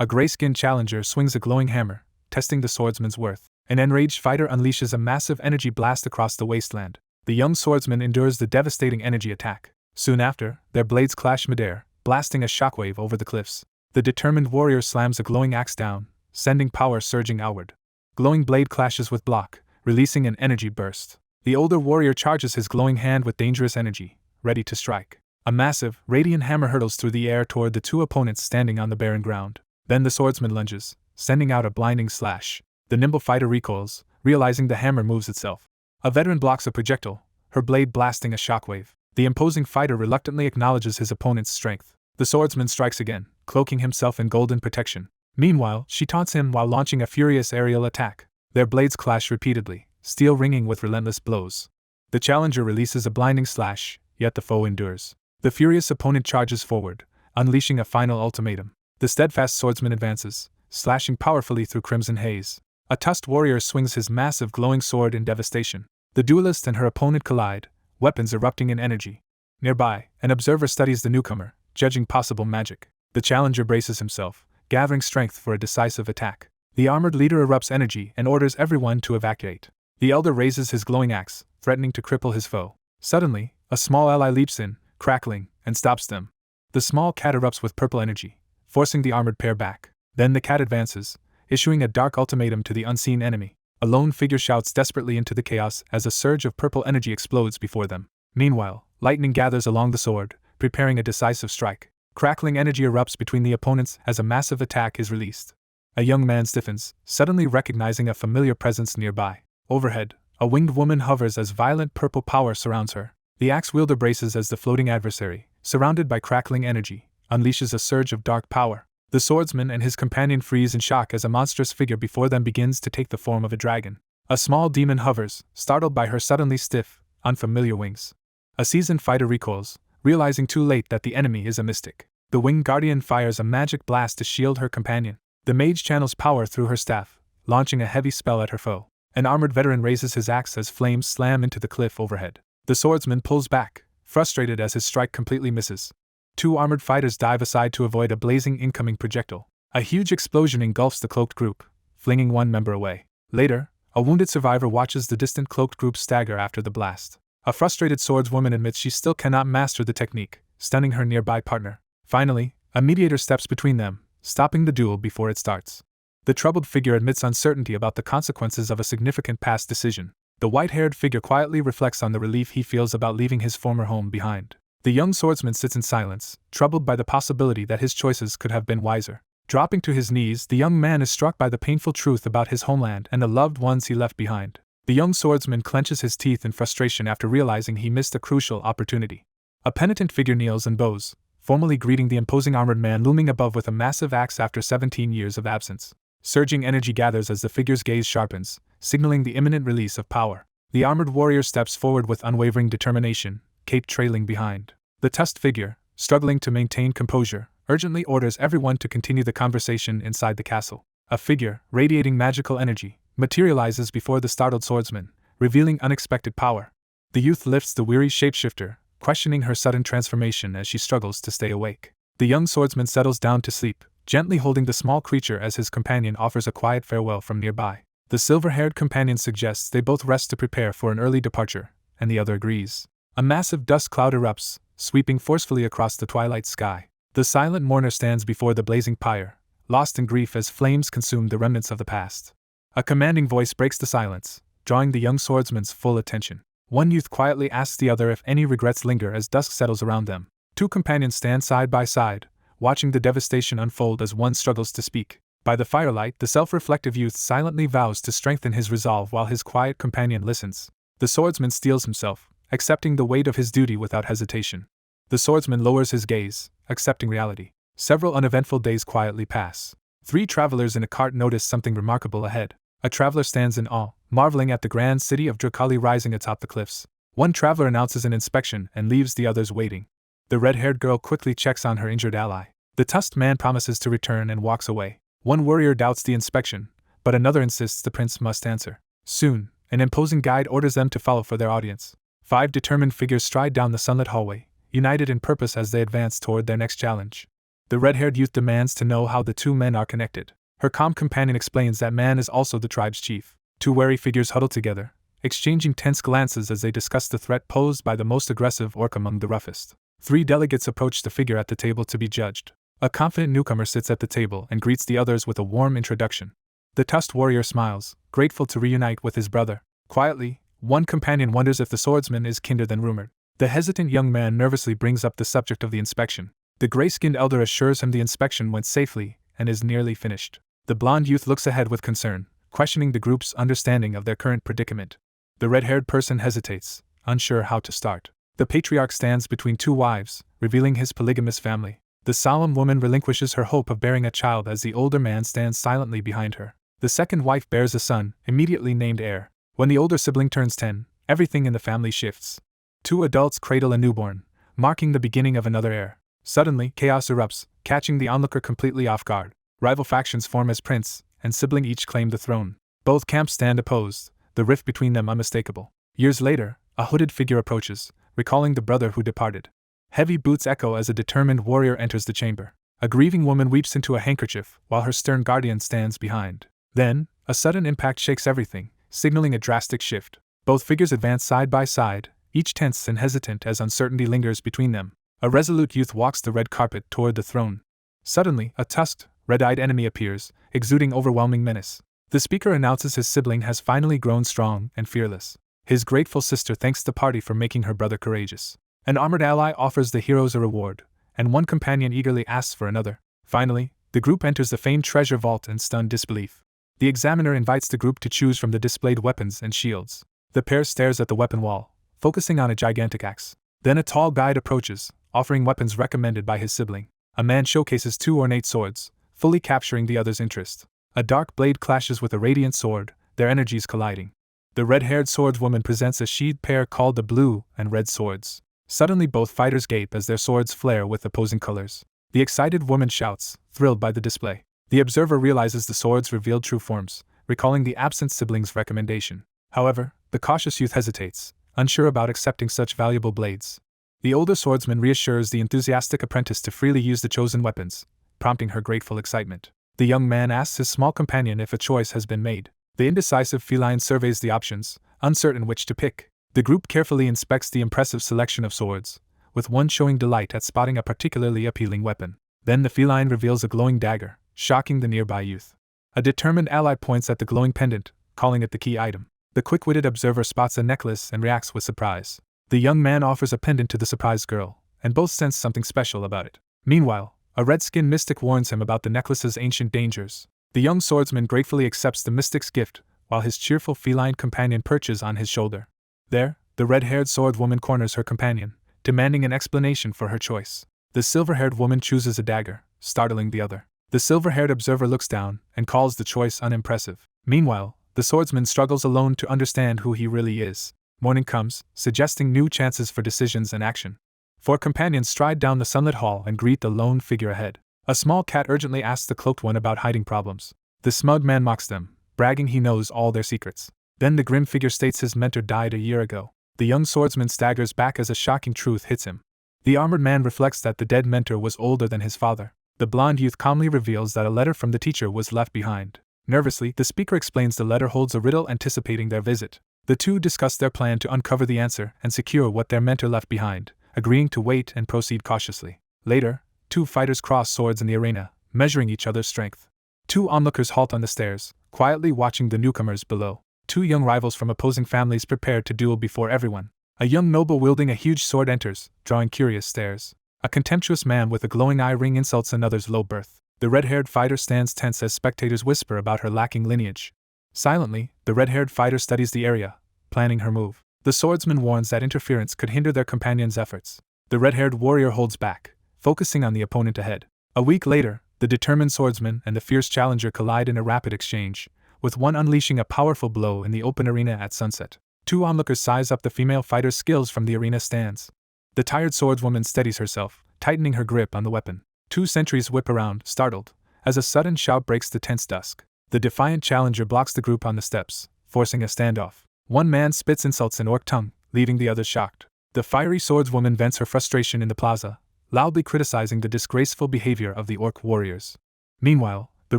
A gray-skinned challenger swings a glowing hammer, testing the swordsman's worth. An enraged fighter unleashes a massive energy blast across the wasteland. The young swordsman endures the devastating energy attack. Soon after, their blades clash midair, blasting a shockwave over the cliffs. The determined warrior slams a glowing axe down, sending power surging outward. Glowing blade clashes with block, releasing an energy burst. The older warrior charges his glowing hand with dangerous energy, ready to strike. A massive, radiant hammer hurtles through the air toward the 2 opponents standing on the barren ground. Then the swordsman lunges, sending out a blinding slash. The nimble fighter recoils, realizing the hammer moves itself. A veteran blocks a projectile, her blade blasting a shockwave. The imposing fighter reluctantly acknowledges his opponent's strength. The swordsman strikes again, cloaking himself in golden protection. Meanwhile, she taunts him while launching a furious aerial attack. Their blades clash repeatedly, steel ringing with relentless blows. The challenger releases a blinding slash, yet the foe endures. The furious opponent charges forward, unleashing a final ultimatum. The steadfast swordsman advances, slashing powerfully through crimson haze. A tusked warrior swings his massive glowing sword in devastation. The duelist and her opponent collide, weapons erupting in energy. Nearby, an observer studies the newcomer, judging possible magic. The challenger braces himself, gathering strength for a decisive attack. The armored leader erupts energy and orders everyone to evacuate. The elder raises his glowing axe, threatening to cripple his foe. Suddenly, a small ally leaps in, crackling, and stops them. The small cat erupts with purple energy, forcing the armored pair back. Then the cat advances, issuing a dark ultimatum to the unseen enemy. A lone figure shouts desperately into the chaos as a surge of purple energy explodes before them. Meanwhile, lightning gathers along the sword, preparing a decisive strike. Crackling energy erupts between the opponents as a massive attack is released. A young man stiffens, suddenly recognizing a familiar presence nearby. Overhead, a winged woman hovers as violent purple power surrounds her. The axe wielder braces as the floating adversary, surrounded by crackling energy, unleashes a surge of dark power. The swordsman and his companion freeze in shock as a monstrous figure before them begins to take the form of a dragon. A small demon hovers, startled by her suddenly stiff, unfamiliar wings. A seasoned fighter recoils, realizing too late that the enemy is a mystic. The winged guardian fires a magic blast to shield her companion. The mage channels power through her staff, launching a heavy spell at her foe. An armored veteran raises his axe as flames slam into the cliff overhead. The swordsman pulls back, frustrated as his strike completely misses. Two armored fighters dive aside to avoid a blazing incoming projectile. A huge explosion engulfs the cloaked group, flinging one member away. Later, a wounded survivor watches the distant cloaked group stagger after the blast. A frustrated swordswoman admits she still cannot master the technique, stunning her nearby partner. Finally, a mediator steps between them, stopping the duel before it starts. The troubled figure admits uncertainty about the consequences of a significant past decision. The white-haired figure quietly reflects on the relief he feels about leaving his former home behind. The young swordsman sits in silence, troubled by the possibility that his choices could have been wiser. Dropping to his knees, the young man is struck by the painful truth about his homeland and the loved ones he left behind. The young swordsman clenches his teeth in frustration after realizing he missed a crucial opportunity. A penitent figure kneels and bows, formally greeting the imposing armored man looming above with a massive axe after 17 years of absence. Surging energy gathers as the figure's gaze sharpens, signaling the imminent release of power. The armored warrior steps forward with unwavering determination, cape trailing behind. The tusked figure, struggling to maintain composure, urgently orders everyone to continue the conversation inside the castle. A figure, radiating magical energy, materializes before the startled swordsman, revealing unexpected power. The youth lifts the weary shapeshifter, questioning her sudden transformation as she struggles to stay awake. The young swordsman settles down to sleep, gently holding the small creature as his companion offers a quiet farewell from nearby. The silver-haired companion suggests they both rest to prepare for an early departure, and the other agrees. A massive dust cloud erupts, sweeping forcefully across the twilight sky. The silent mourner stands before the blazing pyre, lost in grief as flames consume the remnants of the past. A commanding voice breaks the silence, drawing the young swordsman's full attention. One youth quietly asks the other if any regrets linger as dusk settles around them. Two companions stand side by side, watching the devastation unfold as one struggles to speak. By the firelight, the self-reflective youth silently vows to strengthen his resolve while his quiet companion listens. The swordsman steels himself, accepting the weight of his duty without hesitation. The swordsman lowers his gaze, accepting reality. Several uneventful days quietly pass. Three travelers in a cart notice something remarkable ahead. A traveler stands in awe, marveling at the grand city of Drakali rising atop the cliffs. One traveler announces an inspection and leaves the others waiting. The red-haired girl quickly checks on her injured ally. The tusked man promises to return and walks away. One warrior doubts the inspection, but another insists the prince must answer. Soon, an imposing guide orders them to follow for their audience. 5 determined figures stride down the sunlit hallway, united in purpose as they advance toward their next challenge. The red-haired youth demands to know how the two men are connected. Her calm companion explains that man is also the tribe's chief. 2 wary figures huddle together, exchanging tense glances as they discuss the threat posed by the most aggressive orc among the roughest. 3 delegates approach the figure at the table to be judged. A confident newcomer sits at the table and greets the others with a warm introduction. The tusked warrior smiles, grateful to reunite with his brother. Quietly, one companion wonders if the swordsman is kinder than rumored. The hesitant young man nervously brings up the subject of the inspection. The gray-skinned elder assures him the inspection went safely and is nearly finished. The blonde youth looks ahead with concern, questioning the group's understanding of their current predicament. The red-haired person hesitates, unsure how to start. The patriarch stands between 2 wives, revealing his polygamous family. The solemn woman relinquishes her hope of bearing a child as the older man stands silently behind her. The second wife bears a son, immediately named heir. When the older sibling turns 10, everything in the family shifts. 2 adults cradle a newborn, marking the beginning of another heir. Suddenly, chaos erupts, catching the onlooker completely off guard. Rival factions form as prince and sibling each claim the throne. Both camps stand opposed, the rift between them unmistakable. Years later, a hooded figure approaches, recalling the brother who departed. Heavy boots echo as a determined warrior enters the chamber. A grieving woman weeps into a handkerchief while her stern guardian stands behind. Then, a sudden impact shakes everything, signaling a drastic shift. Both figures advance side by side, each tense and hesitant as uncertainty lingers between them. A resolute youth walks the red carpet toward the throne. Suddenly, a tusked, red-eyed enemy appears, exuding overwhelming menace. The speaker announces his sibling has finally grown strong and fearless. His grateful sister thanks the party for making her brother courageous. An armored ally offers the heroes a reward, and one companion eagerly asks for another. Finally, the group enters the famed treasure vault in stunned disbelief. The examiner invites the group to choose from the displayed weapons and shields. The pair stares at the weapon wall, focusing on a gigantic axe. Then a tall guide approaches, offering weapons recommended by his sibling. A man showcases 2 ornate swords, fully capturing the other's interest. A dark blade clashes with a radiant sword, their energies colliding. The red-haired swordswoman presents a sheathed pair called the blue and red swords. Suddenly both fighters gape as their swords flare with opposing colors. The excited woman shouts, thrilled by the display. The observer realizes the swords revealed true forms, recalling the absent sibling's recommendation. However, the cautious youth hesitates, unsure about accepting such valuable blades. The older swordsman reassures the enthusiastic apprentice to freely use the chosen weapons, prompting her grateful excitement. The young man asks his small companion if a choice has been made. The indecisive feline surveys the options, uncertain which to pick. The group carefully inspects the impressive selection of swords, with one showing delight at spotting a particularly appealing weapon. Then the feline reveals a glowing dagger, shocking the nearby youth. A determined ally points at the glowing pendant, calling it the key item. The quick-witted observer spots a necklace and reacts with surprise. The young man offers a pendant to the surprised girl, and both sense something special about it. Meanwhile, a red-skinned mystic warns him about the necklace's ancient dangers. The young swordsman gratefully accepts the mystic's gift, while his cheerful feline companion perches on his shoulder. There, the red-haired swordwoman corners her companion, demanding an explanation for her choice. The silver-haired woman chooses a dagger, startling the other. The silver-haired observer looks down and calls the choice unimpressive. Meanwhile, the swordsman struggles alone to understand who he really is. Morning comes, suggesting new chances for decisions and action. 4 companions stride down the sunlit hall and greet the lone figure ahead. A small cat urgently asks the cloaked one about hiding problems. The smug man mocks them, bragging he knows all their secrets. Then the grim figure states his mentor died a year ago. The young swordsman staggers back as a shocking truth hits him. The armored man reflects that the dead mentor was older than his father. The blonde youth calmly reveals that a letter from the teacher was left behind. Nervously, the speaker explains the letter holds a riddle anticipating their visit. The two discuss their plan to uncover the answer and secure what their mentor left behind, agreeing to wait and proceed cautiously. Later, 2 fighters cross swords in the arena, measuring each other's strength. 2 onlookers halt on the stairs, quietly watching the newcomers below. 2 young rivals from opposing families prepare to duel before everyone. A young noble wielding a huge sword enters, drawing curious stares. A contemptuous man with a glowing eye ring insults another's low birth. The red-haired fighter stands tense as spectators whisper about her lacking lineage. Silently, the red-haired fighter studies the area, planning her move. The swordsman warns that interference could hinder their companion's efforts. The red-haired warrior holds back, focusing on the opponent ahead. A week later, the determined swordsman and the fierce challenger collide in a rapid exchange, with one unleashing a powerful blow in the open arena at sunset. 2 onlookers size up the female fighter's skills from the arena stands. The tired swordswoman steadies herself, tightening her grip on the weapon. 2 sentries whip around, startled, as a sudden shout breaks the tense dusk. The defiant challenger blocks the group on the steps, forcing a standoff. One man spits insults in orc tongue, leaving the others shocked. The fiery swordswoman vents her frustration in the plaza, loudly criticizing the disgraceful behavior of the orc warriors. Meanwhile, the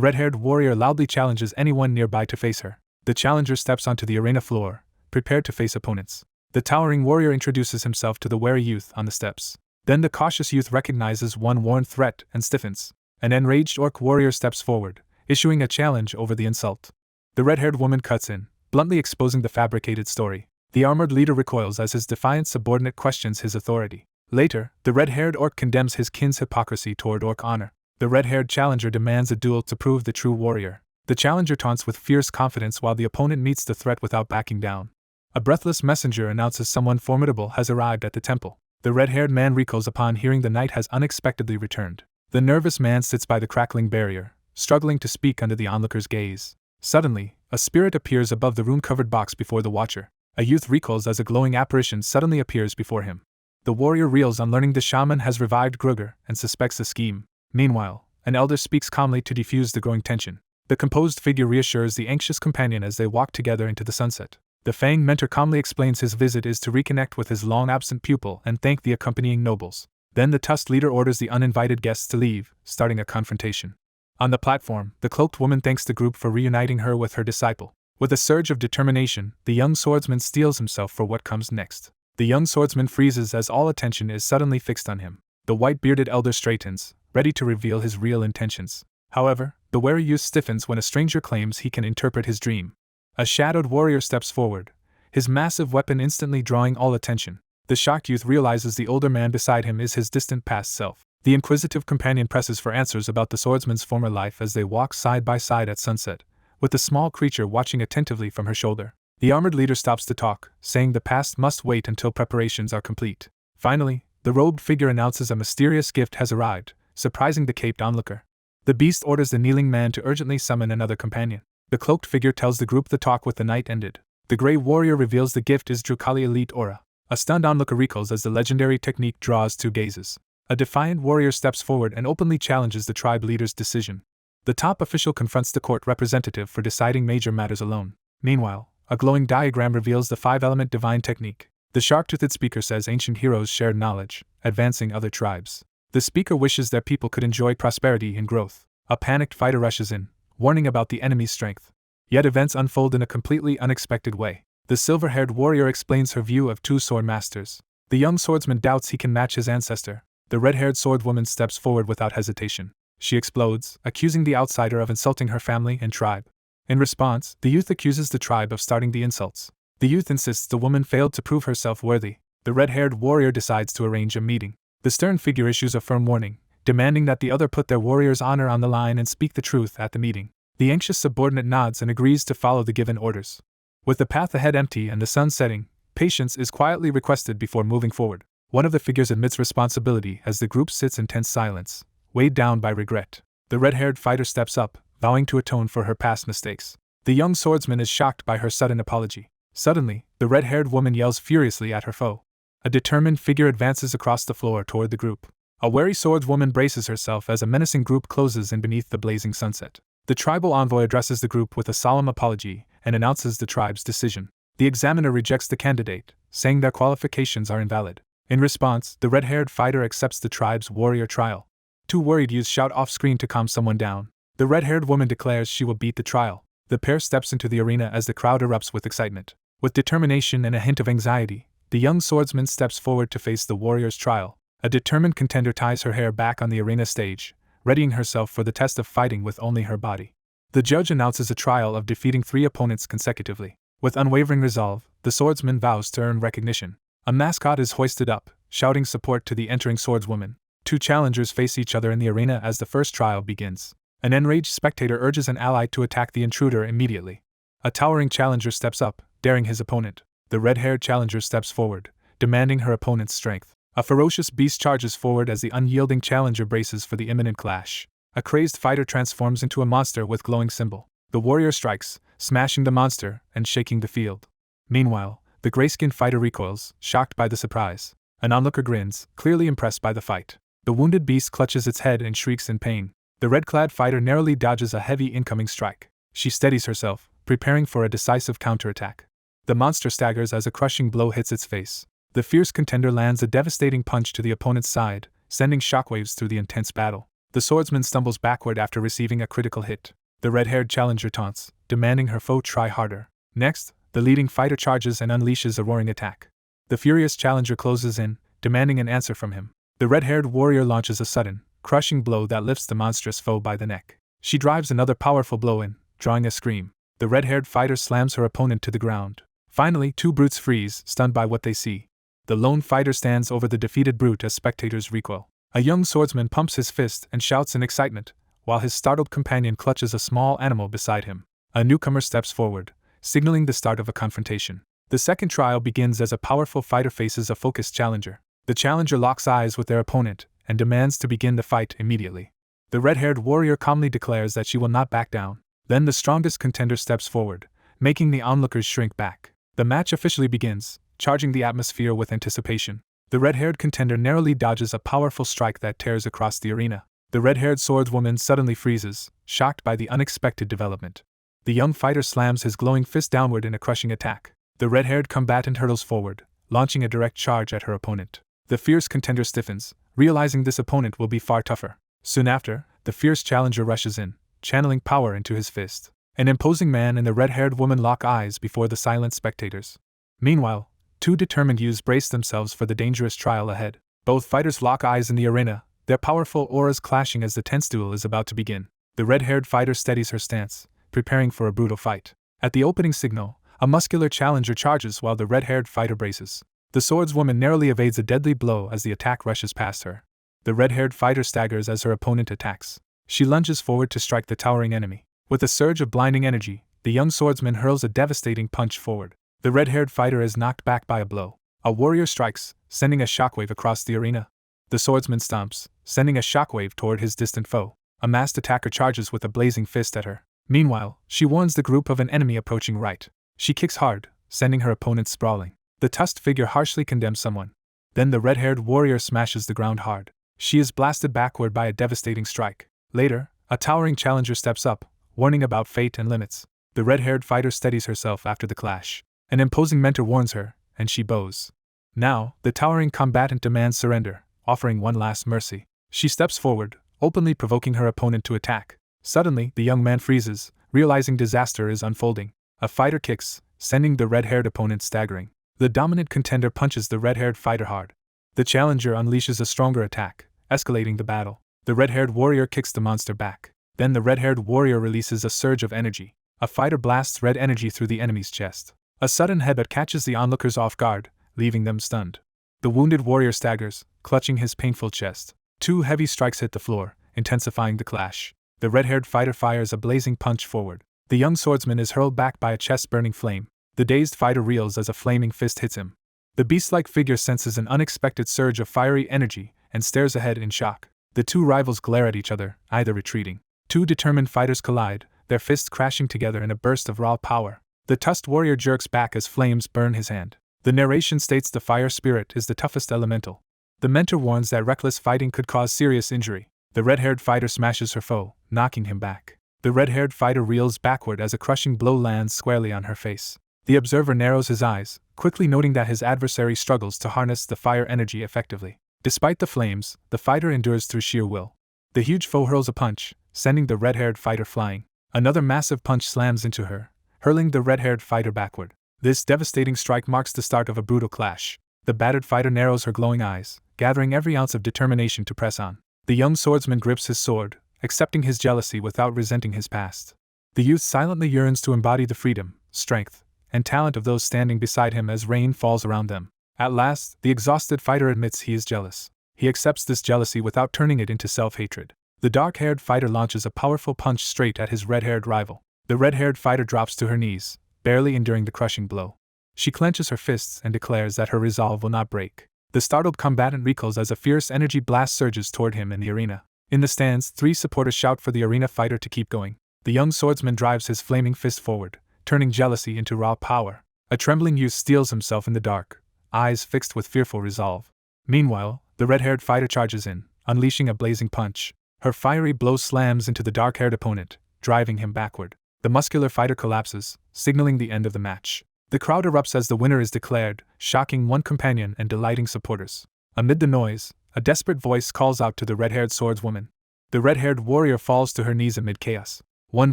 red-haired warrior loudly challenges anyone nearby to face her. The challenger steps onto the arena floor, prepared to face opponents. The towering warrior introduces himself to the wary youth on the steps. Then the cautious youth recognizes one worn threat and stiffens. An enraged orc warrior steps forward, issuing a challenge over the insult. The red-haired woman cuts in, bluntly exposing the fabricated story. The armored leader recoils as his defiant subordinate questions his authority. Later, the red-haired orc condemns his kin's hypocrisy toward orc honor. The red-haired challenger demands a duel to prove the true warrior. The challenger taunts with fierce confidence while the opponent meets the threat without backing down. A breathless messenger announces someone formidable has arrived at the temple. The red-haired man recoils upon hearing the knight has unexpectedly returned. The nervous man sits by the crackling barrier, struggling to speak under the onlooker's gaze. Suddenly, a spirit appears above the rune-covered box before the watcher. A youth recoils as a glowing apparition suddenly appears before him. The warrior reels on learning the shaman has revived Gruger and suspects a scheme. Meanwhile, an elder speaks calmly to defuse the growing tension. The composed figure reassures the anxious companion as they walk together into the sunset. The fanged mentor calmly explains his visit is to reconnect with his long-absent pupil and thank the accompanying nobles. Then the tusked leader orders the uninvited guests to leave, starting a confrontation. On the platform, the cloaked woman thanks the group for reuniting her with her disciple. With a surge of determination, the young swordsman steels himself for what comes next. The young swordsman freezes as all attention is suddenly fixed on him. The white-bearded elder straightens, ready to reveal his real intentions. However, the wary youth stiffens when a stranger claims he can interpret his dream. A shadowed warrior steps forward, his massive weapon instantly drawing all attention. The shocked youth realizes the older man beside him is his distant past self. The inquisitive companion presses for answers about the swordsman's former life as they walk side by side at sunset, with the small creature watching attentively from her shoulder. The armored leader stops to talk, saying the past must wait until preparations are complete. Finally, the robed figure announces a mysterious gift has arrived, surprising the caped onlooker. The beast orders the kneeling man to urgently summon another companion. The cloaked figure tells the group the talk with the night ended. The gray warrior reveals the gift is Drukali Elite Aura. A stunned onlooker recoils as the legendary technique draws two gazes. A defiant warrior steps forward and openly challenges the tribe leader's decision. The top official confronts the court representative for deciding major matters alone. Meanwhile, a glowing diagram reveals the five-element divine technique. The sharp-toothed speaker says ancient heroes shared knowledge, advancing other tribes. The speaker wishes their people could enjoy prosperity and growth. A panicked fighter rushes in, warning about the enemy's strength. Yet events unfold in a completely unexpected way. The silver-haired warrior explains her view of two sword masters. The young swordsman doubts he can match his ancestor. The red-haired swordwoman steps forward without hesitation. She explodes, accusing the outsider of insulting her family and tribe. In response, the youth accuses the tribe of starting the insults. The youth insists the woman failed to prove herself worthy. The red-haired warrior decides to arrange a meeting. The stern figure issues a firm warning, demanding that the other put their warrior's honor on the line and speak the truth at the meeting. The anxious subordinate nods and agrees to follow the given orders. With the path ahead empty and the sun setting, patience is quietly requested before moving forward. One of the figures admits responsibility as the group sits in tense silence, weighed down by regret. The red-haired fighter steps up, vowing to atone for her past mistakes. The young swordsman is shocked by her sudden apology. Suddenly, the red-haired woman yells furiously at her foe. A determined figure advances across the floor toward the group. A wary swordswoman braces herself as a menacing group closes in beneath the blazing sunset. The tribal envoy addresses the group with a solemn apology and announces the tribe's decision. The examiner rejects the candidate, saying their qualifications are invalid. In response, the red-haired fighter accepts the tribe's warrior trial. Two worried youths shout off-screen to calm someone down. The red-haired woman declares she will beat the trial. The pair steps into the arena as the crowd erupts with excitement. With determination and a hint of anxiety, the young swordsman steps forward to face the warrior's trial. A determined contender ties her hair back on the arena stage, readying herself for the test of fighting with only her body. The judge announces a trial of defeating 3 opponents consecutively. With unwavering resolve, the swordsman vows to earn recognition. A mascot is hoisted up, shouting support to the entering swordswoman. 2 challengers face each other in the arena as the first trial begins. An enraged spectator urges an ally to attack the intruder immediately. A towering challenger steps up, daring his opponent. The red-haired challenger steps forward, demanding her opponent's strength. A ferocious beast charges forward as the unyielding challenger braces for the imminent clash. A crazed fighter transforms into a monster with glowing symbol. The warrior strikes, smashing the monster and shaking the field. Meanwhile, the gray-skinned fighter recoils, shocked by the surprise. An onlooker grins, clearly impressed by the fight. The wounded beast clutches its head and shrieks in pain. The red-clad fighter narrowly dodges a heavy incoming strike. She steadies herself, preparing for a decisive counterattack. The monster staggers as a crushing blow hits its face. The fierce contender lands a devastating punch to the opponent's side, sending shockwaves through the intense battle. The swordsman stumbles backward after receiving a critical hit. The red-haired challenger taunts, demanding her foe try harder. Next, the leading fighter charges and unleashes a roaring attack. The furious challenger closes in, demanding an answer from him. The red-haired warrior launches a sudden, crushing blow that lifts the monstrous foe by the neck. She drives another powerful blow in, drawing a scream. The red-haired fighter slams her opponent to the ground. Finally, 2 brutes freeze, stunned by what they see. The lone fighter stands over the defeated brute as spectators recoil. A young swordsman pumps his fist and shouts in excitement, while his startled companion clutches a small animal beside him. A newcomer steps forward, signaling the start of a confrontation. The second trial begins as a powerful fighter faces a focused challenger. The challenger locks eyes with their opponent and demands to begin the fight immediately. The red-haired warrior calmly declares that she will not back down. Then the strongest contender steps forward, making the onlookers shrink back. The match officially begins, charging the atmosphere with anticipation. The red-haired contender narrowly dodges a powerful strike that tears across the arena. The red-haired swordswoman suddenly freezes, shocked by the unexpected development. The young fighter slams his glowing fist downward in a crushing attack. The red-haired combatant hurtles forward, launching a direct charge at her opponent. The fierce contender stiffens, realizing this opponent will be far tougher. Soon after, the fierce challenger rushes in, channeling power into his fist. An imposing man and the red-haired woman lock eyes before the silent spectators. Meanwhile, two determined youths brace themselves for the dangerous trial ahead. Both fighters lock eyes in the arena, their powerful auras clashing as the tense duel is about to begin. The red-haired fighter steadies her stance, preparing for a brutal fight. At the opening signal, a muscular challenger charges while the red-haired fighter braces. The swordswoman narrowly evades a deadly blow as the attack rushes past her. The red-haired fighter staggers as her opponent attacks. She lunges forward to strike the towering enemy. With a surge of blinding energy, the young swordsman hurls a devastating punch forward. The red-haired fighter is knocked back by a blow. A warrior strikes, sending a shockwave across the arena. The swordsman stomps, sending a shockwave toward his distant foe. A masked attacker charges with a blazing fist at her. Meanwhile, she warns the group of an enemy approaching right. She kicks hard, sending her opponent sprawling. The tusked figure harshly condemns someone. Then the red-haired warrior smashes the ground hard. She is blasted backward by a devastating strike. Later, a towering challenger steps up, warning about fate and limits. The red-haired fighter steadies herself after the clash. An imposing mentor warns her, and she bows. Now, the towering combatant demands surrender, offering one last mercy. She steps forward, openly provoking her opponent to attack. Suddenly, the young man freezes, realizing disaster is unfolding. A fighter kicks, sending the red-haired opponent staggering. The dominant contender punches the red-haired fighter hard. The challenger unleashes a stronger attack, escalating the battle. The red-haired warrior kicks the monster back. Then the red-haired warrior releases a surge of energy. A fighter blasts red energy through the enemy's chest. A sudden headbutt catches the onlookers off guard, leaving them stunned. The wounded warrior staggers, clutching his painful chest. Two heavy strikes hit the floor, intensifying the clash. The red-haired fighter fires a blazing punch forward. The young swordsman is hurled back by a chest-burning flame. The dazed fighter reels as a flaming fist hits him. The beast-like figure senses an unexpected surge of fiery energy and stares ahead in shock. The two rivals glare at each other, either retreating. Two determined fighters collide, their fists crashing together in a burst of raw power. The tusked warrior jerks back as flames burn his hand. The narration states the fire spirit is the toughest elemental. The mentor warns that reckless fighting could cause serious injury. The red-haired fighter smashes her foe, knocking him back. The red-haired fighter reels backward as a crushing blow lands squarely on her face. The observer narrows his eyes, quickly noting that his adversary struggles to harness the fire energy effectively. Despite the flames, the fighter endures through sheer will. The huge foe hurls a punch, sending the red-haired fighter flying. Another massive punch slams into her, hurling the red-haired fighter backward. This devastating strike marks the start of a brutal clash. The battered fighter narrows her glowing eyes, gathering every ounce of determination to press on. The young swordsman grips his sword, accepting his jealousy without resenting his past. The youth silently yearns to embody the freedom, strength, and talent of those standing beside him as rain falls around them. At last, the exhausted fighter admits he is jealous. He accepts this jealousy without turning it into self-hatred. The dark-haired fighter launches a powerful punch straight at his red-haired rival. The red-haired fighter drops to her knees, barely enduring the crushing blow. She clenches her fists and declares that her resolve will not break. The startled combatant recoils as a fierce energy blast surges toward him in the arena. In the stands, three supporters shout for the arena fighter to keep going. The young swordsman drives his flaming fist forward, turning jealousy into raw power. A trembling youth steels himself in the dark, eyes fixed with fearful resolve. Meanwhile, the red-haired fighter charges in, unleashing a blazing punch. Her fiery blow slams into the dark-haired opponent, driving him backward. The muscular fighter collapses, signaling the end of the match. The crowd erupts as the winner is declared, shocking one companion and delighting supporters. Amid the noise, a desperate voice calls out to the red-haired swordswoman. The red-haired warrior falls to her knees amid chaos. One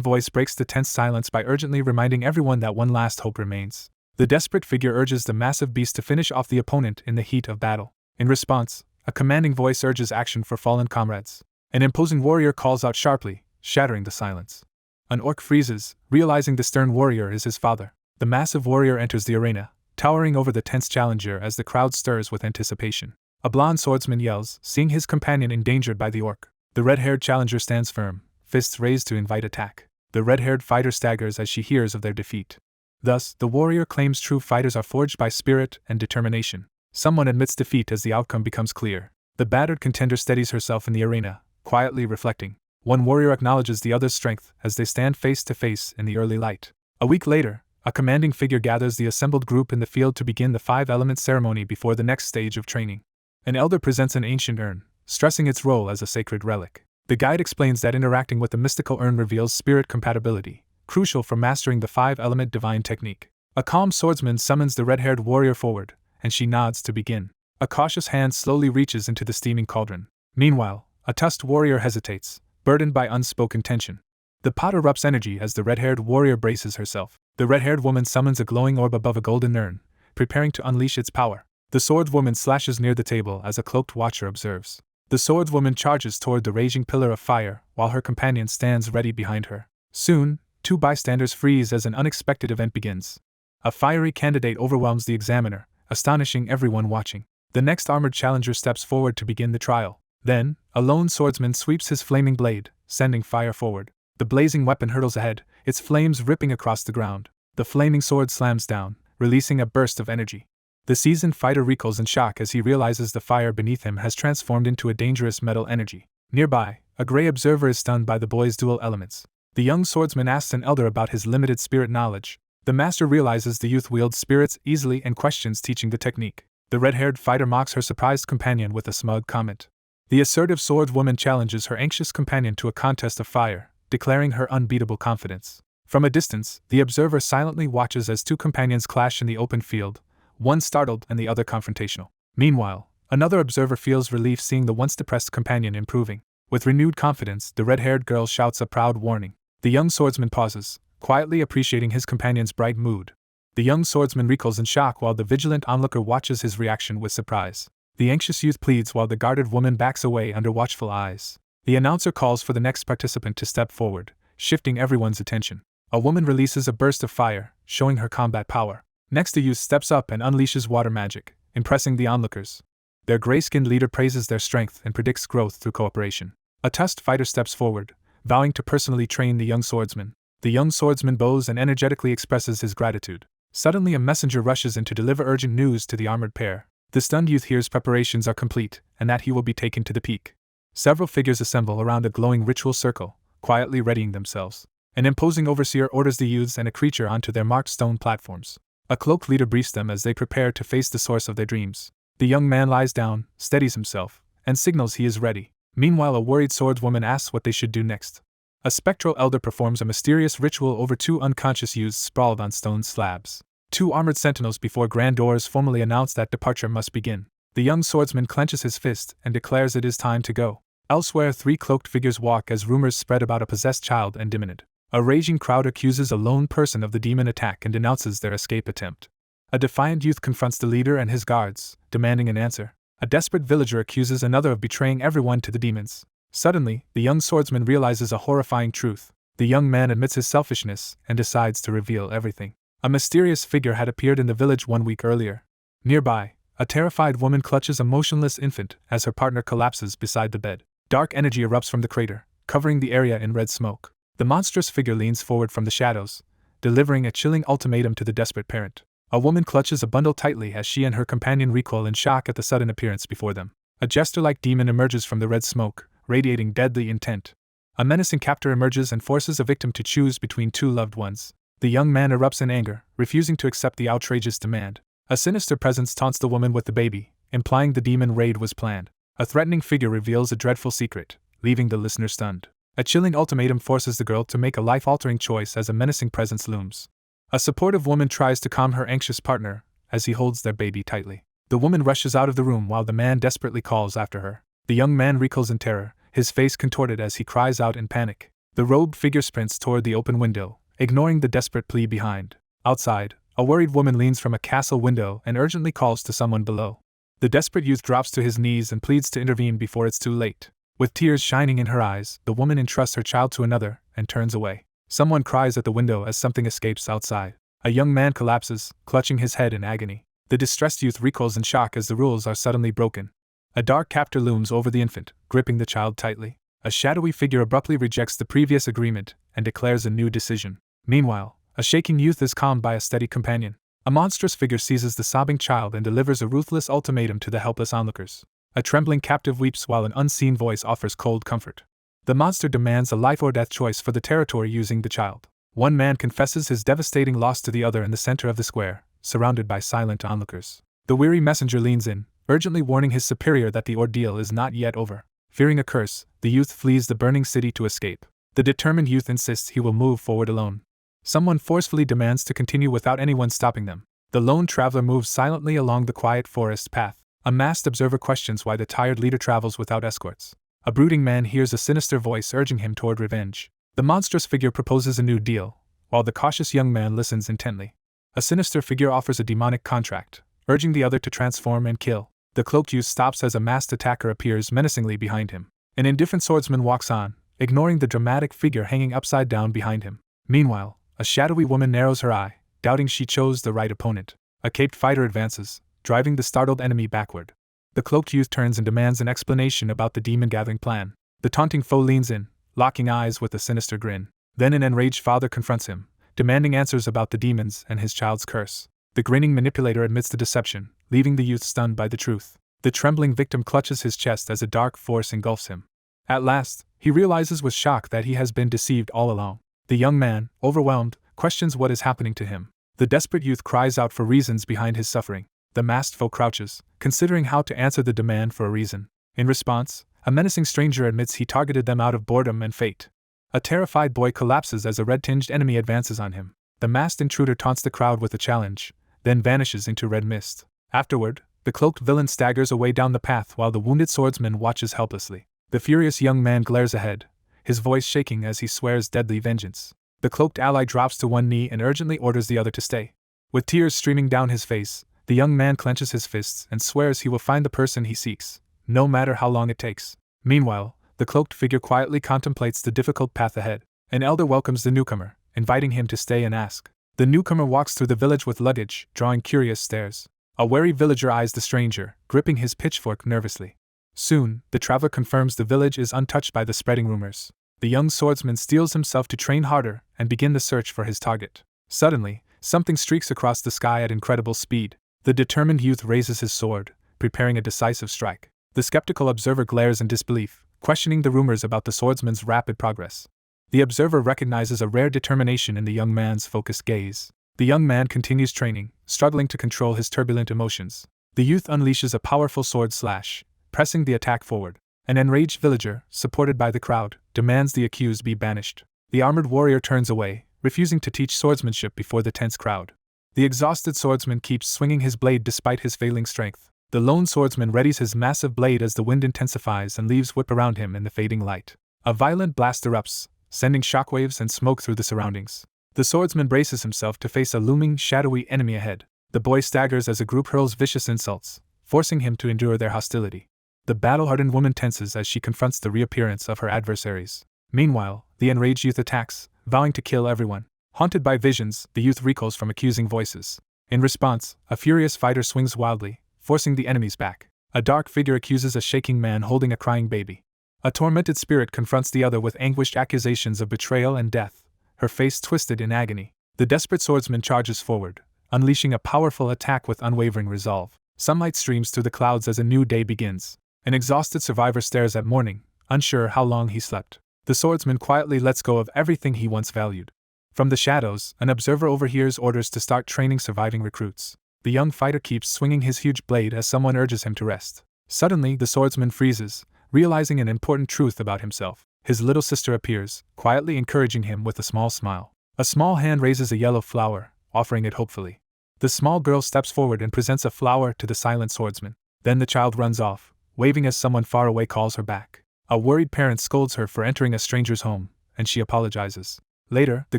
voice breaks the tense silence by urgently reminding everyone that one last hope remains. The desperate figure urges the massive beast to finish off the opponent in the heat of battle. In response, a commanding voice urges action for fallen comrades. An imposing warrior calls out sharply, shattering the silence. An orc freezes, realizing the stern warrior is his father. The massive warrior enters the arena, towering over the tense challenger as the crowd stirs with anticipation. A blonde swordsman yells, seeing his companion endangered by the orc. The red-haired challenger stands firm, fists raised to invite attack. The red-haired fighter staggers as she hears of their defeat. Thus, the warrior claims true fighters are forged by spirit and determination. Someone admits defeat as the outcome becomes clear. The battered contender steadies herself in the arena, quietly reflecting. One warrior acknowledges the other's strength as they stand face to face in the early light. A week later, a commanding figure gathers the assembled group in the field to begin the five-element ceremony before the next stage of training. An elder presents an ancient urn, stressing its role as a sacred relic. The guide explains that interacting with the mystical urn reveals spirit compatibility, crucial for mastering the five-element divine technique. A calm swordsman summons the red-haired warrior forward, and she nods to begin. A cautious hand slowly reaches into the steaming cauldron. Meanwhile, a tusked warrior hesitates, burdened by unspoken tension. The pot erupts energy as the red-haired warrior braces herself. The red-haired woman summons a glowing orb above a golden urn, preparing to unleash its power. The swordswoman slashes near the table as a cloaked watcher observes. The swordswoman charges toward the raging pillar of fire, while her companion stands ready behind her. Soon, 2 bystanders freeze as an unexpected event begins. A fiery candidate overwhelms the examiner, astonishing everyone watching. The next armored challenger steps forward to begin the trial. Then, a lone swordsman sweeps his flaming blade, sending fire forward. The blazing weapon hurtles ahead, its flames ripping across the ground. The flaming sword slams down, releasing a burst of energy. The seasoned fighter recoils in shock as he realizes the fire beneath him has transformed into a dangerous metal energy. Nearby, a gray observer is stunned by the boy's dual elements. The young swordsman asks an elder about his limited spirit knowledge. The master realizes the youth wields spirits easily and questions teaching the technique. The red-haired fighter mocks her surprised companion with a smug comment. The assertive swordswoman challenges her anxious companion to a contest of fire, declaring her unbeatable confidence. From a distance, the observer silently watches as 2 companions clash in the open field, one startled and the other confrontational. Meanwhile, another observer feels relief seeing the once depressed companion improving. With renewed confidence, the red-haired girl shouts a proud warning. The young swordsman pauses, quietly appreciating his companion's bright mood. The young swordsman recoils in shock while the vigilant onlooker watches his reaction with surprise. The anxious youth pleads while the guarded woman backs away under watchful eyes. The announcer calls for the next participant to step forward, shifting everyone's attention. A woman releases a burst of fire, showing her combat power. Next, a youth steps up and unleashes water magic, impressing the onlookers. Their gray-skinned leader praises their strength and predicts growth through cooperation. A tusked fighter steps forward, vowing to personally train the young swordsman. The young swordsman bows and energetically expresses his gratitude. Suddenly, a messenger rushes in to deliver urgent news to the armored pair. The stunned youth hears preparations are complete, and that he will be taken to the peak. Several figures assemble around a glowing ritual circle, quietly readying themselves. An imposing overseer orders the youths and a creature onto their marked stone platforms. A cloaked leader briefs them as they prepare to face the source of their dreams. The young man lies down, steadies himself, and signals he is ready. Meanwhile, a worried swordswoman asks what they should do next. A spectral elder performs a mysterious ritual over 2 unconscious youths sprawled on stone slabs. 2 armored sentinels before grand doors formally announce that departure must begin. The young swordsman clenches his fist and declares it is time to go. Elsewhere, 3 cloaked figures walk as rumors spread about a possessed child and demon. A raging crowd accuses a lone person of the demon attack and denounces their escape attempt. A defiant youth confronts the leader and his guards, demanding an answer. A desperate villager accuses another of betraying everyone to the demons. Suddenly, the young swordsman realizes a horrifying truth. The young man admits his selfishness and decides to reveal everything. A mysterious figure had appeared in the village 1 week earlier. Nearby, a terrified woman clutches a motionless infant as her partner collapses beside the bed. Dark energy erupts from the crater, covering the area in red smoke. The monstrous figure leans forward from the shadows, delivering a chilling ultimatum to the desperate parent. A woman clutches a bundle tightly as she and her companion recoil in shock at the sudden appearance before them. A jester-like demon emerges from the red smoke, radiating deadly intent. A menacing captor emerges and forces a victim to choose between 2 loved ones. The young man erupts in anger, refusing to accept the outrageous demand. A sinister presence taunts the woman with the baby, implying the demon raid was planned. A threatening figure reveals a dreadful secret, leaving the listener stunned. A chilling ultimatum forces the girl to make a life-altering choice as a menacing presence looms. A supportive woman tries to calm her anxious partner as he holds their baby tightly. The woman rushes out of the room while the man desperately calls after her. The young man recoils in terror, his face contorted as he cries out in panic. The robed figure sprints toward the open window, ignoring the desperate plea behind. Outside, a worried woman leans from a castle window and urgently calls to someone below. The desperate youth drops to his knees and pleads to intervene before it's too late. With tears shining in her eyes, the woman entrusts her child to another and turns away. Someone cries at the window as something escapes outside. A young man collapses, clutching his head in agony. The distressed youth recoils in shock as the rules are suddenly broken. A dark captor looms over the infant, gripping the child tightly. A shadowy figure abruptly rejects the previous agreement and declares a new decision. Meanwhile, a shaking youth is calmed by a steady companion. A monstrous figure seizes the sobbing child and delivers a ruthless ultimatum to the helpless onlookers. A trembling captive weeps while an unseen voice offers cold comfort. The monster demands a life or death choice for the territory using the child. One man confesses his devastating loss to the other in the center of the square, surrounded by silent onlookers. The weary messenger leans in, urgently warning his superior that the ordeal is not yet over. Fearing a curse, the youth flees the burning city to escape. The determined youth insists he will move forward alone. Someone forcefully demands to continue without anyone stopping them. The lone traveler moves silently along the quiet forest path. A masked observer questions why the tired leader travels without escorts. A brooding man hears a sinister voice urging him toward revenge. The monstrous figure proposes a new deal, while the cautious young man listens intently. A sinister figure offers a demonic contract, urging the other to transform and kill. The cloaked youth stops as a masked attacker appears menacingly behind him. An indifferent swordsman walks on, ignoring the dramatic figure hanging upside down behind him. Meanwhile, a shadowy woman narrows her eye, doubting she chose the right opponent. A caped fighter advances, driving the startled enemy backward. The cloaked youth turns and demands an explanation about the demon-gathering plan. The taunting foe leans in, locking eyes with a sinister grin. Then an enraged father confronts him, demanding answers about the demons and his child's curse. The grinning manipulator admits the deception, leaving the youth stunned by the truth. The trembling victim clutches his chest as a dark force engulfs him. At last, he realizes with shock that he has been deceived all along. The young man, overwhelmed, questions what is happening to him. The desperate youth cries out for reasons behind his suffering. The masked foe crouches, considering how to answer the demand for a reason. In response, a menacing stranger admits he targeted them out of boredom and fate. A terrified boy collapses as a red-tinged enemy advances on him. The masked intruder taunts the crowd with a challenge, then vanishes into red mist. Afterward, the cloaked villain staggers away down the path while the wounded swordsman watches helplessly. The furious young man glares ahead, his voice shaking as he swears deadly vengeance. The cloaked ally drops to one knee and urgently orders the other to stay. With tears streaming down his face, the young man clenches his fists and swears he will find the person he seeks, no matter how long it takes. Meanwhile, the cloaked figure quietly contemplates the difficult path ahead. An elder welcomes the newcomer, inviting him to stay and ask. The newcomer walks through the village with luggage, drawing curious stares. A wary villager eyes the stranger, gripping his pitchfork nervously. Soon, the traveler confirms the village is untouched by the spreading rumors. The young swordsman steels himself to train harder and begin the search for his target. Suddenly, something streaks across the sky at incredible speed. The determined youth raises his sword, preparing a decisive strike. The skeptical observer glares in disbelief, questioning the rumors about the swordsman's rapid progress. The observer recognizes a rare determination in the young man's focused gaze. The young man continues training, struggling to control his turbulent emotions. The youth unleashes a powerful sword slash, pressing the attack forward. An enraged villager, supported by the crowd, demands the accused be banished. The armored warrior turns away, refusing to teach swordsmanship before the tense crowd. The exhausted swordsman keeps swinging his blade despite his failing strength. The lone swordsman readies his massive blade as the wind intensifies and leaves whip around him in the fading light. A violent blast erupts, sending shockwaves and smoke through the surroundings. The swordsman braces himself to face a looming, shadowy enemy ahead. The boy staggers as a group hurls vicious insults, forcing him to endure their hostility. The battle-hardened woman tenses as she confronts the reappearance of her adversaries. Meanwhile, the enraged youth attacks, vowing to kill everyone. Haunted by visions, the youth recoils from accusing voices. In response, a furious fighter swings wildly, forcing the enemies back. A dark figure accuses a shaking man holding a crying baby. A tormented spirit confronts the other with anguished accusations of betrayal and death, her face twisted in agony. The desperate swordsman charges forward, unleashing a powerful attack with unwavering resolve. Sunlight streams through the clouds as a new day begins. An exhausted survivor stares at morning, unsure how long he slept. The swordsman quietly lets go of everything he once valued. From the shadows, an observer overhears orders to start training surviving recruits. The young fighter keeps swinging his huge blade as someone urges him to rest. Suddenly, the swordsman freezes, realizing an important truth about himself. His little sister appears, quietly encouraging him with a small smile. A small hand raises a yellow flower, offering it hopefully. The small girl steps forward and presents a flower to the silent swordsman. Then the child runs off, waving as someone far away calls her back. A worried parent scolds her for entering a stranger's home, and she apologizes. Later, the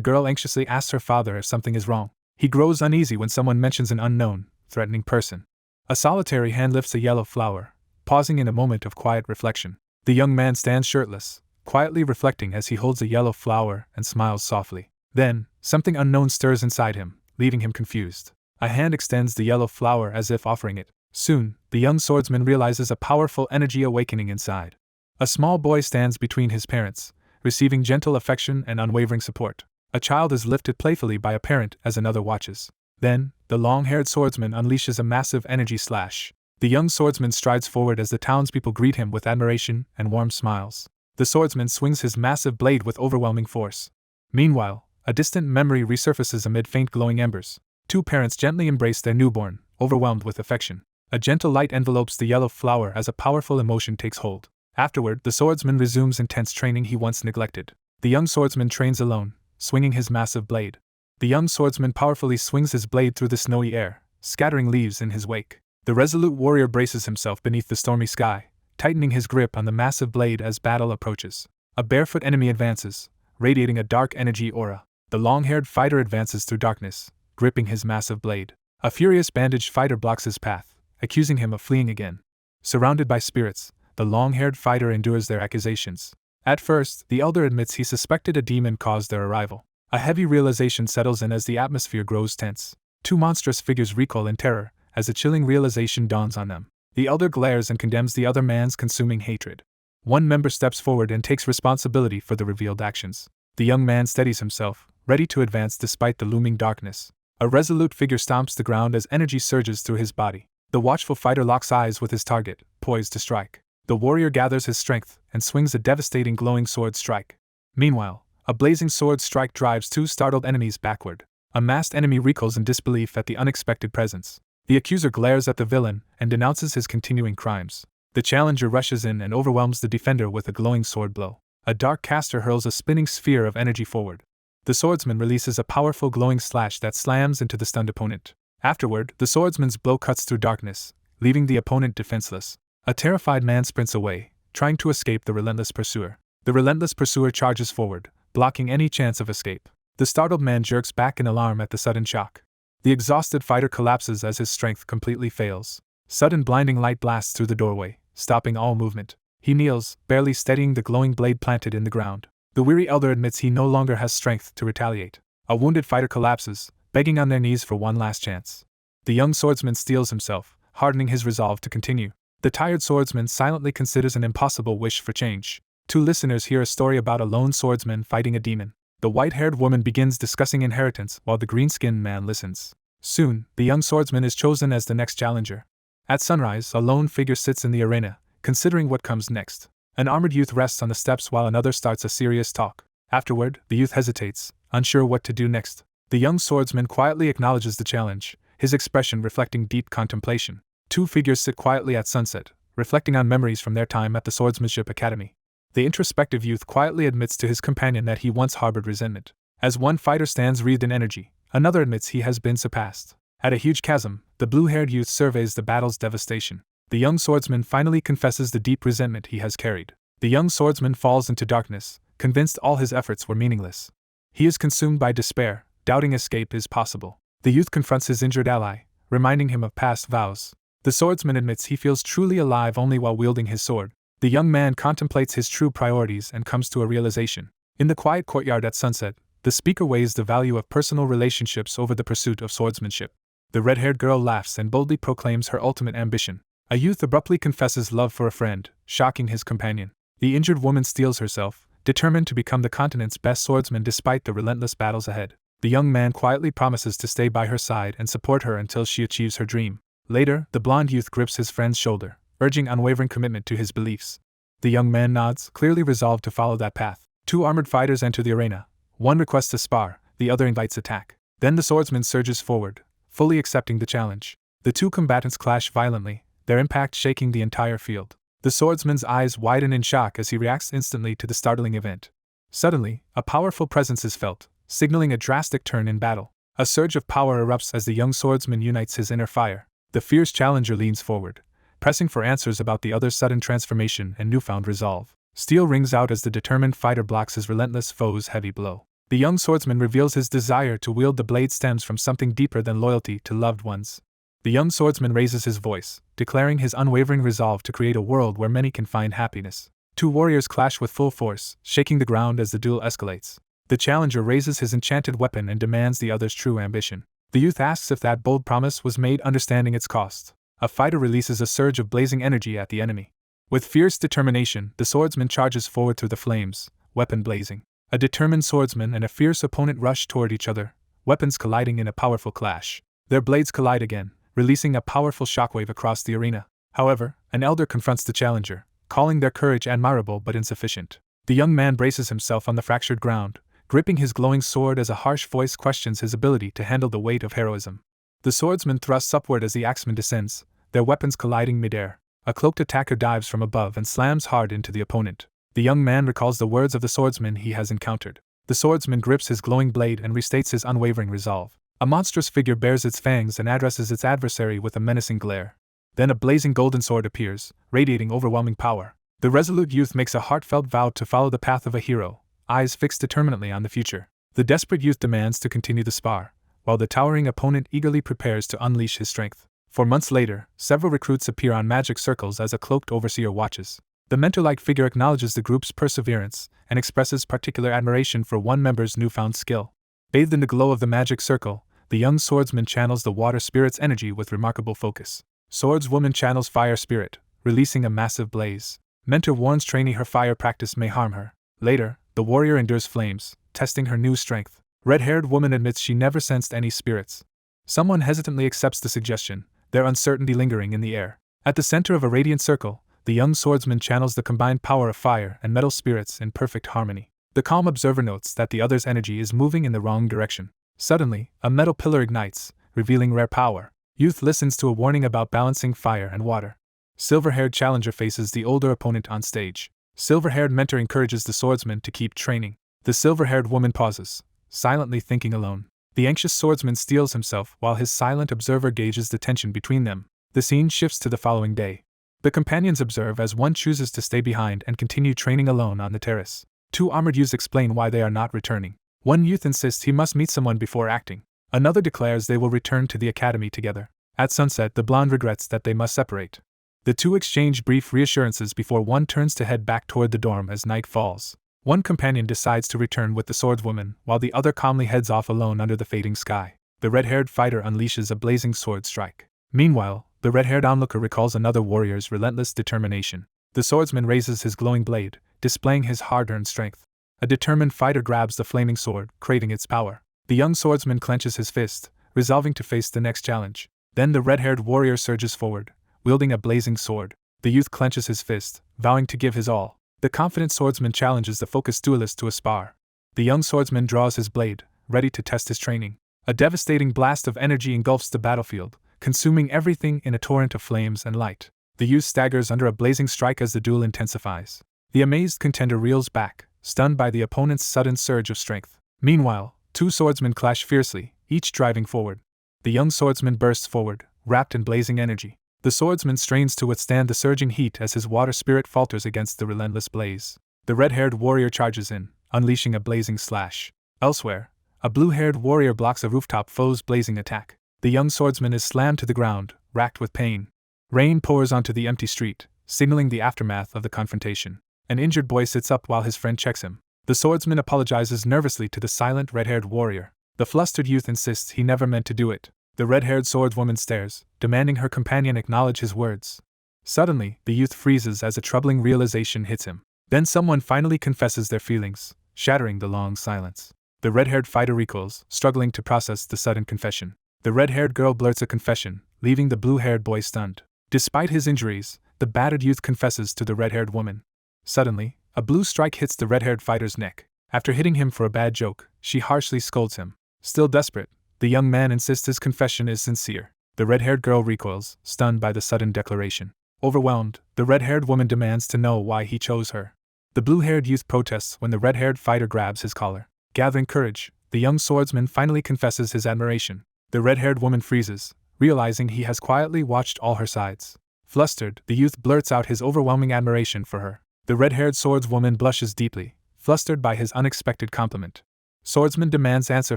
girl anxiously asks her father if something is wrong. He grows uneasy when someone mentions an unknown, threatening person. A solitary hand lifts a yellow flower, pausing in a moment of quiet reflection. The young man stands shirtless, quietly reflecting as he holds a yellow flower and smiles softly. Then, something unknown stirs inside him, leaving him confused. A hand extends the yellow flower as if offering it. Soon, the young swordsman realizes a powerful energy awakening inside. A small boy stands between his parents, receiving gentle affection and unwavering support. A child is lifted playfully by a parent as another watches. Then, the long-haired swordsman unleashes a massive energy slash. The young swordsman strides forward as the townspeople greet him with admiration and warm smiles. The swordsman swings his massive blade with overwhelming force. Meanwhile, a distant memory resurfaces amid faint glowing embers. Two parents gently embrace their newborn, overwhelmed with affection. A gentle light envelopes the yellow flower as a powerful emotion takes hold. Afterward, the swordsman resumes intense training he once neglected. The young swordsman trains alone, swinging his massive blade. The young swordsman powerfully swings his blade through the snowy air, scattering leaves in his wake. The resolute warrior braces himself beneath the stormy sky, tightening his grip on the massive blade as battle approaches. A barefoot enemy advances, radiating a dark energy aura. The long-haired fighter advances through darkness, gripping his massive blade. A furious bandaged fighter blocks his path, accusing him of fleeing again. Surrounded by spirits, the long-haired fighter endures their accusations. At first, the elder admits he suspected a demon caused their arrival. A heavy realization settles in as the atmosphere grows tense. Two monstrous figures recoil in terror, as a chilling realization dawns on them. The elder glares and condemns the other man's consuming hatred. One member steps forward and takes responsibility for the revealed actions. The young man steadies himself, ready to advance despite the looming darkness. A resolute figure stomps the ground as energy surges through his body. The watchful fighter locks eyes with his target, poised to strike. The warrior gathers his strength and swings a devastating glowing sword strike. Meanwhile, a blazing sword strike drives two startled enemies backward. A masked enemy recoils in disbelief at the unexpected presence. The accuser glares at the villain and denounces his continuing crimes. The challenger rushes in and overwhelms the defender with a glowing sword blow. A dark caster hurls a spinning sphere of energy forward. The swordsman releases a powerful glowing slash that slams into the stunned opponent. Afterward, the swordsman's blow cuts through darkness, leaving the opponent defenseless. A terrified man sprints away, trying to escape the relentless pursuer. The relentless pursuer charges forward, blocking any chance of escape. The startled man jerks back in alarm at the sudden shock. The exhausted fighter collapses as his strength completely fails. Sudden blinding light blasts through the doorway, stopping all movement. He kneels, barely steadying the glowing blade planted in the ground. The weary elder admits he no longer has strength to retaliate. A wounded fighter collapses, begging on their knees for one last chance. The young swordsman steels himself, hardening his resolve to continue. The tired swordsman silently considers an impossible wish for change. Two listeners hear a story about a lone swordsman fighting a demon. The white-haired woman begins discussing inheritance while the green-skinned man listens. Soon, the young swordsman is chosen as the next challenger. At sunrise, a lone figure sits in the arena, considering what comes next. An armored youth rests on the steps while another starts a serious talk. Afterward, the youth hesitates, unsure what to do next. The young swordsman quietly acknowledges the challenge, his expression reflecting deep contemplation. Two figures sit quietly at sunset, reflecting on memories from their time at the Swordsmanship Academy. The introspective youth quietly admits to his companion that he once harbored resentment. As one fighter stands wreathed in energy, another admits he has been surpassed. At a huge chasm, the blue-haired youth surveys the battle's devastation. The young swordsman finally confesses the deep resentment he has carried. The young swordsman falls into darkness, convinced all his efforts were meaningless. He is consumed by despair, doubting escape is possible. The youth confronts his injured ally, reminding him of past vows. The swordsman admits he feels truly alive only while wielding his sword. The young man contemplates his true priorities and comes to a realization. In the quiet courtyard at sunset, the speaker weighs the value of personal relationships over the pursuit of swordsmanship. The red-haired girl laughs and boldly proclaims her ultimate ambition. A youth abruptly confesses love for a friend, shocking his companion. The injured woman steels herself, determined to become the continent's best swordsman despite the relentless battles ahead. The young man quietly promises to stay by her side and support her until she achieves her dream. Later, the blonde youth grips his friend's shoulder, urging unwavering commitment to his beliefs. The young man nods, clearly resolved to follow that path. Two armored fighters enter the arena. One requests to spar, the other invites attack. Then the swordsman surges forward, fully accepting the challenge. The two combatants clash violently, their impact shaking the entire field. The swordsman's eyes widen in shock as he reacts instantly to the startling event. Suddenly, a powerful presence is felt, signaling a drastic turn in battle. A surge of power erupts as the young swordsman unites his inner fire. The fierce challenger leans forward, pressing for answers about the other's sudden transformation and newfound resolve. Steel rings out as the determined fighter blocks his relentless foe's heavy blow. The young swordsman reveals his desire to wield the blade stems from something deeper than loyalty to loved ones. The young swordsman raises his voice, declaring his unwavering resolve to create a world where many can find happiness. Two warriors clash with full force, shaking the ground as the duel escalates. The challenger raises his enchanted weapon and demands the other's true ambition. The youth asks if that bold promise was made understanding its cost. A fighter releases a surge of blazing energy at the enemy. With fierce determination, the swordsman charges forward through the flames, weapon blazing. A determined swordsman and a fierce opponent rush toward each other, weapons colliding in a powerful clash. Their blades collide again, releasing a powerful shockwave across the arena. However, an elder confronts the challenger, calling their courage admirable but insufficient. The young man braces himself on the fractured ground, gripping his glowing sword as a harsh voice questions his ability to handle the weight of heroism. The swordsman thrusts upward as the axeman descends, their weapons colliding midair. A cloaked attacker dives from above and slams hard into the opponent. The young man recalls the words of the swordsman he has encountered. The swordsman grips his glowing blade and restates his unwavering resolve. A monstrous figure bares its fangs and addresses its adversary with a menacing glare. Then a blazing golden sword appears, radiating overwhelming power. The resolute youth makes a heartfelt vow to follow the path of a hero, eyes fixed determinedly on the future. The desperate youth demands to continue the spar, while the towering opponent eagerly prepares to unleash his strength. 4 months later, several recruits appear on magic circles as a cloaked overseer watches. The mentor-like figure acknowledges the group's perseverance and expresses particular admiration for one member's newfound skill. Bathed in the glow of the magic circle, the young swordsman channels the water spirit's energy with remarkable focus. Swordswoman channels fire spirit, releasing a massive blaze. Mentor warns trainee her fire practice may harm her. Later, the warrior endures flames, testing her new strength. Red-haired woman admits she never sensed any spirits. Someone hesitantly accepts the suggestion, their uncertainty lingering in the air. At the center of a radiant circle, the young swordsman channels the combined power of fire and metal spirits in perfect harmony. The calm observer notes that the other's energy is moving in the wrong direction. Suddenly, a metal pillar ignites, revealing rare power. Youth listens to a warning about balancing fire and water. Silver-haired challenger faces the older opponent on stage. Silver-haired mentor encourages the swordsman to keep training. The silver-haired woman pauses, silently thinking alone. The anxious swordsman steels himself while his silent observer gauges the tension between them. The scene shifts to the following day. The companions observe as one chooses to stay behind and continue training alone on the terrace. 2 armored youths explain why they are not returning. One youth insists he must meet someone before acting. Another declares they will return to the academy together. At sunset, the blonde regrets that they must separate. The 2 exchange brief reassurances before one turns to head back toward the dorm as night falls. One companion decides to return with the swordswoman, while the other calmly heads off alone under the fading sky. The red-haired fighter unleashes a blazing sword strike. Meanwhile, the red-haired onlooker recalls another warrior's relentless determination. The swordsman raises his glowing blade, displaying his hard-earned strength. A determined fighter grabs the flaming sword, craving its power. The young swordsman clenches his fist, resolving to face the next challenge. Then the red-haired warrior surges forward, wielding a blazing sword. The youth clenches his fist, vowing to give his all. The confident swordsman challenges the focused duelist to a spar. The young swordsman draws his blade, ready to test his training. A devastating blast of energy engulfs the battlefield, consuming everything in a torrent of flames and light. The youth staggers under a blazing strike as the duel intensifies. The amazed contender reels back, stunned by the opponent's sudden surge of strength. Meanwhile, 2 swordsmen clash fiercely, each driving forward. The young swordsman bursts forward, wrapped in blazing energy. The swordsman strains to withstand the surging heat as his water spirit falters against the relentless blaze. The red-haired warrior charges in, unleashing a blazing slash. Elsewhere, a blue-haired warrior blocks a rooftop foe's blazing attack. The young swordsman is slammed to the ground, racked with pain. Rain pours onto the empty street, signaling the aftermath of the confrontation. An injured boy sits up while his friend checks him. The swordsman apologizes nervously to the silent red-haired warrior. The flustered youth insists he never meant to do it. The red-haired swordswoman stares, demanding her companion acknowledge his words. Suddenly, the youth freezes as a troubling realization hits him. Then someone finally confesses their feelings, shattering the long silence. The red-haired fighter recoils, struggling to process the sudden confession. The red-haired girl blurts a confession, leaving the blue-haired boy stunned. Despite his injuries, the battered youth confesses to the red-haired woman. Suddenly, a blue strike hits the red-haired fighter's neck. After hitting him for a bad joke, she harshly scolds him. Still desperate, the young man insists his confession is sincere. The red-haired girl recoils, stunned by the sudden declaration. Overwhelmed, the red-haired woman demands to know why he chose her. The blue-haired youth protests when the red-haired fighter grabs his collar. Gathering courage, the young swordsman finally confesses his admiration. The red-haired woman freezes, realizing he has quietly watched all her sides. Flustered, the youth blurts out his overwhelming admiration for her. The red-haired swordswoman blushes deeply, flustered by his unexpected compliment. Swordsman demands answer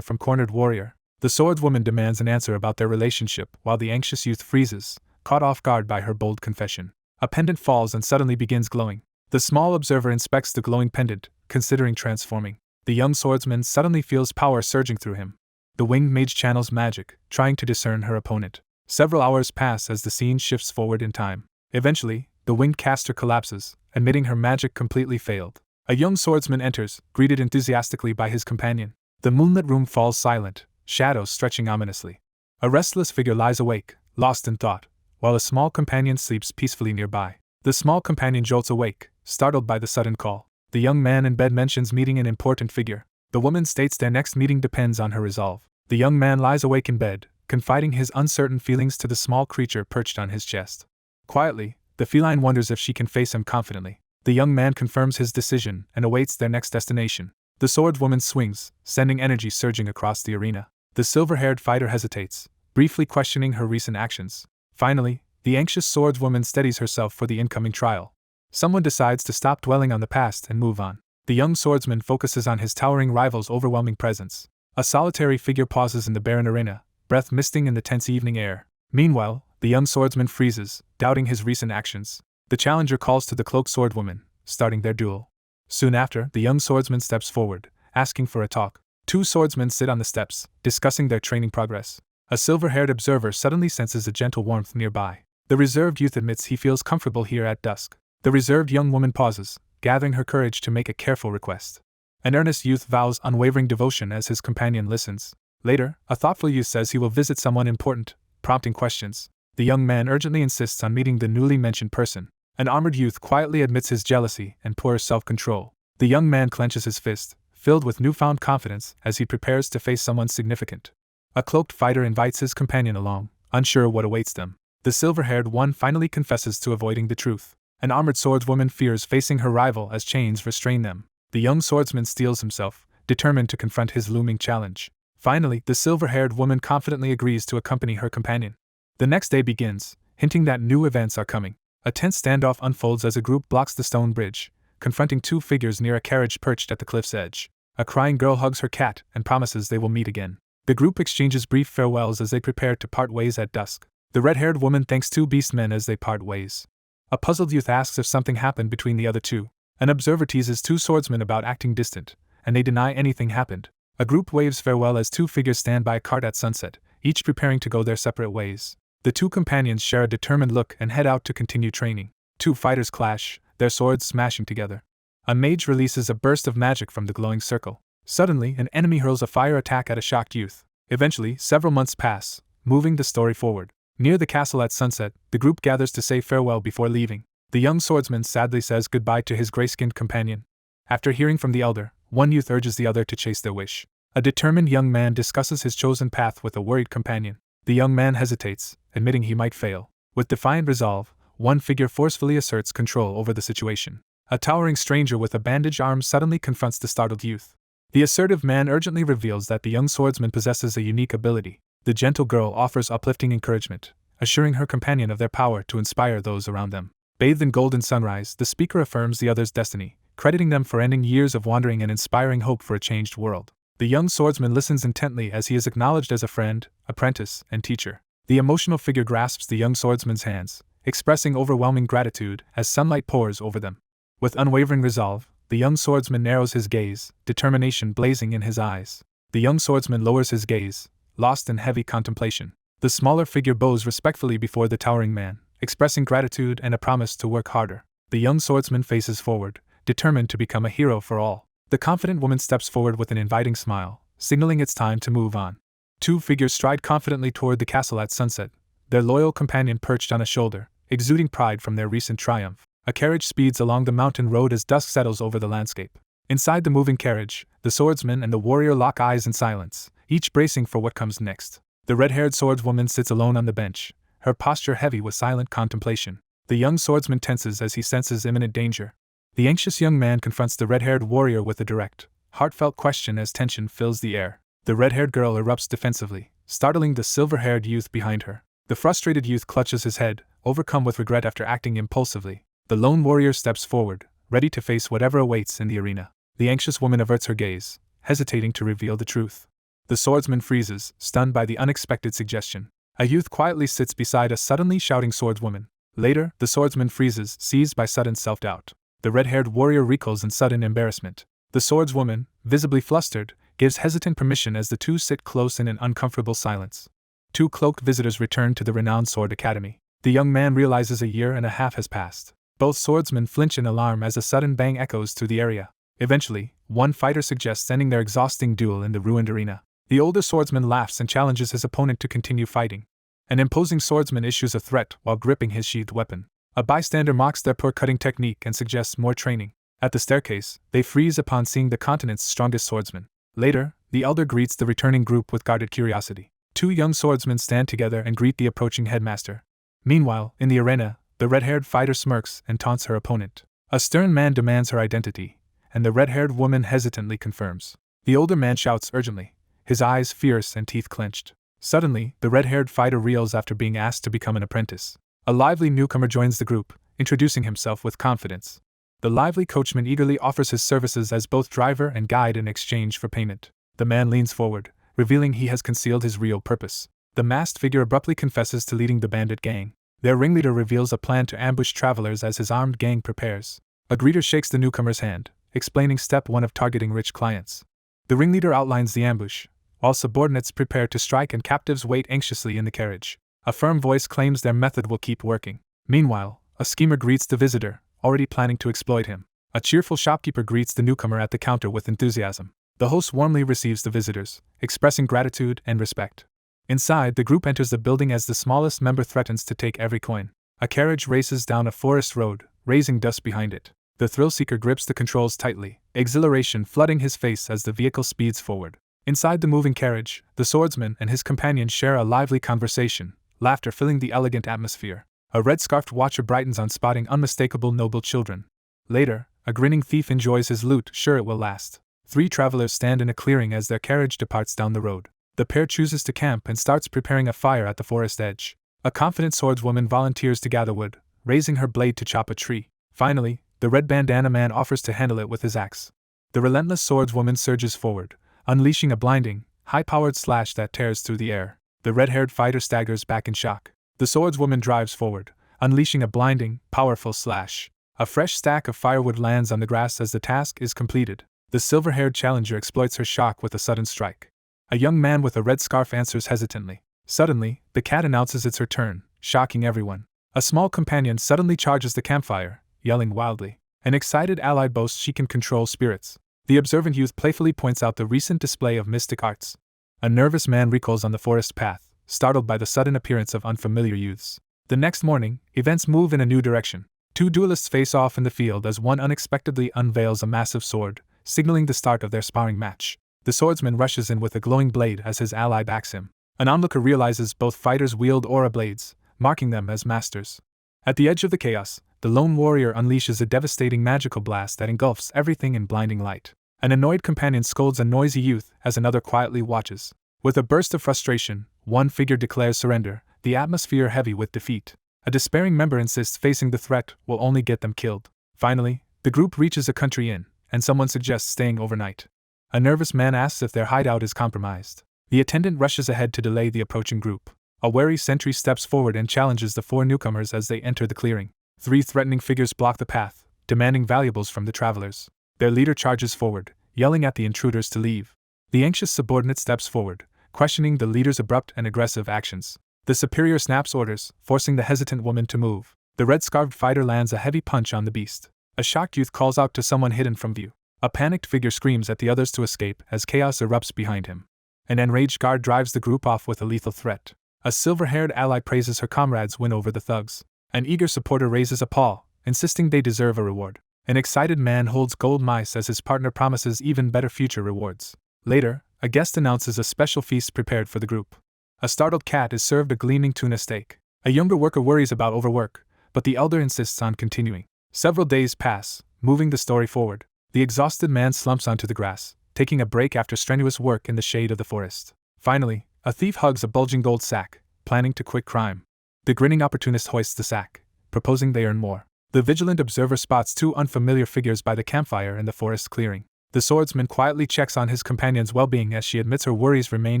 from cornered warrior. The swordswoman demands an answer about their relationship while the anxious youth freezes, caught off guard by her bold confession. A pendant falls and suddenly begins glowing. The small observer inspects the glowing pendant, considering transforming. The young swordsman suddenly feels power surging through him. The winged mage channels magic, trying to discern her opponent. Several hours pass as the scene shifts forward in time. Eventually, the winged caster collapses, admitting her magic completely failed. A young swordsman enters, greeted enthusiastically by his companion. The moonlit room falls silent, shadows stretching ominously. A restless figure lies awake, lost in thought, while a small companion sleeps peacefully nearby. The small companion jolts awake, startled by the sudden call. The young man in bed mentions meeting an important figure. The woman states their next meeting depends on her resolve. The young man lies awake in bed, confiding his uncertain feelings to the small creature perched on his chest. Quietly, the feline wonders if she can face him confidently. The young man confirms his decision and awaits their next destination. The swordswoman swings, sending energy surging across the arena. The silver-haired fighter hesitates, briefly questioning her recent actions. Finally, The anxious swordswoman steadies herself for the incoming trial. Someone decides to stop dwelling on the past and move on. The young swordsman focuses on his towering rival's overwhelming presence. A solitary figure pauses in the barren arena, breath misting in the tense evening air. Meanwhile, the young swordsman freezes, doubting his recent actions. The challenger calls to the cloaked swordwoman, starting their duel. Soon after, the young swordsman steps forward, asking for a talk. Two swordsmen sit on the steps, discussing their training progress. A silver-haired observer suddenly senses a gentle warmth nearby. The reserved youth admits he feels comfortable here at dusk. The reserved young woman pauses, gathering her courage to make a careful request. An earnest youth vows unwavering devotion as his companion listens. Later, a thoughtful youth says he will visit someone important, prompting questions. The young man urgently insists on meeting the newly mentioned person. An armored youth quietly admits his jealousy and poor self-control. The young man clenches his fist, filled with newfound confidence as he prepares to face someone significant. A cloaked fighter invites his companion along, unsure what awaits them. The silver-haired one finally confesses to avoiding the truth. An armored swordswoman fears facing her rival as chains restrain them. The young swordsman steels himself, determined to confront his looming challenge. Finally, the silver-haired woman confidently agrees to accompany her companion. The next day begins, hinting that new events are coming. A tense standoff unfolds as a group blocks the stone bridge, confronting two figures near a carriage perched at the cliff's edge. A crying girl hugs her cat and promises they will meet again. The group exchanges brief farewells as they prepare to part ways at dusk. The red-haired woman thanks two beastmen as they part ways. A puzzled youth asks if something happened between the other two. An observer teases two swordsmen about acting distant, and they deny anything happened. A group waves farewell as two figures stand by a cart at sunset, each preparing to go their separate ways. The two companions share a determined look and head out to continue training. Two fighters clash, their swords smashing together. A mage releases a burst of magic from the glowing circle. Suddenly, an enemy hurls a fire attack at a shocked youth. Eventually, several months pass, moving the story forward. Near the castle at sunset, the group gathers to say farewell before leaving. The young swordsman sadly says goodbye to his gray-skinned companion. After hearing from the elder, one youth urges the other to chase their wish. A determined young man discusses his chosen path with a worried companion. The young man hesitates, admitting he might fail. With defiant resolve, one figure forcefully asserts control over the situation. A towering stranger with a bandaged arm suddenly confronts the startled youth. The assertive man urgently reveals that the young swordsman possesses a unique ability. The gentle girl offers uplifting encouragement, assuring her companion of their power to inspire those around them. Bathed in golden sunrise, the speaker affirms the other's destiny, crediting them for ending years of wandering and inspiring hope for a changed world. The young swordsman listens intently as he is acknowledged as a friend, apprentice, and teacher. The emotional figure grasps the young swordsman's hands, expressing overwhelming gratitude as sunlight pours over them. With unwavering resolve, the young swordsman narrows his gaze, determination blazing in his eyes. The young swordsman lowers his gaze, lost in heavy contemplation. The smaller figure bows respectfully before the towering man, expressing gratitude and a promise to work harder. The young swordsman faces forward, determined to become a hero for all. The confident woman steps forward with an inviting smile, signaling it's time to move on. Two figures stride confidently toward the castle at sunset, their loyal companion perched on a shoulder, exuding pride from their recent triumph. A carriage speeds along the mountain road as dusk settles over the landscape. Inside the moving carriage, the swordsman and the warrior lock eyes in silence, each bracing for what comes next. The red-haired swordswoman sits alone on the bench, her posture heavy with silent contemplation. The young swordsman tenses as he senses imminent danger. The anxious young man confronts the red-haired warrior with a direct, heartfelt question as tension fills the air. The red-haired girl erupts defensively, startling the silver-haired youth behind her. The frustrated youth clutches his head, overcome with regret after acting impulsively. The lone warrior steps forward, ready to face whatever awaits in the arena. The anxious woman averts her gaze, hesitating to reveal the truth. The swordsman freezes, stunned by the unexpected suggestion. A youth quietly sits beside a suddenly shouting swordswoman. Later, the swordsman freezes, seized by sudden self-doubt. The red-haired warrior recoils in sudden embarrassment. The swordswoman, visibly flustered, gives hesitant permission as the two sit close in an uncomfortable silence. Two cloaked visitors return to the renowned sword academy. The young man realizes a year and a half has passed. Both swordsmen flinch in alarm as a sudden bang echoes through the area. Eventually, one fighter suggests ending their exhausting duel in the ruined arena. The older swordsman laughs and challenges his opponent to continue fighting. An imposing swordsman issues a threat while gripping his sheathed weapon. A bystander mocks their poor cutting technique and suggests more training. At the staircase, they freeze upon seeing the continent's strongest swordsman. Later, the elder greets the returning group with guarded curiosity. Two young swordsmen stand together and greet the approaching headmaster. Meanwhile, in the arena, the red-haired fighter smirks and taunts her opponent. A stern man demands her identity, and the red-haired woman hesitantly confirms. The older man shouts urgently, his eyes fierce and teeth clenched. Suddenly, the red-haired fighter reels after being asked to become an apprentice. A lively newcomer joins the group, introducing himself with confidence. The lively coachman eagerly offers his services as both driver and guide in exchange for payment. The man leans forward, revealing he has concealed his real purpose. The masked figure abruptly confesses to leading the bandit gang. Their ringleader reveals a plan to ambush travelers as his armed gang prepares. A greeter shakes the newcomer's hand, explaining step 1 of targeting rich clients. The ringleader outlines the ambush, while subordinates prepare to strike and captives wait anxiously in the carriage. A firm voice claims their method will keep working. Meanwhile, a schemer greets the visitor, already planning to exploit him. A cheerful shopkeeper greets the newcomer at the counter with enthusiasm. The host warmly receives the visitors, expressing gratitude and respect. Inside, the group enters the building as the smallest member threatens to take every coin. A carriage races down a forest road, raising dust behind it. The thrill-seeker grips the controls tightly, exhilaration flooding his face as the vehicle speeds forward. Inside the moving carriage, the swordsman and his companion share a lively conversation, laughter filling the elegant atmosphere. A red-scarfed watcher brightens on spotting unmistakable noble children. Later, a grinning thief enjoys his loot, sure it will last. 3 travelers stand in a clearing as their carriage departs down the road. The pair chooses to camp and starts preparing a fire at the forest edge. A confident swordswoman volunteers to gather wood, raising her blade to chop a tree. Finally, the red bandana man offers to handle it with his axe. The relentless swordswoman surges forward, unleashing a blinding, high-powered slash that tears through the air. The red-haired fighter staggers back in shock. The swordswoman drives forward, unleashing a blinding, powerful slash. A fresh stack of firewood lands on the grass as the task is completed. The silver-haired challenger exploits her shock with a sudden strike. A young man with a red scarf answers hesitantly. Suddenly, the cat announces it's her turn, shocking everyone. A small companion suddenly charges the campfire, yelling wildly. An excited ally boasts she can control spirits. The observant youth playfully points out the recent display of mystic arts. A nervous man recalls on the forest path, startled by the sudden appearance of unfamiliar youths. The next morning, events move in a new direction. 2 duelists face off in the field as one unexpectedly unveils a massive sword, signaling the start of their sparring match. The swordsman rushes in with a glowing blade as his ally backs him. An onlooker realizes both fighters wield aura blades, marking them as masters. At the edge of the chaos, the lone warrior unleashes a devastating magical blast that engulfs everything in blinding light. An annoyed companion scolds a noisy youth as another quietly watches. With a burst of frustration, one figure declares surrender, the atmosphere heavy with defeat. A despairing member insists facing the threat will only get them killed. Finally, the group reaches a country inn, and someone suggests staying overnight. A nervous man asks if their hideout is compromised. The attendant rushes ahead to delay the approaching group. A wary sentry steps forward and challenges the 4 newcomers as they enter the clearing. 3 threatening figures block the path, demanding valuables from the travelers. Their leader charges forward, yelling at the intruders to leave. The anxious subordinate steps forward, questioning the leader's abrupt and aggressive actions. The superior snaps orders, forcing the hesitant woman to move. The red-scarfed fighter lands a heavy punch on the beast. A shocked youth calls out to someone hidden from view. A panicked figure screams at the others to escape as chaos erupts behind him. An enraged guard drives the group off with a lethal threat. A silver-haired ally praises her comrades' win over the thugs. An eager supporter raises a paw, insisting they deserve a reward. An excited man holds gold mice as his partner promises even better future rewards. Later, a guest announces a special feast prepared for the group. A startled cat is served a gleaming tuna steak. A younger worker worries about overwork, but the elder insists on continuing. Several days pass, moving the story forward. The exhausted man slumps onto the grass, taking a break after strenuous work in the shade of the forest. Finally, a thief hugs a bulging gold sack, planning to quit crime. The grinning opportunist hoists the sack, proposing they earn more. The vigilant observer spots 2 unfamiliar figures by the campfire in the forest clearing. The swordsman quietly checks on his companion's well-being as she admits her worries remain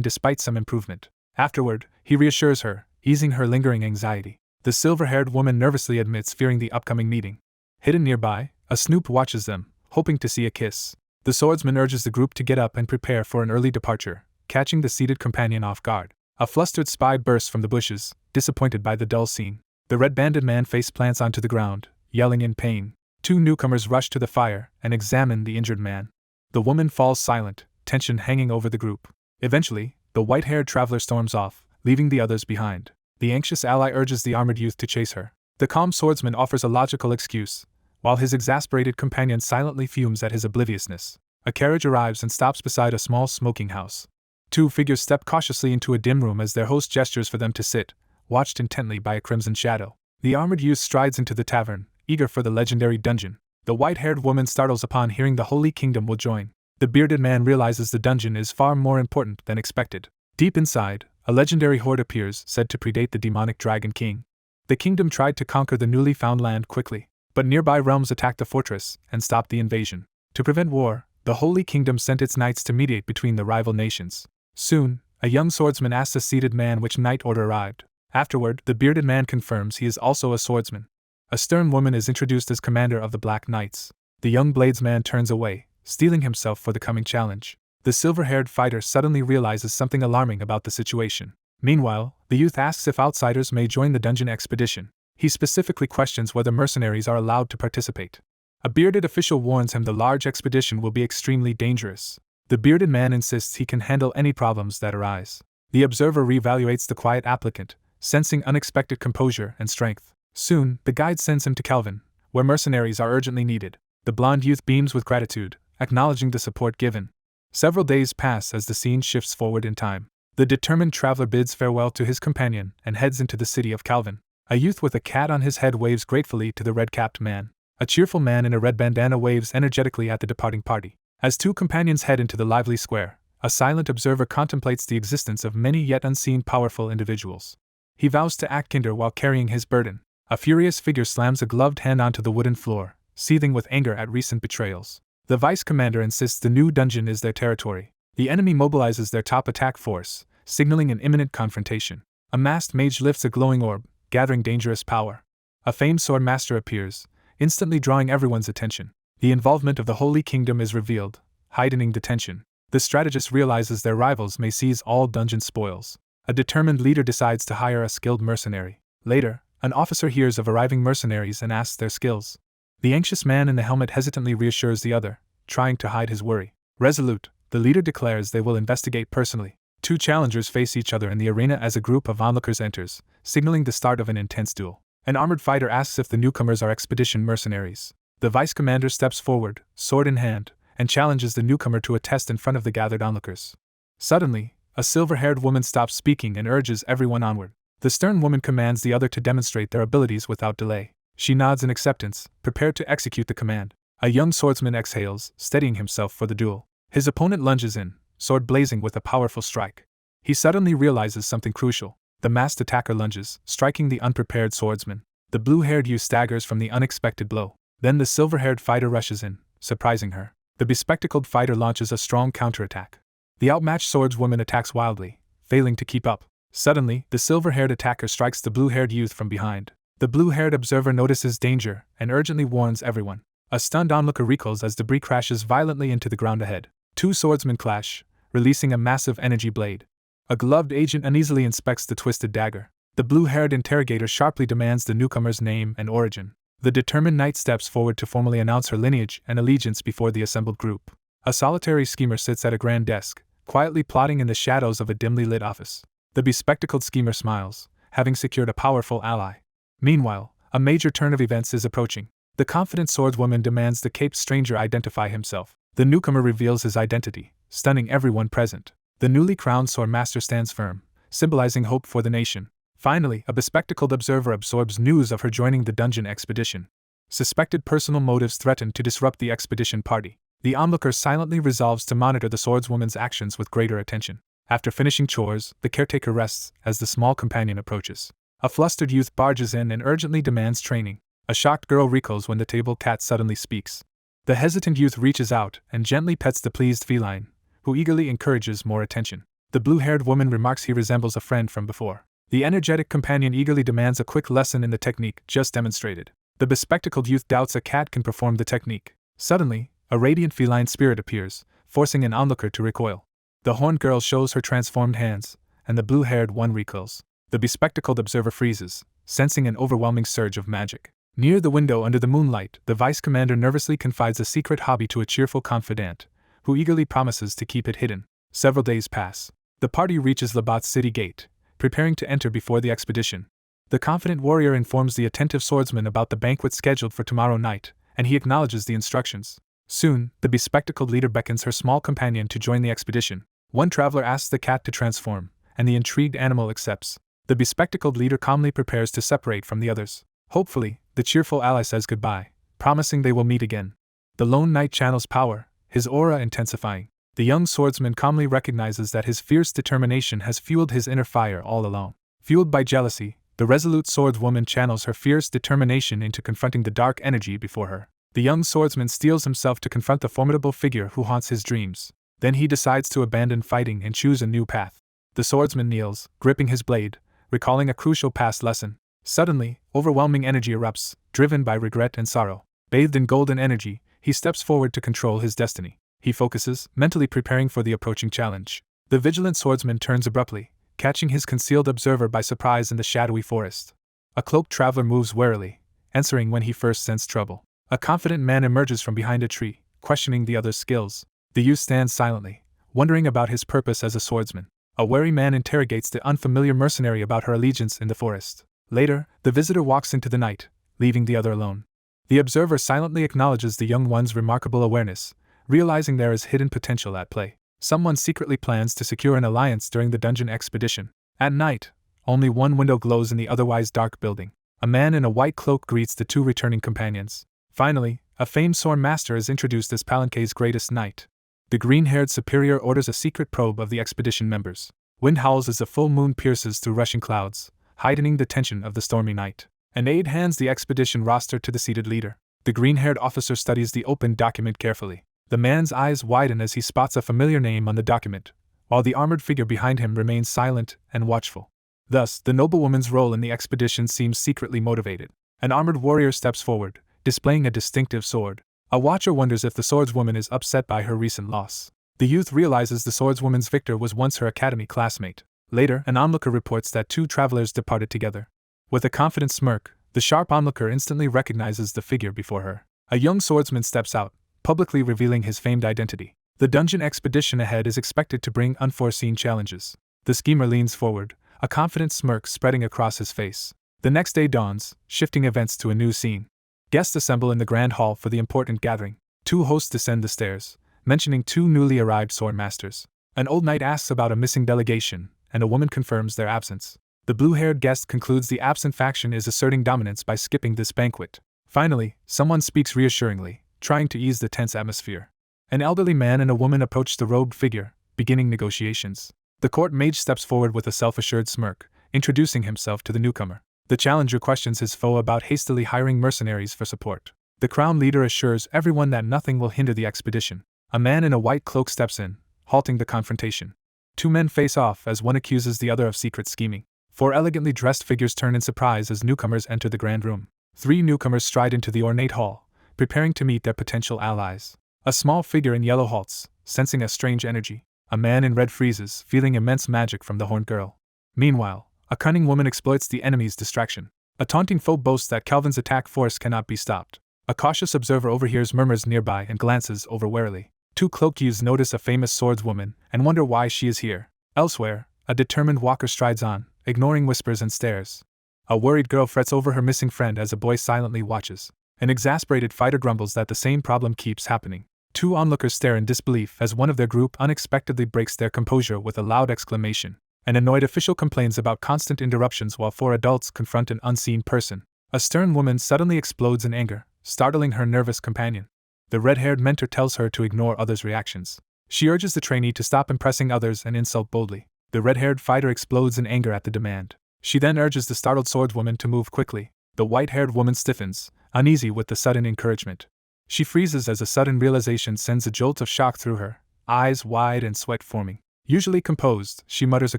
despite some improvement. Afterward, he reassures her, easing her lingering anxiety. The silver-haired woman nervously admits fearing the upcoming meeting. Hidden nearby, a snoop watches them, hoping to see a kiss. The swordsman urges the group to get up and prepare for an early departure, catching the seated companion off guard. A flustered spy bursts from the bushes, disappointed by the dull scene. The red-banded man face plants onto the ground, yelling in pain. 2 newcomers rush to the fire and examine the injured man. The woman falls silent, tension hanging over the group. Eventually, the white-haired traveler storms off, leaving the others behind. The anxious ally urges the armored youth to chase her. The calm swordsman offers a logical excuse, while his exasperated companion silently fumes at his obliviousness. A carriage arrives and stops beside a small smoking house. 2 figures step cautiously into a dim room as their host gestures for them to sit, watched intently by a crimson shadow. The armored youth strides into the tavern, eager for the legendary dungeon. The white-haired woman startles upon hearing the Holy Kingdom will join. The bearded man realizes the dungeon is far more important than expected. Deep inside, a legendary horde appears, said to predate the demonic Dragon King. The kingdom tried to conquer the newly found land quickly, but nearby realms attacked the fortress and stopped the invasion. To prevent war, the Holy Kingdom sent its knights to mediate between the rival nations. Soon, a young swordsman asks a seated man which knight order arrived. Afterward, the bearded man confirms he is also a swordsman. A stern woman is introduced as commander of the Black Knights. The young bladesman turns away, steeling himself for the coming challenge. The silver-haired fighter suddenly realizes something alarming about the situation. Meanwhile, the youth asks if outsiders may join the dungeon expedition. He specifically questions whether mercenaries are allowed to participate. A bearded official warns him the large expedition will be extremely dangerous. The bearded man insists he can handle any problems that arise. The observer reevaluates the quiet applicant, sensing unexpected composure and strength. Soon, the guide sends him to Calvin, where mercenaries are urgently needed. The blonde youth beams with gratitude, acknowledging the support given. Several days pass as the scene shifts forward in time. The determined traveler bids farewell to his companion and heads into the city of Calvin. A youth with a cat on his head waves gratefully to the red-capped man. A cheerful man in a red bandana waves energetically at the departing party. As two companions head into the lively square, a silent observer contemplates the existence of many yet unseen powerful individuals. He vows to act kinder while carrying his burden. A furious figure slams a gloved hand onto the wooden floor, seething with anger at recent betrayals. The vice commander insists the new dungeon is their territory. The enemy mobilizes their top attack force, signaling an imminent confrontation. A masked mage lifts a glowing orb, gathering dangerous power. A famed sword master appears, instantly drawing everyone's attention. The involvement of the Holy Kingdom is revealed, heightening the tension. The strategist realizes their rivals may seize all dungeon spoils. A determined leader decides to hire a skilled mercenary. Later, an officer hears of arriving mercenaries and asks their skills. The anxious man in the helmet hesitantly reassures the other, trying to hide his worry. Resolute, the leader declares they will investigate personally. Two challengers face each other in the arena as a group of onlookers enters, signaling the start of an intense duel. An armored fighter asks if the newcomers are expedition mercenaries. The vice commander steps forward, sword in hand, and challenges the newcomer to a test in front of the gathered onlookers. Suddenly, a silver-haired woman stops speaking and urges everyone onward. The stern woman commands the other to demonstrate their abilities without delay. She nods in acceptance, prepared to execute the command. A young swordsman exhales, steadying himself for the duel. His opponent lunges in, sword blazing with a powerful strike. He suddenly realizes something crucial. The masked attacker lunges, striking the unprepared swordsman. The blue-haired youth staggers from the unexpected blow. Then the silver-haired fighter rushes in, surprising her. The bespectacled fighter launches a strong counterattack. The outmatched swordswoman attacks wildly, failing to keep up. Suddenly, the silver-haired attacker strikes the blue-haired youth from behind. The blue-haired observer notices danger and urgently warns everyone. A stunned onlooker recoils as debris crashes violently into the ground ahead. Two swordsmen clash, releasing a massive energy blade. A gloved agent uneasily inspects the twisted dagger. The blue-haired interrogator sharply demands the newcomer's name and origin. The determined knight steps forward to formally announce her lineage and allegiance before the assembled group. A solitary schemer sits at a grand desk, quietly plotting in the shadows of a dimly lit office. The bespectacled schemer smiles, having secured a powerful ally. Meanwhile, a major turn of events is approaching. The confident swordswoman demands the caped stranger identify himself. The newcomer reveals his identity, stunning everyone present. The newly crowned swordmaster stands firm, symbolizing hope for the nation. Finally, a bespectacled observer absorbs news of her joining the dungeon expedition. Suspected personal motives threaten to disrupt the expedition party. The onlooker silently resolves to monitor the swordswoman's actions with greater attention. After finishing chores, the caretaker rests as the small companion approaches. A flustered youth barges in and urgently demands training. A shocked girl recoils when the table cat suddenly speaks. The hesitant youth reaches out and gently pets the pleased feline, who eagerly encourages more attention. The blue-haired woman remarks he resembles a friend from before. The energetic companion eagerly demands a quick lesson in the technique just demonstrated. The bespectacled youth doubts a cat can perform the technique. Suddenly, a radiant feline spirit appears, forcing an onlooker to recoil. The horned girl shows her transformed hands, and the blue-haired one recoils. The bespectacled observer freezes, sensing an overwhelming surge of magic. Near the window under the moonlight, the vice commander nervously confides a secret hobby to a cheerful confidant, who eagerly promises to keep it hidden. Several days pass. The party reaches Labat's city gate, preparing to enter before the expedition. The confident warrior informs the attentive swordsman about the banquet scheduled for tomorrow night, and he acknowledges the instructions. Soon, the bespectacled leader beckons her small companion to join the expedition. One traveler asks the cat to transform, and the intrigued animal accepts. The bespectacled leader calmly prepares to separate from the others. Hopefully, the cheerful ally says goodbye, promising they will meet again. The lone knight channels power, his aura intensifying. The young swordsman calmly recognizes that his fierce determination has fueled his inner fire all along. Fueled by jealousy, The resolute swordswoman channels her fierce determination into confronting the dark energy before her. The young swordsman steels himself to confront the formidable figure who haunts his dreams. Then he decides to abandon fighting and choose a new path. The swordsman kneels, gripping his blade, recalling a crucial past lesson. Suddenly, overwhelming energy erupts, driven by regret and sorrow. Bathed in golden energy, he steps forward to control his destiny. He focuses, mentally preparing for the approaching challenge. The vigilant swordsman turns abruptly, catching his concealed observer by surprise in the shadowy forest. A cloaked traveler moves warily, answering when he first sensed trouble. A confident man emerges from behind a tree, questioning the other's skills. The youth stands silently, wondering about his purpose as a swordsman. A wary man interrogates the unfamiliar mercenary about her allegiance in the forest. Later, the visitor walks into the night, leaving the other alone. The observer silently acknowledges the young one's remarkable awareness, realizing there is hidden potential at play. Someone secretly plans to secure an alliance during the dungeon expedition. At night, only one window glows in the otherwise dark building. A man in a white cloak greets the two returning companions. Finally, a famed sword master is introduced as Palankei's greatest knight. The green-haired superior orders a secret probe of the expedition members. Wind howls as the full moon pierces through rushing clouds, heightening the tension of the stormy night. An aide hands the expedition roster to the seated leader. The green-haired officer studies the open document carefully. The man's eyes widen as he spots a familiar name on the document, while the armored figure behind him remains silent and watchful. Thus, the noblewoman's role in the expedition seems secretly motivated. An armored warrior steps forward, displaying a distinctive sword. A watcher wonders if the swordswoman is upset by her recent loss. The youth realizes the swordswoman's victor was once her academy classmate. Later, an onlooker reports that two travelers departed together. With a confident smirk, the sharp onlooker instantly recognizes the figure before her. A young swordsman steps out, publicly revealing his famed identity. The dungeon expedition ahead is expected to bring unforeseen challenges. The schemer leans forward, a confident smirk spreading across his face. The next day dawns, shifting events to a new scene. Guests assemble in the grand hall for the important gathering. Two hosts descend the stairs, mentioning two newly arrived swordmasters. An old knight asks about a missing delegation, and a woman confirms their absence. The blue-haired guest concludes the absent faction is asserting dominance by skipping this banquet. Finally, someone speaks reassuringly, trying to ease the tense atmosphere. An elderly man and a woman approach the robed figure, beginning negotiations. The court mage steps forward with a self-assured smirk, introducing himself to the newcomer. The challenger questions his foe about hastily hiring mercenaries for support. The crown leader assures everyone that nothing will hinder the expedition. A man in a white cloak steps in, halting the confrontation. Two men face off as one accuses the other of secret scheming. Four elegantly dressed figures turn in surprise as newcomers enter the grand room. Three newcomers stride into the ornate hall, preparing to meet their potential allies. A small figure in yellow halts, sensing a strange energy. A man in red freezes, feeling immense magic from the horned girl. Meanwhile, a cunning woman exploits the enemy's distraction. A taunting foe boasts that Calvin's attack force cannot be stopped. A cautious observer overhears murmurs nearby and glances over warily. Two cloaked youths notice a famous swordswoman and wonder why she is here. Elsewhere, a determined walker strides on, ignoring whispers and stares. A worried girl frets over her missing friend as a boy silently watches. An exasperated fighter grumbles that the same problem keeps happening. Two onlookers stare in disbelief as one of their group unexpectedly breaks their composure with a loud exclamation. An annoyed official complains about constant interruptions while four adults confront an unseen person. A stern woman suddenly explodes in anger, startling her nervous companion. The red-haired mentor tells her to ignore others' reactions. She urges the trainee to stop impressing others and insult boldly. The red-haired fighter explodes in anger at the demand. She then urges the startled swordswoman to move quickly. The white-haired woman stiffens, uneasy with the sudden encouragement. She freezes as a sudden realization sends a jolt of shock through her, eyes wide and sweat forming. Usually composed, she mutters a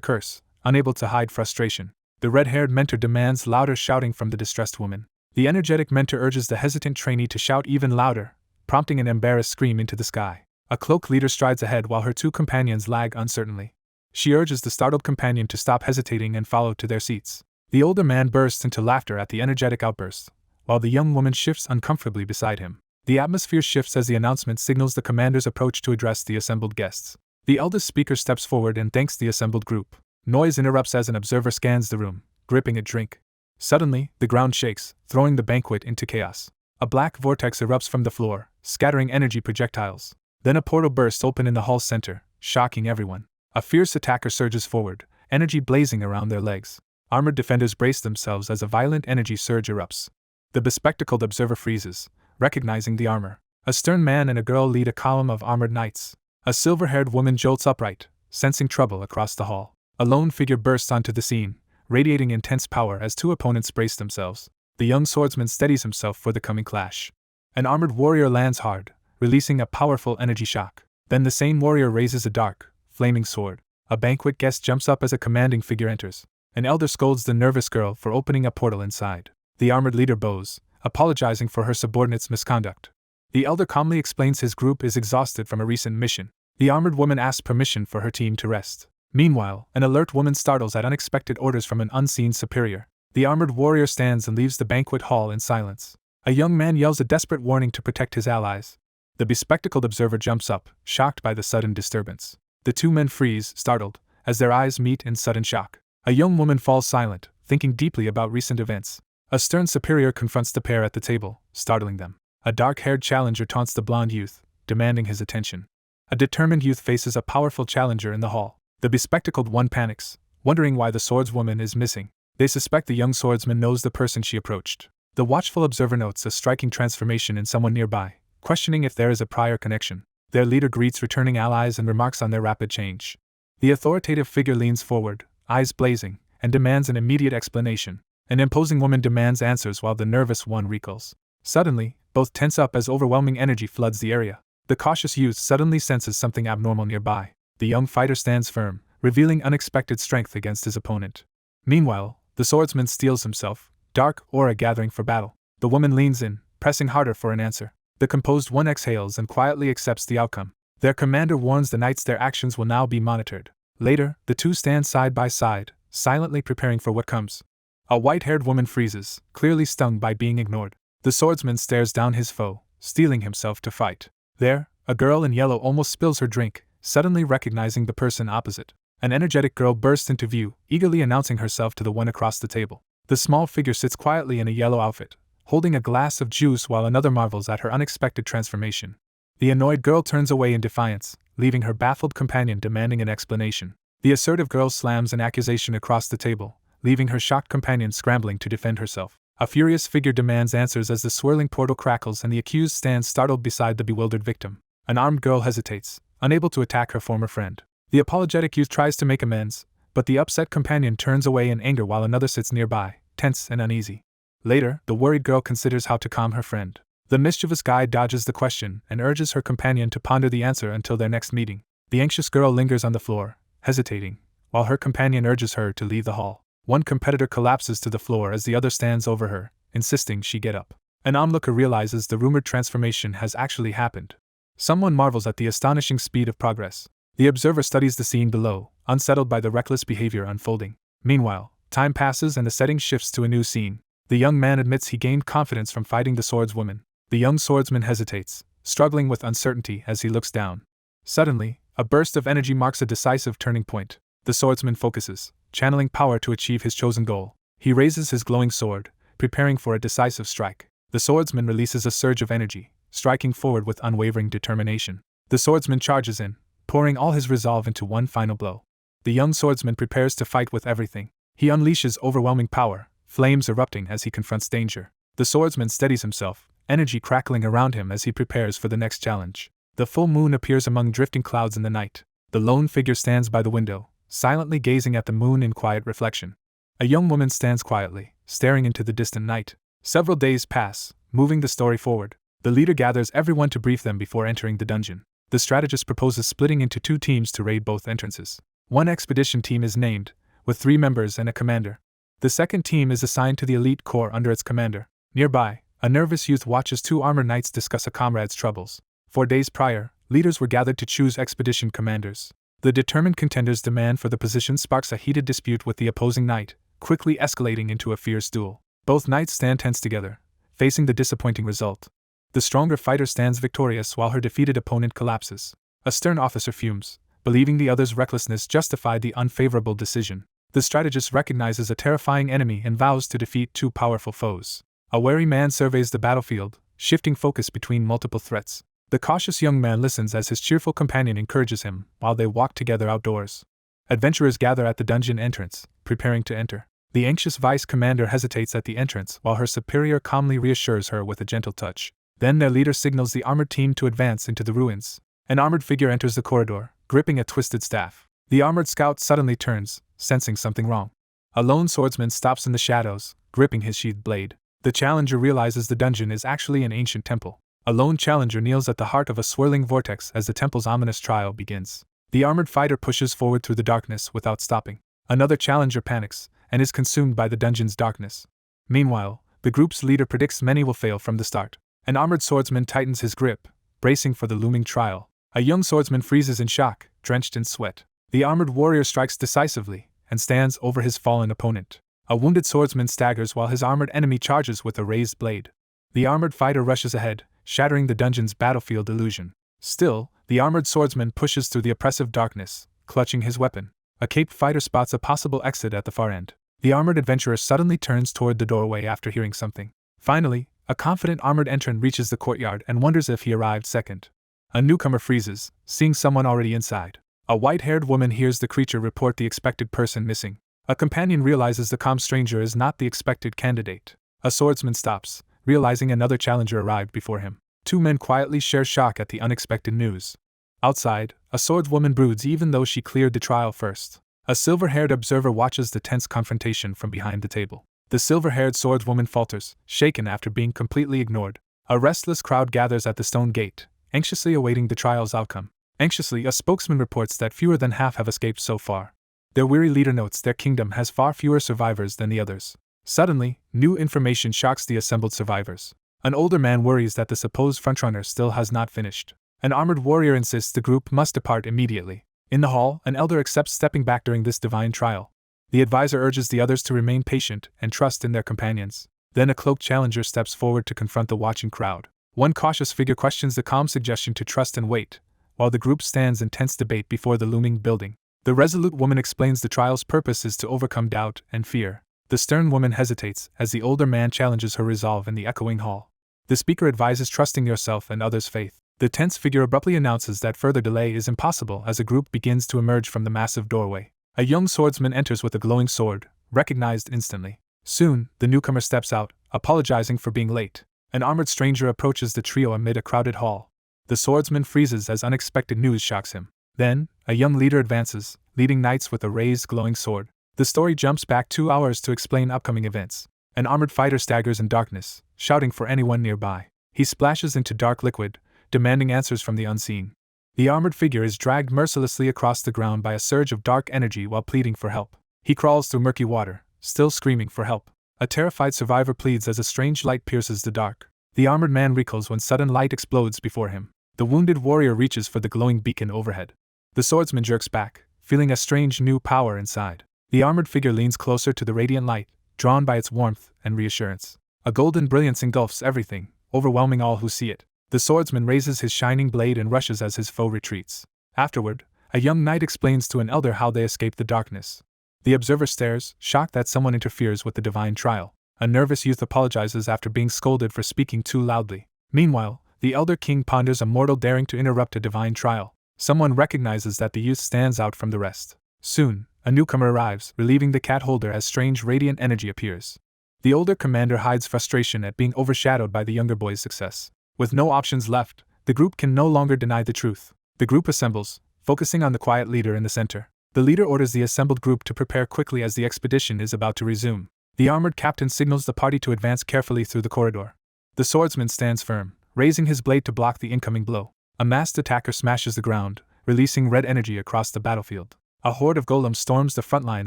curse, unable to hide frustration. The red-haired mentor demands louder shouting from the distressed woman. The energetic mentor urges the hesitant trainee to shout even louder, prompting an embarrassed scream into the sky. A cloaked leader strides ahead while her two companions lag uncertainly. She urges the startled companion to stop hesitating and follow to their seats. The older man bursts into laughter at the energetic outburst, while the young woman shifts uncomfortably beside him. The atmosphere shifts as the announcement signals the commander's approach to address the assembled guests. The eldest speaker steps forward and thanks the assembled group. Noise interrupts as an observer scans the room, gripping a drink. Suddenly, the ground shakes, throwing the banquet into chaos. A black vortex erupts from the floor, scattering energy projectiles. Then a portal bursts open in the hall's center, shocking everyone. A fierce attacker surges forward, energy blazing around their legs. Armored defenders brace themselves as a violent energy surge erupts. The bespectacled observer freezes, recognizing the armor. A stern man and a girl lead a column of armored knights. A silver-haired woman jolts upright, sensing trouble across the hall. A lone figure bursts onto the scene, radiating intense power as two opponents brace themselves. The young swordsman steadies himself for the coming clash. An armored warrior lands hard, releasing a powerful energy shock. Then the same warrior raises a dark, flaming sword. A banquet guest jumps up as a commanding figure enters. An elder scolds the nervous girl for opening a portal inside. The armored leader bows, apologizing for her subordinate's misconduct. The elder calmly explains his group is exhausted from a recent mission. The armored woman asks permission for her team to rest. Meanwhile, an alert woman startles at unexpected orders from an unseen superior. The armored warrior stands and leaves the banquet hall in silence. A young man yells a desperate warning to protect his allies. The bespectacled observer jumps up, shocked by the sudden disturbance. The two men freeze, startled, as their eyes meet in sudden shock. A young woman falls silent, thinking deeply about recent events. A stern superior confronts the pair at the table, startling them. A dark-haired challenger taunts the blonde youth, demanding his attention. A determined youth faces a powerful challenger in the hall. The bespectacled one panics, wondering why the swordswoman is missing. They suspect the young swordsman knows the person she approached. The watchful observer notes a striking transformation in someone nearby, questioning if there is a prior connection. Their leader greets returning allies and remarks on their rapid change. The authoritative figure leans forward, eyes blazing, and demands an immediate explanation. An imposing woman demands answers while the nervous one recoils. Suddenly, both tense up as overwhelming energy floods the area. The cautious youth suddenly senses something abnormal nearby. The young fighter stands firm, revealing unexpected strength against his opponent. Meanwhile, the swordsman steels himself, dark aura gathering for battle. The woman leans in, pressing harder for an answer. The composed one exhales and quietly accepts the outcome. Their commander warns the knights their actions will now be monitored. Later, the two stand side by side, silently preparing for what comes. A white-haired woman freezes, clearly stung by being ignored. The swordsman stares down his foe, steeling himself to fight. There, a girl in yellow almost spills her drink, suddenly recognizing the person opposite. An energetic girl bursts into view, eagerly announcing herself to the one across the table. The small figure sits quietly in a yellow outfit, holding a glass of juice while another marvels at her unexpected transformation. The annoyed girl turns away in defiance, leaving her baffled companion demanding an explanation. The assertive girl slams an accusation across the table, leaving her shocked companion scrambling to defend herself. A furious figure demands answers as the swirling portal crackles and the accused stands startled beside the bewildered victim. An armed girl hesitates, unable to attack her former friend. The apologetic youth tries to make amends, but the upset companion turns away in anger while another sits nearby, tense and uneasy. Later, the worried girl considers how to calm her friend. The mischievous guy dodges the question and urges her companion to ponder the answer until their next meeting. The anxious girl lingers on the floor, hesitating, while her companion urges her to leave the hall. One competitor collapses to the floor as the other stands over her, insisting she get up. An onlooker realizes the rumored transformation has actually happened. Someone marvels at the astonishing speed of progress. The observer studies the scene below, unsettled by the reckless behavior unfolding. Meanwhile, time passes and the setting shifts to a new scene. The young man admits he gained confidence from fighting the swordswoman. The young swordsman hesitates, struggling with uncertainty as he looks down. Suddenly, a burst of energy marks a decisive turning point. The swordsman focuses, channeling power to achieve his chosen goal. He raises his glowing sword, preparing for a decisive strike. The swordsman releases a surge of energy, striking forward with unwavering determination. The swordsman charges in, pouring all his resolve into one final blow. The young swordsman prepares to fight with everything. He unleashes overwhelming power, flames erupting as he confronts danger. The swordsman steadies himself, energy crackling around him as he prepares for the next challenge. The full moon appears among drifting clouds in the night. The lone figure stands by the window, silently gazing at the moon in quiet reflection. A young woman stands quietly, staring into the distant night. Several days pass, moving the story forward. The leader gathers everyone to brief them before entering the dungeon. The strategist proposes splitting into two teams to raid both entrances. One expedition team is named, with 3 members and a commander. The second team is assigned to the elite corps under its commander. Nearby, a nervous youth watches 2 armored knights discuss a comrade's troubles. 4 days prior, leaders were gathered to choose expedition commanders. The determined contenders' demand for the position sparks a heated dispute with the opposing knight, quickly escalating into a fierce duel. Both knights stand tense together, facing the disappointing result. The stronger fighter stands victorious while her defeated opponent collapses. A stern officer fumes, believing the other's recklessness justified the unfavorable decision. The strategist recognizes a terrifying enemy and vows to defeat 2 powerful foes. A wary man surveys the battlefield, shifting focus between multiple threats. The cautious young man listens as his cheerful companion encourages him while they walk together outdoors. Adventurers gather at the dungeon entrance, preparing to enter. The anxious vice commander hesitates at the entrance while her superior calmly reassures her with a gentle touch. Then their leader signals the armored team to advance into the ruins. An armored figure enters the corridor, gripping a twisted staff. The armored scout suddenly turns, sensing something wrong. A lone swordsman stops in the shadows, gripping his sheathed blade. The challenger realizes the dungeon is actually an ancient temple. A lone challenger kneels at the heart of a swirling vortex as the temple's ominous trial begins. The armored fighter pushes forward through the darkness without stopping. Another challenger panics and is consumed by the dungeon's darkness. Meanwhile, the group's leader predicts many will fail from the start. An armored swordsman tightens his grip, bracing for the looming trial. A young swordsman freezes in shock, drenched in sweat. The armored warrior strikes decisively and stands over his fallen opponent. A wounded swordsman staggers while his armored enemy charges with a raised blade. The armored fighter rushes ahead, shattering the dungeon's battlefield illusion. Still, the armored swordsman pushes through the oppressive darkness, clutching his weapon. A caped fighter spots a possible exit at the far end. The armored adventurer suddenly turns toward the doorway after hearing something. Finally, a confident armored entrant reaches the courtyard and wonders if he arrived second. A newcomer freezes, seeing someone already inside. A white-haired woman hears the creature report the expected person missing. A companion realizes the calm stranger is not the expected candidate. A swordsman stops, realizing another challenger arrived before him. Two men quietly share shock at the unexpected news. Outside, a swordswoman broods even though she cleared the trial first. A silver-haired observer watches the tense confrontation from behind the table. The silver-haired swordswoman falters, shaken after being completely ignored. A restless crowd gathers at the stone gate, anxiously awaiting the trial's outcome. Anxiously, a spokesman reports that fewer than half have escaped so far. Their weary leader notes their kingdom has far fewer survivors than the others. Suddenly, new information shocks the assembled survivors. An older man worries that the supposed frontrunner still has not finished. An armored warrior insists the group must depart immediately. In the hall, an elder accepts stepping back during this divine trial. The advisor urges the others to remain patient and trust in their companions. Then a cloaked challenger steps forward to confront the watching crowd. One cautious figure questions the calm suggestion to trust and wait, while the group stands in tense debate before the looming building. The resolute woman explains the trial's purpose is to overcome doubt and fear. The stern woman hesitates as the older man challenges her resolve in the echoing hall. The speaker advises trusting yourself and others' faith. The tense figure abruptly announces that further delay is impossible as a group begins to emerge from the massive doorway. A young swordsman enters with a glowing sword, recognized instantly. Soon, the newcomer steps out, apologizing for being late. An armored stranger approaches the trio amid a crowded hall. The swordsman freezes as unexpected news shocks him. Then, a young leader advances, leading knights with a raised glowing sword. The story jumps back 2 hours to explain upcoming events. An armored fighter staggers in darkness, shouting for anyone nearby. He splashes into dark liquid, demanding answers from the unseen. The armored figure is dragged mercilessly across the ground by a surge of dark energy while pleading for help. He crawls through murky water, still screaming for help. A terrified survivor pleads as a strange light pierces the dark. The armored man recoils when sudden light explodes before him. The wounded warrior reaches for the glowing beacon overhead. The swordsman jerks back, feeling a strange new power inside. The armored figure leans closer to the radiant light, drawn by its warmth and reassurance. A golden brilliance engulfs everything, overwhelming all who see it. The swordsman raises his shining blade and rushes as his foe retreats. Afterward, a young knight explains to an elder how they escaped the darkness. The observer stares, shocked that someone interferes with the divine trial. A nervous youth apologizes after being scolded for speaking too loudly. Meanwhile, the elder king ponders a mortal daring to interrupt a divine trial. Someone recognizes that the youth stands out from the rest. Soon, a newcomer arrives, relieving the cat holder as strange radiant energy appears. The older commander hides frustration at being overshadowed by the younger boy's success. With no options left, the group can no longer deny the truth. The group assembles, focusing on the quiet leader in the center. The leader orders the assembled group to prepare quickly as the expedition is about to resume. The armored captain signals the party to advance carefully through the corridor. The swordsman stands firm, raising his blade to block the incoming blow. A masked attacker smashes the ground, releasing red energy across the battlefield. A horde of golems storms the front line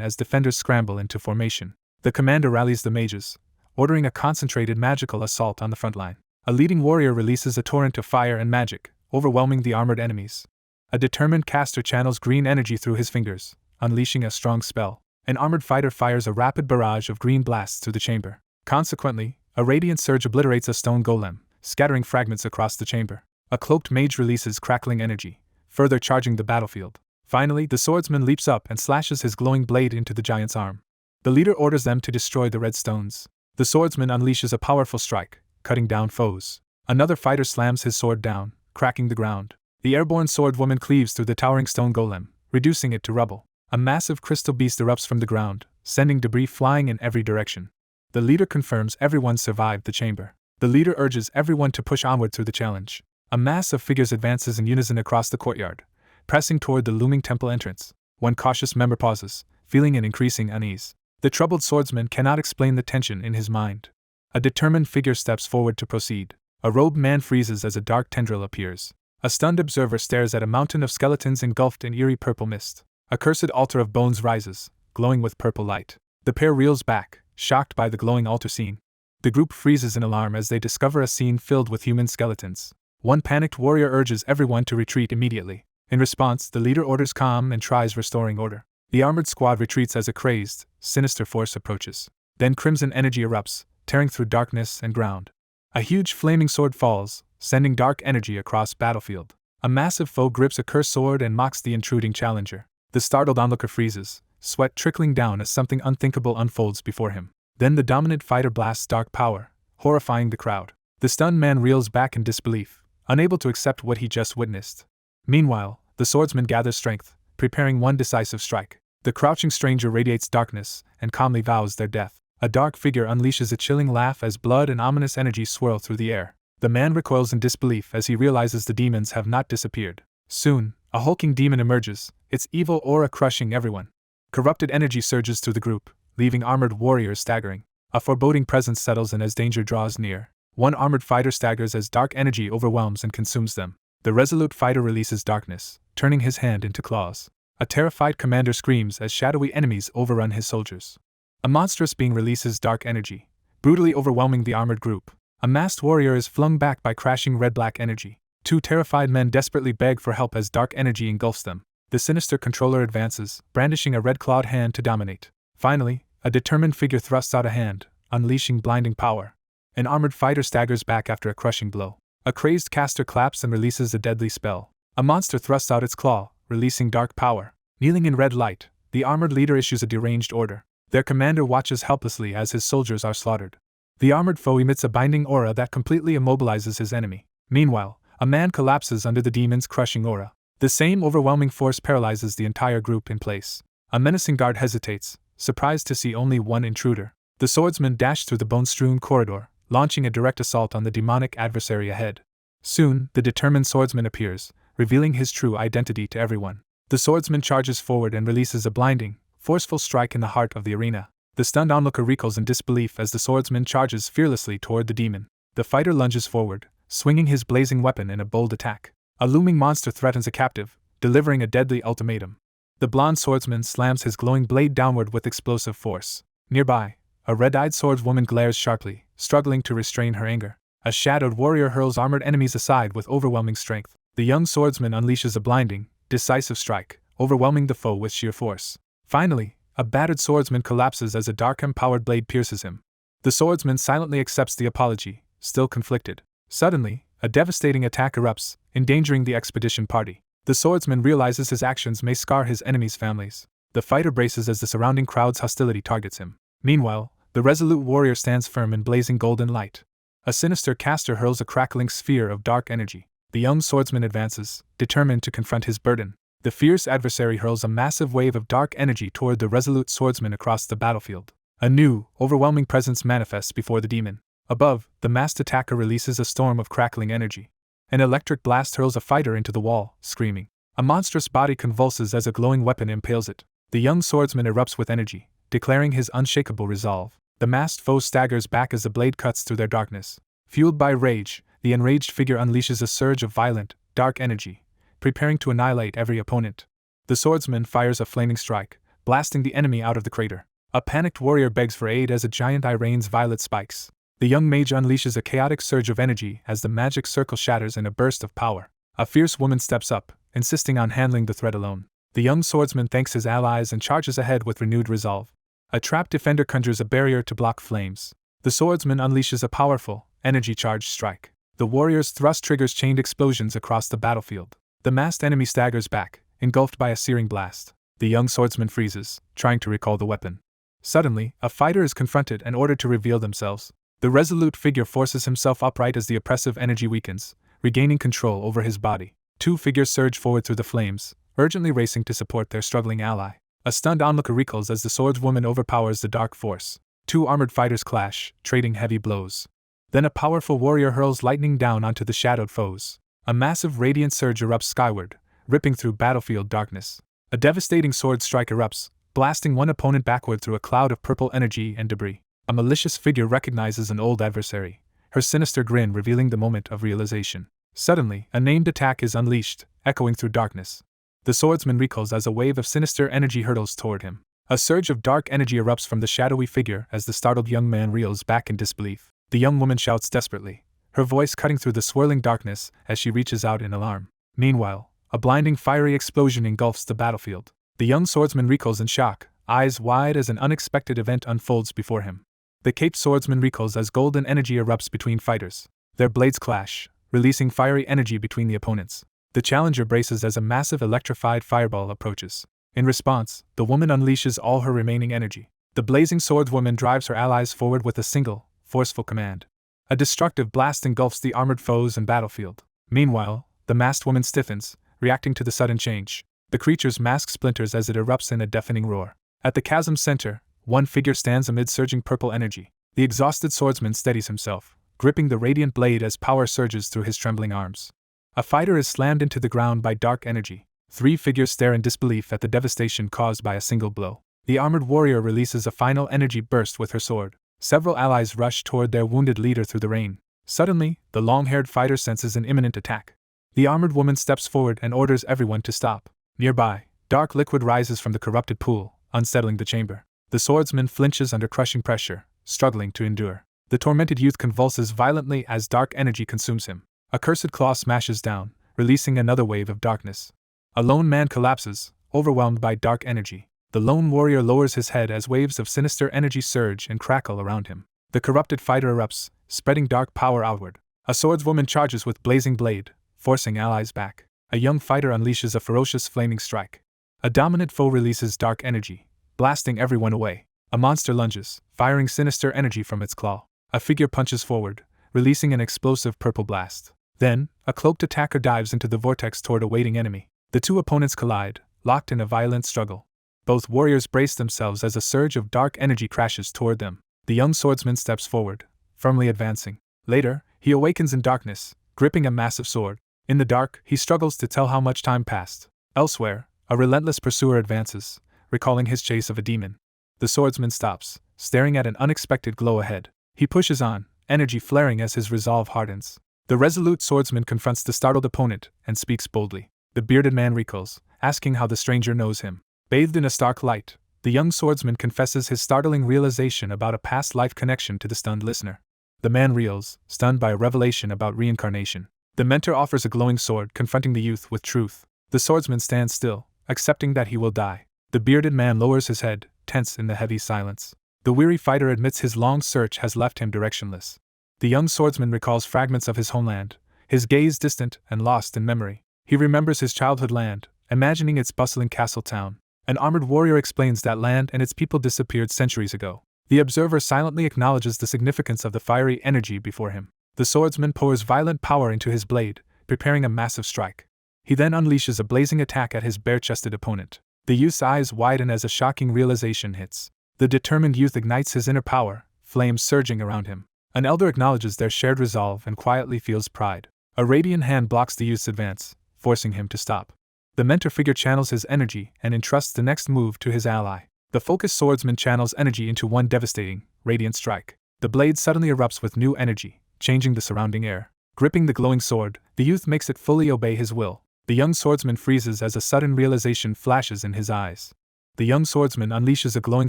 as defenders scramble into formation. The commander rallies the mages, ordering a concentrated magical assault on the front line. A leading warrior releases a torrent of fire and magic, overwhelming the armored enemies. A determined caster channels green energy through his fingers, unleashing a strong spell. An armored fighter fires a rapid barrage of green blasts through the chamber. Consequently, a radiant surge obliterates a stone golem, scattering fragments across the chamber. A cloaked mage releases crackling energy, further charging the battlefield. Finally, the swordsman leaps up and slashes his glowing blade into the giant's arm. The leader orders them to destroy the red stones. The swordsman unleashes a powerful strike, cutting down foes. Another fighter slams his sword down, cracking the ground. The airborne swordwoman cleaves through the towering stone golem, reducing it to rubble. A massive crystal beast erupts from the ground, sending debris flying in every direction. The leader confirms everyone survived the chamber. The leader urges everyone to push onward through the challenge. A mass of figures advances in unison across the courtyard, pressing toward the looming temple entrance. One cautious member pauses, feeling an increasing unease. The troubled swordsman cannot explain the tension in his mind. A determined figure steps forward to proceed. A robed man freezes as a dark tendril appears. A stunned observer stares at a mountain of skeletons engulfed in eerie purple mist. A cursed altar of bones rises, glowing with purple light. The pair reels back, shocked by the glowing altar scene. The group freezes in alarm as they discover a scene filled with human skeletons. One panicked warrior urges everyone to retreat immediately. In response, the leader orders calm and tries restoring order. The armored squad retreats as a crazed, sinister force approaches. Then crimson energy erupts, tearing through darkness and ground. A huge flaming sword falls, sending dark energy across battlefield. A massive foe grips a cursed sword and mocks the intruding challenger. The startled onlooker freezes, sweat trickling down as something unthinkable unfolds before him. Then the dominant fighter blasts dark power, horrifying the crowd. The stunned man reels back in disbelief, unable to accept what he just witnessed. Meanwhile, the swordsman gathers strength, preparing one decisive strike. The crouching stranger radiates darkness and calmly vows their death. A dark figure unleashes a chilling laugh as blood and ominous energy swirl through the air. The man recoils in disbelief as he realizes the demons have not disappeared. Soon, a hulking demon emerges, its evil aura crushing everyone. Corrupted energy surges through the group, leaving armored warriors staggering. A foreboding presence settles in as danger draws near. One armored fighter staggers as dark energy overwhelms and consumes them. The resolute fighter releases darkness, turning his hand into claws. A terrified commander screams as shadowy enemies overrun his soldiers. A monstrous being releases dark energy, brutally overwhelming the armored group. A masked warrior is flung back by crashing red-black energy. Two terrified men desperately beg for help as dark energy engulfs them. The sinister controller advances, brandishing a red-clawed hand to dominate. Finally, a determined figure thrusts out a hand, unleashing blinding power. An armored fighter staggers back after a crushing blow. A crazed caster claps and releases a deadly spell. A monster thrusts out its claw, releasing dark power. Kneeling in red light, the armored leader issues a deranged order. Their commander watches helplessly as his soldiers are slaughtered. The armored foe emits a binding aura that completely immobilizes his enemy. Meanwhile, a man collapses under the demon's crushing aura. The same overwhelming force paralyzes the entire group in place. A menacing guard hesitates, surprised to see only one intruder. The swordsman dashed through the bone-strewn corridor, launching a direct assault on the demonic adversary ahead. Soon, the determined swordsman appears, revealing his true identity to everyone. The swordsman charges forward and releases a blinding, forceful strike in the heart of the arena. The stunned onlooker recoils in disbelief as the swordsman charges fearlessly toward the demon. The fighter lunges forward, swinging his blazing weapon in a bold attack. A looming monster threatens a captive, delivering a deadly ultimatum. The blonde swordsman slams his glowing blade downward with explosive force. Nearby, a red-eyed swordswoman glares sharply, struggling to restrain her anger. A shadowed warrior hurls armored enemies aside with overwhelming strength. The young swordsman unleashes a blinding, decisive strike, overwhelming the foe with sheer force. Finally, a battered swordsman collapses as a dark-empowered blade pierces him. The swordsman silently accepts the apology, still conflicted. Suddenly, a devastating attack erupts, endangering the expedition party. The swordsman realizes his actions may scar his enemies' families. The fighter braces as the surrounding crowd's hostility targets him. Meanwhile, the resolute warrior stands firm in blazing golden light. A sinister caster hurls a crackling sphere of dark energy. The young swordsman advances, determined to confront his burden. The fierce adversary hurls a massive wave of dark energy toward the resolute swordsman across the battlefield. A new, overwhelming presence manifests before the demon. Above, the masked attacker releases a storm of crackling energy. An electric blast hurls a fighter into the wall, screaming. A monstrous body convulses as a glowing weapon impales it. The young swordsman erupts with energy, declaring his unshakable resolve. The masked foe staggers back as the blade cuts through their darkness. Fueled by rage, the enraged figure unleashes a surge of violent, dark energy, preparing to annihilate every opponent. The swordsman fires a flaming strike, blasting the enemy out of the crater. A panicked warrior begs for aid as a giant eye rains violet spikes. The young mage unleashes a chaotic surge of energy as the magic circle shatters in a burst of power. A fierce woman steps up, insisting on handling the threat alone. The young swordsman thanks his allies and charges ahead with renewed resolve. A trapped defender conjures a barrier to block flames. The swordsman unleashes a powerful, energy-charged strike. The warrior's thrust triggers chained explosions across the battlefield. The masked enemy staggers back, engulfed by a searing blast. The young swordsman freezes, trying to recall the weapon. Suddenly, a fighter is confronted and ordered to reveal themselves. The resolute figure forces himself upright as the oppressive energy weakens, regaining control over his body. Two figures surge forward through the flames, urgently racing to support their struggling ally. A stunned onlooker recoils as the swordswoman overpowers the dark force. Two armored fighters clash, trading heavy blows. Then a powerful warrior hurls lightning down onto the shadowed foes. A massive radiant surge erupts skyward, ripping through battlefield darkness. A devastating sword strike erupts, blasting one opponent backward through a cloud of purple energy and debris. A malicious figure recognizes an old adversary, her sinister grin revealing the moment of realization. Suddenly, a named attack is unleashed, echoing through darkness. The swordsman recoils as a wave of sinister energy hurtles toward him. A surge of dark energy erupts from the shadowy figure as the startled young man reels back in disbelief. The young woman shouts desperately, her voice cutting through the swirling darkness as she reaches out in alarm. Meanwhile, a blinding fiery explosion engulfs the battlefield. The young swordsman recoils in shock, eyes wide as an unexpected event unfolds before him. The caped swordsman recoils as golden energy erupts between fighters. Their blades clash, releasing fiery energy between the opponents. The challenger braces as a massive electrified fireball approaches. In response, the woman unleashes all her remaining energy. The blazing swordswoman drives her allies forward with a single, forceful command. A destructive blast engulfs the armored foes and battlefield. Meanwhile, the masked woman stiffens, reacting to the sudden change. The creature's mask splinters as it erupts in a deafening roar. At the chasm's center, one figure stands amid surging purple energy. The exhausted swordsman steadies himself, gripping the radiant blade as power surges through his trembling arms. A fighter is slammed into the ground by dark energy. 3 figures stare in disbelief at the devastation caused by a single blow. The armored warrior releases a final energy burst with her sword. Several allies rush toward their wounded leader through the rain. Suddenly, the long-haired fighter senses an imminent attack. The armored woman steps forward and orders everyone to stop. Nearby, dark liquid rises from the corrupted pool, unsettling the chamber. The swordsman flinches under crushing pressure, struggling to endure. The tormented youth convulses violently as dark energy consumes him. A cursed claw smashes down, releasing another wave of darkness. A lone man collapses, overwhelmed by dark energy. The lone warrior lowers his head as waves of sinister energy surge and crackle around him. The corrupted fighter erupts, spreading dark power outward. A swordswoman charges with blazing blade, forcing allies back. A young fighter unleashes a ferocious flaming strike. A dominant foe releases dark energy, blasting everyone away. A monster lunges, firing sinister energy from its claw. A figure punches forward, releasing an explosive purple blast. Then, a cloaked attacker dives into the vortex toward a waiting enemy. The two opponents collide, locked in a violent struggle. Both warriors brace themselves as a surge of dark energy crashes toward them. The young swordsman steps forward, firmly advancing. Later, he awakens in darkness, gripping a massive sword. In the dark, he struggles to tell how much time passed. Elsewhere, a relentless pursuer advances, recalling his chase of a demon. The swordsman stops, staring at an unexpected glow ahead. He pushes on, energy flaring as his resolve hardens. The resolute swordsman confronts the startled opponent and speaks boldly. The bearded man recoils, asking how the stranger knows him. Bathed in a stark light, the young swordsman confesses his startling realization about a past life connection to the stunned listener. The man reels, stunned by a revelation about reincarnation. The mentor offers a glowing sword, confronting the youth with truth. The swordsman stands still, accepting that he will die. The bearded man lowers his head, tense in the heavy silence. The weary fighter admits his long search has left him directionless. The young swordsman recalls fragments of his homeland, his gaze distant and lost in memory. He remembers his childhood land, imagining its bustling castle town. An armored warrior explains that land and its people disappeared centuries ago. The observer silently acknowledges the significance of the fiery energy before him. The swordsman pours violent power into his blade, preparing a massive strike. He then unleashes a blazing attack at his bare-chested opponent. The youth's eyes widen as a shocking realization hits. The determined youth ignites his inner power, flames surging around him. An elder acknowledges their shared resolve and quietly feels pride. A radiant hand blocks the youth's advance, forcing him to stop. The mentor figure channels his energy and entrusts the next move to his ally. The focused swordsman channels energy into one devastating, radiant strike. The blade suddenly erupts with new energy, changing the surrounding air. Gripping the glowing sword, the youth makes it fully obey his will. The young swordsman freezes as a sudden realization flashes in his eyes. The young swordsman unleashes a glowing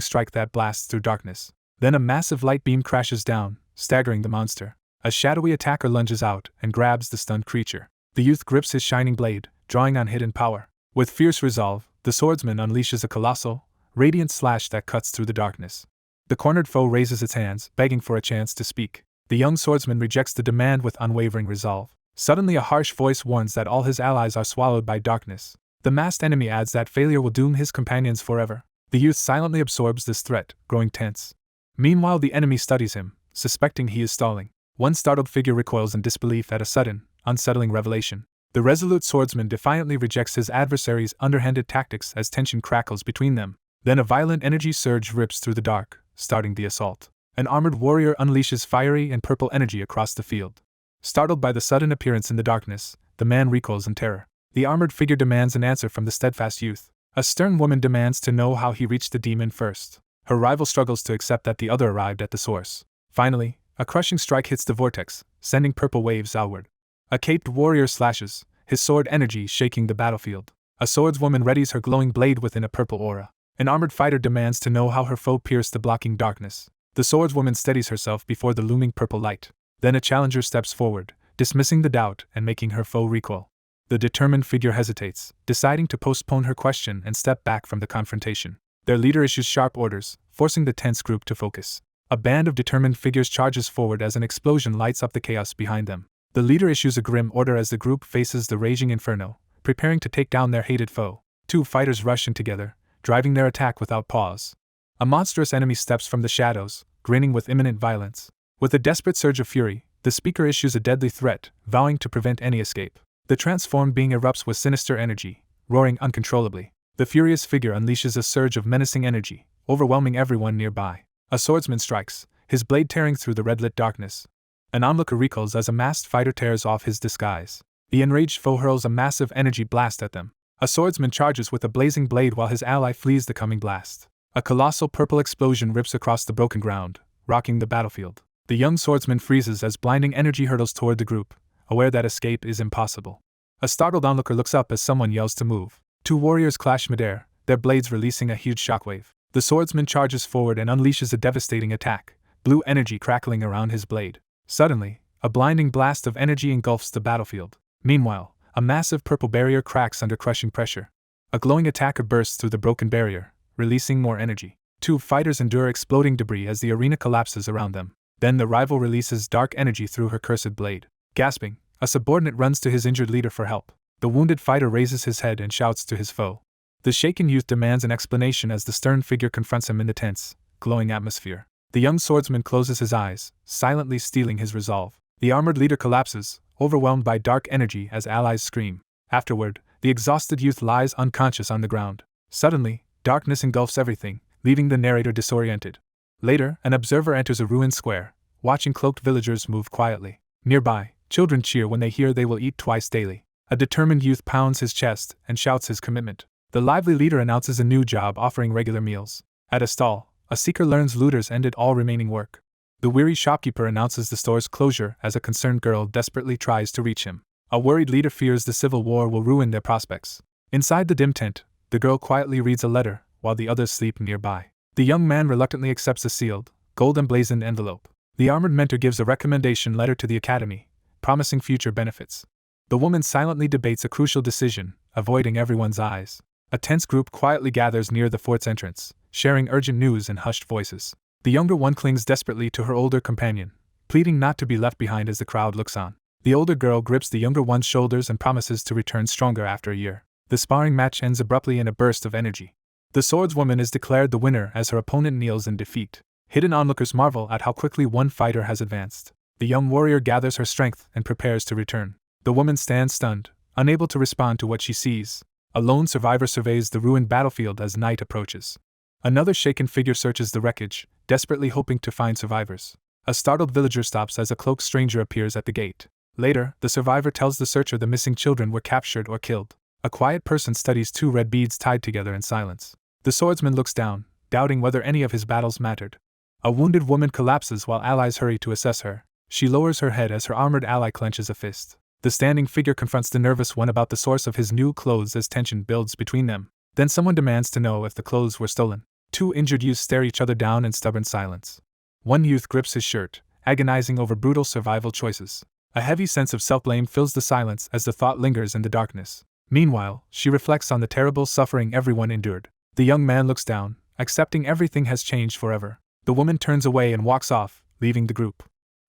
strike that blasts through darkness. Then a massive light beam crashes down, staggering the monster. A shadowy attacker lunges out and grabs the stunned creature. The youth grips his shining blade, drawing on hidden power. With fierce resolve, the swordsman unleashes a colossal, radiant slash that cuts through the darkness. The cornered foe raises its hands, begging for a chance to speak. The young swordsman rejects the demand with unwavering resolve. Suddenly a harsh voice warns that all his allies are swallowed by darkness. The masked enemy adds that failure will doom his companions forever. The youth silently absorbs this threat, growing tense. Meanwhile, the enemy studies him, suspecting he is stalling. One startled figure recoils in disbelief at a sudden, unsettling revelation. The resolute swordsman defiantly rejects his adversary's underhanded tactics as tension crackles between them. Then a violent energy surge rips through the dark, starting the assault. An armored warrior unleashes fiery and purple energy across the field. Startled by the sudden appearance in the darkness, the man recoils in terror. The armored figure demands an answer from the steadfast youth. A stern woman demands to know how he reached the demon first. Her rival struggles to accept that the other arrived at the source. Finally, a crushing strike hits the vortex, sending purple waves outward. A caped warrior slashes, his sword energy shaking the battlefield. A swordswoman readies her glowing blade within a purple aura. An armored fighter demands to know how her foe pierced the blocking darkness. The swordswoman steadies herself before the looming purple light. Then a challenger steps forward, dismissing the doubt and making her foe recoil. The determined figure hesitates, deciding to postpone her question and step back from the confrontation. Their leader issues sharp orders, forcing the tense group to focus. A band of determined figures charges forward as an explosion lights up the chaos behind them. The leader issues a grim order as the group faces the raging inferno, preparing to take down their hated foe. Two fighters rush in together, driving their attack without pause. A monstrous enemy steps from the shadows, grinning with imminent violence. With a desperate surge of fury, the speaker issues a deadly threat, vowing to prevent any escape. The transformed being erupts with sinister energy, roaring uncontrollably. The furious figure unleashes a surge of menacing energy, overwhelming everyone nearby. A swordsman strikes, his blade tearing through the red-lit darkness. An onlooker recoils as a masked fighter tears off his disguise. The enraged foe hurls a massive energy blast at them. A swordsman charges with a blazing blade while his ally flees the coming blast. A colossal purple explosion rips across the broken ground, rocking the battlefield. The young swordsman freezes as blinding energy hurtles toward the group, aware that escape is impossible. A startled onlooker looks up as someone yells to move. Two warriors clash midair, their blades releasing a huge shockwave. The swordsman charges forward and unleashes a devastating attack, blue energy crackling around his blade. Suddenly, a blinding blast of energy engulfs the battlefield. Meanwhile, a massive purple barrier cracks under crushing pressure. A glowing attacker bursts through the broken barrier, releasing more energy. Two fighters endure exploding debris as the arena collapses around them. Then the rival releases dark energy through her cursed blade. Gasping, a subordinate runs to his injured leader for help. The wounded fighter raises his head and shouts to his foe. The shaken youth demands an explanation as the stern figure confronts him in the tense, glowing atmosphere. The young swordsman closes his eyes, silently steeling his resolve. The armored leader collapses, overwhelmed by dark energy as allies scream. Afterward, the exhausted youth lies unconscious on the ground. Suddenly, darkness engulfs everything, leaving the narrator disoriented. Later, an observer enters a ruined square, watching cloaked villagers move quietly. Nearby, children cheer when they hear they will eat twice daily. A determined youth pounds his chest and shouts his commitment. The lively leader announces a new job offering regular meals. At a stall, a seeker learns looters ended all remaining work. The weary shopkeeper announces the store's closure as a concerned girl desperately tries to reach him. A worried leader fears the civil war will ruin their prospects. Inside the dim tent, the girl quietly reads a letter, while the others sleep nearby. The young man reluctantly accepts a sealed, gold-emblazoned envelope. The armored mentor gives a recommendation letter to the academy, promising future benefits. The woman silently debates a crucial decision, avoiding everyone's eyes. A tense group quietly gathers near the fort's entrance, sharing urgent news in hushed voices. The younger one clings desperately to her older companion, pleading not to be left behind as the crowd looks on. The older girl grips the younger one's shoulders and promises to return stronger after a year. The sparring match ends abruptly in a burst of energy. The swordswoman is declared the winner as her opponent kneels in defeat. Hidden onlookers marvel at how quickly one fighter has advanced. The young warrior gathers her strength and prepares to return. The woman stands stunned, unable to respond to what she sees. A lone survivor surveys the ruined battlefield as night approaches. Another shaken figure searches the wreckage, desperately hoping to find survivors. A startled villager stops as a cloaked stranger appears at the gate. Later, the survivor tells the searcher the missing children were captured or killed. A quiet person studies two red beads tied together in silence. The swordsman looks down, doubting whether any of his battles mattered. A wounded woman collapses while allies hurry to assess her. She lowers her head as her armored ally clenches a fist. The standing figure confronts the nervous one about the source of his new clothes as tension builds between them. Then someone demands to know if the clothes were stolen. Two injured youths stare each other down in stubborn silence. One youth grips his shirt, agonizing over brutal survival choices. A heavy sense of self-blame fills the silence as the thought lingers in the darkness. Meanwhile, she reflects on the terrible suffering everyone endured. The young man looks down, accepting everything has changed forever. The woman turns away and walks off, leaving the group.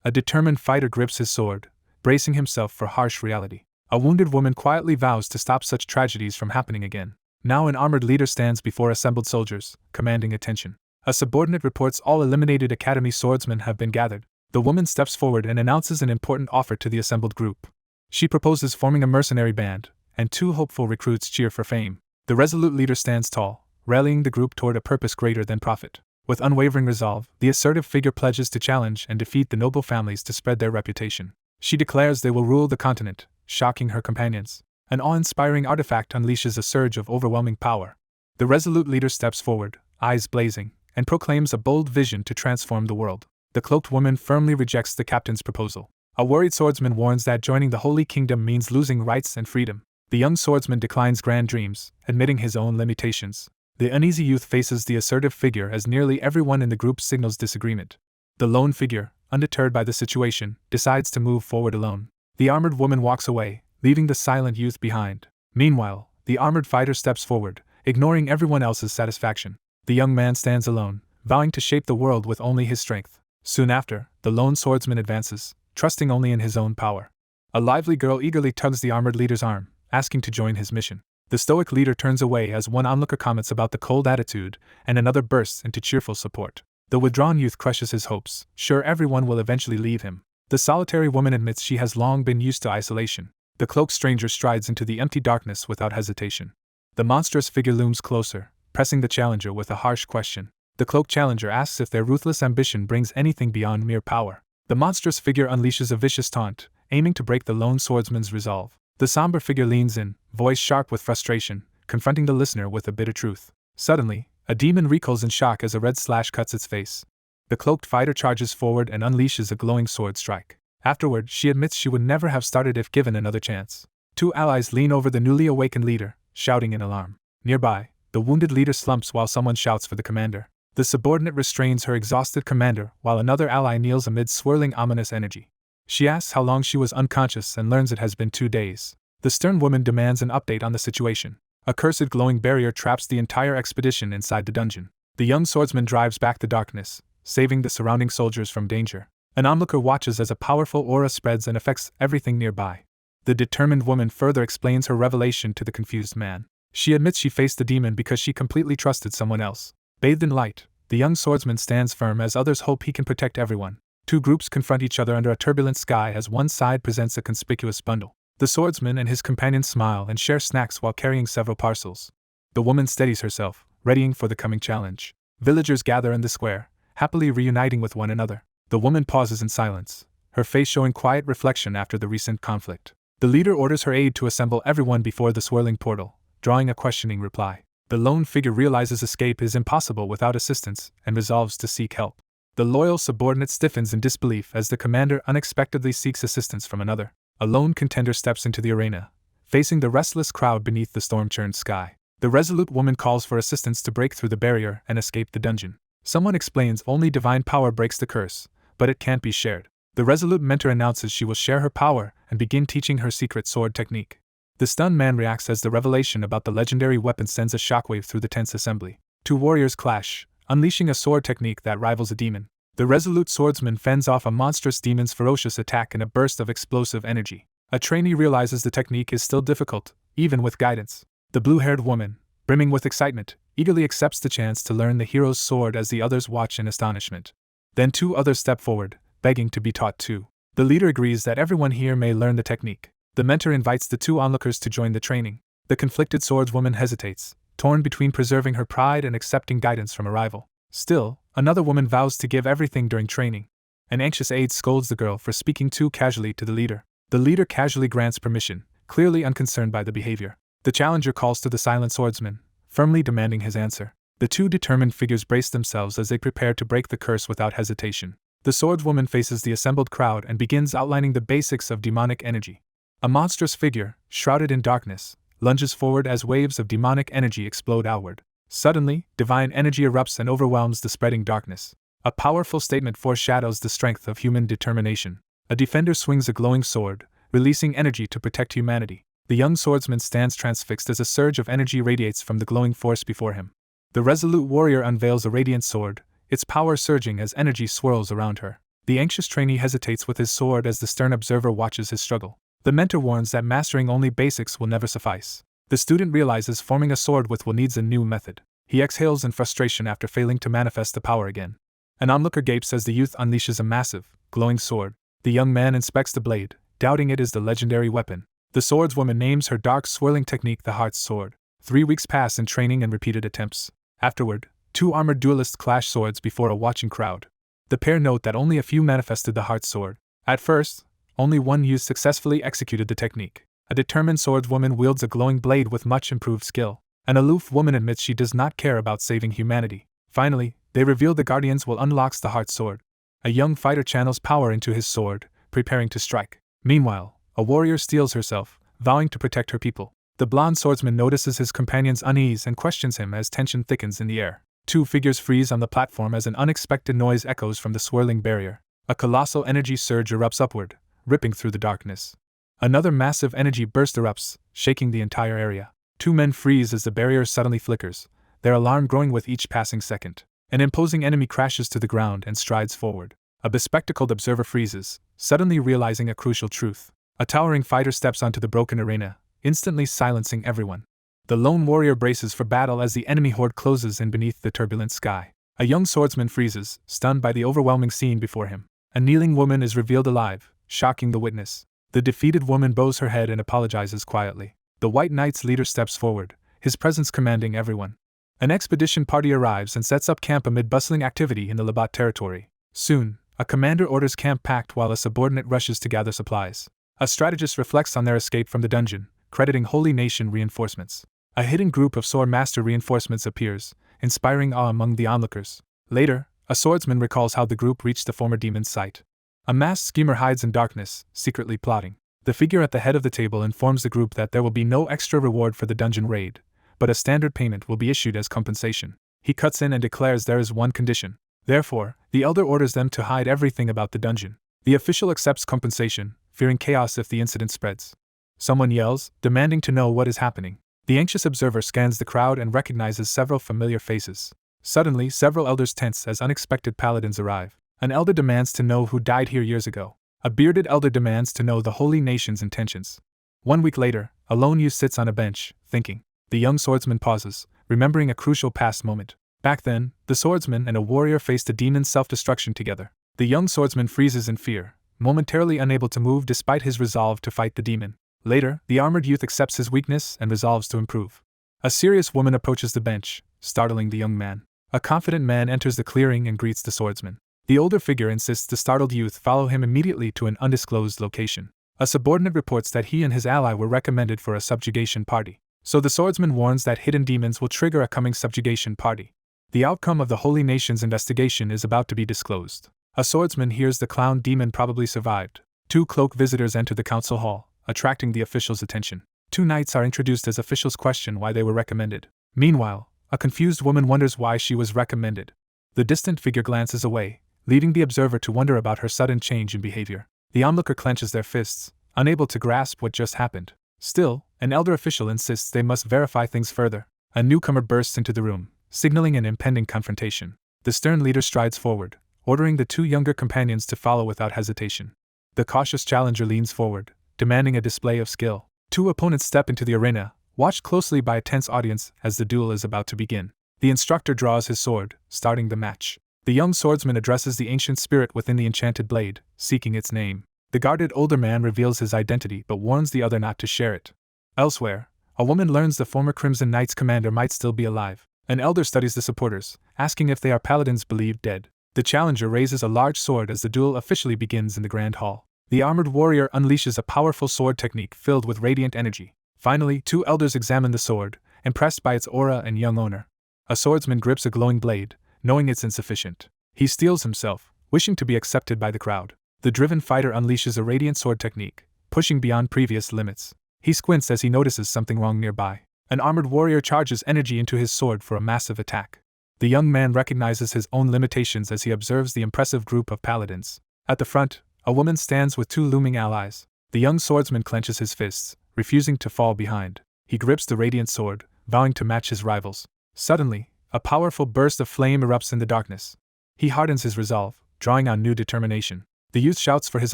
A determined fighter grips his sword, bracing himself for harsh reality. A wounded woman quietly vows to stop such tragedies from happening again. Now an armored leader stands before assembled soldiers, commanding attention. A subordinate reports all eliminated academy swordsmen have been gathered. The woman steps forward and announces an important offer to the assembled group. She proposes forming a mercenary band, and two hopeful recruits cheer for fame. The resolute leader stands tall, rallying the group toward a purpose greater than profit. With unwavering resolve, the assertive figure pledges to challenge and defeat the noble families to spread their reputation. She declares they will rule the continent, shocking her companions. An awe-inspiring artifact unleashes a surge of overwhelming power. The resolute leader steps forward, eyes blazing, and proclaims a bold vision to transform the world. The cloaked woman firmly rejects the captain's proposal. A worried swordsman warns that joining the Holy Kingdom means losing rights and freedom. The young swordsman declines grand dreams, admitting his own limitations. The uneasy youth faces the assertive figure as nearly everyone in the group signals disagreement. The lone figure, undeterred by the situation, decides to move forward alone. The armored woman walks away, leaving the silent youth behind. Meanwhile, the armored fighter steps forward, ignoring everyone else's satisfaction. The young man stands alone, vowing to shape the world with only his strength. Soon after, the lone swordsman advances, trusting only in his own power. A lively girl eagerly tugs the armored leader's arm, asking to join his mission. The stoic leader turns away as one onlooker comments about the cold attitude, and another bursts into cheerful support. The withdrawn youth crushes his hopes, sure everyone will eventually leave him. The solitary woman admits she has long been used to isolation. The cloaked stranger strides into the empty darkness without hesitation. The monstrous figure looms closer, pressing the challenger with a harsh question. The cloaked challenger asks if their ruthless ambition brings anything beyond mere power. The monstrous figure unleashes a vicious taunt, aiming to break the lone swordsman's resolve. The somber figure leans in, voice sharp with frustration, confronting the listener with a bitter truth. Suddenly, a demon recoils in shock as a red slash cuts its face. The cloaked fighter charges forward and unleashes a glowing sword strike. Afterward, she admits she would never have started if given another chance. Two allies lean over the newly awakened leader, shouting in alarm. Nearby, the wounded leader slumps while someone shouts for the commander. The subordinate restrains her exhausted commander while another ally kneels amid swirling ominous energy. She asks how long she was unconscious and learns it has been 2 days. The stern woman demands an update on the situation. A cursed glowing barrier traps the entire expedition inside the dungeon. The young swordsman drives back the darkness, saving the surrounding soldiers from danger. An onlooker watches as a powerful aura spreads and affects everything nearby. The determined woman further explains her revelation to the confused man. She admits she faced the demon because she completely trusted someone else. Bathed in light, the young swordsman stands firm as others hope he can protect everyone. Two groups confront each other under a turbulent sky as one side presents a conspicuous bundle. The swordsman and his companion smile and share snacks while carrying several parcels. The woman steadies herself, readying for the coming challenge. Villagers gather in the square, happily reuniting with one another. The woman pauses in silence, her face showing quiet reflection after the recent conflict. The leader orders her aide to assemble everyone before the swirling portal, drawing a questioning reply. The lone figure realizes escape is impossible without assistance and resolves to seek help. The loyal subordinate stiffens in disbelief as the commander unexpectedly seeks assistance from another. A lone contender steps into the arena, facing the restless crowd beneath the storm-churned sky. The resolute woman calls for assistance to break through the barrier and escape the dungeon. Someone explains only divine power breaks the curse, but it can't be shared. The resolute mentor announces she will share her power and begin teaching her secret sword technique. The stunned man reacts as the revelation about the legendary weapon sends a shockwave through the tense assembly. Two warriors clash, unleashing a sword technique that rivals a demon. The resolute swordsman fends off a monstrous demon's ferocious attack in a burst of explosive energy. A trainee realizes the technique is still difficult, even with guidance. The blue-haired woman, brimming with excitement, eagerly accepts the chance to learn the hero's sword as the others watch in astonishment. Then two others step forward, begging to be taught too. The leader agrees that everyone here may learn the technique. The mentor invites the two onlookers to join the training. The conflicted swordswoman hesitates, torn between preserving her pride and accepting guidance from a rival. Still, another woman vows to give everything during training. An anxious aide scolds the girl for speaking too casually to the leader. The leader casually grants permission, clearly unconcerned by the behavior. The challenger calls to the silent swordsman, firmly demanding his answer. The two determined figures brace themselves as they prepare to break the curse without hesitation. The swordswoman faces the assembled crowd and begins outlining the basics of demonic energy. A monstrous figure, shrouded in darkness, lunges forward as waves of demonic energy explode outward. Suddenly, divine energy erupts and overwhelms the spreading darkness. A powerful statement foreshadows the strength of human determination. A defender swings a glowing sword, releasing energy to protect humanity. The young swordsman stands transfixed as a surge of energy radiates from the glowing force before him. The resolute warrior unveils a radiant sword, its power surging as energy swirls around her. The anxious trainee hesitates with his sword as the stern observer watches his struggle. The mentor warns that mastering only basics will never suffice. The student realizes forming a sword with will needs a new method. He exhales in frustration after failing to manifest the power again. An onlooker gapes as the youth unleashes a massive, glowing sword. The young man inspects the blade, doubting it is the legendary weapon. The swordswoman names her dark swirling technique the Heart's Sword. 3 weeks pass in training and repeated attempts. Afterward, two armored duelists clash swords before a watching crowd. The pair note that only a few manifested the Heart's Sword. At first, only one youth successfully executed the technique. A determined swordswoman wields a glowing blade with much improved skill. An aloof woman admits she does not care about saving humanity. Finally, they reveal the Guardians will unlock the Heart Sword. A young fighter channels power into his sword, preparing to strike. Meanwhile, a warrior steels herself, vowing to protect her people. The blonde swordsman notices his companion's unease and questions him as tension thickens in the air. Two figures freeze on the platform as an unexpected noise echoes from the swirling barrier. A colossal energy surge erupts upward, ripping through the darkness. Another massive energy burst erupts, shaking the entire area. Two men freeze as the barrier suddenly flickers, their alarm growing with each passing second. An imposing enemy crashes to the ground and strides forward. A bespectacled observer freezes, suddenly realizing a crucial truth. A towering fighter steps onto the broken arena, instantly silencing everyone. The lone warrior braces for battle as the enemy horde closes in beneath the turbulent sky. A young swordsman freezes, stunned by the overwhelming scene before him. A kneeling woman is revealed alive, shocking the witness. The defeated woman bows her head and apologizes quietly. The White Knight's leader steps forward, his presence commanding everyone. An expedition party arrives and sets up camp amid bustling activity in the Labat territory. Soon, a commander orders camp packed while a subordinate rushes to gather supplies. A strategist reflects on their escape from the dungeon, crediting Holy Nation reinforcements. A hidden group of Sword Master reinforcements appears, inspiring awe among the onlookers. Later, a swordsman recalls how the group reached the former demon's site. A masked schemer hides in darkness, secretly plotting. The figure at the head of the table informs the group that there will be no extra reward for the dungeon raid, but a standard payment will be issued as compensation. He cuts in and declares there is one condition. Therefore, the elder orders them to hide everything about the dungeon. The official accepts compensation, fearing chaos if the incident spreads. Someone yells, demanding to know what is happening. The anxious observer scans the crowd and recognizes several familiar faces. Suddenly, several elders tense as unexpected paladins arrive. An elder demands to know who died here years ago. A bearded elder demands to know the Holy Nation's intentions. 1 week later, a lone youth sits on a bench, thinking. The young swordsman pauses, remembering a crucial past moment. Back then, the swordsman and a warrior faced a demon's self-destruction together. The young swordsman freezes in fear, momentarily unable to move despite his resolve to fight the demon. Later, the armored youth accepts his weakness and resolves to improve. A serious woman approaches the bench, startling the young man. A confident man enters the clearing and greets the swordsman. The older figure insists the startled youth follow him immediately to an undisclosed location. A subordinate reports that he and his ally were recommended for a subjugation party. So the swordsman warns that hidden demons will trigger a coming subjugation party. The outcome of the Holy Nation's investigation is about to be disclosed. A swordsman hears the clown demon probably survived. Two cloaked visitors enter the council hall, attracting the officials' attention. Two knights are introduced as officials question why they were recommended. Meanwhile, a confused woman wonders why she was recommended. The distant figure glances away, leaving the observer to wonder about her sudden change in behavior. The onlooker clenches their fists, unable to grasp what just happened. Still, an elder official insists they must verify things further. A newcomer bursts into the room, signaling an impending confrontation. The stern leader strides forward, ordering the two younger companions to follow without hesitation. The cautious challenger leans forward, demanding a display of skill. Two opponents step into the arena, watched closely by a tense audience as the duel is about to begin. The instructor draws his sword, starting the match. The young swordsman addresses the ancient spirit within the enchanted blade, seeking its name. The guarded older man reveals his identity but warns the other not to share it. Elsewhere, a woman learns the former Crimson Knight's commander might still be alive. An elder studies the supporters, asking if they are paladins believed dead. The challenger raises a large sword as the duel officially begins in the grand hall. The armored warrior unleashes a powerful sword technique filled with radiant energy. Finally, two elders examine the sword, impressed by its aura and young owner. A swordsman grips a glowing blade, knowing it's insufficient. He steels himself, wishing to be accepted by the crowd. The driven fighter unleashes a radiant sword technique, pushing beyond previous limits. He squints as he notices something wrong nearby. An armored warrior charges energy into his sword for a massive attack. The young man recognizes his own limitations as he observes the impressive group of paladins. At the front, a woman stands with two looming allies. The young swordsman clenches his fists, refusing to fall behind. He grips the radiant sword, vowing to match his rivals. Suddenly, a powerful burst of flame erupts in the darkness. He hardens his resolve, drawing on new determination. The youth shouts for his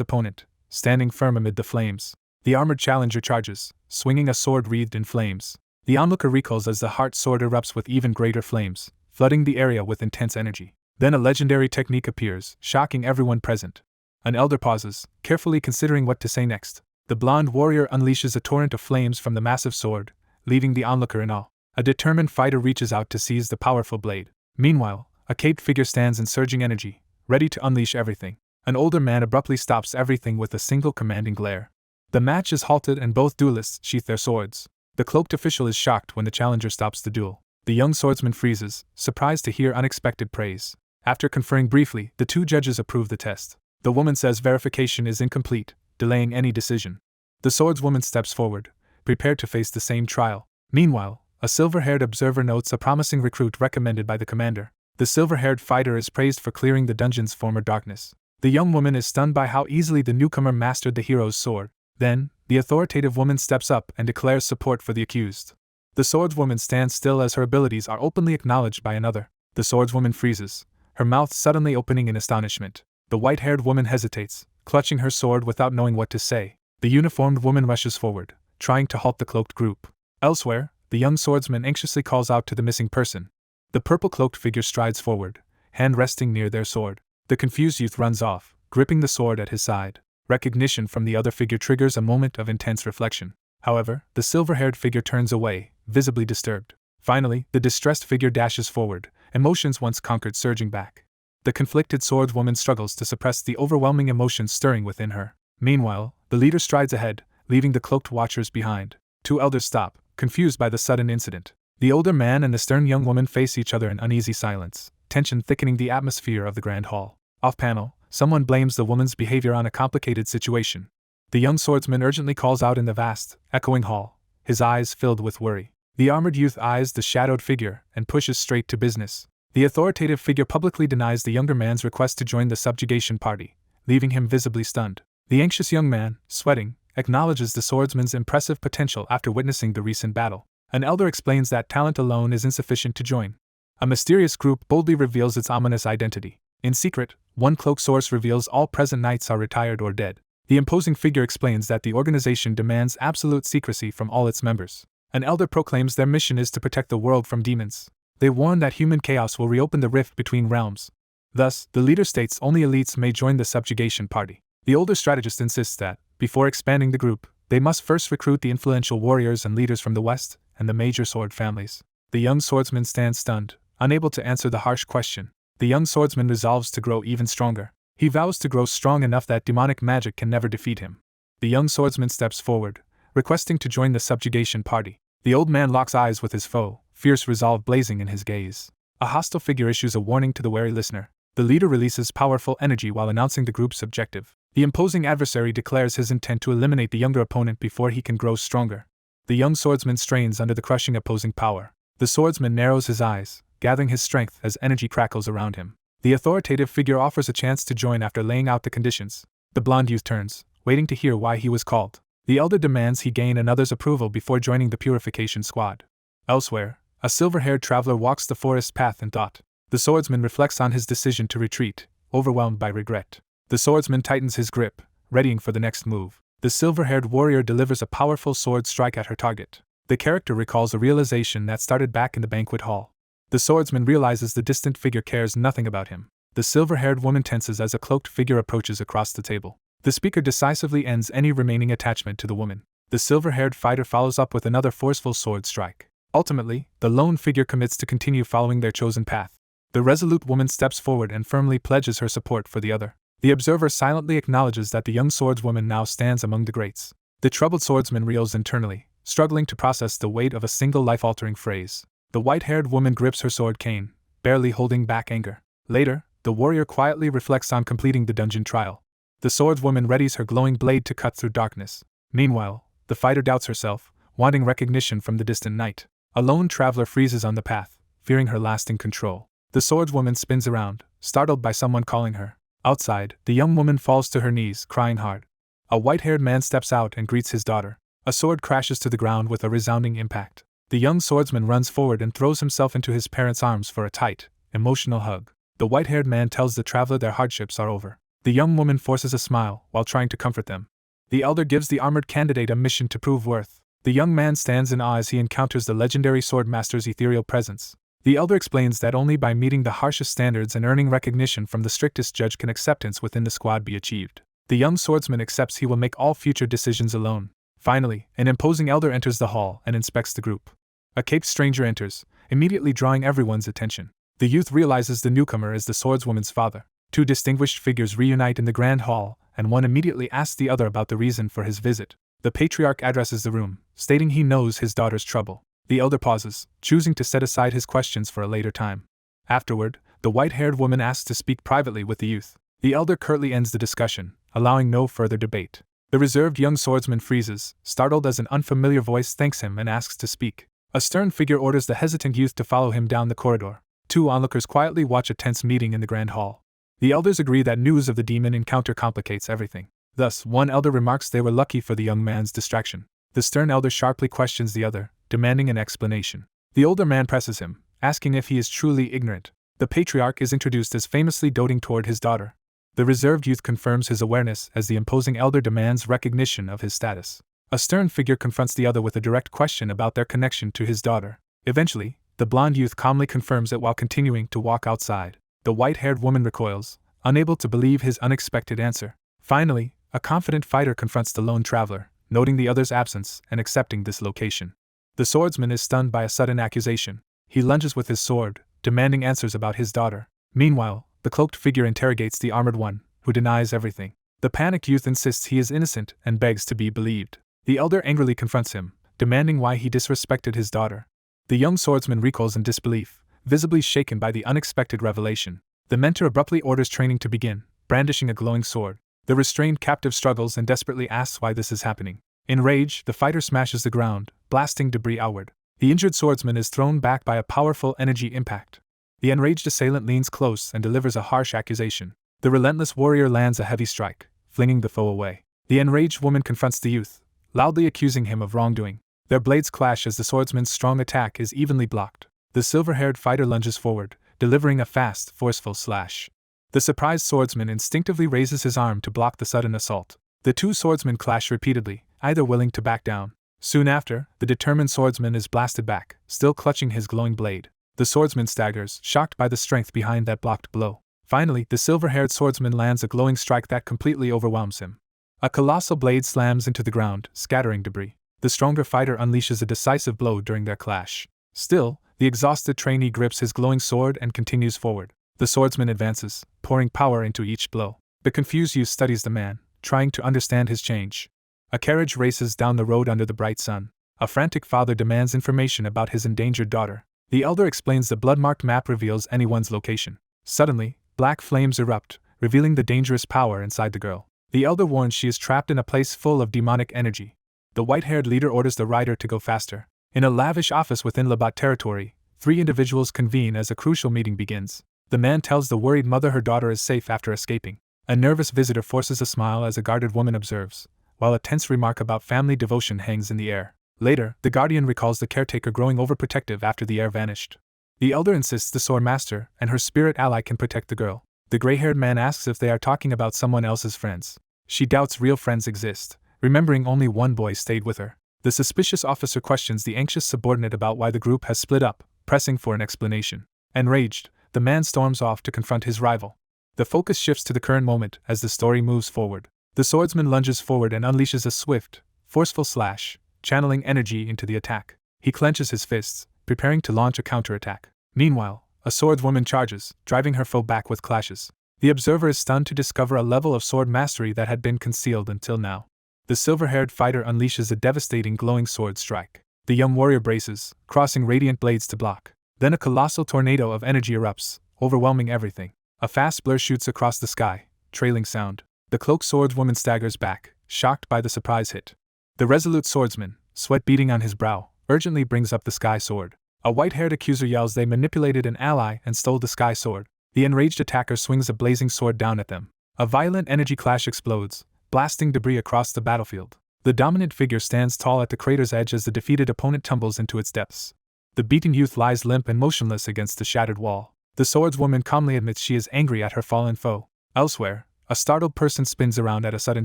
opponent, standing firm amid the flames. The armored challenger charges, swinging a sword wreathed in flames. The onlooker recoils as the heart sword erupts with even greater flames, flooding the area with intense energy. Then a legendary technique appears, shocking everyone present. An elder pauses, carefully considering what to say next. The blonde warrior unleashes a torrent of flames from the massive sword, leaving the onlooker in awe. A determined fighter reaches out to seize the powerful blade. Meanwhile, a caped figure stands in surging energy, ready to unleash everything. An older man abruptly stops everything with a single commanding glare. The match is halted and both duelists sheath their swords. The cloaked official is shocked when the challenger stops the duel. The young swordsman freezes, surprised to hear unexpected praise. After conferring briefly, the two judges approve the test. The woman says verification is incomplete, delaying any decision. The swordswoman steps forward, prepared to face the same trial. Meanwhile, a silver-haired observer notes a promising recruit recommended by the commander. The silver-haired fighter is praised for clearing the dungeon's former darkness. The young woman is stunned by how easily the newcomer mastered the hero's sword. Then, the authoritative woman steps up and declares support for the accused. The swordswoman stands still as her abilities are openly acknowledged by another. The swordswoman freezes, her mouth suddenly opening in astonishment. The white-haired woman hesitates, clutching her sword without knowing what to say. The uniformed woman rushes forward, trying to halt the cloaked group. Elsewhere, the young swordsman anxiously calls out to the missing person. The purple-cloaked figure strides forward, hand resting near their sword. The confused youth runs off, gripping the sword at his side. Recognition from the other figure triggers a moment of intense reflection. However, the silver-haired figure turns away, visibly disturbed. Finally, the distressed figure dashes forward, emotions once conquered surging back. The conflicted swordswoman struggles to suppress the overwhelming emotions stirring within her. Meanwhile, the leader strides ahead, leaving the cloaked watchers behind. Two elders stop, confused by the sudden incident. The older man and the stern young woman face each other in uneasy silence, tension thickening the atmosphere of the grand hall. Off-panel, someone blames the woman's behavior on a complicated situation. The young swordsman urgently calls out in the vast, echoing hall, his eyes filled with worry. The armored youth eyes the shadowed figure and pushes straight to business. The authoritative figure publicly denies the younger man's request to join the subjugation party, leaving him visibly stunned. The anxious young man, sweating, acknowledges the swordsman's impressive potential after witnessing the recent battle. An elder explains that talent alone is insufficient to join. A mysterious group boldly reveals its ominous identity. In secret, one cloak source reveals all present knights are retired or dead. The imposing figure explains that the organization demands absolute secrecy from all its members. An elder proclaims their mission is to protect the world from demons. They warn that human chaos will reopen the rift between realms. Thus, the leader states only elites may join the subjugation party. The older strategist insists that, before expanding the group, they must first recruit the influential warriors and leaders from the West and the major sword families. The young swordsman stands stunned, unable to answer the harsh question. The young swordsman resolves to grow even stronger. He vows to grow strong enough that demonic magic can never defeat him. The young swordsman steps forward, requesting to join the subjugation party. The old man locks eyes with his foe, fierce resolve blazing in his gaze. A hostile figure issues a warning to the wary listener. The leader releases powerful energy while announcing the group's objective. The imposing adversary declares his intent to eliminate the younger opponent before he can grow stronger. The young swordsman strains under the crushing opposing power. The swordsman narrows his eyes, gathering his strength as energy crackles around him. The authoritative figure offers a chance to join after laying out the conditions. The blonde youth turns, waiting to hear why he was called. The elder demands he gain another's approval before joining the purification squad. Elsewhere, a silver-haired traveler walks the forest path in thought. The swordsman reflects on his decision to retreat, overwhelmed by regret. The swordsman tightens his grip, readying for the next move. The silver-haired warrior delivers a powerful sword strike at her target. The character recalls a realization that started back in the banquet hall. The swordsman realizes the distant figure cares nothing about him. The silver-haired woman tenses as a cloaked figure approaches across the table. The speaker decisively ends any remaining attachment to the woman. The silver-haired fighter follows up with another forceful sword strike. Ultimately, the lone figure commits to continue following their chosen path. The resolute woman steps forward and firmly pledges her support for the other. The observer silently acknowledges that the young swordswoman now stands among the greats. The troubled swordsman reels internally, struggling to process the weight of a single life-altering phrase. The white-haired woman grips her sword cane, barely holding back anger. Later, the warrior quietly reflects on completing the dungeon trial. The swordswoman readies her glowing blade to cut through darkness. Meanwhile, the fighter doubts herself, wanting recognition from the distant knight. A lone traveler freezes on the path, fearing her lasting control. The swordswoman spins around, startled by someone calling her. Outside, the young woman falls to her knees, crying hard. A white-haired man steps out and greets his daughter. A sword crashes to the ground with a resounding impact. The young swordsman runs forward and throws himself into his parents' arms for a tight, emotional hug. The white-haired man tells the traveler their hardships are over. The young woman forces a smile while trying to comfort them. The elder gives the armored candidate a mission to prove worth. The young man stands in awe as he encounters the legendary swordmaster's ethereal presence. The elder explains that only by meeting the harshest standards and earning recognition from the strictest judge can acceptance within the squad be achieved. The young swordsman accepts he will make all future decisions alone. Finally, an imposing elder enters the hall and inspects the group. A caped stranger enters, immediately drawing everyone's attention. The youth realizes the newcomer is the swordswoman's father. Two distinguished figures reunite in the grand hall, and one immediately asks the other about the reason for his visit. The patriarch addresses the room, stating he knows his daughter's trouble. The elder pauses, choosing to set aside his questions for a later time. Afterward, the white-haired woman asks to speak privately with the youth. The elder curtly ends the discussion, allowing no further debate. The reserved young swordsman freezes, startled as an unfamiliar voice thanks him and asks to speak. A stern figure orders the hesitant youth to follow him down the corridor. Two onlookers quietly watch a tense meeting in the grand hall. The elders agree that news of the demon encounter complicates everything. Thus, one elder remarks they were lucky for the young man's distraction. The stern elder sharply questions the other, demanding an explanation. The older man presses him, asking if he is truly ignorant. The patriarch is introduced as famously doting toward his daughter. The reserved youth confirms his awareness as the imposing elder demands recognition of his status. A stern figure confronts the other with a direct question about their connection to his daughter. Eventually, the blonde youth calmly confirms it while continuing to walk outside. The white-haired woman recoils, unable to believe his unexpected answer. Finally, a confident fighter confronts the lone traveler, noting the other's absence and accepting this location. The swordsman is stunned by a sudden accusation. He lunges with his sword, demanding answers about his daughter. Meanwhile, the cloaked figure interrogates the armored one, who denies everything. The panicked youth insists he is innocent and begs to be believed. The elder angrily confronts him, demanding why he disrespected his daughter. The young swordsman recoils in disbelief, visibly shaken by the unexpected revelation. The mentor abruptly orders training to begin, brandishing a glowing sword. The restrained captive struggles and desperately asks why this is happening. In rage, the fighter smashes the ground, blasting debris outward. The injured swordsman is thrown back by a powerful energy impact. The enraged assailant leans close and delivers a harsh accusation. The relentless warrior lands a heavy strike, flinging the foe away. The enraged woman confronts the youth, loudly accusing him of wrongdoing. Their blades clash as the swordsman's strong attack is evenly blocked. The silver-haired fighter lunges forward, delivering a fast, forceful slash. The surprised swordsman instinctively raises his arm to block the sudden assault. The two swordsmen clash repeatedly, either willing to back down. Soon after, the determined swordsman is blasted back, still clutching his glowing blade. The swordsman staggers, shocked by the strength behind that blocked blow. Finally, the silver-haired swordsman lands a glowing strike that completely overwhelms him. A colossal blade slams into the ground, scattering debris. The stronger fighter unleashes a decisive blow during their clash. Still, the exhausted trainee grips his glowing sword and continues forward. The swordsman advances, pouring power into each blow. The confused youth studies the man, trying to understand his change. A carriage races down the road under the bright sun. A frantic father demands information about his endangered daughter. The elder explains the blood-marked map reveals anyone's location. Suddenly, black flames erupt, revealing the dangerous power inside the girl. The elder warns she is trapped in a place full of demonic energy. The white-haired leader orders the rider to go faster. In a lavish office within Labat territory, 3 individuals convene as a crucial meeting begins. The man tells the worried mother her daughter is safe after escaping. A nervous visitor forces a smile as a guarded woman observes, while a tense remark about family devotion hangs in the air. Later, the guardian recalls the caretaker growing overprotective after the heir vanished. The elder insists the sword master and her spirit ally can protect the girl. The gray-haired man asks if they are talking about someone else's friends. She doubts real friends exist, remembering only one boy stayed with her. The suspicious officer questions the anxious subordinate about why the group has split up, pressing for an explanation. Enraged, the man storms off to confront his rival. The focus shifts to the current moment as the story moves forward. The swordsman lunges forward and unleashes a swift, forceful slash, channeling energy into the attack. He clenches his fists, preparing to launch a counterattack. Meanwhile, a swordswoman charges, driving her foe back with clashes. The observer is stunned to discover a level of sword mastery that had been concealed until now. The silver-haired fighter unleashes a devastating glowing sword strike. The young warrior braces, crossing radiant blades to block. Then a colossal tornado of energy erupts, overwhelming everything. A fast blur shoots across the sky, trailing sound. The cloaked swordswoman staggers back, shocked by the surprise hit. The resolute swordsman, sweat beading on his brow, urgently brings up the sky sword. A white-haired accuser yells they manipulated an ally and stole the sky sword. The enraged attacker swings a blazing sword down at them. A violent energy clash explodes, blasting debris across the battlefield. The dominant figure stands tall at the crater's edge as the defeated opponent tumbles into its depths. The beaten youth lies limp and motionless against the shattered wall. The swordswoman calmly admits she is angry at her fallen foe. Elsewhere, a startled person spins around at a sudden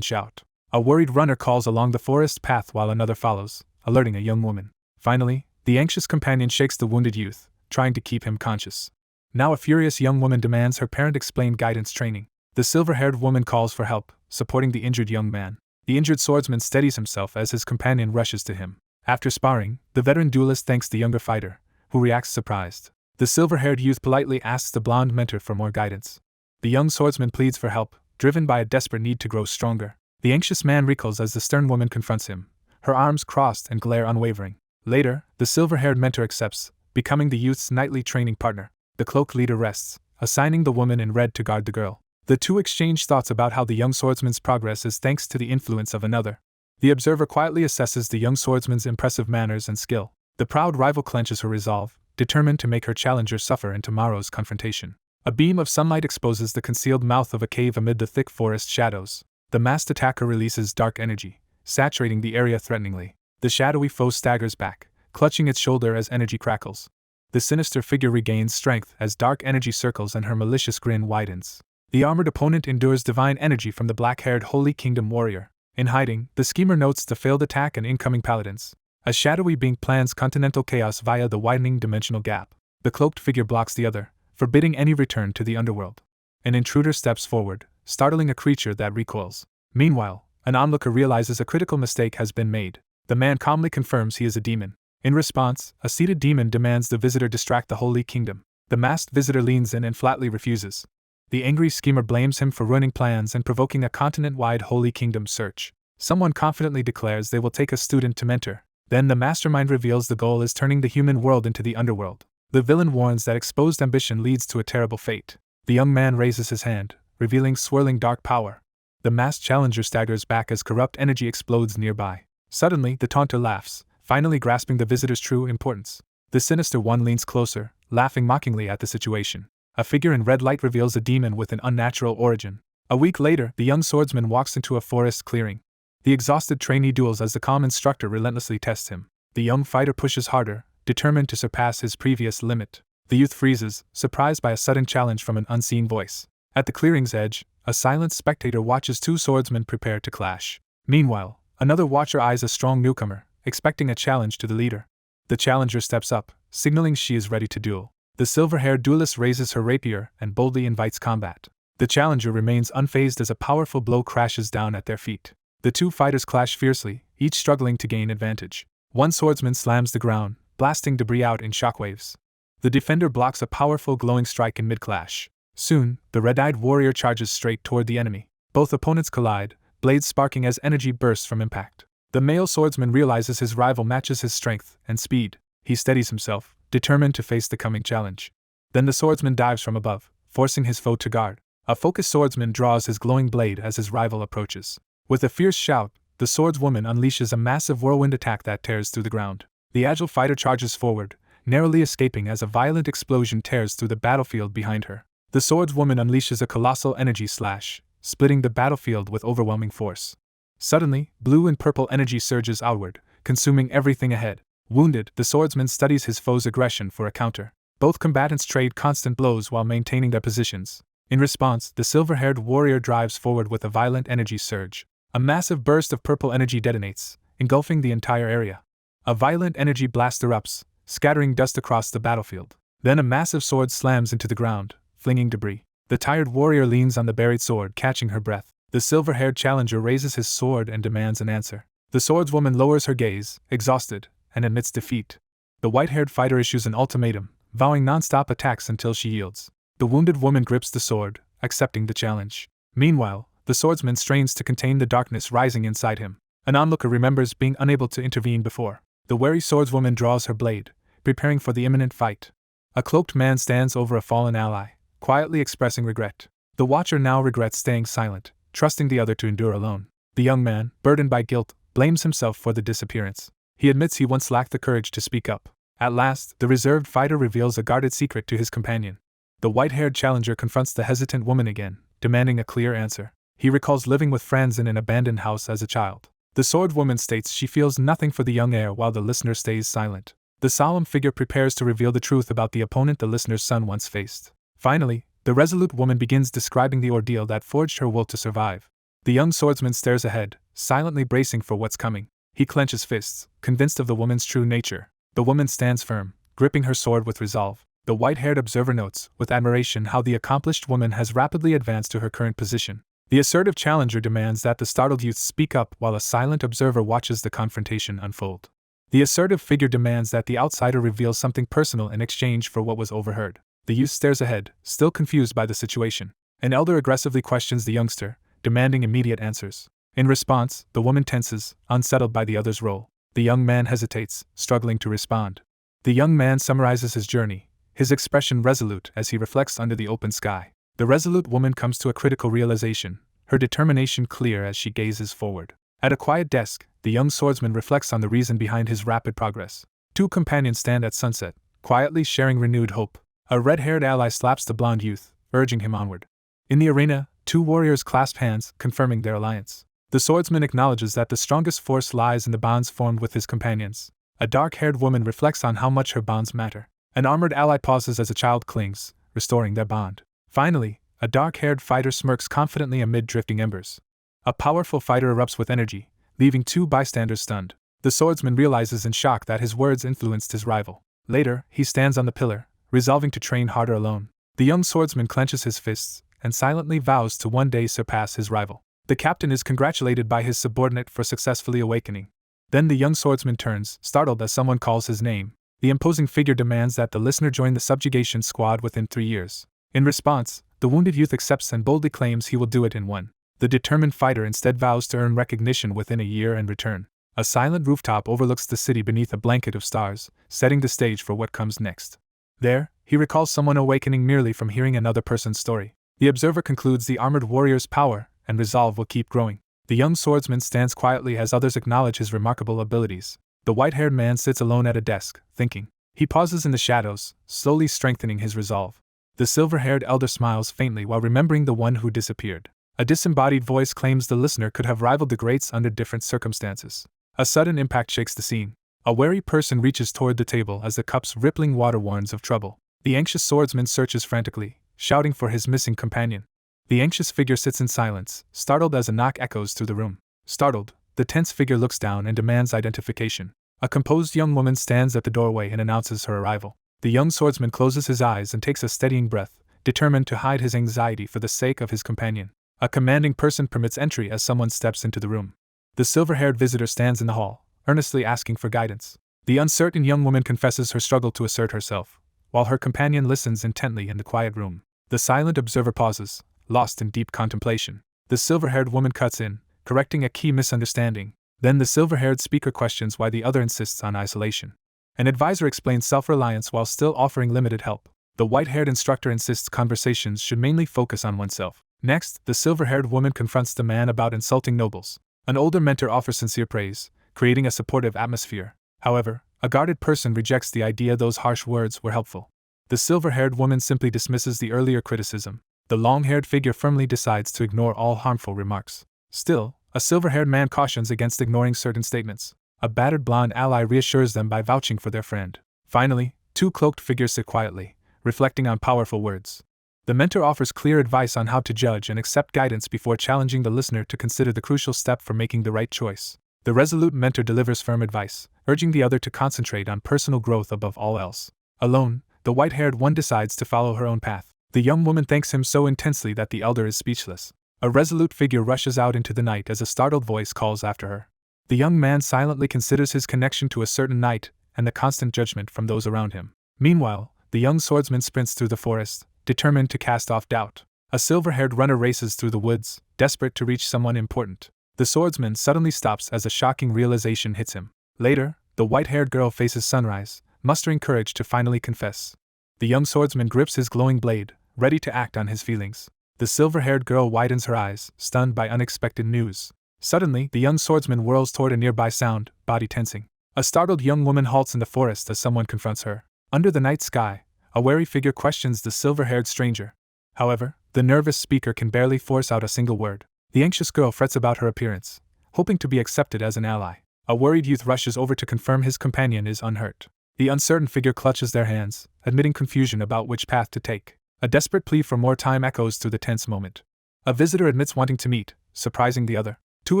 shout. A worried runner calls along the forest path while another follows, alerting a young woman. Finally, the anxious companion shakes the wounded youth, trying to keep him conscious. Now a furious young woman demands her parent explain guidance training. The silver-haired woman calls for help, supporting the injured young man. The injured swordsman steadies himself as his companion rushes to him. After sparring, the veteran duelist thanks the younger fighter, who reacts surprised. The silver-haired youth politely asks the blonde mentor for more guidance. The young swordsman pleads for help, driven by a desperate need to grow stronger. The anxious man recoils as the stern woman confronts him, her arms crossed and glare unwavering. Later, the silver-haired mentor accepts, becoming the youth's nightly training partner. The cloaked leader rests, assigning the woman in red to guard the girl. The two exchange thoughts about how the young swordsman's progress is thanks to the influence of another. The observer quietly assesses the young swordsman's impressive manners and skill. The proud rival clenches her resolve, determined to make her challenger suffer in tomorrow's confrontation. A beam of sunlight exposes the concealed mouth of a cave amid the thick forest shadows. The masked attacker releases dark energy, saturating the area threateningly. The shadowy foe staggers back, clutching its shoulder as energy crackles. The sinister figure regains strength as dark energy circles and her malicious grin widens. The armored opponent endures divine energy from the black-haired Holy Kingdom warrior. In hiding, the schemer notes the failed attack and incoming paladins. A shadowy being plans continental chaos via the widening dimensional gap. The cloaked figure blocks the other, forbidding any return to the underworld. An intruder steps forward, startling a creature that recoils. Meanwhile, an onlooker realizes a critical mistake has been made. The man calmly confirms he is a demon. In response, a seated demon demands the visitor distract the Holy Kingdom. The masked visitor leans in and flatly refuses. The angry schemer blames him for ruining plans and provoking a continent-wide Holy Kingdom search. Someone confidently declares they will take a student to mentor. Then the mastermind reveals the goal is turning the human world into the underworld. The villain warns that exposed ambition leads to a terrible fate. The young man raises his hand, revealing swirling dark power. The masked challenger staggers back as corrupt energy explodes nearby. Suddenly, the taunter laughs, finally grasping the visitor's true importance. The sinister one leans closer, laughing mockingly at the situation. A figure in red light reveals a demon with an unnatural origin. A week later, the young swordsman walks into a forest clearing. The exhausted trainee duels as the calm instructor relentlessly tests him. The young fighter pushes harder, determined to surpass his previous limit. The youth freezes, surprised by a sudden challenge from an unseen voice. At the clearing's edge, a silent spectator watches two swordsmen prepare to clash. Meanwhile, another watcher eyes a strong newcomer, expecting a challenge to the leader. The challenger steps up, signaling she is ready to duel. The silver-haired duelist raises her rapier and boldly invites combat. The challenger remains unfazed as a powerful blow crashes down at their feet. The two fighters clash fiercely, each struggling to gain advantage. One swordsman slams the ground, blasting debris out in shockwaves. The defender blocks a powerful glowing strike in mid-clash. Soon, the red-eyed warrior charges straight toward the enemy. Both opponents collide, blades sparking as energy bursts from impact. The male swordsman realizes his rival matches his strength and speed. He steadies himself, determined to face the coming challenge. Then the swordsman dives from above, forcing his foe to guard. A focused swordsman draws his glowing blade as his rival approaches. With a fierce shout, the swordswoman unleashes a massive whirlwind attack that tears through the ground. The agile fighter charges forward, narrowly escaping as a violent explosion tears through the battlefield behind her. The swordswoman unleashes a colossal energy slash, splitting the battlefield with overwhelming force. Suddenly, blue and purple energy surges outward, consuming everything ahead. Wounded, the swordsman studies his foe's aggression for a counter. Both combatants trade constant blows while maintaining their positions. In response, the silver-haired warrior drives forward with a violent energy surge. A massive burst of purple energy detonates, engulfing the entire area. A violent energy blast erupts, scattering dust across the battlefield. Then a massive sword slams into the ground, flinging debris. The tired warrior leans on the buried sword, catching her breath. The silver-haired challenger raises his sword and demands an answer. The swordswoman lowers her gaze, exhausted, and admits defeat. The white-haired fighter issues an ultimatum, vowing non-stop attacks until she yields. The wounded woman grips the sword, accepting the challenge. Meanwhile, the swordsman strains to contain the darkness rising inside him. An onlooker remembers being unable to intervene before. The wary swordswoman draws her blade, preparing for the imminent fight. A cloaked man stands over a fallen ally, quietly expressing regret. The watcher now regrets staying silent, trusting the other to endure alone. The young man, burdened by guilt, blames himself for the disappearance. He admits he once lacked the courage to speak up. At last, the reserved fighter reveals a guarded secret to his companion. The white-haired challenger confronts the hesitant woman again, demanding a clear answer. He recalls living with friends in an abandoned house as a child. The swordwoman states she feels nothing for the young heir while the listener stays silent. The solemn figure prepares to reveal the truth about the opponent the listener's son once faced. Finally, the resolute woman begins describing the ordeal that forged her will to survive. The young swordsman stares ahead, silently bracing for what's coming. He clenches fists, convinced of the woman's true nature. The woman stands firm, gripping her sword with resolve. The white-haired observer notes, with admiration, how the accomplished woman has rapidly advanced to her current position. The assertive challenger demands that the startled youth speak up while a silent observer watches the confrontation unfold. The assertive figure demands that the outsider reveal something personal in exchange for what was overheard. The youth stares ahead, still confused by the situation. An elder aggressively questions the youngster, demanding immediate answers. In response, the woman tenses, unsettled by the other's role. The young man hesitates, struggling to respond. The young man summarizes his journey, his expression resolute as he reflects under the open sky. The resolute woman comes to a critical realization, her determination clear as she gazes forward. At a quiet desk, the young swordsman reflects on the reason behind his rapid progress. Two companions stand at sunset, quietly sharing renewed hope. A red-haired ally slaps the blonde youth, urging him onward. In the arena, two warriors clasp hands, confirming their alliance. The swordsman acknowledges that the strongest force lies in the bonds formed with his companions. A dark-haired woman reflects on how much her bonds matter. An armored ally pauses as a child clings, restoring their bond. Finally, a dark-haired fighter smirks confidently amid drifting embers. A powerful fighter erupts with energy, leaving two bystanders stunned. The swordsman realizes in shock that his words influenced his rival. Later, he stands on the pillar, resolving to train harder alone. The young swordsman clenches his fists and silently vows to one day surpass his rival. The captain is congratulated by his subordinate for successfully awakening. Then the young swordsman turns, startled as someone calls his name. The imposing figure demands that the listener join the subjugation squad within 3 years. In response, the wounded youth accepts and boldly claims he will do it in 1. The determined fighter instead vows to earn recognition within a year and return. A silent rooftop overlooks the city beneath a blanket of stars, setting the stage for what comes next. There, he recalls someone awakening merely from hearing another person's story. The observer concludes the armored warrior's power and resolve will keep growing. The young swordsman stands quietly as others acknowledge his remarkable abilities. The white-haired man sits alone at a desk, thinking. He pauses in the shadows, slowly strengthening his resolve. The silver-haired elder smiles faintly while remembering the one who disappeared. A disembodied voice claims the listener could have rivaled the greats under different circumstances. A sudden impact shakes the scene. A wary person reaches toward the table as the cup's rippling water warns of trouble. The anxious swordsman searches frantically, shouting for his missing companion. The anxious figure sits in silence, startled as a knock echoes through the room. Startled, the tense figure looks down and demands identification. A composed young woman stands at the doorway and announces her arrival. The young swordsman closes his eyes and takes a steadying breath, determined to hide his anxiety for the sake of his companion. A commanding person permits entry as someone steps into the room. The silver-haired visitor stands in the hall, earnestly asking for guidance. The uncertain young woman confesses her struggle to assert herself, while her companion listens intently in the quiet room. The silent observer pauses, lost in deep contemplation. The silver-haired woman cuts in, correcting a key misunderstanding. Then the silver-haired speaker questions why the other insists on isolation. An advisor explains self-reliance while still offering limited help. The white-haired instructor insists conversations should mainly focus on oneself. Next, the silver-haired woman confronts the man about insulting nobles. An older mentor offers sincere praise, creating a supportive atmosphere. However, a guarded person rejects the idea those harsh words were helpful. The silver-haired woman simply dismisses the earlier criticism. The long-haired figure firmly decides to ignore all harmful remarks. Still, a silver-haired man cautions against ignoring certain statements. A battered blonde ally reassures them by vouching for their friend. Finally, two cloaked figures sit quietly, reflecting on powerful words. The mentor offers clear advice on how to judge and accept guidance before challenging the listener to consider the crucial step for making the right choice. The resolute mentor delivers firm advice, urging the other to concentrate on personal growth above all else. Alone, the white-haired one decides to follow her own path. The young woman thanks him so intensely that the elder is speechless. A resolute figure rushes out into the night as a startled voice calls after her. The young man silently considers his connection to a certain knight and the constant judgment from those around him. Meanwhile, the young swordsman sprints through the forest, determined to cast off doubt. A silver-haired runner races through the woods, desperate to reach someone important. The swordsman suddenly stops as a shocking realization hits him. Later, the white-haired girl faces sunrise, mustering courage to finally confess. The young swordsman grips his glowing blade, ready to act on his feelings. The silver-haired girl widens her eyes, stunned by unexpected news. Suddenly, the young swordsman whirls toward a nearby sound, body tensing. A startled young woman halts in the forest as someone confronts her. Under the night sky, a wary figure questions the silver-haired stranger. However, the nervous speaker can barely force out a single word. The anxious girl frets about her appearance, hoping to be accepted as an ally. A worried youth rushes over to confirm his companion is unhurt. The uncertain figure clutches their hands, admitting confusion about which path to take. A desperate plea for more time echoes through the tense moment. A visitor admits wanting to meet, surprising the other. Two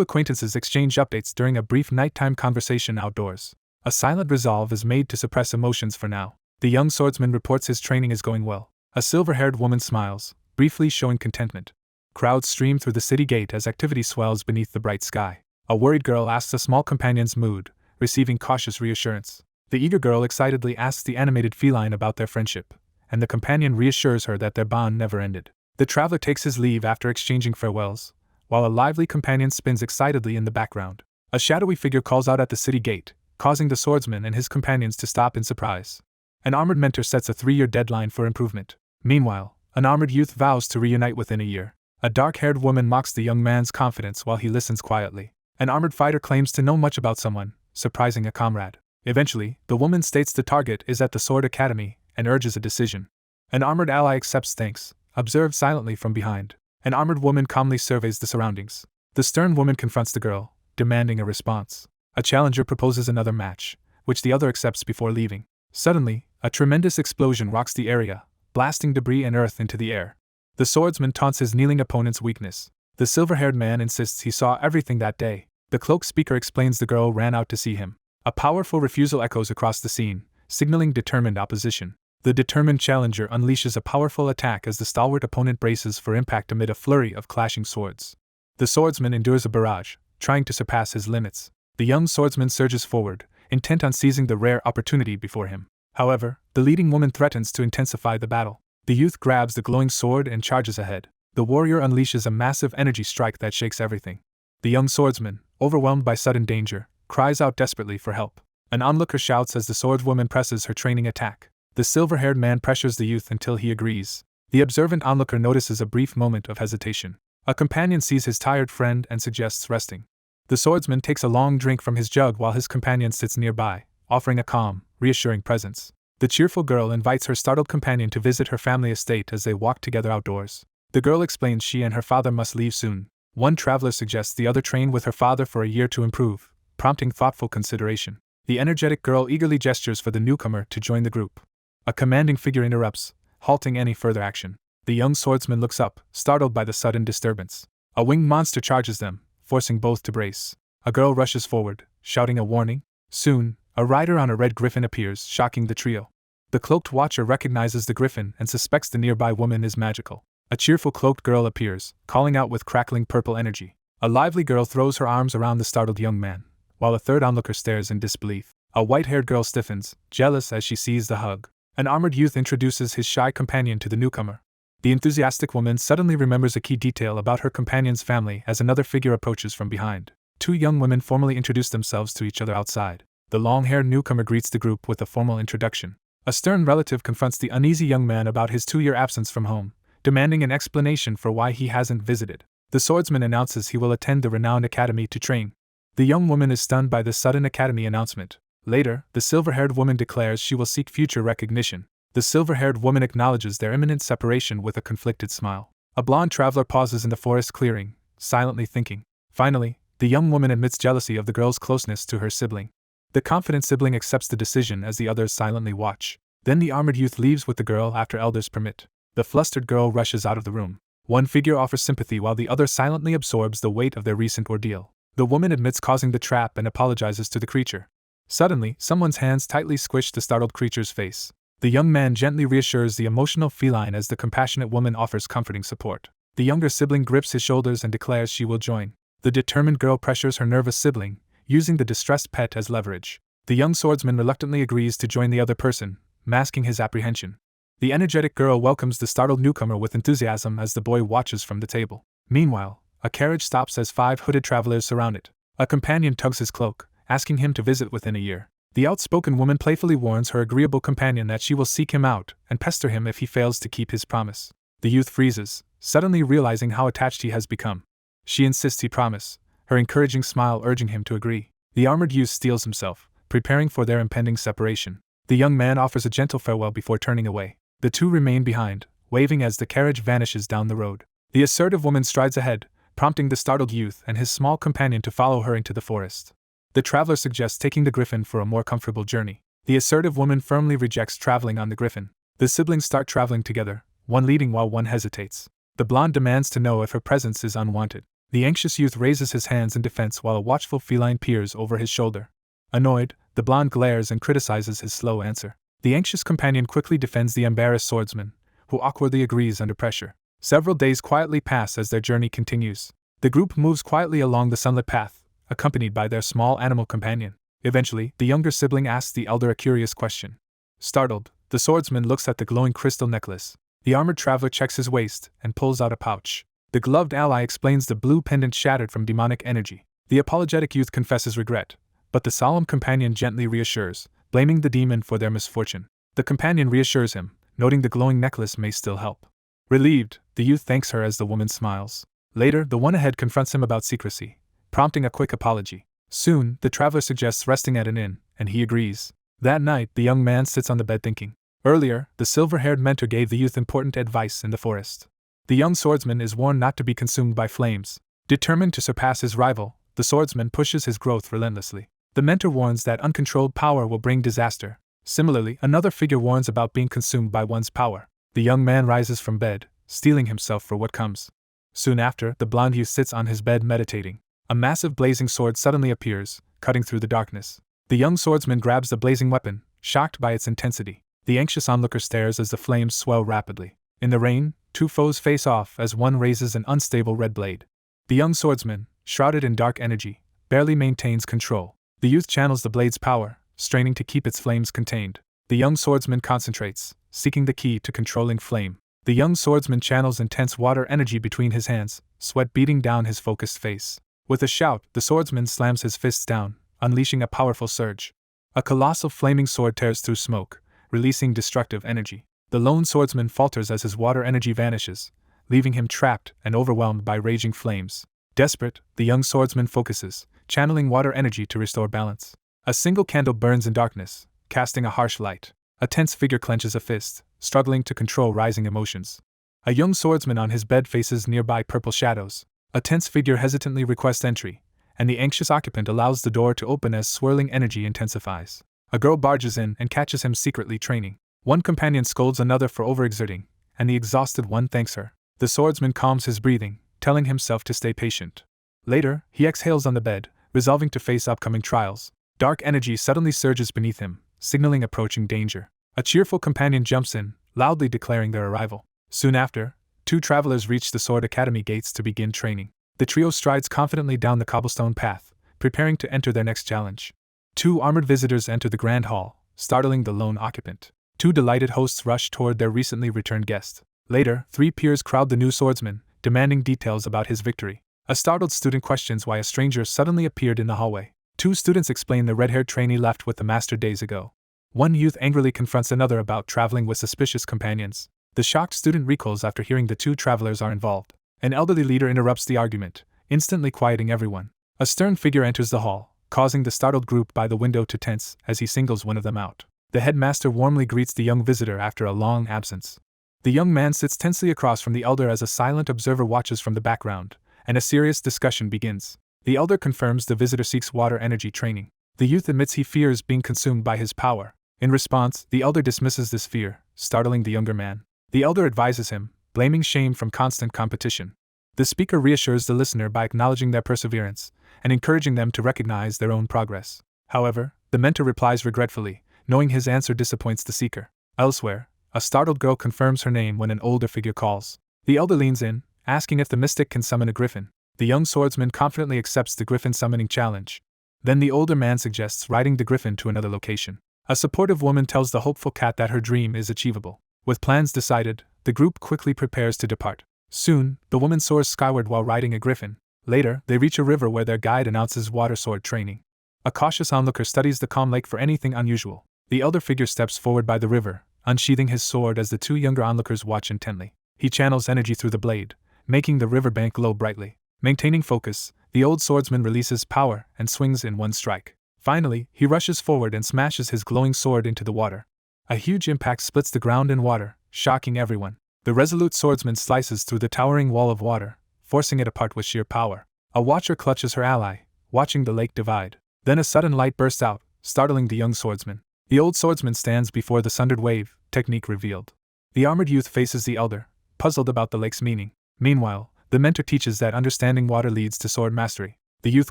acquaintances exchange updates during a brief nighttime conversation outdoors. A silent resolve is made to suppress emotions for now. The young swordsman reports his training is going well. A silver-haired woman smiles, briefly showing contentment. Crowds stream through the city gate as activity swells beneath the bright sky. A worried girl asks a small companion's mood, receiving cautious reassurance. The eager girl excitedly asks the animated feline about their friendship, and the companion reassures her that their bond never ended. The traveler takes his leave after exchanging farewells, while a lively companion spins excitedly in the background. A shadowy figure calls out at the city gate, causing the swordsman and his companions to stop in surprise. An armored mentor sets a 3-year deadline for improvement. Meanwhile, an armored youth vows to reunite within a year. A dark-haired woman mocks the young man's confidence while he listens quietly. An armored fighter claims to know much about someone, surprising a comrade. Eventually, the woman states the target is at the Sword Academy and urges a decision. An armored ally accepts thanks, observed silently from behind. An armored woman calmly surveys the surroundings. The stern woman confronts the girl, demanding a response. A challenger proposes another match, which the other accepts before leaving. Suddenly, a tremendous explosion rocks the area, blasting debris and earth into the air. The swordsman taunts his kneeling opponent's weakness. The silver-haired man insists he saw everything that day. The cloaked speaker explains the girl ran out to see him. A powerful refusal echoes across the scene, signaling determined opposition. The determined challenger unleashes a powerful attack as the stalwart opponent braces for impact amid a flurry of clashing swords. The swordsman endures a barrage, trying to surpass his limits. The young swordsman surges forward, intent on seizing the rare opportunity before him. However, the leading woman threatens to intensify the battle. The youth grabs the glowing sword and charges ahead. The warrior unleashes a massive energy strike that shakes everything. The young swordsman, overwhelmed by sudden danger, cries out desperately for help. An onlooker shouts as the swordswoman presses her training attack. The silver-haired man pressures the youth until he agrees. The observant onlooker notices a brief moment of hesitation. A companion sees his tired friend and suggests resting. The swordsman takes a long drink from his jug while his companion sits nearby, offering a calm, reassuring presence. The cheerful girl invites her startled companion to visit her family estate as they walk together outdoors. The girl explains she and her father must leave soon. One traveler suggests the other train with her father for a year to improve, prompting thoughtful consideration. The energetic girl eagerly gestures for the newcomer to join the group. A commanding figure interrupts, halting any further action. The young swordsman looks up, startled by the sudden disturbance. A winged monster charges them, forcing both to brace. A girl rushes forward, shouting a warning. Soon, a rider on a red griffin appears, shocking the trio. The cloaked watcher recognizes the griffin and suspects the nearby woman is magical. A cheerful cloaked girl appears, calling out with crackling purple energy. A lively girl throws her arms around the startled young man, while a third onlooker stares in disbelief. A white-haired girl stiffens, jealous as she sees the hug. An armored youth introduces his shy companion to the newcomer. The enthusiastic woman suddenly remembers a key detail about her companion's family as another figure approaches from behind. Two young women formally introduce themselves to each other outside. The long-haired newcomer greets the group with a formal introduction. A stern relative confronts the uneasy young man about his 2-year absence from home, demanding an explanation for why he hasn't visited. The swordsman announces he will attend the renowned academy to train. The young woman is stunned by this sudden academy announcement. Later, the silver-haired woman declares she will seek future recognition. The silver-haired woman acknowledges their imminent separation with a conflicted smile. A blonde traveler pauses in the forest clearing, silently thinking. Finally, the young woman admits jealousy of the girl's closeness to her sibling. The confident sibling accepts the decision as the others silently watch. Then the armored youth leaves with the girl after elders permit. The flustered girl rushes out of the room. One figure offers sympathy while the other silently absorbs the weight of their recent ordeal. The woman admits causing the trap and apologizes to the creature. Suddenly, someone's hands tightly squish the startled creature's face. The young man gently reassures the emotional feline as the compassionate woman offers comforting support. The younger sibling grips his shoulders and declares she will join. The determined girl pressures her nervous sibling, using the distressed pet as leverage. The young swordsman reluctantly agrees to join the other person, masking his apprehension. The energetic girl welcomes the startled newcomer with enthusiasm as the boy watches from the table. Meanwhile, a carriage stops as 5 hooded travelers surround it. A companion tugs his cloak, asking him to visit within a year. The outspoken woman playfully warns her agreeable companion that she will seek him out and pester him if he fails to keep his promise. The youth freezes, suddenly realizing how attached he has become. She insists he promise, her encouraging smile urging him to agree. The armored youth steels himself, preparing for their impending separation. The young man offers a gentle farewell before turning away. The two remain behind, waving as the carriage vanishes down the road. The assertive woman strides ahead, prompting the startled youth and his small companion to follow her into the forest. The traveler suggests taking the griffin for a more comfortable journey. The assertive woman firmly rejects traveling on the griffin. The siblings start traveling together, one leading while one hesitates. The blonde demands to know if her presence is unwanted. The anxious youth raises his hands in defense while a watchful feline peers over his shoulder. Annoyed, the blonde glares and criticizes his slow answer. The anxious companion quickly defends the embarrassed swordsman, who awkwardly agrees under pressure. Several days quietly pass as their journey continues. The group moves quietly along the sunlit path, accompanied by their small animal companion. Eventually, the younger sibling asks the elder a curious question. Startled, the swordsman looks at the glowing crystal necklace. The armored traveler checks his waist and pulls out a pouch. The gloved ally explains the blue pendant shattered from demonic energy. The apologetic youth confesses regret, but the solemn companion gently reassures, blaming the demon for their misfortune. The companion reassures him, noting the glowing necklace may still help. Relieved, the youth thanks her as the woman smiles. Later, the one ahead confronts him about secrecy, prompting a quick apology. Soon, the traveler suggests resting at an inn, and he agrees. That night, the young man sits on the bed thinking. Earlier, the silver-haired mentor gave the youth important advice in the forest. The young swordsman is warned not to be consumed by flames. Determined to surpass his rival, the swordsman pushes his growth relentlessly. The mentor warns that uncontrolled power will bring disaster. Similarly, another figure warns about being consumed by one's power. The young man rises from bed, steeling himself for what comes. Soon after, the blond youth sits on his bed meditating. A massive blazing sword suddenly appears, cutting through the darkness. The young swordsman grabs the blazing weapon, shocked by its intensity. The anxious onlooker stares as the flames swell rapidly. In the rain, two foes face off as one raises an unstable red blade. The young swordsman, shrouded in dark energy, barely maintains control. The youth channels the blade's power, straining to keep its flames contained. The young swordsman concentrates, seeking the key to controlling flame. The young swordsman channels intense water energy between his hands, sweat beating down his focused face. With a shout, the swordsman slams his fists down, unleashing a powerful surge. A colossal flaming sword tears through smoke, releasing destructive energy. The lone swordsman falters as his water energy vanishes, leaving him trapped and overwhelmed by raging flames. Desperate, the young swordsman focuses, channeling water energy to restore balance. A single candle burns in darkness, casting a harsh light. A tense figure clenches a fist, struggling to control rising emotions. A young swordsman on his bed faces nearby purple shadows. A tense figure hesitantly requests entry, and the anxious occupant allows the door to open as swirling energy intensifies. A girl barges in and catches him secretly training. One companion scolds another for overexerting, and the exhausted one thanks her. The swordsman calms his breathing, telling himself to stay patient. Later, he exhales on the bed, resolving to face upcoming trials. Dark energy suddenly surges beneath him, signaling approaching danger. A cheerful companion jumps in, loudly declaring their arrival. Soon after, two travelers reach the Sword Academy gates to begin training. The trio strides confidently down the cobblestone path, preparing to enter their next challenge. Two armored visitors enter the grand hall, startling the lone occupant. Two delighted hosts rush toward their recently returned guest. Later, three peers crowd the new swordsman, demanding details about his victory. A startled student questions why a stranger suddenly appeared in the hallway. Two students explain the red-haired trainee left with the master days ago. One youth angrily confronts another about traveling with suspicious companions. The shocked student recoils after hearing the two travelers are involved. An elderly leader interrupts the argument, instantly quieting everyone. A stern figure enters the hall, causing the startled group by the window to tense as he singles one of them out. The headmaster warmly greets the young visitor after a long absence. The young man sits tensely across from the elder as a silent observer watches from the background, and a serious discussion begins. The elder confirms the visitor seeks water energy training. The youth admits he fears being consumed by his power. In response, the elder dismisses this fear, startling the younger man. The elder advises him, blaming shame from constant competition. The speaker reassures the listener by acknowledging their perseverance and encouraging them to recognize their own progress. However, the mentor replies regretfully, knowing his answer disappoints the seeker. Elsewhere, a startled girl confirms her name when an older figure calls. The elder leans in, asking if the mystic can summon a griffin. The young swordsman confidently accepts the griffin summoning challenge. Then the older man suggests riding the griffin to another location. A supportive woman tells the hopeful cat that her dream is achievable. With plans decided, the group quickly prepares to depart. Soon, the woman soars skyward while riding a griffin. Later, they reach a river where their guide announces water sword training. A cautious onlooker studies the calm lake for anything unusual. The elder figure steps forward by the river, unsheathing his sword as the two younger onlookers watch intently. He channels energy through the blade, making the riverbank glow brightly. Maintaining focus, the old swordsman releases power and swings in one strike. Finally, he rushes forward and smashes his glowing sword into the water. A huge impact splits the ground and water, shocking everyone. The resolute swordsman slices through the towering wall of water, forcing it apart with sheer power. A watcher clutches her ally, watching the lake divide. Then a sudden light bursts out, startling the young swordsman. The old swordsman stands before the sundered wave, technique revealed. The armored youth faces the elder, puzzled about the lake's meaning. Meanwhile, the mentor teaches that understanding water leads to sword mastery. The youth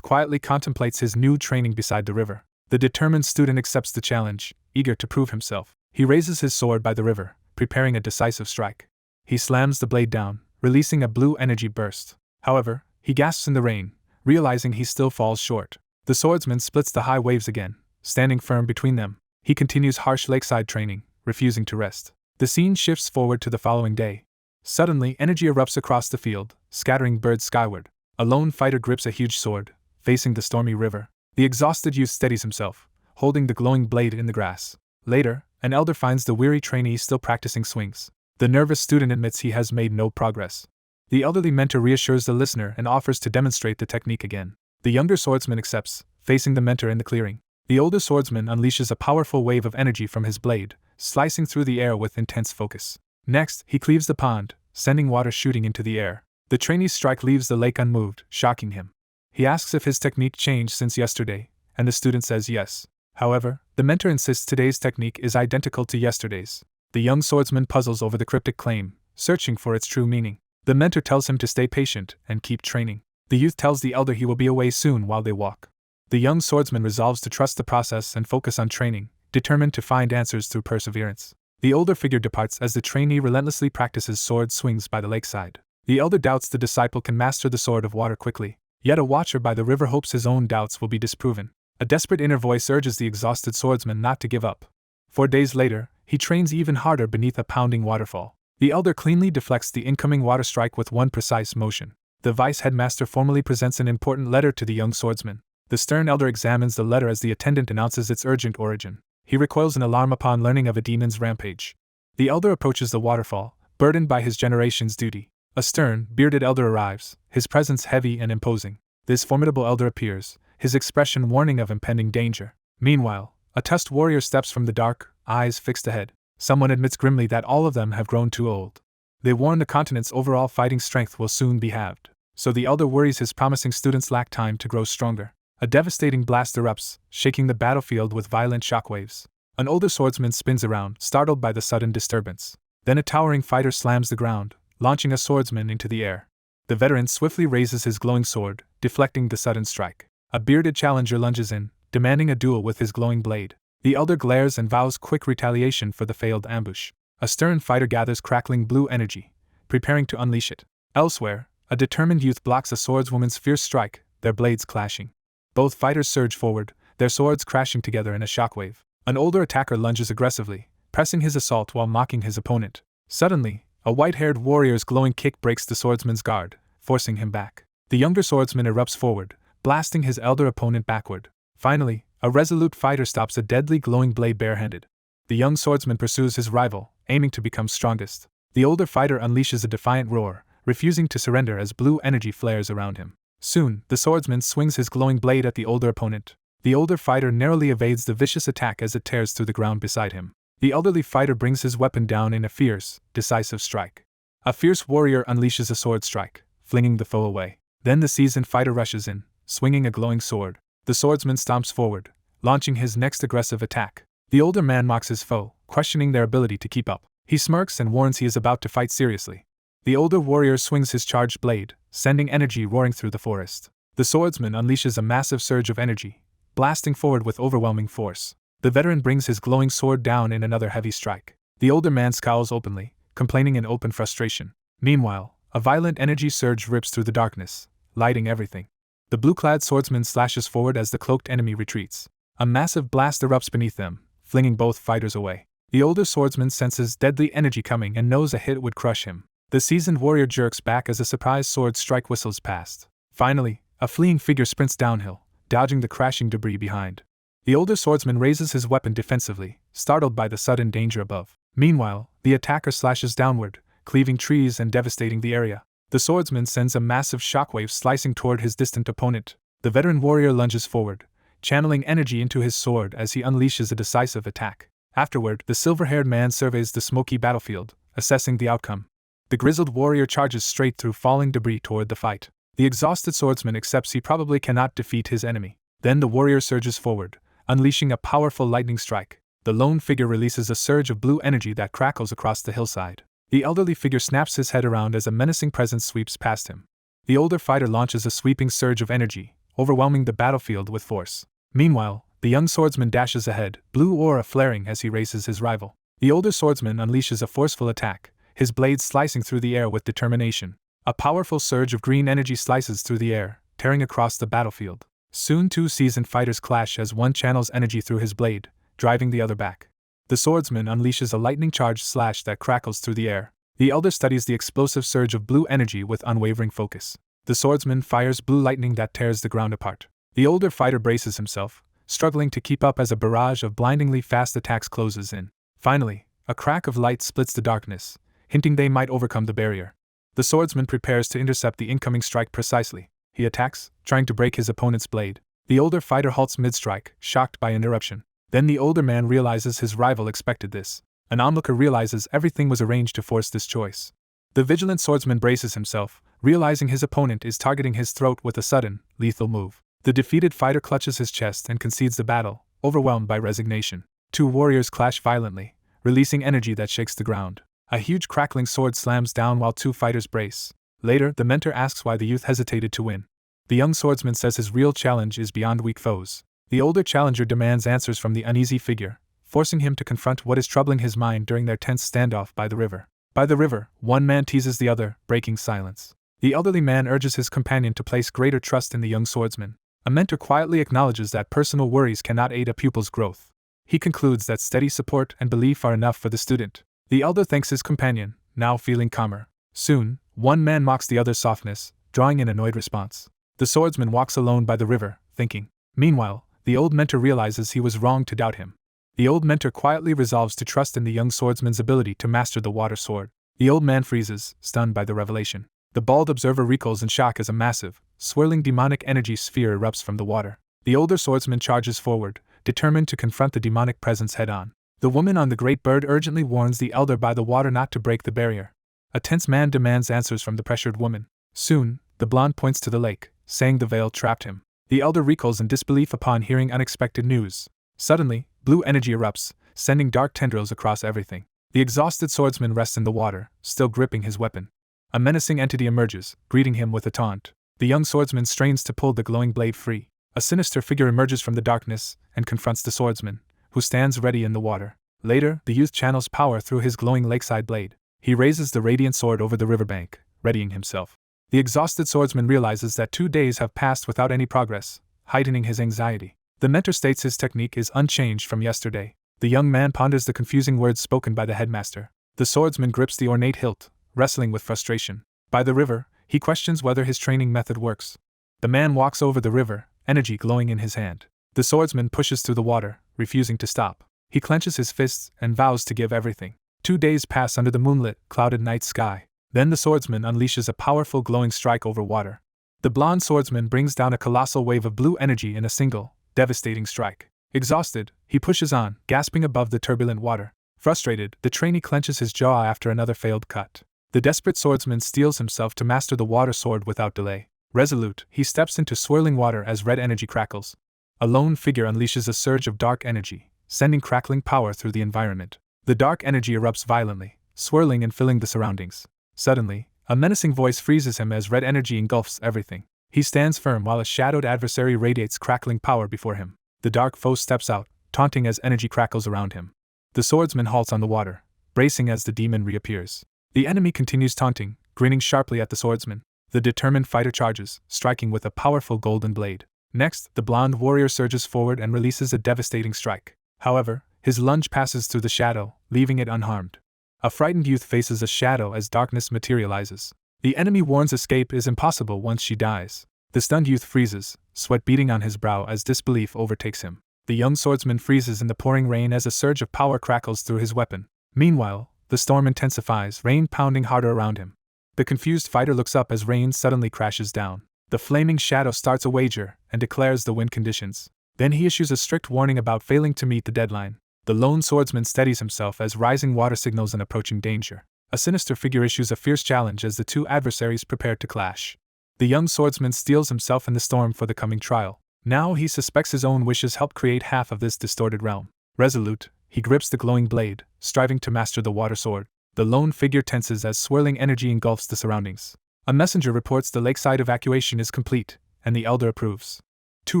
quietly contemplates his new training beside the river. The determined student accepts the challenge, eager to prove himself. He raises his sword by the river, preparing a decisive strike. He slams the blade down, releasing a blue energy burst. However, he gasps in the rain, realizing he still falls short. The swordsman splits the high waves again, standing firm between them. He continues harsh lakeside training, refusing to rest. The scene shifts forward to the following day. Suddenly, energy erupts across the field, scattering birds skyward. A lone fighter grips a huge sword, facing the stormy river. The exhausted youth steadies himself, holding the glowing blade in the grass. Later, an elder finds the weary trainee still practicing swings. The nervous student admits he has made no progress. The elderly mentor reassures the listener and offers to demonstrate the technique again. The younger swordsman accepts, facing the mentor in the clearing. The older swordsman unleashes a powerful wave of energy from his blade, slicing through the air with intense focus. Next, he cleaves the pond, sending water shooting into the air. The trainee's strike leaves the lake unmoved, shocking him. He asks if his technique changed since yesterday, and the student says yes. However, the mentor insists today's technique is identical to yesterday's. The young swordsman puzzles over the cryptic claim, searching for its true meaning. The mentor tells him to stay patient and keep training. The youth tells the elder he will be away soon while they walk. The young swordsman resolves to trust the process and focus on training, determined to find answers through perseverance. The older figure departs as the trainee relentlessly practices sword swings by the lakeside. The elder doubts the disciple can master the sword of water quickly, yet a watcher by the river hopes his own doubts will be disproven. A desperate inner voice urges the exhausted swordsman not to give up. 4 days later, he trains even harder beneath a pounding waterfall. The elder cleanly deflects the incoming water strike with one precise motion. The vice headmaster formally presents an important letter to the young swordsman. The stern elder examines the letter as the attendant announces its urgent origin. He recoils in alarm upon learning of a demon's rampage. The elder approaches the waterfall, burdened by his generation's duty. A stern, bearded elder arrives, his presence heavy and imposing. This formidable elder appears, his expression warning of impending danger. Meanwhile, a tusked warrior steps from the dark, eyes fixed ahead. Someone admits grimly that all of them have grown too old. They warn the continent's overall fighting strength will soon be halved. So the elder worries his promising students lack time to grow stronger. A devastating blast erupts, shaking the battlefield with violent shockwaves. An older swordsman spins around, startled by the sudden disturbance. Then a towering fighter slams the ground, launching a swordsman into the air. The veteran swiftly raises his glowing sword, deflecting the sudden strike. A bearded challenger lunges in, demanding a duel with his glowing blade. The elder glares and vows quick retaliation for the failed ambush. A stern fighter gathers crackling blue energy, preparing to unleash it. Elsewhere, a determined youth blocks a swordswoman's fierce strike, their blades clashing. Both fighters surge forward, their swords crashing together in a shockwave. An older attacker lunges aggressively, pressing his assault while mocking his opponent. Suddenly, a white-haired warrior's glowing kick breaks the swordsman's guard, forcing him back. The younger swordsman erupts forward, blasting his elder opponent backward. Finally, a resolute fighter stops a deadly glowing blade barehanded. The young swordsman pursues his rival, aiming to become strongest. The older fighter unleashes a defiant roar, refusing to surrender as blue energy flares around him. Soon, the swordsman swings his glowing blade at the older opponent. The older fighter narrowly evades the vicious attack as it tears through the ground beside him. The elderly fighter brings his weapon down in a fierce, decisive strike. A fierce warrior unleashes a sword strike, flinging the foe away. Then the seasoned fighter rushes in, swinging a glowing sword. The swordsman stomps forward, launching his next aggressive attack. The older man mocks his foe, questioning their ability to keep up. He smirks and warns he is about to fight seriously. The older warrior swings his charged blade, sending energy roaring through the forest. The swordsman unleashes a massive surge of energy, blasting forward with overwhelming force. The veteran brings his glowing sword down in another heavy strike. The older man scowls openly, complaining in open frustration. Meanwhile, a violent energy surge rips through the darkness, lighting everything. The blue-clad swordsman slashes forward as the cloaked enemy retreats. A massive blast erupts beneath them, flinging both fighters away. The older swordsman senses deadly energy coming and knows a hit would crush him. The seasoned warrior jerks back as a surprise sword strike whistles past. Finally, a fleeing figure sprints downhill, dodging the crashing debris behind. The older swordsman raises his weapon defensively, startled by the sudden danger above. Meanwhile, the attacker slashes downward, cleaving trees and devastating the area. The swordsman sends a massive shockwave slicing toward his distant opponent. The veteran warrior lunges forward, channeling energy into his sword as he unleashes a decisive attack. Afterward, the silver-haired man surveys the smoky battlefield, assessing the outcome. The grizzled warrior charges straight through falling debris toward the fight. The exhausted swordsman accepts he probably cannot defeat his enemy. Then the warrior surges forward, unleashing a powerful lightning strike. The lone figure releases a surge of blue energy that crackles across the hillside. The elderly figure snaps his head around as a menacing presence sweeps past him. The older fighter launches a sweeping surge of energy, overwhelming the battlefield with force. Meanwhile, the young swordsman dashes ahead, blue aura flaring as he races his rival. The older swordsman unleashes a forceful attack, his blade slicing through the air with determination. A powerful surge of green energy slices through the air, tearing across the battlefield. Soon two seasoned fighters clash as one channels energy through his blade, driving the other back. The swordsman unleashes a lightning-charged slash that crackles through the air. The elder studies the explosive surge of blue energy with unwavering focus. The swordsman fires blue lightning that tears the ground apart. The older fighter braces himself, struggling to keep up as a barrage of blindingly fast attacks closes in. Finally, a crack of light splits the darkness, hinting they might overcome the barrier. The swordsman prepares to intercept the incoming strike precisely. He attacks, trying to break his opponent's blade. The older fighter halts mid-strike, shocked by interruption. Then the older man realizes his rival expected this. An onlooker realizes everything was arranged to force this choice. The vigilant swordsman braces himself, realizing his opponent is targeting his throat with a sudden, lethal move. The defeated fighter clutches his chest and concedes the battle, overwhelmed by resignation. Two warriors clash violently, releasing energy that shakes the ground. A huge crackling sword slams down while two fighters brace. Later, the mentor asks why the youth hesitated to win. The young swordsman says his real challenge is beyond weak foes. The older challenger demands answers from the uneasy figure, forcing him to confront what is troubling his mind during their tense standoff by the river. By the river, one man teases the other, breaking silence. The elderly man urges his companion to place greater trust in the young swordsman. A mentor quietly acknowledges that personal worries cannot aid a pupil's growth. He concludes that steady support and belief are enough for the student. The elder thanks his companion, now feeling calmer. Soon, one man mocks the other's softness, drawing an annoyed response. The swordsman walks alone by the river, thinking. Meanwhile, the old mentor realizes he was wrong to doubt him. The old mentor quietly resolves to trust in the young swordsman's ability to master the water sword. The old man freezes, stunned by the revelation. The bald observer recoils in shock as a massive, swirling demonic energy sphere erupts from the water. The older swordsman charges forward, determined to confront the demonic presence head-on. The woman on the great bird urgently warns the elder by the water not to break the barrier. A tense man demands answers from the pressured woman. Soon, the blonde points to the lake, saying the veil trapped him. The elder recoils in disbelief upon hearing unexpected news. Suddenly, blue energy erupts, sending dark tendrils across everything. The exhausted swordsman rests in the water, still gripping his weapon. A menacing entity emerges, greeting him with a taunt. The young swordsman strains to pull the glowing blade free. A sinister figure emerges from the darkness and confronts the swordsman, who stands ready in the water. Later, the youth channels power through his glowing lakeside blade. He raises the radiant sword over the riverbank, readying himself. The exhausted swordsman realizes that 2 days have passed without any progress, heightening his anxiety. The mentor states his technique is unchanged from yesterday. The young man ponders the confusing words spoken by the headmaster. The swordsman grips the ornate hilt, wrestling with frustration. By the river, he questions whether his training method works. The man walks over the river, energy glowing in his hand. The swordsman pushes through the water, refusing to stop. He clenches his fists and vows to give everything. 2 days pass under the moonlit, clouded night sky. Then the swordsman unleashes a powerful glowing strike over water. The blonde swordsman brings down a colossal wave of blue energy in a single, devastating strike. Exhausted, he pushes on, gasping above the turbulent water. Frustrated, the trainee clenches his jaw after another failed cut. The desperate swordsman steels himself to master the water sword without delay. Resolute, he steps into swirling water as red energy crackles. A lone figure unleashes a surge of dark energy, sending crackling power through the environment. The dark energy erupts violently, swirling and filling the surroundings. Suddenly, a menacing voice freezes him as red energy engulfs everything. He stands firm while a shadowed adversary radiates crackling power before him. The dark foe steps out, taunting as energy crackles around him. The swordsman halts on the water, bracing as the demon reappears. The enemy continues taunting, grinning sharply at the swordsman. The determined fighter charges, striking with a powerful golden blade. Next, the blonde warrior surges forward and releases a devastating strike. However, his lunge passes through the shadow, leaving it unharmed. A frightened youth faces a shadow as darkness materializes. The enemy warns escape is impossible once she dies. The stunned youth freezes, sweat beading on his brow as disbelief overtakes him. The young swordsman freezes in the pouring rain as a surge of power crackles through his weapon. Meanwhile, the storm intensifies, rain pounding harder around him. The confused fighter looks up as rain suddenly crashes down. The flaming shadow starts a wager and declares the wind conditions. Then he issues a strict warning about failing to meet the deadline. The lone swordsman steadies himself as rising water signals an approaching danger. A sinister figure issues a fierce challenge as the two adversaries prepare to clash. The young swordsman steels himself in the storm for the coming trial. Now he suspects his own wishes helped create half of this distorted realm. Resolute, he grips the glowing blade, striving to master the water sword. The lone figure tenses as swirling energy engulfs the surroundings. A messenger reports the lakeside evacuation is complete, and the elder approves. 2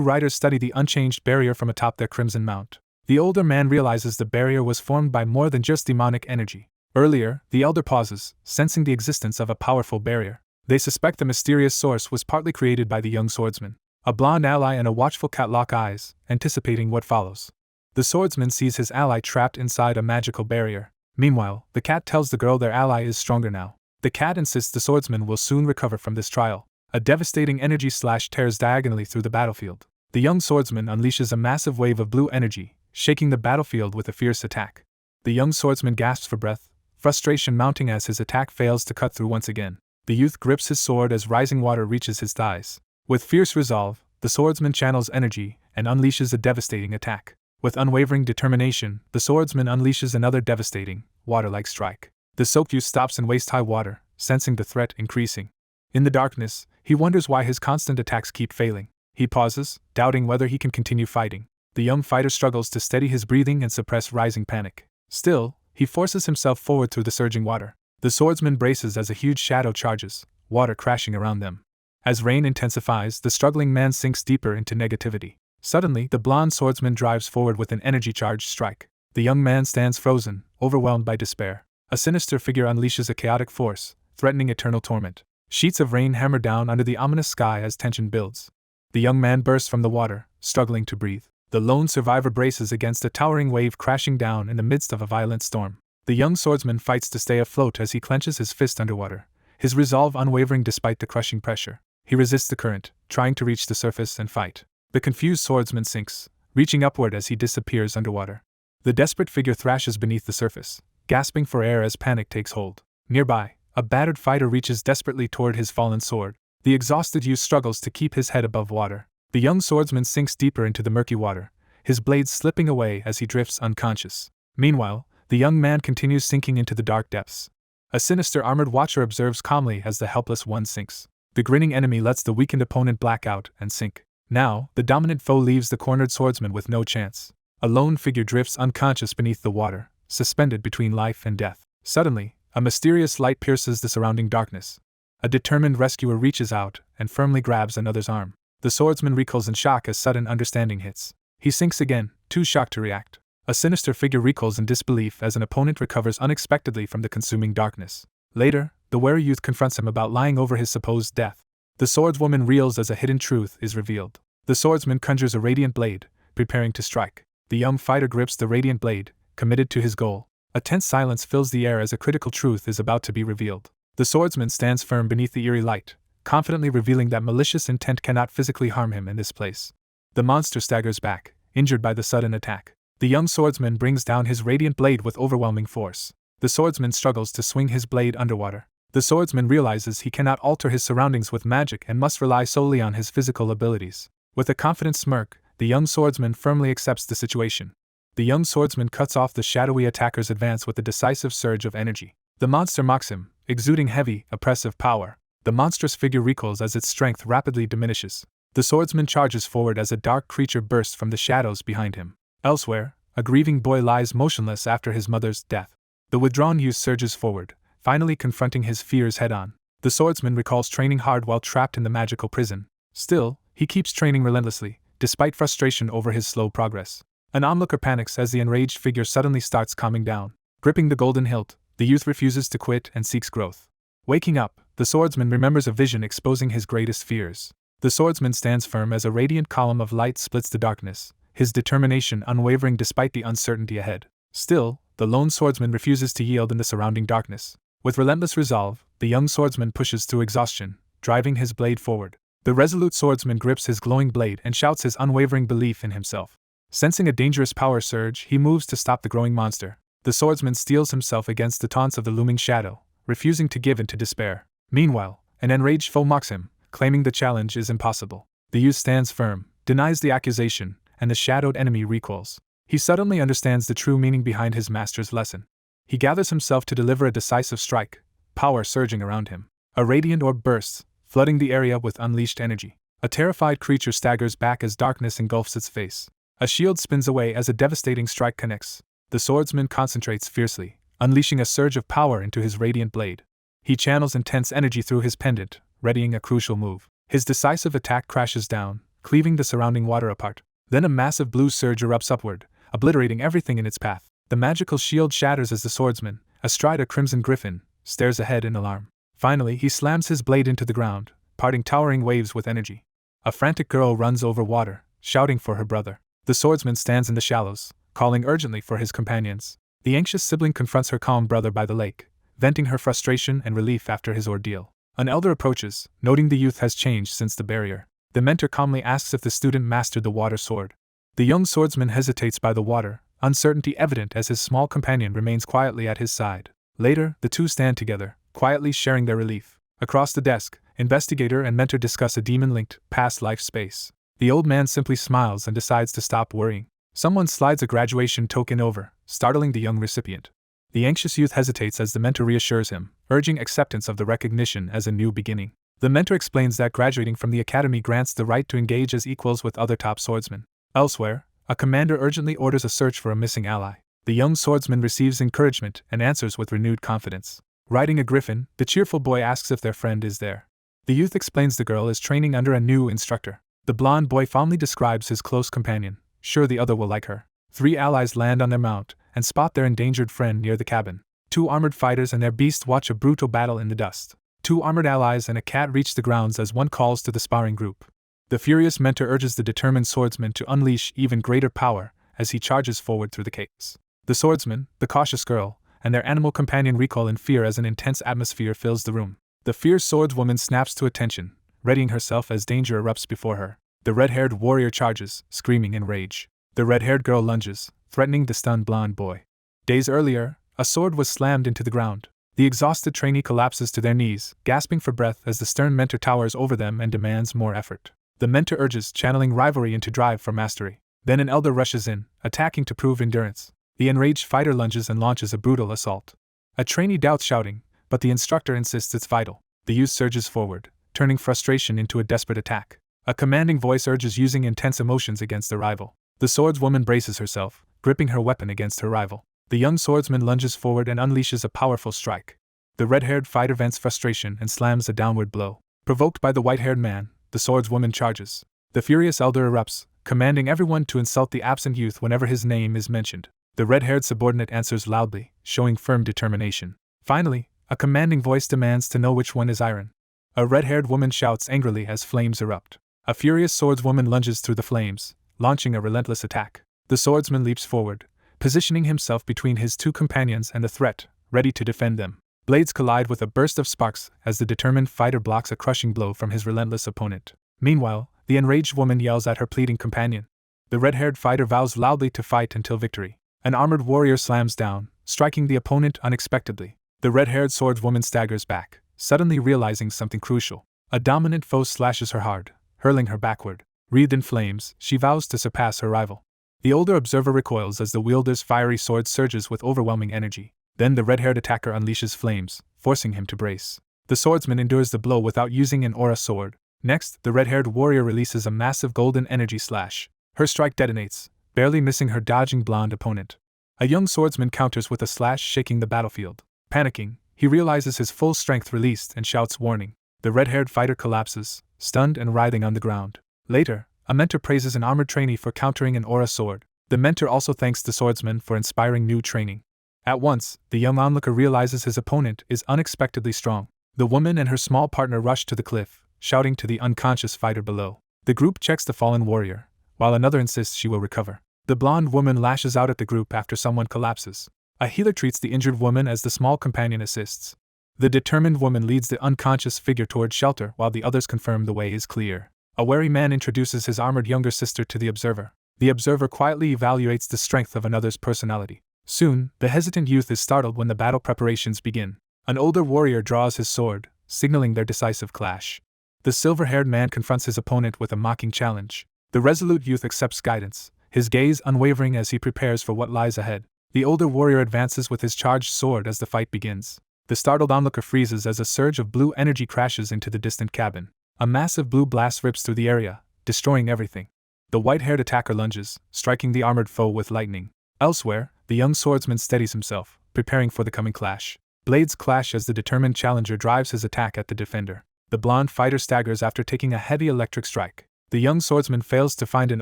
riders study the unchanged barrier from atop their crimson mount. The older man realizes the barrier was formed by more than just demonic energy. Earlier, the elder pauses, sensing the existence of a powerful barrier. They suspect the mysterious source was partly created by the young swordsman. A blonde ally and a watchful cat lock eyes, anticipating what follows. The swordsman sees his ally trapped inside a magical barrier. Meanwhile, the cat tells the girl their ally is stronger now. The cat insists the swordsman will soon recover from this trial. A devastating energy slash tears diagonally through the battlefield. The young swordsman unleashes a massive wave of blue energy, shaking the battlefield with a fierce attack. The young swordsman gasps for breath, frustration mounting as his attack fails to cut through once again. The youth grips his sword as rising water reaches his thighs. With fierce resolve, the swordsman channels energy and unleashes a devastating attack. With unwavering determination, the swordsman unleashes another devastating, water-like strike. The soaked youth stops in waist-high water, sensing the threat increasing. In the darkness, he wonders why his constant attacks keep failing. He pauses, doubting whether he can continue fighting. The young fighter struggles to steady his breathing and suppress rising panic. Still, he forces himself forward through the surging water. The swordsman braces as a huge shadow charges, water crashing around them. As rain intensifies, the struggling man sinks deeper into negativity. Suddenly, the blonde swordsman drives forward with an energy-charged strike. The young man stands frozen, overwhelmed by despair. A sinister figure unleashes a chaotic force, threatening eternal torment. Sheets of rain hammer down under the ominous sky as tension builds. The young man bursts from the water, struggling to breathe. The lone survivor braces against a towering wave crashing down in the midst of a violent storm. The young swordsman fights to stay afloat as he clenches his fist underwater, his resolve unwavering despite the crushing pressure. He resists the current, trying to reach the surface and fight. The confused swordsman sinks, reaching upward as he disappears underwater. The desperate figure thrashes beneath the surface, gasping for air as panic takes hold. Nearby, a battered fighter reaches desperately toward his fallen sword. The exhausted youth struggles to keep his head above water. The young swordsman sinks deeper into the murky water, his blades slipping away as he drifts unconscious. Meanwhile, the young man continues sinking into the dark depths. A sinister armored watcher observes calmly as the helpless one sinks. The grinning enemy lets the weakened opponent black out and sink. Now, the dominant foe leaves the cornered swordsman with no chance. A lone figure drifts unconscious beneath the water, suspended between life and death. Suddenly, a mysterious light pierces the surrounding darkness. A determined rescuer reaches out and firmly grabs another's arm. The swordsman recoils in shock as sudden understanding hits. He sinks again, too shocked to react. A sinister figure recoils in disbelief as an opponent recovers unexpectedly from the consuming darkness. Later, the wary youth confronts him about lying over his supposed death. The swordswoman reels as a hidden truth is revealed. The swordsman conjures a radiant blade, preparing to strike. The young fighter grips the radiant blade, committed to his goal. A tense silence fills the air as a critical truth is about to be revealed. The swordsman stands firm beneath the eerie light, confidently revealing that malicious intent cannot physically harm him in this place. The monster staggers back, injured by the sudden attack. The young swordsman brings down his radiant blade with overwhelming force. The swordsman struggles to swing his blade underwater. The swordsman realizes he cannot alter his surroundings with magic and must rely solely on his physical abilities. With a confident smirk, the young swordsman firmly accepts the situation. The young swordsman cuts off the shadowy attacker's advance with a decisive surge of energy. The monster mocks him, exuding heavy, oppressive power. The monstrous figure recoils as its strength rapidly diminishes. The swordsman charges forward as a dark creature bursts from the shadows behind him. Elsewhere, a grieving boy lies motionless after his mother's death. The withdrawn youth surges forward, finally confronting his fears head-on. The swordsman recalls training hard while trapped in the magical prison. Still, he keeps training relentlessly, despite frustration over his slow progress. An onlooker panics as the enraged figure suddenly starts calming down. Gripping the golden hilt, the youth refuses to quit and seeks growth. Waking up, the swordsman remembers a vision exposing his greatest fears. The swordsman stands firm as a radiant column of light splits the darkness, his determination unwavering despite the uncertainty ahead. Still, the lone swordsman refuses to yield in the surrounding darkness. With relentless resolve, the young swordsman pushes through exhaustion, driving his blade forward. The resolute swordsman grips his glowing blade and shouts his unwavering belief in himself. Sensing a dangerous power surge, he moves to stop the growing monster. The swordsman steels himself against the taunts of the looming shadow, refusing to give in to despair. Meanwhile, an enraged foe mocks him, claiming the challenge is impossible. The youth stands firm, denies the accusation, and the shadowed enemy recoils. He suddenly understands the true meaning behind his master's lesson. He gathers himself to deliver a decisive strike, power surging around him. A radiant orb bursts, flooding the area with unleashed energy. A terrified creature staggers back as darkness engulfs its face. A shield spins away as a devastating strike connects. The swordsman concentrates fiercely, unleashing a surge of power into his radiant blade. He channels intense energy through his pendant, readying a crucial move. His decisive attack crashes down, cleaving the surrounding water apart. Then a massive blue surge erupts upward, obliterating everything in its path. The magical shield shatters as the swordsman, astride a crimson griffin, stares ahead in alarm. Finally, he slams his blade into the ground, parting towering waves with energy. A frantic girl runs over water, shouting for her brother. The swordsman stands in the shallows, calling urgently for his companions. The anxious sibling confronts her calm brother by the lake, venting her frustration and relief after his ordeal. An elder approaches, noting the youth has changed since the barrier. The mentor calmly asks if the student mastered the water sword. The young swordsman hesitates by the water, uncertainty evident as his small companion remains quietly at his side. Later, the two stand together, quietly sharing their relief. Across the desk, investigator and mentor discuss a demon-linked, past life space. The old man simply smiles and decides to stop worrying. Someone slides a graduation token over, startling the young recipient. The anxious youth hesitates as the mentor reassures him, urging acceptance of the recognition as a new beginning. The mentor explains that graduating from the academy grants the right to engage as equals with other top swordsmen. Elsewhere, a commander urgently orders a search for a missing ally. The young swordsman receives encouragement and answers with renewed confidence. Riding a griffin, the cheerful boy asks if their friend is there. The youth explains the girl is training under a new instructor. The blonde boy fondly describes his close companion, sure the other will like her. 3 allies land on their mount and spot their endangered friend near the cabin. 2 armored fighters and their beast watch a brutal battle in the dust. 2 armored allies and a cat reach the grounds as one calls to the sparring group. The furious mentor urges the determined swordsman to unleash even greater power as he charges forward through the chaos. The swordsman, the cautious girl, and their animal companion recoil in fear as an intense atmosphere fills the room. The fierce swordswoman snaps to attention, readying herself as danger erupts before her. The red-haired warrior charges, screaming in rage. The red-haired girl lunges, threatening the stunned blonde boy. Days earlier, a sword was slammed into the ground. The exhausted trainee collapses to their knees, gasping for breath as the stern mentor towers over them and demands more effort. The mentor urges, channeling rivalry into drive for mastery. Then an elder rushes in, attacking to prove endurance. The enraged fighter lunges and launches a brutal assault. A trainee doubts shouting, but the instructor insists it's vital. The youth surges forward, turning frustration into a desperate attack. A commanding voice urges using intense emotions against the rival. The swordswoman braces herself, gripping her weapon against her rival. The young swordsman lunges forward and unleashes a powerful strike. The red-haired fighter vents frustration and slams a downward blow. Provoked by the white-haired man, the swordswoman charges. The furious elder erupts, commanding everyone to insult the absent youth whenever his name is mentioned. The red-haired subordinate answers loudly, showing firm determination. Finally, a commanding voice demands to know which one is iron. A red-haired woman shouts angrily as flames erupt. A furious swordswoman lunges through the flames, launching a relentless attack. The swordsman leaps forward, positioning himself between his 2 companions and the threat, ready to defend them. Blades collide with a burst of sparks as the determined fighter blocks a crushing blow from his relentless opponent. Meanwhile, the enraged woman yells at her pleading companion. The red-haired fighter vows loudly to fight until victory. An armored warrior slams down, striking the opponent unexpectedly. The red-haired swordswoman staggers back, suddenly realizing something crucial. A dominant foe slashes her hard, hurling her backward. Wreathed in flames, she vows to surpass her rival. The older observer recoils as the wielder's fiery sword surges with overwhelming energy. Then the red-haired attacker unleashes flames, forcing him to brace. The swordsman endures the blow without using an aura sword. Next, the red-haired warrior releases a massive golden energy slash. Her strike detonates, barely missing her dodging blonde opponent. A young swordsman counters with a slash, shaking the battlefield. Panicking, he realizes his full strength released and shouts warning. The red-haired fighter collapses, stunned and writhing on the ground. Later, a mentor praises an armored trainee for countering an aura sword. The mentor also thanks the swordsman for inspiring new training. At once, the young onlooker realizes his opponent is unexpectedly strong. The woman and her small partner rush to the cliff, shouting to the unconscious fighter below. The group checks the fallen warrior, while another insists she will recover. The blonde woman lashes out at the group after someone collapses. A healer treats the injured woman as the small companion assists. The determined woman leads the unconscious figure toward shelter while the others confirm the way is clear. A wary man introduces his armored younger sister to the observer. The observer quietly evaluates the strength of another's personality. Soon, the hesitant youth is startled when the battle preparations begin. An older warrior draws his sword, signaling their decisive clash. The silver-haired man confronts his opponent with a mocking challenge. The resolute youth accepts guidance, his gaze unwavering as he prepares for what lies ahead. The older warrior advances with his charged sword as the fight begins. The startled onlooker freezes as a surge of blue energy crashes into the distant cabin. A massive blue blast rips through the area, destroying everything. The white-haired attacker lunges, striking the armored foe with lightning. Elsewhere, the young swordsman steadies himself, preparing for the coming clash. Blades clash as the determined challenger drives his attack at the defender. The blonde fighter staggers after taking a heavy electric strike. The young swordsman fails to find an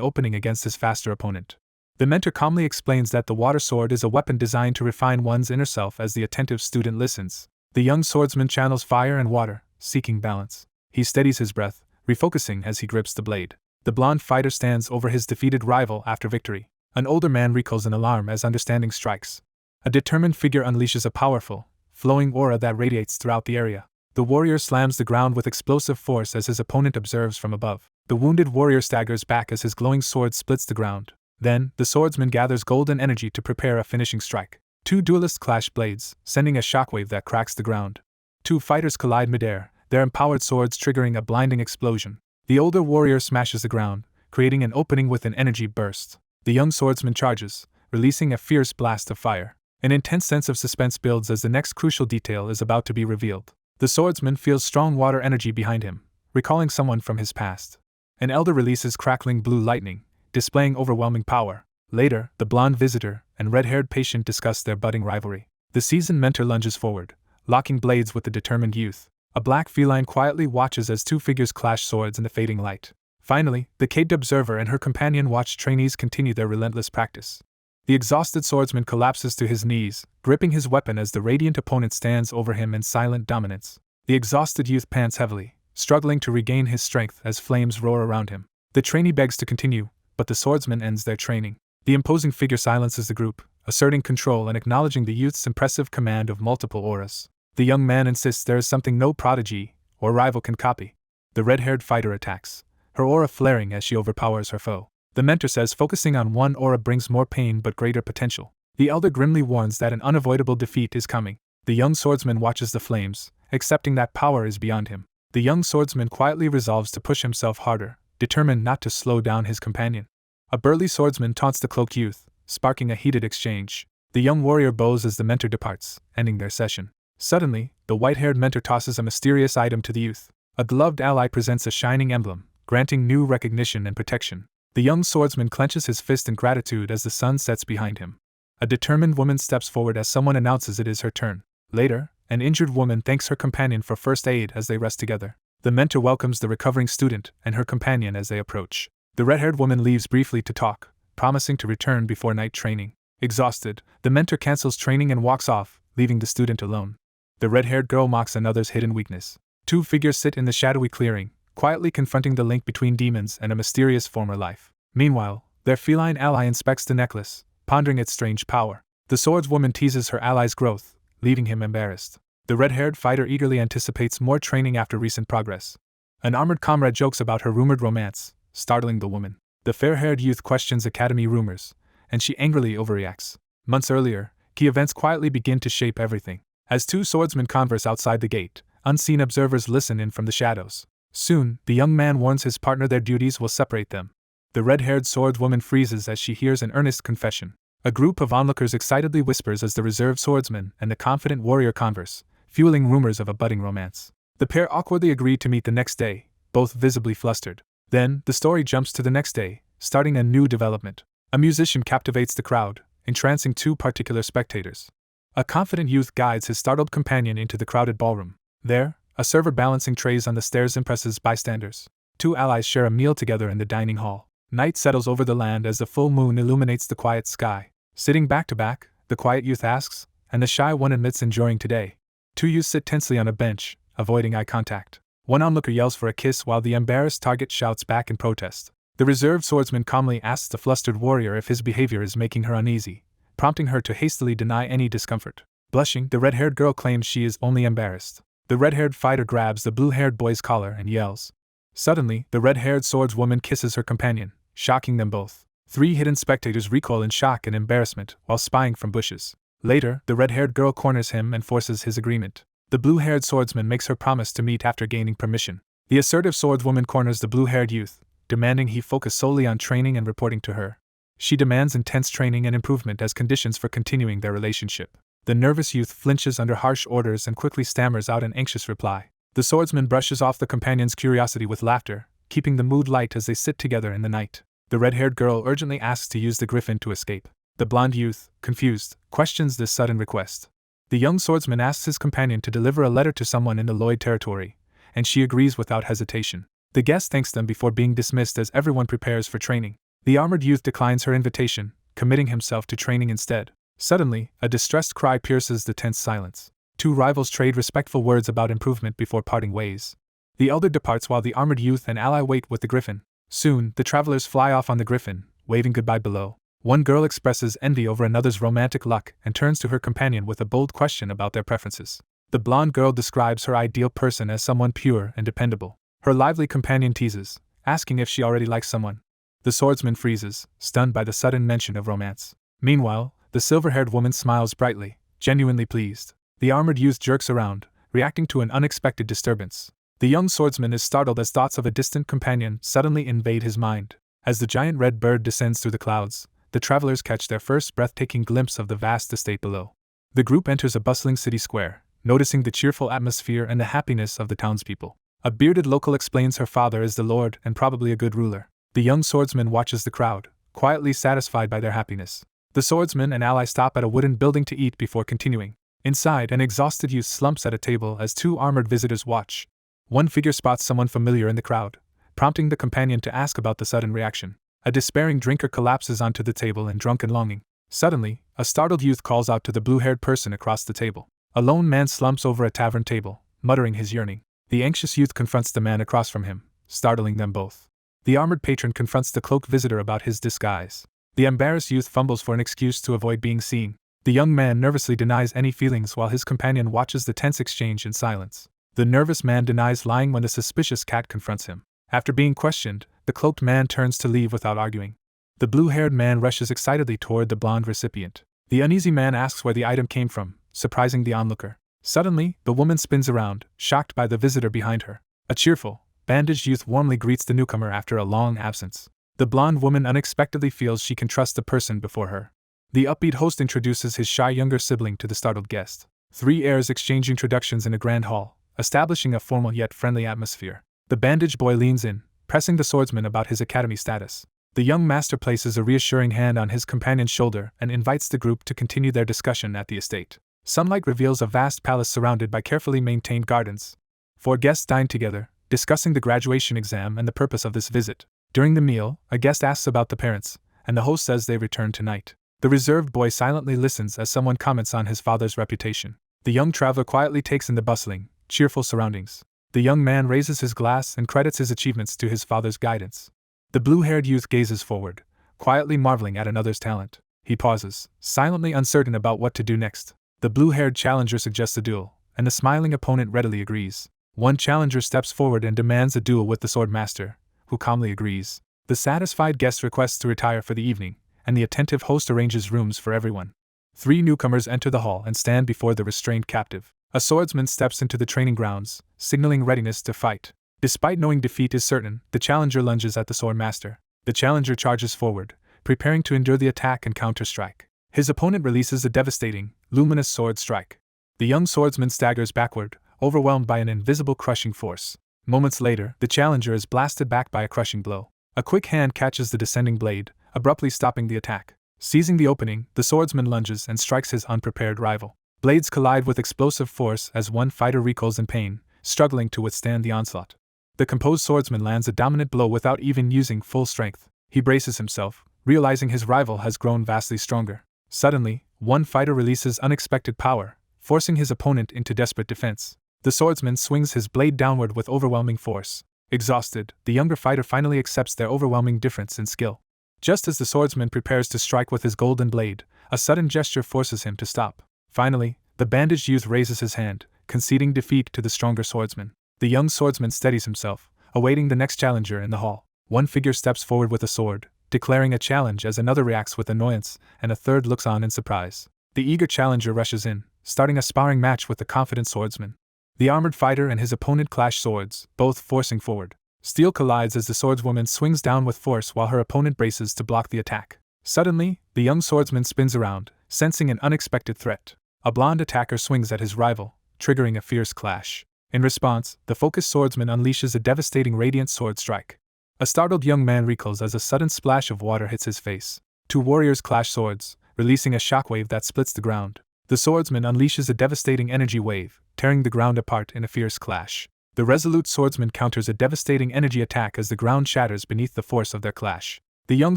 opening against his faster opponent. The mentor calmly explains that the water sword is a weapon designed to refine one's inner self as the attentive student listens. The young swordsman channels fire and water, seeking balance. He steadies his breath, refocusing as he grips the blade. The blonde fighter stands over his defeated rival after victory. An older man recoils in alarm as understanding strikes. A determined figure unleashes a powerful, flowing aura that radiates throughout the area. The warrior slams the ground with explosive force as his opponent observes from above. The wounded warrior staggers back as his glowing sword splits the ground. Then, the swordsman gathers golden energy to prepare a finishing strike. Two duelists clash blades, sending a shockwave that cracks the ground. Two fighters collide midair, their empowered swords triggering a blinding explosion. The older warrior smashes the ground, creating an opening with an energy burst. The young swordsman charges, releasing a fierce blast of fire. An intense sense of suspense builds as the next crucial detail is about to be revealed. The swordsman feels strong water energy behind him, recalling someone from his past. An elder releases crackling blue lightning, displaying overwhelming power. Later, the blonde visitor and red-haired patient discuss their budding rivalry. The seasoned mentor lunges forward, locking blades with the determined youth. A black feline quietly watches as two figures clash swords in the fading light. Finally, the caged observer and her companion watch trainees continue their relentless practice. The exhausted swordsman collapses to his knees, gripping his weapon as the radiant opponent stands over him in silent dominance. The exhausted youth pants heavily, struggling to regain his strength as flames roar around him. The trainee begs to continue, but the swordsman ends their training. The imposing figure silences the group, asserting control and acknowledging the youth's impressive command of multiple auras. The young man insists there is something no prodigy or rival can copy. The red-haired fighter attacks, her aura flaring as she overpowers her foe. The mentor says focusing on one aura brings more pain but greater potential. The elder grimly warns that an unavoidable defeat is coming. The young swordsman watches the flames, accepting that power is beyond him. The young swordsman quietly resolves to push himself harder, determined not to slow down his companion. A burly swordsman taunts the cloaked youth, sparking a heated exchange. The young warrior bows as the mentor departs, ending their session. Suddenly, the white-haired mentor tosses a mysterious item to the youth. A gloved ally presents a shining emblem, granting new recognition and protection. The young swordsman clenches his fist in gratitude as the sun sets behind him. A determined woman steps forward as someone announces it is her turn. Later, an injured woman thanks her companion for first aid as they rest together. The mentor welcomes the recovering student and her companion as they approach. The red-haired woman leaves briefly to talk, promising to return before night training. Exhausted, the mentor cancels training and walks off, leaving the student alone. The red-haired girl mocks another's hidden weakness. Two figures sit in the shadowy clearing, quietly confronting the link between demons and a mysterious former life. Meanwhile, their feline ally inspects the necklace, pondering its strange power. The swordswoman teases her ally's growth, leaving him embarrassed. The red-haired fighter eagerly anticipates more training after recent progress. An armored comrade jokes about her rumored romance, startling the woman. The fair-haired youth questions academy rumors, and she angrily overreacts. Months earlier, key events quietly begin to shape everything. As two swordsmen converse outside the gate, unseen observers listen in from the shadows. Soon, the young man warns his partner their duties will separate them. The red-haired swordswoman freezes as she hears an earnest confession. A group of onlookers excitedly whispers as the reserved swordsman and the confident warrior converse, fueling rumors of a budding romance. The pair awkwardly agree to meet the next day, both visibly flustered. Then, the story jumps to the next day, starting a new development. A musician captivates the crowd, entrancing two particular spectators. A confident youth guides his startled companion into the crowded ballroom. There, a server balancing trays on the stairs impresses bystanders. Two allies share a meal together in the dining hall. Night settles over the land as the full moon illuminates the quiet sky. Sitting back to back, the quiet youth asks, and the shy one admits enjoying today. Two youths sit tensely on a bench, avoiding eye contact. One onlooker yells for a kiss while the embarrassed target shouts back in protest. The reserved swordsman calmly asks the flustered warrior if his behavior is making her uneasy, prompting her to hastily deny any discomfort. Blushing, the red-haired girl claims she is only embarrassed. The red-haired fighter grabs the blue-haired boy's collar and yells. Suddenly, the red-haired swordswoman kisses her companion, shocking them both. Three hidden spectators recoil in shock and embarrassment while spying from bushes. Later, the red-haired girl corners him and forces his agreement. The blue-haired swordsman makes her promise to meet after gaining permission. The assertive swordswoman corners the blue-haired youth, demanding he focus solely on training and reporting to her. She demands intense training and improvement as conditions for continuing their relationship. The nervous youth flinches under harsh orders and quickly stammers out an anxious reply. The swordsman brushes off the companion's curiosity with laughter, keeping the mood light as they sit together in the night. The red-haired girl urgently asks to use the griffin to escape. The blonde youth, confused, questions this sudden request. The young swordsman asks his companion to deliver a letter to someone in the Lloyd territory, and she agrees without hesitation. The guest thanks them before being dismissed as everyone prepares for training. The armored youth declines her invitation, committing himself to training instead. Suddenly, a distressed cry pierces the tense silence. Two rivals trade respectful words about improvement before parting ways. The elder departs while the armored youth and ally wait with the griffin. Soon, the travelers fly off on the griffin, waving goodbye below. One girl expresses envy over another's romantic luck and turns to her companion with a bold question about their preferences. The blonde girl describes her ideal person as someone pure and dependable. Her lively companion teases, asking if she already likes someone. The swordsman freezes, stunned by the sudden mention of romance. Meanwhile, the silver-haired woman smiles brightly, genuinely pleased. The armored youth jerks around, reacting to an unexpected disturbance. The young swordsman is startled as thoughts of a distant companion suddenly invade his mind. As the giant red bird descends through the clouds, the travelers catch their first breathtaking glimpse of the vast estate below. The group enters a bustling city square, noticing the cheerful atmosphere and the happiness of the townspeople. A bearded local explains her father is the lord and probably a good ruler. The young swordsman watches the crowd, quietly satisfied by their happiness. The swordsman and ally stop at a wooden building to eat before continuing. Inside, an exhausted youth slumps at a table as two armored visitors watch. One figure spots someone familiar in the crowd, prompting the companion to ask about the sudden reaction. A despairing drinker collapses onto the table in drunken longing. Suddenly, a startled youth calls out to the blue-haired person across the table. A lone man slumps over a tavern table, muttering his yearning. The anxious youth confronts the man across from him, startling them both. The armored patron confronts the cloaked visitor about his disguise. The embarrassed youth fumbles for an excuse to avoid being seen. The young man nervously denies any feelings while his companion watches the tense exchange in silence. The nervous man denies lying when the suspicious cat confronts him. After being questioned, the cloaked man turns to leave without arguing. The blue-haired man rushes excitedly toward the blonde recipient. The uneasy man asks where the item came from, surprising the onlooker. Suddenly, the woman spins around, shocked by the visitor behind her. A cheerful, bandaged youth warmly greets the newcomer after a long absence. The blonde woman unexpectedly feels she can trust the person before her. The upbeat host introduces his shy younger sibling to the startled guest. Three heirs exchange introductions in a grand hall, establishing a formal yet friendly atmosphere. The bandaged boy leans in, pressing the swordsman about his academy status. The young master places a reassuring hand on his companion's shoulder and invites the group to continue their discussion at the estate. Sunlight reveals a vast palace surrounded by carefully maintained gardens. Four guests dine together, discussing the graduation exam and the purpose of this visit. During the meal, a guest asks about the parents, and the host says they return tonight. The reserved boy silently listens as someone comments on his father's reputation. The young traveler quietly takes in the bustling, cheerful surroundings. The young man raises his glass and credits his achievements to his father's guidance. The blue-haired youth gazes forward, quietly marveling at another's talent. He pauses, silently uncertain about what to do next. The blue-haired challenger suggests a duel, and the smiling opponent readily agrees. One challenger steps forward and demands a duel with the swordmaster, who calmly agrees. The satisfied guest requests to retire for the evening, and the attentive host arranges rooms for everyone. Three newcomers enter the hall and stand before the restrained captive. A swordsman steps into the training grounds, signaling readiness to fight. Despite knowing defeat is certain, the challenger lunges at the swordmaster. The challenger charges forward, preparing to endure the attack and counter-strike. His opponent releases a devastating, luminous sword strike. The young swordsman staggers backward, overwhelmed by an invisible crushing force. Moments later, the challenger is blasted back by a crushing blow. A quick hand catches the descending blade, abruptly stopping the attack. Seizing the opening, the swordsman lunges and strikes his unprepared rival. Blades collide with explosive force as one fighter recoils in pain, struggling to withstand the onslaught. The composed swordsman lands a dominant blow without even using full strength. He braces himself, realizing his rival has grown vastly stronger. Suddenly, one fighter releases unexpected power, forcing his opponent into desperate defense. The swordsman swings his blade downward with overwhelming force. Exhausted, the younger fighter finally accepts their overwhelming difference in skill. Just as the swordsman prepares to strike with his golden blade, a sudden gesture forces him to stop. Finally, the bandaged youth raises his hand, conceding defeat to the stronger swordsman. The young swordsman steadies himself, awaiting the next challenger in the hall. One figure steps forward with a sword, declaring a challenge as another reacts with annoyance, and a third looks on in surprise. The eager challenger rushes in, starting a sparring match with the confident swordsman. The armored fighter and his opponent clash swords, both forcing forward. Steel collides as the swordswoman swings down with force while her opponent braces to block the attack. Suddenly, the young swordsman spins around, sensing an unexpected threat. A blonde attacker swings at his rival, triggering a fierce clash. In response, the focused swordsman unleashes a devastating radiant sword strike. A startled young man recoils as a sudden splash of water hits his face. Two warriors clash swords, releasing a shockwave that splits the ground. The swordsman unleashes a devastating energy wave, tearing the ground apart in a fierce clash. The resolute swordsman counters a devastating energy attack as the ground shatters beneath the force of their clash. The young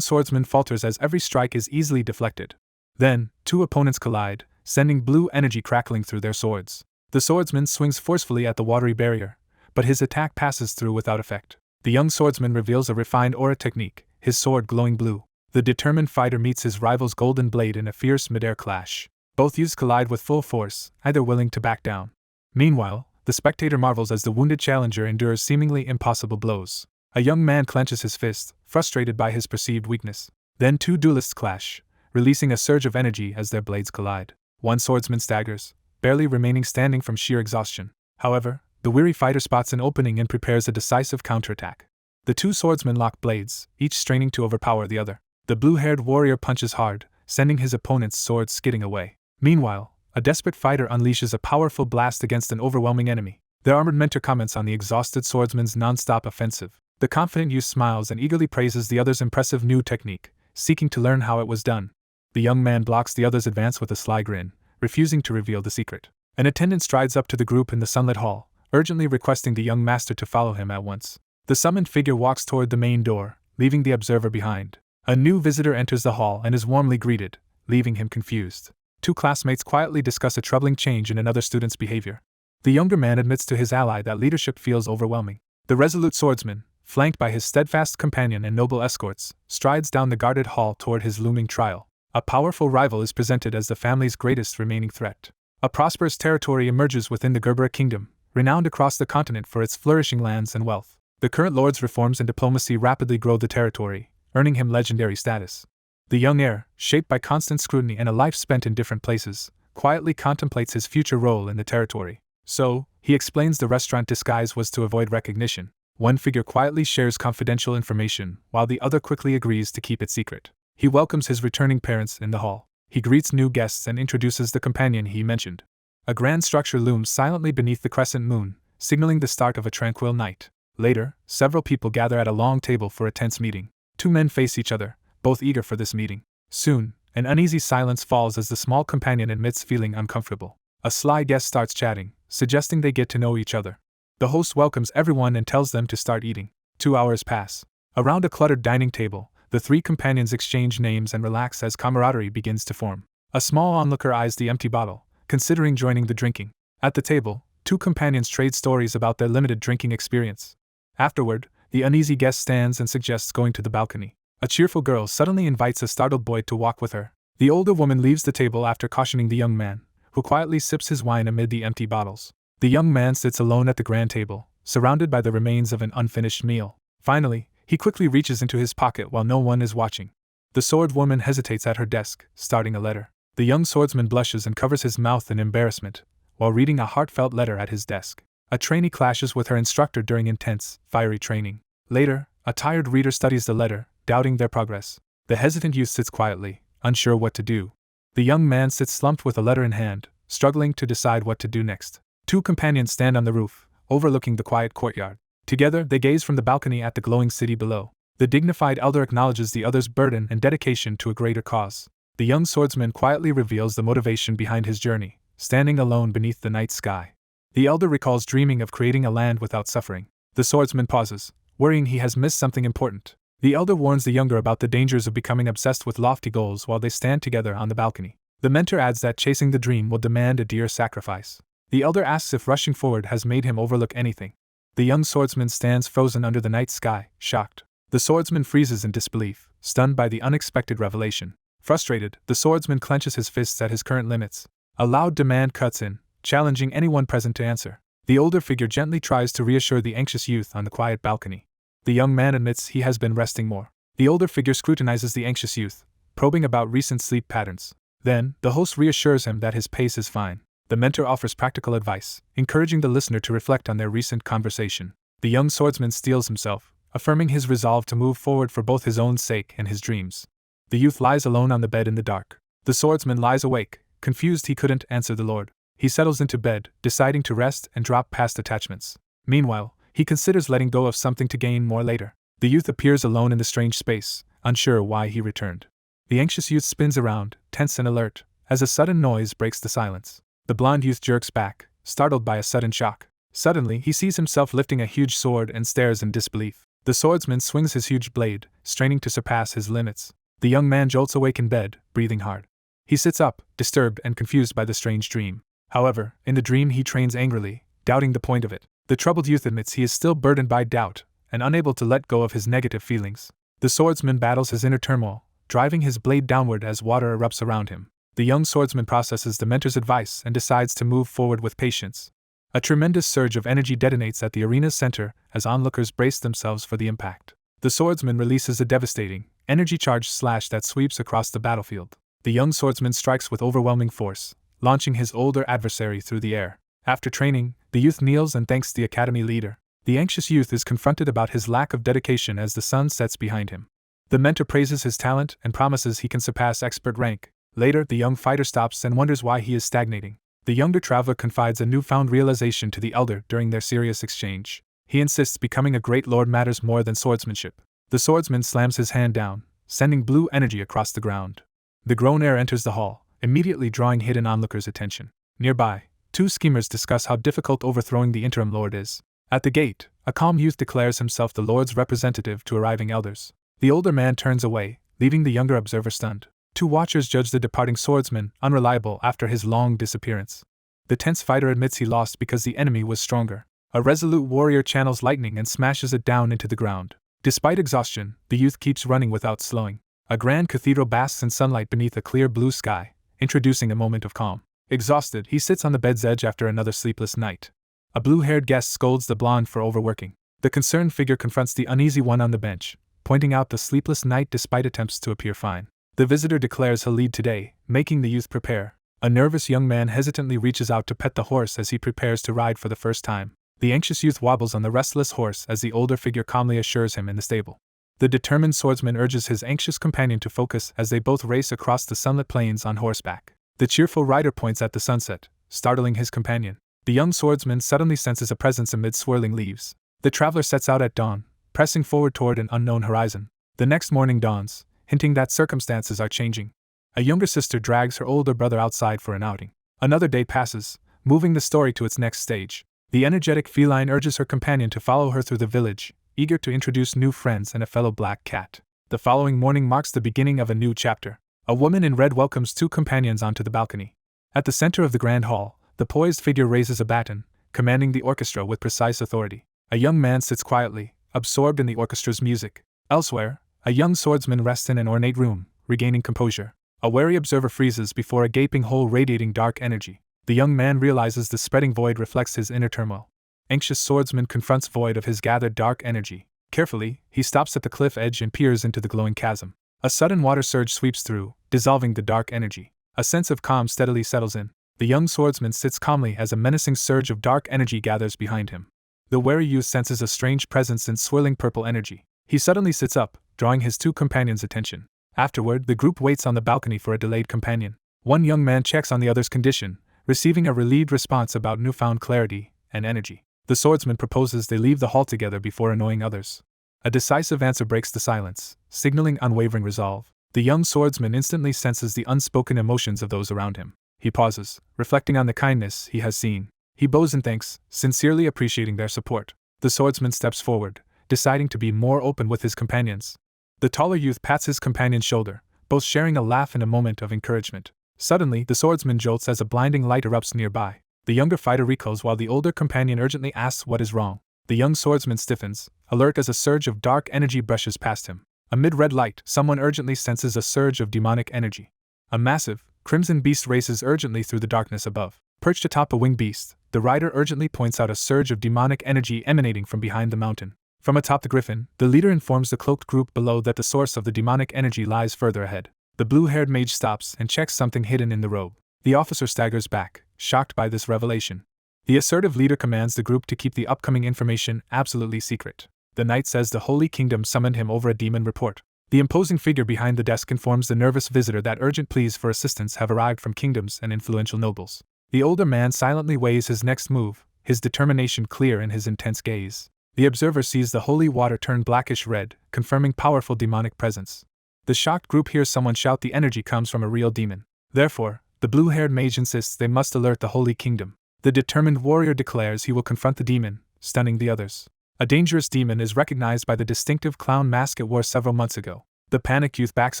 swordsman falters as every strike is easily deflected. Then, two opponents collide, sending blue energy crackling through their swords. The swordsman swings forcefully at the watery barrier, but his attack passes through without effect. The young swordsman reveals a refined aura technique, his sword glowing blue. The determined fighter meets his rival's golden blade in a fierce midair clash. Both youths collide with full force, either willing to back down. Meanwhile, the spectator marvels as the wounded challenger endures seemingly impossible blows. A young man clenches his fist, frustrated by his perceived weakness. Then two duelists clash, releasing a surge of energy as their blades collide. One swordsman staggers, barely remaining standing from sheer exhaustion. However, the weary fighter spots an opening and prepares a decisive counterattack. The two swordsmen lock blades, each straining to overpower the other. The blue-haired warrior punches hard, sending his opponent's sword skidding away. Meanwhile, a desperate fighter unleashes a powerful blast against an overwhelming enemy. The armored mentor comments on the exhausted swordsman's non-stop offensive. The confident youth smiles and eagerly praises the other's impressive new technique, seeking to learn how it was done. The young man blocks the other's advance with a sly grin, refusing to reveal the secret. An attendant strides up to the group in the sunlit hall, urgently requesting the young master to follow him at once. The summoned figure walks toward the main door, leaving the observer behind. A new visitor enters the hall and is warmly greeted, leaving him confused. Two classmates quietly discuss a troubling change in another student's behavior. The younger man admits to his ally that leadership feels overwhelming. The resolute swordsman, flanked by his steadfast companion and noble escorts, strides down the guarded hall toward his looming trial. A powerful rival is presented as the family's greatest remaining threat. A prosperous territory emerges within the Gerbera kingdom, renowned across the continent for its flourishing lands and wealth. The current lord's reforms and diplomacy rapidly grow the territory, earning him legendary status. The young heir, shaped by constant scrutiny and a life spent in different places, quietly contemplates his future role in the territory. So, he explains the restaurant disguise was to avoid recognition. One figure quietly shares confidential information, while the other quickly agrees to keep it secret. He welcomes his returning parents in the hall. He greets new guests and introduces the companion he mentioned. A grand structure looms silently beneath the crescent moon, signaling the start of a tranquil night. Later, several people gather at a long table for a tense meeting. Two men face each other, both eager for this meeting. Soon, an uneasy silence falls as the small companion admits feeling uncomfortable. A sly guest starts chatting, suggesting they get to know each other. The host welcomes everyone and tells them to start eating. 2 hours pass. Around a cluttered dining table, the three companions exchange names and relax as camaraderie begins to form. A small onlooker eyes the empty bottle, considering joining the drinking. At the table, two companions trade stories about their limited drinking experience. Afterward, the uneasy guest stands and suggests going to the balcony. A cheerful girl suddenly invites a startled boy to walk with her. The older woman leaves the table after cautioning the young man, who quietly sips his wine amid the empty bottles. The young man sits alone at the grand table, surrounded by the remains of an unfinished meal. Finally, he quickly reaches into his pocket while no one is watching. The sword woman hesitates at her desk, starting a letter. The young swordsman blushes and covers his mouth in embarrassment, while reading a heartfelt letter at his desk. A trainee clashes with her instructor during intense, fiery training. Later, a tired reader studies the letter, doubting their progress. The hesitant youth sits quietly, unsure what to do. The young man sits slumped with a letter in hand, struggling to decide what to do next. Two companions stand on the roof, overlooking the quiet courtyard. Together, they gaze from the balcony at the glowing city below. The dignified elder acknowledges the other's burden and dedication to a greater cause. The young swordsman quietly reveals the motivation behind his journey, standing alone beneath the night sky. The elder recalls dreaming of creating a land without suffering. The swordsman pauses, worrying he has missed something important. The elder warns the younger about the dangers of becoming obsessed with lofty goals while they stand together on the balcony. The mentor adds that chasing the dream will demand a dear sacrifice. The elder asks if rushing forward has made him overlook anything. The young swordsman stands frozen under the night sky, shocked. The swordsman freezes in disbelief, stunned by the unexpected revelation. Frustrated, the swordsman clenches his fists at his current limits. A loud demand cuts in, challenging anyone present to answer. The older figure gently tries to reassure the anxious youth on the quiet balcony. The young man admits he has been resting more. The older figure scrutinizes the anxious youth, probing about recent sleep patterns. Then, the host reassures him that his pace is fine. The mentor offers practical advice, encouraging the listener to reflect on their recent conversation. The young swordsman steels himself, affirming his resolve to move forward for both his own sake and his dreams. The youth lies alone on the bed in the dark. The swordsman lies awake, confused he couldn't answer the Lord. He settles into bed, deciding to rest and drop past attachments. Meanwhile, he considers letting go of something to gain more later. The youth appears alone in the strange space, unsure why he returned. The anxious youth spins around, tense and alert, as a sudden noise breaks the silence. The blond youth jerks back, startled by a sudden shock. Suddenly, he sees himself lifting a huge sword and stares in disbelief. The swordsman swings his huge blade, straining to surpass his limits. The young man jolts awake in bed, breathing hard. He sits up, disturbed and confused by the strange dream. However, in the dream he trains angrily, doubting the point of it. The troubled youth admits he is still burdened by doubt, and unable to let go of his negative feelings. The swordsman battles his inner turmoil, driving his blade downward as water erupts around him. The young swordsman processes the mentor's advice and decides to move forward with patience. A tremendous surge of energy detonates at the arena's center as onlookers brace themselves for the impact. The swordsman releases a devastating, energy-charged slash that sweeps across the battlefield. The young swordsman strikes with overwhelming force, launching his older adversary through the air. After training, the youth kneels and thanks the academy leader. The anxious youth is confronted about his lack of dedication as the sun sets behind him. The mentor praises his talent and promises he can surpass expert rank. Later, the young fighter stops and wonders why he is stagnating. The younger traveler confides a newfound realization to the elder during their serious exchange. He insists becoming a great lord matters more than swordsmanship. The swordsman slams his hand down, sending blue energy across the ground. The grown heir enters the hall, immediately drawing hidden onlookers' attention. Nearby, two schemers discuss how difficult overthrowing the interim lord is. At the gate, a calm youth declares himself the lord's representative to arriving elders. The older man turns away, leaving the younger observer stunned. Two watchers judge the departing swordsman unreliable after his long disappearance. The tense fighter admits he lost because the enemy was stronger. A resolute warrior channels lightning and smashes it down into the ground. Despite exhaustion, the youth keeps running without slowing. A grand cathedral basks in sunlight beneath a clear blue sky, introducing a moment of calm. Exhausted, he sits on the bed's edge after another sleepless night. A blue-haired guest scolds the blonde for overworking. The concerned figure confronts the uneasy one on the bench, pointing out the sleepless night despite attempts to appear fine. The visitor declares he'll lead today, making the youth prepare. A nervous young man hesitantly reaches out to pet the horse as he prepares to ride for the first time. The anxious youth wobbles on the restless horse as the older figure calmly assures him in the stable. The determined swordsman urges his anxious companion to focus as they both race across the sunlit plains on horseback. The cheerful rider points at the sunset, startling his companion. The young swordsman suddenly senses a presence amid swirling leaves. The traveler sets out at dawn, pressing forward toward an unknown horizon. The next morning dawns, hinting that circumstances are changing. A younger sister drags her older brother outside for an outing. Another day passes, moving the story to its next stage. The energetic feline urges her companion to follow her through the village, eager to introduce new friends and a fellow black cat. The following morning marks the beginning of a new chapter. A woman in red welcomes two companions onto the balcony. At the center of the grand hall, the poised figure raises a baton, commanding the orchestra with precise authority. A young man sits quietly, absorbed in the orchestra's music. Elsewhere, a young swordsman rests in an ornate room, regaining composure. A wary observer freezes before a gaping hole radiating dark energy. The young man realizes the spreading void reflects his inner turmoil. Anxious swordsman confronts void of his gathered dark energy. Carefully, he stops at the cliff edge and peers into the glowing chasm. A sudden water surge sweeps through, dissolving the dark energy. A sense of calm steadily settles in. The young swordsman sits calmly as a menacing surge of dark energy gathers behind him. The wary youth senses a strange presence in swirling purple energy. He suddenly sits up, drawing his two companions' attention. Afterward, the group waits on the balcony for a delayed companion. One young man checks on the other's condition, receiving a relieved response about newfound clarity and energy. The swordsman proposes they leave the hall together before annoying others. A decisive answer breaks the silence, signaling unwavering resolve. The young swordsman instantly senses the unspoken emotions of those around him. He pauses, reflecting on the kindness he has seen. He bows in thanks, sincerely appreciating their support. The swordsman steps forward, deciding to be more open with his companions. The taller youth pats his companion's shoulder, both sharing a laugh and a moment of encouragement. Suddenly, the swordsman jolts as a blinding light erupts nearby. The younger fighter recoils while the older companion urgently asks what is wrong. The young swordsman stiffens, alert as a surge of dark energy brushes past him. Amid red light, someone urgently senses a surge of demonic energy. A massive, crimson beast races urgently through the darkness above. Perched atop a winged beast, the rider urgently points out a surge of demonic energy emanating from behind the mountain. From atop the griffin, the leader informs the cloaked group below that the source of the demonic energy lies further ahead. The blue-haired mage stops and checks something hidden in the robe. The officer staggers back, shocked by this revelation. The assertive leader commands the group to keep the upcoming information absolutely secret. The knight says the Holy Kingdom summoned him over a demon report. The imposing figure behind the desk informs the nervous visitor that urgent pleas for assistance have arrived from kingdoms and influential nobles. The older man silently weighs his next move, his determination clear in his intense gaze. The observer sees the holy water turn blackish red, confirming powerful demonic presence. The shocked group hears someone shout the energy comes from a real demon. Therefore, the blue-haired mage insists they must alert the Holy Kingdom. The determined warrior declares he will confront the demon, stunning the others. A dangerous demon is recognized by the distinctive clown mask it wore several months ago. The panicked youth backs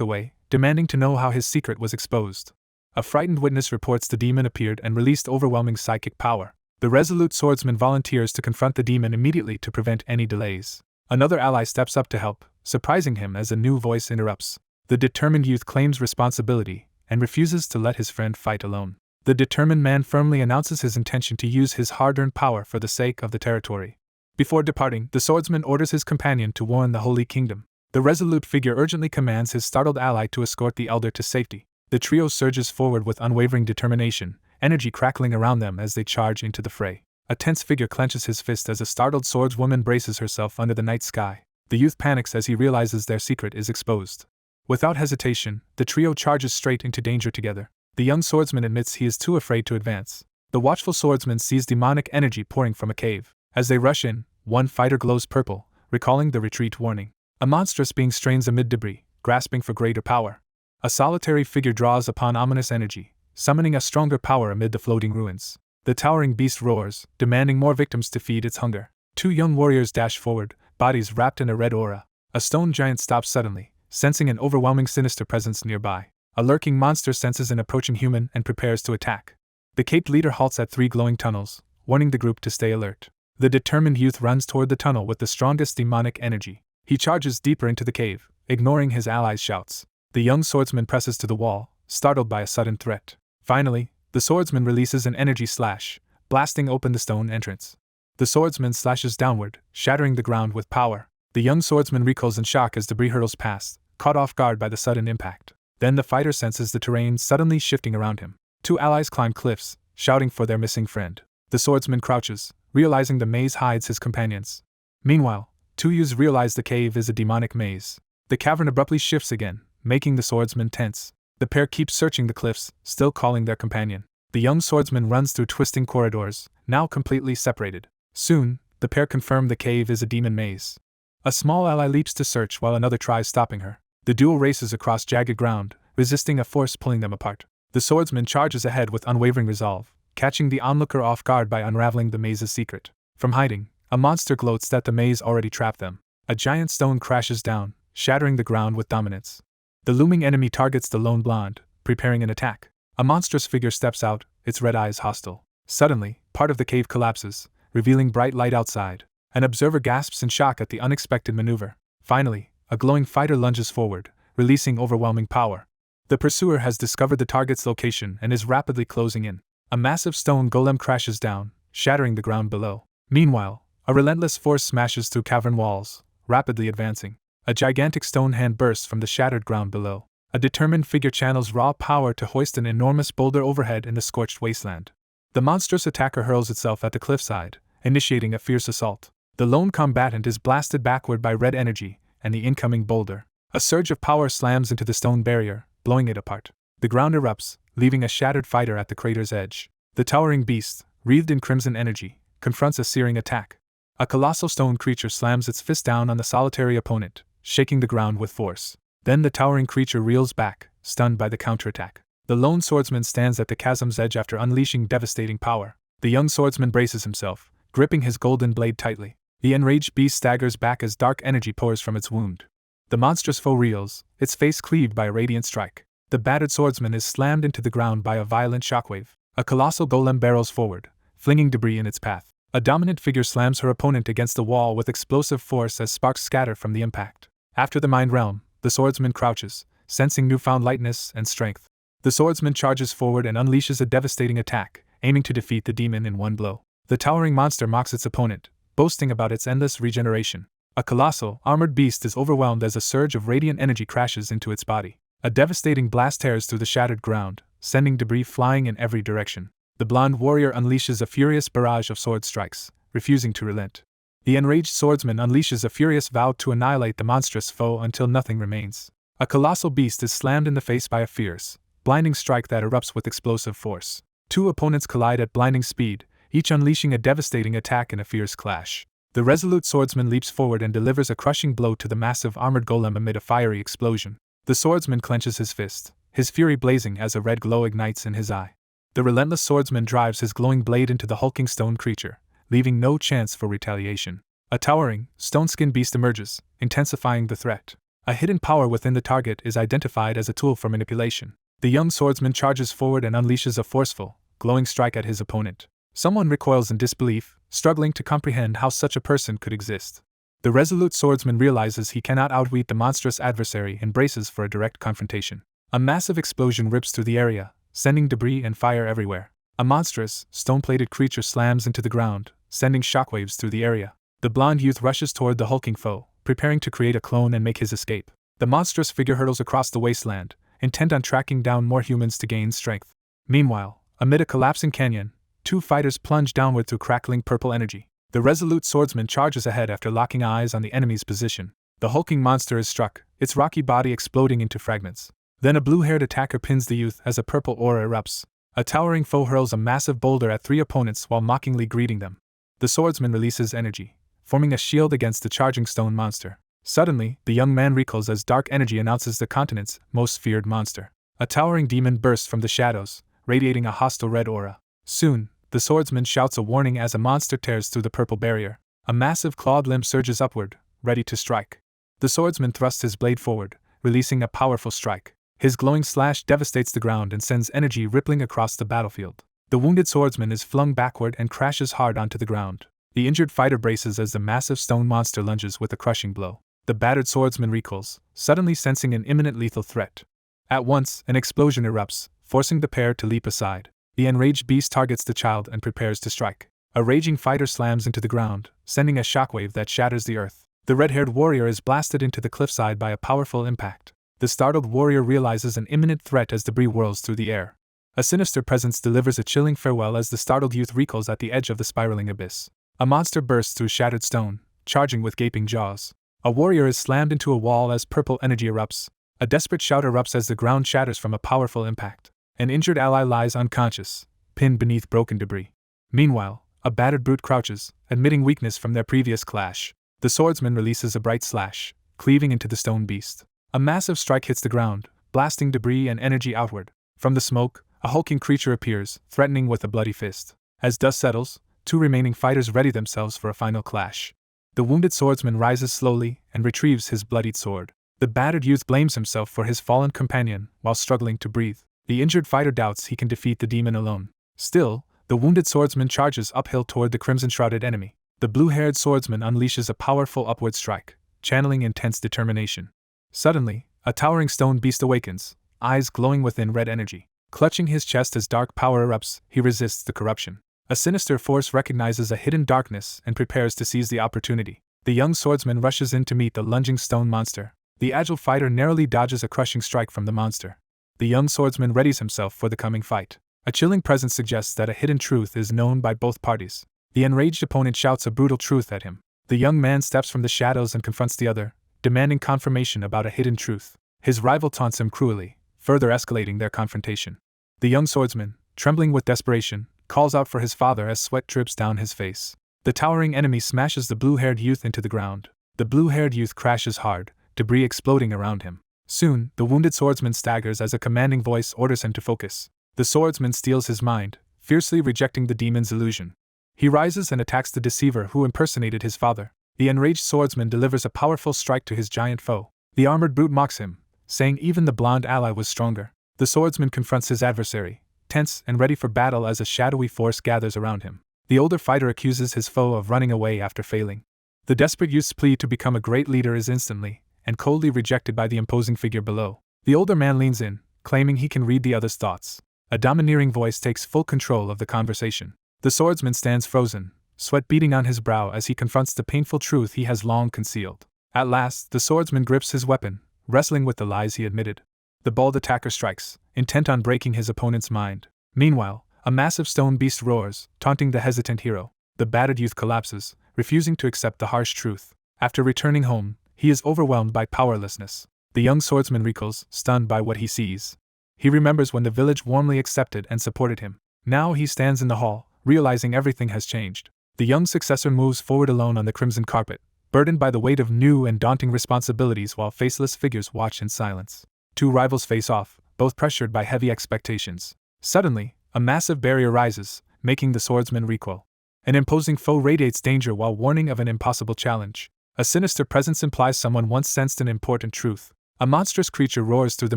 away, demanding to know how his secret was exposed. A frightened witness reports the demon appeared and released overwhelming psychic power. The resolute swordsman volunteers to confront the demon immediately to prevent any delays. Another ally steps up to help, surprising him as a new voice interrupts. The determined youth claims responsibility and refuses to let his friend fight alone. The determined man firmly announces his intention to use his hard-earned power for the sake of the territory. Before departing, the swordsman orders his companion to warn the Holy Kingdom. The resolute figure urgently commands his startled ally to escort the elder to safety. The trio surges forward with unwavering determination, energy crackling around them as they charge into the fray. A tense figure clenches his fist as a startled swordswoman braces herself under the night sky. The youth panics as he realizes their secret is exposed. Without hesitation, the trio charges straight into danger together. The young swordsman admits he is too afraid to advance. The watchful swordsman sees demonic energy pouring from a cave. As they rush in, one fighter glows purple, recalling the retreat warning. A monstrous being strains amid debris, grasping for greater power. A solitary figure draws upon ominous energy, summoning a stronger power amid the floating ruins. The towering beast roars, demanding more victims to feed its hunger. Two young warriors dash forward, bodies wrapped in a red aura. A stone giant stops suddenly, sensing an overwhelming sinister presence nearby. A lurking monster senses an approaching human and prepares to attack. The caped leader halts at 3 glowing tunnels, warning the group to stay alert. The determined youth runs toward the tunnel with the strongest demonic energy. He charges deeper into the cave, ignoring his allies' shouts. The young swordsman presses to the wall, startled by a sudden threat. Finally, the swordsman releases an energy slash, blasting open the stone entrance. The swordsman slashes downward, shattering the ground with power. The young swordsman recoils in shock as debris hurtles past, caught off guard by the sudden impact. Then the fighter senses the terrain suddenly shifting around him. 2 allies climb cliffs, shouting for their missing friend. The swordsman crouches, realizing the maze hides his companions. Meanwhile, 2 youths realize the cave is a demonic maze. The cavern abruptly shifts again, making the swordsman tense. The pair keep searching the cliffs, still calling their companion. The young swordsman runs through twisting corridors, now completely separated. Soon, the pair confirm the cave is a demon maze. A small ally leaps to search while another tries stopping her. The duo races across jagged ground, resisting a force pulling them apart. The swordsman charges ahead with unwavering resolve, catching the onlooker off guard by unraveling the maze's secret. From hiding, a monster gloats that the maze already trapped them. A giant stone crashes down, shattering the ground with dominance. The looming enemy targets the lone blonde, preparing an attack. A monstrous figure steps out, its red eyes hostile. Suddenly, part of the cave collapses, revealing bright light outside. An observer gasps in shock at the unexpected maneuver. Finally, a glowing fighter lunges forward, releasing overwhelming power. The pursuer has discovered the target's location and is rapidly closing in. A massive stone golem crashes down, shattering the ground below. Meanwhile, a relentless force smashes through cavern walls, rapidly advancing. A gigantic stone hand bursts from the shattered ground below. A determined figure channels raw power to hoist an enormous boulder overhead in the scorched wasteland. The monstrous attacker hurls itself at the cliffside, initiating a fierce assault. The lone combatant is blasted backward by red energy and the incoming boulder. A surge of power slams into the stone barrier, blowing it apart. The ground erupts, leaving a shattered fighter at the crater's edge. The towering beast, wreathed in crimson energy, confronts a searing attack. A colossal stone creature slams its fist down on the solitary opponent, shaking the ground with force. Then the towering creature reels back, stunned by the counterattack. The lone swordsman stands at the chasm's edge after unleashing devastating power. The young swordsman braces himself, gripping his golden blade tightly. The enraged beast staggers back as dark energy pours from its wound. The monstrous foe reels, its face cleaved by a radiant strike. The battered swordsman is slammed into the ground by a violent shockwave. A colossal golem barrels forward, flinging debris in its path. A dominant figure slams her opponent against the wall with explosive force as sparks scatter from the impact. After the mind realm, the swordsman crouches, sensing newfound lightness and strength. The swordsman charges forward and unleashes a devastating attack, aiming to defeat the demon in one blow. The towering monster mocks its opponent, boasting about its endless regeneration. A colossal, armored beast is overwhelmed as a surge of radiant energy crashes into its body. A devastating blast tears through the shattered ground, sending debris flying in every direction. The blonde warrior unleashes a furious barrage of sword strikes, refusing to relent. The enraged swordsman unleashes a furious vow to annihilate the monstrous foe until nothing remains. A colossal beast is slammed in the face by a fierce, blinding strike that erupts with explosive force. 2 opponents collide at blinding speed, each unleashing a devastating attack in a fierce clash. The resolute swordsman leaps forward and delivers a crushing blow to the massive armored golem amid a fiery explosion. The swordsman clenches his fist, his fury blazing as a red glow ignites in his eye. The relentless swordsman drives his glowing blade into the hulking stone creature, leaving no chance for retaliation. A towering, stone-skinned beast emerges, intensifying the threat. A hidden power within the target is identified as a tool for manipulation. The young swordsman charges forward and unleashes a forceful, glowing strike at his opponent. Someone recoils in disbelief, struggling to comprehend how such a person could exist. The resolute swordsman realizes he cannot outwit the monstrous adversary and braces for a direct confrontation. A massive explosion rips through the area, sending debris and fire everywhere. A monstrous, stone-plated creature slams into the ground, sending shockwaves through the area. The blonde youth rushes toward the hulking foe, preparing to create a clone and make his escape. The monstrous figure hurtles across the wasteland, intent on tracking down more humans to gain strength. Meanwhile, amid a collapsing canyon, two fighters plunge downward through crackling purple energy. The resolute swordsman charges ahead after locking eyes on the enemy's position. The hulking monster is struck, its rocky body exploding into fragments. Then a blue-haired attacker pins the youth as a purple aura erupts. A towering foe hurls a massive boulder at three opponents while mockingly greeting them. The swordsman releases energy, forming a shield against the charging stone monster. Suddenly, the young man recoils as dark energy announces the continent's most feared monster. A towering demon bursts from the shadows, radiating a hostile red aura. Soon, the swordsman shouts a warning as a monster tears through the purple barrier. A massive clawed limb surges upward, ready to strike. The swordsman thrusts his blade forward, releasing a powerful strike. His glowing slash devastates the ground and sends energy rippling across the battlefield. The wounded swordsman is flung backward and crashes hard onto the ground. The injured fighter braces as the massive stone monster lunges with a crushing blow. The battered swordsman recoils, suddenly sensing an imminent lethal threat. At once, an explosion erupts, forcing the pair to leap aside. The enraged beast targets the child and prepares to strike. A raging fighter slams into the ground, sending a shockwave that shatters the earth. The red-haired warrior is blasted into the cliffside by a powerful impact. The startled warrior realizes an imminent threat as debris whirls through the air. A sinister presence delivers a chilling farewell as the startled youth recoils at the edge of the spiraling abyss. A monster bursts through shattered stone, charging with gaping jaws. A warrior is slammed into a wall as purple energy erupts. A desperate shout erupts as the ground shatters from a powerful impact. An injured ally lies unconscious, pinned beneath broken debris. Meanwhile, a battered brute crouches, admitting weakness from their previous clash. The swordsman releases a bright slash, cleaving into the stone beast. A massive strike hits the ground, blasting debris and energy outward. From the smoke, a hulking creature appears, threatening with a bloody fist. As dust settles, two remaining fighters ready themselves for a final clash. The wounded swordsman rises slowly and retrieves his bloodied sword. The battered youth blames himself for his fallen companion while struggling to breathe. The injured fighter doubts he can defeat the demon alone. Still, the wounded swordsman charges uphill toward the crimson-shrouded enemy. The blue-haired swordsman unleashes a powerful upward strike, channeling intense determination. Suddenly, a towering stone beast awakens, eyes glowing within red energy. Clutching his chest as dark power erupts, he resists the corruption. A sinister force recognizes a hidden darkness and prepares to seize the opportunity. The young swordsman rushes in to meet the lunging stone monster. The agile fighter narrowly dodges a crushing strike from the monster. The young swordsman readies himself for the coming fight. A chilling presence suggests that a hidden truth is known by both parties. The enraged opponent shouts a brutal truth at him. The young man steps from the shadows and confronts the other, demanding confirmation about a hidden truth. His rival taunts him cruelly, further escalating their confrontation. The young swordsman, trembling with desperation, calls out for his father as sweat drips down his face. The towering enemy smashes the blue-haired youth into the ground. The blue-haired youth crashes hard, debris exploding around him. Soon, the wounded swordsman staggers as a commanding voice orders him to focus. The swordsman steals his mind, fiercely rejecting the demon's illusion. He rises and attacks the deceiver who impersonated his father. The enraged swordsman delivers a powerful strike to his giant foe. The armored brute mocks him, saying even the blonde ally was stronger. The swordsman confronts his adversary, tense and ready for battle as a shadowy force gathers around him. The older fighter accuses his foe of running away after failing. The desperate youth's plea to become a great leader is instantly and coldly rejected by the imposing figure below. The older man leans in, claiming he can read the other's thoughts. A domineering voice takes full control of the conversation. The swordsman stands frozen, sweat beading on his brow as he confronts the painful truth he has long concealed. At last, the swordsman grips his weapon, wrestling with the lies he admitted. The bold attacker strikes, intent on breaking his opponent's mind. Meanwhile, a massive stone beast roars, taunting the hesitant hero. The battered youth collapses, refusing to accept the harsh truth. After returning home, he is overwhelmed by powerlessness. The young swordsman recoils, stunned by what he sees. He remembers when the village warmly accepted and supported him. Now he stands in the hall, realizing everything has changed. The young successor moves forward alone on the crimson carpet, burdened by the weight of new and daunting responsibilities while faceless figures watch in silence. Two rivals face off, both pressured by heavy expectations. Suddenly, a massive barrier rises, making the swordsman recoil. An imposing foe radiates danger while warning of an impossible challenge. A sinister presence implies someone once sensed an important truth. A monstrous creature roars through the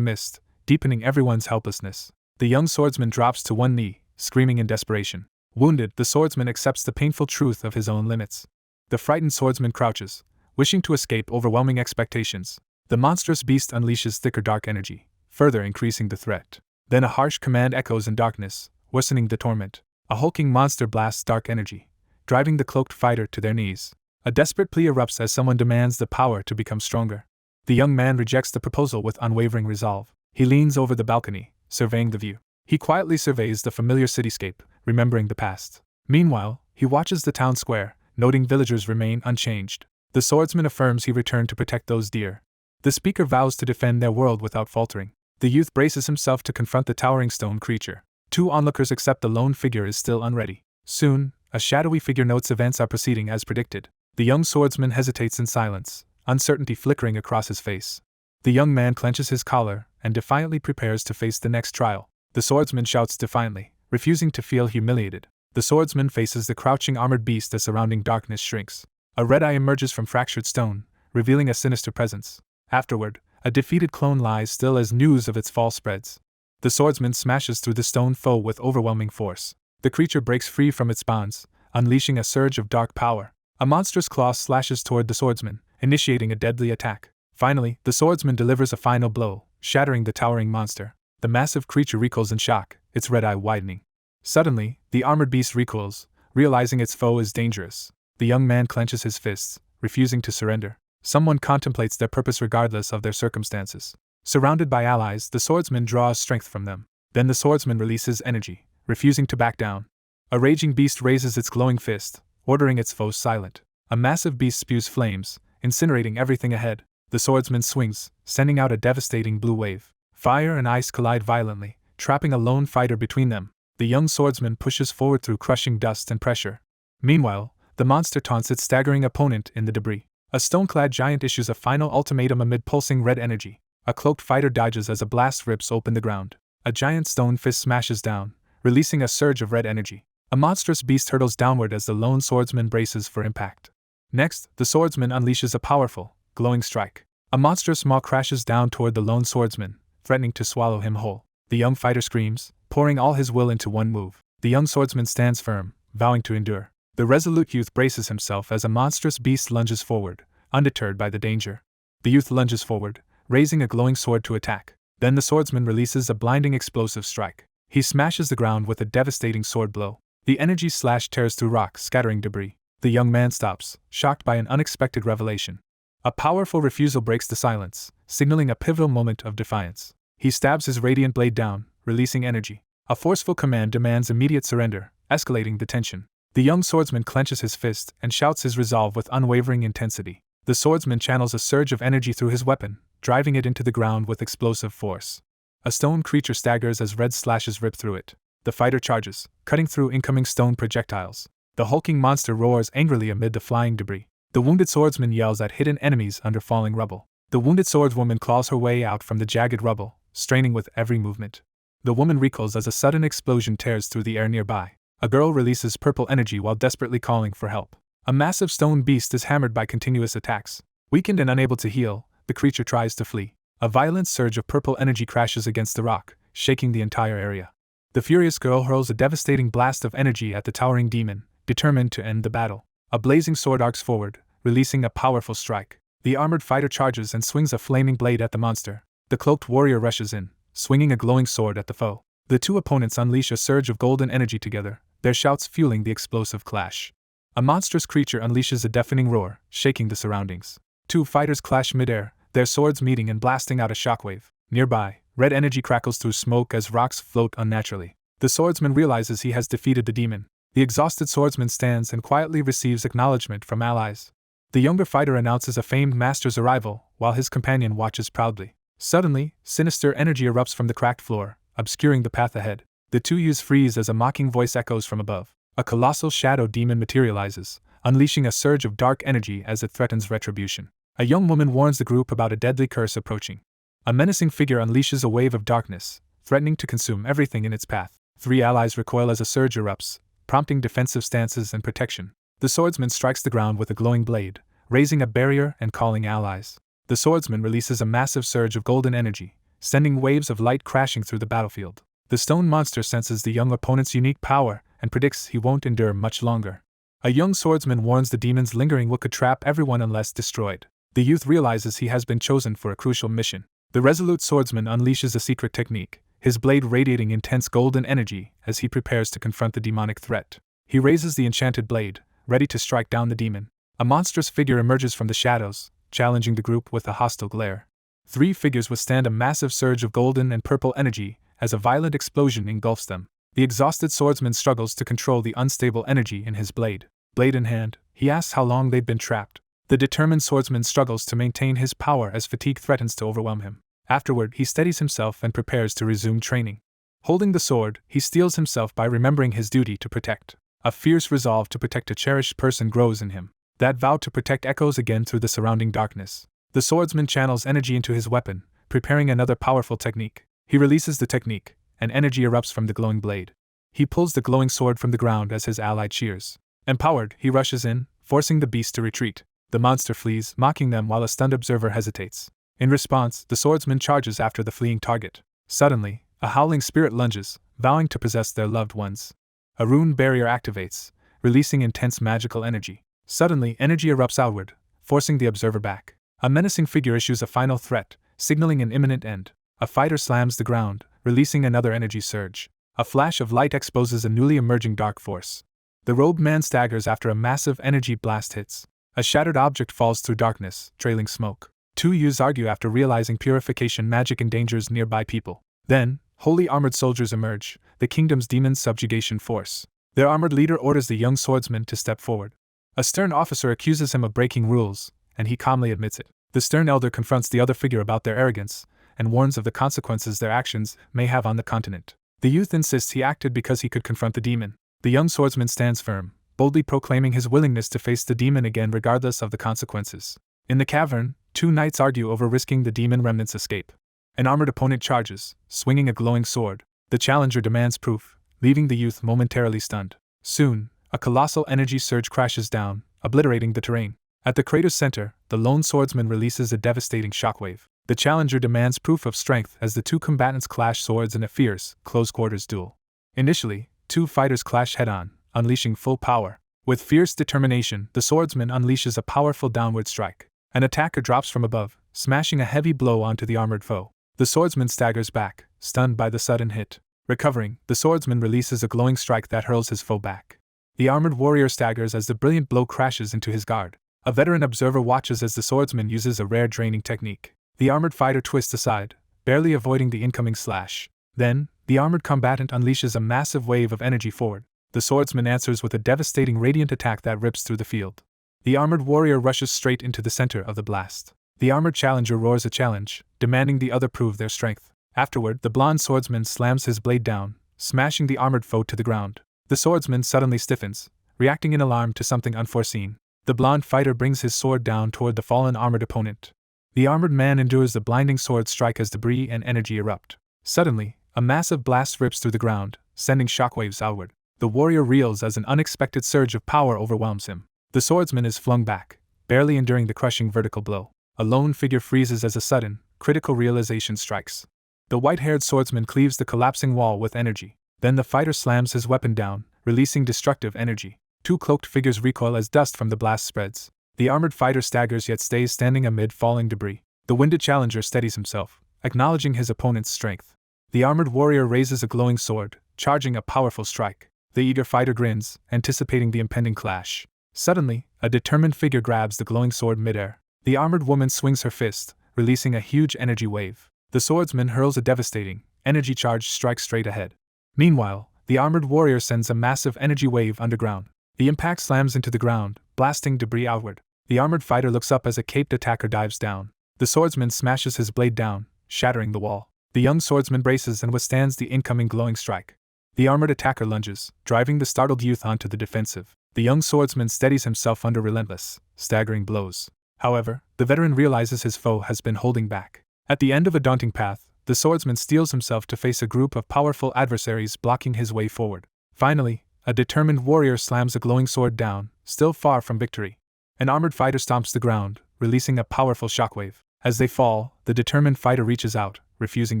mist, deepening everyone's helplessness. The young swordsman drops to one knee, screaming in desperation. Wounded, the swordsman accepts the painful truth of his own limits. The frightened swordsman crouches, wishing to escape overwhelming expectations. The monstrous beast unleashes thicker dark energy, further increasing the threat. Then a harsh command echoes in darkness, worsening the torment. A hulking monster blasts dark energy, driving the cloaked fighter to their knees. A desperate plea erupts as someone demands the power to become stronger. The young man rejects the proposal with unwavering resolve. He leans over the balcony, surveying the view. He quietly surveys the familiar cityscape, remembering the past. Meanwhile, he watches the town square, noting villagers remain unchanged. The swordsman affirms he returned to protect those dear. The speaker vows to defend their world without faltering. The youth braces himself to confront the towering stone creature. Two onlookers accept the lone figure is still unready. Soon, a shadowy figure notes events are proceeding as predicted. The young swordsman hesitates in silence, uncertainty flickering across his face. The young man clenches his collar and defiantly prepares to face the next trial. The swordsman shouts defiantly, refusing to feel humiliated. The swordsman faces the crouching armored beast as surrounding darkness shrinks. A red eye emerges from fractured stone, revealing a sinister presence. Afterward, a defeated clone lies still as news of its fall spreads. The swordsman smashes through the stone foe with overwhelming force. The creature breaks free from its bonds, unleashing a surge of dark power. A monstrous claw slashes toward the swordsman, initiating a deadly attack. Finally, the swordsman delivers a final blow, shattering the towering monster. The massive creature recoils in shock, its red eye widening. Suddenly, the armored beast recoils, realizing its foe is dangerous. The young man clenches his fists, refusing to surrender. Someone contemplates their purpose regardless of their circumstances. Surrounded by allies, the swordsman draws strength from them. Then the swordsman releases energy, refusing to back down. A raging beast raises its glowing fist, ordering its foes silent. A massive beast spews flames, incinerating everything ahead. The swordsman swings, sending out a devastating blue wave. Fire and ice collide violently, trapping a lone fighter between them. The young swordsman pushes forward through crushing dust and pressure. Meanwhile, the monster taunts its staggering opponent in the debris. A stone-clad giant issues a final ultimatum amid pulsing red energy. A cloaked fighter dodges as a blast rips open the ground. A giant stone fist smashes down, releasing a surge of red energy. A monstrous beast hurtles downward as the lone swordsman braces for impact. Next, the swordsman unleashes a powerful, glowing strike. A monstrous maw crashes down toward the lone swordsman, threatening to swallow him whole. The young fighter screams, pouring all his will into one move. The young swordsman stands firm, vowing to endure. The resolute youth braces himself as a monstrous beast lunges forward, undeterred by the danger. The youth lunges forward, raising a glowing sword to attack. Then the swordsman releases a blinding explosive strike. He smashes the ground with a devastating sword blow. The energy slash tears through rock, scattering debris. The young man stops, shocked by an unexpected revelation. A powerful refusal breaks the silence, signaling a pivotal moment of defiance. He stabs his radiant blade down, releasing energy. A forceful command demands immediate surrender, escalating the tension. The young swordsman clenches his fist and shouts his resolve with unwavering intensity. The swordsman channels a surge of energy through his weapon, driving it into the ground with explosive force. A stone creature staggers as red slashes rip through it. The fighter charges, cutting through incoming stone projectiles. The hulking monster roars angrily amid the flying debris. The wounded swordsman yells at hidden enemies under falling rubble. The wounded swordswoman claws her way out from the jagged rubble, straining with every movement. The woman recoils as a sudden explosion tears through the air nearby. A girl releases purple energy while desperately calling for help. A massive stone beast is hammered by continuous attacks. Weakened and unable to heal, the creature tries to flee. A violent surge of purple energy crashes against the rock, shaking the entire area. The furious girl hurls a devastating blast of energy at the towering demon, determined to end the battle. A blazing sword arcs forward, releasing a powerful strike. The armored fighter charges and swings a flaming blade at the monster. The cloaked warrior rushes in, swinging a glowing sword at the foe. The two opponents unleash a surge of golden energy together, their shouts fueling the explosive clash. A monstrous creature unleashes a deafening roar, shaking the surroundings. Two fighters clash midair, their swords meeting and blasting out a shockwave. Nearby, red energy crackles through smoke as rocks float unnaturally. The swordsman realizes he has defeated the demon. The exhausted swordsman stands and quietly receives acknowledgement from allies. The younger fighter announces a famed master's arrival, while his companion watches proudly. Suddenly, sinister energy erupts from the cracked floor, obscuring the path ahead. The two youths freeze as a mocking voice echoes from above. A colossal shadow demon materializes, unleashing a surge of dark energy as it threatens retribution. A young woman warns the group about a deadly curse approaching. A menacing figure unleashes a wave of darkness, threatening to consume everything in its path. Three allies recoil as a surge erupts, prompting defensive stances and protection. The swordsman strikes the ground with a glowing blade, raising a barrier and calling allies. The swordsman releases a massive surge of golden energy, sending waves of light crashing through the battlefield. The stone monster senses the young opponent's unique power and predicts he won't endure much longer. A young swordsman warns the demon's lingering will could trap everyone unless destroyed. The youth realizes he has been chosen for a crucial mission. The resolute swordsman unleashes a secret technique, his blade radiating intense golden energy as he prepares to confront the demonic threat. He raises the enchanted blade, ready to strike down the demon. A monstrous figure emerges from the shadows, challenging the group with a hostile glare. 3 figures withstand a massive surge of golden and purple energy as a violent explosion engulfs them. The exhausted swordsman struggles to control the unstable energy in his blade. Blade in hand, he asks how long they'd been trapped. The determined swordsman struggles to maintain his power as fatigue threatens to overwhelm him. Afterward, he steadies himself and prepares to resume training. Holding the sword, he steels himself by remembering his duty to protect. A fierce resolve to protect a cherished person grows in him. That vow to protect echoes again through the surrounding darkness. The swordsman channels energy into his weapon, preparing another powerful technique. He releases the technique, and energy erupts from the glowing blade. He pulls the glowing sword from the ground as his ally cheers. Empowered, he rushes in, forcing the beast to retreat. The monster flees, mocking them while a stunned observer hesitates. In response, the swordsman charges after the fleeing target. Suddenly, a howling spirit lunges, vowing to possess their loved ones. A rune barrier activates, releasing intense magical energy. Suddenly, energy erupts outward, forcing the observer back. A menacing figure issues a final threat, signaling an imminent end. A fighter slams the ground, releasing another energy surge. A flash of light exposes a newly emerging dark force. The robed man staggers after a massive energy blast hits. A shattered object falls through darkness, trailing smoke. 2 youths argue after realizing purification magic endangers nearby people. Then, wholly armored soldiers emerge, the kingdom's demon subjugation force. Their armored leader orders the young swordsman to step forward. A stern officer accuses him of breaking rules, and he calmly admits it. The stern elder confronts the other figure about their arrogance, and warns of the consequences their actions may have on the continent. The youth insists he acted because he could confront the demon. The young swordsman stands firm, boldly proclaiming his willingness to face the demon again regardless of the consequences. In the cavern, 2 knights argue over risking the demon remnant's escape. An armored opponent charges, swinging a glowing sword. The challenger demands proof, leaving the youth momentarily stunned. Soon, a colossal energy surge crashes down, obliterating the terrain. At the crater's center, the lone swordsman releases a devastating shockwave. The challenger demands proof of strength as the 2 combatants clash swords in a fierce, close-quarters duel. Initially, 2 fighters clash head-on, unleashing full power. With fierce determination, the swordsman unleashes a powerful downward strike. An attacker drops from above, smashing a heavy blow onto the armored foe. The swordsman staggers back, stunned by the sudden hit. Recovering, the swordsman releases a glowing strike that hurls his foe back. The armored warrior staggers as the brilliant blow crashes into his guard. A veteran observer watches as the swordsman uses a rare draining technique. The armored fighter twists aside, barely avoiding the incoming slash. Then, the armored combatant unleashes a massive wave of energy forward. The swordsman answers with a devastating radiant attack that rips through the field. The armored warrior rushes straight into the center of the blast. The armored challenger roars a challenge, demanding the other prove their strength. Afterward, the blonde swordsman slams his blade down, smashing the armored foe to the ground. The swordsman suddenly stiffens, reacting in alarm to something unforeseen. The blonde fighter brings his sword down toward the fallen armored opponent. The armored man endures the blinding sword strike as debris and energy erupt. Suddenly, a massive blast rips through the ground, sending shockwaves outward. The warrior reels as an unexpected surge of power overwhelms him. The swordsman is flung back, barely enduring the crushing vertical blow. A lone figure freezes as a sudden, critical realization strikes. The white-haired swordsman cleaves the collapsing wall with energy. Then the fighter slams his weapon down, releasing destructive energy. 2 cloaked figures recoil as dust from the blast spreads. The armored fighter staggers yet stays standing amid falling debris. The winded challenger steadies himself, acknowledging his opponent's strength. The armored warrior raises a glowing sword, charging a powerful strike. The eager fighter grins, anticipating the impending clash. Suddenly, a determined figure grabs the glowing sword midair. The armored woman swings her fist, releasing a huge energy wave. The swordsman hurls a devastating, energy-charged strike straight ahead. Meanwhile, the armored warrior sends a massive energy wave underground. The impact slams into the ground, blasting debris outward. The armored fighter looks up as a caped attacker dives down. The swordsman smashes his blade down, shattering the wall. The young swordsman braces and withstands the incoming glowing strike. The armored attacker lunges, driving the startled youth onto the defensive. The young swordsman steadies himself under relentless, staggering blows. However, the veteran realizes his foe has been holding back. At the end of a daunting path, the swordsman steels himself to face a group of powerful adversaries blocking his way forward. Finally, a determined warrior slams a glowing sword down, still far from victory. An armored fighter stomps the ground, releasing a powerful shockwave. As they fall, the determined fighter reaches out, refusing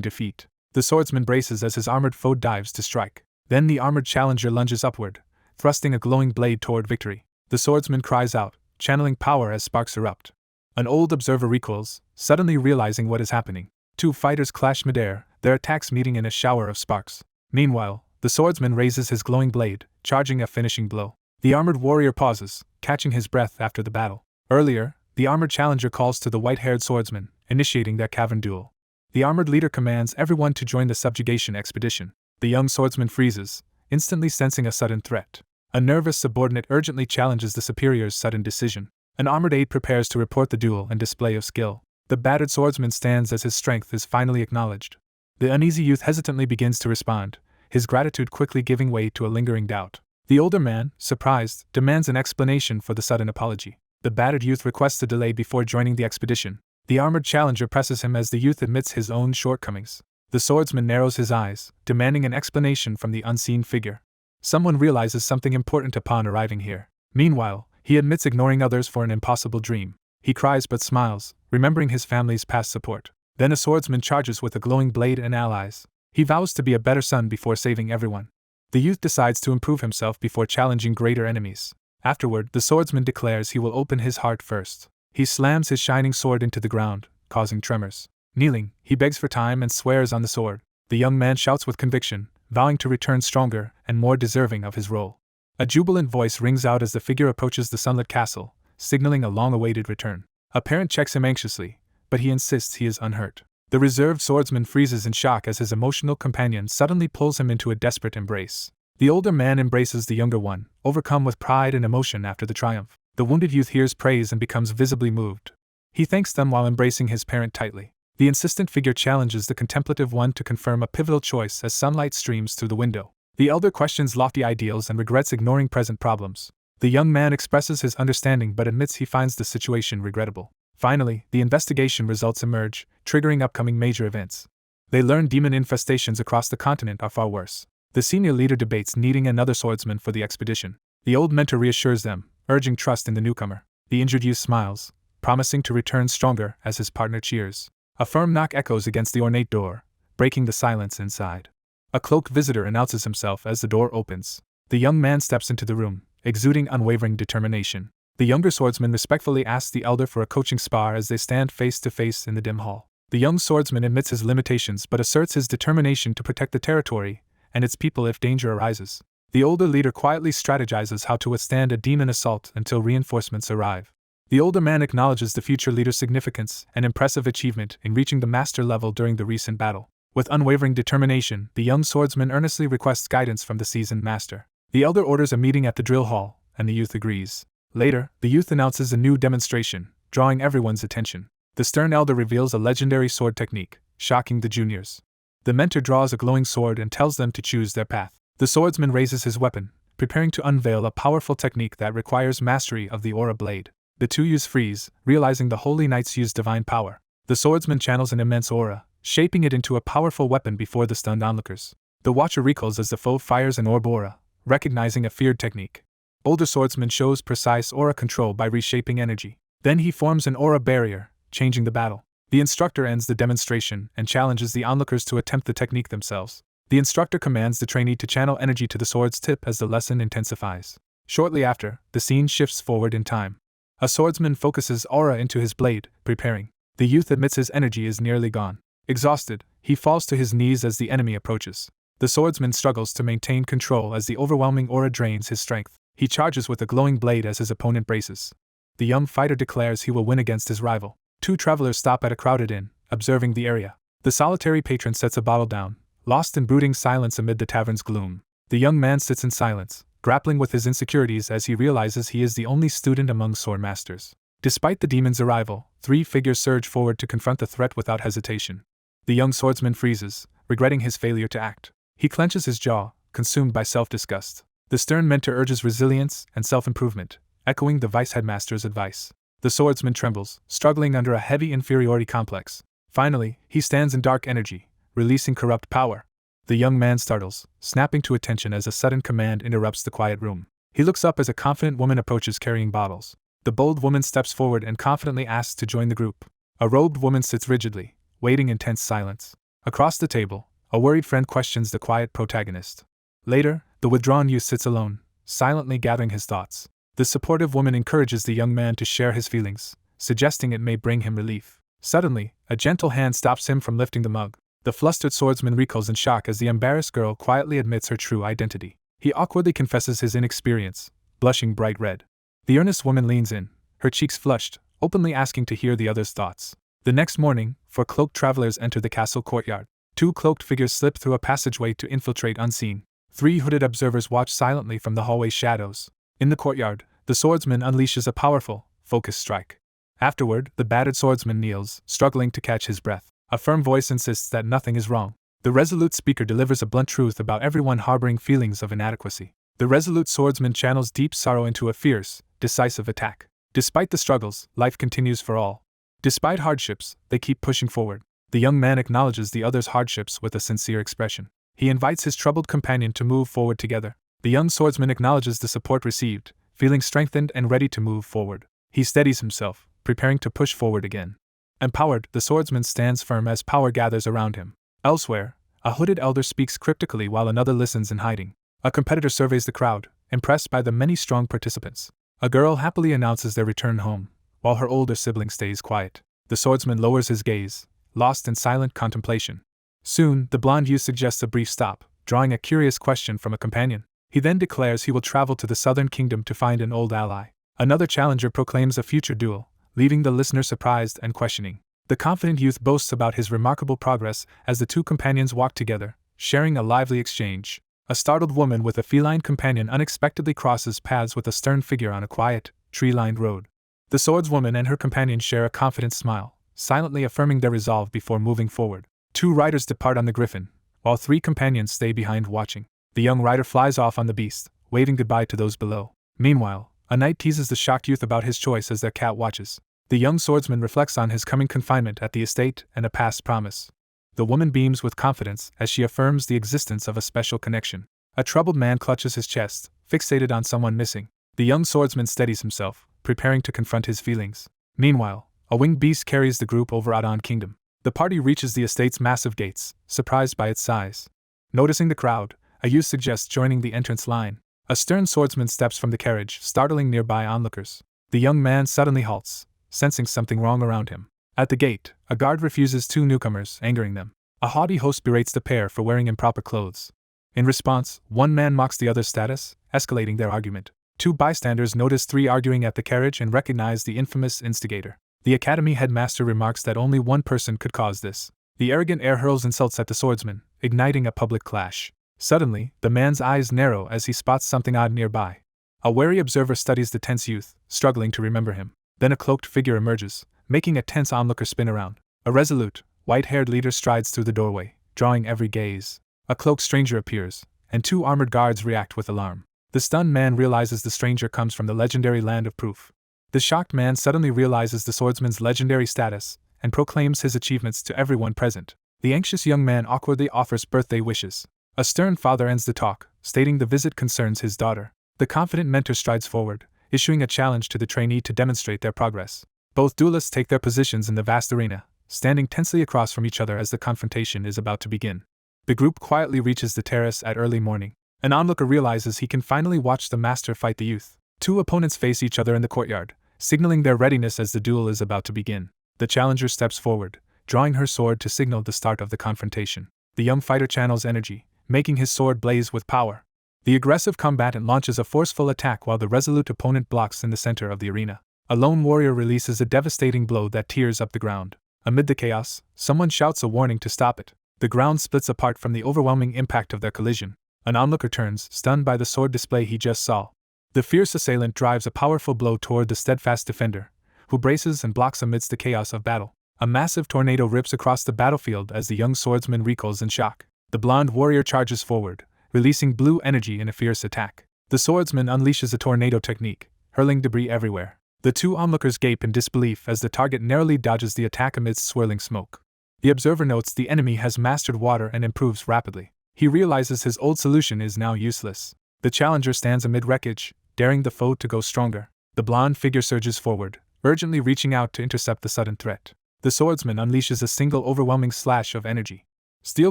defeat. The swordsman braces as his armored foe dives to strike. Then the armored challenger lunges upward, thrusting a glowing blade toward victory. The swordsman cries out, channeling power as sparks erupt. An old observer recoils, suddenly realizing what is happening. Two fighters clash midair, their attacks meeting in a shower of sparks. Meanwhile, the swordsman raises his glowing blade, charging a finishing blow. The armored warrior pauses, catching his breath after the battle. Earlier, the armored challenger calls to the white-haired swordsman, initiating their cavern duel. The armored leader commands everyone to join the subjugation expedition. The young swordsman freezes, instantly sensing a sudden threat. A nervous subordinate urgently challenges the superior's sudden decision. An armored aide prepares to report the duel and display of skill. The battered swordsman stands as his strength is finally acknowledged. The uneasy youth hesitantly begins to respond, his gratitude quickly giving way to a lingering doubt. The older man, surprised, demands an explanation for the sudden apology. The battered youth requests a delay before joining the expedition. The armored challenger presses him as the youth admits his own shortcomings. The swordsman narrows his eyes, demanding an explanation from the unseen figure. Someone realizes something important upon arriving here. Meanwhile, he admits ignoring others for an impossible dream. He cries but smiles, remembering his family's past support. Then a swordsman charges with a glowing blade and allies. He vows to be a better son before saving everyone. The youth decides to improve himself before challenging greater enemies. Afterward, the swordsman declares he will open his heart first. He slams his shining sword into the ground, causing tremors. Kneeling, he begs for time and swears on the sword. The young man shouts with conviction, vowing to return stronger and more deserving of his role. A jubilant voice rings out as the figure approaches the sunlit castle, signaling a long-awaited return. A parent checks him anxiously, but he insists he is unhurt. The reserved swordsman freezes in shock as his emotional companion suddenly pulls him into a desperate embrace. The older man embraces the younger one, overcome with pride and emotion after the triumph. The wounded youth hears praise and becomes visibly moved. He thanks them while embracing his parent tightly. The insistent figure challenges the contemplative one to confirm a pivotal choice as sunlight streams through the window. The elder questions lofty ideals and regrets ignoring present problems. The young man expresses his understanding but admits he finds the situation regrettable. Finally, the investigation results emerge, triggering upcoming major events. They learn demon infestations across the continent are far worse. The senior leader debates needing another swordsman for the expedition. The old mentor reassures them, urging trust in the newcomer. The injured youth smiles, promising to return stronger as his partner cheers. A firm knock echoes against the ornate door, breaking the silence inside. A cloaked visitor announces himself as the door opens. The young man steps into the room, exuding unwavering determination. The younger swordsman respectfully asks the elder for a coaching spar as they stand face to face in the dim hall. The young swordsman admits his limitations but asserts his determination to protect the territory and its people if danger arises. The older leader quietly strategizes how to withstand a demon assault until reinforcements arrive. The older man acknowledges the future leader's significance and impressive achievement in reaching the master level during the recent battle. With unwavering determination, the young swordsman earnestly requests guidance from the seasoned master. The elder orders a meeting at the drill hall, and the youth agrees. Later, the youth announces a new demonstration, drawing everyone's attention. The stern elder reveals a legendary sword technique, shocking the juniors. The mentor draws a glowing sword and tells them to choose their path. The swordsman raises his weapon, preparing to unveil a powerful technique that requires mastery of the aura blade. The two youths freeze, realizing the holy knights use divine power. The swordsman channels an immense aura, shaping it into a powerful weapon before the stunned onlookers. The watcher recoils as the foe fires an orb aura, recognizing a feared technique. Older swordsman shows precise aura control by reshaping energy. Then he forms an aura barrier, changing the battle. The instructor ends the demonstration and challenges the onlookers to attempt the technique themselves. The instructor commands the trainee to channel energy to the sword's tip as the lesson intensifies. Shortly after, the scene shifts forward in time. A swordsman focuses aura into his blade, preparing. The youth admits his energy is nearly gone. Exhausted, he falls to his knees as the enemy approaches. The swordsman struggles to maintain control as the overwhelming aura drains his strength. He charges with a glowing blade as his opponent braces. The young fighter declares he will win against his rival. Two travelers stop at a crowded inn, observing the area. The solitary patron sets a bottle down, lost in brooding silence amid the tavern's gloom. The young man sits in silence, grappling with his insecurities as he realizes he is the only student among sword masters. Despite the demon's arrival, three figures surge forward to confront the threat without hesitation. The young swordsman freezes, regretting his failure to act. He clenches his jaw, consumed by self-disgust. The stern mentor urges resilience and self-improvement, echoing the vice headmaster's advice. The swordsman trembles, struggling under a heavy inferiority complex. Finally, he stands in dark energy, releasing corrupt power. The young man startles, snapping to attention as a sudden command interrupts the quiet room. He looks up as a confident woman approaches carrying bottles. The bold woman steps forward and confidently asks to join the group. A robed woman sits rigidly, waiting in tense silence. Across the table, a worried friend questions the quiet protagonist. Later, the withdrawn youth sits alone, silently gathering his thoughts. The supportive woman encourages the young man to share his feelings, suggesting it may bring him relief. Suddenly, a gentle hand stops him from lifting the mug. The flustered swordsman recoils in shock as the embarrassed girl quietly admits her true identity. He awkwardly confesses his inexperience, blushing bright red. The earnest woman leans in, her cheeks flushed, openly asking to hear the other's thoughts. The next morning, four cloaked travelers enter the castle courtyard. Two cloaked figures slip through a passageway to infiltrate unseen. Three hooded observers watch silently from the hallway's shadows. In the courtyard, the swordsman unleashes a powerful, focused strike. Afterward, the battered swordsman kneels, struggling to catch his breath. A firm voice insists that nothing is wrong. The resolute speaker delivers a blunt truth about everyone harboring feelings of inadequacy. The resolute swordsman channels deep sorrow into a fierce, decisive attack. Despite the struggles, life continues for all. Despite hardships, they keep pushing forward. The young man acknowledges the other's hardships with a sincere expression. He invites his troubled companion to move forward together. The young swordsman acknowledges the support received, feeling strengthened and ready to move forward. He steadies himself, preparing to push forward again. Empowered, the swordsman stands firm as power gathers around him. Elsewhere, a hooded elder speaks cryptically while another listens in hiding. A competitor surveys the crowd, impressed by the many strong participants. A girl happily announces their return home, while her older sibling stays quiet. The swordsman lowers his gaze, lost in silent contemplation. Soon, the blonde youth suggests a brief stop, drawing a curious question from a companion. He then declares he will travel to the southern kingdom to find an old ally. Another challenger proclaims a future duel, leaving the listener surprised and questioning. The confident youth boasts about his remarkable progress as the two companions walk together, sharing a lively exchange. A startled woman with a feline companion unexpectedly crosses paths with a stern figure on a quiet, tree-lined road. The swordswoman and her companion share a confident smile, silently affirming their resolve before moving forward. Two riders depart on the griffin, while three companions stay behind watching. The young rider flies off on the beast, waving goodbye to those below. Meanwhile, a knight teases the shocked youth about his choice as their cat watches. The young swordsman reflects on his coming confinement at the estate and a past promise. The woman beams with confidence as she affirms the existence of a special connection. A troubled man clutches his chest, fixated on someone missing. The young swordsman steadies himself, preparing to confront his feelings. Meanwhile, a winged beast carries the group over Adon Kingdom. The party reaches the estate's massive gates, surprised by its size. Noticing the crowd, a youth suggests joining the entrance line. A stern swordsman steps from the carriage, startling nearby onlookers. The young man suddenly halts, sensing something wrong around him. At the gate, a guard refuses two newcomers, angering them. A haughty host berates the pair for wearing improper clothes. In response, one man mocks the other's status, escalating their argument. Two bystanders notice three arguing at the carriage and recognize the infamous instigator. The academy headmaster remarks that only one person could cause this. The arrogant heir hurls insults at the swordsman, igniting a public clash. Suddenly, the man's eyes narrow as he spots something odd nearby. A wary observer studies the tense youth, struggling to remember him. Then a cloaked figure emerges, making a tense onlooker spin around. A resolute, white-haired leader strides through the doorway, drawing every gaze. A cloaked stranger appears, and two armored guards react with alarm. The stunned man realizes the stranger comes from the legendary Land of Proof. The shocked man suddenly realizes the swordsman's legendary status, and proclaims his achievements to everyone present. The anxious young man awkwardly offers birthday wishes. A stern father ends the talk, stating the visit concerns his daughter. The confident mentor strides forward, issuing a challenge to the trainee to demonstrate their progress. Both duelists take their positions in the vast arena, standing tensely across from each other as the confrontation is about to begin. The group quietly reaches the terrace at early morning. An onlooker realizes he can finally watch the master fight the youth. Two opponents face each other in the courtyard, signaling their readiness as the duel is about to begin. The challenger steps forward, drawing her sword to signal the start of the confrontation. The young fighter channels energy, making his sword blaze with power. The aggressive combatant launches a forceful attack while the resolute opponent blocks in the center of the arena. A lone warrior releases a devastating blow that tears up the ground. Amid the chaos, someone shouts a warning to stop it. The ground splits apart from the overwhelming impact of their collision. An onlooker turns, stunned by the sword display he just saw. The fierce assailant drives a powerful blow toward the steadfast defender, who braces and blocks amidst the chaos of battle. A massive tornado rips across the battlefield as the young swordsman recoils in shock. The blonde warrior charges forward, releasing blue energy in a fierce attack. The swordsman unleashes a tornado technique, hurling debris everywhere. The two onlookers gape in disbelief as the target narrowly dodges the attack amidst swirling smoke. The observer notes the enemy has mastered water and improves rapidly. He realizes his old solution is now useless. The challenger stands amid wreckage, daring the foe to go stronger. The blonde figure surges forward, urgently reaching out to intercept the sudden threat. The swordsman unleashes a single overwhelming slash of energy. Steel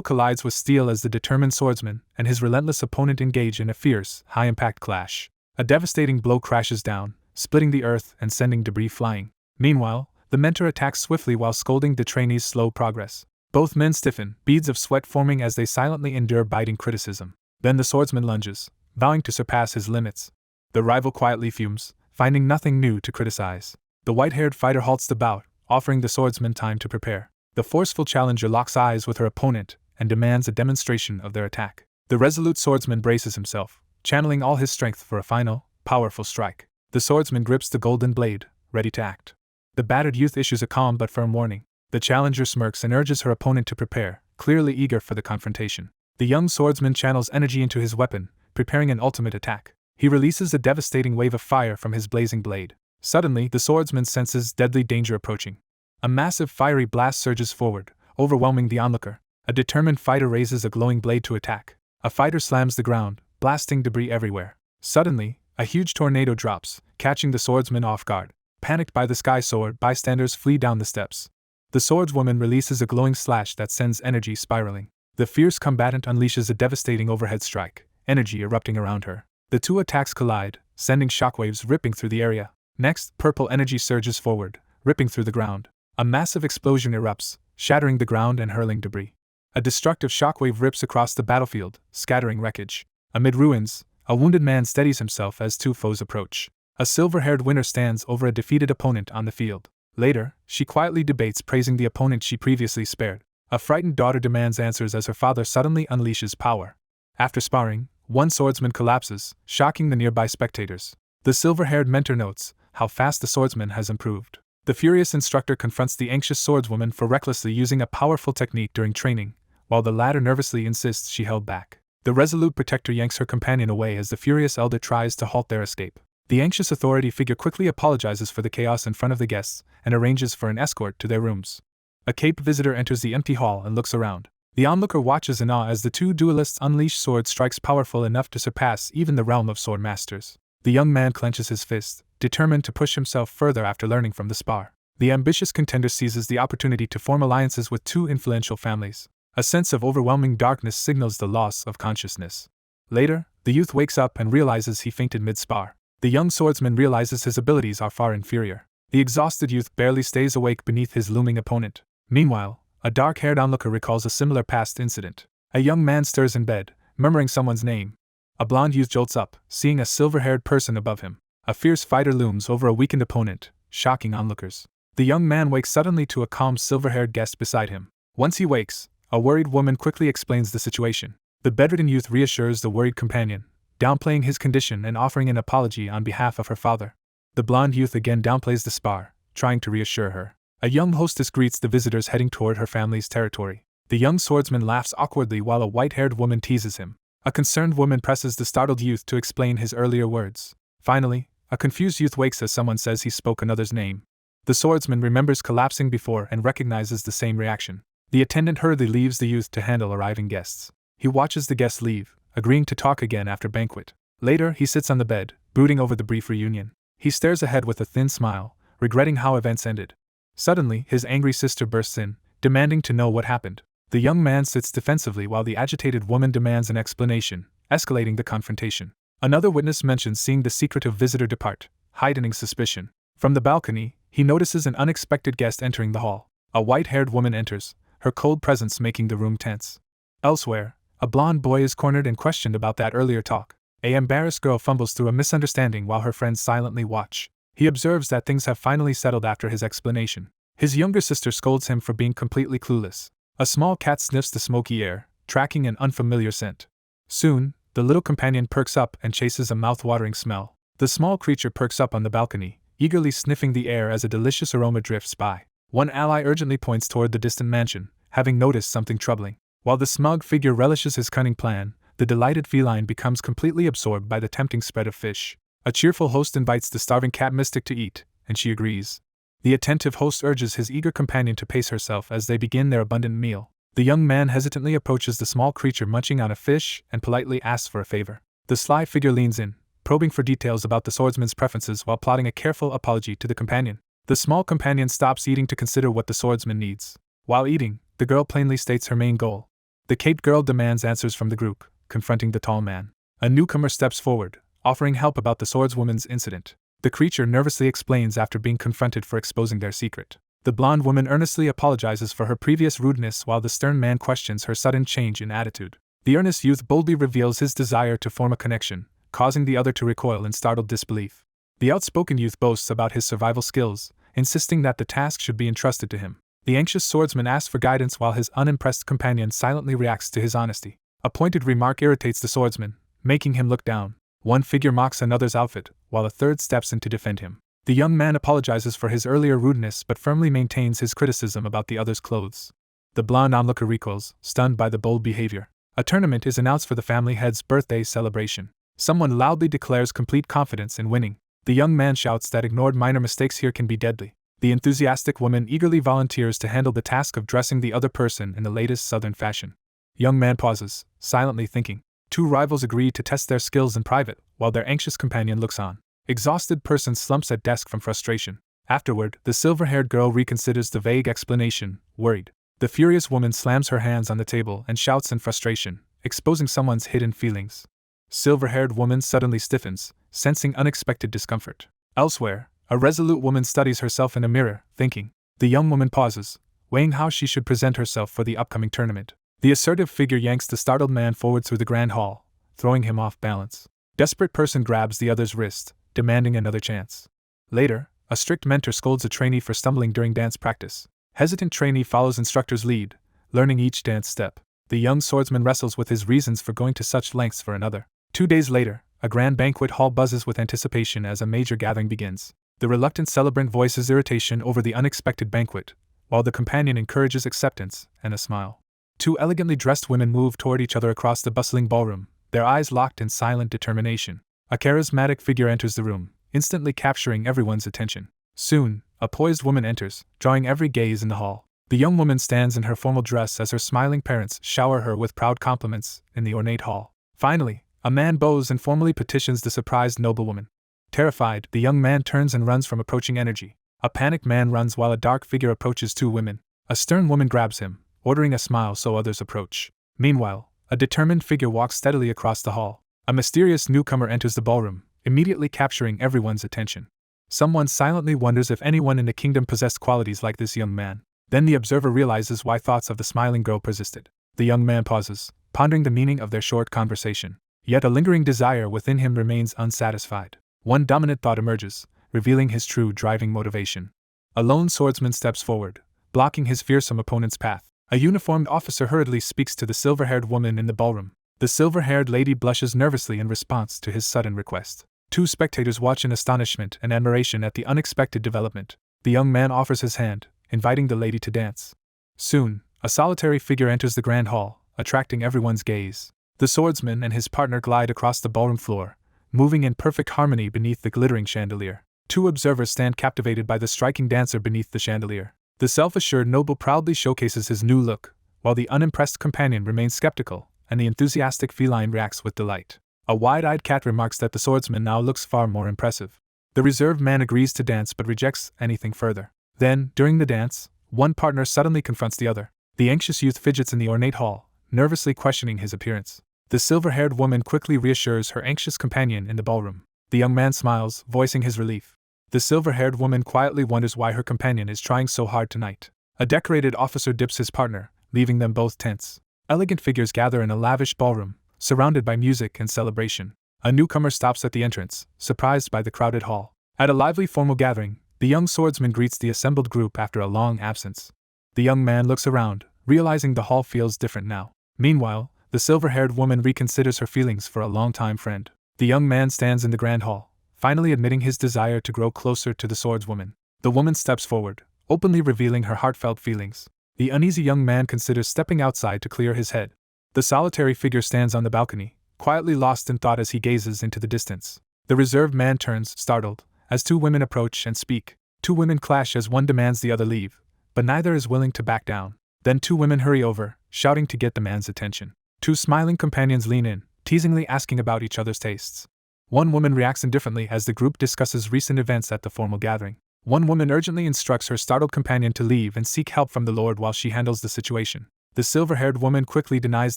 collides with steel as the determined swordsman and his relentless opponent engage in a fierce, high-impact clash. A devastating blow crashes down, splitting the earth and sending debris flying. Meanwhile, the mentor attacks swiftly while scolding the trainee's slow progress. Both men stiffen, beads of sweat forming as they silently endure biting criticism. Then the swordsman lunges, vowing to surpass his limits. The rival quietly fumes, finding nothing new to criticize. The white-haired fighter halts the bout, offering the swordsman time to prepare. The forceful challenger locks eyes with her opponent and demands a demonstration of their attack. The resolute swordsman braces himself, channeling all his strength for a final, powerful strike. The swordsman grips the golden blade, ready to act. The battered youth issues a calm but firm warning. The challenger smirks and urges her opponent to prepare, clearly eager for the confrontation. The young swordsman channels energy into his weapon, preparing an ultimate attack. He releases a devastating wave of fire from his blazing blade. Suddenly, the swordsman senses deadly danger approaching. A massive fiery blast surges forward, overwhelming the onlooker. A determined fighter raises a glowing blade to attack. A fighter slams the ground, blasting debris everywhere. Suddenly, a huge tornado drops, catching the swordsman off guard. Panicked by the sky sword, bystanders flee down the steps. The swordswoman releases a glowing slash that sends energy spiraling. The fierce combatant unleashes a devastating overhead strike, energy erupting around her. The two attacks collide, sending shockwaves ripping through the area. Next, purple energy surges forward, ripping through the ground. A massive explosion erupts, shattering the ground and hurling debris. A destructive shockwave rips across the battlefield, scattering wreckage. Amid ruins, a wounded man steadies himself as two foes approach. A silver-haired winner stands over a defeated opponent on the field. Later, she quietly debates, praising the opponent she previously spared. A frightened daughter demands answers as her father suddenly unleashes power. After sparring, one swordsman collapses, shocking the nearby spectators. The silver-haired mentor notes how fast the swordsman has improved. The furious instructor confronts the anxious swordswoman for recklessly using a powerful technique during training, while the latter nervously insists she held back. The resolute protector yanks her companion away as the furious elder tries to halt their escape. The anxious authority figure quickly apologizes for the chaos in front of the guests and arranges for an escort to their rooms. A caped visitor enters the empty hall and looks around. The onlooker watches in awe as the two duelists unleash sword strikes powerful enough to surpass even the realm of sword masters. The young man clenches his fist, determined to push himself further after learning from the spar. The ambitious contender seizes the opportunity to form alliances with two influential families. A sense of overwhelming darkness signals the loss of consciousness. Later, the youth wakes up and realizes he fainted mid-spar. The young swordsman realizes his abilities are far inferior. The exhausted youth barely stays awake beneath his looming opponent. Meanwhile, a dark-haired onlooker recalls a similar past incident. A young man stirs in bed, murmuring someone's name. A blonde youth jolts up, seeing a silver-haired person above him. A fierce fighter looms over a weakened opponent, shocking onlookers. The young man wakes suddenly to a calm silver-haired guest beside him. Once he wakes, a worried woman quickly explains the situation. The bedridden youth reassures the worried companion, downplaying his condition and offering an apology on behalf of her father. The blonde youth again downplays the spar, trying to reassure her. A young hostess greets the visitors heading toward her family's territory. The young swordsman laughs awkwardly while a white-haired woman teases him. A concerned woman presses the startled youth to explain his earlier words. Finally, a confused youth wakes as someone says he spoke another's name. The swordsman remembers collapsing before and recognizes the same reaction. The attendant hurriedly leaves the youth to handle arriving guests. He watches the guests leave, agreeing to talk again after banquet. Later, he sits on the bed, brooding over the brief reunion. He stares ahead with a thin smile, regretting how events ended. Suddenly, his angry sister bursts in, demanding to know what happened. The young man sits defensively while the agitated woman demands an explanation, escalating the confrontation. Another witness mentions seeing the secretive visitor depart, heightening suspicion. From the balcony, he notices an unexpected guest entering the hall. A white-haired woman enters, her cold presence making the room tense. Elsewhere, a blonde boy is cornered and questioned about that earlier talk. An embarrassed girl fumbles through a misunderstanding while her friends silently watch. He observes that things have finally settled after his explanation. His younger sister scolds him for being completely clueless. A small cat sniffs the smoky air, tracking an unfamiliar scent. Soon, the little companion perks up and chases a mouth-watering smell. The small creature perks up on the balcony, eagerly sniffing the air as a delicious aroma drifts by. One ally urgently points toward the distant mansion, having noticed something troubling. While the smug figure relishes his cunning plan, the delighted feline becomes completely absorbed by the tempting spread of fish. A cheerful host invites the starving cat mystic to eat, and she agrees. The attentive host urges his eager companion to pace herself as they begin their abundant meal. The young man hesitantly approaches the small creature munching on a fish and politely asks for a favor. The sly figure leans in, probing for details about the swordsman's preferences while plotting a careful apology to the companion. The small companion stops eating to consider what the swordsman needs. While eating, the girl plainly states her main goal. The caped girl demands answers from the group, confronting the tall man. A newcomer steps forward, offering help about the swordswoman's incident. The creature nervously explains after being confronted for exposing their secret. The blonde woman earnestly apologizes for her previous rudeness while the stern man questions her sudden change in attitude. The earnest youth boldly reveals his desire to form a connection, causing the other to recoil in startled disbelief. The outspoken youth boasts about his survival skills, insisting that the task should be entrusted to him. The anxious swordsman asks for guidance while his unimpressed companion silently reacts to his honesty. A pointed remark irritates the swordsman, making him look down. One figure mocks another's outfit, while a third steps in to defend him. The young man apologizes for his earlier rudeness but firmly maintains his criticism about the other's clothes. The blonde onlooker recoils, stunned by the bold behavior. A tournament is announced for the family head's birthday celebration. Someone loudly declares complete confidence in winning. The young man shouts that ignored minor mistakes here can be deadly. The enthusiastic woman eagerly volunteers to handle the task of dressing the other person in the latest southern fashion. Young man pauses, silently thinking. Two rivals agree to test their skills in private, while their anxious companion looks on. Exhausted person slumps at desk from frustration. Afterward, the silver-haired girl reconsiders the vague explanation, worried. The furious woman slams her hands on the table and shouts in frustration, exposing someone's hidden feelings. Silver-haired woman suddenly stiffens, sensing unexpected discomfort. Elsewhere, a resolute woman studies herself in a mirror, thinking. The young woman pauses, weighing how she should present herself for the upcoming tournament. The assertive figure yanks the startled man forward through the grand hall, throwing him off balance. Desperate person grabs the other's wrist, demanding another chance. Later, a strict mentor scolds a trainee for stumbling during dance practice. Hesitant trainee follows instructor's lead, learning each dance step. The young swordsman wrestles with his reasons for going to such lengths for another. 2 days later, a grand banquet hall buzzes with anticipation as a major gathering begins. The reluctant celebrant voices irritation over the unexpected banquet, while the companion encourages acceptance and a smile. 2 elegantly dressed women move toward each other across the bustling ballroom, their eyes locked in silent determination. A charismatic figure enters the room, instantly capturing everyone's attention. Soon, a poised woman enters, drawing every gaze in the hall. The young woman stands in her formal dress as her smiling parents shower her with proud compliments in the ornate hall. Finally, a man bows and formally petitions the surprised noblewoman. Terrified, the young man turns and runs from approaching energy. A panicked man runs while a dark figure approaches 2 women. A stern woman grabs him, ordering a smile so others approach. Meanwhile, a determined figure walks steadily across the hall. A mysterious newcomer enters the ballroom, immediately capturing everyone's attention. Someone silently wonders if anyone in the kingdom possessed qualities like this young man. Then the observer realizes why thoughts of the smiling girl persisted. The young man pauses, pondering the meaning of their short conversation. Yet a lingering desire within him remains unsatisfied. One dominant thought emerges, revealing his true driving motivation. A lone swordsman steps forward, blocking his fearsome opponent's path. A uniformed officer hurriedly speaks to the silver-haired woman in the ballroom. The silver-haired lady blushes nervously in response to his sudden request. 2 spectators watch in astonishment and admiration at the unexpected development. The young man offers his hand, inviting the lady to dance. Soon, a solitary figure enters the grand hall, attracting everyone's gaze. The swordsman and his partner glide across the ballroom floor, moving in perfect harmony beneath the glittering chandelier. 2 observers stand captivated by the striking dancer beneath the chandelier. The self-assured noble proudly showcases his new look, while the unimpressed companion remains skeptical, and the enthusiastic feline reacts with delight. A wide-eyed cat remarks that the swordsman now looks far more impressive. The reserved man agrees to dance but rejects anything further. Then, during the dance, one partner suddenly confronts the other. The anxious youth fidgets in the ornate hall, nervously questioning his appearance. The silver-haired woman quickly reassures her anxious companion in the ballroom. The young man smiles, voicing his relief. The silver-haired woman quietly wonders why her companion is trying so hard tonight. A decorated officer dips his partner, leaving them both tense. Elegant figures gather in a lavish ballroom, surrounded by music and celebration. A newcomer stops at the entrance, surprised by the crowded hall. At a lively formal gathering, the young swordsman greets the assembled group after a long absence. The young man looks around, realizing the hall feels different now. Meanwhile, the silver-haired woman reconsiders her feelings for a longtime friend. The young man stands in the grand hall, finally admitting his desire to grow closer to the swordswoman. The woman steps forward, openly revealing her heartfelt feelings. The uneasy young man considers stepping outside to clear his head. The solitary figure stands on the balcony, quietly lost in thought as he gazes into the distance. The reserved man turns, startled, as 2 women approach and speak. 2 women clash as one demands the other leave, but neither is willing to back down. Then 2 women hurry over, shouting to get the man's attention. 2 smiling companions lean in, teasingly asking about each other's tastes. One woman reacts indifferently as the group discusses recent events at the formal gathering. One woman urgently instructs her startled companion to leave and seek help from the Lord while she handles the situation. The silver-haired woman quickly denies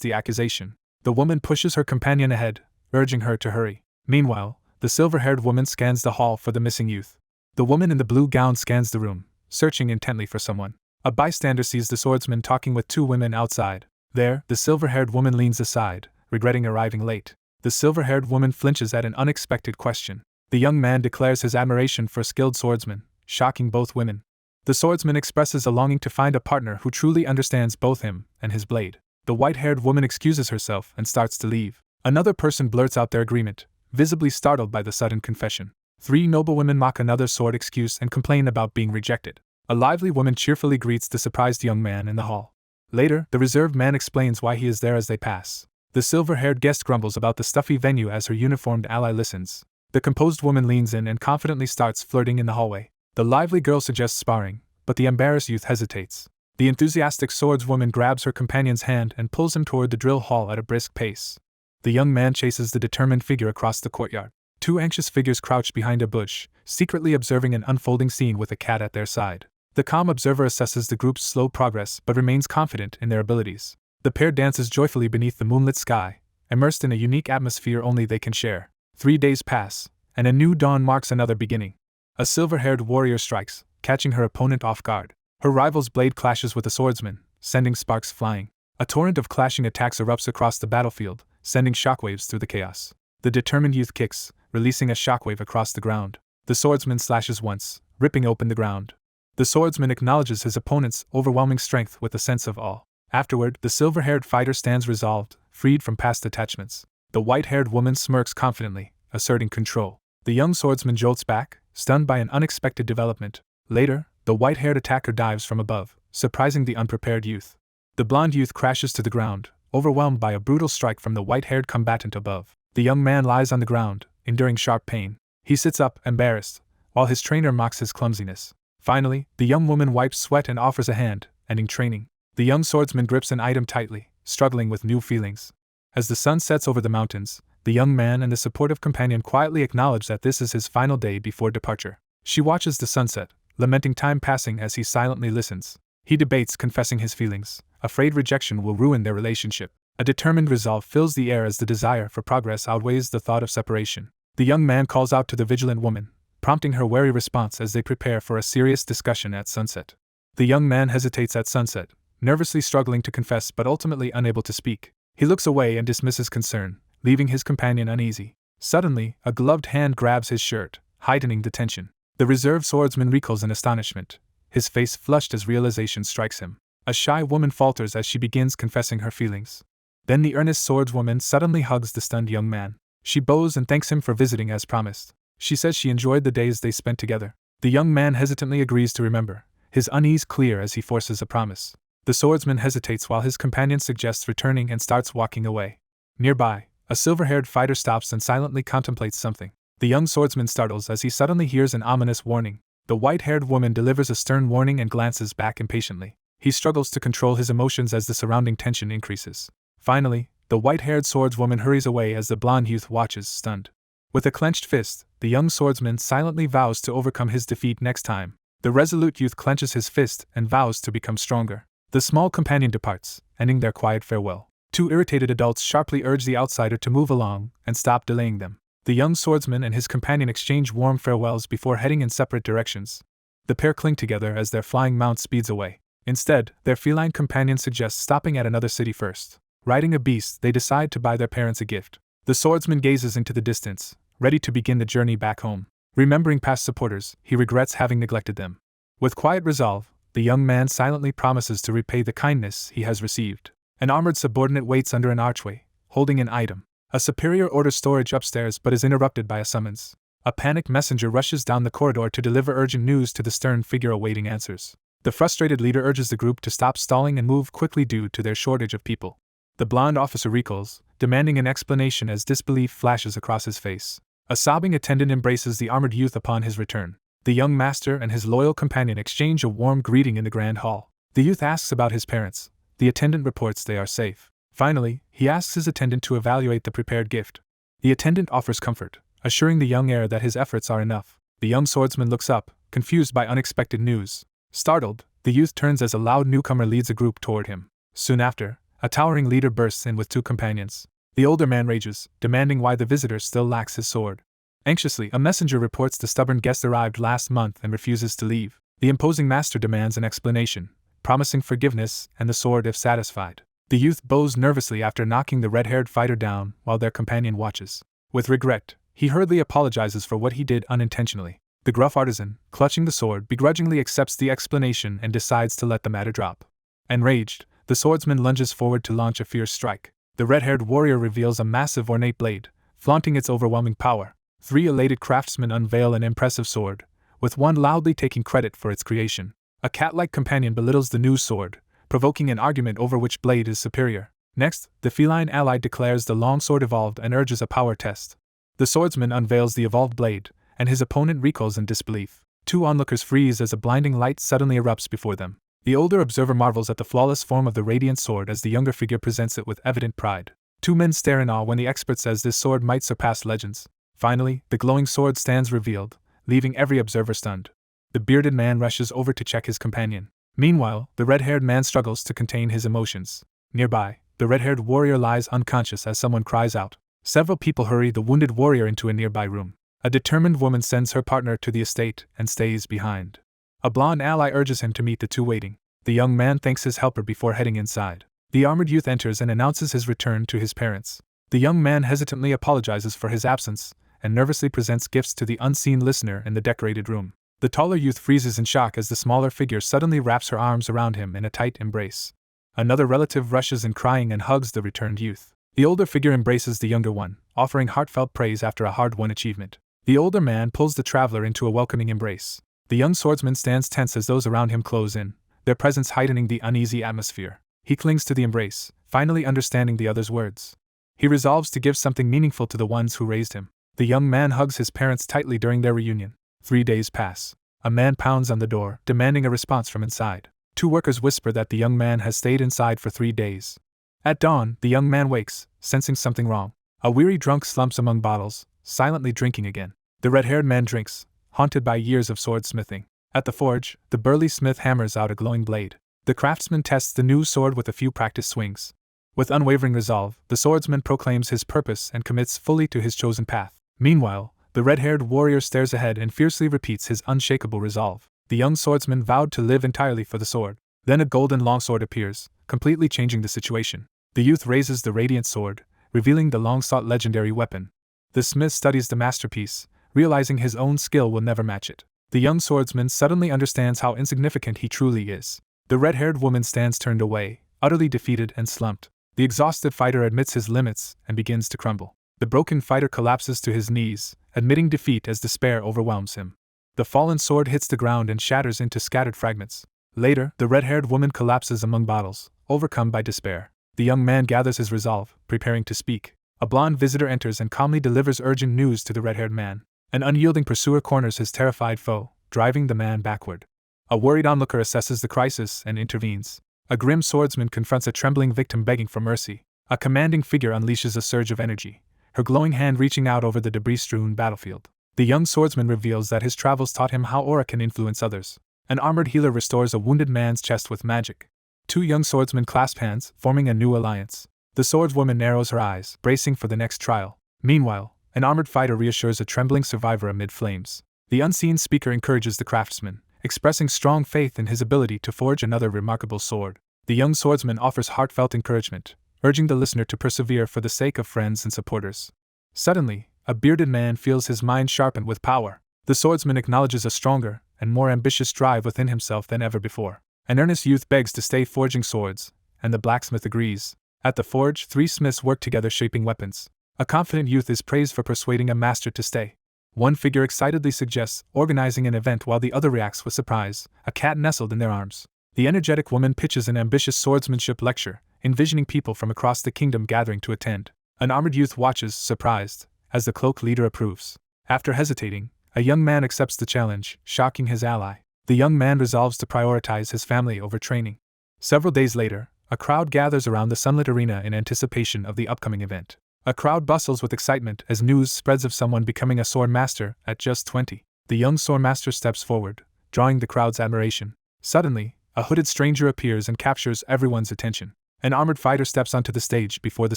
the accusation. The woman pushes her companion ahead, urging her to hurry. Meanwhile, The silver-haired woman scans the hall for the missing youth. The woman in the blue gown scans the room, searching intently for someone. A bystander sees the swordsman talking with two women outside. There, the silver-haired woman leans aside, regretting arriving late. The silver-haired woman flinches at an unexpected question. The young man declares his admiration for a skilled swordsman, shocking both women. The swordsman expresses a longing to find a partner who truly understands both him and his blade. The white-haired woman excuses herself and starts to leave. Another person blurts out their agreement, visibly startled by the sudden confession. Three noblewomen mock another sword excuse and complain about being rejected. A lively woman cheerfully greets the surprised young man in the hall. Later, the reserved man explains why he is there as they pass. The silver-haired guest grumbles about the stuffy venue as her uniformed ally listens. The composed woman leans in and confidently starts flirting in the hallway. The lively girl suggests sparring, but the embarrassed youth hesitates. The enthusiastic swordswoman grabs her companion's hand and pulls him toward the drill hall at a brisk pace. The young man chases the determined figure across the courtyard. Two anxious figures crouch behind a bush, secretly observing an unfolding scene with a cat at their side. The calm observer assesses the group's slow progress but remains confident in their abilities. The pair dances joyfully beneath the moonlit sky, immersed in a unique atmosphere only they can share. 3 days pass, and a new dawn marks another beginning. A silver-haired warrior strikes, catching her opponent off guard. Her rival's blade clashes with the swordsman, sending sparks flying. A torrent of clashing attacks erupts across the battlefield, sending shockwaves through the chaos. The determined youth kicks, releasing a shockwave across the ground. The swordsman slashes once, ripping open the ground. The swordsman acknowledges his opponent's overwhelming strength with a sense of awe. Afterward, the silver-haired fighter stands resolved, freed from past attachments. The white-haired woman smirks confidently, asserting control. The young swordsman jolts back, stunned by an unexpected development. Later, the white-haired attacker dives from above, surprising the unprepared youth. The blonde youth crashes to the ground, overwhelmed by a brutal strike from the white-haired combatant above. The young man lies on the ground, enduring sharp pain. He sits up, embarrassed, while his trainer mocks his clumsiness. Finally, the young woman wipes sweat and offers a hand, ending training. The young swordsman grips an item tightly, struggling with new feelings. As the sun sets over the mountains, the young man and the supportive companion quietly acknowledge that this is his final day before departure. She watches the sunset, lamenting time passing as he silently listens. He debates, confessing his feelings, afraid rejection will ruin their relationship. A determined resolve fills the air as the desire for progress outweighs the thought of separation. The young man calls out to the vigilant woman, prompting her wary response as they prepare for a serious discussion at sunset. The young man hesitates at sunset, nervously struggling to confess but ultimately unable to speak. He looks away and dismisses concern, leaving his companion uneasy. Suddenly, a gloved hand grabs his shirt, heightening the tension. The reserve swordsman recoils in astonishment, his face flushed as realization strikes him. A shy woman falters as she begins confessing her feelings. Then the earnest swordswoman suddenly hugs the stunned young man. She bows and thanks him for visiting as promised. She says she enjoyed the days they spent together. The young man hesitantly agrees to remember, his unease clear as he forces a promise. The swordsman hesitates while his companion suggests returning and starts walking away. Nearby, a silver-haired fighter stops and silently contemplates something. The young swordsman startles as he suddenly hears an ominous warning. The white-haired woman delivers a stern warning and glances back impatiently. He struggles to control his emotions as the surrounding tension increases. Finally, the white-haired swordswoman hurries away as the blonde youth watches, stunned. With a clenched fist, the young swordsman silently vows to overcome his defeat next time. The resolute youth clenches his fist and vows to become stronger. The small companion departs, ending their quiet farewell. Two irritated adults sharply urge the outsider to move along and stop delaying them. The young swordsman and his companion exchange warm farewells before heading in separate directions. The pair cling together as their flying mount speeds away. Instead, their feline companion suggests stopping at another city first. Riding a beast, they decide to buy their parents a gift. The swordsman gazes into the distance, ready to begin the journey back home. Remembering past supporters, he regrets having neglected them. With quiet resolve, the young man silently promises to repay the kindness he has received. An armored subordinate waits under an archway, holding an item. A superior orders storage upstairs but is interrupted by a summons. A panicked messenger rushes down the corridor to deliver urgent news to the stern figure awaiting answers. The frustrated leader urges the group to stop stalling and move quickly due to their shortage of people. The blonde officer recoils, demanding an explanation as disbelief flashes across his face. A sobbing attendant embraces the armored youth upon his return. The young master and his loyal companion exchange a warm greeting in the grand hall. The youth asks about his parents. The attendant reports they are safe. Finally, he asks his attendant to evaluate the prepared gift. The attendant offers comfort, assuring the young heir that his efforts are enough. The young swordsman looks up, confused by unexpected news. Startled, the youth turns as a loud newcomer leads a group toward him. Soon after, a towering leader bursts in with two companions. The older man rages, demanding why the visitor still lacks his sword. Anxiously, a messenger reports the stubborn guest arrived last month and refuses to leave. The imposing master demands an explanation, promising forgiveness and the sword if satisfied. The youth bows nervously after knocking the red-haired fighter down while their companion watches. With regret, he hurriedly apologizes for what he did unintentionally. The gruff artisan, clutching the sword, begrudgingly accepts the explanation and decides to let the matter drop. Enraged, the swordsman lunges forward to launch a fierce strike. The red-haired warrior reveals a massive ornate blade, flaunting its overwhelming power. 3 elated craftsmen unveil an impressive sword, with one loudly taking credit for its creation. A cat-like companion belittles the new sword, provoking an argument over which blade is superior. Next, the feline ally declares the longsword evolved and urges a power test. The swordsman unveils the evolved blade, and his opponent recoils in disbelief. 2 onlookers freeze as a blinding light suddenly erupts before them. The older observer marvels at the flawless form of the radiant sword as the younger figure presents it with evident pride. 2 men stare in awe when the expert says this sword might surpass legends. Finally, the glowing sword stands revealed, leaving every observer stunned. The bearded man rushes over to check his companion. Meanwhile, the red-haired man struggles to contain his emotions. Nearby, the red-haired warrior lies unconscious as someone cries out. Several people hurry the wounded warrior into a nearby room. A determined woman sends her partner to the estate and stays behind. A blonde ally urges him to meet the 2 waiting. The young man thanks his helper before heading inside. The armored youth enters and announces his return to his parents. The young man hesitantly apologizes for his absence and nervously presents gifts to the unseen listener in the decorated room. The taller youth freezes in shock as the smaller figure suddenly wraps her arms around him in a tight embrace. Another relative rushes in crying and hugs the returned youth. The older figure embraces the younger one, offering heartfelt praise after a hard-won achievement. The older man pulls the traveler into a welcoming embrace. The young swordsman stands tense as those around him close in, their presence heightening the uneasy atmosphere. He clings to the embrace, finally understanding the other's words. He resolves to give something meaningful to the ones who raised him. The young man hugs his parents tightly during their reunion. 3 days pass. A man pounds on the door, demanding a response from inside. 2 workers whisper that the young man has stayed inside for 3 days. At dawn, the young man wakes, sensing something wrong. A weary drunk slumps among bottles, silently drinking again. The red-haired man drinks, haunted by years of swordsmithing. At the forge, the burly smith hammers out a glowing blade. The craftsman tests the new sword with a few practice swings. With unwavering resolve, the swordsman proclaims his purpose and commits fully to his chosen path. Meanwhile, the red-haired warrior stares ahead and fiercely repeats his unshakable resolve. The young swordsman vowed to live entirely for the sword. Then a golden longsword appears, completely changing the situation. The youth raises the radiant sword, revealing the long-sought legendary weapon. The smith studies the masterpiece, realizing his own skill will never match it. The young swordsman suddenly understands how insignificant he truly is. The red-haired woman stands turned away, utterly defeated and slumped. The exhausted fighter admits his limits and begins to crumble. The broken fighter collapses to his knees, admitting defeat as despair overwhelms him. The fallen sword hits the ground and shatters into scattered fragments. Later, the red-haired woman collapses among bottles, overcome by despair. The young man gathers his resolve, preparing to speak. A blonde visitor enters and calmly delivers urgent news to the red-haired man. An unyielding pursuer corners his terrified foe, driving the man backward. A worried onlooker assesses the crisis and intervenes. A grim swordsman confronts a trembling victim begging for mercy. A commanding figure unleashes a surge of energy, her glowing hand reaching out over the debris-strewn battlefield. The young swordsman reveals that his travels taught him how aura can influence others. An armored healer restores a wounded man's chest with magic. 2 young swordsmen clasp hands, forming a new alliance. The swordswoman narrows her eyes, bracing for the next trial. Meanwhile, an armored fighter reassures a trembling survivor amid flames. The unseen speaker encourages the craftsman, expressing strong faith in his ability to forge another remarkable sword. The young swordsman offers heartfelt encouragement, urging the listener to persevere for the sake of friends and supporters. Suddenly, a bearded man feels his mind sharpened with power. The swordsman acknowledges a stronger and more ambitious drive within himself than ever before. An earnest youth begs to stay forging swords, and the blacksmith agrees. At the forge, 3 smiths work together shaping weapons. A confident youth is praised for persuading a master to stay. One figure excitedly suggests organizing an event while the other reacts with surprise, a cat nestled in their arms. The energetic woman pitches an ambitious swordsmanship lecture, envisioning people from across the kingdom gathering to attend. An armored youth watches, surprised, as the cloak leader approves. After hesitating, a young man accepts the challenge, shocking his ally. The young man resolves to prioritize his family over training. Several days later, a crowd gathers around the sunlit arena in anticipation of the upcoming event. A crowd bustles with excitement as news spreads of someone becoming a sword master at just 20. The young sword master steps forward, drawing the crowd's admiration. Suddenly, a hooded stranger appears and captures everyone's attention. An armored fighter steps onto the stage before the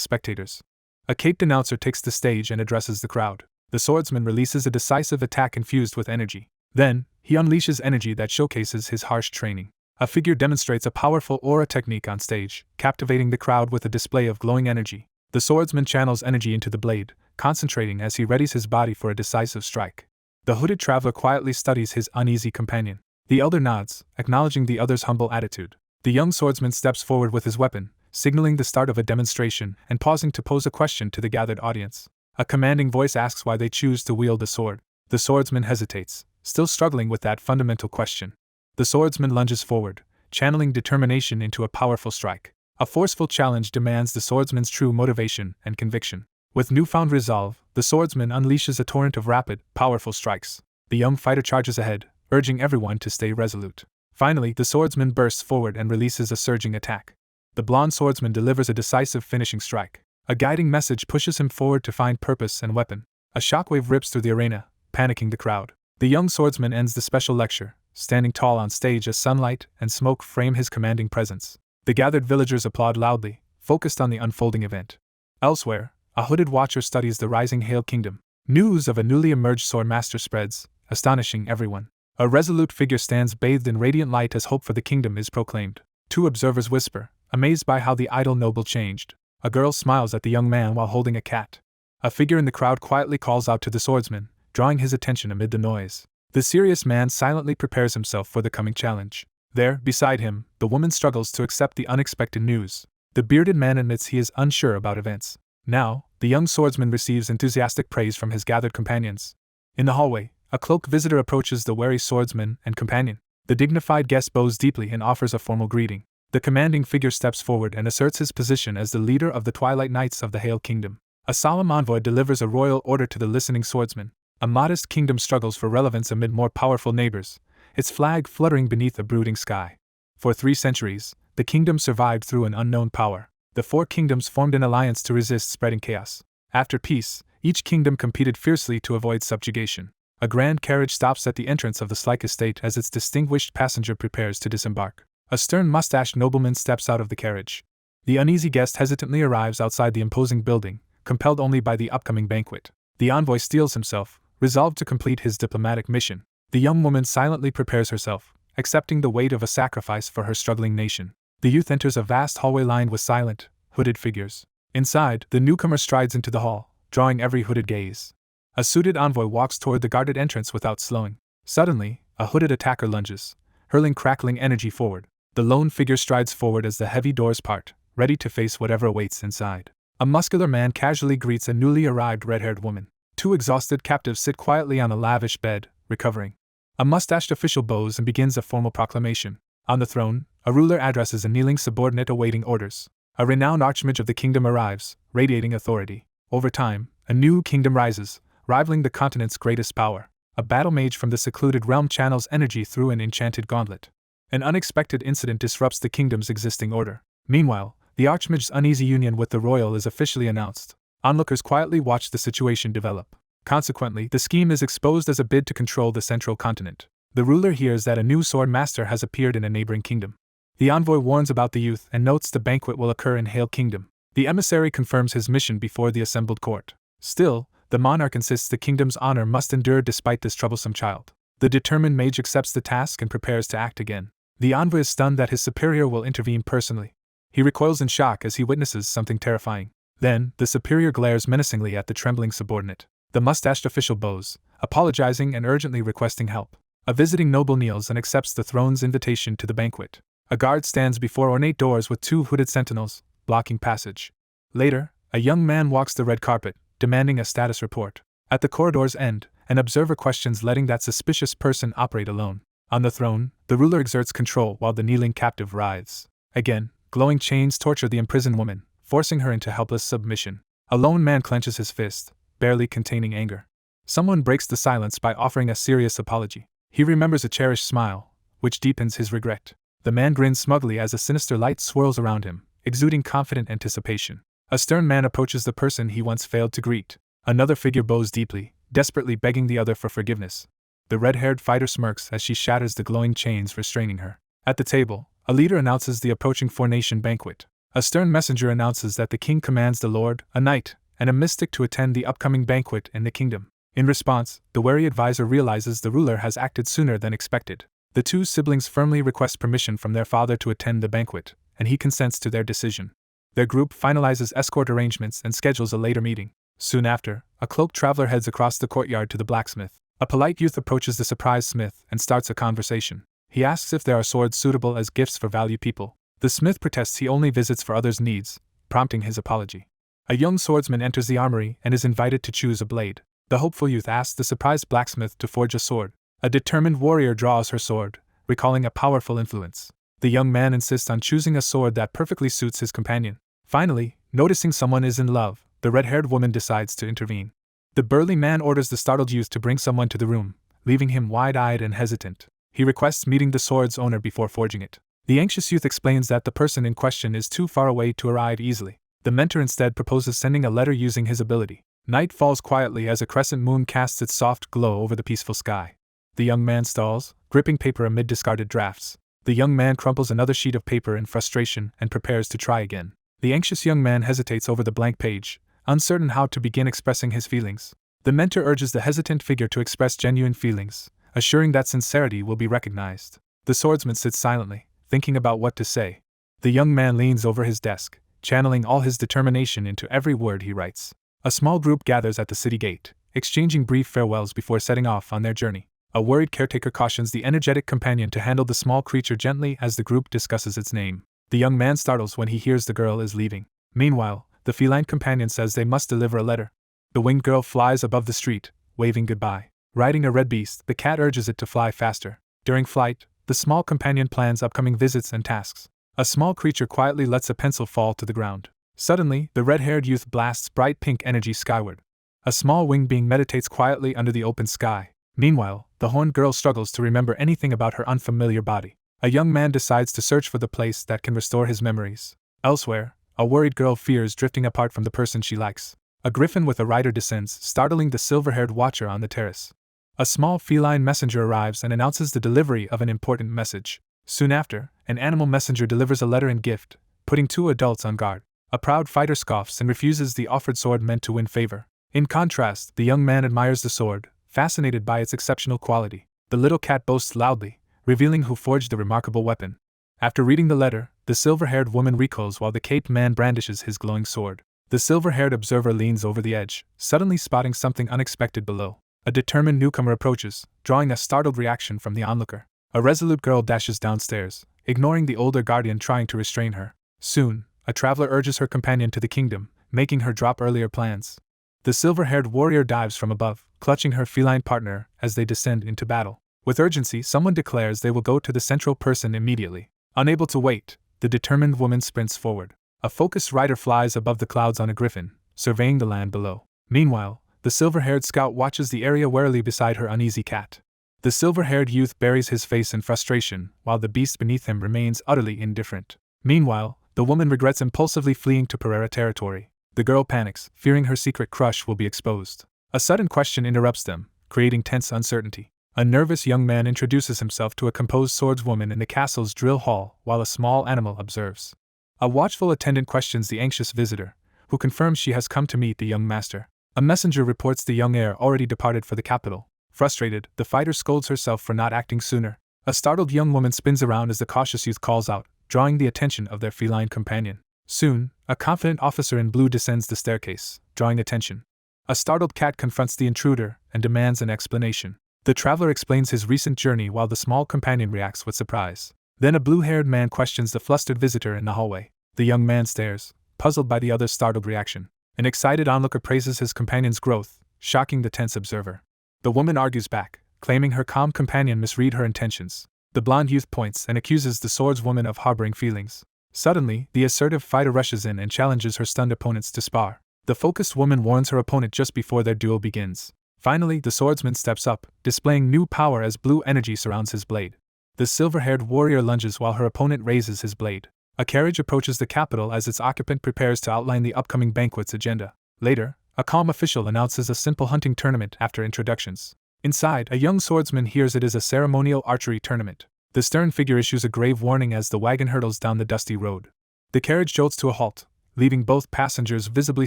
spectators. A caped announcer takes the stage and addresses the crowd. The swordsman releases a decisive attack infused with energy. Then, he unleashes energy that showcases his harsh training. A figure demonstrates a powerful aura technique on stage, captivating the crowd with a display of glowing energy. The swordsman channels energy into the blade, concentrating as he readies his body for a decisive strike. The hooded traveler quietly studies his uneasy companion. The elder nods, acknowledging the other's humble attitude. The young swordsman steps forward with his weapon, signaling the start of a demonstration and pausing to pose a question to the gathered audience. A commanding voice asks why they choose to wield the sword. The swordsman hesitates, still struggling with that fundamental question. The swordsman lunges forward, channeling determination into a powerful strike. A forceful challenge demands the swordsman's true motivation and conviction. With newfound resolve, the swordsman unleashes a torrent of rapid, powerful strikes. The young fighter charges ahead, urging everyone to stay resolute. Finally, the swordsman bursts forward and releases a surging attack. The blonde swordsman delivers a decisive finishing strike. A guiding message pushes him forward to find purpose and weapon. A shockwave rips through the arena, panicking the crowd. The young swordsman ends the special lecture, standing tall on stage as sunlight and smoke frame his commanding presence. The gathered villagers applaud loudly, focused on the unfolding event. Elsewhere, a hooded watcher studies the rising Hail Kingdom. News of a newly emerged sword master spreads, astonishing everyone. A resolute figure stands bathed in radiant light as hope for the kingdom is proclaimed. Two observers whisper, amazed by how the idle noble changed. A girl smiles at the young man while holding a cat. A figure in the crowd quietly calls out to the swordsman, drawing his attention amid the noise. The serious man silently prepares himself for the coming challenge. There, beside him, the woman struggles to accept the unexpected news. The bearded man admits he is unsure about events. Now, the young swordsman receives enthusiastic praise from his gathered companions. In the hallway, a cloaked visitor approaches the wary swordsman and companion. The dignified guest bows deeply and offers a formal greeting. The commanding figure steps forward and asserts his position as the leader of the Twilight Knights of the Hail Kingdom. A solemn envoy delivers a royal order to the listening swordsman. A modest kingdom struggles for relevance amid more powerful neighbors, its flag fluttering beneath a brooding sky. For 3 centuries, the kingdom survived through an unknown power. The 4 kingdoms formed an alliance to resist spreading chaos. After peace, each kingdom competed fiercely to avoid subjugation. A grand carriage stops at the entrance of the Slyke estate as its distinguished passenger prepares to disembark. A stern-mustached nobleman steps out of the carriage. The uneasy guest hesitantly arrives outside the imposing building, compelled only by the upcoming banquet. The envoy steels himself, resolved to complete his diplomatic mission. The young woman silently prepares herself, accepting the weight of a sacrifice for her struggling nation. The youth enters a vast hallway lined with silent, hooded figures. Inside, the newcomer strides into the hall, drawing every hooded gaze. A suited envoy walks toward the guarded entrance without slowing. Suddenly, a hooded attacker lunges, hurling crackling energy forward. The lone figure strides forward as the heavy doors part, ready to face whatever awaits inside. A muscular man casually greets a newly arrived red-haired woman. 2 exhausted captives sit quietly on a lavish bed, recovering. A mustached official bows and begins a formal proclamation. On the throne, a ruler addresses a kneeling subordinate awaiting orders. A renowned archmage of the kingdom arrives, radiating authority. Over time, a new kingdom rises, rivaling the continent's greatest power. A battle mage from the secluded realm channels energy through an enchanted gauntlet. An unexpected incident disrupts the kingdom's existing order. Meanwhile, the archmage's uneasy union with the royal is officially announced. Onlookers quietly watch the situation develop. Consequently, the scheme is exposed as a bid to control the central continent. The ruler hears that a new sword master has appeared in a neighboring kingdom. The envoy warns about the youth and notes the banquet will occur in Hail Kingdom. The emissary confirms his mission before the assembled court. Still, the monarch insists the kingdom's honor must endure despite this troublesome child. The determined mage accepts the task and prepares to act again. The envoy is stunned that his superior will intervene personally. He recoils in shock as he witnesses something terrifying. Then, the superior glares menacingly at the trembling subordinate. The mustached official bows, apologizing and urgently requesting help. A visiting noble kneels and accepts the throne's invitation to the banquet. A guard stands before ornate doors with 2 hooded sentinels, blocking passage. Later, a young man walks the red carpet, demanding a status report. At the corridor's end, an observer questions letting that suspicious person operate alone. On the throne, the ruler exerts control while the kneeling captive writhes. Again, glowing chains torture the imprisoned woman, forcing her into helpless submission. A lone man clenches his fist, barely containing anger. Someone breaks the silence by offering a serious apology. He remembers a cherished smile, which deepens his regret. The man grins smugly as a sinister light swirls around him, exuding confident anticipation. A stern man approaches the person he once failed to greet. Another figure bows deeply, desperately begging the other for forgiveness. The red-haired fighter smirks as she shatters the glowing chains restraining her. At the table, a leader announces the approaching 4-nation banquet. A stern messenger announces that the king commands the lord, a knight, and a mystic to attend the upcoming banquet in the kingdom. In response, the wary advisor realizes the ruler has acted sooner than expected. The two siblings firmly request permission from their father to attend the banquet, and he consents to their decision. Their group finalizes escort arrangements and schedules a later meeting. Soon after, a cloaked traveler heads across the courtyard to the blacksmith. A polite youth approaches the surprised smith and starts a conversation. He asks if there are swords suitable as gifts for valued people. The smith protests he only visits for others' needs, prompting his apology. A young swordsman enters the armory and is invited to choose a blade. The hopeful youth asks the surprised blacksmith to forge a sword. A determined warrior draws her sword, recalling a powerful influence. The young man insists on choosing a sword that perfectly suits his companion. Finally, noticing someone is in love, the red-haired woman decides to intervene. The burly man orders the startled youth to bring someone to the room, leaving him wide-eyed and hesitant. He requests meeting the sword's owner before forging it. The anxious youth explains that the person in question is too far away to arrive easily. The mentor instead proposes sending a letter using his ability. Night falls quietly as a crescent moon casts its soft glow over the peaceful sky. The young man stalls, gripping paper amid discarded drafts. The young man crumples another sheet of paper in frustration and prepares to try again. The anxious young man hesitates over the blank page, uncertain how to begin expressing his feelings. The mentor urges the hesitant figure to express genuine feelings, assuring that sincerity will be recognized. The swordsman sits silently, thinking about what to say. The young man leans over his desk, channeling all his determination into every word he writes. A small group gathers at the city gate, exchanging brief farewells before setting off on their journey. A worried caretaker cautions the energetic companion to handle the small creature gently as the group discusses its name. The young man startles when he hears the girl is leaving. Meanwhile, the feline companion says they must deliver a letter. The winged girl flies above the street, waving goodbye. Riding a red beast, the cat urges it to fly faster. During flight, the small companion plans upcoming visits and tasks. A small creature quietly lets a pencil fall to the ground. Suddenly, the red-haired youth blasts bright pink energy skyward. A small winged being meditates quietly under the open sky. Meanwhile, the horned girl struggles to remember anything about her unfamiliar body. A young man decides to search for the place that can restore his memories. Elsewhere, a worried girl fears drifting apart from the person she likes. A griffin with a rider descends, startling the silver-haired watcher on the terrace. A small feline messenger arrives and announces the delivery of an important message. Soon after, an animal messenger delivers a letter and gift, putting two adults on guard. A proud fighter scoffs and refuses the offered sword meant to win favor. In contrast, the young man admires the sword, fascinated by its exceptional quality. The little cat boasts loudly, revealing who forged the remarkable weapon. After reading the letter, the silver-haired woman recoils while the caped man brandishes his glowing sword. The silver-haired observer leans over the edge, suddenly spotting something unexpected below. A determined newcomer approaches, drawing a startled reaction from the onlooker. A resolute girl dashes downstairs, ignoring the older guardian trying to restrain her. Soon, a traveler urges her companion to the kingdom, making her drop earlier plans. The silver-haired warrior dives from above, clutching her feline partner as they descend into battle. With urgency, someone declares they will go to the central person immediately. Unable to wait, the determined woman sprints forward. A focused rider flies above the clouds on a griffin, surveying the land below. Meanwhile, the silver-haired scout watches the area warily beside her uneasy cat. The silver-haired youth buries his face in frustration, while the beast beneath him remains utterly indifferent. Meanwhile, the woman regrets impulsively fleeing to Pereira territory. The girl panics, fearing her secret crush will be exposed. A sudden question interrupts them, creating tense uncertainty. A nervous young man introduces himself to a composed swordswoman in the castle's drill hall while a small animal observes. A watchful attendant questions the anxious visitor, who confirms she has come to meet the young master. A messenger reports the young heir already departed for the capital. Frustrated, the fighter scolds herself for not acting sooner. A startled young woman spins around as the cautious youth calls out, drawing the attention of their feline companion. Soon, a confident officer in blue descends the staircase, drawing attention. A startled cat confronts the intruder and demands an explanation. The traveler explains his recent journey while the small companion reacts with surprise. Then a blue-haired man questions the flustered visitor in the hallway. The young man stares, puzzled by the other's startled reaction. An excited onlooker praises his companion's growth, shocking the tense observer. The woman argues back, claiming her calm companion misread her intentions. The blonde youth points and accuses the swordswoman of harboring feelings. Suddenly, the assertive fighter rushes in and challenges her stunned opponents to spar. The focused woman warns her opponent just before their duel begins. Finally, the swordsman steps up, displaying new power as blue energy surrounds his blade. The silver-haired warrior lunges while her opponent raises his blade. A carriage approaches the capital as its occupant prepares to outline the upcoming banquet's agenda. Later, a calm official announces a simple hunting tournament after introductions. Inside, a young swordsman hears it is a ceremonial archery tournament. The stern figure issues a grave warning as the wagon hurtles down the dusty road. The carriage jolts to a halt, leaving both passengers visibly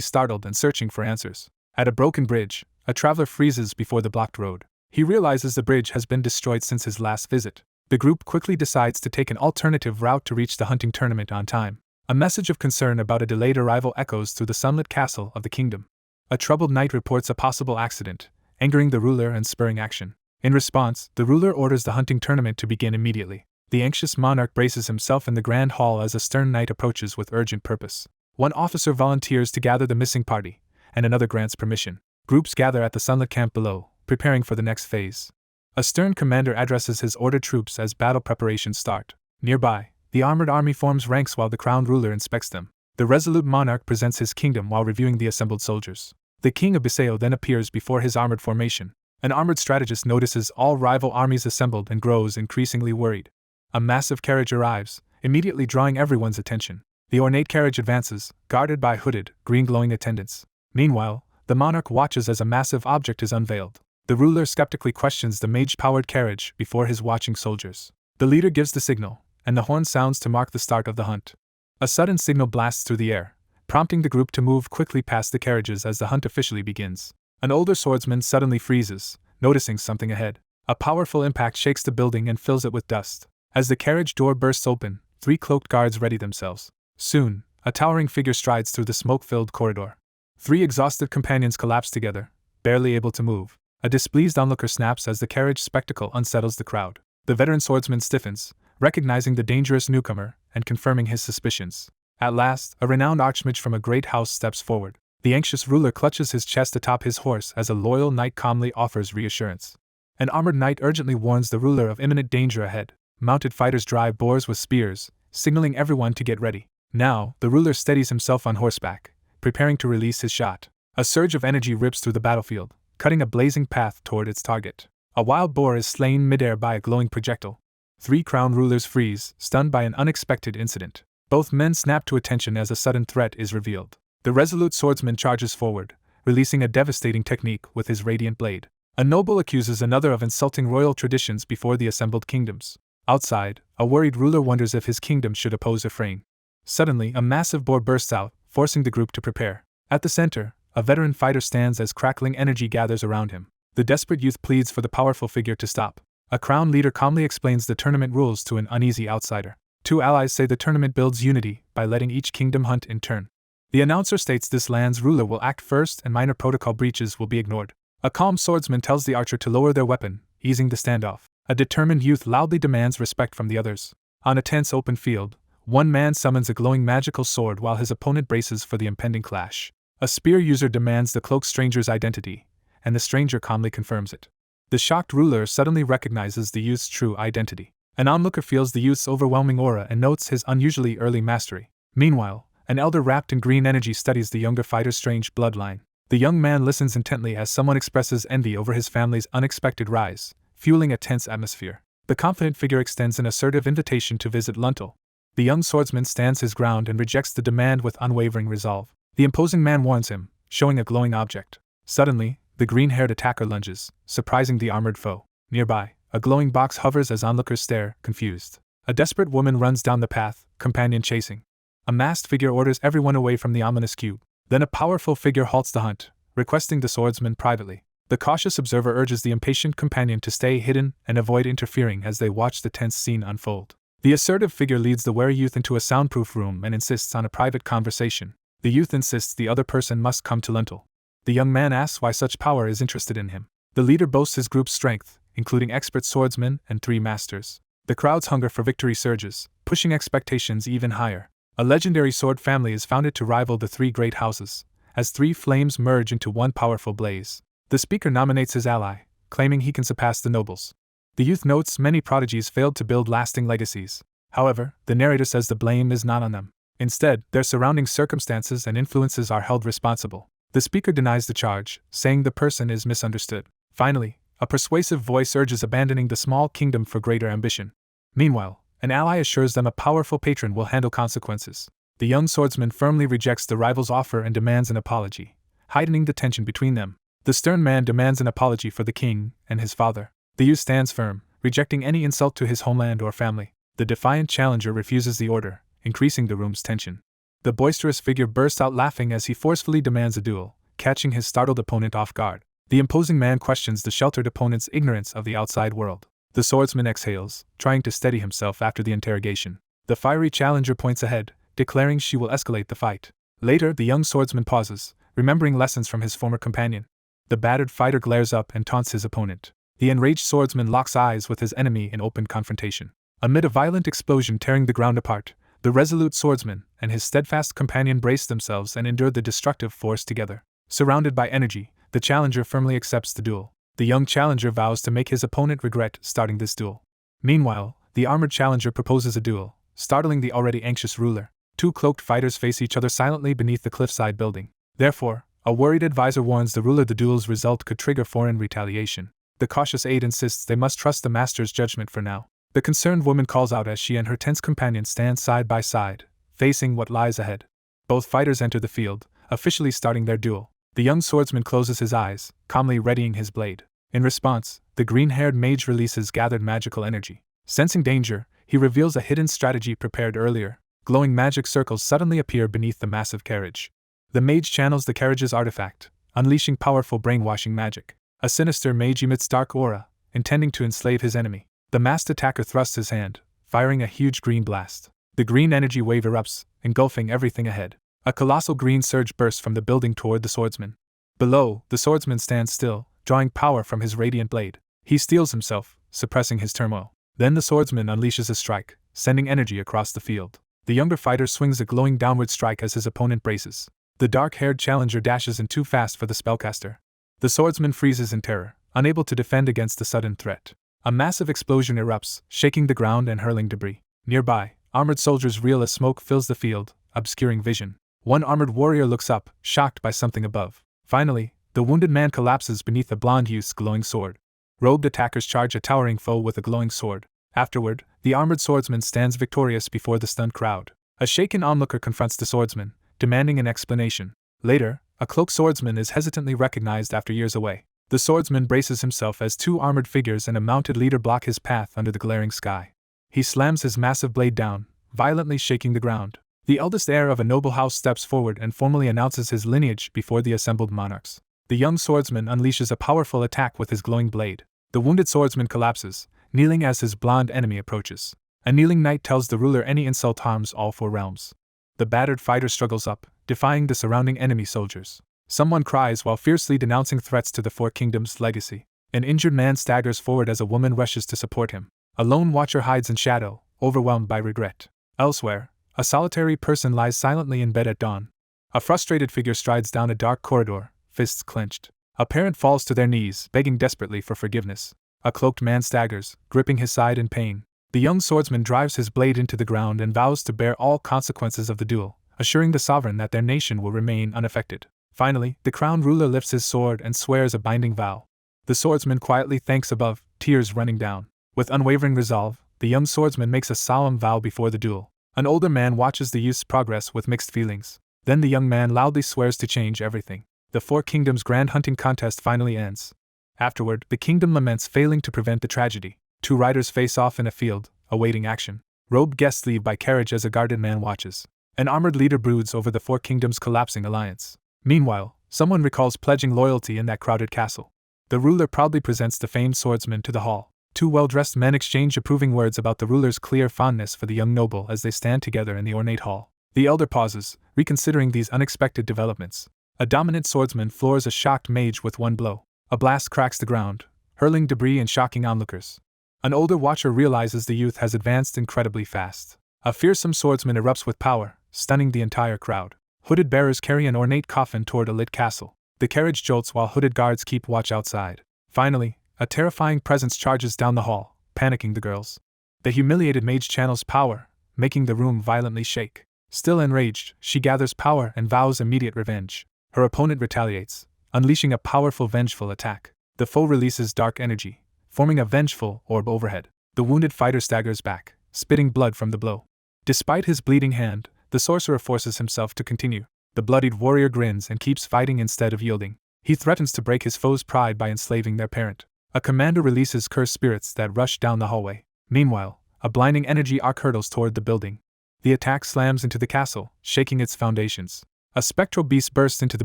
startled and searching for answers. At a broken bridge, A traveler freezes before the blocked road. He realizes the bridge has been destroyed since his last visit. The group quickly decides to take an alternative route to reach the hunting tournament on time. A message of concern about a delayed arrival echoes through the sunlit castle of the kingdom. A troubled knight reports a possible accident, angering the ruler and spurring action. In response, the ruler orders the hunting tournament to begin immediately. The anxious monarch braces himself in the grand hall as a stern knight approaches with urgent purpose. One officer volunteers to gather the missing party, and another grants permission. Groups gather at the sunlit camp below, preparing for the next phase. A stern commander addresses his ordered troops as battle preparations start. Nearby, the armored army forms ranks while the crowned ruler inspects them. The resolute monarch presents his kingdom while reviewing the assembled soldiers. The king of Biseo then appears before his armored formation. An armored strategist notices all rival armies assembled and grows increasingly worried. A massive carriage arrives, immediately drawing everyone's attention. The ornate carriage advances, guarded by hooded, green-glowing attendants. Meanwhile, the monarch watches as a massive object is unveiled. The ruler skeptically questions the mage-powered carriage before his watching soldiers. The leader gives the signal, and the horn sounds to mark the start of the hunt. A sudden signal blasts through the air, prompting the group to move quickly past the carriages as the hunt officially begins. An older swordsman suddenly freezes, noticing something ahead. A powerful impact shakes the building and fills it with dust. As the carriage door bursts open, 3 cloaked guards ready themselves. Soon, a towering figure strides through the smoke-filled corridor. 3 exhausted companions collapse together, barely able to move. A displeased onlooker snaps as the carriage spectacle unsettles the crowd. The veteran swordsman stiffens, recognizing the dangerous newcomer and confirming his suspicions. At last, a renowned archmage from a great house steps forward. The anxious ruler clutches his chest atop his horse as a loyal knight calmly offers reassurance. An armored knight urgently warns the ruler of imminent danger ahead. Mounted fighters drive boars with spears, signaling everyone to get ready. Now, the ruler steadies himself on horseback, preparing to release his shot. A surge of energy rips through the battlefield, cutting a blazing path toward its target. A wild boar is slain midair by a glowing projectile. 3 crowned rulers freeze, stunned by an unexpected incident. Both men snap to attention as a sudden threat is revealed. The resolute swordsman charges forward, releasing a devastating technique with his radiant blade. A noble accuses another of insulting royal traditions before the assembled kingdoms. Outside, a worried ruler wonders if his kingdom should oppose a refrain. Suddenly, a massive boar bursts out, forcing the group to prepare. At the center, a veteran fighter stands as crackling energy gathers around him. The desperate youth pleads for the powerful figure to stop. A crowned leader calmly explains the tournament rules to an uneasy outsider. 2 allies say the tournament builds unity by letting each kingdom hunt in turn. The announcer states this land's ruler will act first and minor protocol breaches will be ignored. A calm swordsman tells the archer to lower their weapon, easing the standoff. A determined youth loudly demands respect from the others. On a tense open field, one man summons a glowing magical sword while his opponent braces for the impending clash. A spear user demands the cloaked stranger's identity, and the stranger calmly confirms it. The shocked ruler suddenly recognizes the youth's true identity. An onlooker feels the youth's overwhelming aura and notes his unusually early mastery. Meanwhile, an elder wrapped in green energy studies the younger fighter's strange bloodline. The young man listens intently as someone expresses envy over his family's unexpected rise, fueling a tense atmosphere. The confident figure extends an assertive invitation to visit Luntel. The young swordsman stands his ground and rejects the demand with unwavering resolve. The imposing man warns him, showing a glowing object. Suddenly, the green-haired attacker lunges, surprising the armored foe. Nearby, a glowing box hovers as onlookers stare, confused. A desperate woman runs down the path, companion chasing. A masked figure orders everyone away from the ominous cube. Then a powerful figure halts the hunt, requesting the swordsman privately. The cautious observer urges the impatient companion to stay hidden and avoid interfering as they watch the tense scene unfold. The assertive figure leads the wary youth into a soundproof room and insists on a private conversation. The youth insists the other person must come to Luntel. The young man asks why such power is interested in him. The leader boasts his group's strength, including expert swordsmen and 3 masters. The crowd's hunger for victory surges, pushing expectations even higher. A legendary sword family is founded to rival the 3 great houses, as 3 flames merge into one powerful blaze. The speaker nominates his ally, claiming he can surpass the nobles. The youth notes many prodigies failed to build lasting legacies. However, the narrator says the blame is not on them. Instead, their surrounding circumstances and influences are held responsible. The speaker denies the charge, saying the person is misunderstood. Finally, a persuasive voice urges abandoning the small kingdom for greater ambition. Meanwhile, an ally assures them a powerful patron will handle consequences. The young swordsman firmly rejects the rival's offer and demands an apology, heightening the tension between them. The stern man demands an apology for the king and his father. The youth stands firm, rejecting any insult to his homeland or family. The defiant challenger refuses the order, increasing the room's tension. The boisterous figure bursts out laughing as he forcefully demands a duel, catching his startled opponent off guard. The imposing man questions the sheltered opponent's ignorance of the outside world. The swordsman exhales, trying to steady himself after the interrogation. The fiery challenger points ahead, declaring she will escalate the fight. Later, the young swordsman pauses, remembering lessons from his former companion. The battered fighter glares up and taunts his opponent. The enraged swordsman locks eyes with his enemy in open confrontation. Amid a violent explosion tearing the ground apart, the resolute swordsman and his steadfast companion brace themselves and endure the destructive force together. Surrounded by energy, the challenger firmly accepts the duel. The young challenger vows to make his opponent regret starting this duel. Meanwhile, the armored challenger proposes a duel, startling the already anxious ruler. Two cloaked fighters face each other silently beneath the cliffside building. Therefore, a worried advisor warns the ruler the duel's result could trigger foreign retaliation. The cautious aide insists they must trust the master's judgment for now. The concerned woman calls out as she and her tense companion stand side by side, facing what lies ahead. Both fighters enter the field, officially starting their duel. The young swordsman closes his eyes, calmly readying his blade. In response, the green-haired mage releases gathered magical energy. Sensing danger, he reveals a hidden strategy prepared earlier. Glowing magic circles suddenly appear beneath the massive carriage. The mage channels the carriage's artifact, unleashing powerful brainwashing magic. A sinister mage emits dark aura, intending to enslave his enemy. The masked attacker thrusts his hand, firing a huge green blast. The green energy wave erupts, engulfing everything ahead. A colossal green surge bursts from the building toward the swordsman. Below, the swordsman stands still, drawing power from his radiant blade. He steels himself, suppressing his turmoil. Then the swordsman unleashes a strike, sending energy across the field. The younger fighter swings a glowing downward strike as his opponent braces. The dark-haired challenger dashes in too fast for the spellcaster. The swordsman freezes in terror, unable to defend against the sudden threat. A massive explosion erupts, shaking the ground and hurling debris. Nearby, armored soldiers reel as smoke fills the field, obscuring vision. One armored warrior looks up, shocked by something above. Finally, the wounded man collapses beneath a blonde youth's glowing sword. Robed attackers charge a towering foe with a glowing sword. Afterward, the armored swordsman stands victorious before the stunned crowd. A shaken onlooker confronts the swordsman, demanding an explanation. Later, a cloaked swordsman is hesitantly recognized after years away. The swordsman braces himself as two armored figures and a mounted leader block his path under the glaring sky. He slams his massive blade down, violently shaking the ground. The eldest heir of a noble house steps forward and formally announces his lineage before the assembled monarchs. The young swordsman unleashes a powerful attack with his glowing blade. The wounded swordsman collapses, kneeling as his blonde enemy approaches. A kneeling knight tells the ruler any insult harms all four realms. The battered fighter struggles up, defying the surrounding enemy soldiers. Someone cries while fiercely denouncing threats to the Four Kingdoms' legacy. An injured man staggers forward as a woman rushes to support him. A lone watcher hides in shadow, overwhelmed by regret. Elsewhere, a solitary person lies silently in bed at dawn. A frustrated figure strides down a dark corridor, fists clenched. A parent falls to their knees, begging desperately for forgiveness. A cloaked man staggers, gripping his side in pain. The young swordsman drives his blade into the ground and vows to bear all consequences of the duel, assuring the sovereign that their nation will remain unaffected. Finally, the crowned ruler lifts his sword and swears a binding vow. The swordsman quietly thanks above, tears running down. With unwavering resolve, the young swordsman makes a solemn vow before the duel. An older man watches the youth's progress with mixed feelings. Then the young man loudly swears to change everything. The Four Kingdoms' grand hunting contest finally ends. Afterward, the kingdom laments failing to prevent the tragedy. Two riders face off in a field, awaiting action. Robed guests leave by carriage as a guarded man watches. An armored leader broods over the Four Kingdoms' collapsing alliance. Meanwhile, someone recalls pledging loyalty in that crowded castle. The ruler proudly presents the famed swordsman to the hall. Two well-dressed men exchange approving words about the ruler's clear fondness for the young noble as they stand together in the ornate hall. The elder pauses, reconsidering these unexpected developments. A dominant swordsman floors a shocked mage with one blow. A blast cracks the ground, hurling debris and shocking onlookers. An older watcher realizes the youth has advanced incredibly fast. A fearsome swordsman erupts with power, stunning the entire crowd. Hooded bearers carry an ornate coffin toward a lit castle. The carriage jolts while hooded guards keep watch outside. Finally, a terrifying presence charges down the hall, panicking the girls. The humiliated mage channels power, making the room violently shake. Still enraged, she gathers power and vows immediate revenge. Her opponent retaliates, unleashing a powerful vengeful attack. The foe releases dark energy, forming a vengeful orb overhead. The wounded fighter staggers back, spitting blood from the blow. Despite his bleeding hand, the sorcerer forces himself to continue. The bloodied warrior grins and keeps fighting instead of yielding. He threatens to break his foe's pride by enslaving their parent. A commander releases cursed spirits that rush down the hallway. Meanwhile, a blinding energy arc hurtles toward the building. The attack slams into the castle, shaking its foundations. A spectral beast bursts into the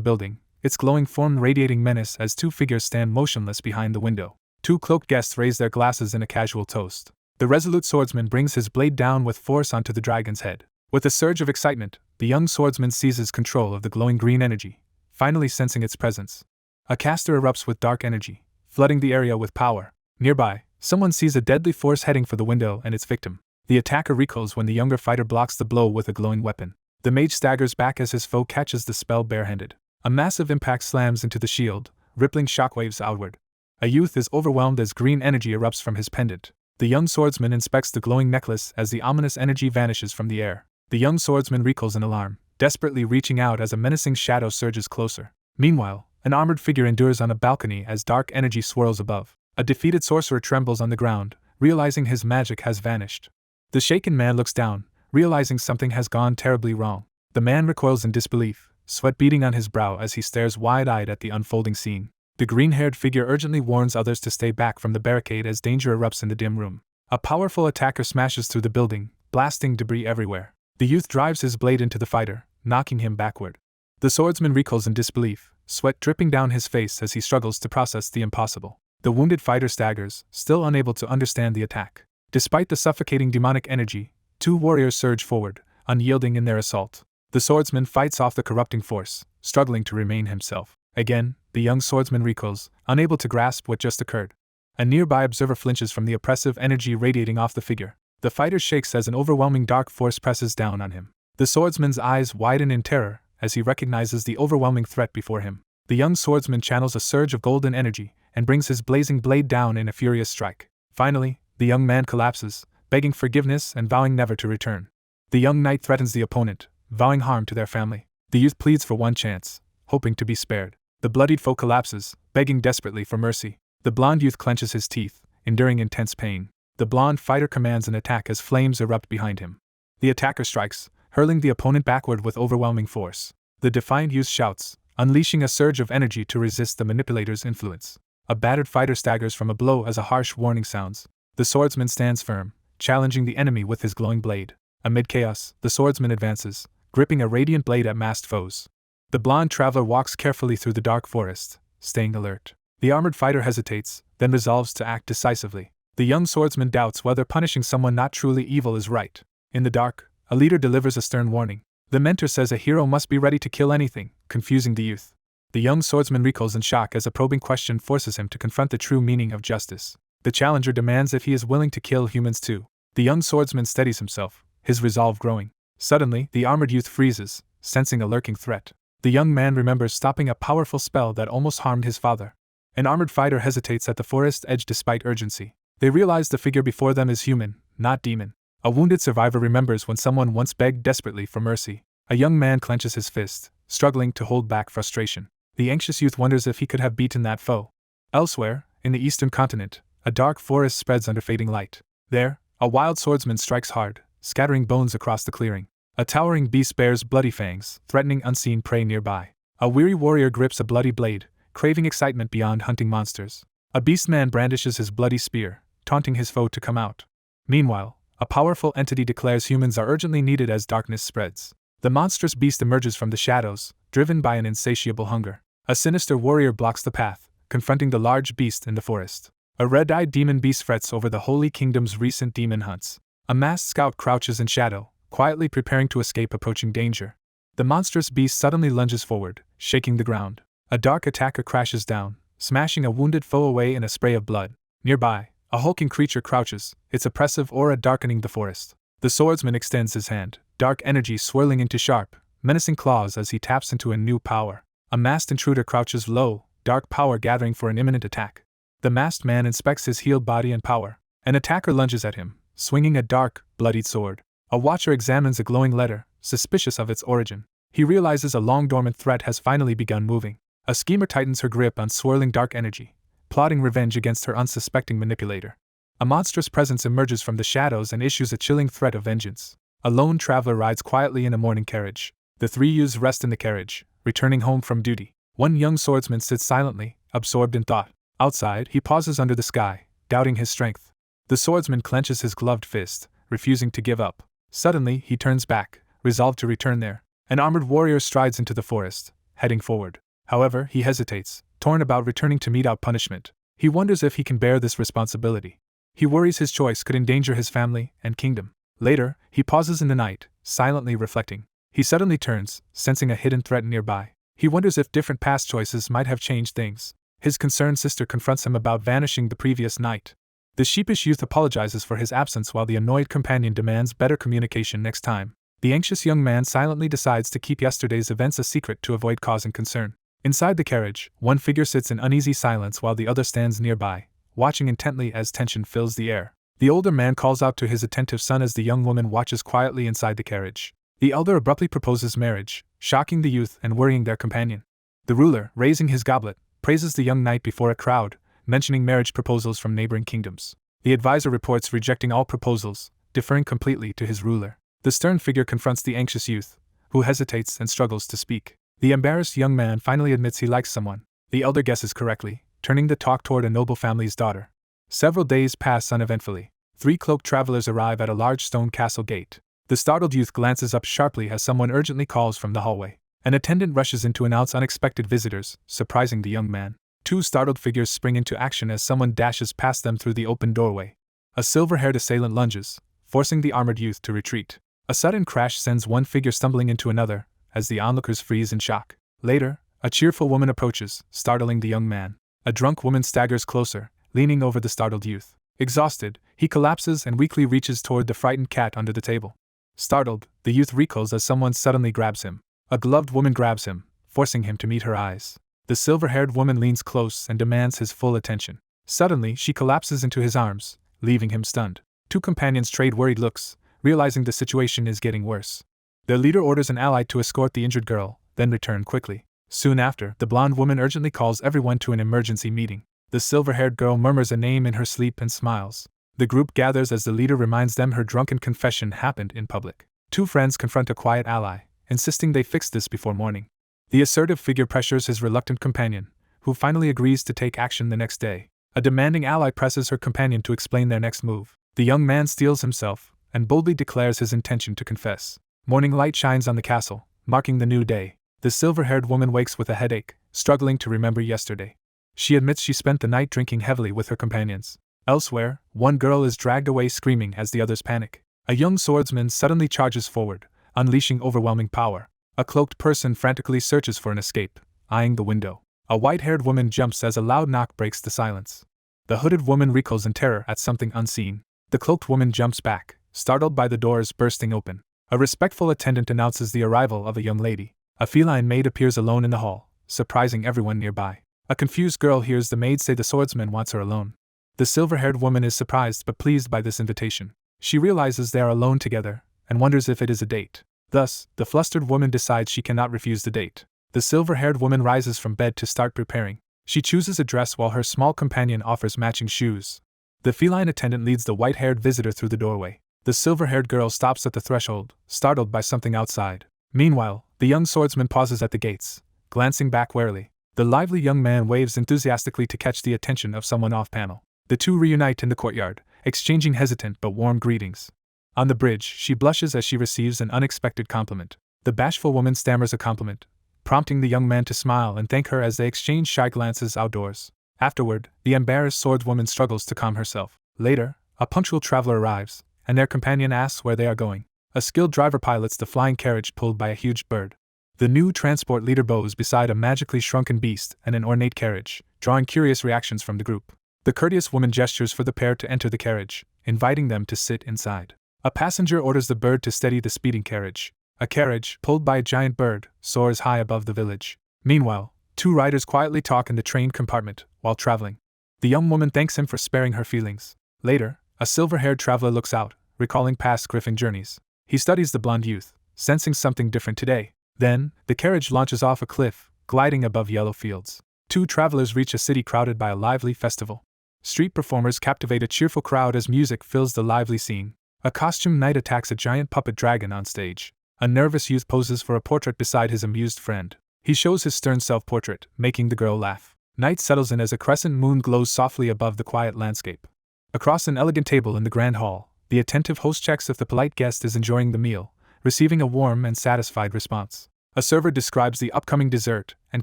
building, its glowing form radiating menace as two figures stand motionless behind the window. Two cloaked guests raise their glasses in a casual toast. The resolute swordsman brings his blade down with force onto the dragon's head. With a surge of excitement, the young swordsman seizes control of the glowing green energy, finally sensing its presence. A caster erupts with dark energy, flooding the area with power. Nearby, someone sees a deadly force heading for the window and its victim. The attacker recoils when the younger fighter blocks the blow with a glowing weapon. The mage staggers back as his foe catches the spell barehanded. A massive impact slams into the shield, rippling shockwaves outward. A youth is overwhelmed as green energy erupts from his pendant. The young swordsman inspects the glowing necklace as the ominous energy vanishes from the air. The young swordsman recoils in alarm, desperately reaching out as a menacing shadow surges closer. Meanwhile, an armored figure endures on a balcony as dark energy swirls above. A defeated sorcerer trembles on the ground, realizing his magic has vanished. The shaken man looks down, realizing something has gone terribly wrong. The man recoils in disbelief, sweat beading on his brow as he stares wide-eyed at the unfolding scene. The green-haired figure urgently warns others to stay back from the barricade as danger erupts in the dim room. A powerful attacker smashes through the building, blasting debris everywhere. The youth drives his blade into the fighter, knocking him backward. The swordsman recoils in disbelief, sweat dripping down his face as he struggles to process the impossible. The wounded fighter staggers, still unable to understand the attack. Despite the suffocating demonic energy, two warriors surge forward, unyielding in their assault. The swordsman fights off the corrupting force, struggling to remain himself. Again, the young swordsman recoils, unable to grasp what just occurred. A nearby observer flinches from the oppressive energy radiating off the figure. The fighter shakes as an overwhelming dark force presses down on him. The swordsman's eyes widen in terror as he recognizes the overwhelming threat before him. The young swordsman channels a surge of golden energy and brings his blazing blade down in a furious strike. Finally, the young man collapses, begging forgiveness and vowing never to return. The young knight threatens the opponent, vowing harm to their family. The youth pleads for one chance, hoping to be spared. The bloodied foe collapses, begging desperately for mercy. The blonde youth clenches his teeth, enduring intense pain. The blonde fighter commands an attack as flames erupt behind him. The attacker strikes, hurling the opponent backward with overwhelming force. The defiant youth shouts, unleashing a surge of energy to resist the manipulator's influence. A battered fighter staggers from a blow as a harsh warning sounds. The swordsman stands firm, challenging the enemy with his glowing blade. Amid chaos, the swordsman advances, gripping a radiant blade at masked foes. The blonde traveler walks carefully through the dark forest, staying alert. The armored fighter hesitates, then resolves to act decisively. The young swordsman doubts whether punishing someone not truly evil is right. In the dark, a leader delivers a stern warning. The mentor says a hero must be ready to kill anything, confusing the youth. The young swordsman recoils in shock as a probing question forces him to confront the true meaning of justice. The challenger demands if he is willing to kill humans too. The young swordsman steadies himself, his resolve growing. Suddenly, the armored youth freezes, sensing a lurking threat. The young man remembers stopping a powerful spell that almost harmed his father. An armored fighter hesitates at the forest edge despite urgency. They realize the figure before them is human, not demon. A wounded survivor remembers when someone once begged desperately for mercy. A young man clenches his fist, struggling to hold back frustration. The anxious youth wonders if he could have beaten that foe. Elsewhere, in the eastern continent, a dark forest spreads under fading light. There, a wild swordsman strikes hard, scattering bones across the clearing. A towering beast bears bloody fangs, threatening unseen prey nearby. A weary warrior grips a bloody blade, craving excitement beyond hunting monsters. A beastman brandishes his bloody spear, taunting his foe to come out. Meanwhile, a powerful entity declares humans are urgently needed as darkness spreads. The monstrous beast emerges from the shadows, driven by an insatiable hunger. A sinister warrior blocks the path, confronting the large beast in the forest. A red-eyed demon beast frets over the Holy Kingdom's recent demon hunts. A masked scout crouches in shadow, quietly preparing to escape approaching danger. The monstrous beast suddenly lunges forward, shaking the ground. A dark attacker crashes down, smashing a wounded foe away in a spray of blood. Nearby, a hulking creature crouches, its oppressive aura darkening the forest. The swordsman extends his hand, dark energy swirling into sharp, menacing claws as he taps into a new power. A masked intruder crouches low, dark power gathering for an imminent attack. The masked man inspects his healed body and power. An attacker lunges at him, swinging a dark, bloodied sword. A watcher examines a glowing letter, suspicious of its origin. He realizes a long-dormant threat has finally begun moving. A schemer tightens her grip on swirling dark energy, plotting revenge against her unsuspecting manipulator. A monstrous presence emerges from the shadows and issues a chilling threat of vengeance. A lone traveler rides quietly in a mourning carriage. The three youths rest in the carriage, returning home from duty. One young swordsman sits silently, absorbed in thought. Outside, he pauses under the sky, doubting his strength. The swordsman clenches his gloved fist, refusing to give up. Suddenly, he turns back, resolved to return there. An armored warrior strides into the forest, heading forward. However, he hesitates, torn about returning to mete out punishment. He wonders if he can bear this responsibility. He worries his choice could endanger his family and kingdom. Later, he pauses in the night, silently reflecting. He suddenly turns, sensing a hidden threat nearby. He wonders if different past choices might have changed things. His concerned sister confronts him about vanishing the previous night. The sheepish youth apologizes for his absence while the annoyed companion demands better communication next time. The anxious young man silently decides to keep yesterday's events a secret to avoid causing concern. Inside the carriage, one figure sits in uneasy silence while the other stands nearby, watching intently as tension fills the air. The older man calls out to his attentive son as the young woman watches quietly inside the carriage. The elder abruptly proposes marriage, shocking the youth and worrying their companion. The ruler, raising his goblet, praises the young knight before a crowd, mentioning marriage proposals from neighboring kingdoms. The advisor reports rejecting all proposals, deferring completely to his ruler. The stern figure confronts the anxious youth, who hesitates and struggles to speak. The embarrassed young man finally admits he likes someone. The elder guesses correctly, turning the talk toward a noble family's daughter. Several days pass uneventfully. 3 cloaked travelers arrive at a large stone castle gate. The startled youth glances up sharply as someone urgently calls from the hallway. An attendant rushes in to announce unexpected visitors, surprising the young man. 2 startled figures spring into action as someone dashes past them through the open doorway. A silver-haired assailant lunges, forcing the armored youth to retreat. A sudden crash sends one figure stumbling into another, as the onlookers freeze in shock. Later, a cheerful woman approaches, startling the young man. A drunk woman staggers closer, leaning over the startled youth. Exhausted, he collapses and weakly reaches toward the frightened cat under the table. Startled, the youth recoils as someone suddenly grabs him. A gloved woman grabs him, forcing him to meet her eyes. The silver-haired woman leans close and demands his full attention. Suddenly, she collapses into his arms, leaving him stunned. 2 companions trade worried looks, realizing the situation is getting worse. Their leader orders an ally to escort the injured girl, then return quickly. Soon after, the blonde woman urgently calls everyone to an emergency meeting. The silver-haired girl murmurs a name in her sleep and smiles. The group gathers as the leader reminds them her drunken confession happened in public. 2 friends confront a quiet ally, insisting they fix this before morning. The assertive figure pressures his reluctant companion, who finally agrees to take action the next day. A demanding ally presses her companion to explain their next move. The young man steels himself, and boldly declares his intention to confess. Morning light shines on the castle, marking the new day. The silver-haired woman wakes with a headache, struggling to remember yesterday. She admits she spent the night drinking heavily with her companions. Elsewhere, one girl is dragged away screaming as the others panic. A young swordsman suddenly charges forward, unleashing overwhelming power. A cloaked person frantically searches for an escape, eyeing the window. A white-haired woman jumps as a loud knock breaks the silence. The hooded woman recoils in terror at something unseen. The cloaked woman jumps back, startled by the doors bursting open. A respectful attendant announces the arrival of a young lady. A feline maid appears alone in the hall, surprising everyone nearby. A confused girl hears the maid say the swordsman wants her alone. The silver-haired woman is surprised but pleased by this invitation. She realizes they are alone together, and wonders if it is a date. Thus, the flustered woman decides she cannot refuse the date. The silver-haired woman rises from bed to start preparing. She chooses a dress while her small companion offers matching shoes. The feline attendant leads the white-haired visitor through the doorway. The silver-haired girl stops at the threshold, startled by something outside. Meanwhile, the young swordsman pauses at the gates, glancing back warily. The lively young man waves enthusiastically to catch the attention of someone off-panel. The two reunite in the courtyard, exchanging hesitant but warm greetings. On the bridge, she blushes as she receives an unexpected compliment. The bashful woman stammers a compliment, prompting the young man to smile and thank her as they exchange shy glances outdoors. Afterward, the embarrassed swordswoman struggles to calm herself. Later, a punctual traveler arrives, and their companion asks where they are going. A skilled driver pilots the flying carriage pulled by a huge bird. The new transport leader bows beside a magically shrunken beast and an ornate carriage, drawing curious reactions from the group. The courteous woman gestures for the pair to enter the carriage, inviting them to sit inside. A passenger orders the bird to steady the speeding carriage. A carriage, pulled by a giant bird, soars high above the village. Meanwhile, two riders quietly talk in the train compartment while traveling. The young woman thanks him for sparing her feelings. Later, a silver-haired traveler looks out, recalling past griffin journeys. He studies the blonde youth, sensing something different today. Then, the carriage launches off a cliff, gliding above yellow fields. Two travelers reach a city crowded by a lively festival. Street performers captivate a cheerful crowd as music fills the lively scene. A costumed knight attacks a giant puppet dragon on stage. A nervous youth poses for a portrait beside his amused friend. He shows his stern self-portrait, making the girl laugh. Night settles in as a crescent moon glows softly above the quiet landscape. Across an elegant table in the grand hall, the attentive host checks if the polite guest is enjoying the meal, receiving a warm and satisfied response. A server describes the upcoming dessert and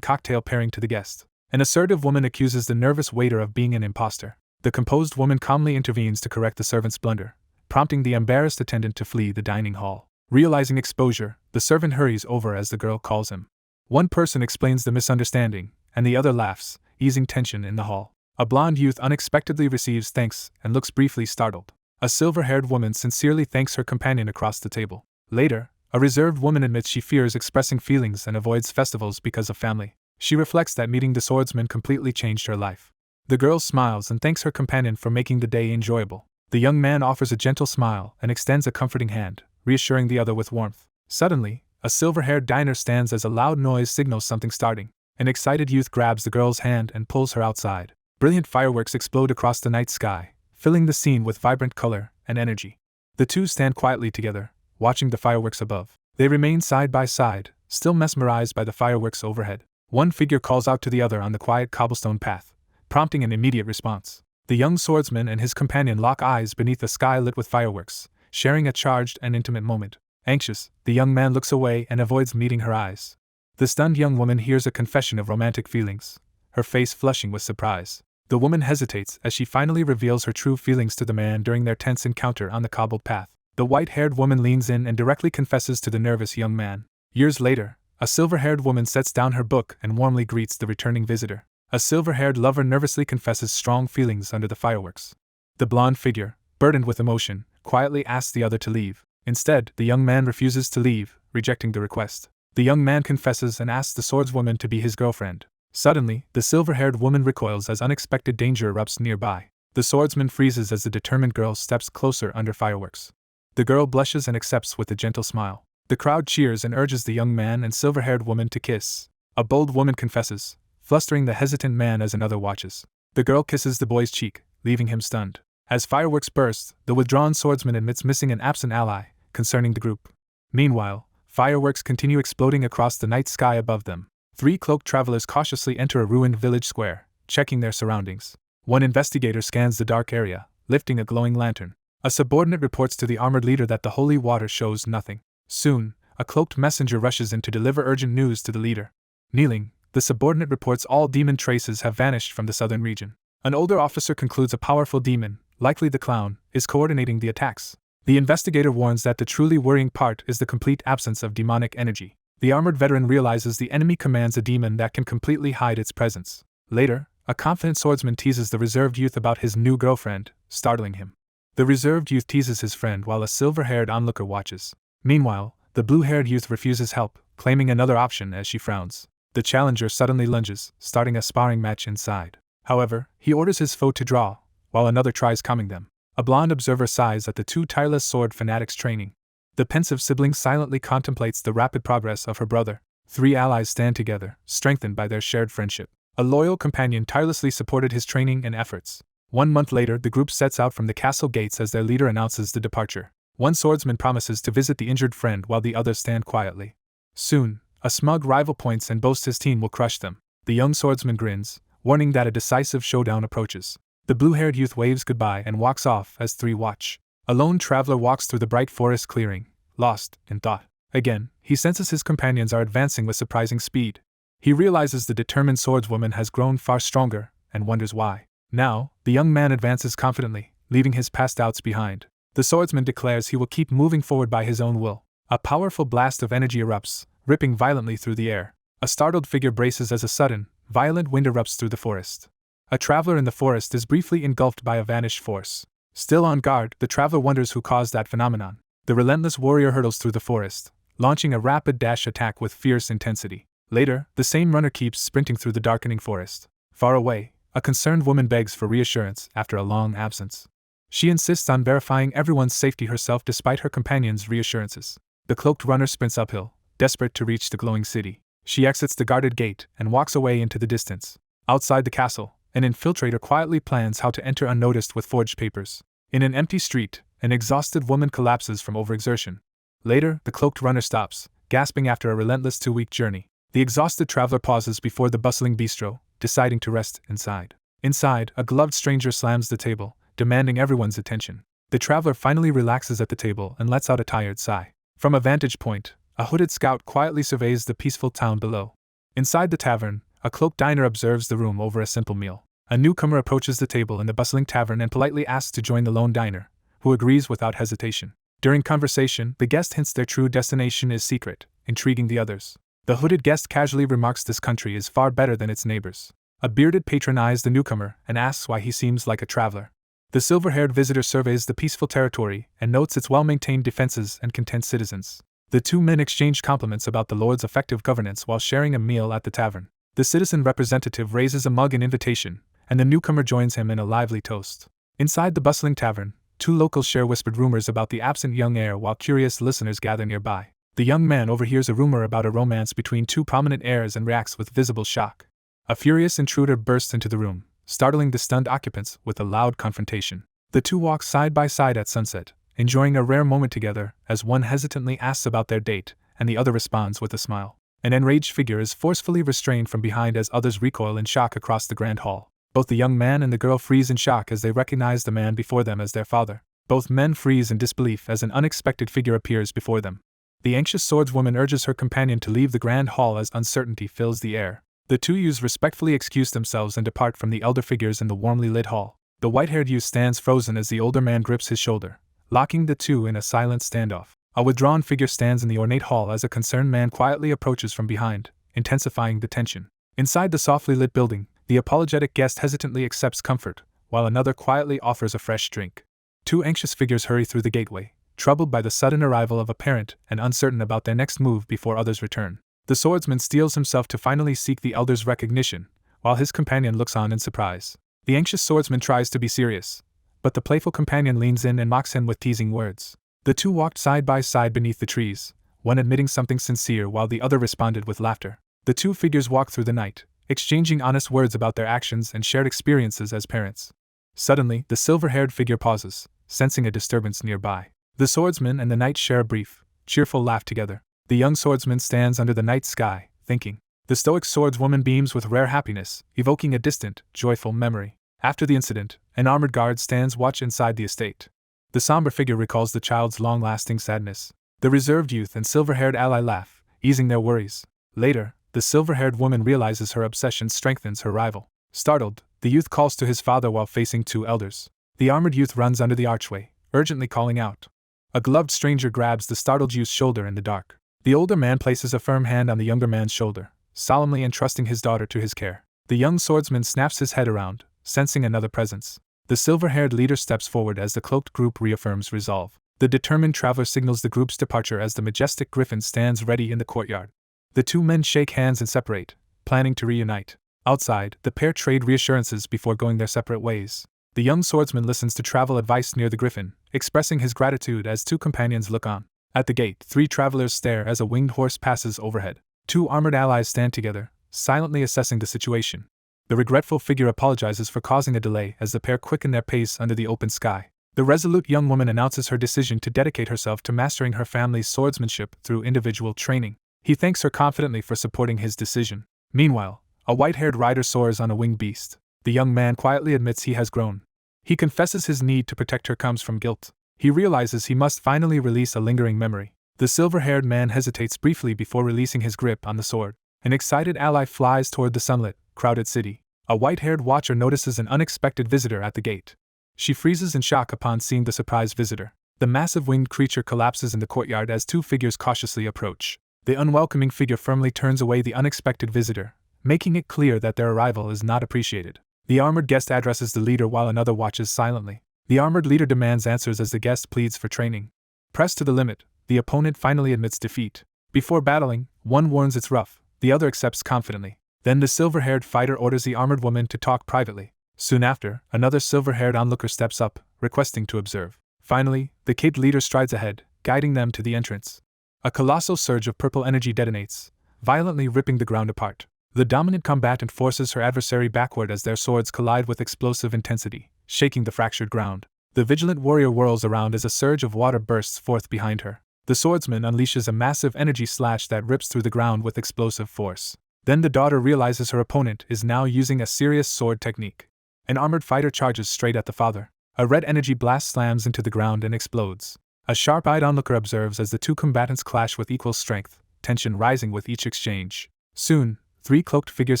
cocktail pairing to the guest. An assertive woman accuses the nervous waiter of being an imposter. The composed woman calmly intervenes to correct the servant's blunder, prompting the embarrassed attendant to flee the dining hall. Realizing exposure, the servant hurries over as the girl calls him. One person explains the misunderstanding, and the other laughs, easing tension in the hall. A blonde youth unexpectedly receives thanks and looks briefly startled. A silver-haired woman sincerely thanks her companion across the table. Later, a reserved woman admits she fears expressing feelings and avoids festivals because of family. She reflects that meeting the swordsman completely changed her life. The girl smiles and thanks her companion for making the day enjoyable. The young man offers a gentle smile and extends a comforting hand, reassuring the other with warmth. Suddenly, a silver-haired diner stands as a loud noise signals something starting. An excited youth grabs the girl's hand and pulls her outside. Brilliant fireworks explode across the night sky, filling the scene with vibrant color and energy. The two stand quietly together, watching the fireworks above. They remain side by side, still mesmerized by the fireworks overhead. One figure calls out to the other on the quiet cobblestone path, prompting an immediate response. The young swordsman and his companion lock eyes beneath a sky lit with fireworks, sharing a charged and intimate moment. Anxious, the young man looks away and avoids meeting her eyes. The stunned young woman hears a confession of romantic feelings, her face flushing with surprise. The woman hesitates as she finally reveals her true feelings to the man during their tense encounter on the cobbled path. The white-haired woman leans in and directly confesses to the nervous young man. Years later, a silver-haired woman sets down her book and warmly greets the returning visitor. A silver-haired lover nervously confesses strong feelings under the fireworks. The blonde figure, burdened with emotion, quietly asks the other to leave. Instead, the young man refuses to leave, rejecting the request. The young man confesses and asks the swordswoman to be his girlfriend. Suddenly, the silver-haired woman recoils as unexpected danger erupts nearby. The swordsman freezes as the determined girl steps closer under fireworks. The girl blushes and accepts with a gentle smile. The crowd cheers and urges the young man and silver-haired woman to kiss. A bold woman confesses, flustering the hesitant man as another watches. The girl kisses the boy's cheek, leaving him stunned. As fireworks burst, the withdrawn swordsman admits missing an absent ally, concerning the group. Meanwhile, fireworks continue exploding across the night sky above them. 3 cloaked travelers cautiously enter a ruined village square, checking their surroundings. One investigator scans the dark area, lifting a glowing lantern. A subordinate reports to the armored leader that the holy water shows nothing. Soon, a cloaked messenger rushes in to deliver urgent news to the leader. Kneeling, the subordinate reports all demon traces have vanished from the southern region. An older officer concludes a powerful demon, likely the clown, is coordinating the attacks. The investigator warns that the truly worrying part is the complete absence of demonic energy. The armored veteran realizes the enemy commands a demon that can completely hide its presence. Later, a confident swordsman teases the reserved youth about his new girlfriend, startling him. The reserved youth teases his friend while a silver-haired onlooker watches. Meanwhile, the blue-haired youth refuses help, claiming another option as she frowns. The challenger suddenly lunges, starting a sparring match inside. However, he orders his foe to draw, while another tries calming them. A blonde observer sighs at the 2 tireless sword fanatics training. The pensive sibling silently contemplates the rapid progress of her brother. 3 allies stand together, strengthened by their shared friendship. A loyal companion tirelessly supported his training and efforts. 1 month later, the group sets out from the castle gates as their leader announces the departure. One swordsman promises to visit the injured friend while the others stand quietly. Soon, a smug rival points and boasts his team will crush them. The young swordsman grins, warning that a decisive showdown approaches. The blue-haired youth waves goodbye and walks off as 3 watch. A lone traveler walks through the bright forest clearing, lost in thought. Again, he senses his companions are advancing with surprising speed. He realizes the determined swordswoman has grown far stronger, and wonders why. Now, the young man advances confidently, leaving his past doubts behind. The swordsman declares he will keep moving forward by his own will. A powerful blast of energy erupts, ripping violently through the air. A startled figure braces as a sudden, violent wind erupts through the forest. A traveler in the forest is briefly engulfed by a vanished force. Still on guard, the traveler wonders who caused that phenomenon. The relentless warrior hurtles through the forest, launching a rapid dash attack with fierce intensity. Later, the same runner keeps sprinting through the darkening forest. Far away, a concerned woman begs for reassurance after a long absence. She insists on verifying everyone's safety herself despite her companion's reassurances. The cloaked runner sprints uphill, desperate to reach the glowing city. She exits the guarded gate and walks away into the distance. Outside the castle, an infiltrator quietly plans how to enter unnoticed with forged papers. In an empty street, an exhausted woman collapses from overexertion. Later, the cloaked runner stops, gasping after a relentless 2-week journey. The exhausted traveler pauses before the bustling bistro, deciding to rest inside. Inside, a gloved stranger slams the table, demanding everyone's attention. The traveler finally relaxes at the table and lets out a tired sigh. From a vantage point, a hooded scout quietly surveys the peaceful town below. Inside the tavern, a cloaked diner observes the room over a simple meal. A newcomer approaches the table in the bustling tavern and politely asks to join the lone diner, who agrees without hesitation. During conversation, the guest hints their true destination is secret, intriguing the others. The hooded guest casually remarks this country is far better than its neighbors. A bearded patronizes the newcomer and asks why he seems like a traveler. The silver-haired visitor surveys the peaceful territory and notes its well-maintained defenses and content citizens. The two men exchange compliments about the lord's effective governance while sharing a meal at the tavern. The citizen representative raises a mug in invitation, and the newcomer joins him in a lively toast. Inside the bustling tavern, two locals share whispered rumors about the absent young heir while curious listeners gather nearby. The young man overhears a rumor about a romance between two prominent heirs and reacts with visible shock. A furious intruder bursts into the room, startling the stunned occupants with a loud confrontation. The two walk side by side at sunset, enjoying a rare moment together as one hesitantly asks about their date and the other responds with a smile. An enraged figure is forcefully restrained from behind as others recoil in shock across the grand hall. Both the young man and the girl freeze in shock as they recognize the man before them as their father. Both men freeze in disbelief as an unexpected figure appears before them. The anxious swordswoman urges her companion to leave the grand hall as uncertainty fills the air. The two youths respectfully excuse themselves and depart from the elder figures in the warmly lit hall. The white-haired youth stands frozen as the older man grips his shoulder, locking the two in a silent standoff. A withdrawn figure stands in the ornate hall as a concerned man quietly approaches from behind, intensifying the tension. Inside the softly lit building, the apologetic guest hesitantly accepts comfort, while another quietly offers a fresh drink. Two anxious figures hurry through the gateway, troubled by the sudden arrival of a parent and uncertain about their next move before others return. The swordsman steels himself to finally seek the elder's recognition, while his companion looks on in surprise. The anxious swordsman tries to be serious, but the playful companion leans in and mocks him with teasing words. The two walked side by side beneath the trees, one admitting something sincere while the other responded with laughter. The two figures walked through the night, exchanging honest words about their actions and shared experiences as parents. Suddenly, the silver-haired figure pauses, sensing a disturbance nearby. The swordsman and the knight share a brief, cheerful laugh together. The young swordsman stands under the night sky, thinking. The stoic swordswoman beams with rare happiness, evoking a distant, joyful memory. After the incident, an armored guard stands watch inside the estate. The somber figure recalls the child's long-lasting sadness. The reserved youth and silver-haired ally laugh, easing their worries. Later, the silver-haired woman realizes her obsession strengthens her rival. Startled, the youth calls to his father while facing two elders. The armored youth runs under the archway, urgently calling out. A gloved stranger grabs the startled youth's shoulder in the dark. The older man places a firm hand on the younger man's shoulder, solemnly entrusting his daughter to his care. The young swordsman snaps his head around, sensing another presence. The silver-haired leader steps forward as the cloaked group reaffirms resolve. The determined traveler signals the group's departure as the majestic griffin stands ready in the courtyard. The two men shake hands and separate, planning to reunite. Outside, the pair trade reassurances before going their separate ways. The young swordsman listens to travel advice near the griffin, expressing his gratitude as two companions look on. At the gate, three travelers stare as a winged horse passes overhead. Two armored allies stand together, silently assessing the situation. The regretful figure apologizes for causing a delay as the pair quicken their pace under the open sky. The resolute young woman announces her decision to dedicate herself to mastering her family's swordsmanship through individual training. He thanks her confidently for supporting his decision. Meanwhile, a white-haired rider soars on a winged beast. The young man quietly admits he has grown. He confesses his need to protect her comes from guilt. He realizes he must finally release a lingering memory. The silver-haired man hesitates briefly before releasing his grip on the sword. An excited ally flies toward the sunlit, crowded city. A white-haired watcher notices an unexpected visitor at the gate. She freezes in shock upon seeing the surprised visitor. The massive winged creature collapses in the courtyard as two figures cautiously approach. The unwelcoming figure firmly turns away the unexpected visitor, making it clear that their arrival is not appreciated. The armored guest addresses the leader while another watches silently. The armored leader demands answers as the guest pleads for training. Pressed to the limit, the opponent finally admits defeat. Before battling, one warns it's rough, the other accepts confidently. Then the silver-haired fighter orders the armored woman to talk privately. Soon after, another silver-haired onlooker steps up, requesting to observe. Finally, the kid leader strides ahead, guiding them to the entrance. A colossal surge of purple energy detonates, violently ripping the ground apart. The dominant combatant forces her adversary backward as their swords collide with explosive intensity, shaking the fractured ground. The vigilant warrior whirls around as a surge of water bursts forth behind her. The swordsman unleashes a massive energy slash that rips through the ground with explosive force. Then the daughter realizes her opponent is now using a serious sword technique. An armored fighter charges straight at the father. A red energy blast slams into the ground and explodes. A sharp-eyed onlooker observes as the two combatants clash with equal strength, tension rising with each exchange. Soon, 3 cloaked figures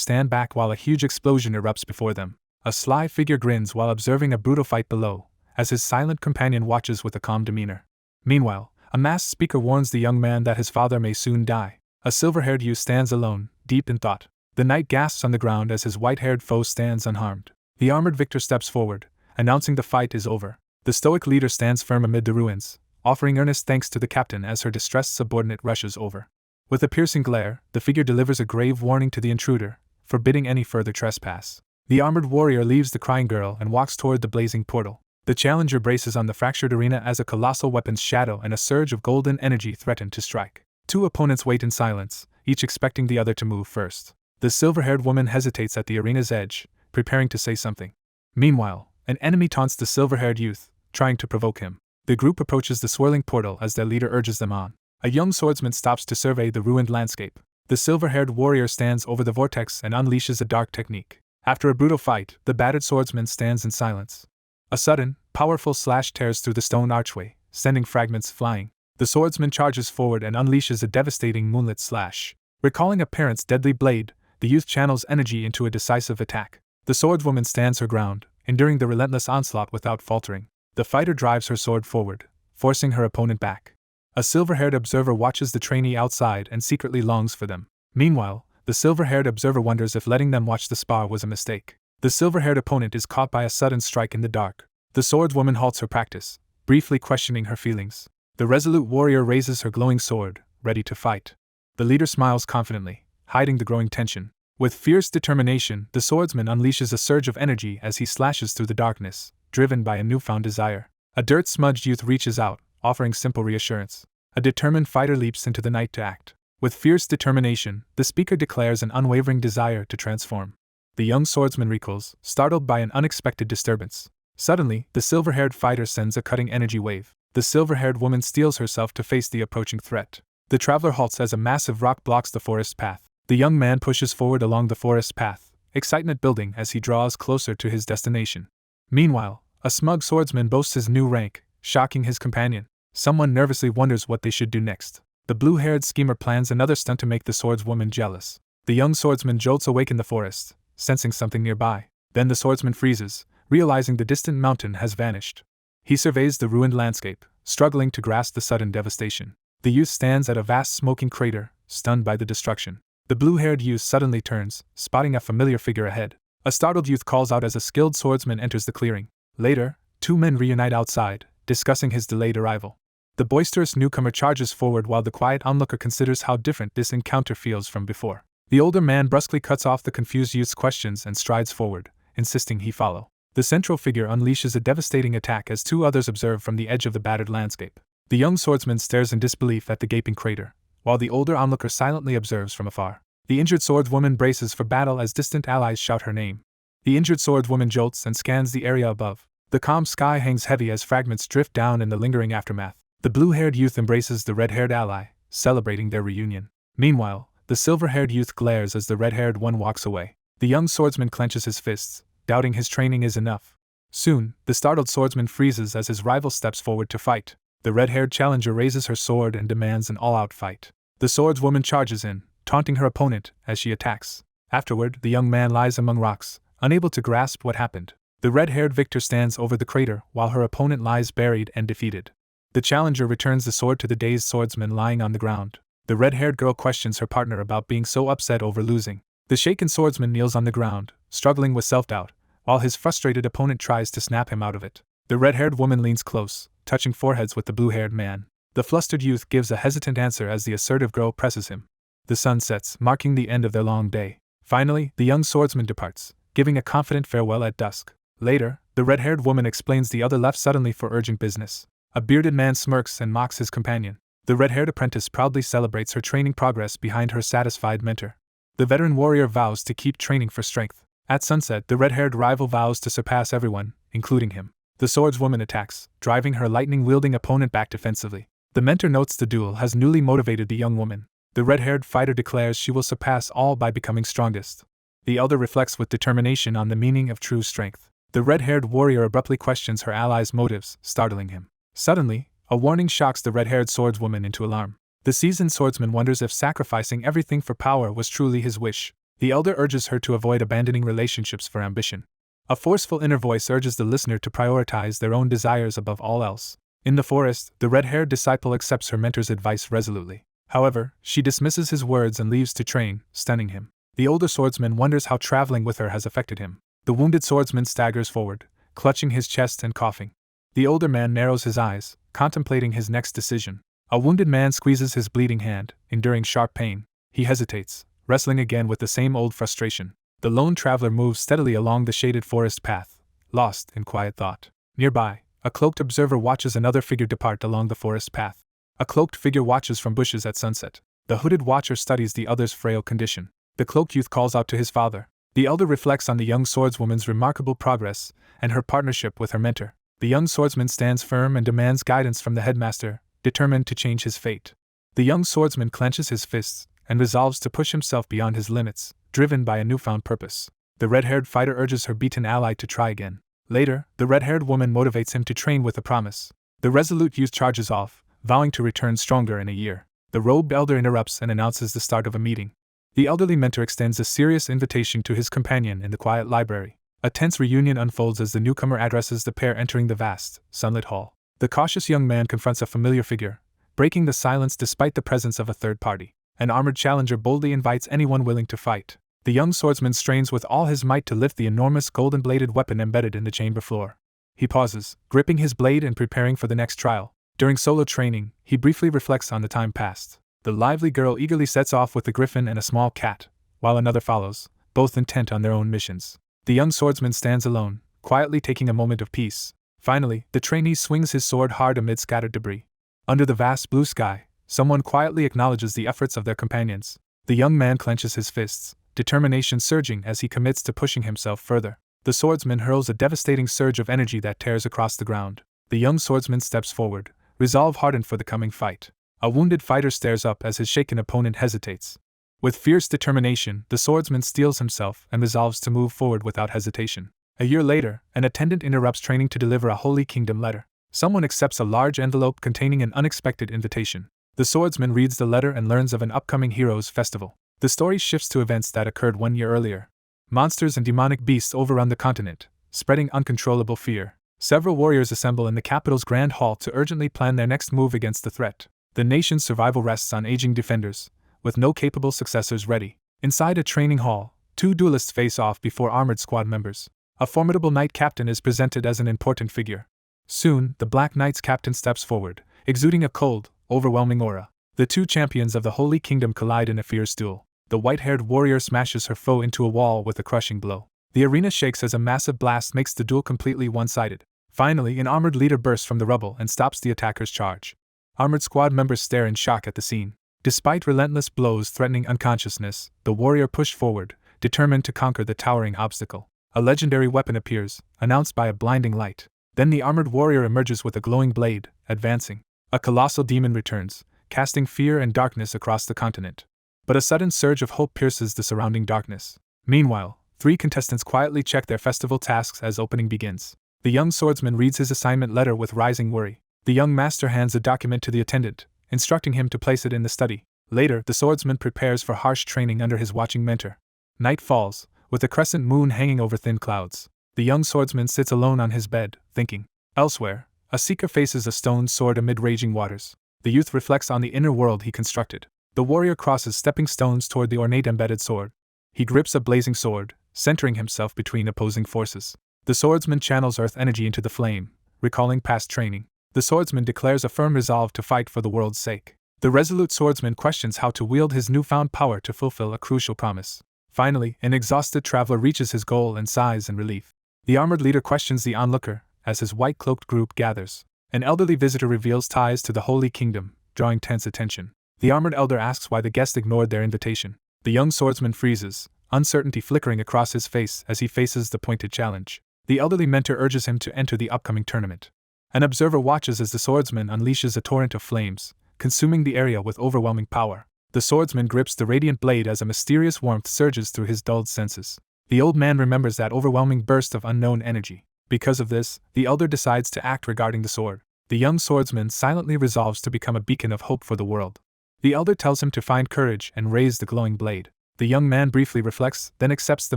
stand back while a huge explosion erupts before them. A sly figure grins while observing a brutal fight below, as his silent companion watches with a calm demeanor. Meanwhile, a masked speaker warns the young man that his father may soon die. A silver-haired youth stands alone, deep in thought. The knight gasps on the ground as his white-haired foe stands unharmed. The armored victor steps forward, announcing the fight is over. The stoic leader stands firm amid the ruins, offering earnest thanks to the captain as her distressed subordinate rushes over. With a piercing glare, the figure delivers a grave warning to the intruder, forbidding any further trespass. The armored warrior leaves the crying girl and walks toward the blazing portal. The challenger braces on the fractured arena as a colossal weapon's shadow and a surge of golden energy threaten to strike. 2 opponents wait in silence, each expecting the other to move first. The silver-haired woman hesitates at the arena's edge, preparing to say something. Meanwhile, an enemy taunts the silver-haired youth, trying to provoke him. The group approaches the swirling portal as their leader urges them on. A young swordsman stops to survey the ruined landscape. The silver-haired warrior stands over the vortex and unleashes a dark technique. After a brutal fight, the battered swordsman stands in silence. A sudden, powerful slash tears through the stone archway, sending fragments flying. The swordsman charges forward and unleashes a devastating moonlit slash. Recalling a parent's deadly blade, the youth channels energy into a decisive attack. The swordswoman stands her ground, enduring the relentless onslaught without faltering. The fighter drives her sword forward, forcing her opponent back. A silver-haired observer watches the trainee outside and secretly longs for them. Meanwhile, the silver-haired observer wonders if letting them watch the spar was a mistake. The silver-haired opponent is caught by a sudden strike in the dark. The swordswoman halts her practice, briefly questioning her feelings. The resolute warrior raises her glowing sword, ready to fight. The leader smiles confidently, hiding the growing tension. With fierce determination, the swordsman unleashes a surge of energy as he slashes through the darkness, driven by a newfound desire. A dirt-smudged youth reaches out, offering simple reassurance. A determined fighter leaps into the night to act. With fierce determination, the speaker declares an unwavering desire to transform. The young swordsman recoils, startled by an unexpected disturbance. Suddenly, the silver-haired fighter sends a cutting energy wave. The silver-haired woman steels herself to face the approaching threat. The traveler halts as a massive rock blocks the forest path. The young man pushes forward along the forest path, excitement building as he draws closer to his destination. Meanwhile, a smug swordsman boasts his new rank, shocking his companion. Someone nervously wonders what they should do next. The blue-haired schemer plans another stunt to make the swordswoman jealous. The young swordsman jolts awake in the forest, sensing something nearby. Then the swordsman freezes, realizing the distant mountain has vanished. He surveys the ruined landscape, struggling to grasp the sudden devastation. The youth stands at a vast smoking crater, stunned by the destruction. The blue-haired youth suddenly turns, spotting a familiar figure ahead. A startled youth calls out as a skilled swordsman enters the clearing. Later, 2 men reunite outside, discussing his delayed arrival. The boisterous newcomer charges forward while the quiet onlooker considers how different this encounter feels from before. The older man brusquely cuts off the confused youth's questions and strides forward, insisting he follow. The central figure unleashes a devastating attack as 2 others observe from the edge of the battered landscape. The young swordsman stares in disbelief at the gaping crater, while the older onlooker silently observes from afar. The injured swordswoman braces for battle as distant allies shout her name. The injured swordswoman jolts and scans the area above. The calm sky hangs heavy as fragments drift down in the lingering aftermath. The blue-haired youth embraces the red-haired ally, celebrating their reunion. Meanwhile, the silver-haired youth glares as the red-haired one walks away. The young swordsman clenches his fists, doubting his training is enough. Soon, the startled swordsman freezes as his rival steps forward to fight. The red-haired challenger raises her sword and demands an all-out fight. The swordswoman charges in, taunting her opponent as she attacks. Afterward, the young man lies among rocks, unable to grasp what happened. The red-haired victor stands over the crater while her opponent lies buried and defeated. The challenger returns the sword to the dazed swordsman lying on the ground. The red-haired girl questions her partner about being so upset over losing. The shaken swordsman kneels on the ground, struggling with self-doubt, while his frustrated opponent tries to snap him out of it. The red-haired woman leans close, touching foreheads with the blue-haired man. The flustered youth gives a hesitant answer as the assertive girl presses him. The sun sets, marking the end of their long day. Finally, the young swordsman departs, giving a confident farewell at dusk. Later, the red-haired woman explains the other left suddenly for urgent business. A bearded man smirks and mocks his companion. The red-haired apprentice proudly celebrates her training progress behind her satisfied mentor. The veteran warrior vows to keep training for strength. At sunset, the red-haired rival vows to surpass everyone, including him. The swordswoman attacks, driving her lightning-wielding opponent back defensively. The mentor notes the duel has newly motivated the young woman. The red-haired fighter declares she will surpass all by becoming strongest. The elder reflects with determination on the meaning of true strength. The red-haired warrior abruptly questions her ally's motives, startling him. Suddenly, A warning shocks the red-haired swordswoman into alarm. The seasoned swordsman wonders if sacrificing everything for power was truly his wish. The elder urges her to avoid abandoning relationships for ambition. A forceful inner voice urges the listener to prioritize their own desires above all else. In the forest, the red-haired disciple accepts her mentor's advice resolutely. However, she dismisses his words and leaves to train, stunning him. The older swordsman wonders how traveling with her has affected him. The wounded swordsman staggers forward, clutching his chest and coughing. The older man narrows his eyes, contemplating his next decision. A wounded man squeezes his bleeding hand, enduring sharp pain. He hesitates, wrestling again with the same old frustration. The lone traveler moves steadily along the shaded forest path, lost in quiet thought. Nearby, a cloaked observer watches another figure depart along the forest path. A cloaked figure watches from bushes at sunset. The hooded watcher studies the other's frail condition. The cloaked youth calls out to his father. The elder reflects on the young swordswoman's remarkable progress and her partnership with her mentor. The young swordsman stands firm and demands guidance from the headmaster, determined to change his fate. The young swordsman clenches his fists and resolves to push himself beyond his limits, driven by a newfound purpose. The red-haired fighter urges her beaten ally to try again. Later, the red-haired woman motivates him to train with a promise. The resolute youth charges off, vowing to return stronger in a year. The robed elder interrupts and announces the start of a meeting. The elderly mentor extends a serious invitation to his companion in the quiet library. A tense reunion unfolds as the newcomer addresses the pair entering the vast, sunlit hall. The cautious young man confronts a familiar figure, breaking the silence despite the presence of a third party. An armored challenger boldly invites anyone willing to fight. The young swordsman strains with all his might to lift the enormous golden-bladed weapon embedded in the chamber floor. He pauses, gripping his blade and preparing for the next trial. During solo training, he briefly reflects on the time past. The lively girl eagerly sets off with the griffin and a small cat, while another follows, both intent on their own missions. The young swordsman stands alone, quietly taking a moment of peace. Finally, the trainee swings his sword hard amid scattered debris. Under the vast blue sky, someone quietly acknowledges the efforts of their companions. The young man clenches his fists, determination surging as he commits to pushing himself further. The swordsman hurls a devastating surge of energy that tears across the ground. The young swordsman steps forward, resolve hardened for the coming fight. A wounded fighter stares up as his shaken opponent hesitates. With fierce determination, the swordsman steels himself and resolves to move forward without hesitation. A year later, an attendant interrupts training to deliver a Holy Kingdom letter. Someone accepts a large envelope containing an unexpected invitation. The swordsman reads the letter and learns of an upcoming heroes' festival. The story shifts to events that occurred 1 year earlier. Monsters and demonic beasts overrun the continent, spreading uncontrollable fear. Several warriors assemble in the capital's grand hall to urgently plan their next move against the threat. The nation's survival rests on aging defenders, with no capable successors ready. Inside a training hall, two duelists face off before armored squad members. A formidable knight captain is presented as an important figure. Soon, the Black Knight's captain steps forward, exuding a cold, overwhelming aura. The two champions of the Holy Kingdom collide in a fierce duel. The white-haired warrior smashes her foe into a wall with a crushing blow. The arena shakes as a massive blast makes the duel completely one-sided. Finally, an armored leader bursts from the rubble and stops the attacker's charge. Armored squad members stare in shock at the scene. Despite relentless blows threatening unconsciousness, the warrior pushed forward, determined to conquer the towering obstacle. A legendary weapon appears, announced by a blinding light. Then the armored warrior emerges with a glowing blade, advancing. A colossal demon returns, casting fear and darkness across the continent. But a sudden surge of hope pierces the surrounding darkness. Meanwhile, 3 contestants quietly check their festival tasks as opening begins. The young swordsman reads his assignment letter with rising worry. The young master hands the document to the attendant, instructing him to place it in the study. Later, the swordsman prepares for harsh training under his watching mentor. Night falls, with a crescent moon hanging over thin clouds. The young swordsman sits alone on his bed, thinking. Elsewhere, a seeker faces a stone sword amid raging waters. The youth reflects on the inner world he constructed. The warrior crosses stepping stones toward the ornate embedded sword. He grips a blazing sword, centering himself between opposing forces. The swordsman channels earth energy into the flame, recalling past training. The swordsman declares a firm resolve to fight for the world's sake. The resolute swordsman questions how to wield his newfound power to fulfill a crucial promise. Finally, an exhausted traveler reaches his goal and sighs in relief. The armored leader questions the onlooker, as his white-cloaked group gathers. An elderly visitor reveals ties to the Holy Kingdom, drawing tense attention. The armored elder asks why the guest ignored their invitation. The young swordsman freezes, uncertainty flickering across his face as he faces the pointed challenge. The elderly mentor urges him to enter the upcoming tournament. An observer watches as the swordsman unleashes a torrent of flames, consuming the area with overwhelming power. The swordsman grips the radiant blade as a mysterious warmth surges through his dulled senses. The old man remembers that overwhelming burst of unknown energy. Because of this, the elder decides to act regarding the sword. The young swordsman silently resolves to become a beacon of hope for the world. The elder tells him to find courage and raise the glowing blade. The young man briefly reflects, then accepts the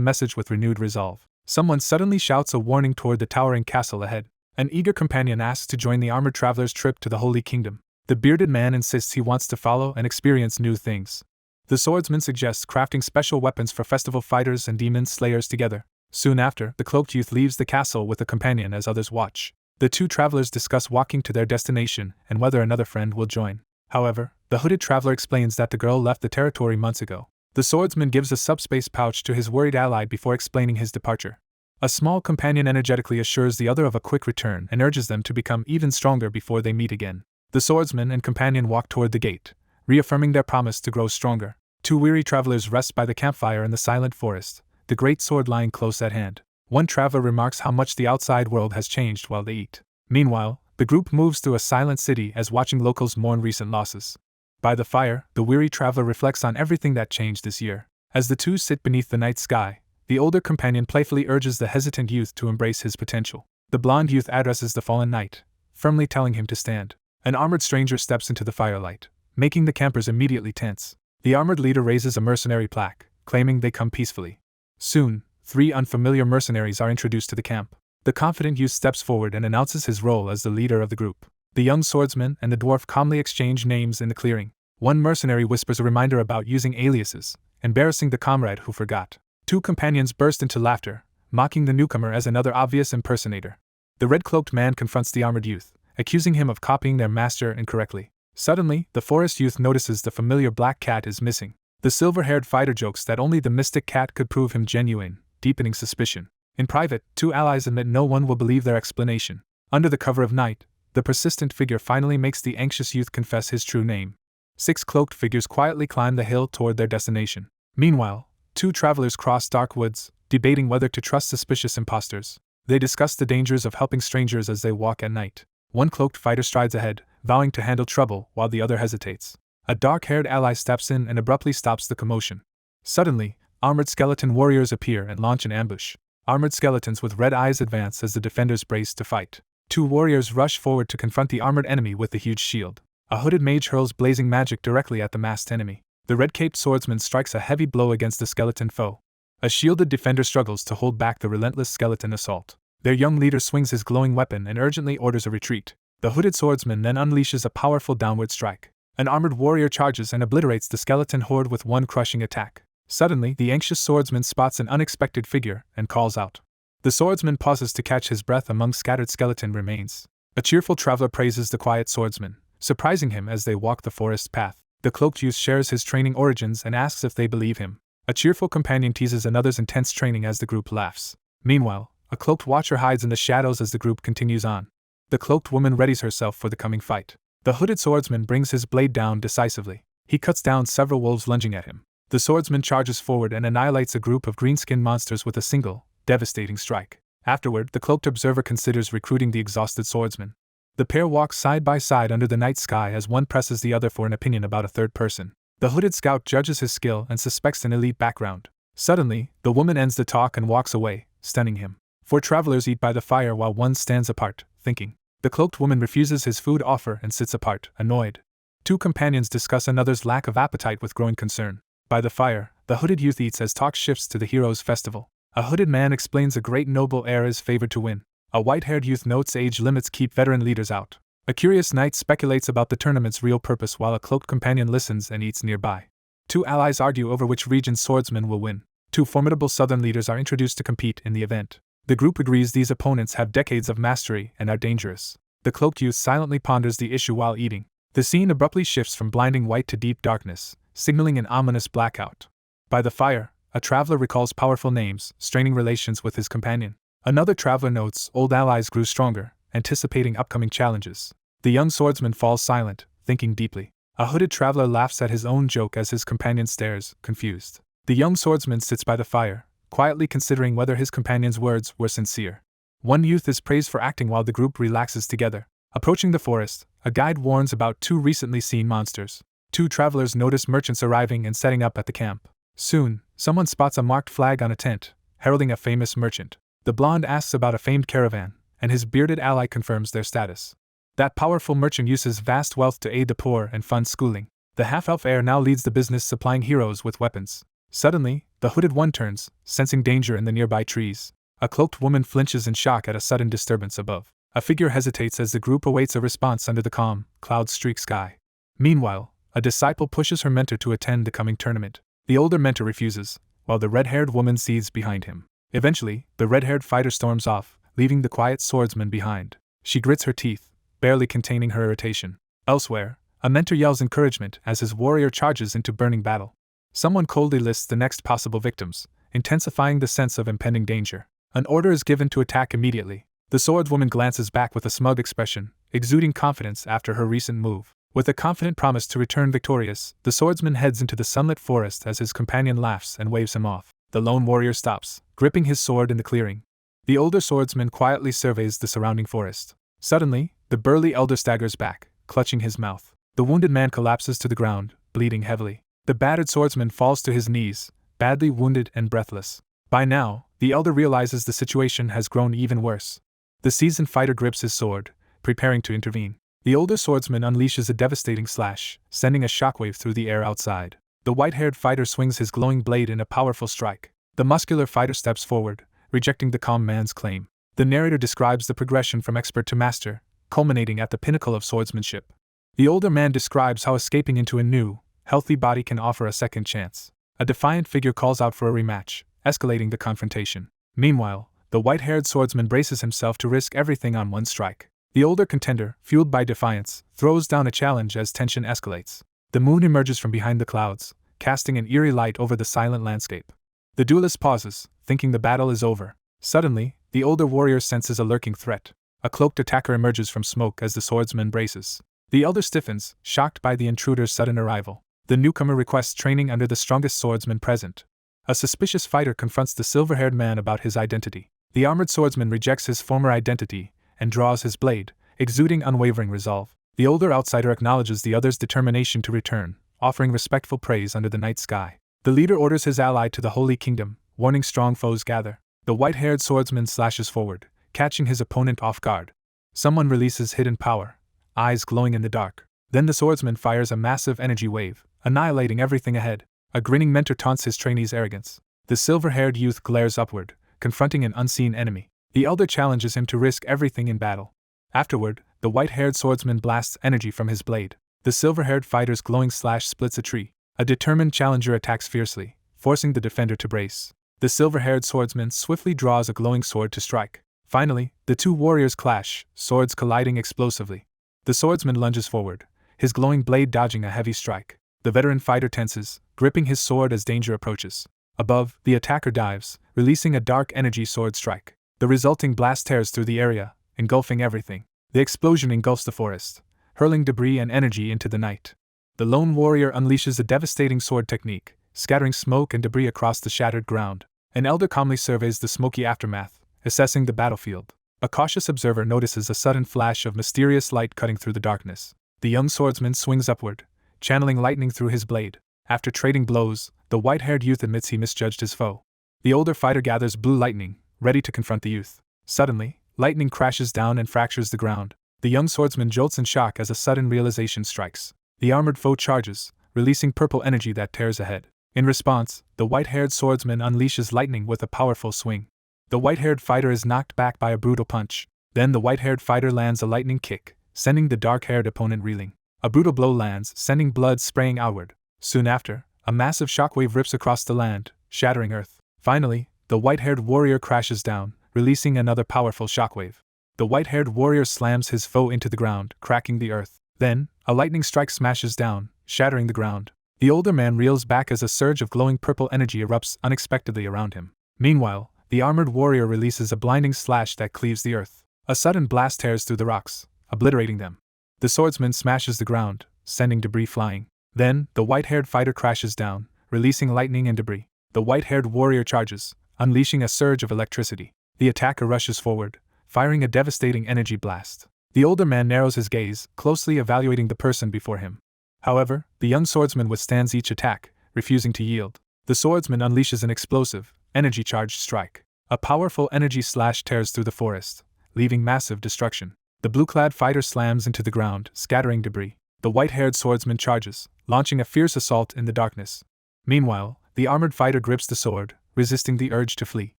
message with renewed resolve. Someone suddenly shouts a warning toward the towering castle ahead. An eager companion asks to join the armored traveler's trip to the Holy Kingdom. The bearded man insists he wants to follow and experience new things. The swordsman suggests crafting special weapons for festival fighters and demon slayers together. Soon after, the cloaked youth leaves the castle with a companion as others watch. The two travelers discuss walking to their destination and whether another friend will join. However, the hooded traveler explains that the girl left the territory months ago. The swordsman gives a subspace pouch to his worried ally before explaining his departure. A small companion energetically assures the other of a quick return and urges them to become even stronger before they meet again. The swordsman and companion walk toward the gate, reaffirming their promise to grow stronger. Two weary travelers rest by the campfire in the silent forest, the great sword lying close at hand. One traveler remarks how much the outside world has changed while they eat. Meanwhile, the group moves through a silent city as watching locals mourn recent losses. By the fire, the weary traveler reflects on everything that changed this year. As the two sit beneath the night sky, the older companion playfully urges the hesitant youth to embrace his potential. The blonde youth addresses the fallen knight, firmly telling him to stand. An armored stranger steps into the firelight, making the campers immediately tense. The armored leader raises a mercenary plaque, claiming they come peacefully. Soon, 3 unfamiliar mercenaries are introduced to the camp. The confident youth steps forward and announces his role as the leader of the group. The young swordsman and the dwarf calmly exchange names in the clearing. One mercenary whispers a reminder about using aliases, embarrassing the comrade who forgot. 2 companions burst into laughter, mocking the newcomer as another obvious impersonator. The red-cloaked man confronts the armored youth, accusing him of copying their master incorrectly. Suddenly, the forest youth notices the familiar black cat is missing. The silver-haired fighter jokes that only the mystic cat could prove him genuine, deepening suspicion. In private, 2 allies admit no one will believe their explanation. Under the cover of night, the persistent figure finally makes the anxious youth confess his true name. 6 cloaked figures quietly climb the hill toward their destination. Meanwhile, 2 travelers cross dark woods, debating whether to trust suspicious imposters. They discuss the dangers of helping strangers as they walk at night. One cloaked fighter strides ahead, vowing to handle trouble, while the other hesitates. A dark-haired ally steps in and abruptly stops the commotion. Suddenly, armored skeleton warriors appear and launch an ambush. Armored skeletons with red eyes advance as the defenders brace to fight. 2 warriors rush forward to confront the armored enemy with the huge shield. A hooded mage hurls blazing magic directly at the masked enemy. The red-caped swordsman strikes a heavy blow against the skeleton foe. A shielded defender struggles to hold back the relentless skeleton assault. Their young leader swings his glowing weapon and urgently orders a retreat. The hooded swordsman then unleashes a powerful downward strike. An armored warrior charges and obliterates the skeleton horde with one crushing attack. Suddenly, the anxious swordsman spots an unexpected figure and calls out. The swordsman pauses to catch his breath among scattered skeleton remains. A cheerful traveler praises the quiet swordsman, surprising him as they walk the forest path. The cloaked youth shares his training origins and asks if they believe him. A cheerful companion teases another's intense training as the group laughs. Meanwhile, a cloaked watcher hides in the shadows as the group continues on. The cloaked woman readies herself for the coming fight. The hooded swordsman brings his blade down decisively. He cuts down several wolves lunging at him. The swordsman charges forward and annihilates a group of green-skinned monsters with a single, devastating strike. Afterward, the cloaked observer considers recruiting the exhausted swordsman. The pair walk side by side under the night sky as one presses the other for an opinion about a third person. The hooded scout judges his skill and suspects an elite background. Suddenly, the woman ends the talk and walks away, stunning him. 4 travelers eat by the fire while one stands apart, thinking. The cloaked woman refuses his food offer and sits apart, annoyed. 2 companions discuss another's lack of appetite with growing concern. By the fire, the hooded youth eats as talk shifts to the hero's festival. A hooded man explains a great noble heir is favored to win. A white-haired youth notes age limits keep veteran leaders out. A curious knight speculates about the tournament's real purpose while a cloaked companion listens and eats nearby. 2 allies argue over which region's swordsman will win. 2 formidable southern leaders are introduced to compete in the event. The group agrees these opponents have decades of mastery and are dangerous. The cloaked youth silently ponders the issue while eating. The scene abruptly shifts from blinding white to deep darkness, signaling an ominous blackout. By the fire, a traveler recalls powerful names, straining relations with his companion. Another traveler notes old allies grew stronger, anticipating upcoming challenges. The young swordsman falls silent, thinking deeply. A hooded traveler laughs at his own joke as his companion stares, confused. The young swordsman sits by the fire, quietly considering whether his companion's words were sincere. One youth is praised for acting while the group relaxes together. Approaching the forest, a guide warns about 2 recently seen monsters. 2 travelers notice merchants arriving and setting up at the camp. Soon, someone spots a marked flag on a tent, heralding a famous merchant. The blonde asks about a famed caravan, and his bearded ally confirms their status. That powerful merchant uses vast wealth to aid the poor and fund schooling. The half-elf heir now leads the business supplying heroes with weapons. Suddenly, the hooded one turns, sensing danger in the nearby trees. A cloaked woman flinches in shock at a sudden disturbance above. A figure hesitates as the group awaits a response under the calm, cloud-streaked sky. Meanwhile, a disciple pushes her mentor to attend the coming tournament. The older mentor refuses, while the red-haired woman seethes behind him. Eventually, the red-haired fighter storms off, leaving the quiet swordsman behind. She grits her teeth, barely containing her irritation. Elsewhere, a mentor yells encouragement as his warrior charges into burning battle. Someone coldly lists the next possible victims, intensifying the sense of impending danger. An order is given to attack immediately. The swordswoman glances back with a smug expression, exuding confidence after her recent move. With a confident promise to return victorious, the swordsman heads into the sunlit forest as his companion laughs and waves him off. The lone warrior stops, gripping his sword in the clearing. The older swordsman quietly surveys the surrounding forest. Suddenly, the burly elder staggers back, clutching his mouth. The wounded man collapses to the ground, bleeding heavily. The battered swordsman falls to his knees, badly wounded and breathless. By now, the elder realizes the situation has grown even worse. The seasoned fighter grips his sword, preparing to intervene. The older swordsman unleashes a devastating slash, sending a shockwave through the air outside. The white-haired fighter swings his glowing blade in a powerful strike. The muscular fighter steps forward, rejecting the calm man's claim. The narrator describes the progression from expert to master, culminating at the pinnacle of swordsmanship. The older man describes how escaping into a new, healthy body can offer a second chance. A defiant figure calls out for a rematch, escalating the confrontation. Meanwhile, the white-haired swordsman braces himself to risk everything on one strike. The older contender, fueled by defiance, throws down a challenge as tension escalates. The moon emerges from behind the clouds, casting an eerie light over the silent landscape. The duelist pauses, thinking the battle is over. Suddenly, the older warrior senses a lurking threat. A cloaked attacker emerges from smoke as the swordsman braces. The elder stiffens, shocked by the intruder's sudden arrival. The newcomer requests training under the strongest swordsman present. A suspicious fighter confronts the silver-haired man about his identity. The armored swordsman rejects his former identity and draws his blade, exuding unwavering resolve. The older outsider acknowledges the other's determination to return, offering respectful praise under the night sky. The leader orders his ally to the Holy Kingdom, warning strong foes gather. The white-haired swordsman slashes forward, catching his opponent off guard. Someone releases hidden power, eyes glowing in the dark. Then the swordsman fires a massive energy wave, annihilating everything ahead. A grinning mentor taunts his trainee's arrogance. The silver-haired youth glares upward, confronting an unseen enemy. The elder challenges him to risk everything in battle. Afterward, the white-haired swordsman blasts energy from his blade. The silver-haired fighter's glowing slash splits a tree. A determined challenger attacks fiercely, forcing the defender to brace. The silver-haired swordsman swiftly draws a glowing sword to strike. Finally, the two warriors clash, swords colliding explosively. The swordsman lunges forward, his glowing blade dodging a heavy strike. The veteran fighter tenses, gripping his sword as danger approaches. Above, the attacker dives, releasing a dark energy sword strike. The resulting blast tears through the area, engulfing everything. The explosion engulfs the forest, hurling debris and energy into the night. The lone warrior unleashes a devastating sword technique, scattering smoke and debris across the shattered ground. An elder calmly surveys the smoky aftermath, assessing the battlefield. A cautious observer notices a sudden flash of mysterious light cutting through the darkness. The young swordsman swings upward, channeling lightning through his blade. After trading blows, the white-haired youth admits he misjudged his foe. The older fighter gathers blue lightning, ready to confront the youth. Suddenly, lightning crashes down and fractures the ground. The young swordsman jolts in shock as a sudden realization strikes. The armored foe charges, releasing purple energy that tears ahead. In response, the white-haired swordsman unleashes lightning with a powerful swing. The white-haired fighter is knocked back by a brutal punch. Then the white-haired fighter lands a lightning kick, sending the dark-haired opponent reeling. A brutal blow lands, sending blood spraying outward. Soon after, a massive shockwave rips across the land, shattering earth. Finally, the white-haired warrior crashes down, releasing another powerful shockwave. The white-haired warrior slams his foe into the ground, cracking the earth. Then, a lightning strike smashes down, shattering the ground. The older man reels back as a surge of glowing purple energy erupts unexpectedly around him. Meanwhile, the armored warrior releases a blinding slash that cleaves the earth. A sudden blast tears through the rocks, obliterating them. The swordsman smashes the ground, sending debris flying. Then, the white-haired fighter crashes down, releasing lightning and debris. The white-haired warrior charges, unleashing a surge of electricity. The attacker rushes forward, firing a devastating energy blast. The older man narrows his gaze, closely evaluating the person before him. However, the young swordsman withstands each attack, refusing to yield. The swordsman unleashes an explosive, energy-charged strike. A powerful energy slash tears through the forest, leaving massive destruction. The blue-clad fighter slams into the ground, scattering debris. The white-haired swordsman charges, launching a fierce assault in the darkness. Meanwhile, the armored fighter grips the sword, resisting the urge to flee.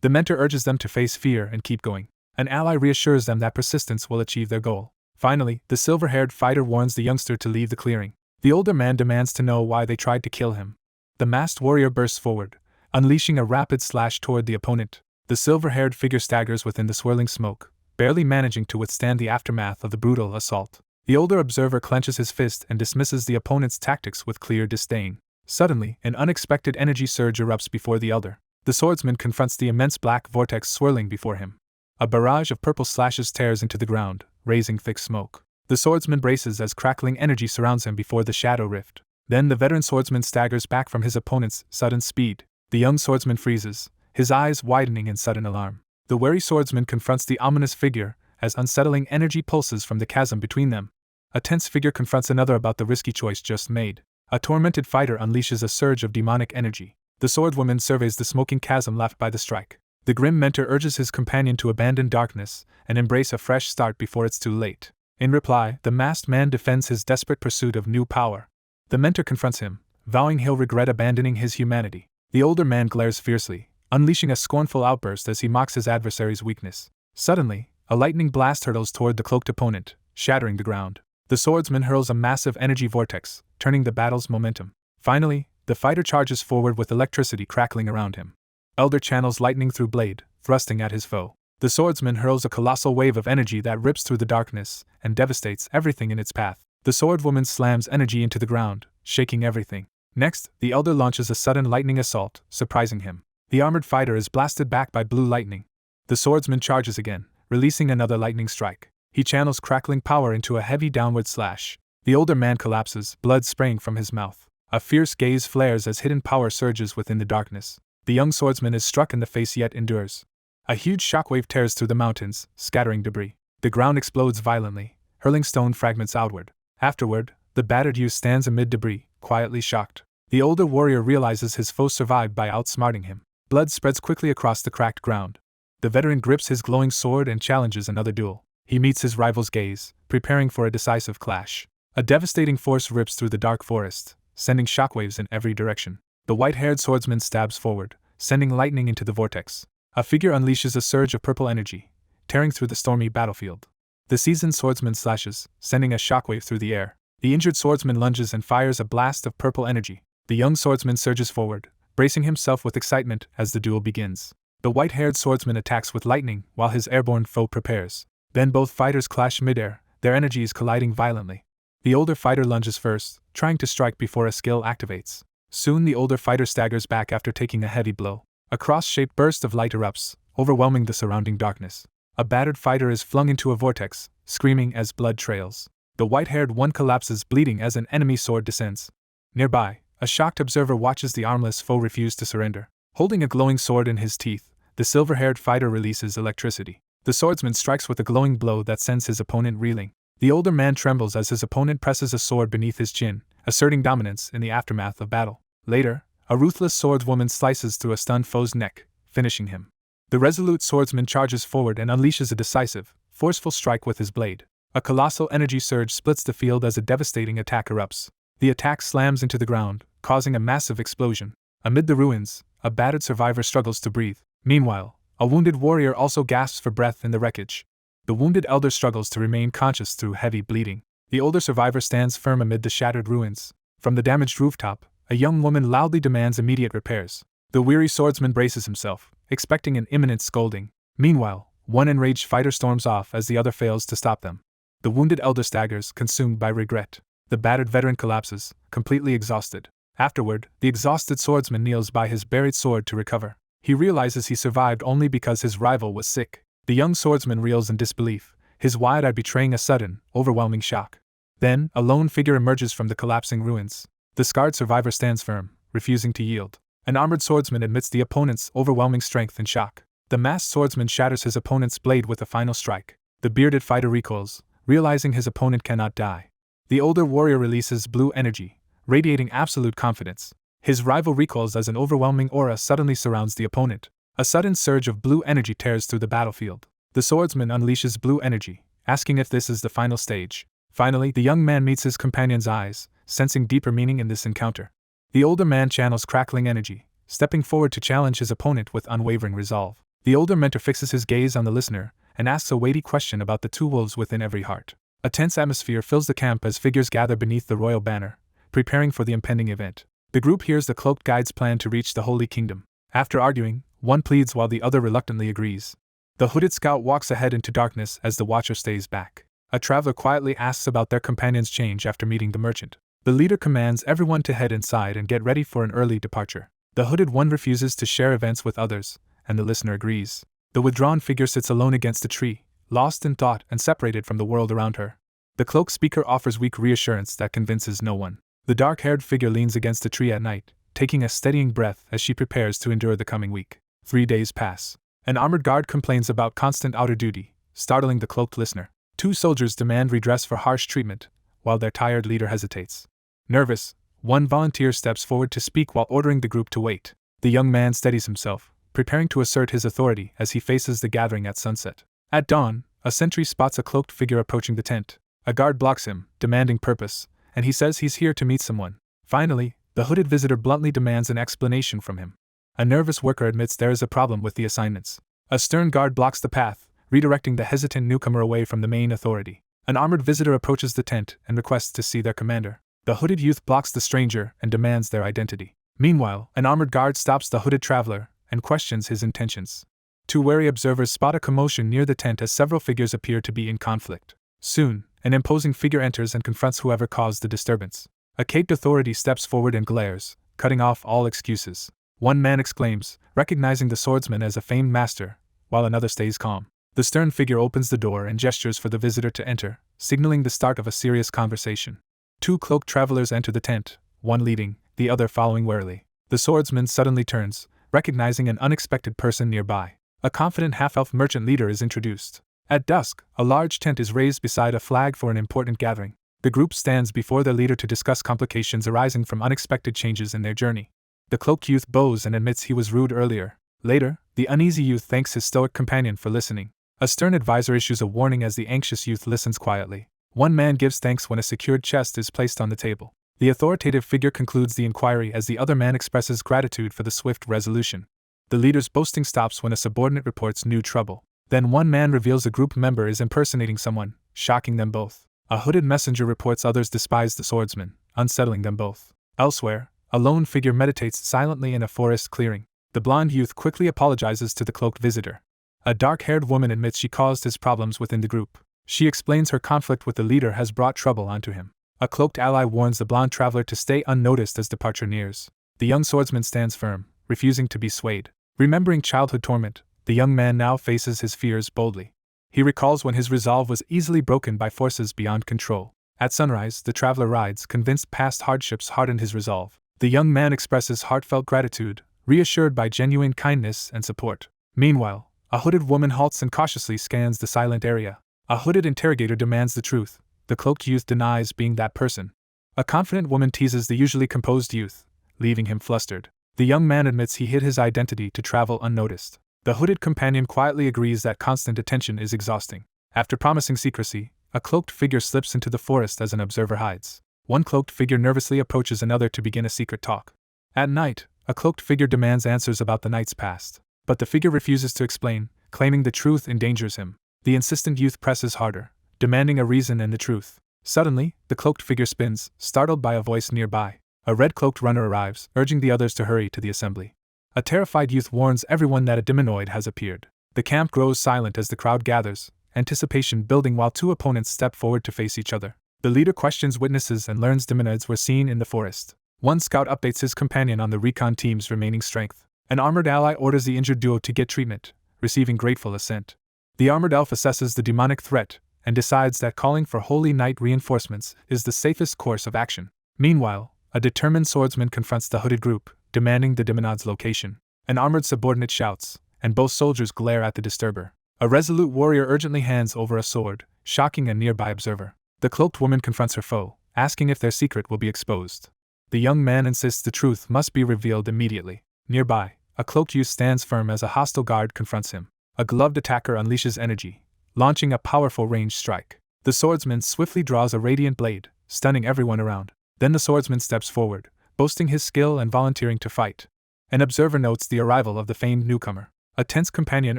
The mentor urges them to face fear and keep going. An ally reassures them that persistence will achieve their goal. Finally, the silver-haired fighter warns the youngster to leave the clearing. The older man demands to know why they tried to kill him. The masked warrior bursts forward, unleashing a rapid slash toward the opponent. The silver-haired figure staggers within the swirling smoke, barely managing to withstand the aftermath of the brutal assault. The older observer clenches his fist and dismisses the opponent's tactics with clear disdain. Suddenly, an unexpected energy surge erupts before the elder. The swordsman confronts the immense black vortex swirling before him. A barrage of purple slashes tears into the ground, raising thick smoke. The swordsman braces as crackling energy surrounds him before the shadow rift. Then the veteran swordsman staggers back from his opponent's sudden speed. The young swordsman freezes, his eyes widening in sudden alarm. The wary swordsman confronts the ominous figure as unsettling energy pulses from the chasm between them. A tense figure confronts another about the risky choice just made. A tormented fighter unleashes a surge of demonic energy. The swordwoman surveys the smoking chasm left by the strike. The grim mentor urges his companion to abandon darkness and embrace a fresh start before it's too late. In reply, the masked man defends his desperate pursuit of new power. The mentor confronts him, vowing he'll regret abandoning his humanity. The older man glares fiercely, unleashing a scornful outburst as he mocks his adversary's weakness. Suddenly, a lightning blast hurtles toward the cloaked opponent, shattering the ground. The swordsman hurls a massive energy vortex, turning the battle's momentum. Finally, the fighter charges forward with electricity crackling around him. Elder channels lightning through blade, thrusting at his foe. The swordsman hurls a colossal wave of energy that rips through the darkness and devastates everything in its path. The swordwoman slams energy into the ground, shaking everything. Next, the elder launches a sudden lightning assault, surprising him. The armored fighter is blasted back by blue lightning. The swordsman charges again, releasing another lightning strike. He channels crackling power into a heavy downward slash. The older man collapses, blood spraying from his mouth. A fierce gaze flares as hidden power surges within the darkness. The young swordsman is struck in the face yet endures. A huge shockwave tears through the mountains, scattering debris. The ground explodes violently, hurling stone fragments outward. Afterward, the battered youth stands amid debris, quietly shocked. The older warrior realizes his foe survived by outsmarting him. Blood spreads quickly across the cracked ground. The veteran grips his glowing sword and challenges another duel. He meets his rival's gaze, preparing for a decisive clash. A devastating force rips through the dark forest, sending shockwaves in every direction. The white-haired swordsman stabs forward, sending lightning into the vortex. A figure unleashes a surge of purple energy, tearing through the stormy battlefield. The seasoned swordsman slashes, sending a shockwave through the air. The injured swordsman lunges and fires a blast of purple energy. The young swordsman surges forward, bracing himself with excitement as the duel begins. The white-haired swordsman attacks with lightning while his airborne foe prepares. Then both fighters clash midair, their energies colliding violently. The older fighter lunges first, trying to strike before a skill activates. Soon the older fighter staggers back after taking a heavy blow. A cross-shaped burst of light erupts, overwhelming the surrounding darkness. A battered fighter is flung into a vortex, screaming as blood trails. The white-haired one collapses bleeding as an enemy sword descends. Nearby, a shocked observer watches the armless foe refuse to surrender. Holding a glowing sword in his teeth, the silver-haired fighter releases electricity. The swordsman strikes with a glowing blow that sends his opponent reeling. The older man trembles as his opponent presses a sword beneath his chin, asserting dominance in the aftermath of battle. Later, a ruthless swordswoman slices through a stunned foe's neck, finishing him. The resolute swordsman charges forward and unleashes a decisive, forceful strike with his blade. A colossal energy surge splits the field as a devastating attack erupts. The attack slams into the ground, causing a massive explosion. Amid the ruins, a battered survivor struggles to breathe. Meanwhile, a wounded warrior also gasps for breath in the wreckage. The wounded elder struggles to remain conscious through heavy bleeding. The older survivor stands firm amid the shattered ruins. From the damaged rooftop, a young woman loudly demands immediate repairs. The weary swordsman braces himself, expecting an imminent scolding. Meanwhile, one enraged fighter storms off as the other fails to stop them. The wounded elder staggers, consumed by regret. The battered veteran collapses, completely exhausted. Afterward, the exhausted swordsman kneels by his buried sword to recover. He realizes he survived only because his rival was sick. The young swordsman reels in disbelief, his wide eye betraying a sudden, overwhelming shock. Then, a lone figure emerges from the collapsing ruins. The scarred survivor stands firm, refusing to yield. An armored swordsman admits the opponent's overwhelming strength in shock. The masked swordsman shatters his opponent's blade with a final strike. The bearded fighter recoils, realizing his opponent cannot die. The older warrior releases blue energy, radiating absolute confidence. His rival recoils as an overwhelming aura suddenly surrounds the opponent. A sudden surge of blue energy tears through the battlefield. The swordsman unleashes blue energy, asking if this is the final stage. Finally, the young man meets his companion's eyes, sensing deeper meaning in this encounter. The older man channels crackling energy, stepping forward to challenge his opponent with unwavering resolve. The older mentor fixes his gaze on the listener and asks a weighty question about the two wolves within every heart. A tense atmosphere fills the camp as figures gather beneath the royal banner, preparing for the impending event. The group hears the cloaked guide's plan to reach the Holy Kingdom. After arguing, one pleads while the other reluctantly agrees. The hooded scout walks ahead into darkness as the watcher stays back. A traveler quietly asks about their companion's change after meeting the merchant. The leader commands everyone to head inside and get ready for an early departure. The hooded one refuses to share events with others, and the listener agrees. The withdrawn figure sits alone against a tree, lost in thought and separated from the world around her. The cloaked speaker offers weak reassurance that convinces no one. The dark-haired figure leans against a tree at night, taking a steadying breath as she prepares to endure the coming week. 3 days pass. An armored guard complains about constant outer duty, startling the cloaked listener. 2 soldiers demand redress for harsh treatment, while their tired leader hesitates. Nervous, one volunteer steps forward to speak while ordering the group to wait. The young man steadies himself, preparing to assert his authority as he faces the gathering at sunset. At dawn, a sentry spots a cloaked figure approaching the tent. A guard blocks him, demanding purpose, and he says he's here to meet someone. Finally, the hooded visitor bluntly demands an explanation from him. A nervous worker admits there is a problem with the assignments. A stern guard blocks the path, redirecting the hesitant newcomer away from the main authority. An armored visitor approaches the tent and requests to see their commander. The hooded youth blocks the stranger and demands their identity. Meanwhile, an armored guard stops the hooded traveler and questions his intentions. 2 wary observers spot a commotion near the tent as several figures appear to be in conflict. Soon, an imposing figure enters and confronts whoever caused the disturbance. A caped authority steps forward and glares, cutting off all excuses. One man exclaims, recognizing the swordsman as a famed master, while another stays calm. The stern figure opens the door and gestures for the visitor to enter, signaling the start of a serious conversation. 2 cloaked travelers enter the tent, one leading, the other following warily. The swordsman suddenly turns, recognizing an unexpected person nearby. A confident half-elf merchant leader is introduced. At dusk, a large tent is raised beside a flag for an important gathering. The group stands before their leader to discuss complications arising from unexpected changes in their journey. The cloaked youth bows and admits he was rude earlier. Later, the uneasy youth thanks his stoic companion for listening. A stern advisor issues a warning as the anxious youth listens quietly. One man gives thanks when a secured chest is placed on the table. The authoritative figure concludes the inquiry as the other man expresses gratitude for the swift resolution. The leader's boasting stops when a subordinate reports new trouble. Then one man reveals a group member is impersonating someone, shocking them both. A hooded messenger reports others despise the swordsman, unsettling them both. Elsewhere, a lone figure meditates silently in a forest clearing. The blonde youth quickly apologizes to the cloaked visitor. A dark-haired woman admits she caused his problems within the group. She explains her conflict with the leader has brought trouble onto him. A cloaked ally warns the blonde traveler to stay unnoticed as departure nears. The young swordsman stands firm, refusing to be swayed. Remembering childhood torment, the young man now faces his fears boldly. He recalls when his resolve was easily broken by forces beyond control. At sunrise, the traveler rides, convinced past hardships hardened his resolve. The young man expresses heartfelt gratitude, reassured by genuine kindness and support. Meanwhile, a hooded woman halts and cautiously scans the silent area. A hooded interrogator demands the truth. The cloaked youth denies being that person. A confident woman teases the usually composed youth, leaving him flustered. The young man admits he hid his identity to travel unnoticed. The hooded companion quietly agrees that constant attention is exhausting. After promising secrecy, a cloaked figure slips into the forest as an observer hides. One cloaked figure nervously approaches another to begin a secret talk. At night, a cloaked figure demands answers about the night's past. But the figure refuses to explain, claiming the truth endangers him. The insistent youth presses harder, demanding a reason and the truth. Suddenly, the cloaked figure spins, startled by a voice nearby. A red-cloaked runner arrives, urging the others to hurry to the assembly. A terrified youth warns everyone that a demonoid has appeared. The camp grows silent as the crowd gathers, anticipation building while 2 opponents step forward to face each other. The leader questions witnesses and learns demonoids were seen in the forest. One scout updates his companion on the recon team's remaining strength. An armored ally orders the injured duo to get treatment, receiving grateful assent. The armored elf assesses the demonic threat and decides that calling for Holy Knight reinforcements is the safest course of action. Meanwhile, a determined swordsman confronts the hooded group, demanding the demonoid's location. An armored subordinate shouts, and both soldiers glare at the disturber. A resolute warrior urgently hands over a sword, shocking a nearby observer. The cloaked woman confronts her foe, asking if their secret will be exposed. The young man insists the truth must be revealed immediately. Nearby, a cloaked youth stands firm as a hostile guard confronts him. A gloved attacker unleashes energy, launching a powerful ranged strike. The swordsman swiftly draws a radiant blade, stunning everyone around. Then the swordsman steps forward, boasting his skill and volunteering to fight. An observer notes the arrival of the famed newcomer. A tense companion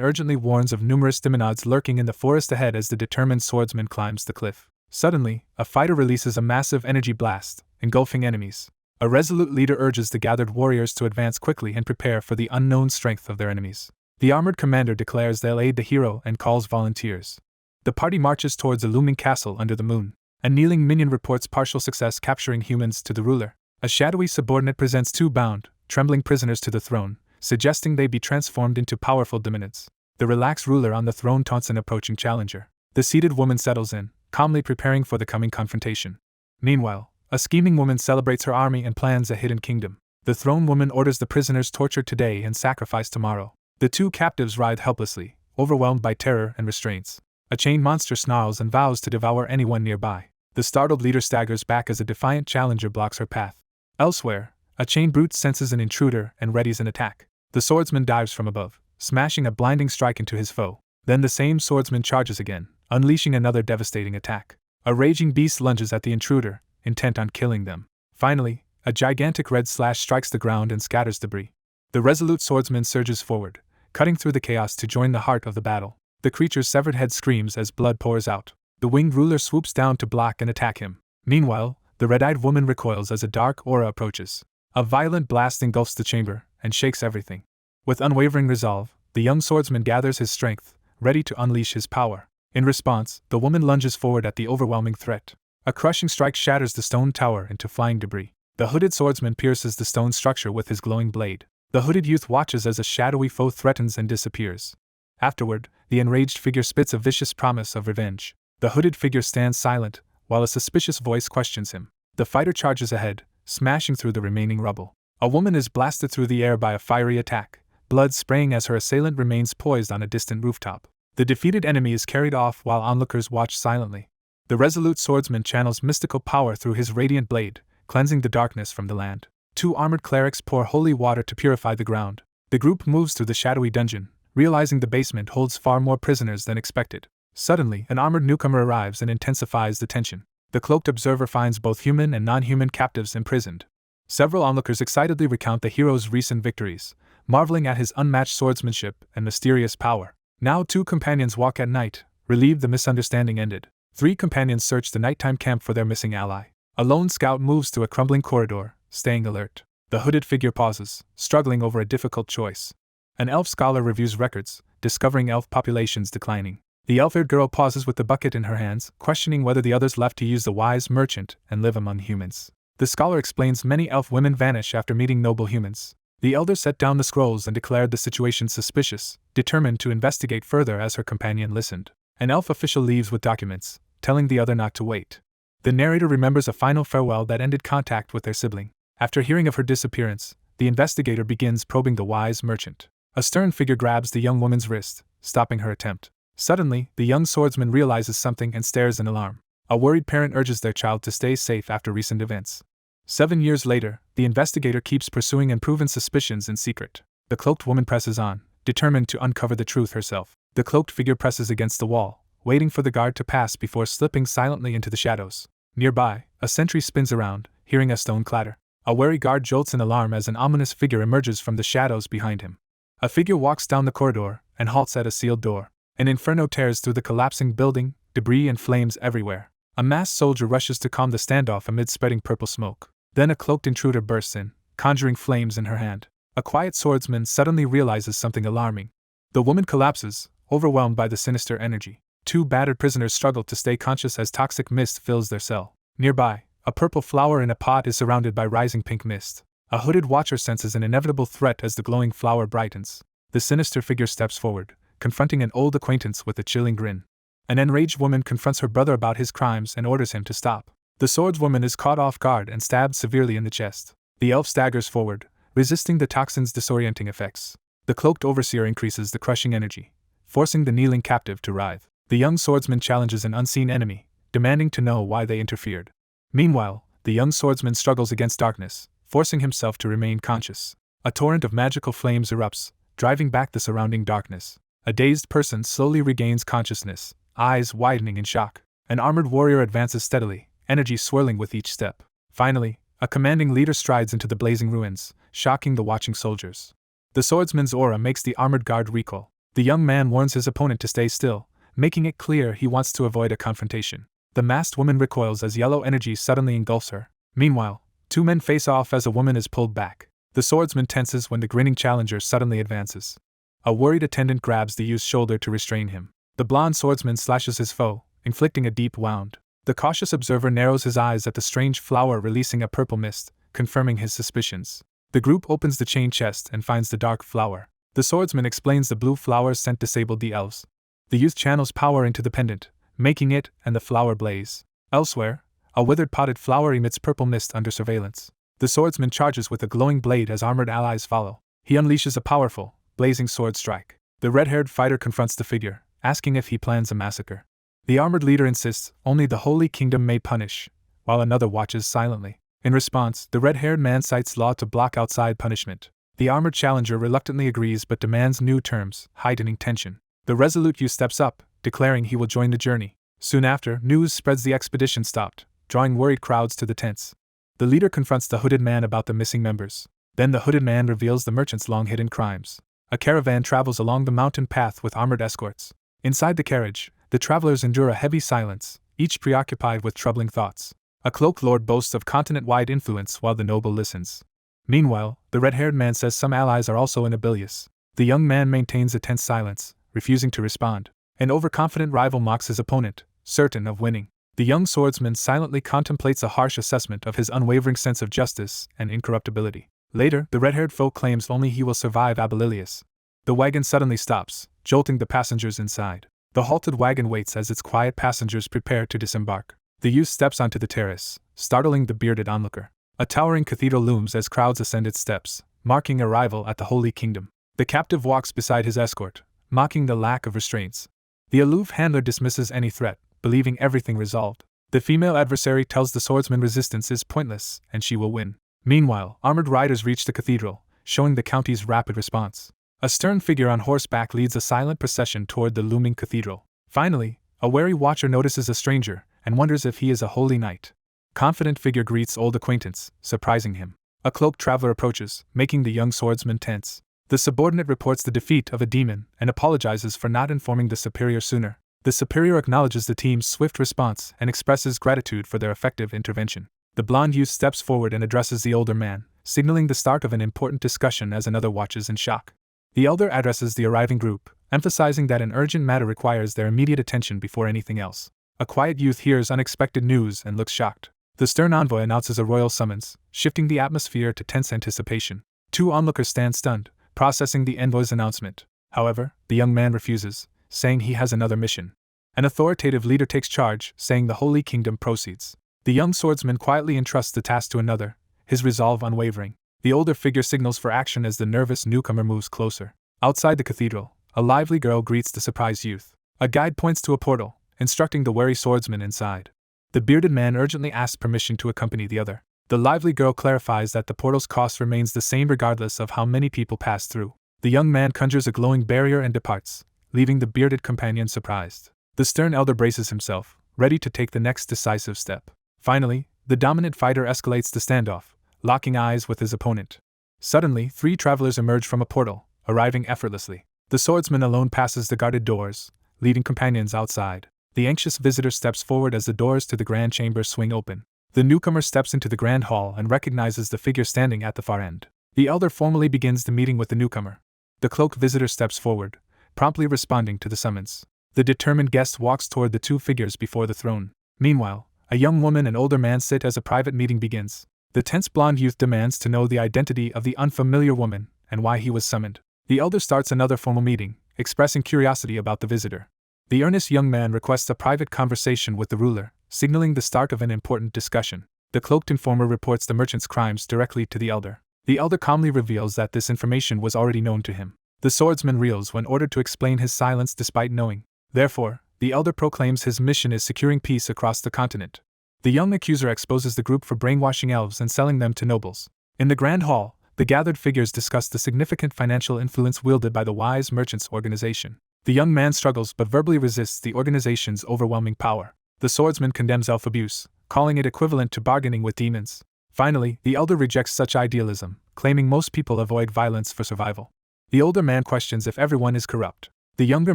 urgently warns of numerous demoniads lurking in the forest ahead as the determined swordsman climbs the cliff. Suddenly, a fighter releases a massive energy blast, engulfing enemies. A resolute leader urges the gathered warriors to advance quickly and prepare for the unknown strength of their enemies. The armored commander declares they'll aid the hero and calls volunteers. The party marches towards a looming castle under the moon. A kneeling minion reports partial success capturing humans to the ruler. A shadowy subordinate presents two bound, trembling prisoners to the throne, suggesting they be transformed into powerful demoniads. The relaxed ruler on the throne taunts an approaching challenger. The seated woman settles in, calmly preparing for the coming confrontation. Meanwhile, a scheming woman celebrates her army and plans a hidden kingdom. The throne woman orders the prisoners tortured today and sacrificed tomorrow. The two captives writhe helplessly, overwhelmed by terror and restraints. A chained monster snarls and vows to devour anyone nearby. The startled leader staggers back as a defiant challenger blocks her path. Elsewhere, a chained brute senses an intruder and readies an attack. The swordsman dives from above, smashing a blinding strike into his foe. Then the same swordsman charges again, unleashing another devastating attack. A raging beast lunges at the intruder, intent on killing them. Finally, a gigantic red slash strikes the ground and scatters debris. The resolute swordsman surges forward, cutting through the chaos to join the heart of the battle. The creature's severed head screams as blood pours out. The winged ruler swoops down to block and attack him. Meanwhile, the red-eyed woman recoils as a dark aura approaches. A violent blast engulfs the chamber and shakes everything. With unwavering resolve, the young swordsman gathers his strength, ready to unleash his power. In response, the woman lunges forward at the overwhelming threat. A crushing strike shatters the stone tower into flying debris. The hooded swordsman pierces the stone structure with his glowing blade. The hooded youth watches as a shadowy foe threatens and disappears. Afterward, the enraged figure spits a vicious promise of revenge. The hooded figure stands silent, while a suspicious voice questions him. The fighter charges ahead, smashing through the remaining rubble. A woman is blasted through the air by a fiery attack, blood spraying as her assailant remains poised on a distant rooftop. The defeated enemy is carried off while onlookers watch silently. The resolute swordsman channels mystical power through his radiant blade, cleansing the darkness from the land. Two armored clerics pour holy water to purify the ground. The group moves through the shadowy dungeon, realizing the basement holds far more prisoners than expected. Suddenly, an armored newcomer arrives and intensifies the tension. The cloaked observer finds both human and non-human captives imprisoned. Several onlookers excitedly recount the hero's recent victories, marveling at his unmatched swordsmanship and mysterious power. Now 2 companions walk at night, relieved the misunderstanding ended. 3 companions search the nighttime camp for their missing ally. A lone scout moves through a crumbling corridor, staying alert. The hooded figure pauses, struggling over a difficult choice. An elf scholar reviews records, discovering elf populations declining. The elf-haired girl pauses with the bucket in her hands, questioning whether the others left to use the wise merchant and live among humans. The scholar explains many elf women vanish after meeting noble humans. The elder set down the scrolls and declared the situation suspicious, determined to investigate further as her companion listened. An elf official leaves with documents, telling the other not to wait. The narrator remembers a final farewell that ended contact with their sibling. After hearing of her disappearance, the investigator begins probing the wise merchant. A stern figure grabs the young woman's wrist, stopping her attempt. Suddenly, the young swordsman realizes something and stares in alarm. A worried parent urges their child to stay safe after recent events. 7 years later, the investigator keeps pursuing unproven suspicions in secret. The cloaked woman presses on, determined to uncover the truth herself. The cloaked figure presses against the wall, waiting for the guard to pass before slipping silently into the shadows. Nearby, a sentry spins around, hearing a stone clatter. A wary guard jolts in alarm as an ominous figure emerges from the shadows behind him. A figure walks down the corridor and halts at a sealed door. An inferno tears through the collapsing building, debris and flames everywhere. A masked soldier rushes to calm the standoff amid spreading purple smoke. Then a cloaked intruder bursts in, conjuring flames in her hand. A quiet swordsman suddenly realizes something alarming. The woman collapses, overwhelmed by the sinister energy. 2 battered prisoners struggle to stay conscious as toxic mist fills their cell. Nearby, a purple flower in a pot is surrounded by rising pink mist. A hooded watcher senses an inevitable threat as the glowing flower brightens. The sinister figure steps forward, confronting an old acquaintance with a chilling grin. An enraged woman confronts her brother about his crimes and orders him to stop. The swordswoman is caught off guard and stabbed severely in the chest. The elf staggers forward, resisting the toxin's disorienting effects. The cloaked overseer increases the crushing energy, forcing the kneeling captive to writhe. The young swordsman challenges an unseen enemy, demanding to know why they interfered. Meanwhile, the young swordsman struggles against darkness, forcing himself to remain conscious. A torrent of magical flames erupts, driving back the surrounding darkness. A dazed person slowly regains consciousness, eyes widening in shock. An armored warrior advances steadily, energy swirling with each step. Finally, a commanding leader strides into the blazing ruins, shocking the watching soldiers. The swordsman's aura makes the armored guard recoil. The young man warns his opponent to stay still, making it clear he wants to avoid a confrontation. The masked woman recoils as yellow energy suddenly engulfs her. Meanwhile, two men face off as a woman is pulled back. The swordsman tenses when the grinning challenger suddenly advances. A worried attendant grabs the youth's shoulder to restrain him. The blonde swordsman slashes his foe, inflicting a deep wound. The cautious observer narrows his eyes at the strange flower releasing a purple mist, confirming his suspicions. The group opens the chain chest and finds the dark flower. The swordsman explains the blue flower's scent disabled the elves. The youth channels power into the pendant, making it and the flower blaze. Elsewhere, a withered potted flower emits purple mist under surveillance. The swordsman charges with a glowing blade as armored allies follow. He unleashes a powerful, blazing sword strike. The red-haired fighter confronts the figure, asking if he plans a massacre. The armored leader insists only the Holy Kingdom may punish, while another watches silently. In response, the red-haired man cites law to block outside punishment. The armored challenger reluctantly agrees but demands new terms, heightening tension. The resolute youth steps up, declaring he will join the journey. Soon after, news spreads the expedition stopped, drawing worried crowds to the tents. The leader confronts the hooded man about the missing members. Then the hooded man reveals the merchant's long-hidden crimes. A caravan travels along the mountain path with armored escorts. Inside the carriage, the travelers endure a heavy silence, each preoccupied with troubling thoughts. A cloaked lord boasts of continent-wide influence while the noble listens. Meanwhile, the red-haired man says some allies are also in Abilius. The young man maintains a tense silence, refusing to respond. An overconfident rival mocks his opponent, certain of winning. The young swordsman silently contemplates a harsh assessment of his unwavering sense of justice and incorruptibility. Later, the red-haired foe claims only he will survive Abilius. The wagon suddenly stops, jolting the passengers inside. The halted wagon waits as its quiet passengers prepare to disembark. The youth steps onto the terrace, startling the bearded onlooker. A towering cathedral looms as crowds ascend its steps, marking arrival at the Holy Kingdom. The captive walks beside his escort, mocking the lack of restraints. The aloof handler dismisses any threat, believing everything resolved. The female adversary tells the swordsman resistance is pointless and she will win. Meanwhile, armored riders reach the cathedral, showing the county's rapid response. A stern figure on horseback leads a silent procession toward the looming cathedral. Finally, a wary watcher notices a stranger and wonders if he is a holy knight. Confident figure greets old acquaintance, surprising him. A cloaked traveler approaches, making the young swordsman tense. The subordinate reports the defeat of a demon and apologizes for not informing the superior sooner. The superior acknowledges the team's swift response and expresses gratitude for their effective intervention. The blonde youth steps forward and addresses the older man, signaling the start of an important discussion as another watches in shock. The elder addresses the arriving group, emphasizing that an urgent matter requires their immediate attention before anything else. A quiet youth hears unexpected news and looks shocked. The stern envoy announces a royal summons, shifting the atmosphere to tense anticipation. Two onlookers stand stunned, processing the envoy's announcement. However, the young man refuses, saying he has another mission. An authoritative leader takes charge, saying the Holy Kingdom proceeds. The young swordsman quietly entrusts the task to another, his resolve unwavering. The older figure signals for action as the nervous newcomer moves closer. Outside the cathedral, a lively girl greets the surprised youth. A guide points to a portal, instructing the wary swordsman inside. The bearded man urgently asks permission to accompany the other. The lively girl clarifies that the portal's cost remains the same regardless of how many people pass through. The young man conjures a glowing barrier and departs, leaving the bearded companion surprised. The stern elder braces himself, ready to take the next decisive step. Finally, the dominant fighter escalates the standoff, locking eyes with his opponent. Suddenly, three travelers emerge from a portal, arriving effortlessly. The swordsman alone passes the guarded doors, leading companions outside. The anxious visitor steps forward as the doors to the grand chamber swing open. The newcomer steps into the grand hall and recognizes the figure standing at the far end. The elder formally begins the meeting with the newcomer. The cloaked visitor steps forward, promptly responding to the summons. The determined guest walks toward the two figures before the throne. Meanwhile, a young woman and older man sit as a private meeting begins. The tense blonde youth demands to know the identity of the unfamiliar woman and why he was summoned. The elder starts another formal meeting, expressing curiosity about the visitor. The earnest young man requests a private conversation with the ruler, signaling the start of an important discussion. The cloaked informer reports the merchant's crimes directly to the elder. The elder calmly reveals that this information was already known to him. The swordsman reels when ordered to explain his silence despite knowing. Therefore, the elder proclaims his mission is securing peace across the continent. The young accuser exposes the group for brainwashing elves and selling them to nobles. In the grand hall, the gathered figures discuss the significant financial influence wielded by the wise merchants' organization. The young man struggles but verbally resists the organization's overwhelming power. The swordsman condemns elf-abuse, calling it equivalent to bargaining with demons. Finally, the elder rejects such idealism, claiming most people avoid violence for survival. The older man questions if everyone is corrupt. The younger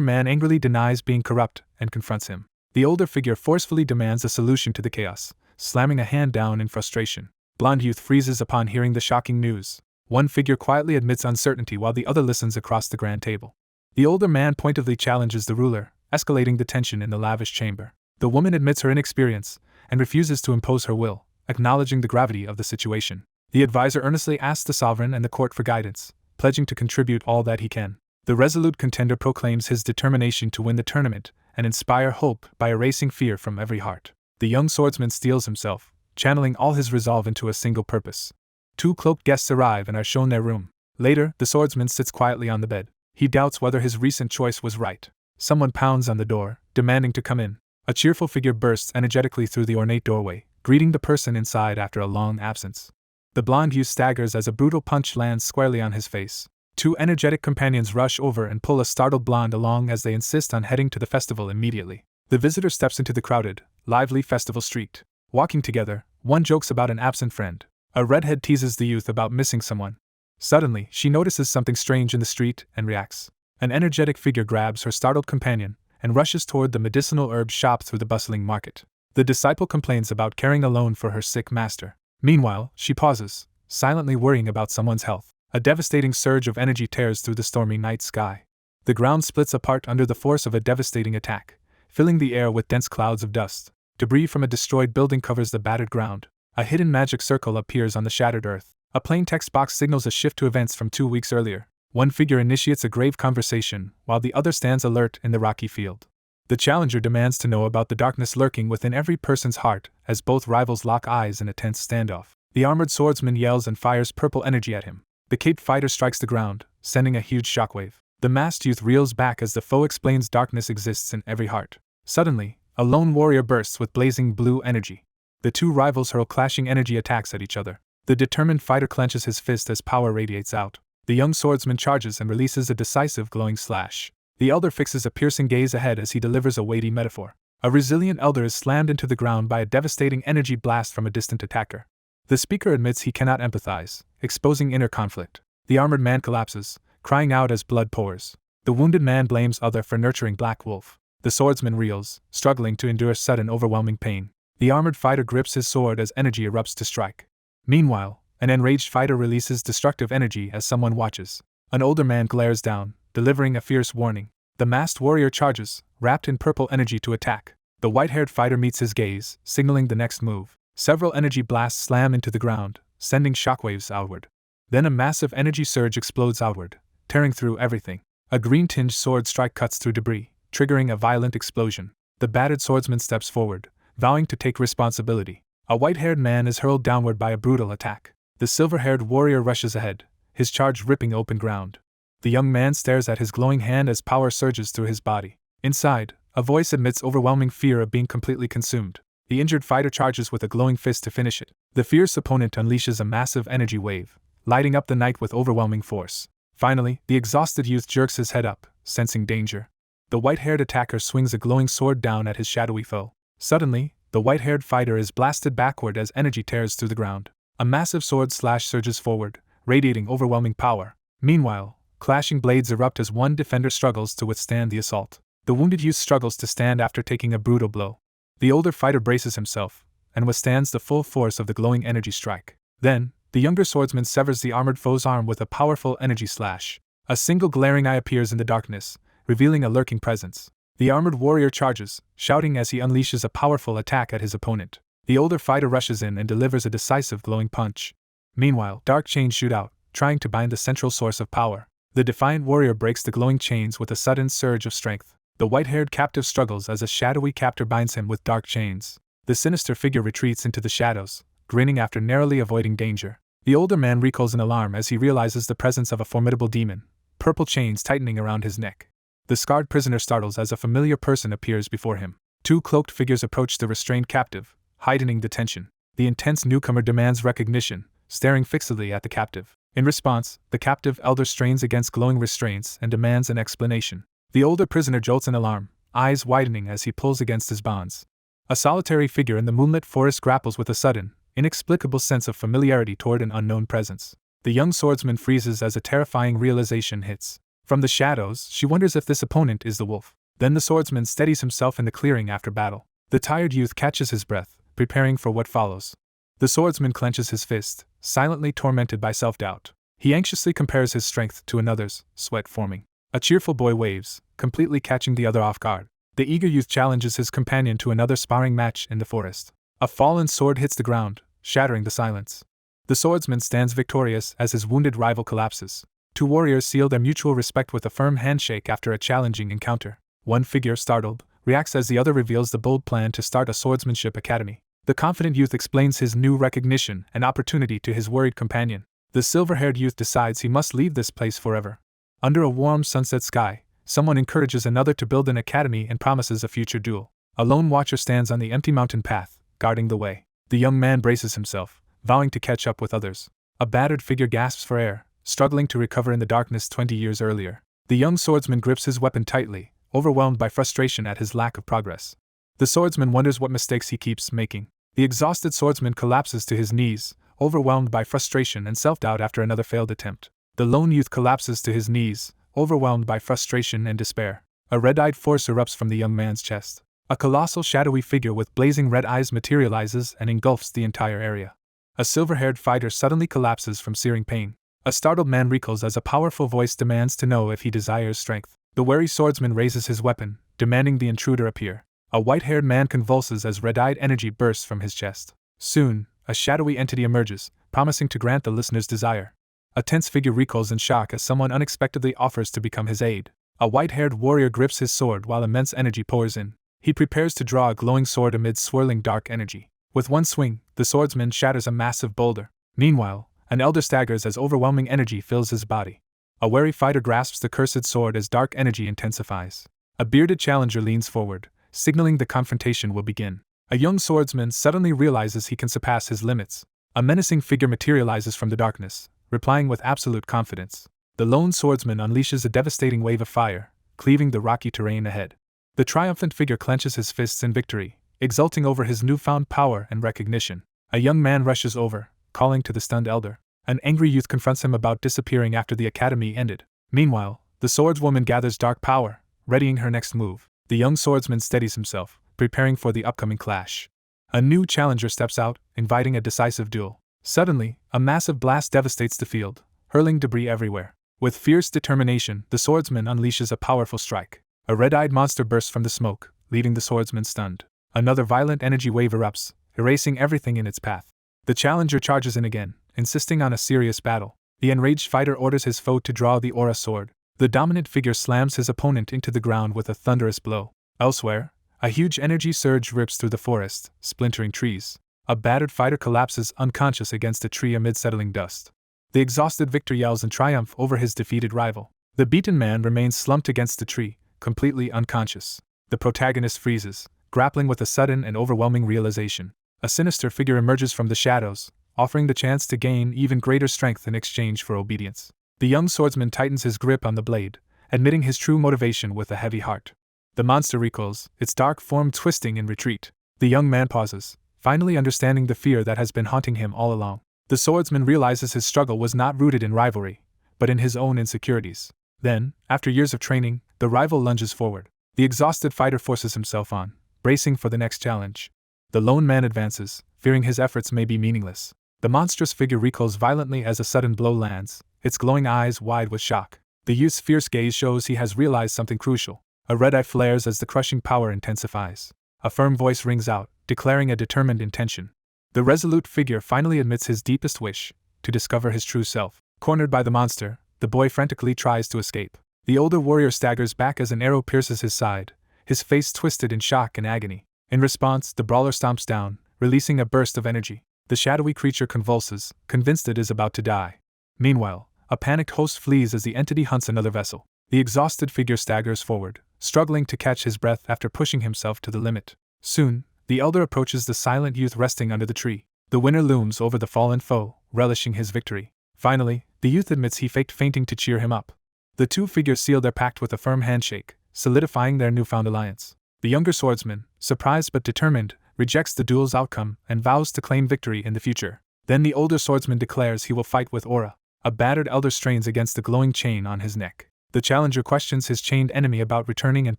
man angrily denies being corrupt and confronts him. The older figure forcefully demands a solution to the chaos, slamming a hand down in frustration. Blonde youth freezes upon hearing the shocking news. One figure quietly admits uncertainty while the other listens across the grand table. The older man pointedly challenges the ruler, escalating the tension in the lavish chamber. The woman admits her inexperience and refuses to impose her will, acknowledging the gravity of the situation. The advisor earnestly asks the sovereign and the court for guidance, pledging to contribute all that he can. The resolute contender proclaims his determination to win the tournament and inspire hope by erasing fear from every heart. The young swordsman steels himself, channeling all his resolve into a single purpose. Two cloaked guests arrive and are shown their room. Later, the swordsman sits quietly on the bed. He doubts whether his recent choice was right. Someone pounds on the door, demanding to come in. A cheerful figure bursts energetically through the ornate doorway, greeting the person inside after a long absence. The blonde youth staggers as a brutal punch lands squarely on his face. Two energetic companions rush over and pull a startled blonde along as they insist on heading to the festival immediately. The visitor steps into the crowded, lively festival street. Walking together, one jokes about an absent friend. A redhead teases the youth about missing someone. Suddenly, she notices something strange in the street and reacts. An energetic figure grabs her startled companion and rushes toward the medicinal herb shop through the bustling market. The disciple complains about carrying alone for her sick master. Meanwhile, she pauses, silently worrying about someone's health. A devastating surge of energy tears through the stormy night sky. The ground splits apart under the force of a devastating attack, filling the air with dense clouds of dust. Debris from a destroyed building covers the battered ground. A hidden magic circle appears on the shattered earth. A plain text box signals a shift to events from 2 weeks earlier. One figure initiates a grave conversation, while the other stands alert in the rocky field. The challenger demands to know about the darkness lurking within every person's heart, as both rivals lock eyes in a tense standoff. The armored swordsman yells and fires purple energy at him. The caped fighter strikes the ground, sending a huge shockwave. The masked youth reels back as the foe explains darkness exists in every heart. Suddenly, a lone warrior bursts with blazing blue energy. The two rivals hurl clashing energy attacks at each other. The determined fighter clenches his fist as power radiates out. The young swordsman charges and releases a decisive glowing slash. The elder fixes a piercing gaze ahead as he delivers a weighty metaphor. A resilient elder is slammed into the ground by a devastating energy blast from a distant attacker. The speaker admits he cannot empathize, exposing inner conflict. The armored man collapses, crying out as blood pours. The wounded man blames other for nurturing Black Wolf. The swordsman reels, struggling to endure sudden overwhelming pain. The armored fighter grips his sword as energy erupts to strike. Meanwhile, an enraged fighter releases destructive energy as someone watches. An older man glares down, delivering a fierce warning. The masked warrior charges, wrapped in purple energy to attack. The white-haired fighter meets his gaze, signaling the next move. Several energy blasts slam into the ground, sending shockwaves outward. Then a massive energy surge explodes outward, tearing through everything. A green-tinged sword strike cuts through debris, triggering a violent explosion. The battered swordsman steps forward, vowing to take responsibility. A white-haired man is hurled downward by a brutal attack. The silver-haired warrior rushes ahead, his charge ripping open ground. The young man stares at his glowing hand as power surges through his body. Inside, a voice admits overwhelming fear of being completely consumed. The injured fighter charges with a glowing fist to finish it. The fierce opponent unleashes a massive energy wave, lighting up the night with overwhelming force. Finally, the exhausted youth jerks his head up, sensing danger. The white-haired attacker swings a glowing sword down at his shadowy foe. Suddenly, the white-haired fighter is blasted backward as energy tears through the ground. A massive sword slash surges forward, radiating overwhelming power. Meanwhile, clashing blades erupt as one defender struggles to withstand the assault. The wounded youth struggles to stand after taking a brutal blow. The older fighter braces himself, and withstands the full force of the glowing energy strike. Then, the younger swordsman severs the armored foe's arm with a powerful energy slash. A single glaring eye appears in the darkness, revealing a lurking presence. The armored warrior charges, shouting as he unleashes a powerful attack at his opponent. The older fighter rushes in and delivers a decisive glowing punch. Meanwhile, dark chains shoot out, trying to bind the central source of power. The defiant warrior breaks the glowing chains with a sudden surge of strength. The white-haired captive struggles as a shadowy captor binds him with dark chains. The sinister figure retreats into the shadows, grinning after narrowly avoiding danger. The older man recoils in alarm as he realizes the presence of a formidable demon, purple chains tightening around his neck. The scarred prisoner startles as a familiar person appears before him. Two cloaked figures approach the restrained captive, heightening the tension. The intense newcomer demands recognition, staring fixedly at the captive. In response, the captive elder strains against glowing restraints and demands an explanation. The older prisoner jolts in alarm, eyes widening as he pulls against his bonds. A solitary figure in the moonlit forest grapples with a sudden, inexplicable sense of familiarity toward an unknown presence. The young swordsman freezes as a terrifying realization hits. From the shadows, she wonders if this opponent is the wolf. Then the swordsman steadies himself in the clearing after battle. The tired youth catches his breath, preparing for what follows. The swordsman clenches his fist, silently tormented by self-doubt. He anxiously compares his strength to another's, sweat forming. A cheerful boy waves, completely catching the other off guard. The eager youth challenges his companion to another sparring match in the forest. A fallen sword hits the ground, shattering the silence. The swordsman stands victorious as his wounded rival collapses. Two warriors seal their mutual respect with a firm handshake after a challenging encounter. One figure, startled, reacts as the other reveals the bold plan to start a swordsmanship academy. The confident youth explains his new recognition and opportunity to his worried companion. The silver-haired youth decides he must leave this place forever. Under a warm sunset sky, someone encourages another to build an academy and promises a future duel. A lone watcher stands on the empty mountain path, guarding the way. The young man braces himself, vowing to catch up with others. A battered figure gasps for air, struggling to recover in the darkness 20 years earlier. The young swordsman grips his weapon tightly, overwhelmed by frustration at his lack of progress. The swordsman wonders what mistakes he keeps making. The exhausted swordsman collapses to his knees, overwhelmed by frustration and self-doubt after another failed attempt. The lone youth collapses to his knees, overwhelmed by frustration and despair. A red-eyed force erupts from the young man's chest. A colossal shadowy figure with blazing red eyes materializes and engulfs the entire area. A silver-haired fighter suddenly collapses from searing pain. A startled man recoils as a powerful voice demands to know if he desires strength. The wary swordsman raises his weapon, demanding the intruder appear. A white-haired man convulses as red-eyed energy bursts from his chest. Soon, a shadowy entity emerges, promising to grant the listener's desire. A tense figure recoils in shock as someone unexpectedly offers to become his aide. A white-haired warrior grips his sword while immense energy pours in. He prepares to draw a glowing sword amid swirling dark energy. With one swing, the swordsman shatters a massive boulder. Meanwhile, an elder staggers as overwhelming energy fills his body. A wary fighter grasps the cursed sword as dark energy intensifies. A bearded challenger leans forward, signaling the confrontation will begin. A young swordsman suddenly realizes he can surpass his limits. A menacing figure materializes from the darkness, replying with absolute confidence. The lone swordsman unleashes a devastating wave of fire, cleaving the rocky terrain ahead. The triumphant figure clenches his fists in victory, exulting over his newfound power and recognition. A young man rushes over, calling to the stunned elder. An angry youth confronts him about disappearing after the academy ended. Meanwhile, the swordswoman gathers dark power, readying her next move. The young swordsman steadies himself, preparing for the upcoming clash. A new challenger steps out, inviting a decisive duel. Suddenly, a massive blast devastates the field, hurling debris everywhere. With fierce determination, the swordsman unleashes a powerful strike. A red-eyed monster bursts from the smoke, leaving the swordsman stunned. Another violent energy wave erupts, erasing everything in its path. The challenger charges in again, insisting on a serious battle. The enraged fighter orders his foe to draw the aura sword. The dominant figure slams his opponent into the ground with a thunderous blow. Elsewhere, a huge energy surge rips through the forest, splintering trees. A battered fighter collapses unconscious against a tree amid settling dust. The exhausted victor yells in triumph over his defeated rival. The beaten man remains slumped against the tree, completely unconscious. The protagonist freezes, grappling with a sudden and overwhelming realization. A sinister figure emerges from the shadows, offering the chance to gain even greater strength in exchange for obedience. The young swordsman tightens his grip on the blade, admitting his true motivation with a heavy heart. The monster recoils, its dark form twisting in retreat. The young man pauses, finally understanding the fear that has been haunting him all along. The swordsman realizes his struggle was not rooted in rivalry, but in his own insecurities. Then, after years of training, the rival lunges forward. The exhausted fighter forces himself on, bracing for the next challenge. The lone man advances, fearing his efforts may be meaningless. The monstrous figure recoils violently as a sudden blow lands, its glowing eyes wide with shock. The youth's fierce gaze shows he has realized something crucial. A red eye flares as the crushing power intensifies. A firm voice rings out, declaring a determined intention. The resolute figure finally admits his deepest wish, to discover his true self. Cornered by the monster, the boy frantically tries to escape. The older warrior staggers back as an arrow pierces his side, his face twisted in shock and agony. In response, the brawler stomps down, releasing a burst of energy. The shadowy creature convulses, convinced it is about to die. Meanwhile, a panicked host flees as the entity hunts another vessel. The exhausted figure staggers forward, struggling to catch his breath after pushing himself to the limit. Soon, the elder approaches the silent youth resting under the tree. The winner looms over the fallen foe, relishing his victory. Finally, the youth admits he faked fainting to cheer him up. The two figures seal their pact with a firm handshake, solidifying their newfound alliance. The younger swordsman, surprised but determined, rejects the duel's outcome and vows to claim victory in the future. Then the older swordsman declares he will fight with aura. A battered elder strains against the glowing chain on his neck. The challenger questions his chained enemy about returning and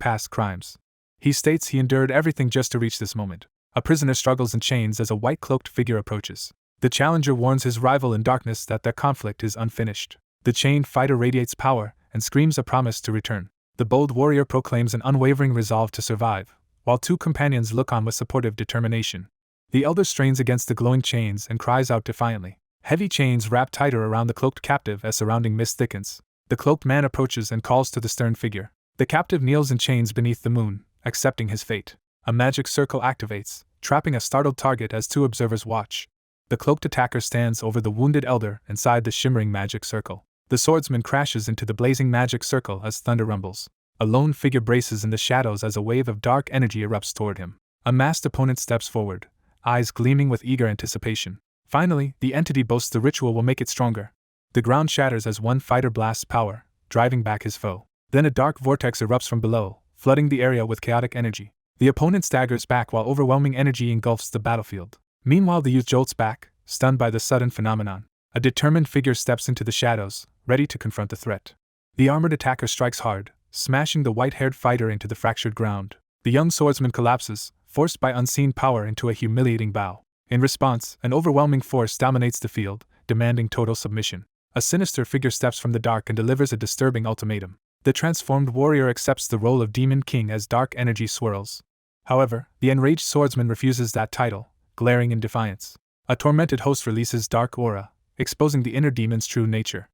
past crimes. He states he endured everything just to reach this moment. A prisoner struggles in chains as a white-cloaked figure approaches. The challenger warns his rival in darkness that their conflict is unfinished. The chained fighter radiates power and screams a promise to return. The bold warrior proclaims an unwavering resolve to survive, while two companions look on with supportive determination. The elder strains against the glowing chains and cries out defiantly. Heavy chains wrap tighter around the cloaked captive as surrounding mist thickens. The cloaked man approaches and calls to the stern figure. The captive kneels in chains beneath the moon, accepting his fate. A magic circle activates, trapping a startled target as two observers watch. The cloaked attacker stands over the wounded elder inside the shimmering magic circle. The swordsman crashes into the blazing magic circle as thunder rumbles. A lone figure braces in the shadows as a wave of dark energy erupts toward him. A masked opponent steps forward, eyes gleaming with eager anticipation. Finally, the entity boasts the ritual will make it stronger. The ground shatters as one fighter blasts power, driving back his foe. Then a dark vortex erupts from below, flooding the area with chaotic energy. The opponent staggers back while overwhelming energy engulfs the battlefield. Meanwhile, the youth jolts back, stunned by the sudden phenomenon. A determined figure steps into the shadows, ready to confront the threat. The armored attacker strikes hard, smashing the white-haired fighter into the fractured ground. The young swordsman collapses, forced by unseen power into a humiliating bow. In response, an overwhelming force dominates the field, demanding total submission. A sinister figure steps from the dark and delivers a disturbing ultimatum. The transformed warrior accepts the role of Demon King as dark energy swirls. However, the enraged swordsman refuses that title, glaring in defiance. A tormented host releases dark aura, exposing the inner demon's true nature.